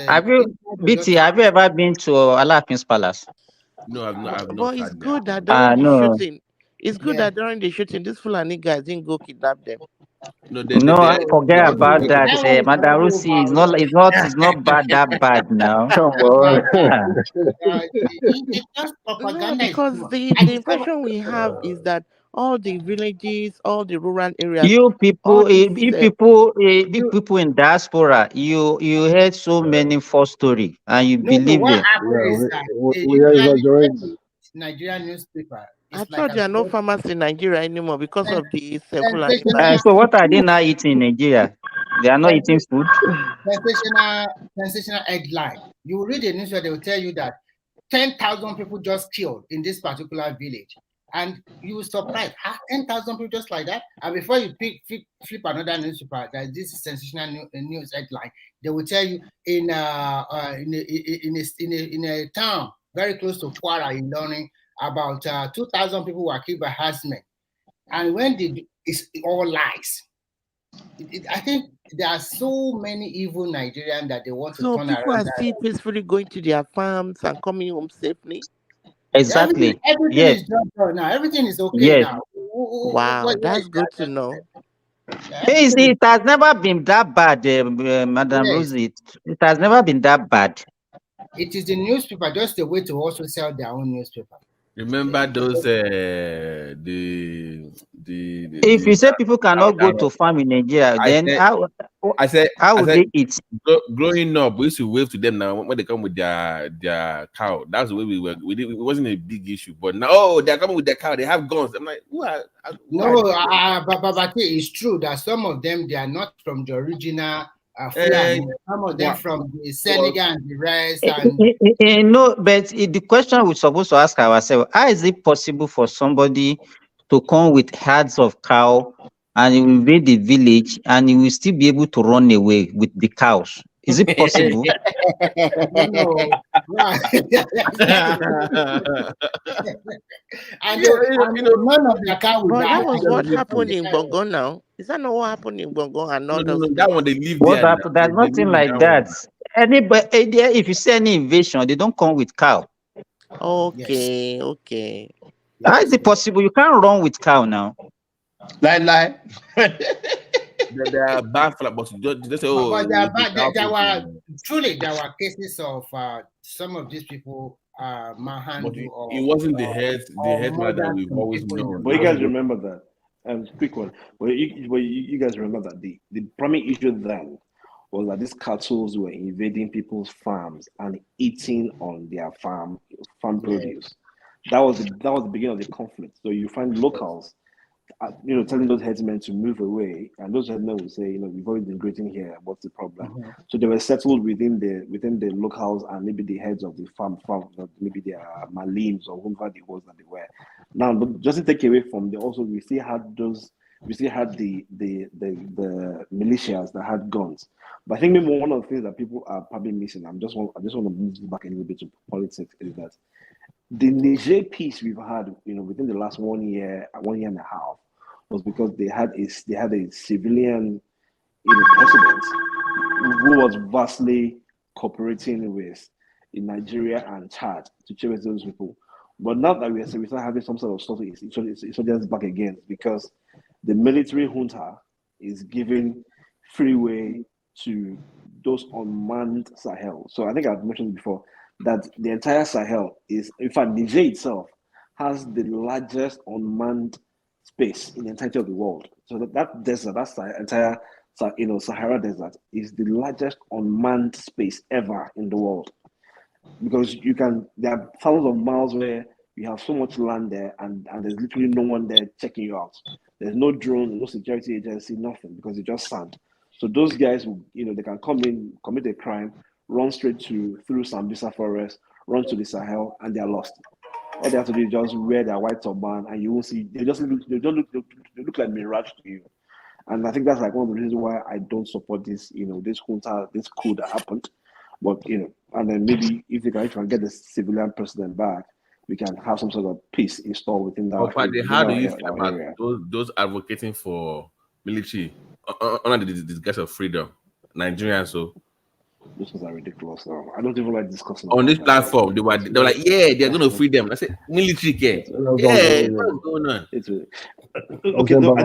Have you ever been to Alafin's Palace? No, I've not. But it's good that during the no. shooting, it's good that during the shooting, these Fulani guys didn't go kidnap them. No, forget about that. Madam Rusi is not bad that bad now. Come on. It's just propaganda. No, because the impression we have is that all the villages, all the rural areas, You people, all these, people in diaspora, you heard so many false story and you believe what them. happened is that we are exaggerating. Nigerian newspaper. I thought there are no farmers in Nigeria anymore because of the Fulani. So what are they now eating in Nigeria? They are not eating food. Sensational headline. You read the news where they will tell you that 10,000 people just killed in this particular village. And you will surprise, 10,000 people just like that? And before you flip another newspaper, that this is sensational news headline, they will tell you in a town very close to Kwara in Learning, about 2,000 people were killed by herdsmen. And when it's all lies. I think there are so many evil Nigerians that they want to turn around. So people are still peacefully going to their farms and coming home safely. Exactly. Everything is just done now. Everything is okay now. Wow, that's good to know. It has never been that bad, Madam Rosie. It has never been that bad. It is the newspaper, just a way to also sell their own newspaper. Remember those if you say people cannot go to farm in Nigeria, then how would they eat? Growing up, we used to wave to them now when they come with their cow. That's the way we were. It wasn't a big issue, but now they're coming with their cow. They have guns. I'm like, but it's true that some of them they are not from the original Fulani, some of them from the Senegal and the rest. And No, but the question we're supposed to ask ourselves: how is it possible for somebody to come with herds of cow and invade the village and he will still be able to run away with the cows? Is it possible? no, right. And none of the cow will But that die. was what happened in Bongo now. Is that not what happened in Bongo and No, others? that one they live What there. happened? There's They nothing live in like that that. one. Anybody, if you see any invasion, they don't come with cow. Okay, okay. How is it possible? You can't run with cow now. Lie. They are bad for like, but they say, oh, But there were people. truly there were cases of some of these people manhandle But it wasn't the head man that murder we've some always people in the known. But you guys village. remember that. Quick one. But you guys remember that the primary issue then was that these cattle were invading people's farms and eating on their farm produce. That was the beginning of the conflict. So you find locals, telling those headsmen to move away, and those headsmen would say, we've already been grazing here. What's the problem? So they were settled within the locals and maybe the heads of the farm, maybe their malims or whoever it was that they were. Now, but just to take away from we still had the militias that had guns. But I think maybe one of the things that people are probably missing, I just want to move back a little bit to politics, is that the Niger peace we've had, within the last 1 year, 1 year and a half, was because they had a civilian, president who was vastly cooperating with Nigeria and Chad to chase those people. But now that we start having some sort of sort of insurgents back again, because the military junta is giving freeway to those unmanned Sahel. So I think I've mentioned before that the entire Sahel is, in fact, Niger itself has the largest unmanned space in the entirety of the world. So that desert, that's the entire Sahara Desert, is the largest unmanned space ever in the world. Because there are thousands of miles where you have so much land there and there's literally no one there checking you out. There's no drone, no security agency, nothing, because it's just sand. So those guys, they can come in, commit a crime, run straight through Sambisa forest, run to the Sahel, and they're lost. All they have to do is just wear their white turban, and you will see they look like mirage to you. And I think that's like one of the reasons why I don't support this, this junta, this coup that happened. But and then maybe if they can get the civilian president back, we can have some sort of peace installed within that. How do you feel about those advocating for military under the disguise of freedom, Nigerians? So those things are ridiculous. So I don't even like discussing on this platform. They were like, yeah, they're going to free them. I said, military care. Yeah, what's going on? Okay. No,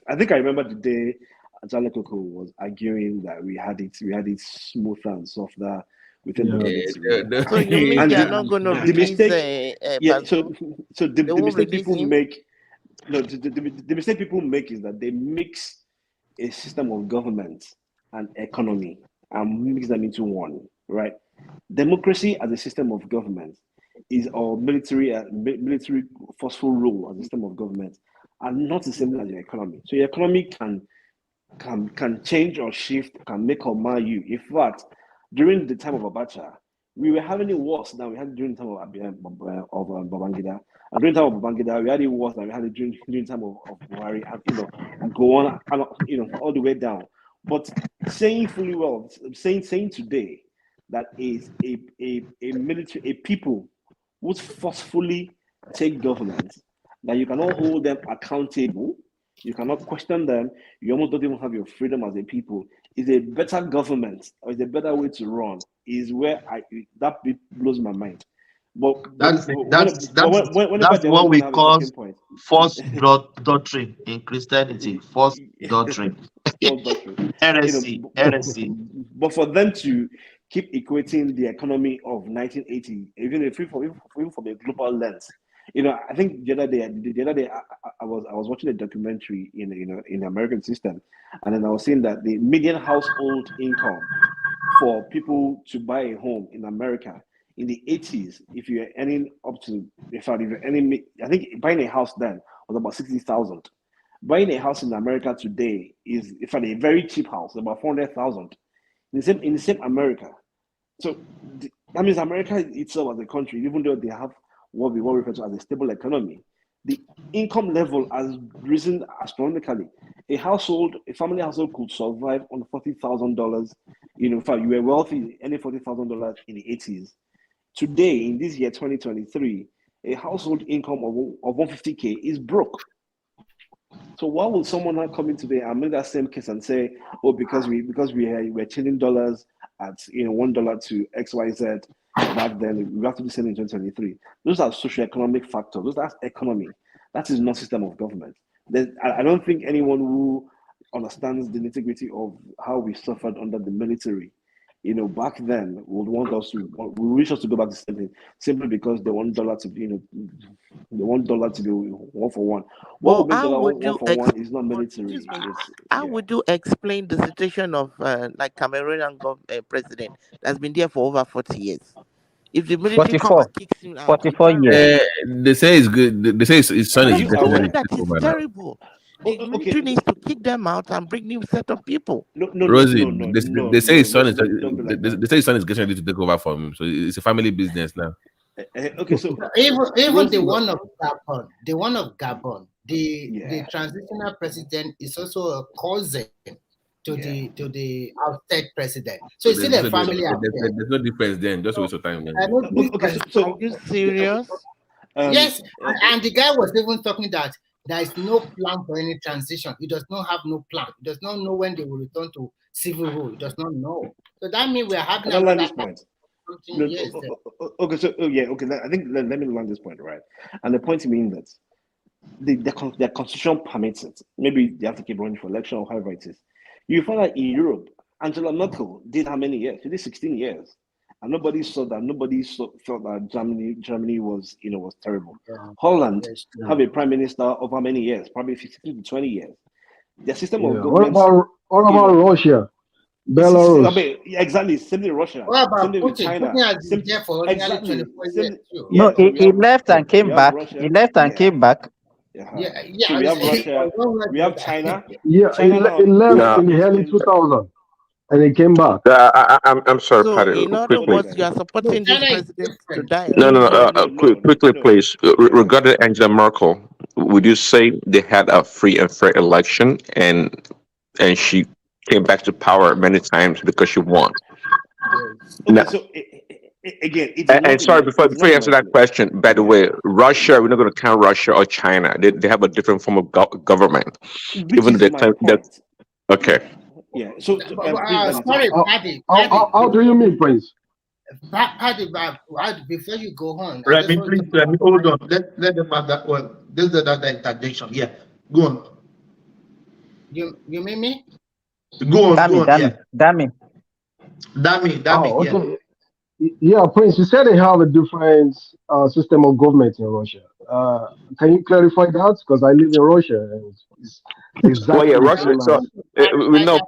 I think I remember the day Ajale Koko was arguing that we had it smoother and softer within the military. So you mean they are not going to release the mistake people make. No, the mistake people make is that they mix a system of government and economy and mix them into one, right? Democracy as a system of government is our military forceful rule as a system of government are not the same as your economy. So your economy can change or shift, can make or mar you. In fact, during the time of Abacha, we were having it worse than we had during the time of Babangida. And during the time of Babangida, we had it worse than we had it during the time of Buhari, and go on, all the way down. But saying today that is a military, a people would forcefully take government, that you cannot hold them accountable, you cannot question them, you almost don't even have your freedom as a people, is a better government or is a better way to run, is where that blows my mind. But that's what we call false doctrine in Christianity. False doctrine. Heresy. But for them to keep equating the economy of 1980, even from a global lens, I think the other day I was watching a documentary in the American system, and then I was saying that the median household income for people to buy a home in America in the 80s, if you're earning up to, in fact, if you're earning, I think buying a house then was about 60,000. Buying a house in America today is, in fact, a very cheap house, about 400,000 in the same America. So that means America itself as a country, even though they have what we refer to as a stable economy, the income level has risen astronomically. A family household could survive on $40,000. In fact, you were wealthy, any $40,000 in the 80s. Today, in this year 2023, a household income of 150K is broke. So why would someone not come in today and make that same case and say, oh, because we're changing dollars at $1 to XYZ back then, we have to do the same in 2023. Those are socioeconomic factors. That's economy. That is not system of government. I don't think anyone who understands the nitty-gritty of how we suffered under the military, back then would wish us to go back to something simply because they want dollar to be, they want dollar to be one for one. What Well, would make how dollar would one you for one is not military. excuse me? It's How would you explain the situation of like Cameroonian president that's been there for over 40 years? If the military come 44. and kicks him out, 44 years. They say it's good. They say his son is I'm getting ready saying to that take it's over now. terrible. The military needs to kick them out and bring new set of people. Rosie, they say his son is. Rosie, don't be like that. They say his son is getting ready to take over for him. So it's a family business now. Okay, so even Rosie, the one of Gabon, the transitional president is also a cousin to the ousted president. So it's still a family affair. There's no difference then. Just waste your time then. Are you serious? Yes, and the guy was even talking that there is no plan for any transition. He does not have no plan. He does not know when they will return to civil rule. He does not know. So that means we are having Can I land this another point? Okay, so okay. I think let me land this point, right? And the point being that their constitution permits it. Maybe they have to keep running for election or however it is. You find that in Europe, Angela Merkel did how many years? She did 16 years. And nobody felt that Germany was terrible. Holland have a prime minister of how many years? Probably 15 to 20 years. Their system of government. What about Russia? Belarus. Exactly, same in Russia. What about same with Putin? China. Putin has been there for nearly 24 years too. No, he left and came back. He left and came back. So we have Russia, we have China. Yeah, China he left No. in the early 2000s and he came back. I'm sorry, So, Patty. in other Quickly. words, you are supporting this president to die. No. Quickly, please. Regarding Angela Merkel, would you say they had a free and fair election and she came back to power many times because she won? Okay, so again, and sorry, before you answer that question, by the way, Russia, we're not going to count Russia or China. They have a different form of government. Even though they okay. Yeah. So, sorry, Paddy. How do you mean, Prince? Paddy, before you go on, let me hold on. Let them have that one. This is that interjection. Yeah, go on. You mean me? Go on. Dammy. Oh, okay. Yeah, Prince, you said they have a different system of government in Russia. Can you clarify that? Because I live in Russia. And it's exactly Russia. So we know.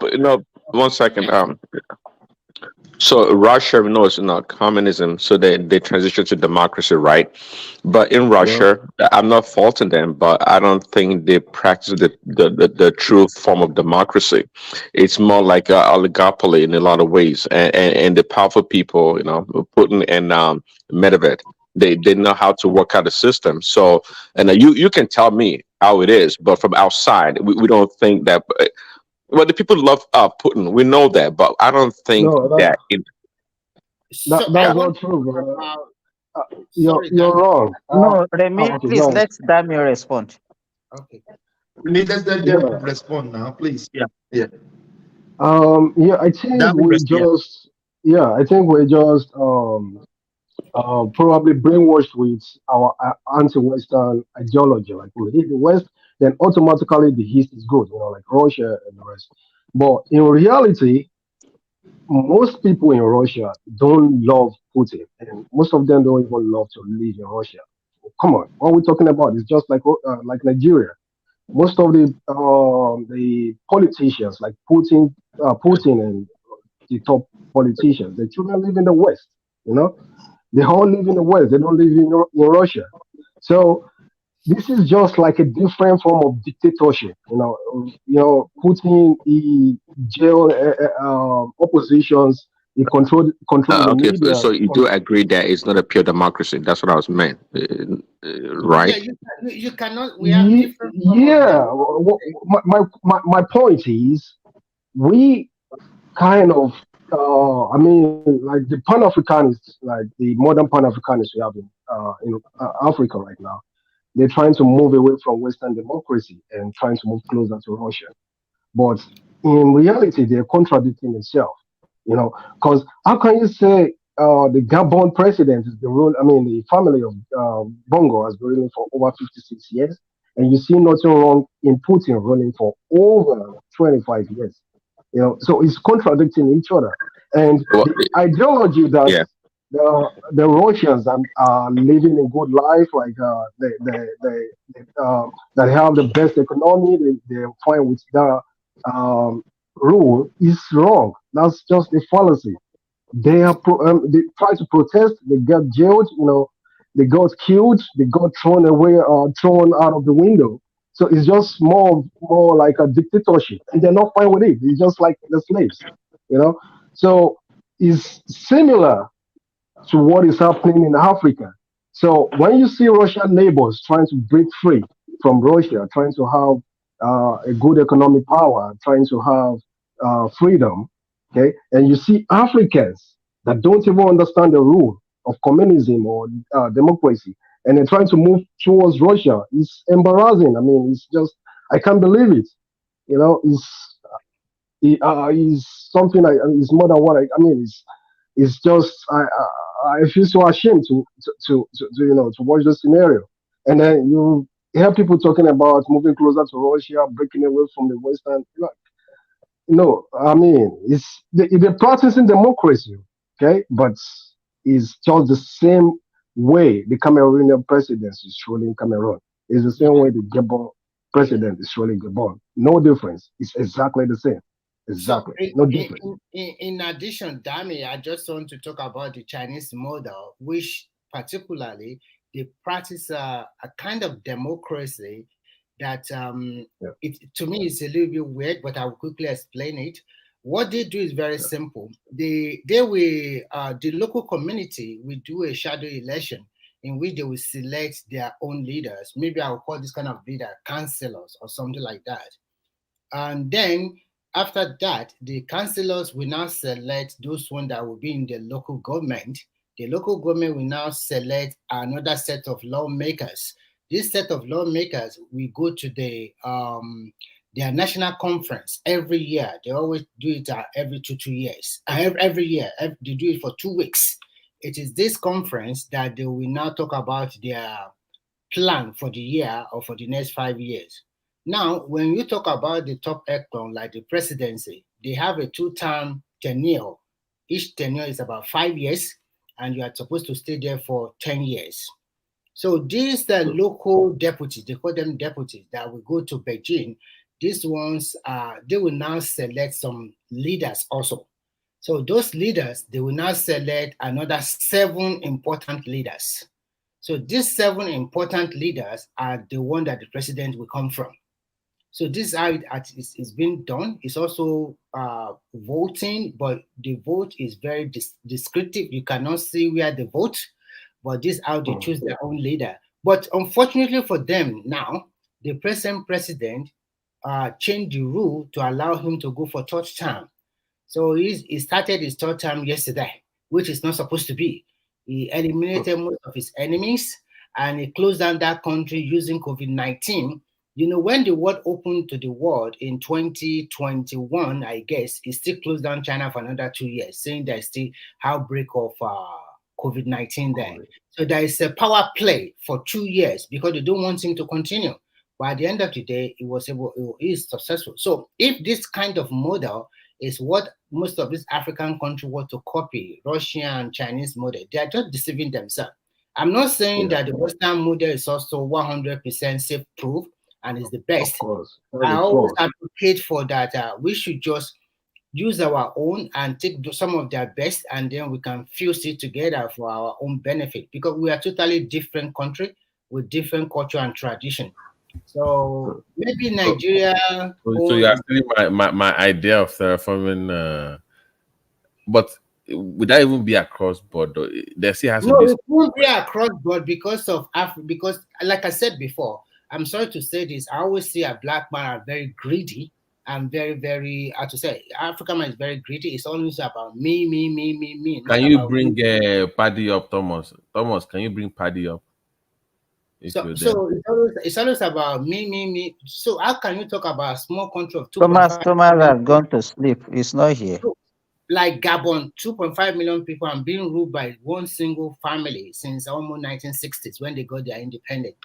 1 second. So Russia, we know, is not communism, so they transition to democracy, right? But in Russia, I'm not faulting them, but I don't think they practice the true form of democracy. It's more like an oligopoly in a lot of ways, and the powerful people, Putin and Medvedev, they know how to work out the system. So, and you can tell me how it is, but from outside, we don't think that. Well, the people love Putin. We know that, but I don't think that's not true, bro. You're wrong. No, Remy, please let Damien respond. Okay. Let them respond now, please. Yeah. I think we're just probably brainwashed with our anti-Western ideology. Like we hate the West, then automatically the East is good, like Russia and the rest. But in reality, most people in Russia don't love Putin, and most of them don't even love to live in Russia. Come on, what we're talking about is just like Nigeria. Most of the politicians, like Putin and the top politicians, the children live in the West. They all live in the West. They don't live in Russia. So this is just like a different form of dictatorship. Putin he jail oppositions, he control the Okay, so, media. so you do agree that it's not a pure democracy? That's what I was meant, Yeah, right? you cannot. We have different form of Yeah, democracy. my point is we kind of I mean, like the Pan-Africanists, like the modern Pan-Africanists we have in Africa right now, they're trying to move away from Western democracy and trying to move closer to Russia. But in reality, they're contradicting themselves. Because how can you say the Gabon president is the rule? I mean, the family of Bongo has been ruling for over 56 years, and you see nothing wrong in Putin ruling for over 25 years. So it's contradicting each other. And Well, the ideology that yeah. the Russians are living a good life, like they have the best economy, they're fine with their um, rule, is wrong. That's just a fallacy. They try to protest, they get jailed, they got killed, they got thrown away, thrown out of the window. So it's just more like a dictatorship, and they're not fine with it. It's just like the slaves, you know. So it's similar to what is happening in Africa. So when you see Russian neighbors trying to break free from Russia, trying to have a good economic power, trying to have freedom, okay, and you see Africans that don't even understand the rule of communism or democracy, and they're trying to move towards Russia, it's embarrassing. I mean, it's just I can't believe it. Is something is more than what I mean. It's just I feel so ashamed to watch the scenario, and then you hear people talking about moving closer to Russia, breaking away from the Western. No, I mean they're practicing democracy, okay, but it's just the same way the Cameroonian president is ruling Cameroon. It's the same way the Gabon president is ruling Gabon. No difference. It's exactly the same. So, Exactly. No difference. in addition, Dami, I just want to talk about the Chinese model, which particularly they practice a kind of democracy that it to me is a little bit weird, but I will quickly explain it. What they do is very simple. They will the local community will do a shadow election in which they will select their own leaders. Maybe I will call this kind of leader councillors or something like that. And then after that, the councillors will now select those ones that will be in the local government. The local government will now select another set of lawmakers. This set of lawmakers will go to their national conference every year. They always do it every 2 years. Every year, they do it for 2 weeks. It is this conference that they will now talk about their plan for the year or for the next 5 years. Now, when you talk about the top echelon, like the presidency, they have a 2-term tenure. Each tenure is about 5 years, and you are supposed to stay there for 10 years. So these local deputies, they call them deputies, that will go to Beijing. These ones, they will now select some leaders also. So those leaders, they will now select another 7 important leaders. So these 7 important leaders are the one that the president will come from. So this is how it's been done. It's also voting, but the vote is very descriptive. You cannot see where they vote, but this is how they choose their own leader. But unfortunately for them now, the present president changed the rule to allow him to go for 3rd term. So he started his 3rd term yesterday, which is not supposed to be. He eliminated most of his enemies and he closed down that country using COVID-19. When the world opened to the world in 2021, I guess, he still closed down China for another 2 years, saying there's still outbreak of COVID-19 there. So there is a power play for 2 years because they don't want him to continue. But at the end of the day, he is successful. So if this kind of model is what most of these African countries want to copy, Russian and Chinese model, they are just deceiving themselves. I'm not saying that the Western model is also 100% safe proof and is the best. Of course. I always advocate for that. We should just use our own and take some of their best, and then we can fuse it together for our own benefit, because we are totally different country. with different culture and tradition. So maybe Nigeria. So you are stealing my idea of terraforming, but would that even be across board? There still has to No, be. it won't be across board because of because, like I said before, I'm sorry to say this. I always see a black man are very greedy and very, very, how to say, African man is very greedy. It's always about me, me, me, me, me. Can Not you about bring we. Paddy up, Thomas? Thomas, can you bring Paddy up if So, you're there? so it's always about me, me, me. So how can you talk about a small country of Thomas 2.5 million has gone to sleep. He's not here. people, like Gabon, 2.5 million people, and being ruled by one single family since almost 1960s when they got their independence,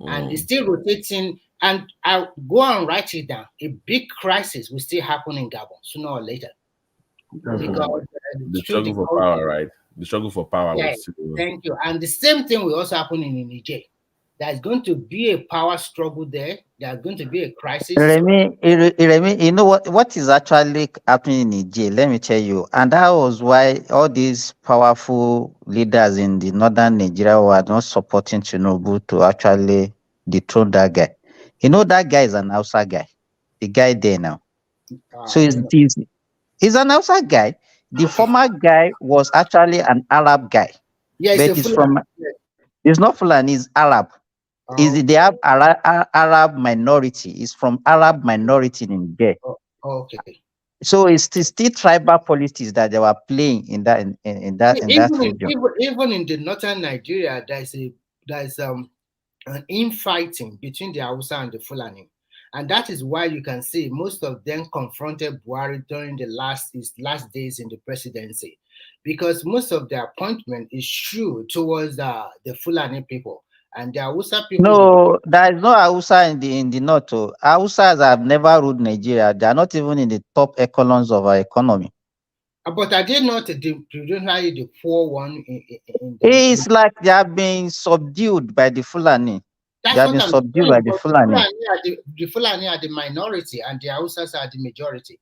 and it's still rotating. And I'll go and write it down. A big crisis will still happen in Gabon sooner or later because The through struggle the for culture. power, right? The struggle for power Yeah, will still. thank you. And the same thing will also happen in Niger. There's going to be a power struggle there. There's going to be a crisis. Remy, you know what is actually happening in Niger? Let me tell you. And that was why all these powerful leaders in the northern Nigeria were not supporting Tinubu to actually dethrone that guy. You know, that guy is an outside guy. The guy there now. So I don't know. he's an outside guy. The former guy was actually an Arab guy. Yeah, it's But a he's Fulani. from, it's not Fulani, he's Arab. They have Arab minority. It's from Arab minority in there. Okay. So it's still tribal politics that they were playing in that region. Even in the northern Nigeria, there's an infighting between the Hausa and the Fulani. And that is why you can see most of them confronted Buhari during his last days in the presidency, because most of the appointment is true towards the Fulani people. And the Hausa people. No, there is no Hausa in the north. Hausas have never ruled Nigeria. They are not even in the top echelons of our economy. But are they not the poor one in the It's like they have been subdued by the Fulani. That's They have what been I'm subdued saying. by the But Fulani. the Fulani are the minority and the Hausas are the majority.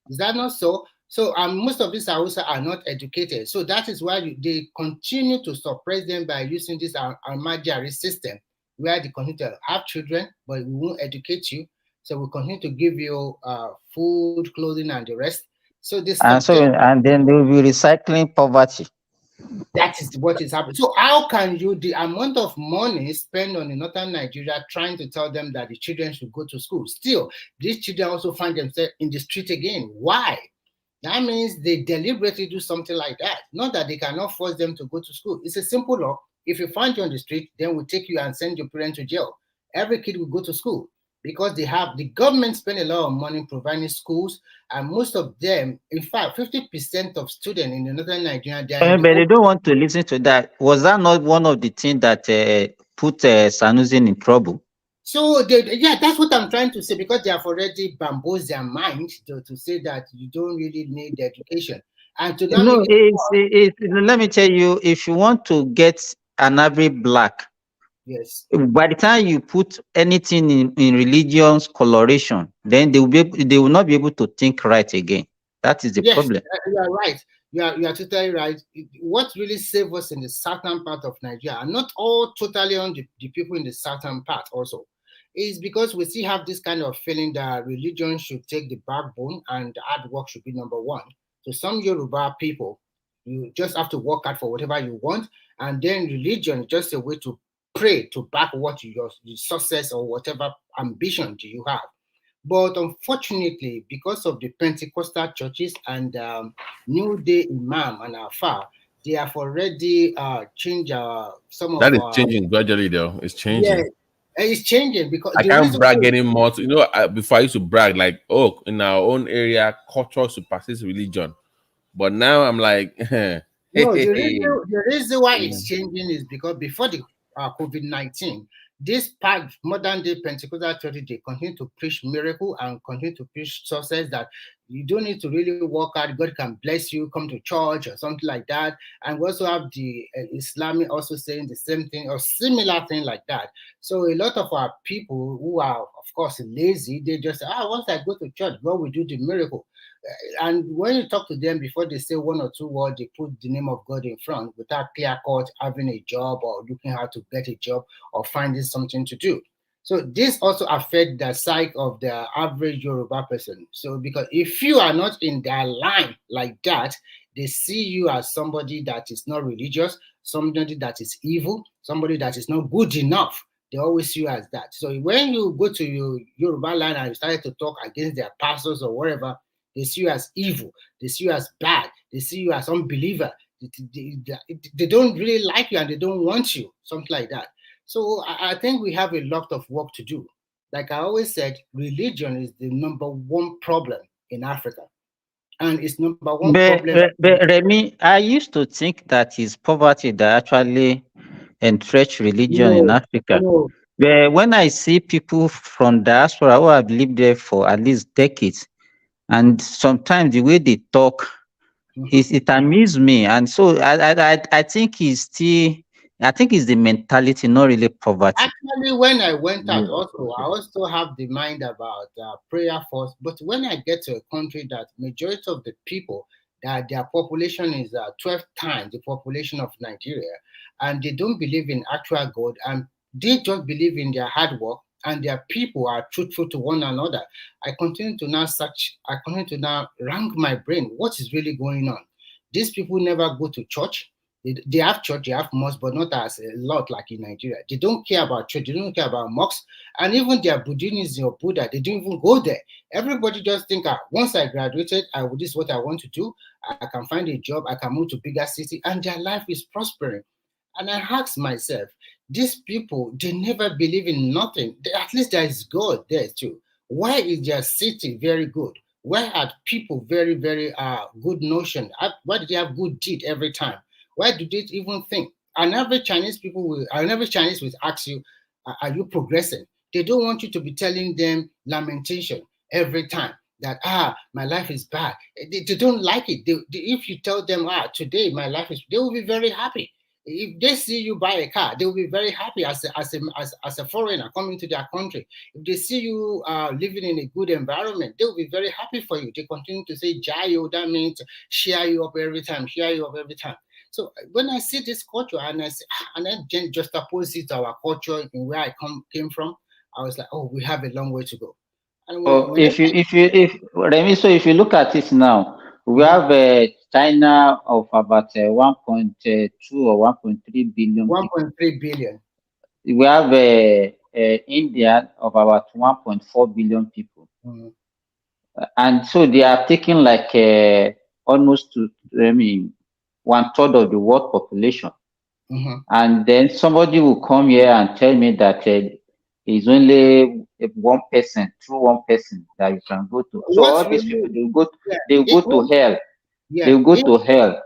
Is that not so? So most of these Hausa are not educated. So that is why they continue to suppress them by using this Almajari system, where they continue to have children, but we won't educate you. So we continue to give you food, clothing, and the rest. So this And then they will be recycling poverty. That is what is happening. So how can you, the amount of money spent on the northern Nigeria trying to tell them that the children should go to school, still these children also find themselves in the street again? Why? That means they deliberately do something like that. Not that they cannot force them to go to school. It's a simple law. If you find you on the street, then we'll take you and send your parents to jail. Every kid will go to school because the government spend a lot of money providing schools, and most of them, in fact, 50% of students in the northern Nigeria, But they don't want to listen to that. Was that not one of the things that put Sanusi in trouble? So that's what I'm trying to say, because they have already bamboozled their mind to say that you don't really need the education. And to not No, make let me tell you, if you want to get an average black, yes, by the time you put anything in religion's coloration, then they will not be able to think right again. That is the problem. You are right. You are totally right. What really saved us in the southern part of Nigeria, and not all totally on the people in the southern part also, is because we still have this kind of feeling that religion should take the backbone and hard work should be number one. So some Yoruba people, you just have to work hard for whatever you want, and then religion is just a way to pray to back what your success or whatever ambition do you have. But unfortunately, because of the Pentecostal churches and New Day Imam and Alpha, they have already changed some of That is our. changing gradually, though. It's changing. Yeah, it's changing because I the can't reason brag anymore. Before I used to brag like, oh, in our own area, culture supersedes religion. But now I'm like, hey, No, hey, the reason why yeah. it's changing is because before the COVID-19, this part modern day Pentecostal church, they continue to preach miracle and continue to preach success, that you don't need to really work hard. God can bless you, come to church or something like that. And we also have the Islamic also saying the same thing or similar thing like that. So a lot of our people who are, of course, lazy, they just say, once I go to church, God will do the miracle. And when you talk to them, before they say one or two words, they put the name of God in front without clear cut having a job or looking how to get a job or finding something to do. So this also affects the psyche of the average Yoruba person. So because if you are not in their line like that, they see you as somebody that is not religious, somebody that is evil, somebody that is not good enough. They always see you as that. So when you go to your Yoruba land and you started to talk against their pastors or whatever, they see you as evil. They see you as bad. They see you as unbeliever. They don't really like you and they don't want you, something like that. So I think we have a lot of work to do. Like I always said, religion is the number one problem in Africa. And it's number one problem. But Remy, I used to think that it's poverty that actually entrenched religion in No, Africa. no. But when I see people from diaspora who have lived there for at least decades, and sometimes the way they talk, it amuses me. And so I think I think it's the mentality, not really poverty. Actually, when I went out, also I also have the mind about prayer first. But when I get to a country that majority of the people that their population is 12 times the population of Nigeria, and they don't believe in actual God, and they just believe in their hard work, and their people are truthful to one another, I continue to now search. I continue to now rank my brain. What is really going on? These people never go to church. They have church, they have mosque, but not as a lot like in Nigeria. They don't care about church, they don't care about mosques, and even their Buddhism or Buddha, they don't even go there. Everybody just think, once I graduated, this is what I want to do. I can find a job, I can move to bigger city, and their life is prospering. And I ask myself, these people, they never believe in nothing. At least there is God there too. Why is their city very good? Why are people very, very good notion? Why do they have good deed every time? Why do they even think? And every Chinese will ask you, are you progressing? They don't want you to be telling them lamentation every time that my life is bad. They don't like it. If you tell them today my life is, they will be very happy. If they see you buy a car, they will be very happy as a foreigner coming to their country. If they see you living in a good environment, they will be very happy for you. They continue to say Jayo, that means share you up every time, share you up every time. So when I see this culture and I see, and then just opposite our culture in where I came from, I was like, oh, we have a long way to go. And if Remy, so if you look at it now, we have China of about 1.2 or 1.3 billion. 1.3 billion. We have India of about 1.4 billion people. And so they are taking like almost to, I mean, 1/3 of the world population. And then somebody will come here and tell me that it's only one person, through one person that you can go to. So all these people, they will go to hell. They will go to hell.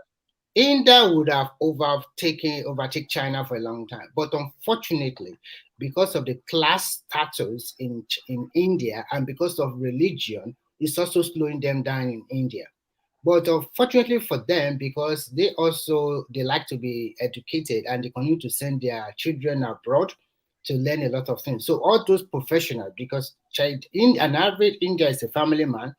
India would have overtake China for a long time. But unfortunately, because of the class status in India and because of religion, it's also slowing them down in India. But unfortunately for them, because they like to be educated and they continue to send their children abroad to learn a lot of things. So all those professionals, because in an average India is a family man,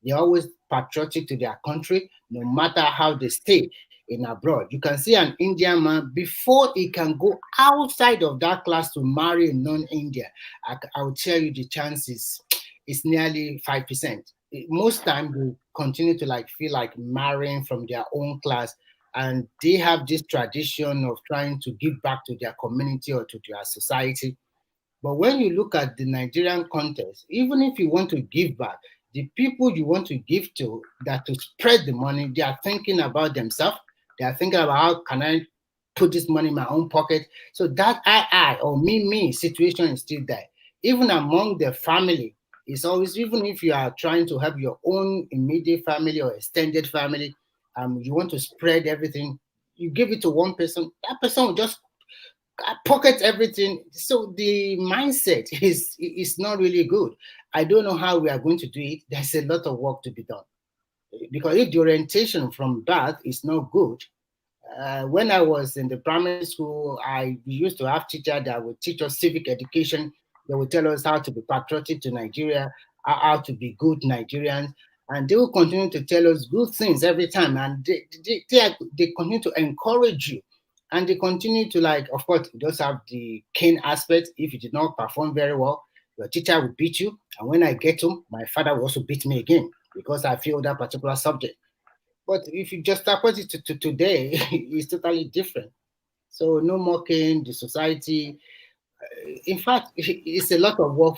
they're always patriotic to their country, no matter how they stay in abroad. You can see an Indian man before he can go outside of that class to marry a non-Indian. I will tell you the chances is nearly 5%. Most time they continue to feel like marrying from their own class, and they have this tradition of trying to give back to their community or to their society. But when you look at the Nigerian context, even if you want to give back, the people you want to give to spread the money, they are thinking about themselves. They are thinking about how can I put this money in my own pocket. So that I or me situation is still there. Even among the family, it's always, even if you are trying to have your own immediate family or extended family, you want to spread everything, you give it to one person, that person will just pocket everything. So the mindset is not really good. I don't know how we are going to do it. There's a lot of work to be done. Because if the orientation from birth is not good, when I was in the primary school, I used to have teachers that would teach us civic education. They would tell us how to be patriotic to Nigeria, how to be good Nigerians. and they will continue to tell us good things every time, and they continue to encourage you, and they continue to, like, of course, those have the cane aspect. If you did not perform very well, your teacher will beat you, and when I get home, my father will also beat me again because I failed that particular subject. But if you just opposite it to today, it's totally different. So no mocking the society. In fact, it's a lot of work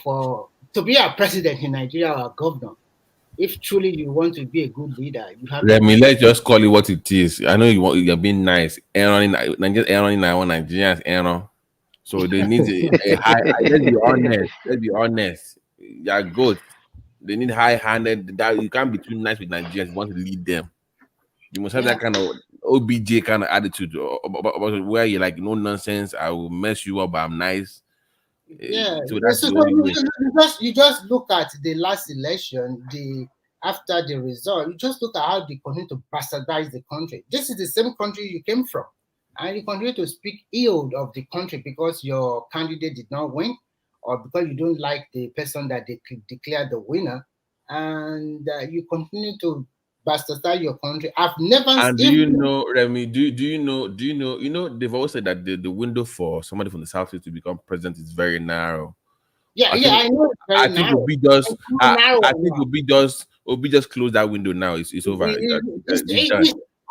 to be a president in Nigeria or a governor. If truly you want to be a good leader, you have to. Let's just call it what it is. I know you're being nice. Aaron, Nigerians, Aaron. So they need a high. Let's be honest. Let's be honest. You're good. They need high-handed. That you can't be too nice with Nigerians. You want to lead them. You must have that kind of OBJ kind of attitude, where you're like, no nonsense. I will mess you up, but I'm nice. Yeah. So that's the only way. You just look at the last election. After the result, you just look at how they continue to bastardize the country. This is the same country you came from, and you continue to speak ill of the country because your candidate did not win, or because you don't like the person that they declared the winner, and you continue to bastardize your country. I've never. And do you know, Remy? Do you know? You know, they've always said that the window for somebody from the South to become president is very narrow. Yeah, I know. It's very I think narrow. I think Obi just closed that window now. It's over.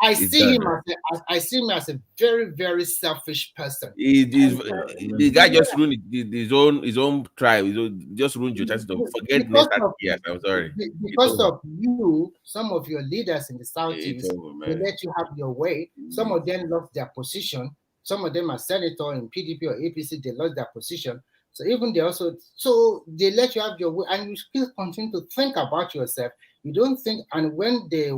I see him as a very, very selfish person. The guy just ruined his own tribe. Just ruined your chances to forget next year. I'm sorry. Because of you, some of your leaders in the Southeast, they let you have your way. Some of them lost their position. Some of them are senator in PDP or APC. They lost their position. So even they let you have your way, and you still continue to think about yourself. You don't think, and when they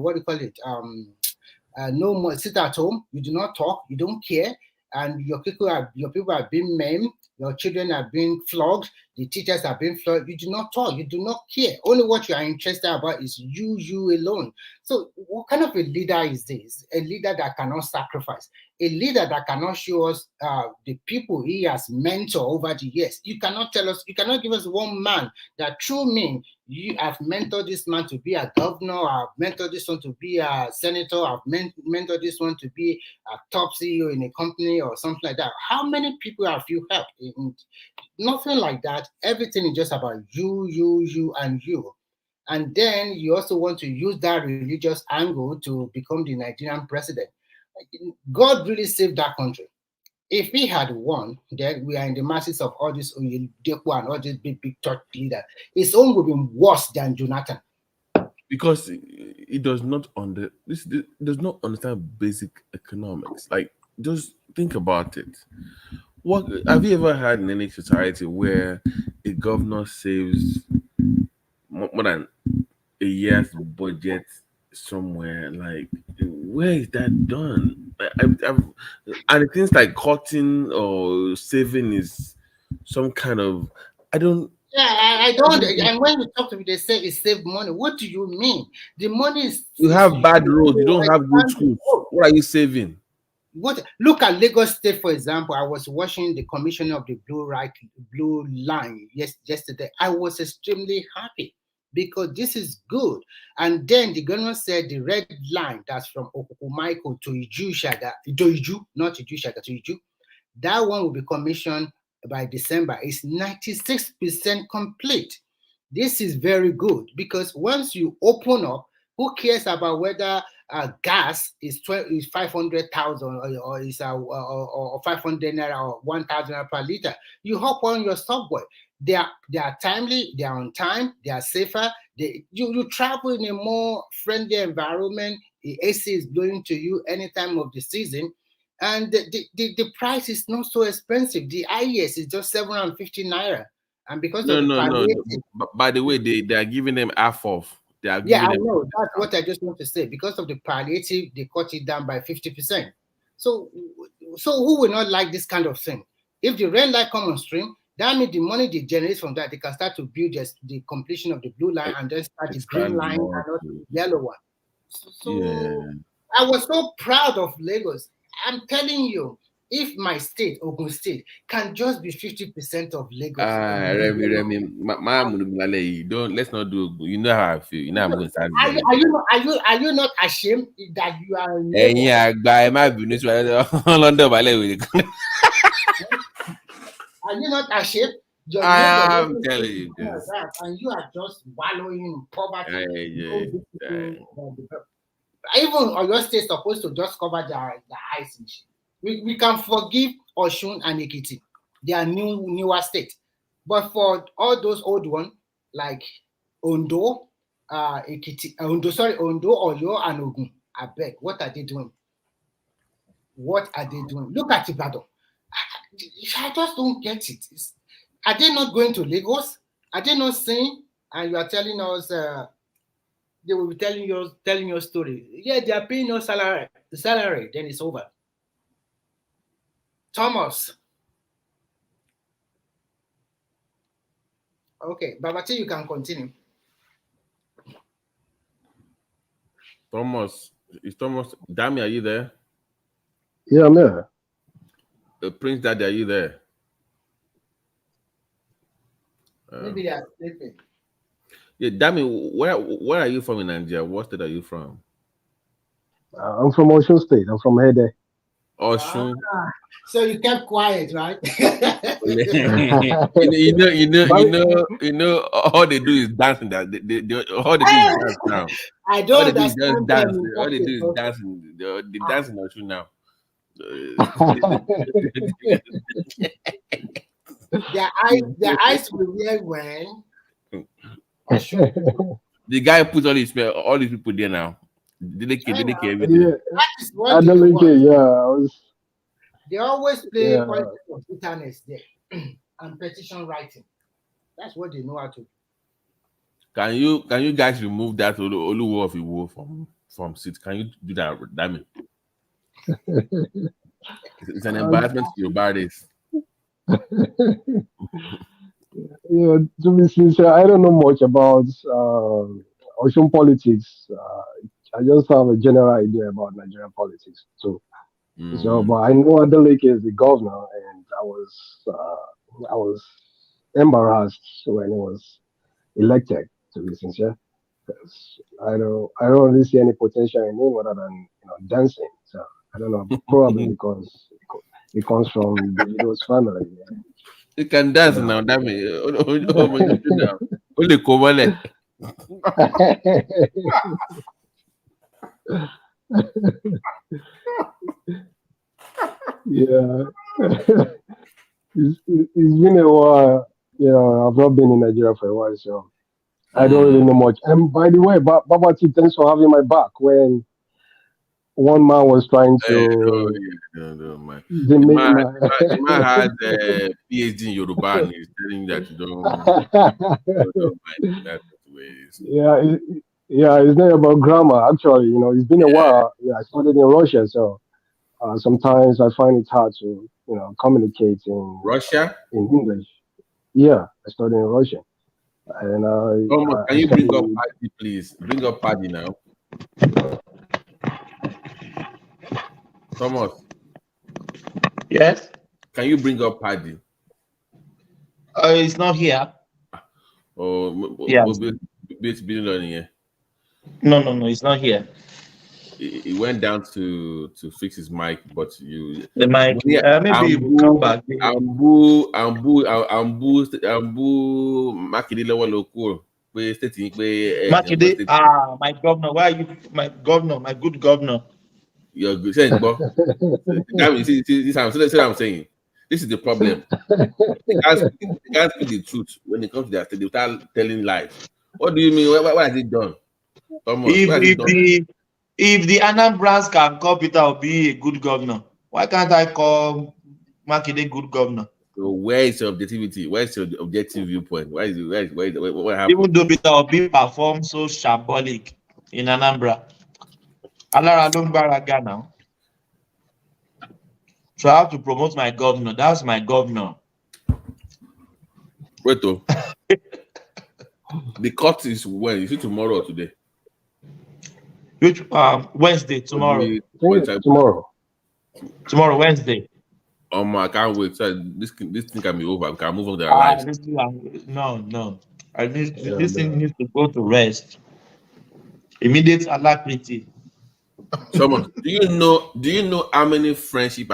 no more sit at home, you do not talk, you don't care, and your people are being maimed, your children are being flogged, the teachers are being flogged. You do not talk, you do not care. Only what you are interested about is you alone. So what kind of a leader is this? A leader that cannot sacrifice, a leader that cannot show us the people he has mentored over the years. You cannot tell us, you cannot give us one man that through me, you have mentored this man to be a governor, I've mentored this one to be a senator, I've mentored this one to be a top CEO in a company or something like that. How many people have you helped? Nothing like that. Everything is just about you, and you. And then you also want to use that religious angle to become the Nigerian president. God really saved that country. If he had won, then we are in the masses of all this Oyedepo and all these big church leaders. His own would be worse than Jonathan. Because it does not does not understand basic economics. Like, just think about it. What have you ever had in any society where a governor saves more than a year's budget somewhere? Like, where is that done? And things like cutting or saving is some kind of, I don't. Yeah, I don't. And when you talk to me, they say it save money. What do you mean? The money is. You have bad roads. You don't have good schools. What are you saving? Look at Lagos State, for example. I was watching the commission of the blue line yesterday. I was extremely happy because this is good. And then the governor said the red line that's from Okumaiko to Iju, not Iju, to Iju. That one will be commissioned by December. It's 96% complete. This is very good because once you open up, who cares about whether gas is 500,000 or is or 500 naira or 1,000 naira per liter? You hop on your subway. They are timely. They are on time. They are safer. You travel in a more friendly environment. The AC is blowing to you any time of the season. And the price is not so expensive. The IES is just 750 naira. And because of the palliative. By the way, they are giving them half off. I know. That's what I just want to say. Because of the palliative, they cut it down by 50%. So who will not like this kind of thing? If the red light come on stream, that means the money they generate from that, they can start to build the completion of the blue line and then start the green line and not the yellow one. So I was so proud of Lagos. I'm telling you, If my state, Ogun State, can just be 50% of Lagos. Remy, don't, let's not do. You know how I feel. You know I'm going to start. Are you not ashamed that you are in Lagos? Are you not ashamed? Your I'm telling you this. And you are just wallowing in poverty. Even Oyo State supposed to just cover their eyes and shit. We can forgive Osun and Ekiti. They are newer state. But for all those old ones, like Ondo, Ekiti, Ondo, Oyo, and Ogun, I beg, what are they doing? What are they doing? Look at Ibadan. I just don't get it. Are they not going to Lagos? Are they not saying? And you are telling us they will be telling your story. Yeah, they are paying your salary. The salary, then it's over. Thomas. Okay, Babati, you can continue. Thomas, is Thomas? Dami, are you there? Yeah, I'm there. Prince Daddy, are you there? Maybe they are sleeping. Yeah, Dami, where are you from in Nigeria? What state are you from? I'm from Osun State. I'm from Hede. Osun. So you kept quiet, right? you know, all they do is dancing. All they do is dance now. I don't understand. All they do is dancing. They dance in Osun now. Their eyes will wear when. The guy put all these people there now. Did they care everything? Yeah. That is what they want. They always play politics of bitterness there and petition writing. That's what they know how to do. Can you guys remove that Oluwo of Iwo from seat? Can you do that? Damn it. It's an embarrassment to your bodies. Yeah, to be sincere, I don't know much about Ocean politics. I just have a general idea about Nigerian politics. So, but I know Adeleke is the governor, and I was embarrassed when he was elected. To be sincere, because I don't really see any potential in him other than dancing. So I don't know, probably because he comes from Davido's family. Yeah. You can dance now, damn it. Only Komale. Yeah. It's been a while. I've not been in Nigeria for a while, so I don't really know much. And by the way, Babati, thanks for having my back when one man was trying to. No, man. The man had a PhD in Yoruba and he's telling you that you don't mind that ways. Yeah, it's not about grammar. Actually, it's been a while. Yeah, I studied in Russia, so sometimes I find it hard to communicate in Russia in English. Yeah, I studied in Russia, and can you bring up Paddy, please? Bring up Paddy now. Thomas. Yes. Can you bring up Paddy? It's not here. Oh, yeah. No, it's not here. He went down to fix his mic, but the mic. Maybe he will come back. Makinde, my governor. Why are you my governor? My good governor. You're good. See, I'm saying. This is the problem. The guys speak the truth when it comes to their state. They start telling lies. What do you mean? What has it done? Thomas, if the Anambrans can call Peter Obi a good governor, why can't I call Makinde good governor? So where is your objectivity? Where is your objective viewpoint? What happened? Even though Peter Obi performed so shambolic in Anambra, Alara don't baraga now. So I have to promote my governor. That's my governor. Wait, the court is when? Is it tomorrow or today? Which Wednesday, tomorrow. Tomorrow, Wednesday. I can't wait. So this thing can be over. We can move on to our lives. No. This thing needs to go to rest. Immediate alacrity. Thomas, do you know how many friendships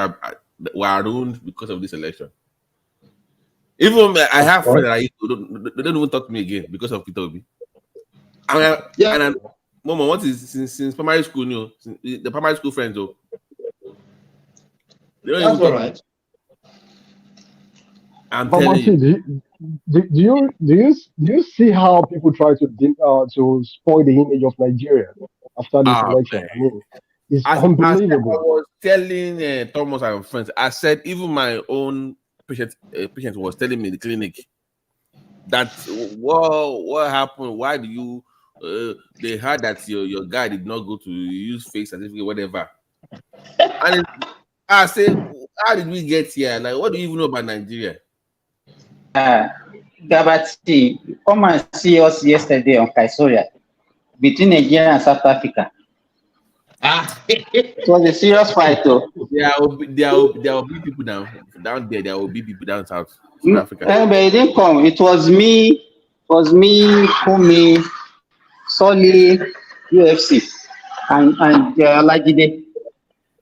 were ruined because of this election? Even I have friends that they don't even talk to me again because of Peter Obi. Mama, what is since primary school, the primary school friends, though. They don't even talk. Right. I'm telling you. Do you see how people try to spoil the image of Nigeria after this election? Man. I mean, it's unbelievable. I was telling Thomas and friends, I said even my own patient was telling me in the clinic that what happened? Why do you? They heard that your guy did not go to use fake certificate, whatever. And I said, how did we get here? Like, what do you even know about Nigeria? Gabati, come and see us yesterday on Kaisoria between Nigeria and South Africa. It was a serious fight, though. There will be people down there. There will be people down South Africa. But it didn't come. It was me, Kumi, Solly, UFC, and Lajide.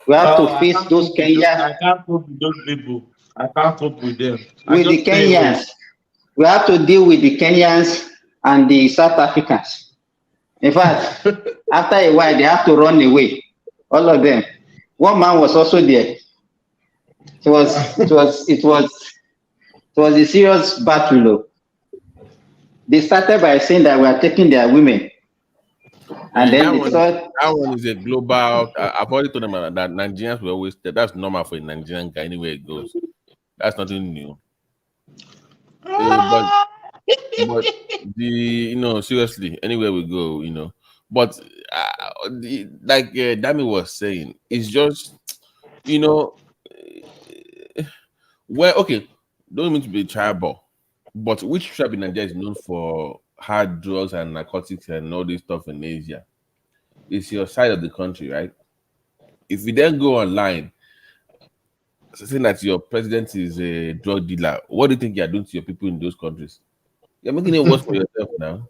We have to face those Kenyans. I can't cope with those people. I can't cope with them. With the Kenyans. We have to deal with the Kenyans and the South Africans. In fact, after a while, they have to run away. All of them. One man was also there. It was a serious battle. They started by saying that we are taking their women. And then that one is a global. I've already told them that Nigerians will always. That's normal for a Nigerian guy anywhere it goes. That's nothing new. But seriously, anywhere we go, But like Dami was saying, it's just, well, okay, don't mean to be tribal, but which tribe in Nigeria is known for hard drugs and narcotics and all this stuff in Asia? It's your side of the country, right? If you then go online saying that your president is a drug dealer, what do you think you're doing to your people in those countries? You're making it worse for yourself now.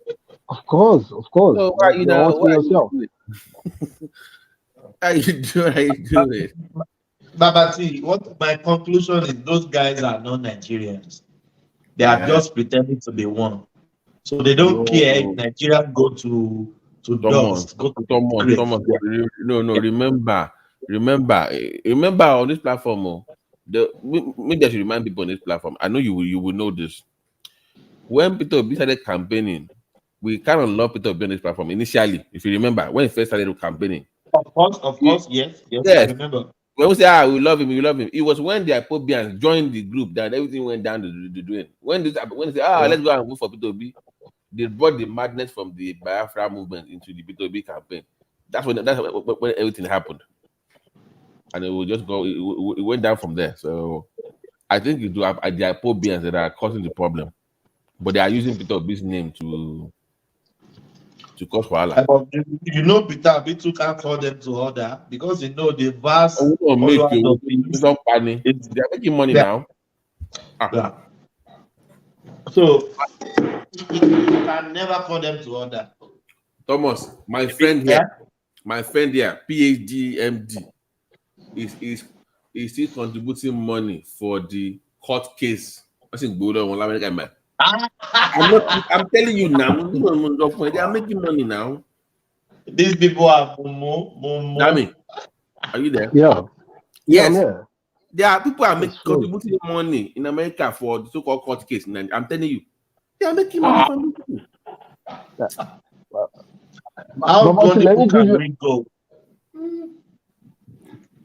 Of course. So why you How you do it? Babati, what my conclusion is, those guys are not Nigerians. They are just pretending to be one. So they don't care if Nigerians go to Thomas. No. Remember on this platform, maybe I should remind people on this platform. I know you will know this. When Peter Obi started campaigning, we kind of love Peter Obi on this platform initially. If you remember, when he first started campaigning. Of course, yes, I remember. When we say, we love him. It was when the Ipobians joined the group that everything went down the drain. When they say, let's go and vote for Peter Obi, they brought the madness from the Biafra movement into the Peter Obi campaign. That's when everything happened. And it will just go, it went down from there. So I think you do have the Ipobians that are causing the problem. But they are using Peter Obi's name to cause wahala. Peter Obi can't call them to order because the vast. They are making money now. Yeah. So you can never call them to order. Thomas, my friend here, PhD, MD, is still contributing money for the court case. I think I'm telling you now, they are making money now. These people are mumu. Dami, are you there? Yeah. Yes. Yeah. There are people are contributing money in America for the so-called court case. I'm telling you, they are making money from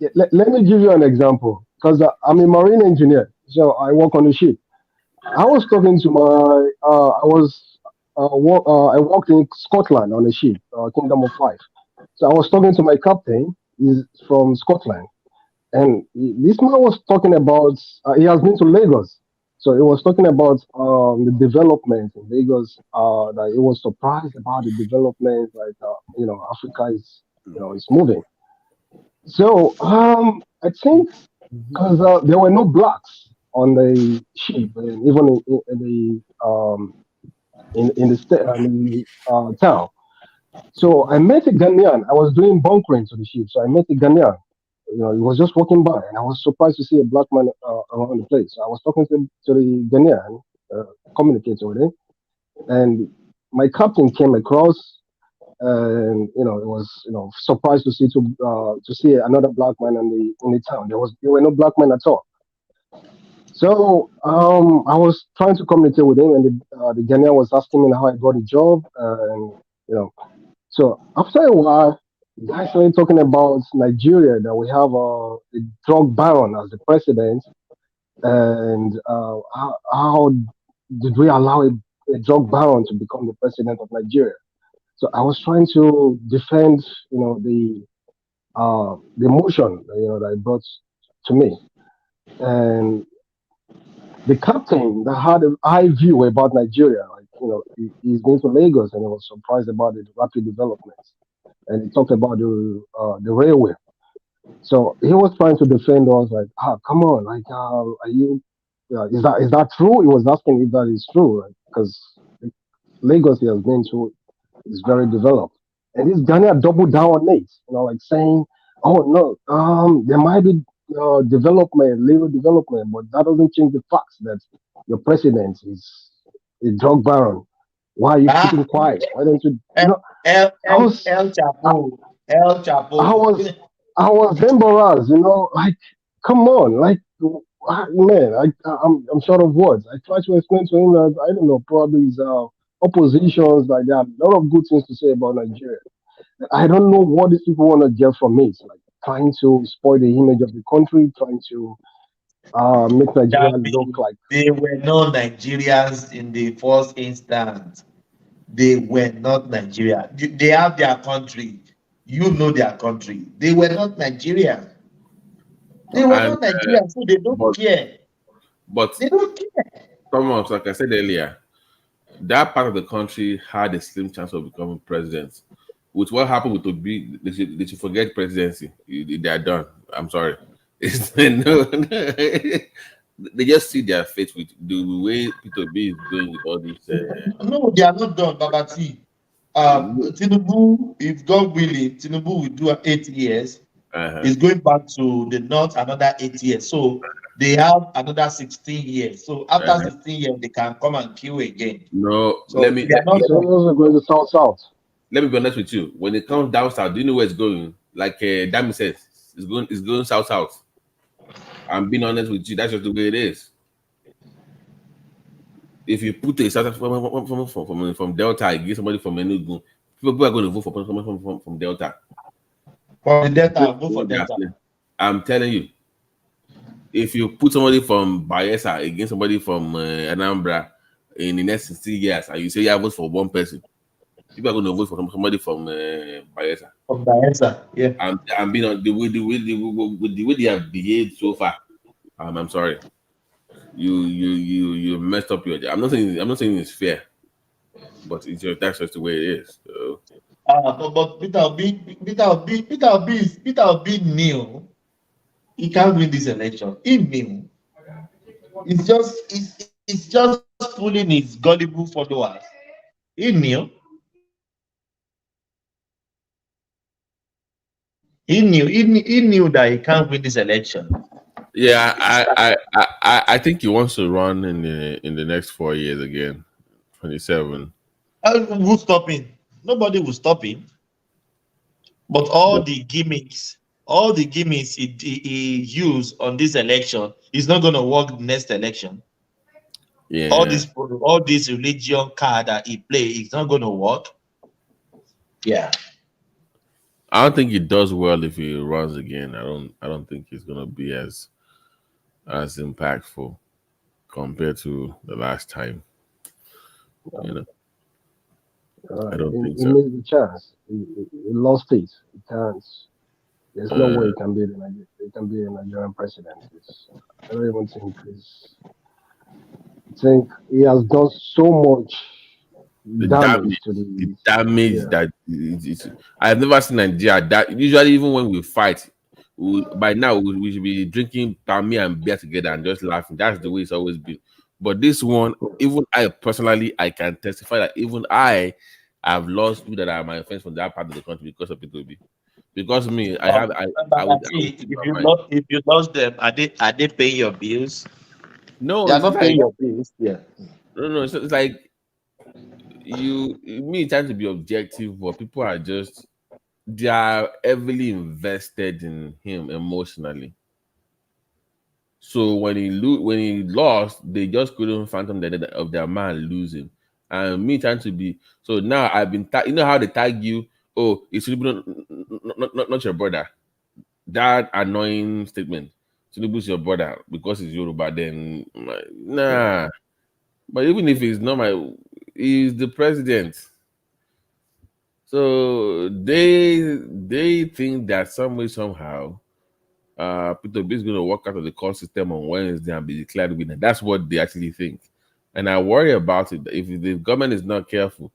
it. Let me give you an example, because I'm a marine engineer, so I work on a ship. I was talking to I worked in Scotland on a ship, Kingdom of Life. So I was talking to my captain. He's from Scotland, and this man was talking about. He has been to Lagos, so he was talking about the development in Lagos. That he was surprised about the development, like Africa is, is moving. So I think because there were no blacks on the ship, and even in the in the town. So I met a Ghanaian. I was doing bunkering to the ship, so I met a Ghanaian. You know, he was just walking by, and I was surprised to see a black man around the place. So I was talking to the Ghanaian, communicating with him, and my captain came across, and it was surprised to see another black man in the town. There were no black men at all. So I was trying to communicate with him, and the Ghanaian was asking me how I got a job, and you know. So after a while, the guy started talking about Nigeria, that we have a drug baron as the president, and how did we allow a drug baron to become the president of Nigeria? So I was trying to defend, the motion, that it brought to me, and the captain that had a high view about Nigeria, like he's been to Lagos and he was surprised about the rapid development, and he talked about the railway. So he was trying to defend us, like, come on, like, are you? Is that true? He was asking if that is true, because Lagos he has been to is very developed, and this Ghana doubled down on it, like saying, "Oh no, there might be development, little development, but that doesn't change the facts that your president is a drug baron. Why are you keeping quiet? Why don't you?" I was, El I Chapo. was, I was embarrassed. Like, come on, like, man, I'm short of words. I tried to explain to him that I don't know, probably his oppositions, like, there are a lot of good things to say about Nigeria. I don't know what these people want to get from it. Like, trying to spoil the image of the country, trying to make Nigeria look like. They were not Nigerians in the first instance. They were not Nigeria. They have their country. You know their country. They were not Nigerians. They were And not Nigerians, so they don't care. But They don't care. Thomas, like I said earlier, that part of the country had a slim chance of becoming president. With what happened with Obi, they should forget presidency. They are done. I'm sorry. No, they just see their fate with the way Peter B is going with all these. No, they are not done, Babati. Tinubu, if God willing, Tinubu will do 8 years. He's going back to the north another 8 years. So they have another 16 years. So after 16 years, they can come and kill again. No, so let me. They are not going to south. Let me be honest with you. When it comes down south, do you know where it's going? Like Dami says, it's going south. I'm being honest with you. That's just the way it is. If you put a south from Delta, you get somebody from Enugu, people are going to vote for someone from Delta. For the Delta, vote for Delta. I'm telling you. If you put somebody from Bayelsa against somebody from Anambra in the next 60 years, and you say you vote for one person, people are going to vote for somebody from Bayelsa. From Bayelsa, yeah. I'm being on the way they have behaved so far. I'm sorry. You messed up your. I'm not saying it's fair, but that's just the way it is. So. But Peter Obi knew he can't win this election. He knew. It's just fooling his gullible followers. He knew. He knew that he can't win this election. Yeah, I think he wants to run in the next 4 years again, 27. Who's stopping? Nobody will stop him. But all the gimmicks he used on this election is not going to work the next election. Yeah. All this religion card that he play is not going to work. Yeah. I don't think he does well if he runs again. I don't think he's gonna be as impactful compared to the last time. I don't think so. He missed the chance. He lost it. He can't. There's no way he can be a Nigerian president. I don't even think I think he has done so much damage to that I've never seen Nigeria that usually even when we fight, by now we should be drinking palmy and beer together and just laughing. That's the way it's always been. But this one, even I personally, I can testify that even I have lost people that are my friends from that part of the country because of P2B. Because me, I would If you lost them, are they paying your bills? no, They are it's not like paying your bills. Yeah. no, it's like me trying to be objective, but people are just they are heavily invested in him emotionally. So when he lost, they just couldn't fathom the idea of their man losing. And me trying to be so now I've been you know how they tag you, oh, it's not your brother. That annoying statement. Tinubu's your brother because he's Yoruba, then nah. But even if he's not he's the president. So they think that some way somehow Peter B is going to walk out of the court system on Wednesday and be declared winner. That's what they actually think. And I worry about it. If the government is not careful,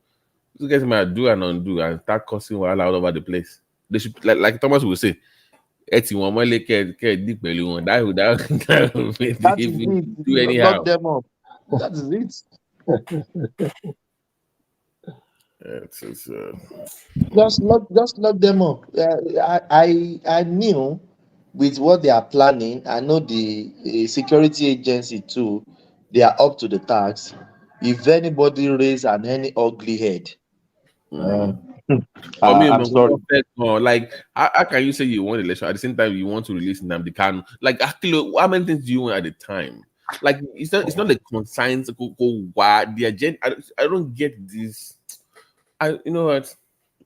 these guys might do and undo and start causing while all over the place. They should, like Thomas will say, that would That if is we it. do Lock anyhow. them up. That is it. Just lock them up. I knew with what they are planning. I know the security agency too. They are up to the task. If anybody raise any ugly head, For me, I'm sorry. like how can you say you want election at the same time you want to release Nnamdi Kanu? Like actually, how many things do you want at the time? Like it's not the conscience the agenda. I don't get this. You know what?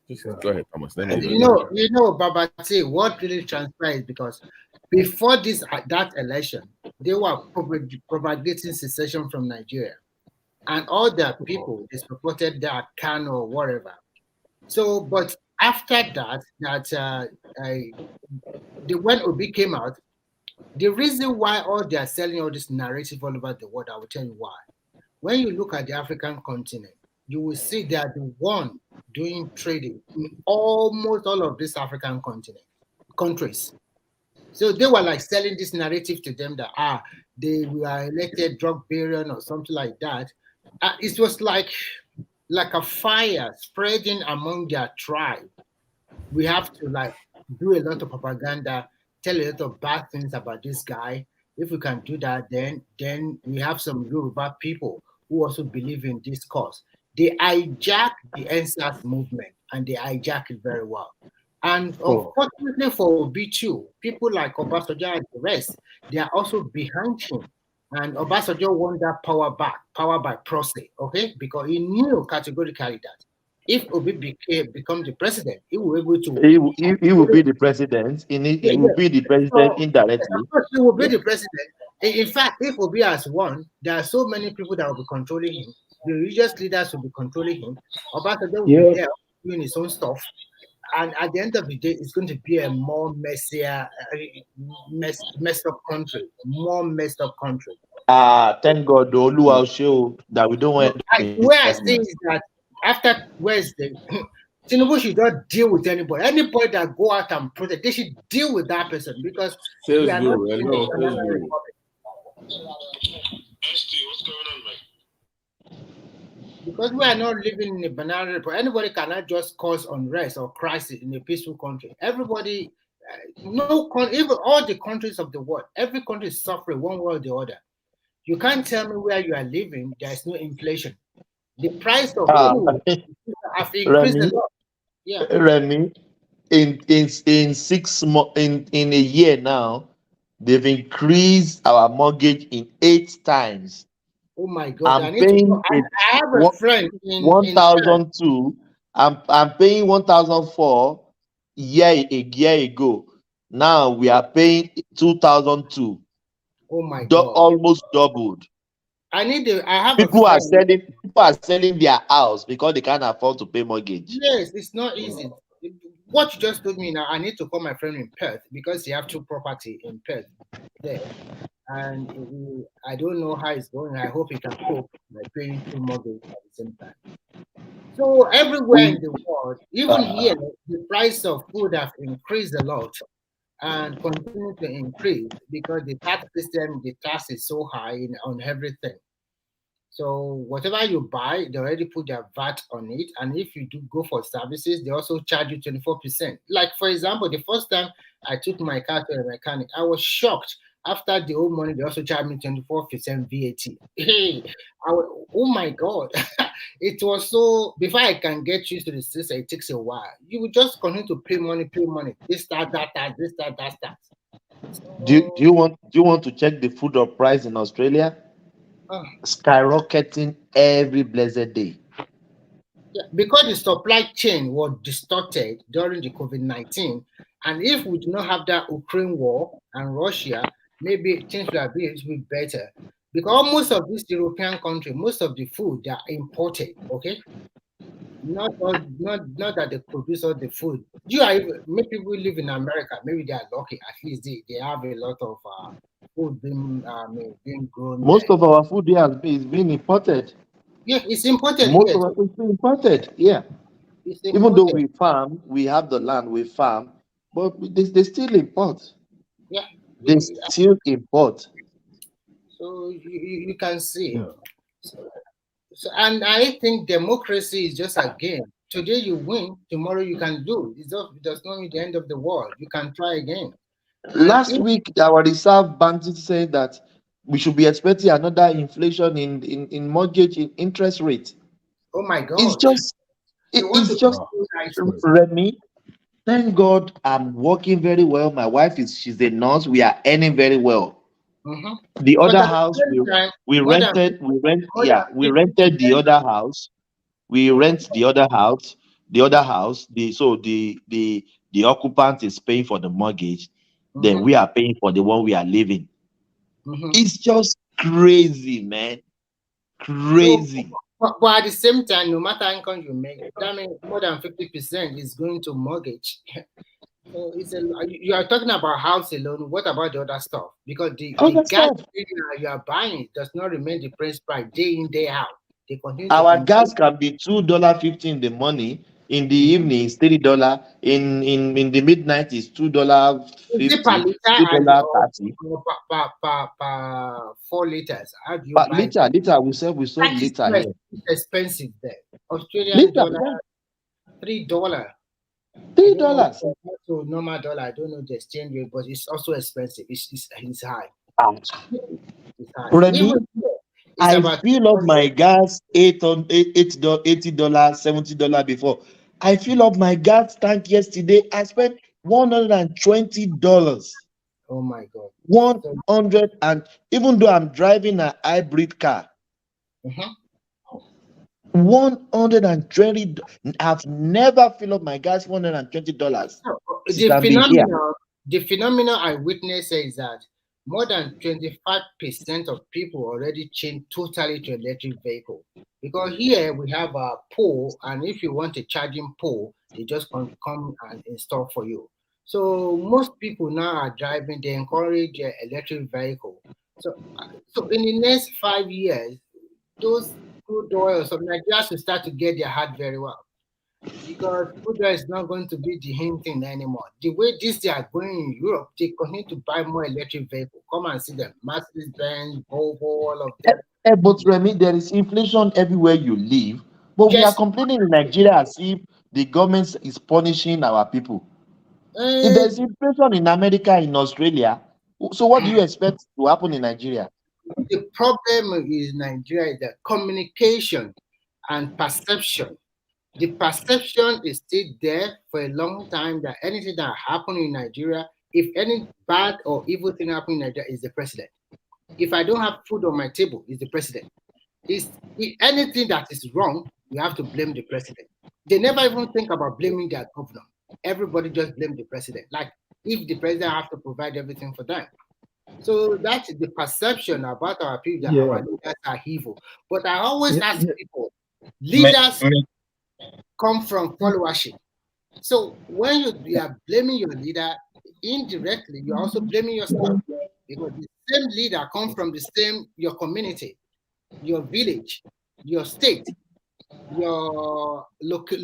Just go ahead, Thomas. Let me even Babati, what really transpired because before that election, they were propagating secession from Nigeria, and all the people they supported that can or whatever. So, but after that, when Obi came out, the reason why all they are selling all this narrative all over the world, I will tell you why. When you look at the African continent, you will see they are the one doing trading in almost all of these African countries. So they were like selling this narrative to them that they were elected drug baron or something like that. It was like a fire spreading among their tribe. We have to like do a lot of propaganda, tell a lot of bad things about this guy. If we can do that, then we have some Yoruba people who also believe in this cause. They hijack the NSAS movement and they hijack it very well. And unfortunately for Obi2, people like Obasanjo and the rest, they are also behind him. And Obasanjo won that power back, power by proxy, okay? Because he knew categorically that if Obi become the president, he will be able to. He will be the president. He will be the president indirectly. Of course, he will be the president. In fact, if Obi has won, there are so many people that will be controlling him. The religious leaders will be controlling him. Obasanjo will be there doing his own stuff. And at the end of the day, it's going to be a more messier, messed up country. More messed up country. Thank God, the Oluwa show that we don't want. Where I see is that after Wednesday, Tinubu should not deal with anybody. Anybody that go out and protest, they should deal with that person because we are not in a banana republic. Because we are not living in a banana republic. Anybody cannot just cause unrest or crisis in a peaceful country. Everybody, even all the countries of the world, every country is suffering one way or the other. You can't tell me where you are living, there is no inflation. The price of food have increased a lot. Yeah. Remy, in 6 months, in a year now, they've increased our mortgage in 8 times. Oh my God! I'm paying I have a friend in 1,002. I'm paying 1,004 a year ago. Now we are paying 2,002. Oh my God! Almost doubled. People are selling their house because they can't afford to pay mortgage. Yes, it's not easy. What you just told me now, I need to call my friend in Perth because he have 2 property in Perth there. And I don't know how it's going. I hope he can cope by paying 2 mortgages at the same time. So everywhere in the world, even here, the price of food have increased a lot. and continue to increase because the tax system, the tax is so high on everything. So whatever you buy, they already put their VAT on it. And if you do go for services, they also charge you 24%. Like, for example, the first time I took my car to a mechanic, I was shocked. After the old money, they also charged me 24% VAT. Hey, oh my God. It was so, before I can get used to the system, it takes a while. You will just continue to pay money, this, that, this, that. Do you want to check the food of price in Australia? Skyrocketing every blessed day. Yeah, because the supply chain was distorted during the COVID-19, and if we do not have that Ukraine war and Russia, maybe things will be a little bit better. Because most of these European countries, most of the food they are imported. Okay, not that they produce all the food. Many people live in America. Maybe they are lucky. At least they have a lot of food being grown Most there. of our food here is being imported. Yeah, it's imported. Most Yes, of our food is being imported. Yeah. it's Even imported. though we farm, we have the land, we farm, but they still import. Yeah. They still import. So you can see. So, and I think democracy is just a game. Today you win, tomorrow you can do. It does not mean the end of the world. You can try again. Last week, our reserve bank said that we should be expecting another inflation in mortgage interest rate. Oh my God! It's just Remy. Thank God I'm working very well. My wife she's a nurse. We are earning very well. Mm-hmm. The But other at the house same time, we rented the other house. We rent the other house. The occupant is paying for the mortgage. Then we are paying for the one we are living. It's just crazy, man. Crazy. So, but at the same time, no matter how income you make, that means more than 50% is going to mortgage. So you are talking about house alone. What about the other stuff? Because the gas you are buying does not remain the price day in, day out. They continue Our to gas can be $2.50 in the morning. In the evening, it's $3. In the midnight, it's $2.50, Is it per liter $2.30. Per 4 liters? How do you But buy? liter, we sold liter here. It's expensive there. Australian dollar, $3. $3. To normal dollar, I don't know the exchange rate, but it's also expensive. It's high. It's high. Remy, I fill up my gas $80, $70 before. I fill up my gas tank yesterday. I spent $120. Oh my God. 100, and even though I'm driving a hybrid car, 120. I've never filled up my gas $120. The phenomenon I witnessed is that more than 25% of people already changed totally to electric vehicle. Because here we have a pole, and if you want a charging pole, they just come and install for you. So most people now are driving. They encourage electric vehicle. So in the next 5 years, those crude oil of Nigeria should start to get their heart very well. Because crude oil is not going to be the main thing anymore. The way they are going in Europe, they continue to buy more electric vehicles. Come and see them. Mercedes-Benz, Volvo, all of them. But Remy, there is inflation everywhere you live. But we are complaining in Nigeria as if the government is punishing our people. If there's inflation in America, in Australia, so what do you expect to happen in Nigeria? The problem in Nigeria is the communication and perception. The perception is still there for a long time that anything that happens in Nigeria, if any bad or evil thing happens in Nigeria, is the president. If I don't have food on my table, it's the president. If anything that is wrong, you have to blame the president. They never even think about blaming their governor. Everybody just blame the president. Like if the president have to provide everything for them. So that's the perception about our people that our leaders are evil. But I always ask people, leaders come from followership. So when you are blaming your leader, indirectly, you're also blaming yourself. Because the same leader comes from your community, your village, your state, your local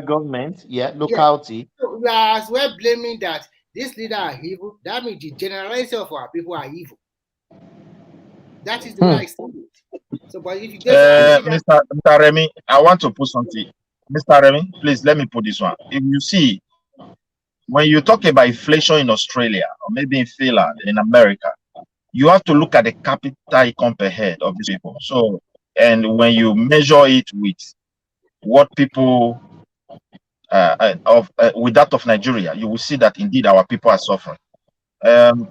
government, locality. So we are as well blaming that these leaders are evil, that means the generality of our people are evil. That is the way I see it. So, but if you get Mr. Remy, I want to put something. Mr. Remy, please let me put this one. If you see, when you talk about inflation in Australia or maybe in Finland, in America, you have to look at the capital income per head of these people. So, and when you measure it with what people with that of Nigeria, you will see that indeed our people are suffering.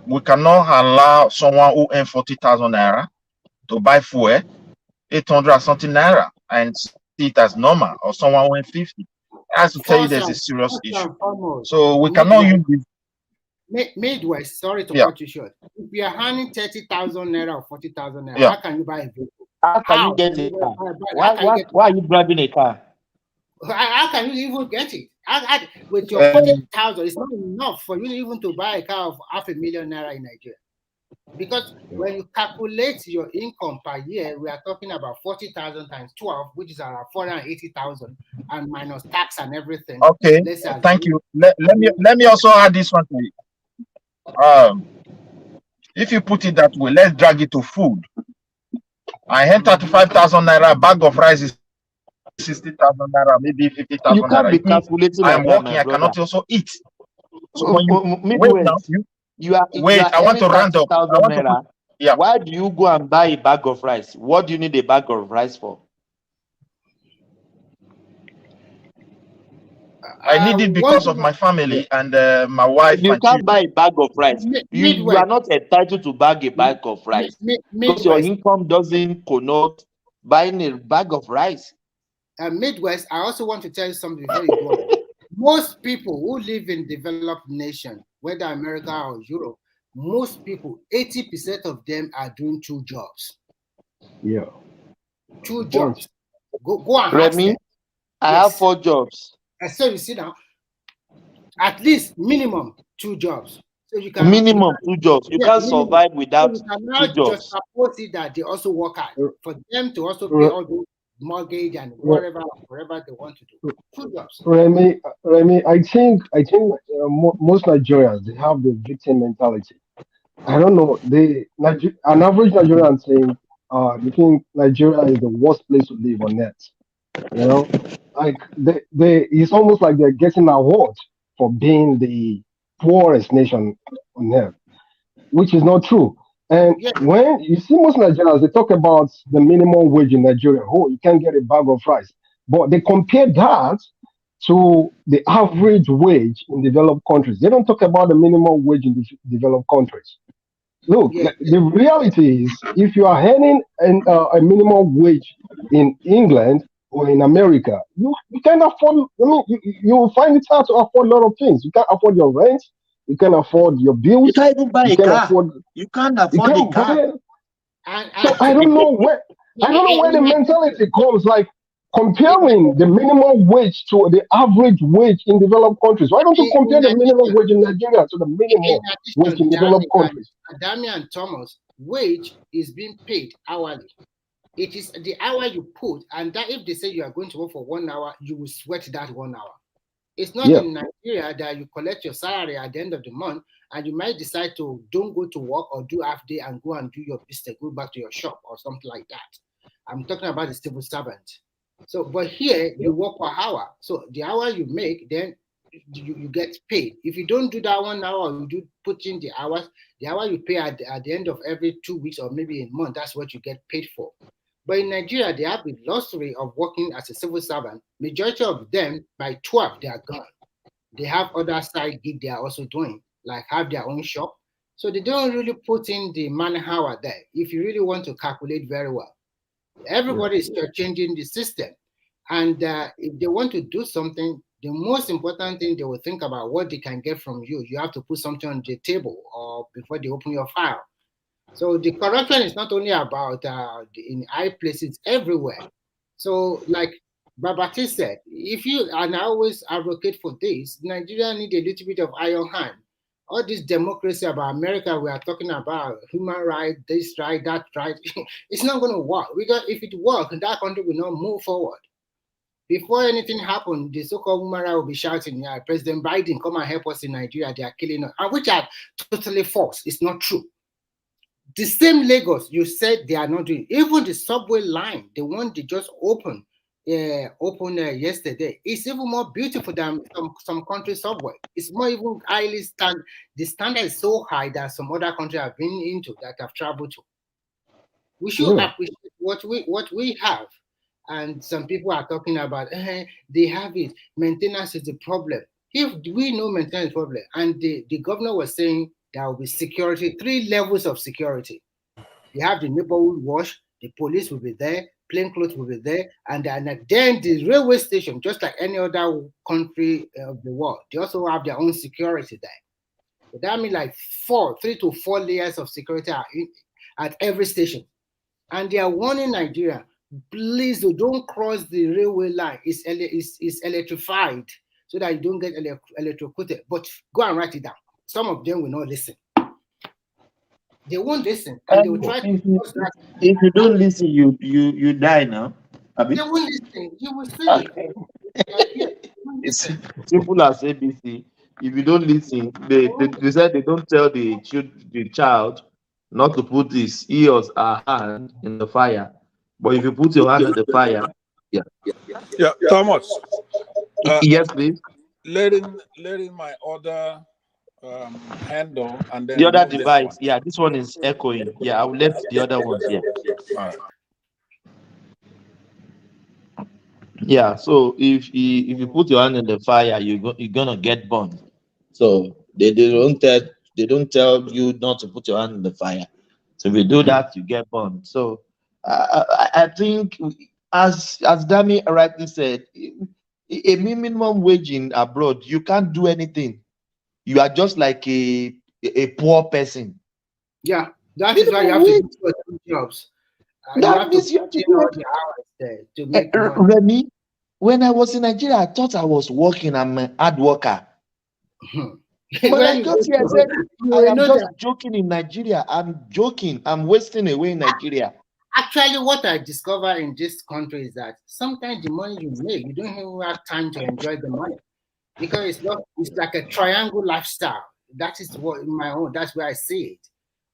We cannot allow someone who earns 40,000 naira to buy fuel 800 something naira and see it as normal, or someone who earns 50. I have to tell you there's a serious issue. So we cannot use this. Midwest, sorry to cut you short. If you are earning 30,000 naira or 40,000 naira, how can you buy a vehicle? How can you get a car? Why are you driving a car? How can you even get it? With your 40,000, it's not enough for you even to buy a car of 500,000 naira in Nigeria. Because when you calculate your income per year, we are talking about 40,000 times 12, which is around 480,000, and minus tax and everything. Okay, thank you. Let me also add this one to you. If you put it that way, let's drag it to food. I had 35,000 naira, a bag of rice is 60,000 naira, maybe 50,000 naira. You can't be calculating I'm like working, that, I cannot also eat. So when I want to round up. Yeah. Why do you go and buy a bag of rice? What do you need a bag of rice for? I need it because of my family and my wife. You can't buy a bag of rice. You are not entitled to buy a bag of rice because your income doesn't connote buying a bag of rice. Midwest, I also want to tell you something before you go. Most people who live in developed nations, whether America or Europe, most people, 80% of them are doing 2 jobs. Yeah. 2 jobs. Go and ask Remy, them. I have 4 jobs. So you see now, at least minimum 2 jobs. So you can minimum 2 jobs. You can't survive without 2 jobs. Just suppose it that they also work hard for them to also pay all those mortgage and whatever they want to do. 2 jobs. Remy, I think most Nigerians, they have the victim mentality. I don't know. An average Nigerian think they think Nigeria is the worst place to live on earth. You know, like it's almost like they're getting an award for being the poorest nation on earth, which is not true. And when you see most Nigerians, they talk about the minimum wage in Nigeria. Oh, you can't get a bag of rice, but they compare that to the average wage in developed countries. They don't talk about the minimum wage in developed countries. Look, the reality is, if you are earning a minimum wage in England or in America, you can't afford. I mean, you find it hard to afford a lot of things. You can't afford your rent. You can't afford your bills. You can't even buy a car. You can't afford a car. So I don't know where the mentality comes. Like comparing the minimum wage to the average wage in developed countries. Why don't you compare the minimum wage in Nigeria to the minimum wage in developed countries? Damian Thomas, wage is being paid hourly. It is the hour you put, and that if they say you are going to work for 1 hour, you will sweat that 1 hour. It's not in Nigeria that you collect your salary at the end of the month and you might decide to don't go to work or do half day and go and do your business, go back to your shop or something like that. I'm talking about the civil servant. So, but here you work per hour. So the hour you make, then you get paid. If you don't do that 1 hour, you do put in the hours, the hour you pay at the end of every 2 weeks or maybe a month, that's what you get paid for. But in Nigeria, they have the luxury of working as a civil servant. Majority of them, by 12, they are gone. They have other side gig they are also doing, like have their own shop. So they don't really put in the man hour there, if you really want to calculate very well. Everybody is changing the system. And if they want to do something, the most important thing they will think about what they can get from you. You have to put something on the table or before they open your file. So the corruption is not only about in high places, everywhere. So like Babati said, if you, and I always advocate for this, Nigeria need a little bit of iron hand. All this democracy about America we are talking about, human rights, this right, that right, it's not going to work. Because if it works, that country will not move forward. Before anything happened, the so-called Umara will be shouting, "Yeah, President Biden, come and help us in Nigeria. They are killing us," and which are totally false. It's not true. The same Lagos you said they are not doing. Even the subway line, the one they just opened yesterday, is even more beautiful than some country subway. It's more even highly stand. The standard is so high that some other countries have been into that have traveled to. We should appreciate what we have. And some people are talking about they have it. Maintenance is the problem. If we know maintenance is the problem, and the governor was saying there will be security, 3 levels of security. You have the neighborhood watch, the police will be there, plainclothes will be there, and then the railway station, just like any other country of the world, they also have their own security there. So that means like 3 to 4 layers of security are at every station. And they are warning Nigeria, please don't cross the railway line. It's electrified so that you don't get electrocuted. But go and write it down. Some of them will not listen. They won't listen, and they will try to cross that. If you don't listen, you die now. They won't listen. You will see. It's simple as ABC. If you don't listen, they said they don't tell the child not to put his ears or hand in the fire. But if you put your hand in the fire, yeah. Yeah, Thomas. Yes, please. Letting my other handle and then The other remove this device, one. yeah, this one is echoing. Yeah, I will let the other ones, yeah. All right. Yeah, so if you put your hand in the fire, you're gonna get burned. So they don't tell you not to put your hand in the fire. So if you do that, you get burned. So I think, as Dami rightly said, a minimum wage in abroad, you can't do anything. You are just like a poor person. Yeah, that is why you have to do 2 jobs. You have to put in all the hours there to make money. Remy, when I was in Nigeria, I thought I was working. I'm a hard worker. But I got here, I said, I am just joking in Nigeria. I'm joking. I'm wasting away in Nigeria. Actually, what I discovered in this country is that sometimes the money you make, you don't even have time to enjoy the money, because it's like a triangle lifestyle. That is what that's where I see it.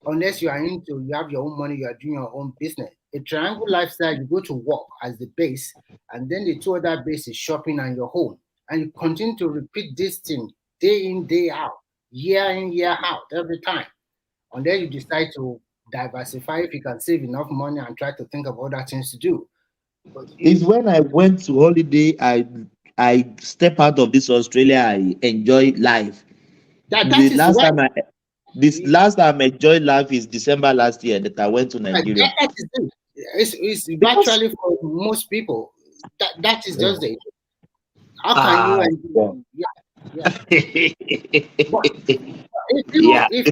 Unless you have your own money, you are doing your own business. A triangle lifestyle, you go to work as the base, and then the 2 other base is shopping and your home. And you continue to repeat this thing day in, day out, year in, year out, every time. And then you decide to diversify if you can save enough money and try to think of other things to do. But it's when I went to holiday, I step out of this Australia, I enjoy life. Last time I enjoyed life is December last year that I went to Nigeria. It's virtually for most people. That is just it. How can you enjoy? If you have a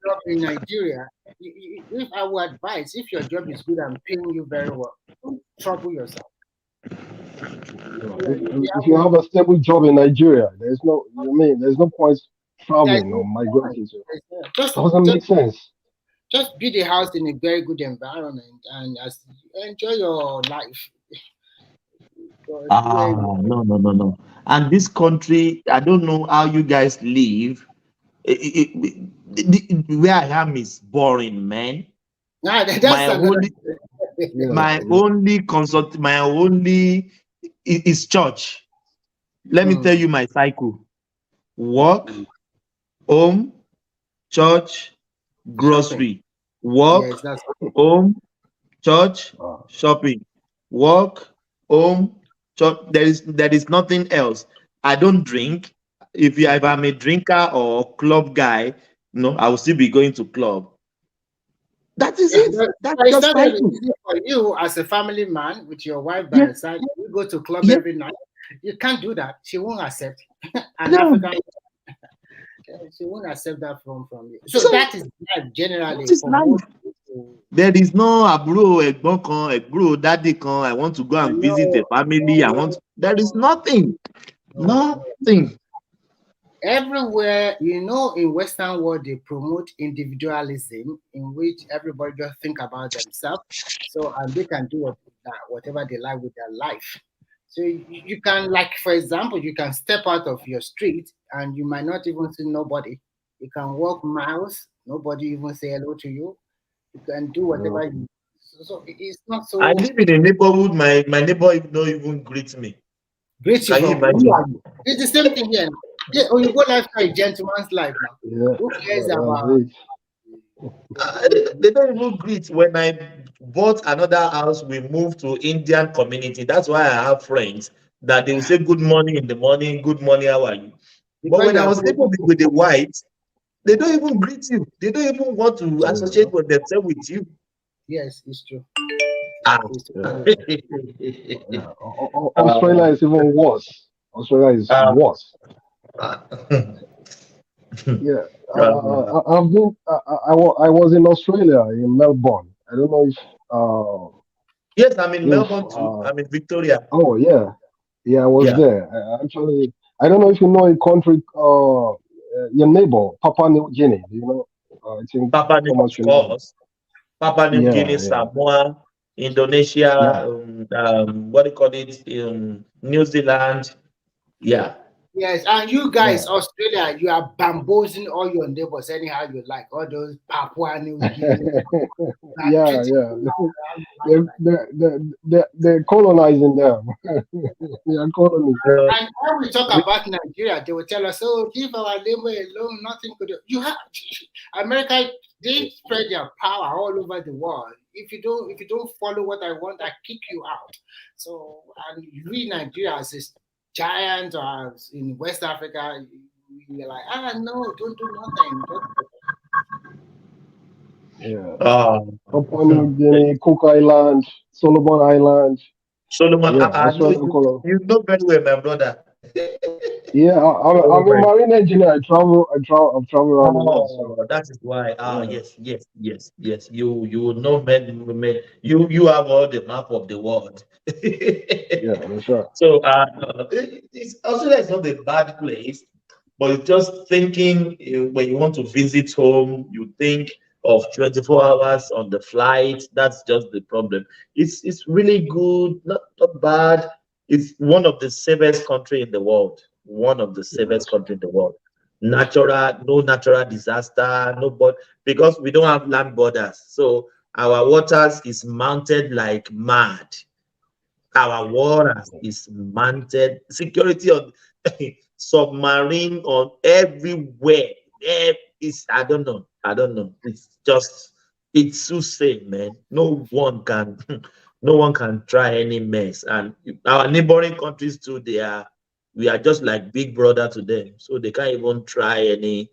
job in Nigeria, if I would advise, if your job is good and paying you very well, don't trouble yourself. If you have a stable job in Nigeria, there's no point traveling or migrating. Doesn't make sense. Just build a house in a very good environment and enjoy your life. No. And this country, I don't know how you guys live. Where I am is boring, man. My only is church. Let me tell you my cycle: work, home, church, grocery. Work, home, church, shopping. Work, home, church. There is nothing else. I don't drink. If I'm a drinker or club guy, no, I will still be going to club. That is it. That's it's just not cycle. easy for you as a family man with your wife by your side. You go to club every night. You can't do that. She won't accept. African, she won't accept that from you. So that is life generally. There is no bro, daddy kan. I want to go and visit the family. There is nothing. Nothing. Everywhere, in Western world, they promote individualism, in which everybody just think about themselves. So, and they can do whatever they like with their life. So you can, like, for example, you can step out of your street and you might not even see nobody. You can walk miles, nobody even say hello to you. You can do whatever you. So it's not I so live in a neighborhood. My neighbor don't even greet me. great you Can you from who are imagine? you? It's the same thing here. Yeah, when you go lifestyle, a gentleman's life now. Yeah, Who cares that's about? it. They don't even greet. When I bought another house, we moved to Indian community. That's why I have friends that they will say good morning in the morning, good morning, how are you? But Because when you I are was able to be with the whites, they don't even greet you. They don't even want to Yeah, associate with themselves with you. yes, it's true. Ah. It's yeah. true. Yeah. Australia uh, is even worse. Australia is uh, worse. uh, Yeah, uh, I've been. I was in Australia in Melbourne. I don't know yes, I'm in if. Melbourne too. I'm in Victoria. Oh yeah, yeah. I was Yeah, there. Actually, I don't know if you know a country. Your neighbor, Papua New Guinea. Do you know? I think Thomas, Of you know. course. Papua New Guinea, Yeah, yeah, Samoa, Indonesia, yeah. what do you call it? New Zealand. Yeah. Yes, and you guys, Yeah. Australia, you are bamboozling all your neighbors anyhow you like. All those Papua New Guinea, you are Yeah, treating yeah. them how you like, They're, like. they're colonizing them. They are colonies. And when we talk about Nigeria, they will tell us, "Oh, leave our labor alone. Nothing could do." You have America. They spread their power all over the world. If you don't follow what I want, I kick you out. So, and we Nigeria as this giant or as in West Africa, we're like, no, don't do nothing. Yeah. Um, Papua New Guinea, Cook Island, Solomon Island. Solomon, Yeah, I know Australian you, colony. you know very well, my brother. Yeah, Oh I'm a my. marine engineer. I've traveled around the world. Oh, So that is why. Ah, yeah, yes, yes, yes, yes. You know, man, you have all the map of the world. yeah, that's right. So, Australia is not a bad place, but it's just thinking when you want to visit home, you think of 24 hours on the flight. That's just the problem. It's really good, not bad. It's one of the safest country in the world. One of the Yeah, safest country in the world. No natural disaster, no, but because we don't have land borders, so our waters is mounted like mad. Our water is mounted, security on submarine on everywhere. It's I don't know. It's just it's too safe, man. No one can no one can try any mess. And our neighboring countries too, we are just like big brother to them. So they can't even try any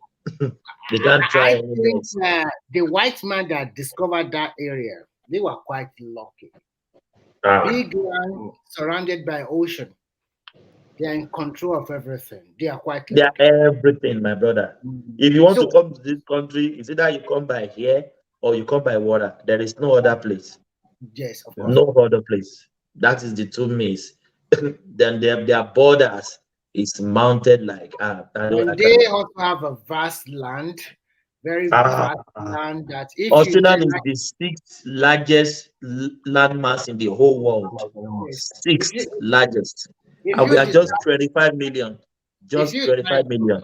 they can't try I any think mess. the white man that discovered that area, they were quite lucky. Ah, Big land surrounded by ocean. They are in control of everything. They are quite they are lucky. everything, my brother. If you want to So, come to this country, it's either you come by here or you come by water. There is no other place. yes, of yeah, course. No other place. That is the two means. Then their borders is mounted like I And can they also have a vast land, very ah, vast land that if you Australia get is like, the sixth largest landmass in the whole world. yes, Sixth largest. if And we you are just decide, 25 million. if Just you like, 25 million.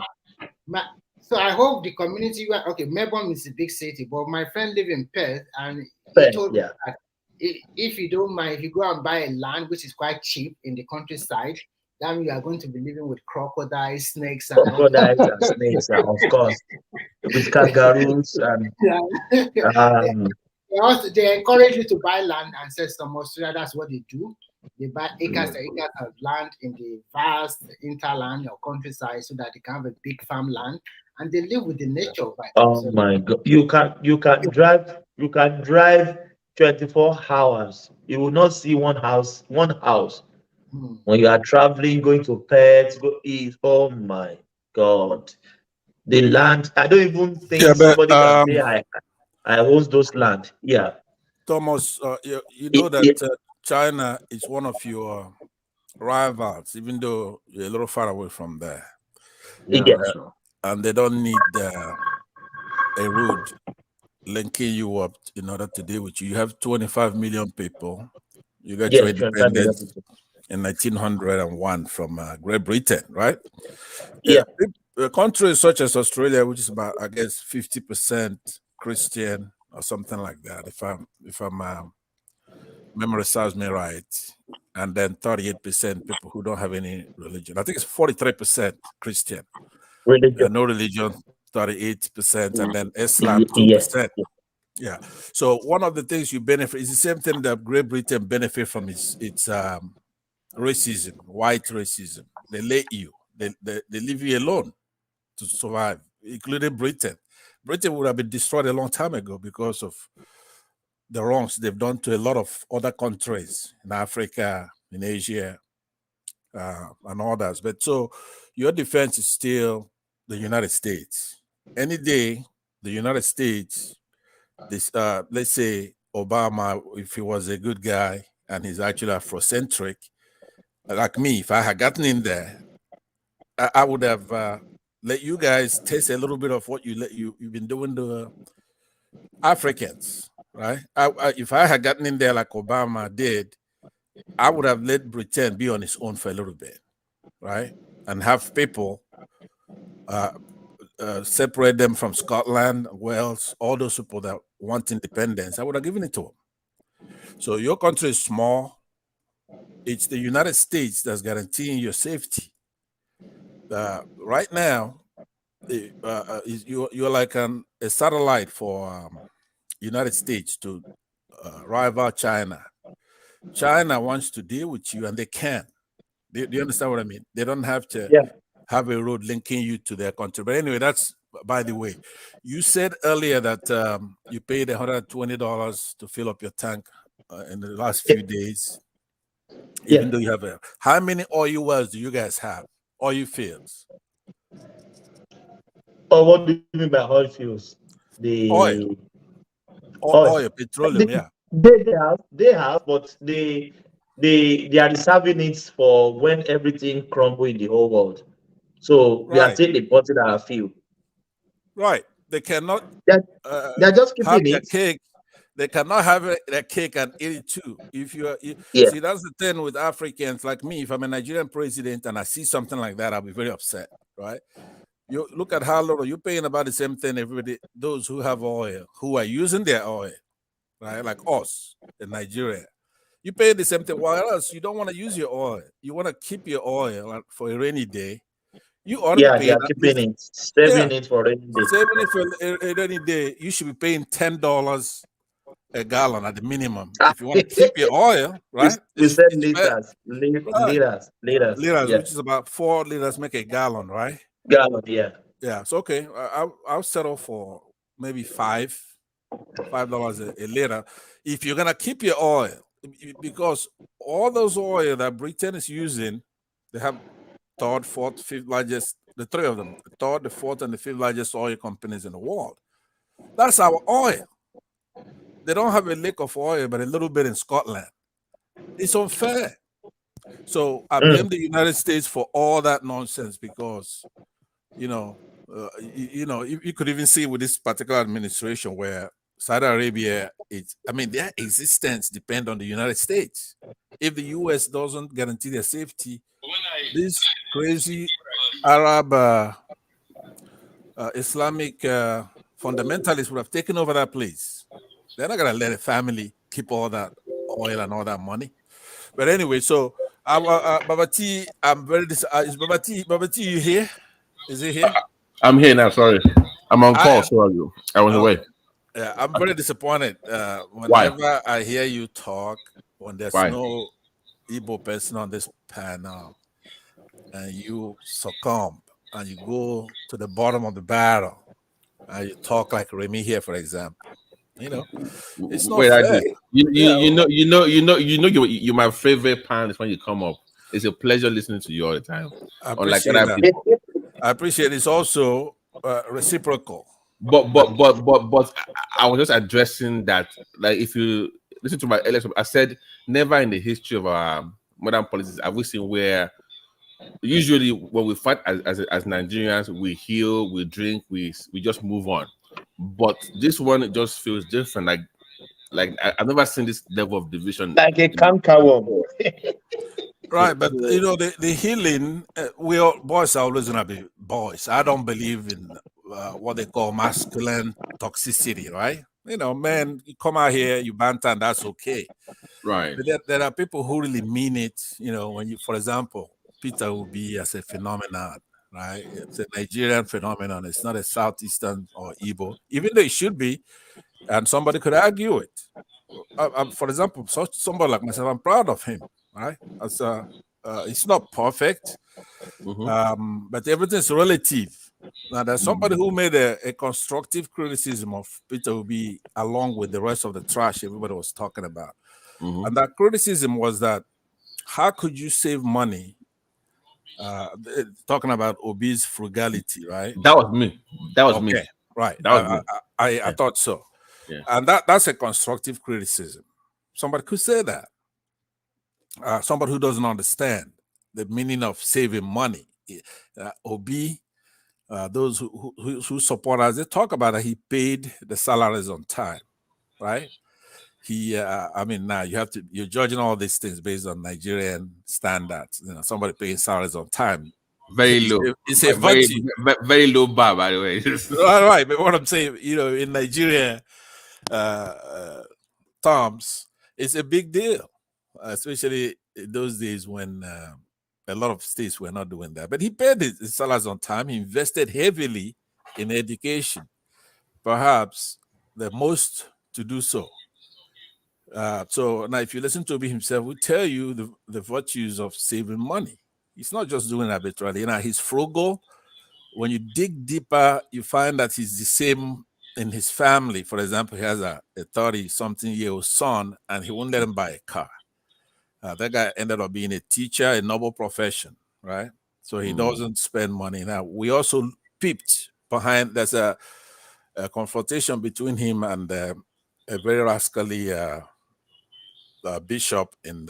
my, so I hope the community, okay, Melbourne is a big city, but my friend live in Perth and he Fair, told me yeah. that if you don't mind, if you go and buy a land which is quite cheap in the countryside, then you are going to be living with crocodiles, snakes, and all those. Crocodiles and snakes, of course. With kangaroos and Yeah. um They encourage you to buy land and say some Australia, that's what they do. They buy acres yeah. and acres of land in the vast interland or countryside so that they can have a big farmland and they live with the nature by oh themselves. my god. You can drive 24 hours. You will not see one house. Hmm. When you are traveling, going to pets, go eat. Oh my God. The land, I don't even Yeah, think but somebody can say I own those land. Yeah. Thomas, you know that China is one of your rivals, even though you're a little far away from there. Yeah, Yeah. that's right. And they don't need a road linking you up in order to deal with you. You have 25 million people. You get your Yes, 25 million independence. people. in 1901 from Great Britain, right? Yeah. A country such as Australia, which is about, I guess, 50% Christian or something like that, if I'm memory serves me right, and then 38% people who don't have any religion. I think it's 43% Christian, Religion. no religion, 38%, and then Islam 2%. Yeah. So one of the things you benefit is the same thing that Great Britain benefit from its racism, white racism. They let you, they leave you alone to survive, including Britain. Britain would have been destroyed a long time ago because of the wrongs they've done to a lot of other countries in Africa, in Asia, and others. But so your defense is still the United States. Any day, the United States, this let's say Obama, if he was a good guy and he's actually Afrocentric, like me, if I had gotten in there, I would have let you guys taste a little bit of what you've been doing to Africans, right? If I had gotten in there like Obama did, I would have let Britain be on its own for a little bit, right? And have people separate them from Scotland, Wales, all those people that want independence. I would have given it to them. So your country is small. It's the United States that's guaranteeing your safety. Right now, you're like a satellite for United States to rival China. China wants to deal with you, and they can. Do you understand what I mean? They don't have to have a road linking you to their country. But anyway, that's by the way. You said earlier that you paid $120 to fill up your tank in the last few days. Even though you have how many oil wells do you guys have? Oil fields? Oh, what do you mean by oil fields? Oil, petroleum, yeah. They have, but they are reserving it for when everything crumbles in the whole world. So we are still importing our fuel. Right. They cannot. They're just keeping have their it. cake. They cannot have their cake and eat it too. If see, that's the thing with Africans like me. If I'm a Nigerian president and I see something like that, I'll be very upset. Right. You look at how little you're paying about the same thing everybody. Those who have oil, who are using their oil, right? Like us in Nigeria, you pay the same thing. While else you don't want to use your oil, you want to keep your oil for a rainy day. You ought to be paying. They are keeping it, saving it for rainy day. Saving it for a rainy day. You should be paying $10 a gallon at the minimum if you want to keep your oil, right? We said liters, liters, which is about 4 liters make a gallon, right? Gallon, yeah. Yeah, it's okay. I'll settle for maybe $5 a liter if you're gonna keep your oil, because all those oil that Britain is using, they have third, fourth, fifth largest, the three of them, the third, the fourth, and the fifth largest oil companies in the world. That's our oil. They don't have a lick of oil, but a little bit in Scotland. It's unfair. So I blame the United States for all that nonsense because, you could even see with this particular administration where Saudi Arabia, their existence depends on the United States. If the U.S. doesn't guarantee their safety, these crazy Arab Islamic fundamentalists would have taken over that place. They're not going to let a family keep all that oil and all that money. But anyway, so Baba T, I'm very is Baba T, you here? Is he here? I'm here now. Sorry, I'm on call. So I was away. Yeah, I'm very disappointed. Whenever I hear you talk, when there's no Igbo person on this panel, and you succumb and you go to the bottom of the barrel, and you talk like Remy here, for example. It's not fair. You're my favorite panelist when you come up. It's a pleasure listening to you all the time. I appreciate that. I appreciate it's also reciprocal. But I was just addressing that. Like, if you listen to my earlier, I said never in the history of our modern politics have we seen where usually when we fight as Nigerians, we heal, we drink, we just move on. But this one, it just feels different. Like I've never seen this level of division. Like a canker worm. Right, but you know the healing. We all, boys are always gonna be boys. I don't believe in what they call masculine toxicity. Right? You know, men, you come out here, you banter, and that's okay. Right. But there are people who really mean it. You know, when you, for example, Peter will be as a phenomenon. Right? It's a Nigerian phenomenon. It's not a Southeastern or Igbo, even though it should be. And somebody could argue it. For example, somebody like myself, I'm proud of him, right? As it's not perfect, but everything's relative. Now, there's somebody who made a constructive criticism of Peter Obi along with the rest of the trash everybody was talking about. And that criticism was that how could you save money? Talking about Obi's frugality, right? That was me. That was me. Right. That was me. I thought so. Yeah. And that's a constructive criticism. Somebody could say that. Somebody who doesn't understand the meaning of saving money. Obi, those who support us, they talk about that he paid the salaries on time, right? He, I mean, now you're judging all these things based on Nigerian standards. You know, somebody paying salaries on time. Very low. It's a virtue. Very low bar, by the way. Right, but what I'm saying, you know, in Nigeria terms, it's a big deal, especially in those days when a lot of states were not doing that. But he paid his salaries on time. He invested heavily in education, perhaps the most to do so. So now, if you listen to him himself, will tell you the virtues of saving money. He's not just doing it arbitrarily. You know, he's frugal. When you dig deeper, you find that he's the same in his family. For example, he has a 30-something-year-old son, and he won't let him buy a car. That guy ended up being a teacher, a noble profession, right? So he doesn't spend money. Now, we also peeped behind, there's a confrontation between him and a very rascally bishop in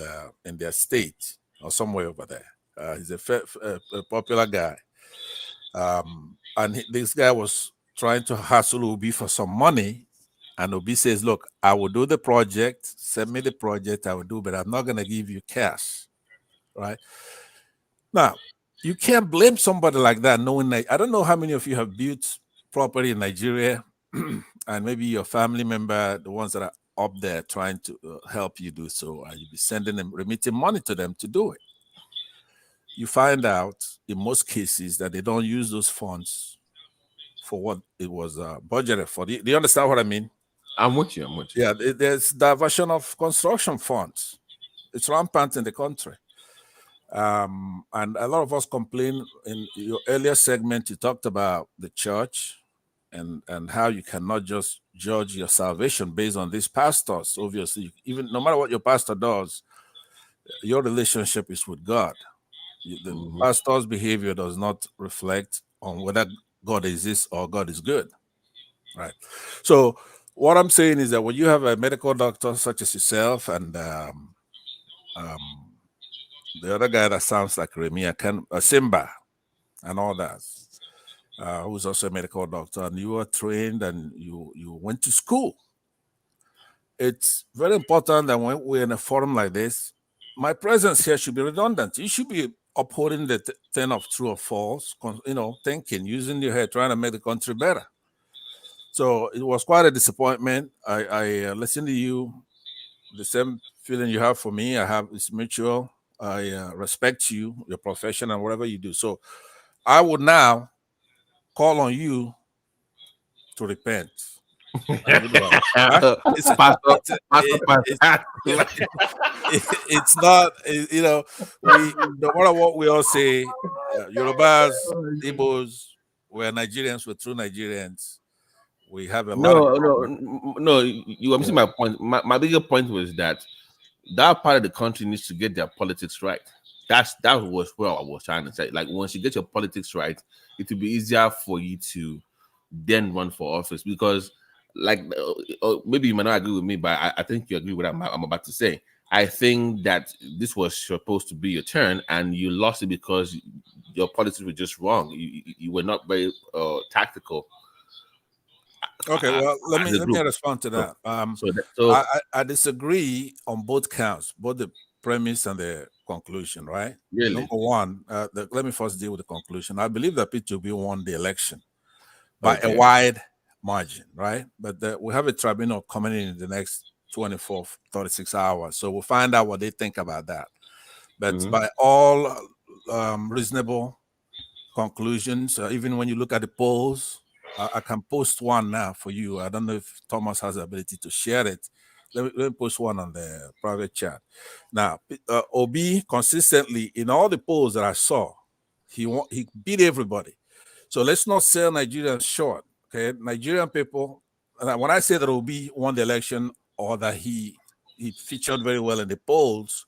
their state or somewhere over there. He's a popular guy. And this guy was trying to hassle Obi for some money. And Obi says, look, I will do the project, send me the project, I will do, but I'm not going to give you cash, right? Now, you can't blame somebody like that knowing that, I don't know how many of you have built property in Nigeria and maybe your family member, the ones that are up there trying to help you do so, and you'll be sending them, remitting money to them to do it. You find out in most cases that they don't use those funds for what it was budgeted for. Do you understand what I mean? I'm with you. Yeah, there's diversion of construction funds. It's rampant in the country. And a lot of us complain. In your earlier segment, you talked about the church and how you cannot just judge your salvation based on these pastors. Obviously, even no matter what your pastor does, your relationship is with God. The pastor's behavior does not reflect on whether God exists or God is good, right? So what I'm saying is that when you have a medical doctor such as yourself and the other guy that sounds like Remy, Simba and all that, who's also a medical doctor, and you are trained and you went to school, it's very important that when we're in a forum like this, my presence here should be redundant. You should be upholding the 10 of true or false, thinking, using your head, trying to make the country better. So it was quite a disappointment. I listened to you. The same feeling you have for me, I have, it's mutual. I respect you, your profession, and whatever you do. So I would now call on you to repent. It's not, we, no matter what we all say, Yorubas, Igbos, we're Nigerians, we're true Nigerians. We have a lot of no. You are missing my point. My bigger point was that part of the country needs to get their politics right. That was what I was trying to say. Like, once you get your politics right, it will be easier for you to then run for office. Because, like, maybe you might not agree with me, but I think you agree with what I'm about to say. I think that this was supposed to be your turn, and you lost it because your politics were just wrong. You were not very tactical. Okay, well, let me respond to that. I disagree on both counts, both the premise and the conclusion, right? Really? Number one, let me first deal with the conclusion. I believe that P2B won the election by a wide margin, right? But we have a tribunal coming in the next 24, 36 hours. So we'll find out what they think about that. But by all reasonable conclusions, even when you look at the polls, I can post one now for you. I don't know if Thomas has the ability to share it. Let me post one on the private chat. Now, Obi consistently, in all the polls that I saw, he beat everybody. So let's not sell Nigerians short, okay? Nigerian people, when I say that Obi won the election or that he featured very well in the polls,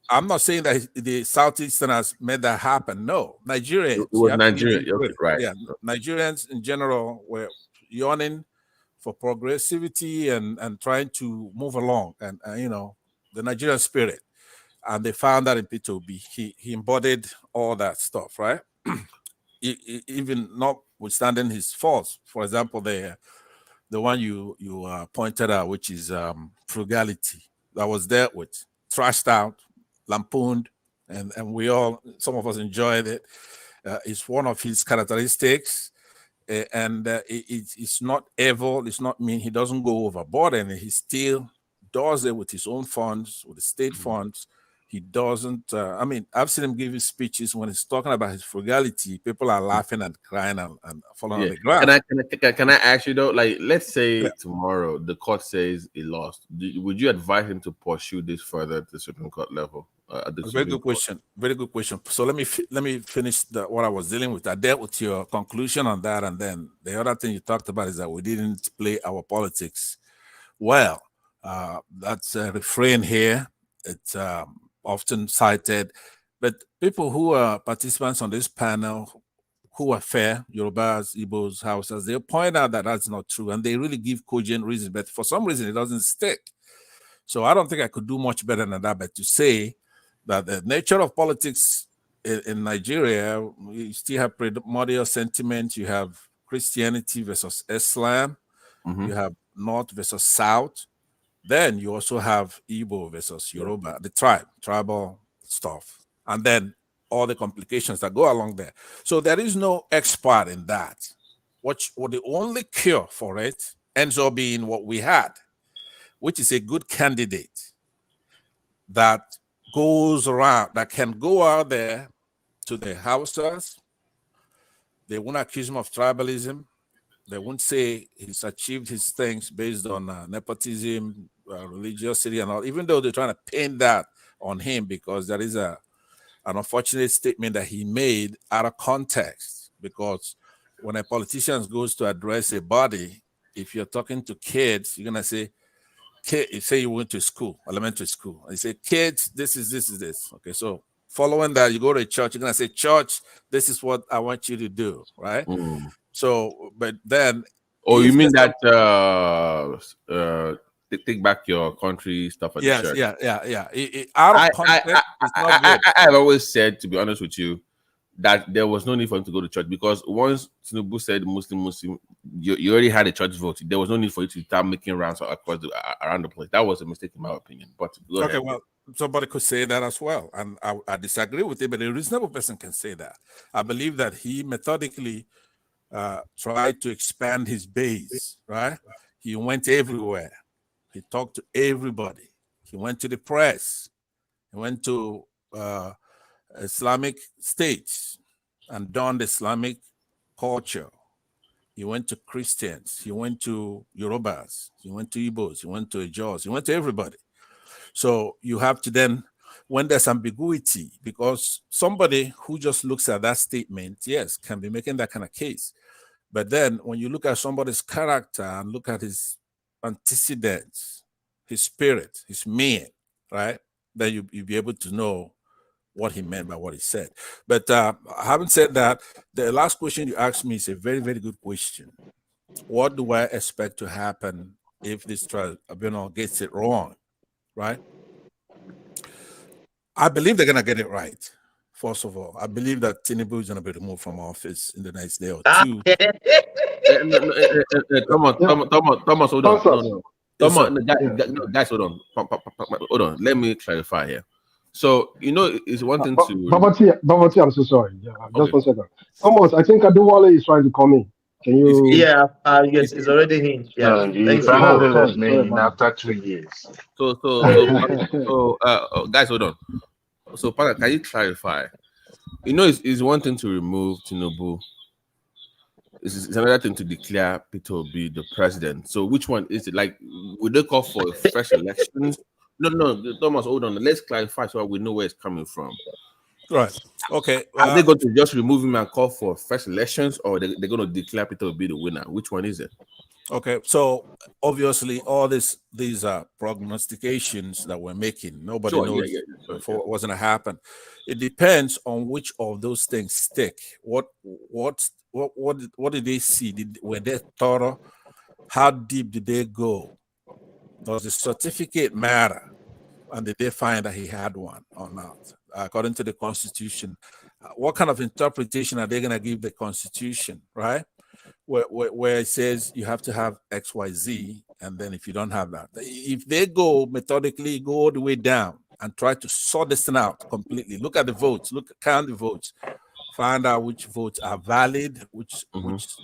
I'm not saying that the Southeasterners made that happen. No, Nigerians. It was Nigeria. Okay, right. Yeah, Nigerians in general were yearning for progressivity and trying to move along, and the Nigerian spirit. And they found that in P2B. He embodied all that stuff, right? Even notwithstanding his faults. For example, the one you pointed out, which is frugality, that was dealt with, trashed out, lampooned, and some of us enjoyed it. It's one of his characteristics, and it's not evil, it's not mean. He doesn't go overboard, and he still does it with his own funds, with the state funds. He doesn't. I've seen him give his speeches when he's talking about his frugality. People are laughing and crying and falling on the ground. Can I ask you though? Like, let's say tomorrow the court says he lost. Would you advise him to pursue this further at the Supreme Court level? Very good question. Very good question. So let me finish what I was dealing with. I dealt with your conclusion on that, and then the other thing you talked about is that we didn't play our politics well. That's a refrain here. It's often cited, but people who are participants on this panel who are fair, Yorubas, Igbos, Hausas, they point out that that's not true, and they really give cogent reasons, but for some reason it doesn't stick. So I don't think I could do much better than that, but to say that the nature of politics in Nigeria, you still have primordial sentiment, you have Christianity versus Islam, you have North versus South, then you also have Igbo versus Yoruba, the tribal stuff, and then all the complications that go along there. So there is no expert in that. What the only cure for it ends up being what we had, which is a good candidate that goes around, that can go out there to the Hausas. They won't accuse him of tribalism. They won't say he's achieved his things based on nepotism, religiosity, and all, even though they're trying to pin that on him because there is an unfortunate statement that he made out of context. Because when a politician goes to address a body, if you're talking to kids, you're going to say, say you went to school, elementary school, and you say, kids, this is this. Okay, so following that, you go to a church, you're going to say, church, this is what I want you to do, right? So, but then... Oh, you mean that take back your country stuff at the church? Yeah. Out of context, it's not good. I've always said, to be honest with you, that there was no need for him to go to church, because once Tinubu said Muslim, you already had a church vote. There was no need for you to start making rounds around the place. That was a mistake in my opinion. But okay, well, somebody could say that as well, and I disagree with it, but a reasonable person can say that. I believe that he methodically tried to expand his base, right? He went everywhere. He talked to everybody. He went to the press. He went to Islamic states and donned Islamic culture. He went to Christians. He went to Yorubas. He went to Igbos. He went to Ijos. He went to everybody. So you have to then, when there's ambiguity, because somebody who just looks at that statement, yes, can be making that kind of case. But then when you look at somebody's character and look at his antecedents, his spirit, his meaning, right? Then you'll be able to know what he meant by what he said. But having said that, the last question you asked me is a very, very good question. What do I expect to happen if this tribunal gets it wrong, right? I believe they're going to get it right. First of all, I believe that Tinubu is going to be removed from office in the next day or two. Thomas, hold on. Guys, hold on. Hold on. Let me clarify here. So it's one thing to Babati, I'm so sorry. Yeah, just okay. 1 second. Thomas, I think Adewale is trying to come in. Can It's you? in. Yeah, It's yes, it's already in. Yeah, You thank you. finally Oh, let sorry, me sorry in about after 3 years. guys, hold on. So, Pana, can you clarify? It's one thing to remove Tinubu. It's another thing to declare Peter Obi the president. So, which one is it? Like, would they call for fresh elections? No, Thomas, hold on. Let's clarify so we know where it's coming from. Right. Okay. Are they going to just remove him and call for fresh elections, or they're going to declare Peter Obi the winner? Which one is it? Okay, so obviously all these are prognostications that we're making. Nobody Sure, knows sure. what's going to happen. It depends on which of those things stick. What did they see? Were they thorough? How deep did they go? Does the certificate matter? And did they find that he had one or not? According to the Constitution, what kind of interpretation are they going to give the Constitution, right? Where it says you have to have X, Y, Z, and then if you don't have that, if they go methodically, go all the way down and try to sort this thing out completely, look at the votes, count the votes, find out which votes are valid, which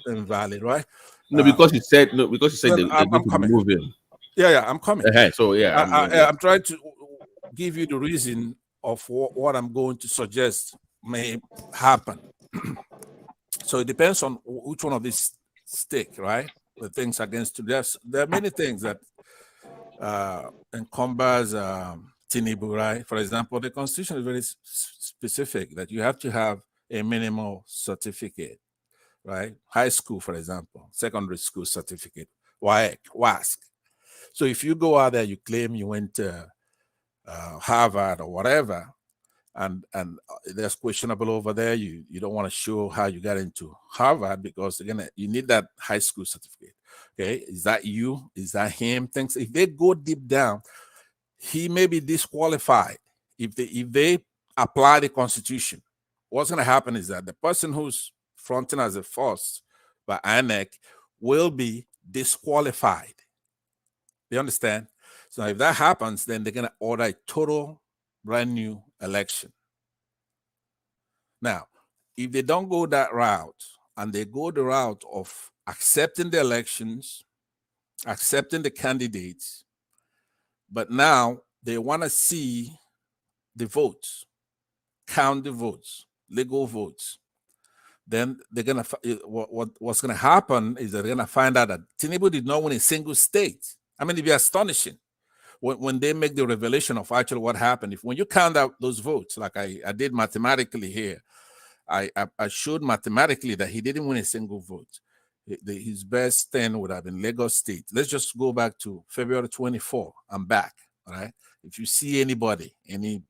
invalid, right? Because you said they're I'm going to coming. remove him. Yeah, I'm coming. So yeah, I'm trying to give you the reason of what I'm going to suggest may happen. So it depends on which one of these stick, right? The things against there are many things that encumbers Tinubu, right? For example, the Constitution is very specific that you have to have a minimal certificate, right? High school, for example, secondary school certificate, WASC. So if you go out there, you claim you went to Harvard or whatever, and there's questionable over there. You don't want to show how you got into Harvard because you need that high school certificate. Okay, is that you? Is that him? Things if they go deep down, he may be disqualified if they apply the Constitution. What's going to happen is that the person who's fronting as a force by INEC will be disqualified. You understand? So if that happens, then they're going to order a total brand new election. Now, if they don't go that route and they go the route of accepting the elections, accepting the candidates, but now they want to see the votes, count the votes, legal votes, then they're going to, what's going to happen is they're going to find out that Tinubu did not win a single state. I mean, it'd be astonishing when they make the revelation of actually what happened. When you count out those votes, like I did mathematically here, I showed mathematically that he didn't win a single vote. His best stand would have been Lagos State. Let's just go back to February 24. I'm back, all right? If you see anybody, any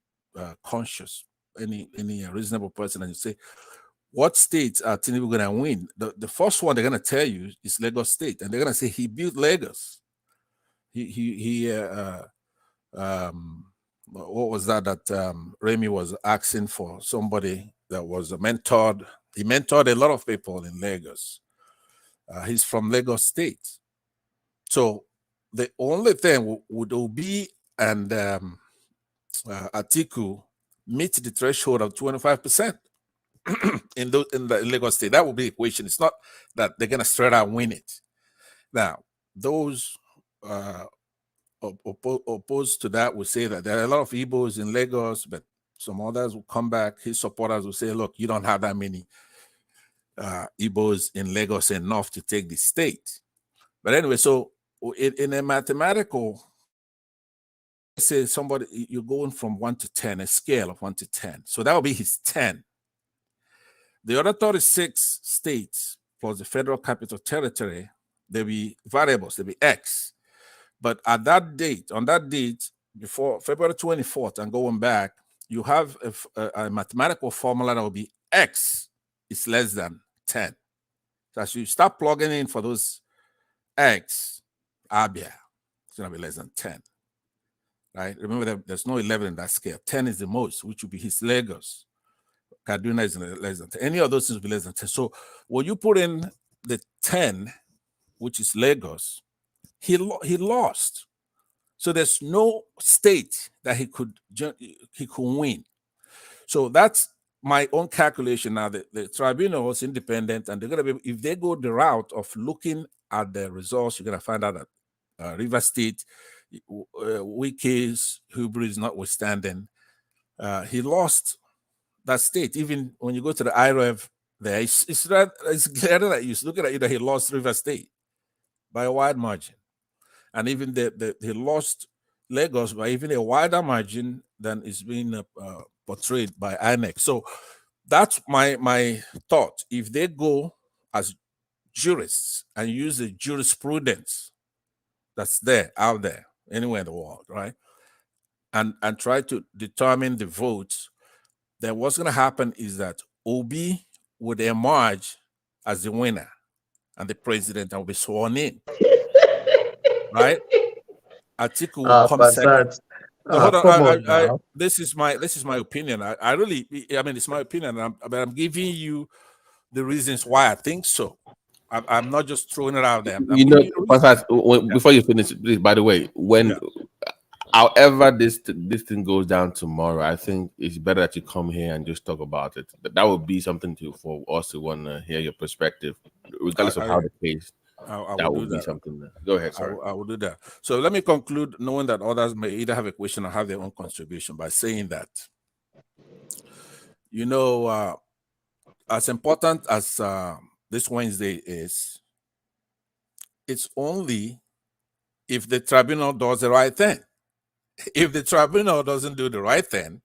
conscious, any reasonable person, and you say, what states are Tinubu going to win? The first one they're going to tell you is Lagos State, and they're going to say he built Lagos. What was that Remy was asking for? Somebody that was a mentored. He mentored a lot of people in Lagos. He's from Lagos State. So the only thing would Obi and Atiku meet the threshold of 25% in the Lagos State. That would be the equation. It's not that they're going to straight out win it. Now, those opposed to that would say that there are a lot of Igbos in Lagos, but some others will come back. His supporters will say, look, you don't have that many Igbos in Lagos enough to take the state. But anyway, so in a mathematical, say somebody, you're going from 1 to 10, a scale of 1 to 10. So that will be his 10. The other 36 states plus the federal capital territory, there'll be variables, there'll be X. But at that date, on that date, before February 24th and going back, you have a mathematical formula that will be X is less than 10. So as you start plugging in for those X, Abia, it's going to be less than 10. Right? Remember that there's no 11 in that scale. 10 is the most, which would be his Lagos. Kaduna is less than 10. Any of those things will be less than 10. So when you put in the 10, which is Lagos, he lost. So there's no state that he could win. So that's my own calculation. Now the tribunal was independent, and they're gonna be, if they go the route of looking at the results, you're gonna find out that River State, Wike's hubris notwithstanding, he lost that state. Even when you go to the IRF, there it's clear that you look at it that he lost River State by a wide margin, and even he lost Lagos by even a wider margin than is being portrayed by INEC. So that's my thought. If they go as jurists and use the jurisprudence that's out there anywhere in the world, right, and try to determine the votes, then what's going to happen is that Obi would emerge as the winner, and the president will be sworn in, right? Atiku will come second. So hold on. Come on now. This is my opinion. I mean, it's my opinion, but I'm giving you the reasons why I think so. I'm not just throwing it out there. I'm You know, giving you the reasons. before you finish, please, by the way, however this thing goes down tomorrow, I think it's better that you come here and just talk about it. That would be something for us to want to hear your perspective, regardless of how the case. That would be something. Go ahead. Sorry. I will do that. So let me conclude, knowing that others may either have a question or have their own contribution, by saying that, as important as this Wednesday is, it's only if the tribunal does the right thing. If the tribunal doesn't do the right thing,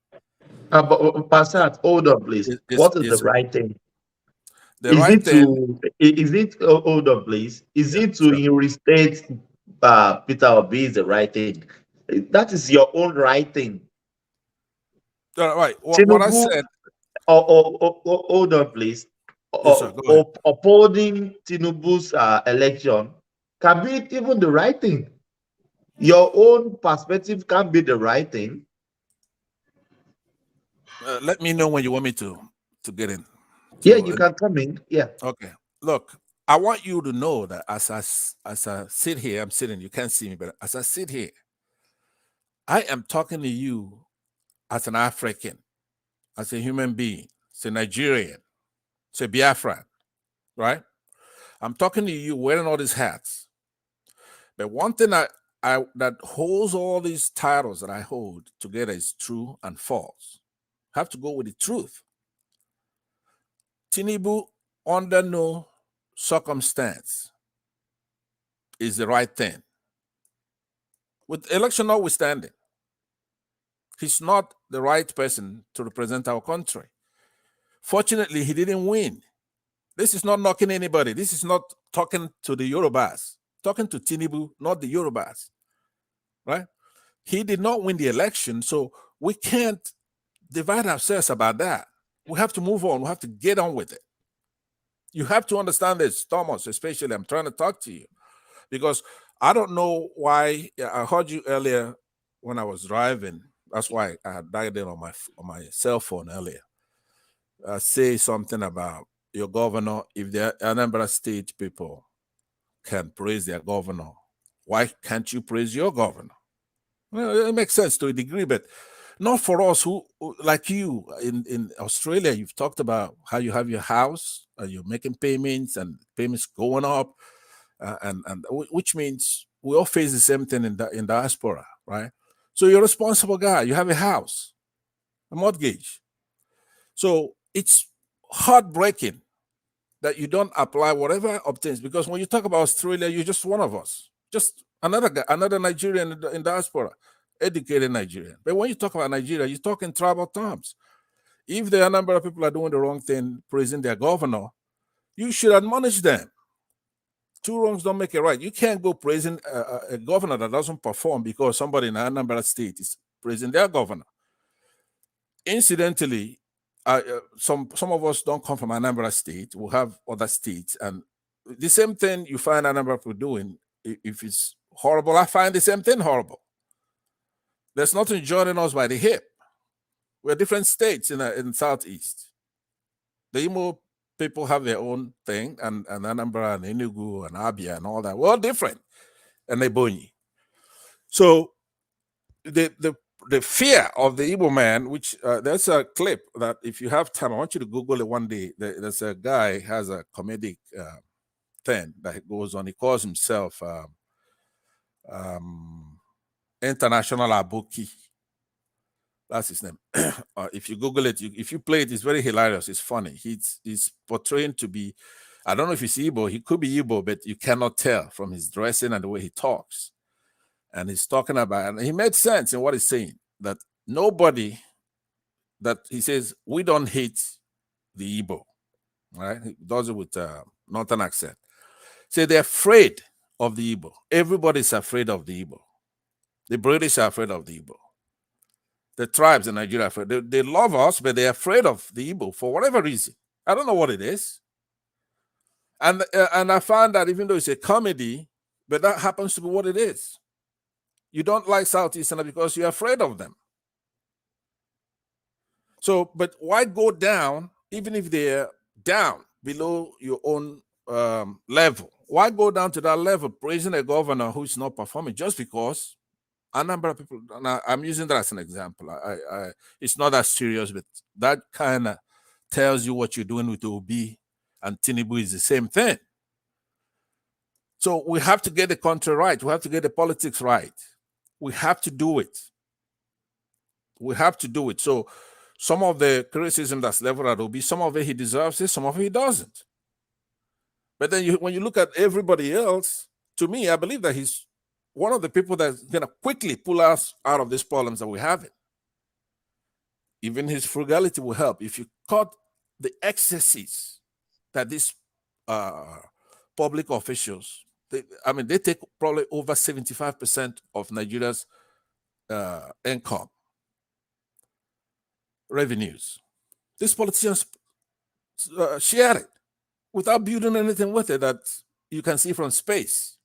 but Pastor, hold on, please. What is the right thing? Hold on, please? Is it to reinstate Peter Obi is the right thing? That is your own right thing. Right. What I said. Hold on, please. Upholding Tinubu's election can be even the right thing. Your own perspective can be the right thing. Let me know when you want me to get in. Yeah, you can come in. Yeah. Okay. Look, I want you to know that as I sit here, I'm sitting. You can't see me, but as I sit here, I am talking to you as an African, as a human being, as a Nigerian, as a Biafran, right? I'm talking to you wearing all these hats. But one thing that holds all these titles that I hold together is true and false. I have to go with the truth. Tinubu, under no circumstance, is the right thing. With election notwithstanding, he's not the right person to represent our country. Fortunately, he didn't win. This is not knocking anybody. This is not talking to the Yorubas. Talking to Tinubu, not the Yorubas. Right? He did not win the election, so we can't divide ourselves about that. We have to move on. We have to get on with it. You have to understand this, Thomas, especially. I'm trying to talk to you because I don't know why. I heard you earlier when I was driving. That's why I had dialed in on my cell phone earlier. Say something about your governor. If the Anambra State people can praise their governor, why can't you praise your governor? Well, it makes sense to a degree, but not for us who like you in Australia. You've talked about how you have your house, you're making payments, and payments going up, and which means we all face the same thing in diaspora, right? So you're a responsible guy. You have a house, a mortgage. So it's heartbreaking that you don't apply whatever obtains, because when you talk about Australia, you're just one of us, just another guy, another Nigerian in diaspora, educated Nigerian. But when you talk about Nigeria, you talk in tribal terms. If there are a number of people are doing the wrong thing, praising their governor, you should admonish them. Two wrongs don't make it right. You can't go praising a governor that doesn't perform because somebody in Anambra State is praising their governor. Incidentally, some of us don't come from Anambra State. We have other states, and the same thing you find Anambra people doing. If it's horrible, I find the same thing horrible. There's nothing joining us by the hip. We're different states in Southeast. The Imo people have their own thing, and Anambra and Enugu and Abia and all that. We're all different, and Ebonyi. So the fear of the Igbo man, which there's a clip that if you have time, I want you to Google it one day. There's a guy has a comedic thing that he goes on. He calls himself International Abuki. That's his name. If you Google it, if you play it, it's very hilarious. It's funny. He's portraying to be, I don't know if he's Igbo. He could be Igbo, but you cannot tell from his dressing and the way he talks. And he's talking about, and he made sense in what he's saying, that nobody, that he says, we don't hate the Igbo, right? He does it with northern accent. Say they're afraid of the Igbo. Everybody's afraid of the Igbo. The British are afraid of the Igbo. The tribes in Nigeria are afraid. They love us, but they're afraid of the Igbo for whatever reason. I don't know what it is. And I found that even though it's a comedy, but that happens to be what it is. You don't like Southeasterners because you're afraid of them. So, but why go down, even if they're down below your own level? Why go down to that level praising a governor who's not performing just because a number of people, and I'm using that as an example. It's not that serious, but that kind of tells you what you're doing with Obi and Tinubu is the same thing. So we have to get the country right. We have to get the politics right. We have to do it. We have to do it. So some of the criticism that's leveled at Obi, some of it he deserves it, some of it he doesn't. But then when you look at everybody else, to me, I believe that he's one of the people that's going to quickly pull us out of these problems that we have. Even his frugality will help. If you cut the excesses that these public officials, they take probably over 75% of Nigeria's income, revenues. These politicians share it without building anything with it that you can see from space.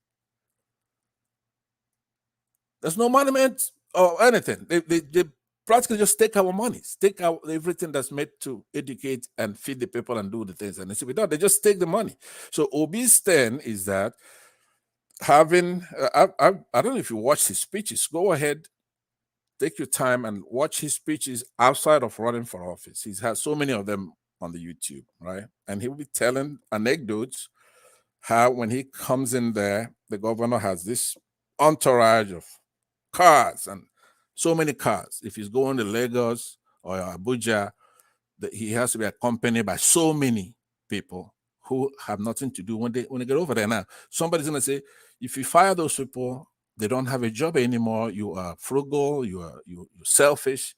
There's no monument or anything. They practically just take our money, take out everything that's made to educate and feed the people and do the things. And they just take the money. So Obi's stand is that having, I don't know if you watch his speeches, go ahead, take your time and watch his speeches outside of running for office. He's had so many of them on the YouTube, right? And he'll be telling anecdotes how when he comes in there, the governor has this entourage of cars and so many cars. If he's going to Lagos or Abuja, he has to be accompanied by so many people who have nothing to do when they get over there. Now, somebody's gonna say, if you fire those people, they don't have a job anymore. You are frugal. You're selfish.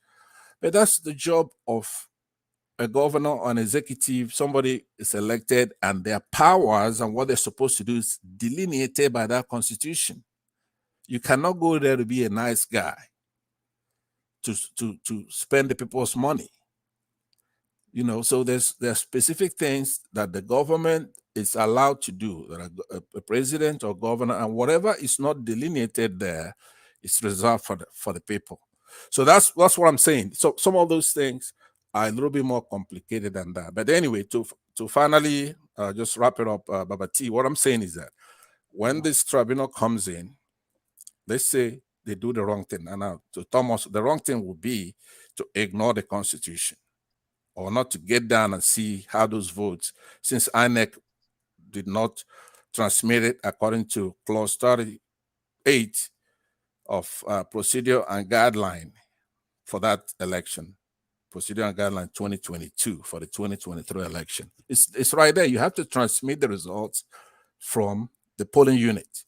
But that's the job of a governor or an executive. Somebody is elected, and their powers and what they're supposed to do is delineated by that constitution. You cannot go there to be a nice guy, to spend the people's money. So there's specific things that the government is allowed to do, that a president or governor, and whatever is not delineated there is reserved for the people. So that's what I'm saying. So some of those things are a little bit more complicated than that. But anyway, to finally just wrap it up, Baba T, what I'm saying is that when this tribunal comes in, let's say they do the wrong thing. And now to Thomas, the wrong thing would be to ignore the Constitution or not to get down and see how those votes, since INEC did not transmit it according to clause 38 of procedure and guideline for that election, procedure and guideline 2022 for the 2023 election. It's right there. You have to transmit the results from the polling unit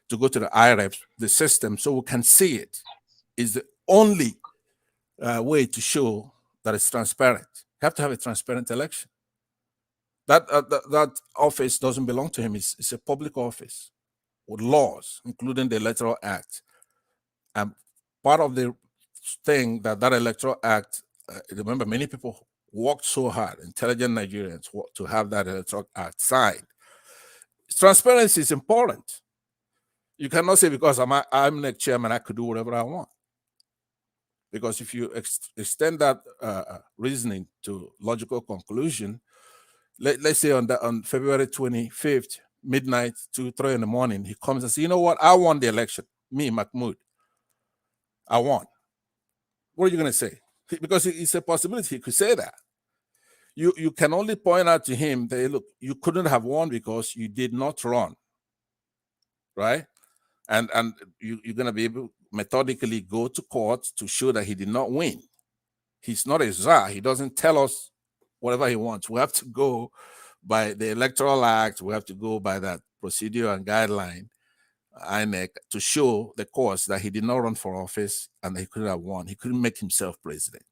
to go to the IREF, the system, so we can see it. Is the only way to show that it's transparent. You have to have a transparent election. That office doesn't belong to him. It's a public office with laws, including the Electoral Act. And part of the thing that Electoral Act, remember, many people worked so hard, intelligent Nigerians, to have that Electoral Act signed. Transparency is important. You cannot say because I'm the chairman, I could do whatever I want. Because if you extend that reasoning to logical conclusion, let's say on February 25th, midnight, 2, 3 in the morning, he comes and says, you know what, I won the election, me, Mahmoud. I won. What are you going to say? Because it's a possibility he could say that. You can only point out to him that, look, you couldn't have won because you did not run, right? And you're going to be able to methodically go to court to show that he did not win. He's not a czar. He doesn't tell us whatever he wants. We have to go by the Electoral Act. We have to go by that procedure and guideline, INEC, to show the courts that he did not run for office and he couldn't have won. He couldn't make himself president.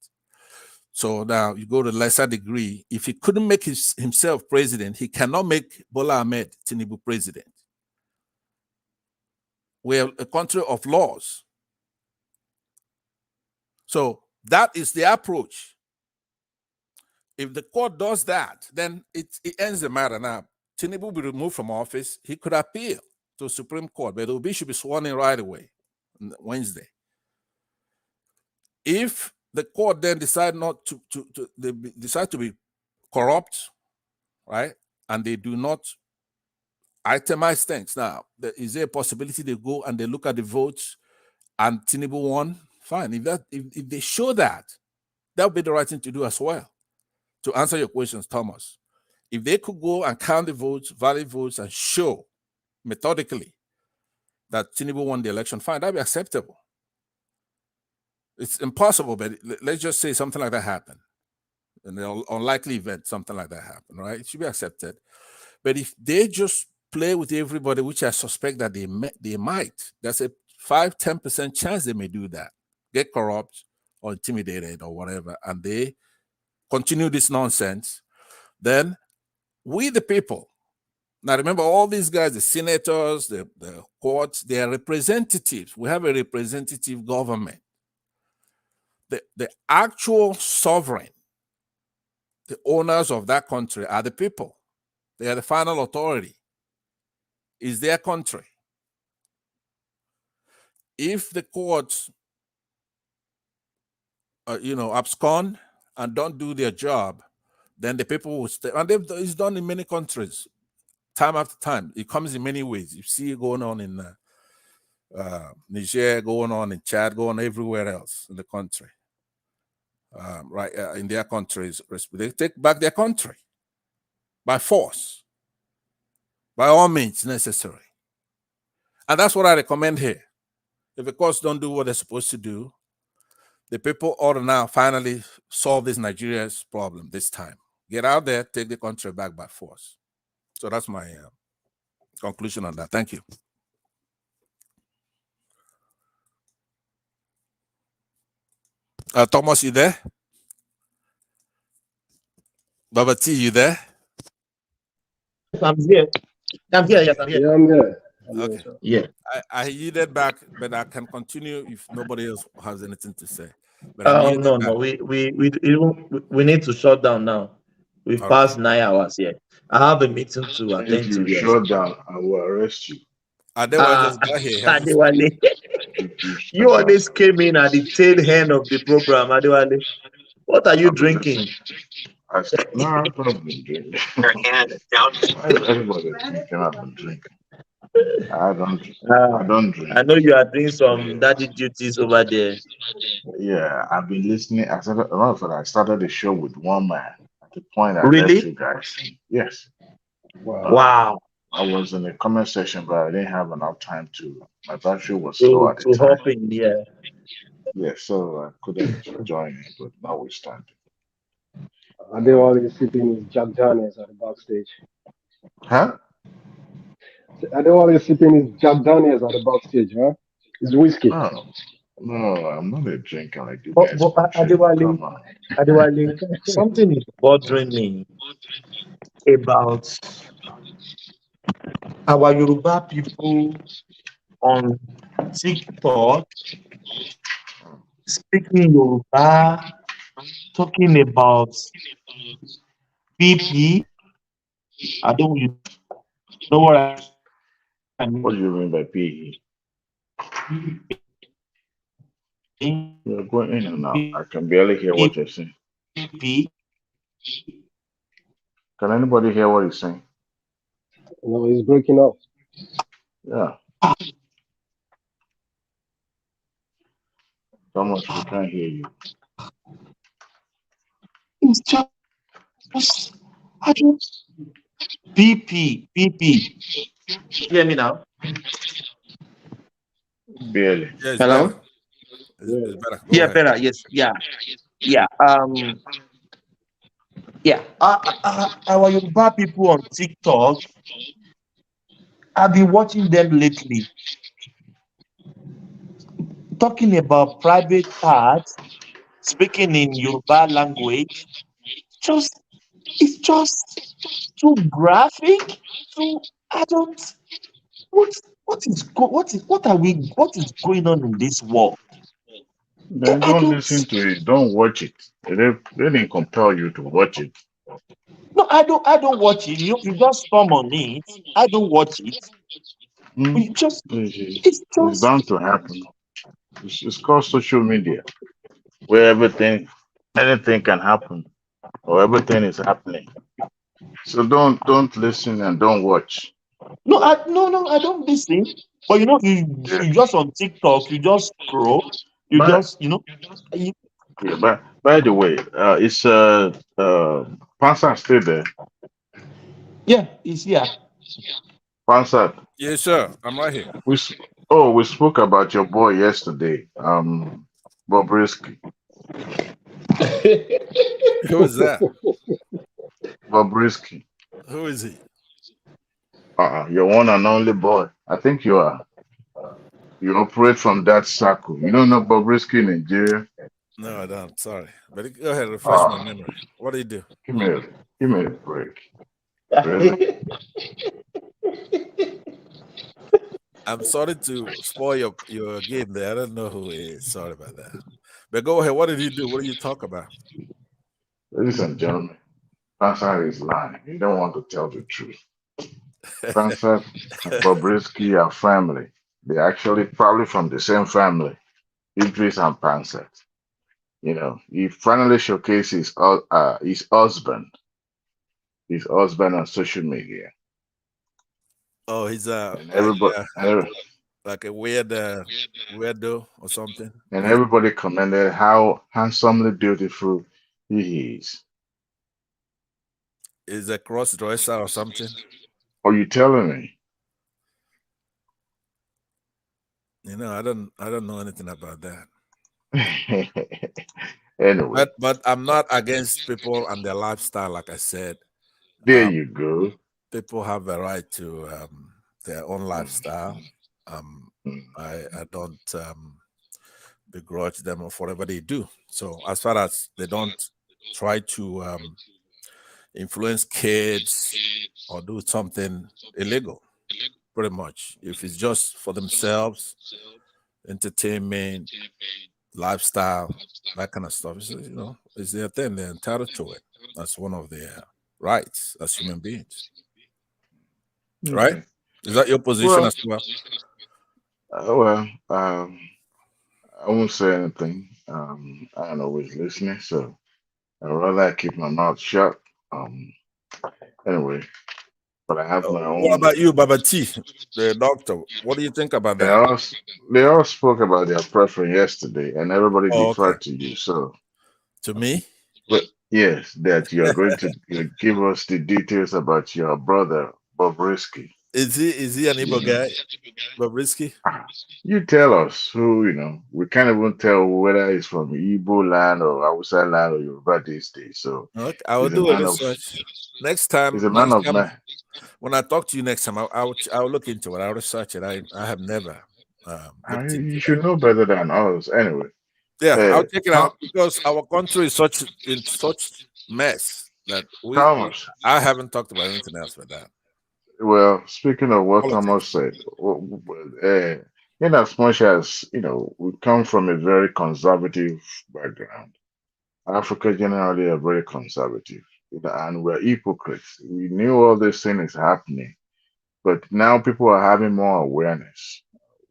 So now you go to lesser degree. If he couldn't make himself president, he cannot make Bola Ahmed Tinubu president. We are a country of laws. So that is the approach. If the court does that, then it ends the matter. Now, Tinubu will be removed from office. He could appeal to the Supreme Court, but Obi should be sworn in right away on Wednesday. If the court then decide not they decide to be corrupt, right, and they do not itemize things, now is there a possibility they go and they look at the votes and Tinubu won? Fine. If they show that, that would be the right thing to do as well. To answer your questions, Thomas, if they could go and count the votes, valid votes, and show methodically that Tinubu won the election, fine, that'd be acceptable. It's impossible, but let's just say something like that happened. An unlikely event, something like that happened, right? It should be accepted. But if they just play with everybody, which I suspect that they might, that's a 5-10% chance they may do that, get corrupt or intimidated or whatever, and they continue this nonsense, then we the people, now remember all these guys, the senators, the courts, they are representatives. We have a representative government. The actual sovereign, the owners of that country are the people. They are the final authority. It's their country. If the courts, abscond and don't do their job, then the people will stay. And it's done in many countries, time after time. It comes in many ways. You see it going on in Niger, going on in Chad, going on everywhere else in the country. In their countries, they take back their country by force, by all means necessary. And that's what I recommend here. If the courts don't do what they're supposed to do, the people ought to now finally solve this Nigeria's problem this time. Get out there, take the country back by force. So that's my conclusion on that. Thank you. Thomas, you there? Baba T, you there? I'm here. I'm here. Yes, I'm here. Yeah, I'm here. Okay. Yeah. I yielded back, but I can continue if nobody else has anything to say. But No. We need to shut down now. We've passed 9 hours here. I have a meeting to attend to. If you shut down, I will arrest you. Adewale just got here. Adewale, you always came in at the tail end of the program, Adewale. What are you drinking? I said, no, I don't been drinking. Everybody drinking, I've been drinking. I don't drink. I know you are doing some daddy duties over there. Yeah, I've been listening. I started the show with one man at the point I Really? left you guys. Yes. Wow. I was in the comment section, but I didn't have enough time to. My battery was slow at the time. Hop in, yeah. Yeah, so I couldn't join it, but notwithstanding. Adewale is sipping his Jack Daniels at the backstage. Huh? Adewale is sipping his Jack Daniels at the backstage, huh? It's whiskey. No, I'm not a drinker like you guys. Adewale, something is bothering me about our Yoruba people on TikTok speaking Yoruba, talking about BP. I don't know what I mean. What do you mean by PE? You're going in and out. I can barely hear what you're saying. Can anybody hear what he's saying? No, he's breaking up. Yeah. Thomas, we can't hear you. It's just, I just, BP. Hear me now? Barely. Yeah, it's Hello? better. It's better. Go Yeah, ahead. better. Yes. Yeah. Yeah. Yeah. Our Yoruba people on TikTok, I've been watching them lately, talking about private parts, speaking in Yoruba language. Just, it's just too graphic. Too. I don't. What is going on in this world? Then I don't don't. listen to it. Don't watch it. They didn't compel you to watch it. No, I don't watch it. You just come on it. I don't watch it. Hmm? We just it's It's just bound to happen. It's called social media, where anything can happen, or everything is happening. So don't listen and don't watch. no, I don't listen. But you just on TikTok, you just scroll, you But just you, yeah, by the way, it's Pansa still there. yeah, it's here. Pansa, Yes, sir. I'm right here. we spoke about your boy yesterday, Bobrisky. Who is that? Bobrisky. Who is he? Your one and only boy. I think you operate from that circle. You don't know Bobrisky in Nigeria? No, I don't. Sorry. But go ahead, refresh my Ah, memory. What do you do? give me a give me a break. Really? I'm sorry to spoil your game there. I don't know who he is. Sorry about that. But go ahead. What did he do? What do you talk about? Ladies and gentlemen, Pansa is lying. He don't want to tell the truth. Pansa and Bobrisky are family. They're actually probably from the same family. Idris and Pansat. He finally showcased his husband on social media, Oh, he's and everybody like a weird weirdo or something. and everybody commented how handsomely beautiful he is. Is a cross dresser or something. Are you telling me? I don't know anything about that. Anyway, But I'm not against people and their lifestyle. Like I said, there you go. people have a right to their own lifestyle. I don't begrudge them for whatever they do. So as far as they don't try to influence kids or do something illegal, pretty much. If it's just for themselves, entertainment, lifestyle, that kind of stuff, it's their thing. They're entitled to it. That's one of their rights as human beings. Right? Okay. Is that your position Well, as well? I won't say anything. I'm always listening, so I'd rather keep my mouth shut. Um, anyway, but I have my What own. about you, Baba T, the doctor? What do you think about They that? all they all spoke about their preference yesterday, and everybody Oh, okay. deferred to you. So, To me? but yes, that you are going to give us the details about your brother Bobrisky. Is he an Igbo guy, Bobrisky? You tell us who, we can't even tell whether he's from Igbo land or Hausa land or Yoruba these days. So Okay, I will he's a do a man of research he's a man of man. when I talk to you next time. I'll look into it. I'll research it. I have never looked into You that. should know better than us. Anyway, Yeah, I'll hey, check it out because our country is in such mess that Thomas. I haven't talked about anything else with that. Well, speaking of what Thomas Politics. said, in as much as we come from a very conservative background, Africa generally are very conservative, and we're hypocrites. We knew all this thing is happening, but now people are having more awareness.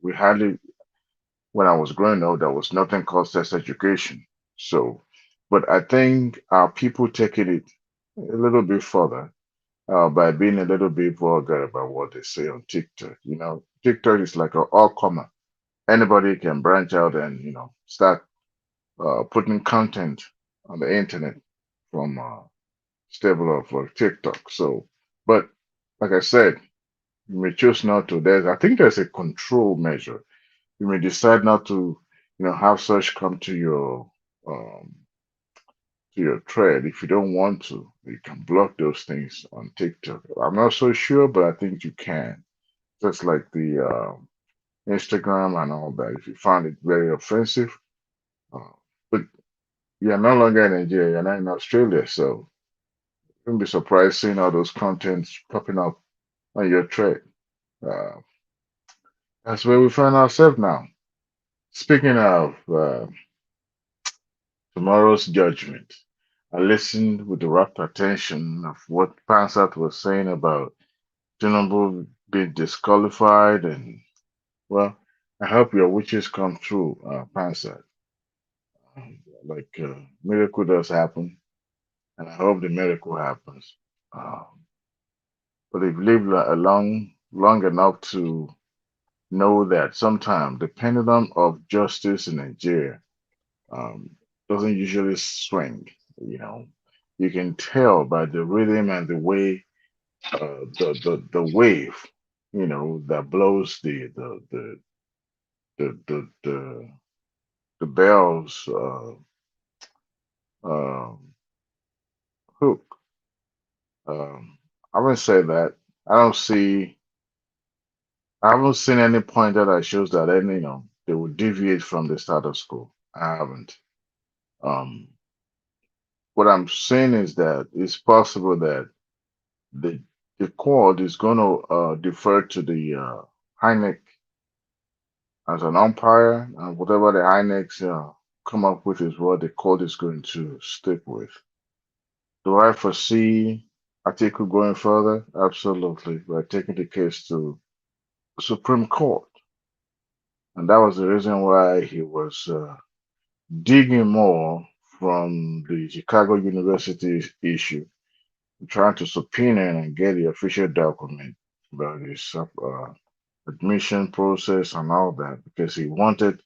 We hardly, when I was growing up, there was nothing called sex education. So, but I think our people taking it a little bit further by being a little bit vulgar about what they say on TikTok. TikTok is like an all comer. Anybody can branch out and start putting content on the internet from stable of TikTok. So, but like I said, you may choose not to. I think there's a control measure. You may decide not to, have such come um, to your thread. If you don't want to, you can block those things on TikTok. I'm not so sure, but I think you can. Just like the Instagram and all that. If you find it very offensive, uh, but you're no longer in Nigeria, you're not in Australia, so don't be surprised seeing all those contents popping up on your thread. Uh, that's where we find ourselves now. Speaking of tomorrow's judgment, I listened with the rapt attention of what Pansat was saying about Tinubu being disqualified, and well, I hope your wishes come true, Pansat. Like miracle does happen, and I hope the miracle happens. Um, but they've lived long enough to know that sometimes the pendulum of justice in Nigeria um, doesn't usually swing. You know, you can tell by the rhythm and the way the wave, that blows the bells um, hook. I would say that I don't see. I haven't seen any pointer that shows that any, they will deviate from the status quo. I haven't. Um, what I'm saying is that it's possible that the the court is going to defer to the Heineck as an umpire, and whatever the Heinecks come up with is what the court is going to stick with. Do I foresee Atiku going further? Absolutely. By taking the case to the Supreme Court, and that was the reason why he was digging more from the Chicago University issue, trying to subpoena and get the official document about his admission process and all that, because he wanted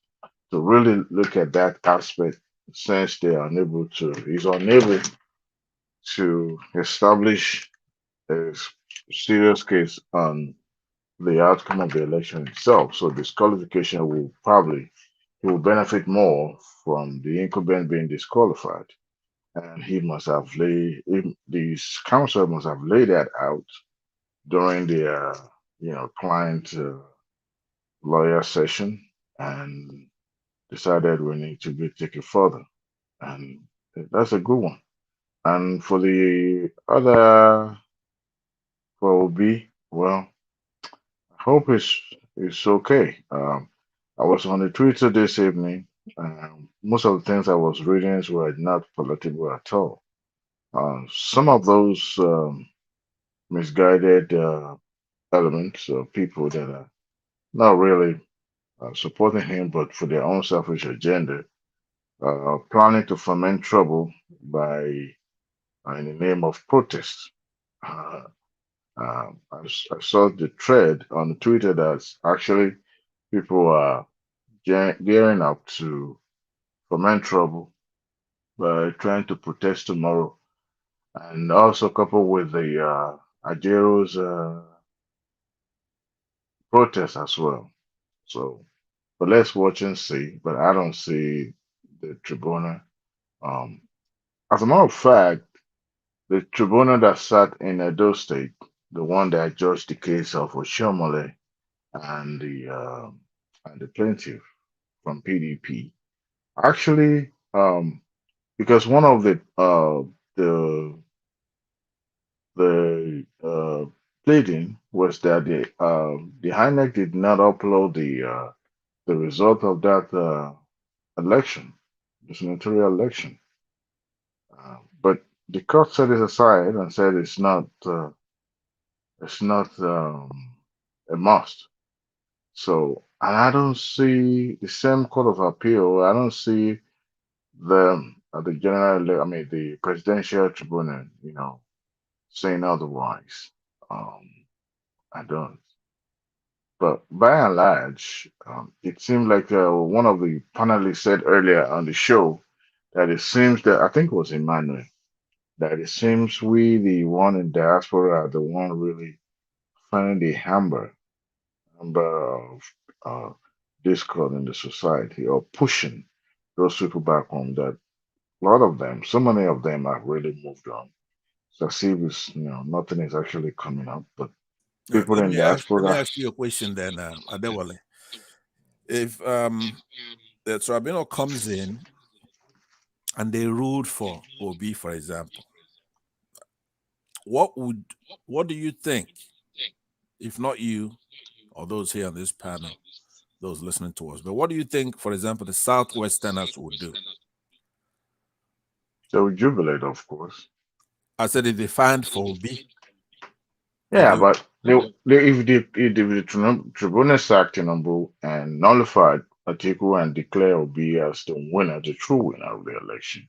to really look at that aspect since he's unable to establish a serious case on the outcome of the election itself. So disqualification he will benefit more from the incumbent being disqualified. And the council must have laid that out during the, client lawyer session and decided we need to be taken further. And that's a good one. And for the other, for OB, well, I hope it's okay. I was on the Twitter this evening. Most of the things I was reading were not political at all. Some of those misguided elements or people that are not really supporting him, but for their own selfish agenda, planning to foment trouble by in the name of protest. Uh, I saw the thread on Twitter that's actually people are gearing up to foment trouble by trying to protest tomorrow, and also coupled with the Ajero's protest as well. So, but let's watch and see. But I don't see the tribunal. Um, as a matter of fact, the tribunal that sat in Edo State, the one that judged the case of Oshomole and the plaintiff from PDP, actually, because one of the pleading was that the INEC did not upload the result of that election, the senatorial election. But the court set it aside and said it's not a must. So, and I don't see the same court of appeal. I don't see the the presidential tribunal, saying otherwise. I don't. But by and large, it seemed like one of the panelists said earlier on the show that it seems that I think it was Emmanuel that it seems we, the one in diaspora, are the one really finding the number of uh, discord in the society or pushing those people back home. That a lot of them, so many of them, have really moved on. So see, it's, nothing is actually coming up, but people Let in me diaspora. ask you a question then, Adewale. If the tribunal comes in and they ruled for Obi, for example, what do you think, if not you or those here on this panel, those listening to us, but what do you think, for example, the Southwesterners would do? They will jubilate, of course. I said if they find for Obi. Yeah, but if the tribunal sacked Tinubu and nullified Atiku and declare Obi as the winner, the true winner of the election,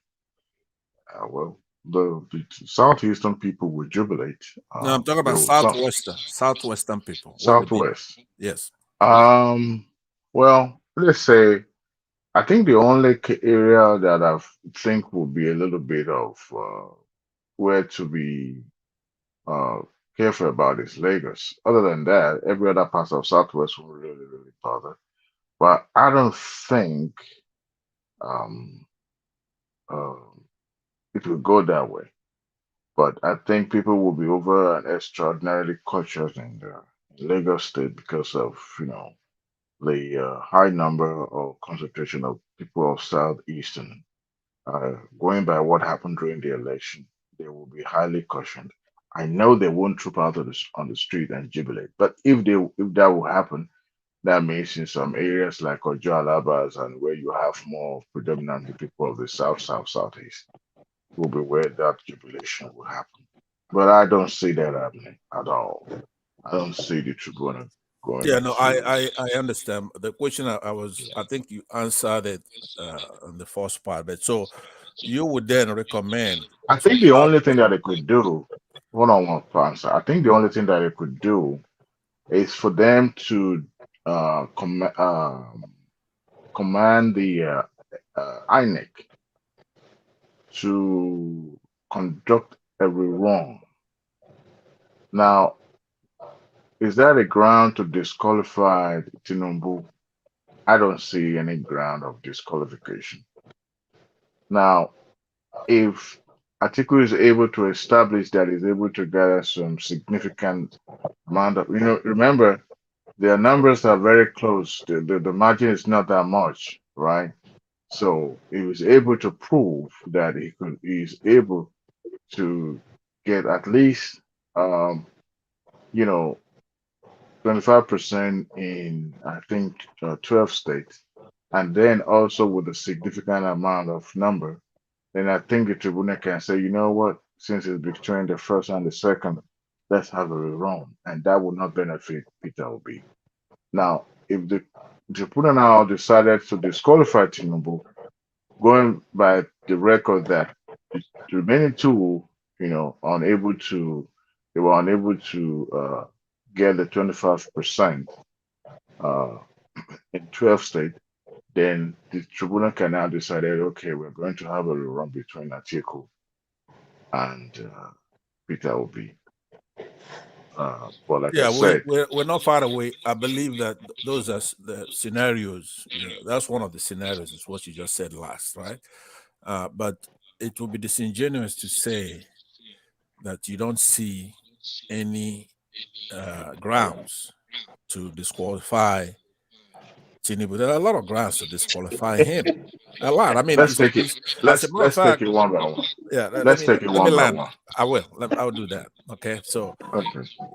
well, the southeastern people will jubilate. No, I'm talking about Southwestern people. What would they? Southwest. Yes. Well, let's say I think the only area that I think would be a little bit of where to be uh, careful about is Lagos. Other than that, every other part of Southwest will really bother. But I don't think um, uh, it will go that way. But I think people will be over and extraordinarily cautious in Lagos State because of the high number or concentration of people of Southeastern. Going by what happened during the election, they will be highly cautioned. I know they won't troop out on the street and jubilate, but if that will happen, that means in some areas like Ojo Alabas and where you have more predominantly people of the Southeast, will be where that jubilation will happen. But I don't see that happening at all. I don't see the tribunal going Yeah, no, into. I understand. The question I think you answered it in the first part, but so you would then recommend. I think the only thing that they could do, hold on one answer. I think the only thing that they could do is for them to command the INEC to conduct a rerun. Now, is that a ground to disqualify Tinubu? I don't see any ground of disqualification. Now, if Atiku is able to establish that he's able to gather some significant amount of, remember, their numbers are very close. The margin is not that much, right? So he was able to prove that he's able to get at least, you know, 25% in, I think, 12 states, and then also with a significant amount of number, then I think the tribunal can say, you know what, since it's between the first and the second, let's have a rerun, and that would not benefit Peter Obi. Now, if the tribunal now decided to disqualify Tinubu, going by the record that the remaining two, they were unable to get the 25% in 12 states, then the tribunal can now decide, okay, we're going to have a rerun between Atiku and Peter Obi. But like I said, we're not far away. I believe that those are the scenarios. That's one of the scenarios, is what you just said last, right? But it would be disingenuous to say that you don't see any grounds to disqualify Tinubu. There are a lot of grounds to disqualify him. A lot. I mean, let's take it. As a matter of fact, take it one by one. Yeah, let's take it let me one by land. one. I will. I'll do that. Okay. So,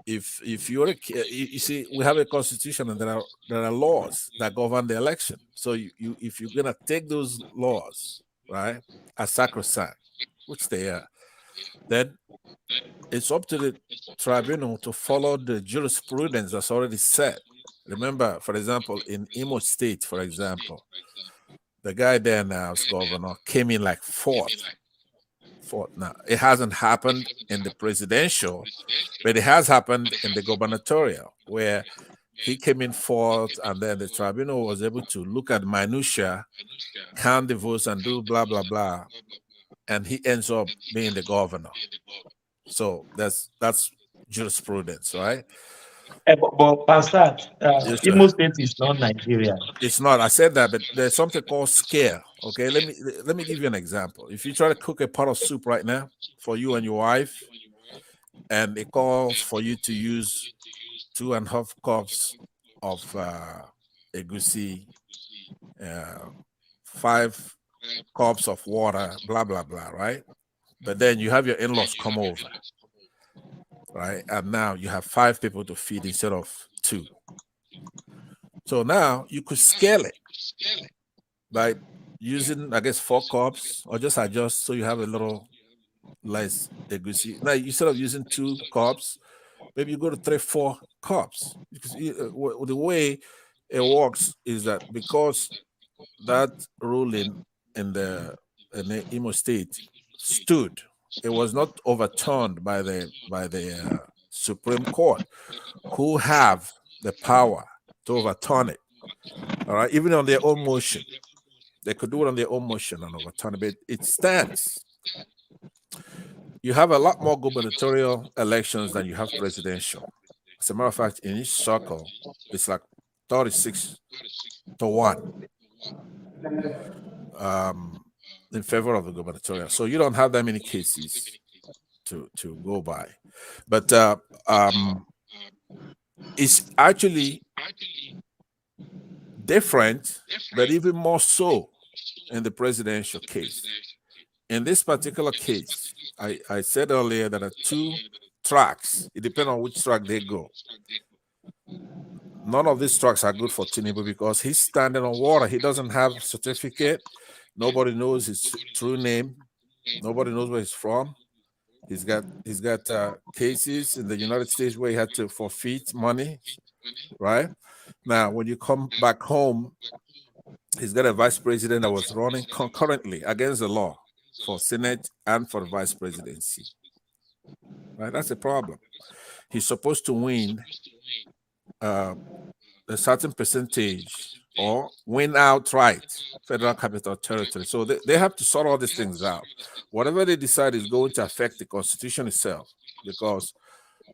if you're you see, we have a constitution and there are laws that govern the election. So if you're gonna take those laws, right, as sacrosanct, which they are, then it's up to the tribunal to follow the jurisprudence that's already set. Remember, for example, in Imo State, for example, the guy there now as governor came in like fourth. Now, it hasn't happened in the presidential, but it has happened in the gubernatorial, where he came in fourth, and then the tribunal was able to look at minutia, count the votes, and do blah blah blah, and he ends up being the governor. So that's jurisprudence, right? But Pastor, Yes, sir. Imo State is not Nigeria. It's not. I said that, but there's something called scale. Okay, let me give you an example. If you try to cook a pot of soup right now for you and your wife, and it calls for you to use 2.5 cups of egusi, 5 cups of water, blah blah blah, right? But then you have your in-laws come over, right? And now you have 5 people to feed instead of 2. So now you could scale it by using, I guess, 4 cups, or just adjust so you have a little less egusi. Now, instead of using 2 cups, maybe you go to 3-4 cups. Because the way it works is that because that ruling in the Imo State stood, it was not overturned by the Supreme Court, who have the power to overturn it. All right, even on their own motion, they could do it on their own motion and overturn it. But it stands. You have a lot more gubernatorial elections than you have presidential. As a matter of fact, in each circle, it's like 36-1 in favor of the gubernatorial. So you don't have that many cases to go by. But it's actually different, but even more so in the presidential case. In this particular case, I said earlier that there are 2 tracks. It depends on which track they go. None of these tracks are good for Tinubu because he's standing on water. He doesn't have a certificate. Nobody knows his true name. Nobody knows where he's from. He's got cases in the United States where he had to forfeit money, right? Now, when you come back home, he's got a vice president that was running concurrently against the law for Senate and for the vice presidency. Right? That's a problem. He's supposed to win a certain percentage or win outright Federal Capital Territory. So they have to sort all these things out. Whatever they decide is going to affect the Constitution itself, because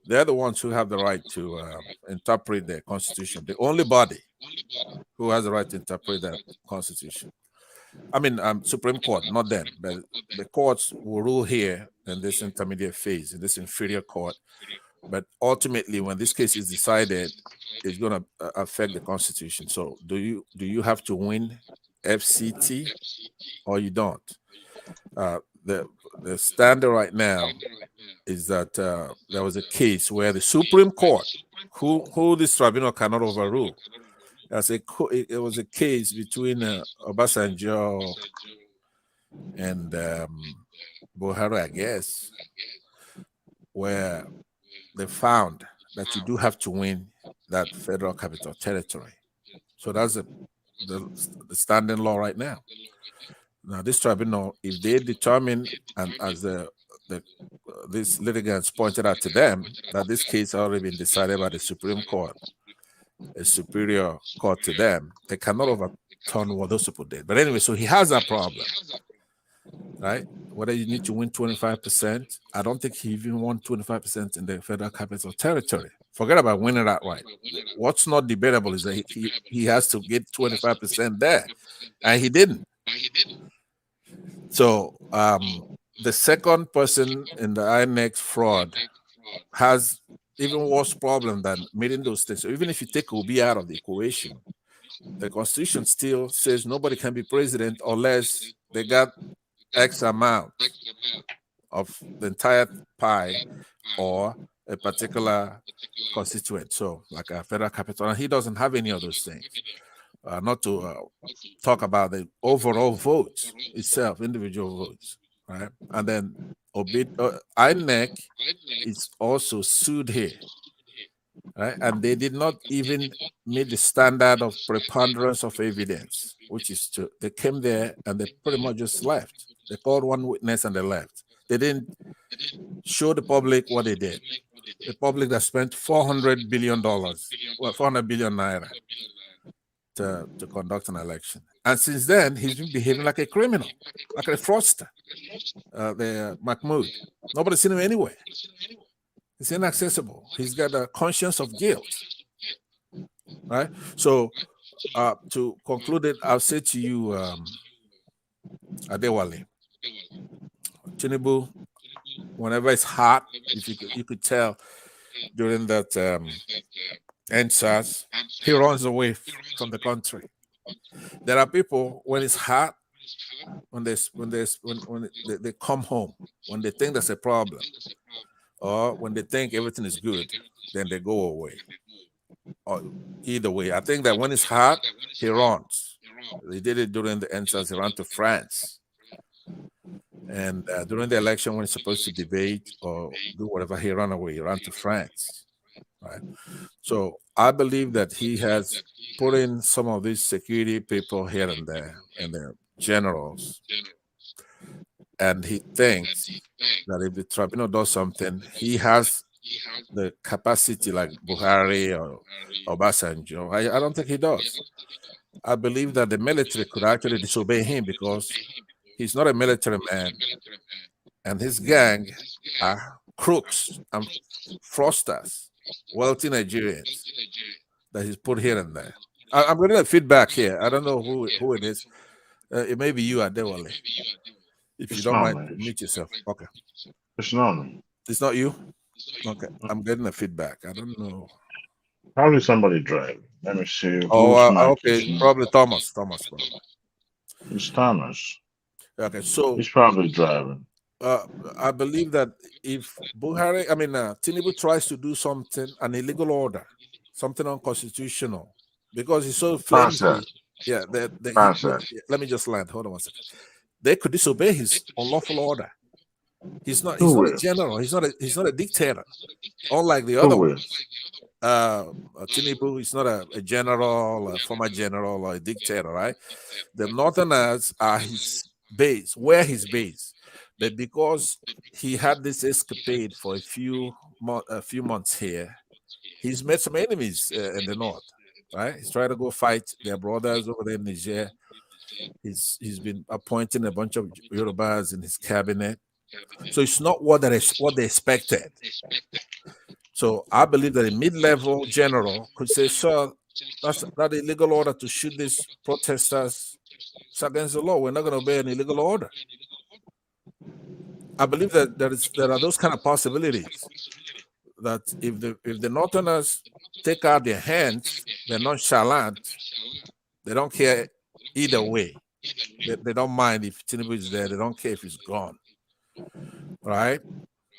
they're the ones who have the right to interpret the Constitution. The only body who has the right to interpret that Constitution. I mean, Supreme Court, not them, but the courts will rule here in this intermediate phase, in this inferior court. But ultimately, when this case is decided, it's going to affect the Constitution. So, do you have to win FCT or you don't? The standard right now is that there was a case where the Supreme Court, who this tribunal cannot overrule, it was a case between Obasanjo and Buhari, I guess, where they found that you do have to win that Federal Capital Territory. So that's the standing law right now. Now, this tribunal, if they determine, and as these litigants pointed out to them, that this case has already been decided by the Supreme Court, a superior court to them, they cannot overturn what those people did. But anyway, so he has that problem, right? Whether you need to win 25%, I don't think he even won 25% in the Federal Capital Territory. Forget about winning that right. What's not debatable is that he has to get 25% there, and he didn't. So the second person in the INEX fraud has even worse problem than meeting those things. So even if you take Obi out of the equation, the Constitution still says nobody can be president unless they got X amount of the entire pie or a particular constituent. So like a federal capital, and he doesn't have any of those things. Not to talk about the overall votes itself, individual votes, right? And then INEC is also sued here, right? And they did not even meet the standard of preponderance of evidence, which is they came there and they pretty much just left. They called one witness and they left. They didn't show the public what they did. republic that spent $400 billion, well, 400 billion naira to conduct an election. And since then, he's been behaving like a criminal, like a fraudster, the Mahmoud. Nobody's seen him anywhere. He's inaccessible. He's got a conscience of guilt, right? So to conclude it, I'll say to you, Adewale, Tinubu, whenever it's hot, if you could tell during that NSAS, he runs away from the country. There are people when it's hot, when they come home, when they think there's a problem, or when they think everything is good, then they go away. Or either way, I think that when it's hot, he runs. He did it during the NSAS. He ran to France. And during the election, when he's supposed to debate or do whatever, he ran away. He ran to France. Right. So I believe that he has put in some of these security people here and there, and their generals. And he thinks that if the tribunal does something, he has the capacity like Buhari or Obasanjo. I don't think he does. I believe that the military could actually disobey him because he's not a military man. And his gang are crooks and fraudsters, wealthy Nigerians that he's put here and there. I'm getting a feedback here. I don't know who it is. It may be you, Adewale. If you don't mind, mute yourself. Okay. It's not me. It's not you? Okay. I'm getting a feedback. I don't know. Probably somebody drive. Let me see. Okay. Probably Thomas. Thomas, probably. It's Thomas. Okay. So he's probably driving. I believe that if Tinubu tries to do something, an illegal order, something unconstitutional, because he's so flimsy. Yeah, let me just land. Hold on one second. They could disobey his unlawful order. He's not a general. He's not a dictator. Unlike the other ones. Tinubu is not a general, a former general, or a dictator, right? The Northerners are his base, where his base. But because he had this escapade for a few months here, he's met some enemies in the north, right? He's trying to go fight their brothers over there in Niger. He's been appointing a bunch of Yorubas in his cabinet. So it's not what they expected. So I believe that a mid-level general could say, sir, that's not an illegal order to shoot these protesters. It's against the law. We're not going to obey an illegal order. I believe that there are those kind of possibilities. That if the Northerners take out their hands, they're nonchalant, they don't care either way. They don't mind if Tinubu is there. They don't care if he's gone. Right?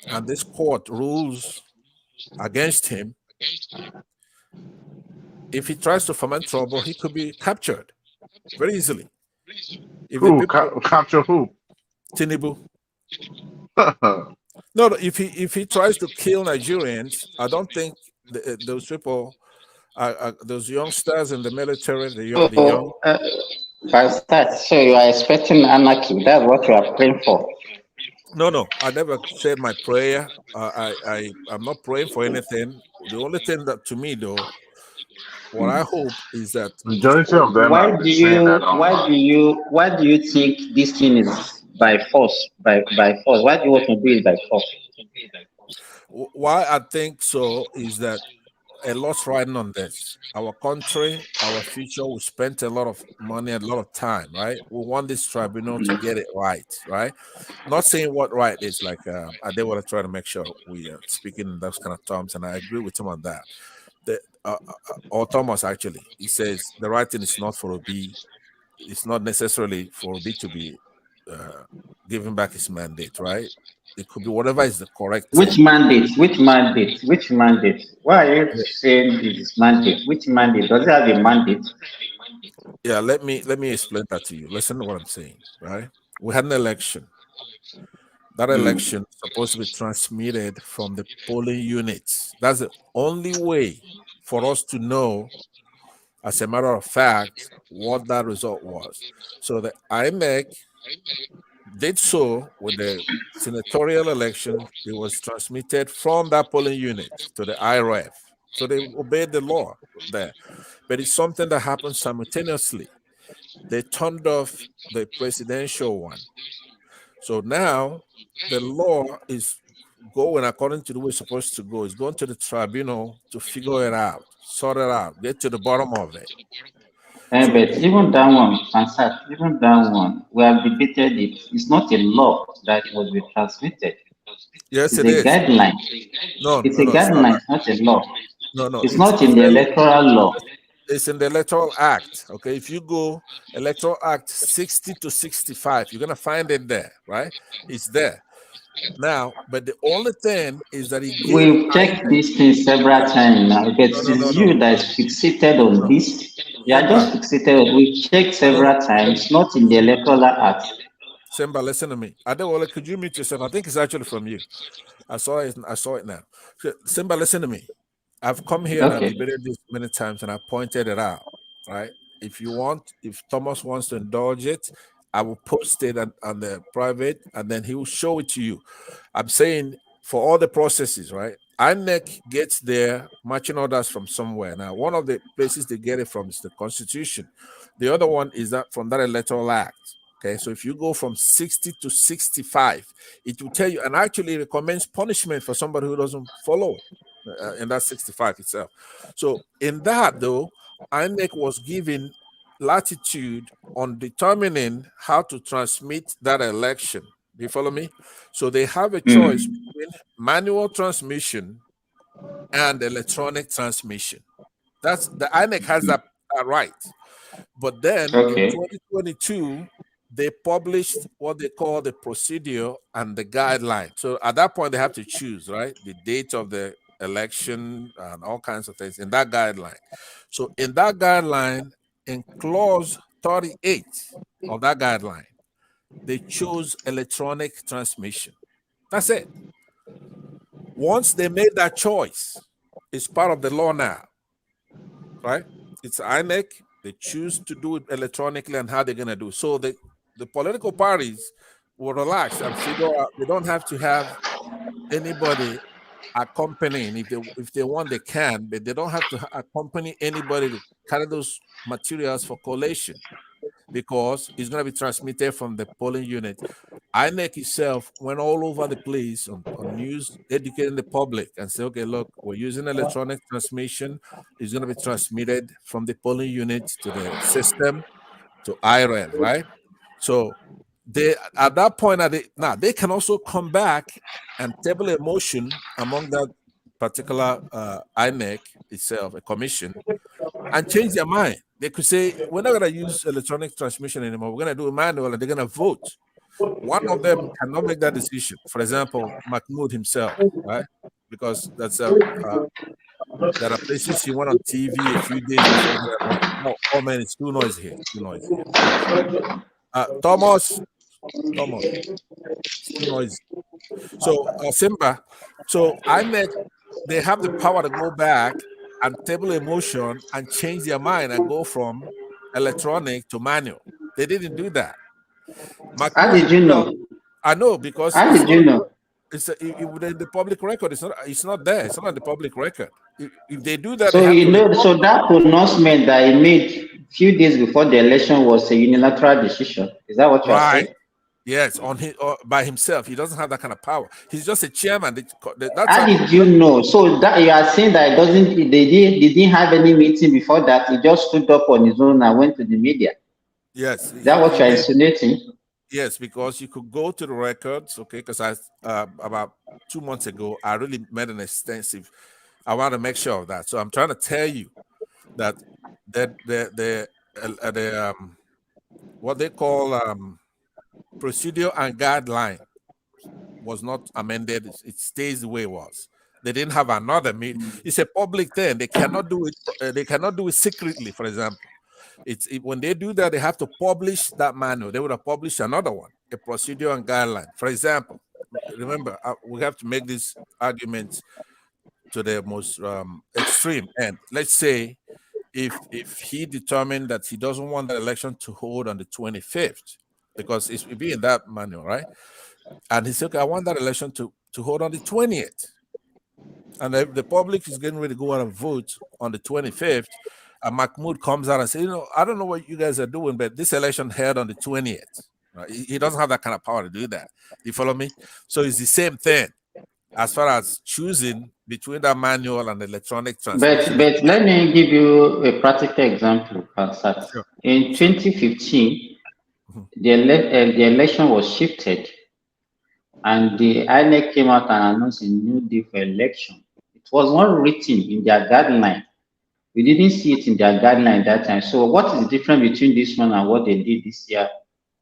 And this court rules against him. If he tries to foment trouble, he could be captured very easily. Capture who? Tinubu. No, if he tries to kill Nigerians, I don't think those people, those youngsters in the military, the young. So you are expecting anarchy. That's what you are praying for. No, I never said my prayer. I'm not praying for anything. The only thing that, to me, though, what I hope is that majority of them. Why do you think this thing is by force? By force? Why do you want to do it by force? Why I think so is that a lot's riding on this. Our country, our future, we spent a lot of money, a lot of time, right? We want this tribunal to get it right? Not saying what right is, like I did want to try to make sure we are speaking in those kind of terms, and I agree with him on that. Or Thomas, actually, he says the right thing is not for Obi, it's not necessarily for Obi to be giving back his mandate, right? It could be whatever is the correct. Which mandate? Why are you saying this mandate? Which mandate? Does it have a mandate? Yeah, let me explain that to you. Listen to what I'm saying, right? We had an election. That election is supposed to be transmitted from the polling units. That's the only way for us to know, as a matter of fact, what that result was. So the IMEC did so with the senatorial election. It was transmitted from that polling unit to the IRF. So they obeyed the law there. But it's something that happened simultaneously. They turned off the presidential one. So now the law is going according to the way it's supposed to go. It's going to the tribunal to figure it out, sort it out, get to the bottom of it. So But even that one, Ansat, even that one, we have debated it. It's not a law that must be transmitted. yes, It's it a is. guideline. No, It's no, a no, it's not. guideline, it's not a law. No, It's it's not in the electoral law. It's in the Electoral Act. Okay, if you go Electoral Act 60 to 65, you're gonna find it there, right? It's there now. But the only thing is that it gave We've checked this thing several times now, but it's you that is fixated on this. You are just Simba. fixated. We checked several times, not in the electoral act. Simba, listen to me. Adewola, could you mute yourself? I think it's actually from you. I saw it. I saw it now. Simba, listen to me. I've come here and I've Okay. debated this many times, and I pointed it out. Right? If Thomas wants to indulge it, I will post it on the private, and then he will show it to you. I'm saying for all the processes, right? INEC gets their marching orders from somewhere. Now, one of the places they get it from is the Constitution. The other one is that from that Electoral Act. Okay, so if you go from 60 to 65, it will tell you and actually recommends punishment for somebody who doesn't follow in that 65 itself. So in that, though, INEC was given latitude on determining how to transmit that election. Do you follow me? So they have a choice between manual transmission and electronic transmission. That's the INEC has that right. But then in 2022, they published what they call the procedure and the guideline. So at that point, they have to choose, right? The date of the election and all kinds of things in that guideline. So in that guideline, in clause 38 of that guideline, they chose electronic transmission. That's it. Once they made that choice, it's part of the law now, right? It's INEC. They choose to do it electronically and how they're going to do it. So the political parties will relax and figure out they don't have to have anybody accompanying. If they want, they can, but they don't have to accompany anybody to carry those materials for collation because it's going to be transmitted from the polling unit. INEC itself went all over the place on news, educating the public and say, okay, look, we're using electronic transmission. It's going to be transmitted from the polling unit to the system to IRF, right? So they at that point, now they can also come back and table a motion among that particular INEC itself, a commission, and change their mind. They could say, we're not going to use electronic transmission anymore. We're going to do a manual, and they're going to vote. One of them cannot make that decision. For example, Mahmoud himself, right? Because that's there are places he went on TV a few days before the election. No, oh man, it's too noisy here. Too noisy here. Please. Thomas, it's too noisy. So Simba, so INEC, they have the power to go back and table a motion and change their mind and go from electronic to manual. They didn't do that. How did you know? I know because How it's did you know? it's in the public record. It's not there. It's not in the public record. If they do that, they So have you to know, report. so that pronouncement that he made a few days before the election was a unilateral decision. Is that what you are saying? Yes, on his by himself. He doesn't have that kind of power. He's just a chairman. That's How did you know? So that you are saying that it doesn't they didn't have any meeting before that. He just stood up on his own and went to the media. Yes. Is that what you are insinuating? Yes, because you could go to the records, okay? Because about 2 months ago, I really made an extensive. I want to make sure of that. So I'm trying to tell you that the what they call procedure and guideline was not amended. It stays the way it was. They didn't have another meeting. It's a public thing. They cannot do it. They cannot do it secretly. For example, when they do that, they have to publish that manual. They would have published another one, a procedure and guideline. For example, remember, we have to make these arguments to the most extreme end. Let's say if he determined that he doesn't want the election to hold on the 25th, because it's be in that manual, right? And he said, okay, I want that election to hold on the 20th. And the public is getting ready to go out and vote on the 25th. And Mahmoud comes out and says, I don't know what you guys are doing, but this election held on the 20th. Right? He doesn't have that kind of power to do that. Do you follow me? So it's the same thing as far as choosing between that manual and electronic transmission. But let me give you a practical example, Pansat. Sure. In 2015, the election was shifted, and the INEC came out and announced a new day for election. It was not written in their guideline. We didn't see it in their guideline that time. So what is the difference between this one and what they did this year,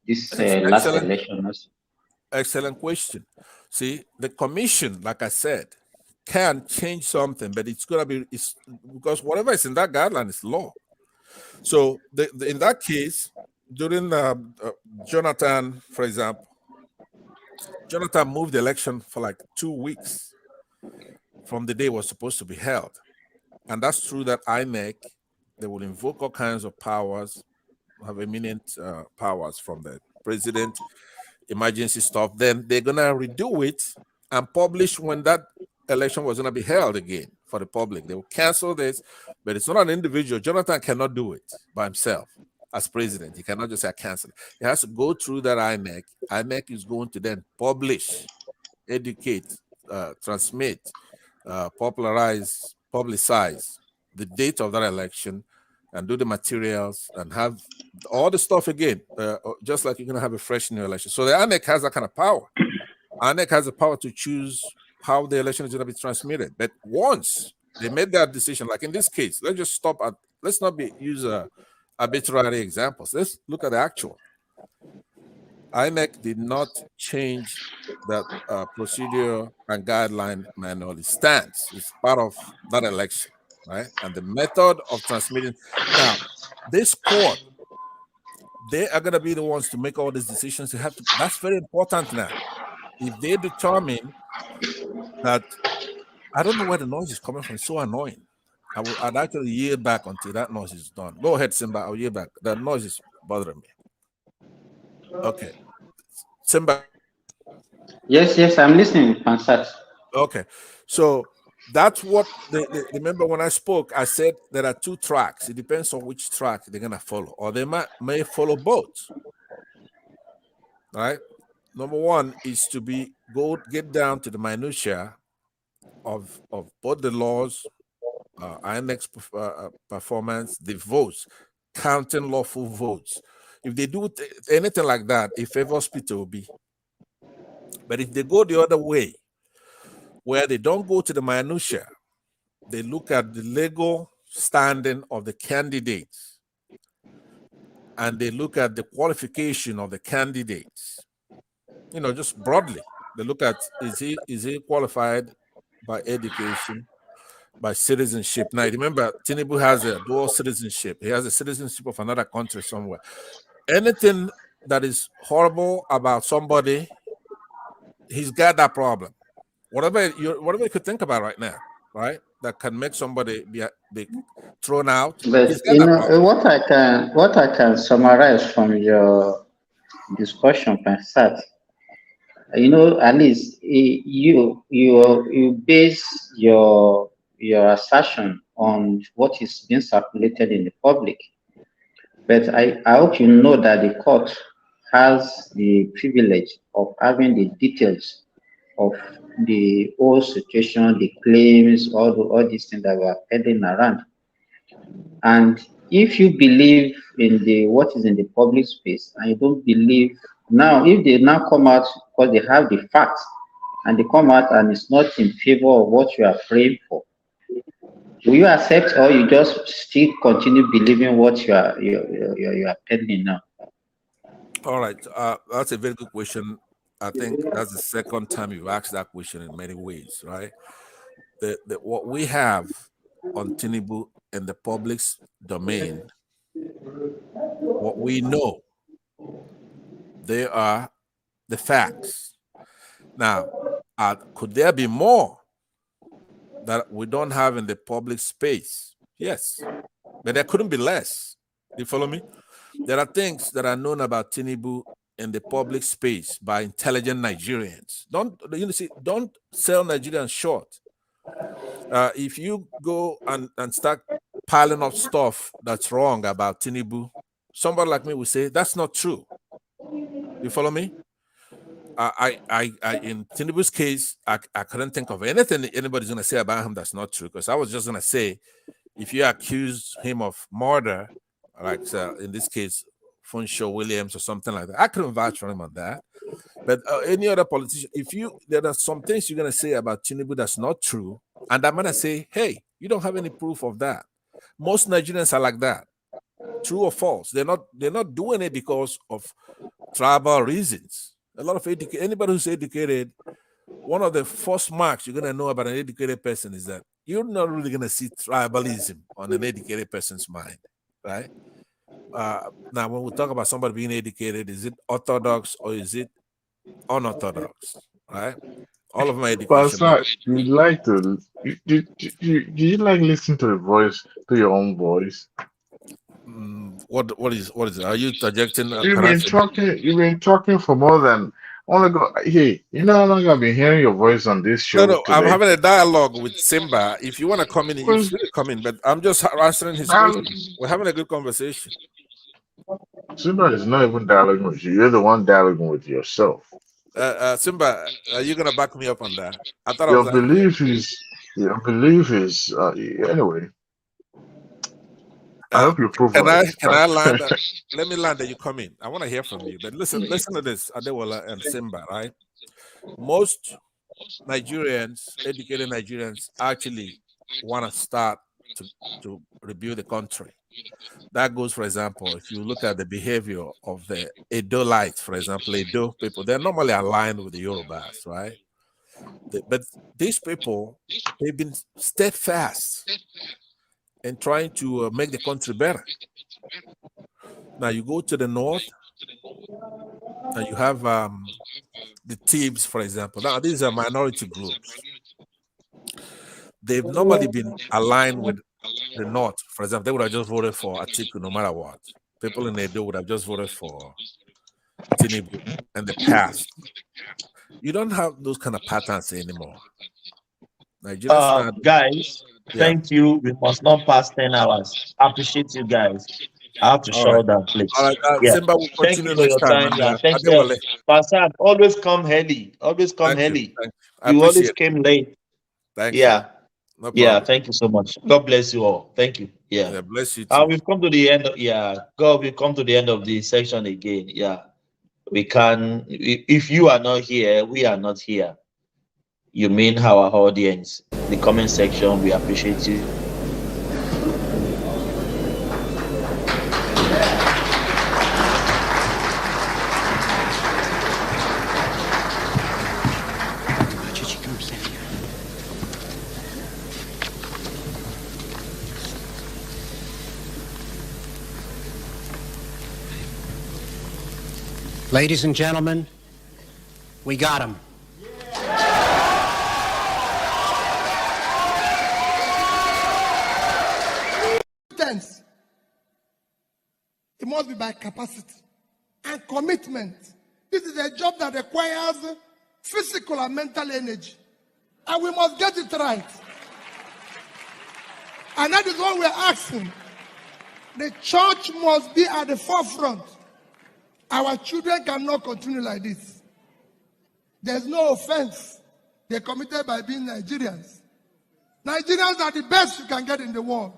this last election? Excellent question. See, the commission, like I said, can change something, but it's going to be because whatever is in that guideline is law. So in that case, during Jonathan, for example, Jonathan moved the election for like 2 weeks from the day it was supposed to be held. And that's true that INEC, they will invoke all kinds of powers, have eminent powers from the president, emergency stuff. Then they're going to redo it and publish when that election was going to be held again for the public. They will cancel this, but it's not an individual. Jonathan cannot do it by himself as president. He cannot just say cancel. He has to go through that INEC. INEC is going to then publish, educate, transmit, popularize, publicize the date of that election and do the materials and have all the stuff again, just like you're going to have a fresh new election. So the INEC has that kind of power. INEC has the power to choose how the election is going to be transmitted. But once they made that decision, like in this case, let's just stop at, let's not use arbitrary examples. Let's look at the actual. INEC did not change that procedure and guideline manual. It stands. It's part of that election, right? And the method of transmitting. Now, this court, they are going to be the ones to make all these decisions. They have to. That's very important now. If they determine that, I don't know where the noise is coming from. It's so annoying. I'd actually yield back until that noise is done. Go ahead, Simba. I'll yield back. The noise is bothering me. Okay. Simba. Yes, I'm listening, Pansat. Okay. So that's what remember when I spoke, I said there are two tracks. It depends on which track they're gonna follow, or they may follow both. All right. Number one is to get down to the minutia of both the laws, INEX performance, the votes, counting lawful votes. If they do anything like that, it favors Peter Obi. But if they go the other way, where they don't go to the minutia, they look at the legal standing of the candidates, and they look at the qualification of the candidates. Just broadly, they look at is he qualified by education, by citizenship. Now, remember, Tinubu has a dual citizenship. He has a citizenship of another country somewhere. Anything that is horrible about somebody, he's got that problem. Whatever you could think about right now, right? That can make somebody be thrown out. But what I can summarize from your discussion, Pansat, at least you base your assertion on what is being circulated in the public. But I hope you know that the court has the privilege of having the details of the whole situation, the claims, all these things that were heading around. And if you believe in what is in the public space, and you don't believe now, if they now come out because they have the facts, and they come out and it's not in favor of what you are praying for, will you accept, or you just still continue believing what you are peddling now? All right, that's a very good question. I think that's the second time you've asked that question in many ways, right? What we have on Tinubu in the public's domain, what we know, they are the facts. Now, could there be more that we don't have in the public space? Yes, but there couldn't be less. Do you follow me? There are things that are known about Tinubu in the public space by intelligent Nigerians. Don't sell Nigerians short. If you go and start piling up stuff that's wrong about Tinubu, somebody like me will say that's not true. You follow me? I in Tinubu's case, I couldn't think of anything anybody's gonna say about him that's not true, because I was just gonna say, if you accuse him of murder, like in this case, Funsho Williams or something like that, I couldn't vouch for him on that. But any other politician, there are some things you're gonna say about Tinubu that's not true, and I'm gonna say, hey, you don't have any proof of that. Most Nigerians are like that, true or false. They're not doing it because of tribal reasons. A lot of anybody who's educated, one of the first marks you're gonna know about an educated person is that you're not really gonna see tribalism on an educated person's mind, right? Now, when we talk about somebody being educated, is it orthodox or is it unorthodox, right? All of my education. Pastor, you like to you like listen to the voice, to your own voice? What is it? Are you projecting? You've been talking for more than hey, you know how long I've been hearing your voice on this show No, I'm today? having a dialogue with Simba. If you want to come in, you're free to come in, but I'm just answering his question. We're having a good conversation. Simba is not even dialoguing with you. You're the one dialoguing with yourself. Simba, are you gonna back me up on that? I thought Your belief is anyway. I hope you prove right. Can I land? Let me land that you come in. I want to hear from you. But listen to this, Adewola and Simba, right? Most Nigerians, educated Nigerians, actually want to start to rebuild the country. That goes, for example, if you look at the behavior of the Edo-lites, for example, Edo people, they're normally aligned with the Yorubas, right? But these people, they've been steadfast in trying to make the country better. Now you go to the north, and you have the Thebes, for example. Now these are minority groups. They've normally been aligned with the north. For example, they would have just voted for Atiku no matter what. People in Edo would have just voted for Tinubu in the past. You don't have those kind of patterns anymore. Nigerians guys, thank you. We must not pass 10 hours. I appreciate you guys. I have to shut down, please. All right, Simba will Thank you continue for next your time. time. Thank you. Pastor, always come early. Always come early. You always came late. Thank you. No problem. Thank you so much. God bless you all. Thank you. Yeah, bless you too. We've come to the end. God, we've come to the end of the section again. We can, if you are not here, we are not here. You mean our audience. The comment section, we appreciate you. Ladies and gentlemen, we got him. It must be by capacity and commitment. This is a job that requires physical and mental energy. And we must get it right. And that is what we're asking. The church must be at the forefront. Our children cannot continue like this. There's no offense. They're committed by being Nigerians. Nigerians are the best you can get in the world.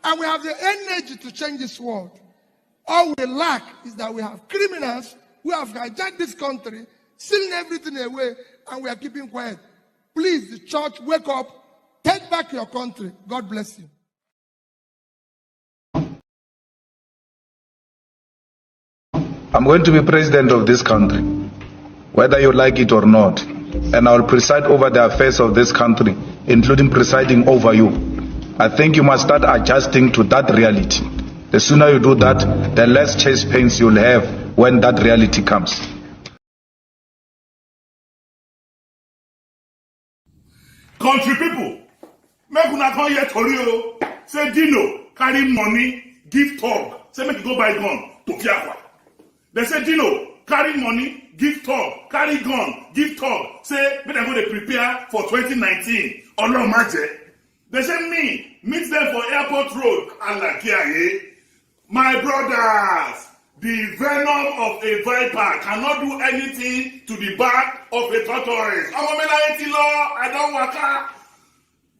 And we have the energy to change this world. All we lack is that we have criminals who have hijacked this country, stealing everything away, and we are keeping quiet. Please, the church, wake up. Take back your country. God bless you. I'm going to be president of this country, whether you like it or not. And I will preside over the affairs of this country, including presiding over you. I think you must start adjusting to that reality. The sooner you do that, the less chest pains you'll have when that reality comes. Country people, make una come here tori o. Say Dino carry money, give talk. Say make you go buy gun to Biafra. They say Dino carry money, give talk, carry gun, give talk, say, make them go to prepare for 2019. Ọlọ́run má jẹ́. They say me, meet them for airport road. Alakiaye. My brothers, the venom of a viper cannot do anything to the back of a tortoise. I don't waka.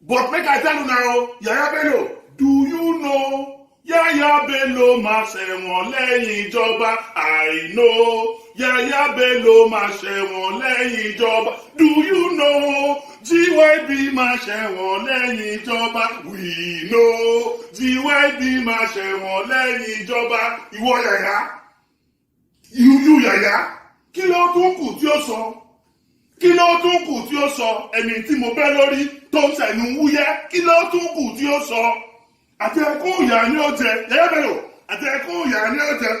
But make I tell you now, Yaya Bello, do you know Yaya Bello máa ṣẹ̀wọ̀n lẹ́yìn ìjọba? I know Yaya Bello máa ṣẹ̀wọ̀n lẹ́yìn ìjọba. Do you know GYB máa ṣẹ̀wọ̀n lẹ́yìn ìjọba? We know GYB máa ṣẹ̀wọ̀n lẹ́yìn ìjọba. Ìwọ Yaya, you Yaya, kí ló tún kù tí ó sọ? Kí ló tún kù tí ó sọ? Ẹni tí mo bẹ́ lórí tó ń ṣẹ̀nu wúyẹ́, kí ló tún kù tí ó sọ? Àtẹ̀kùn ìyá ni ó jẹ, Yaya Bello, àtẹ̀kùn ìyá ni ó jẹ.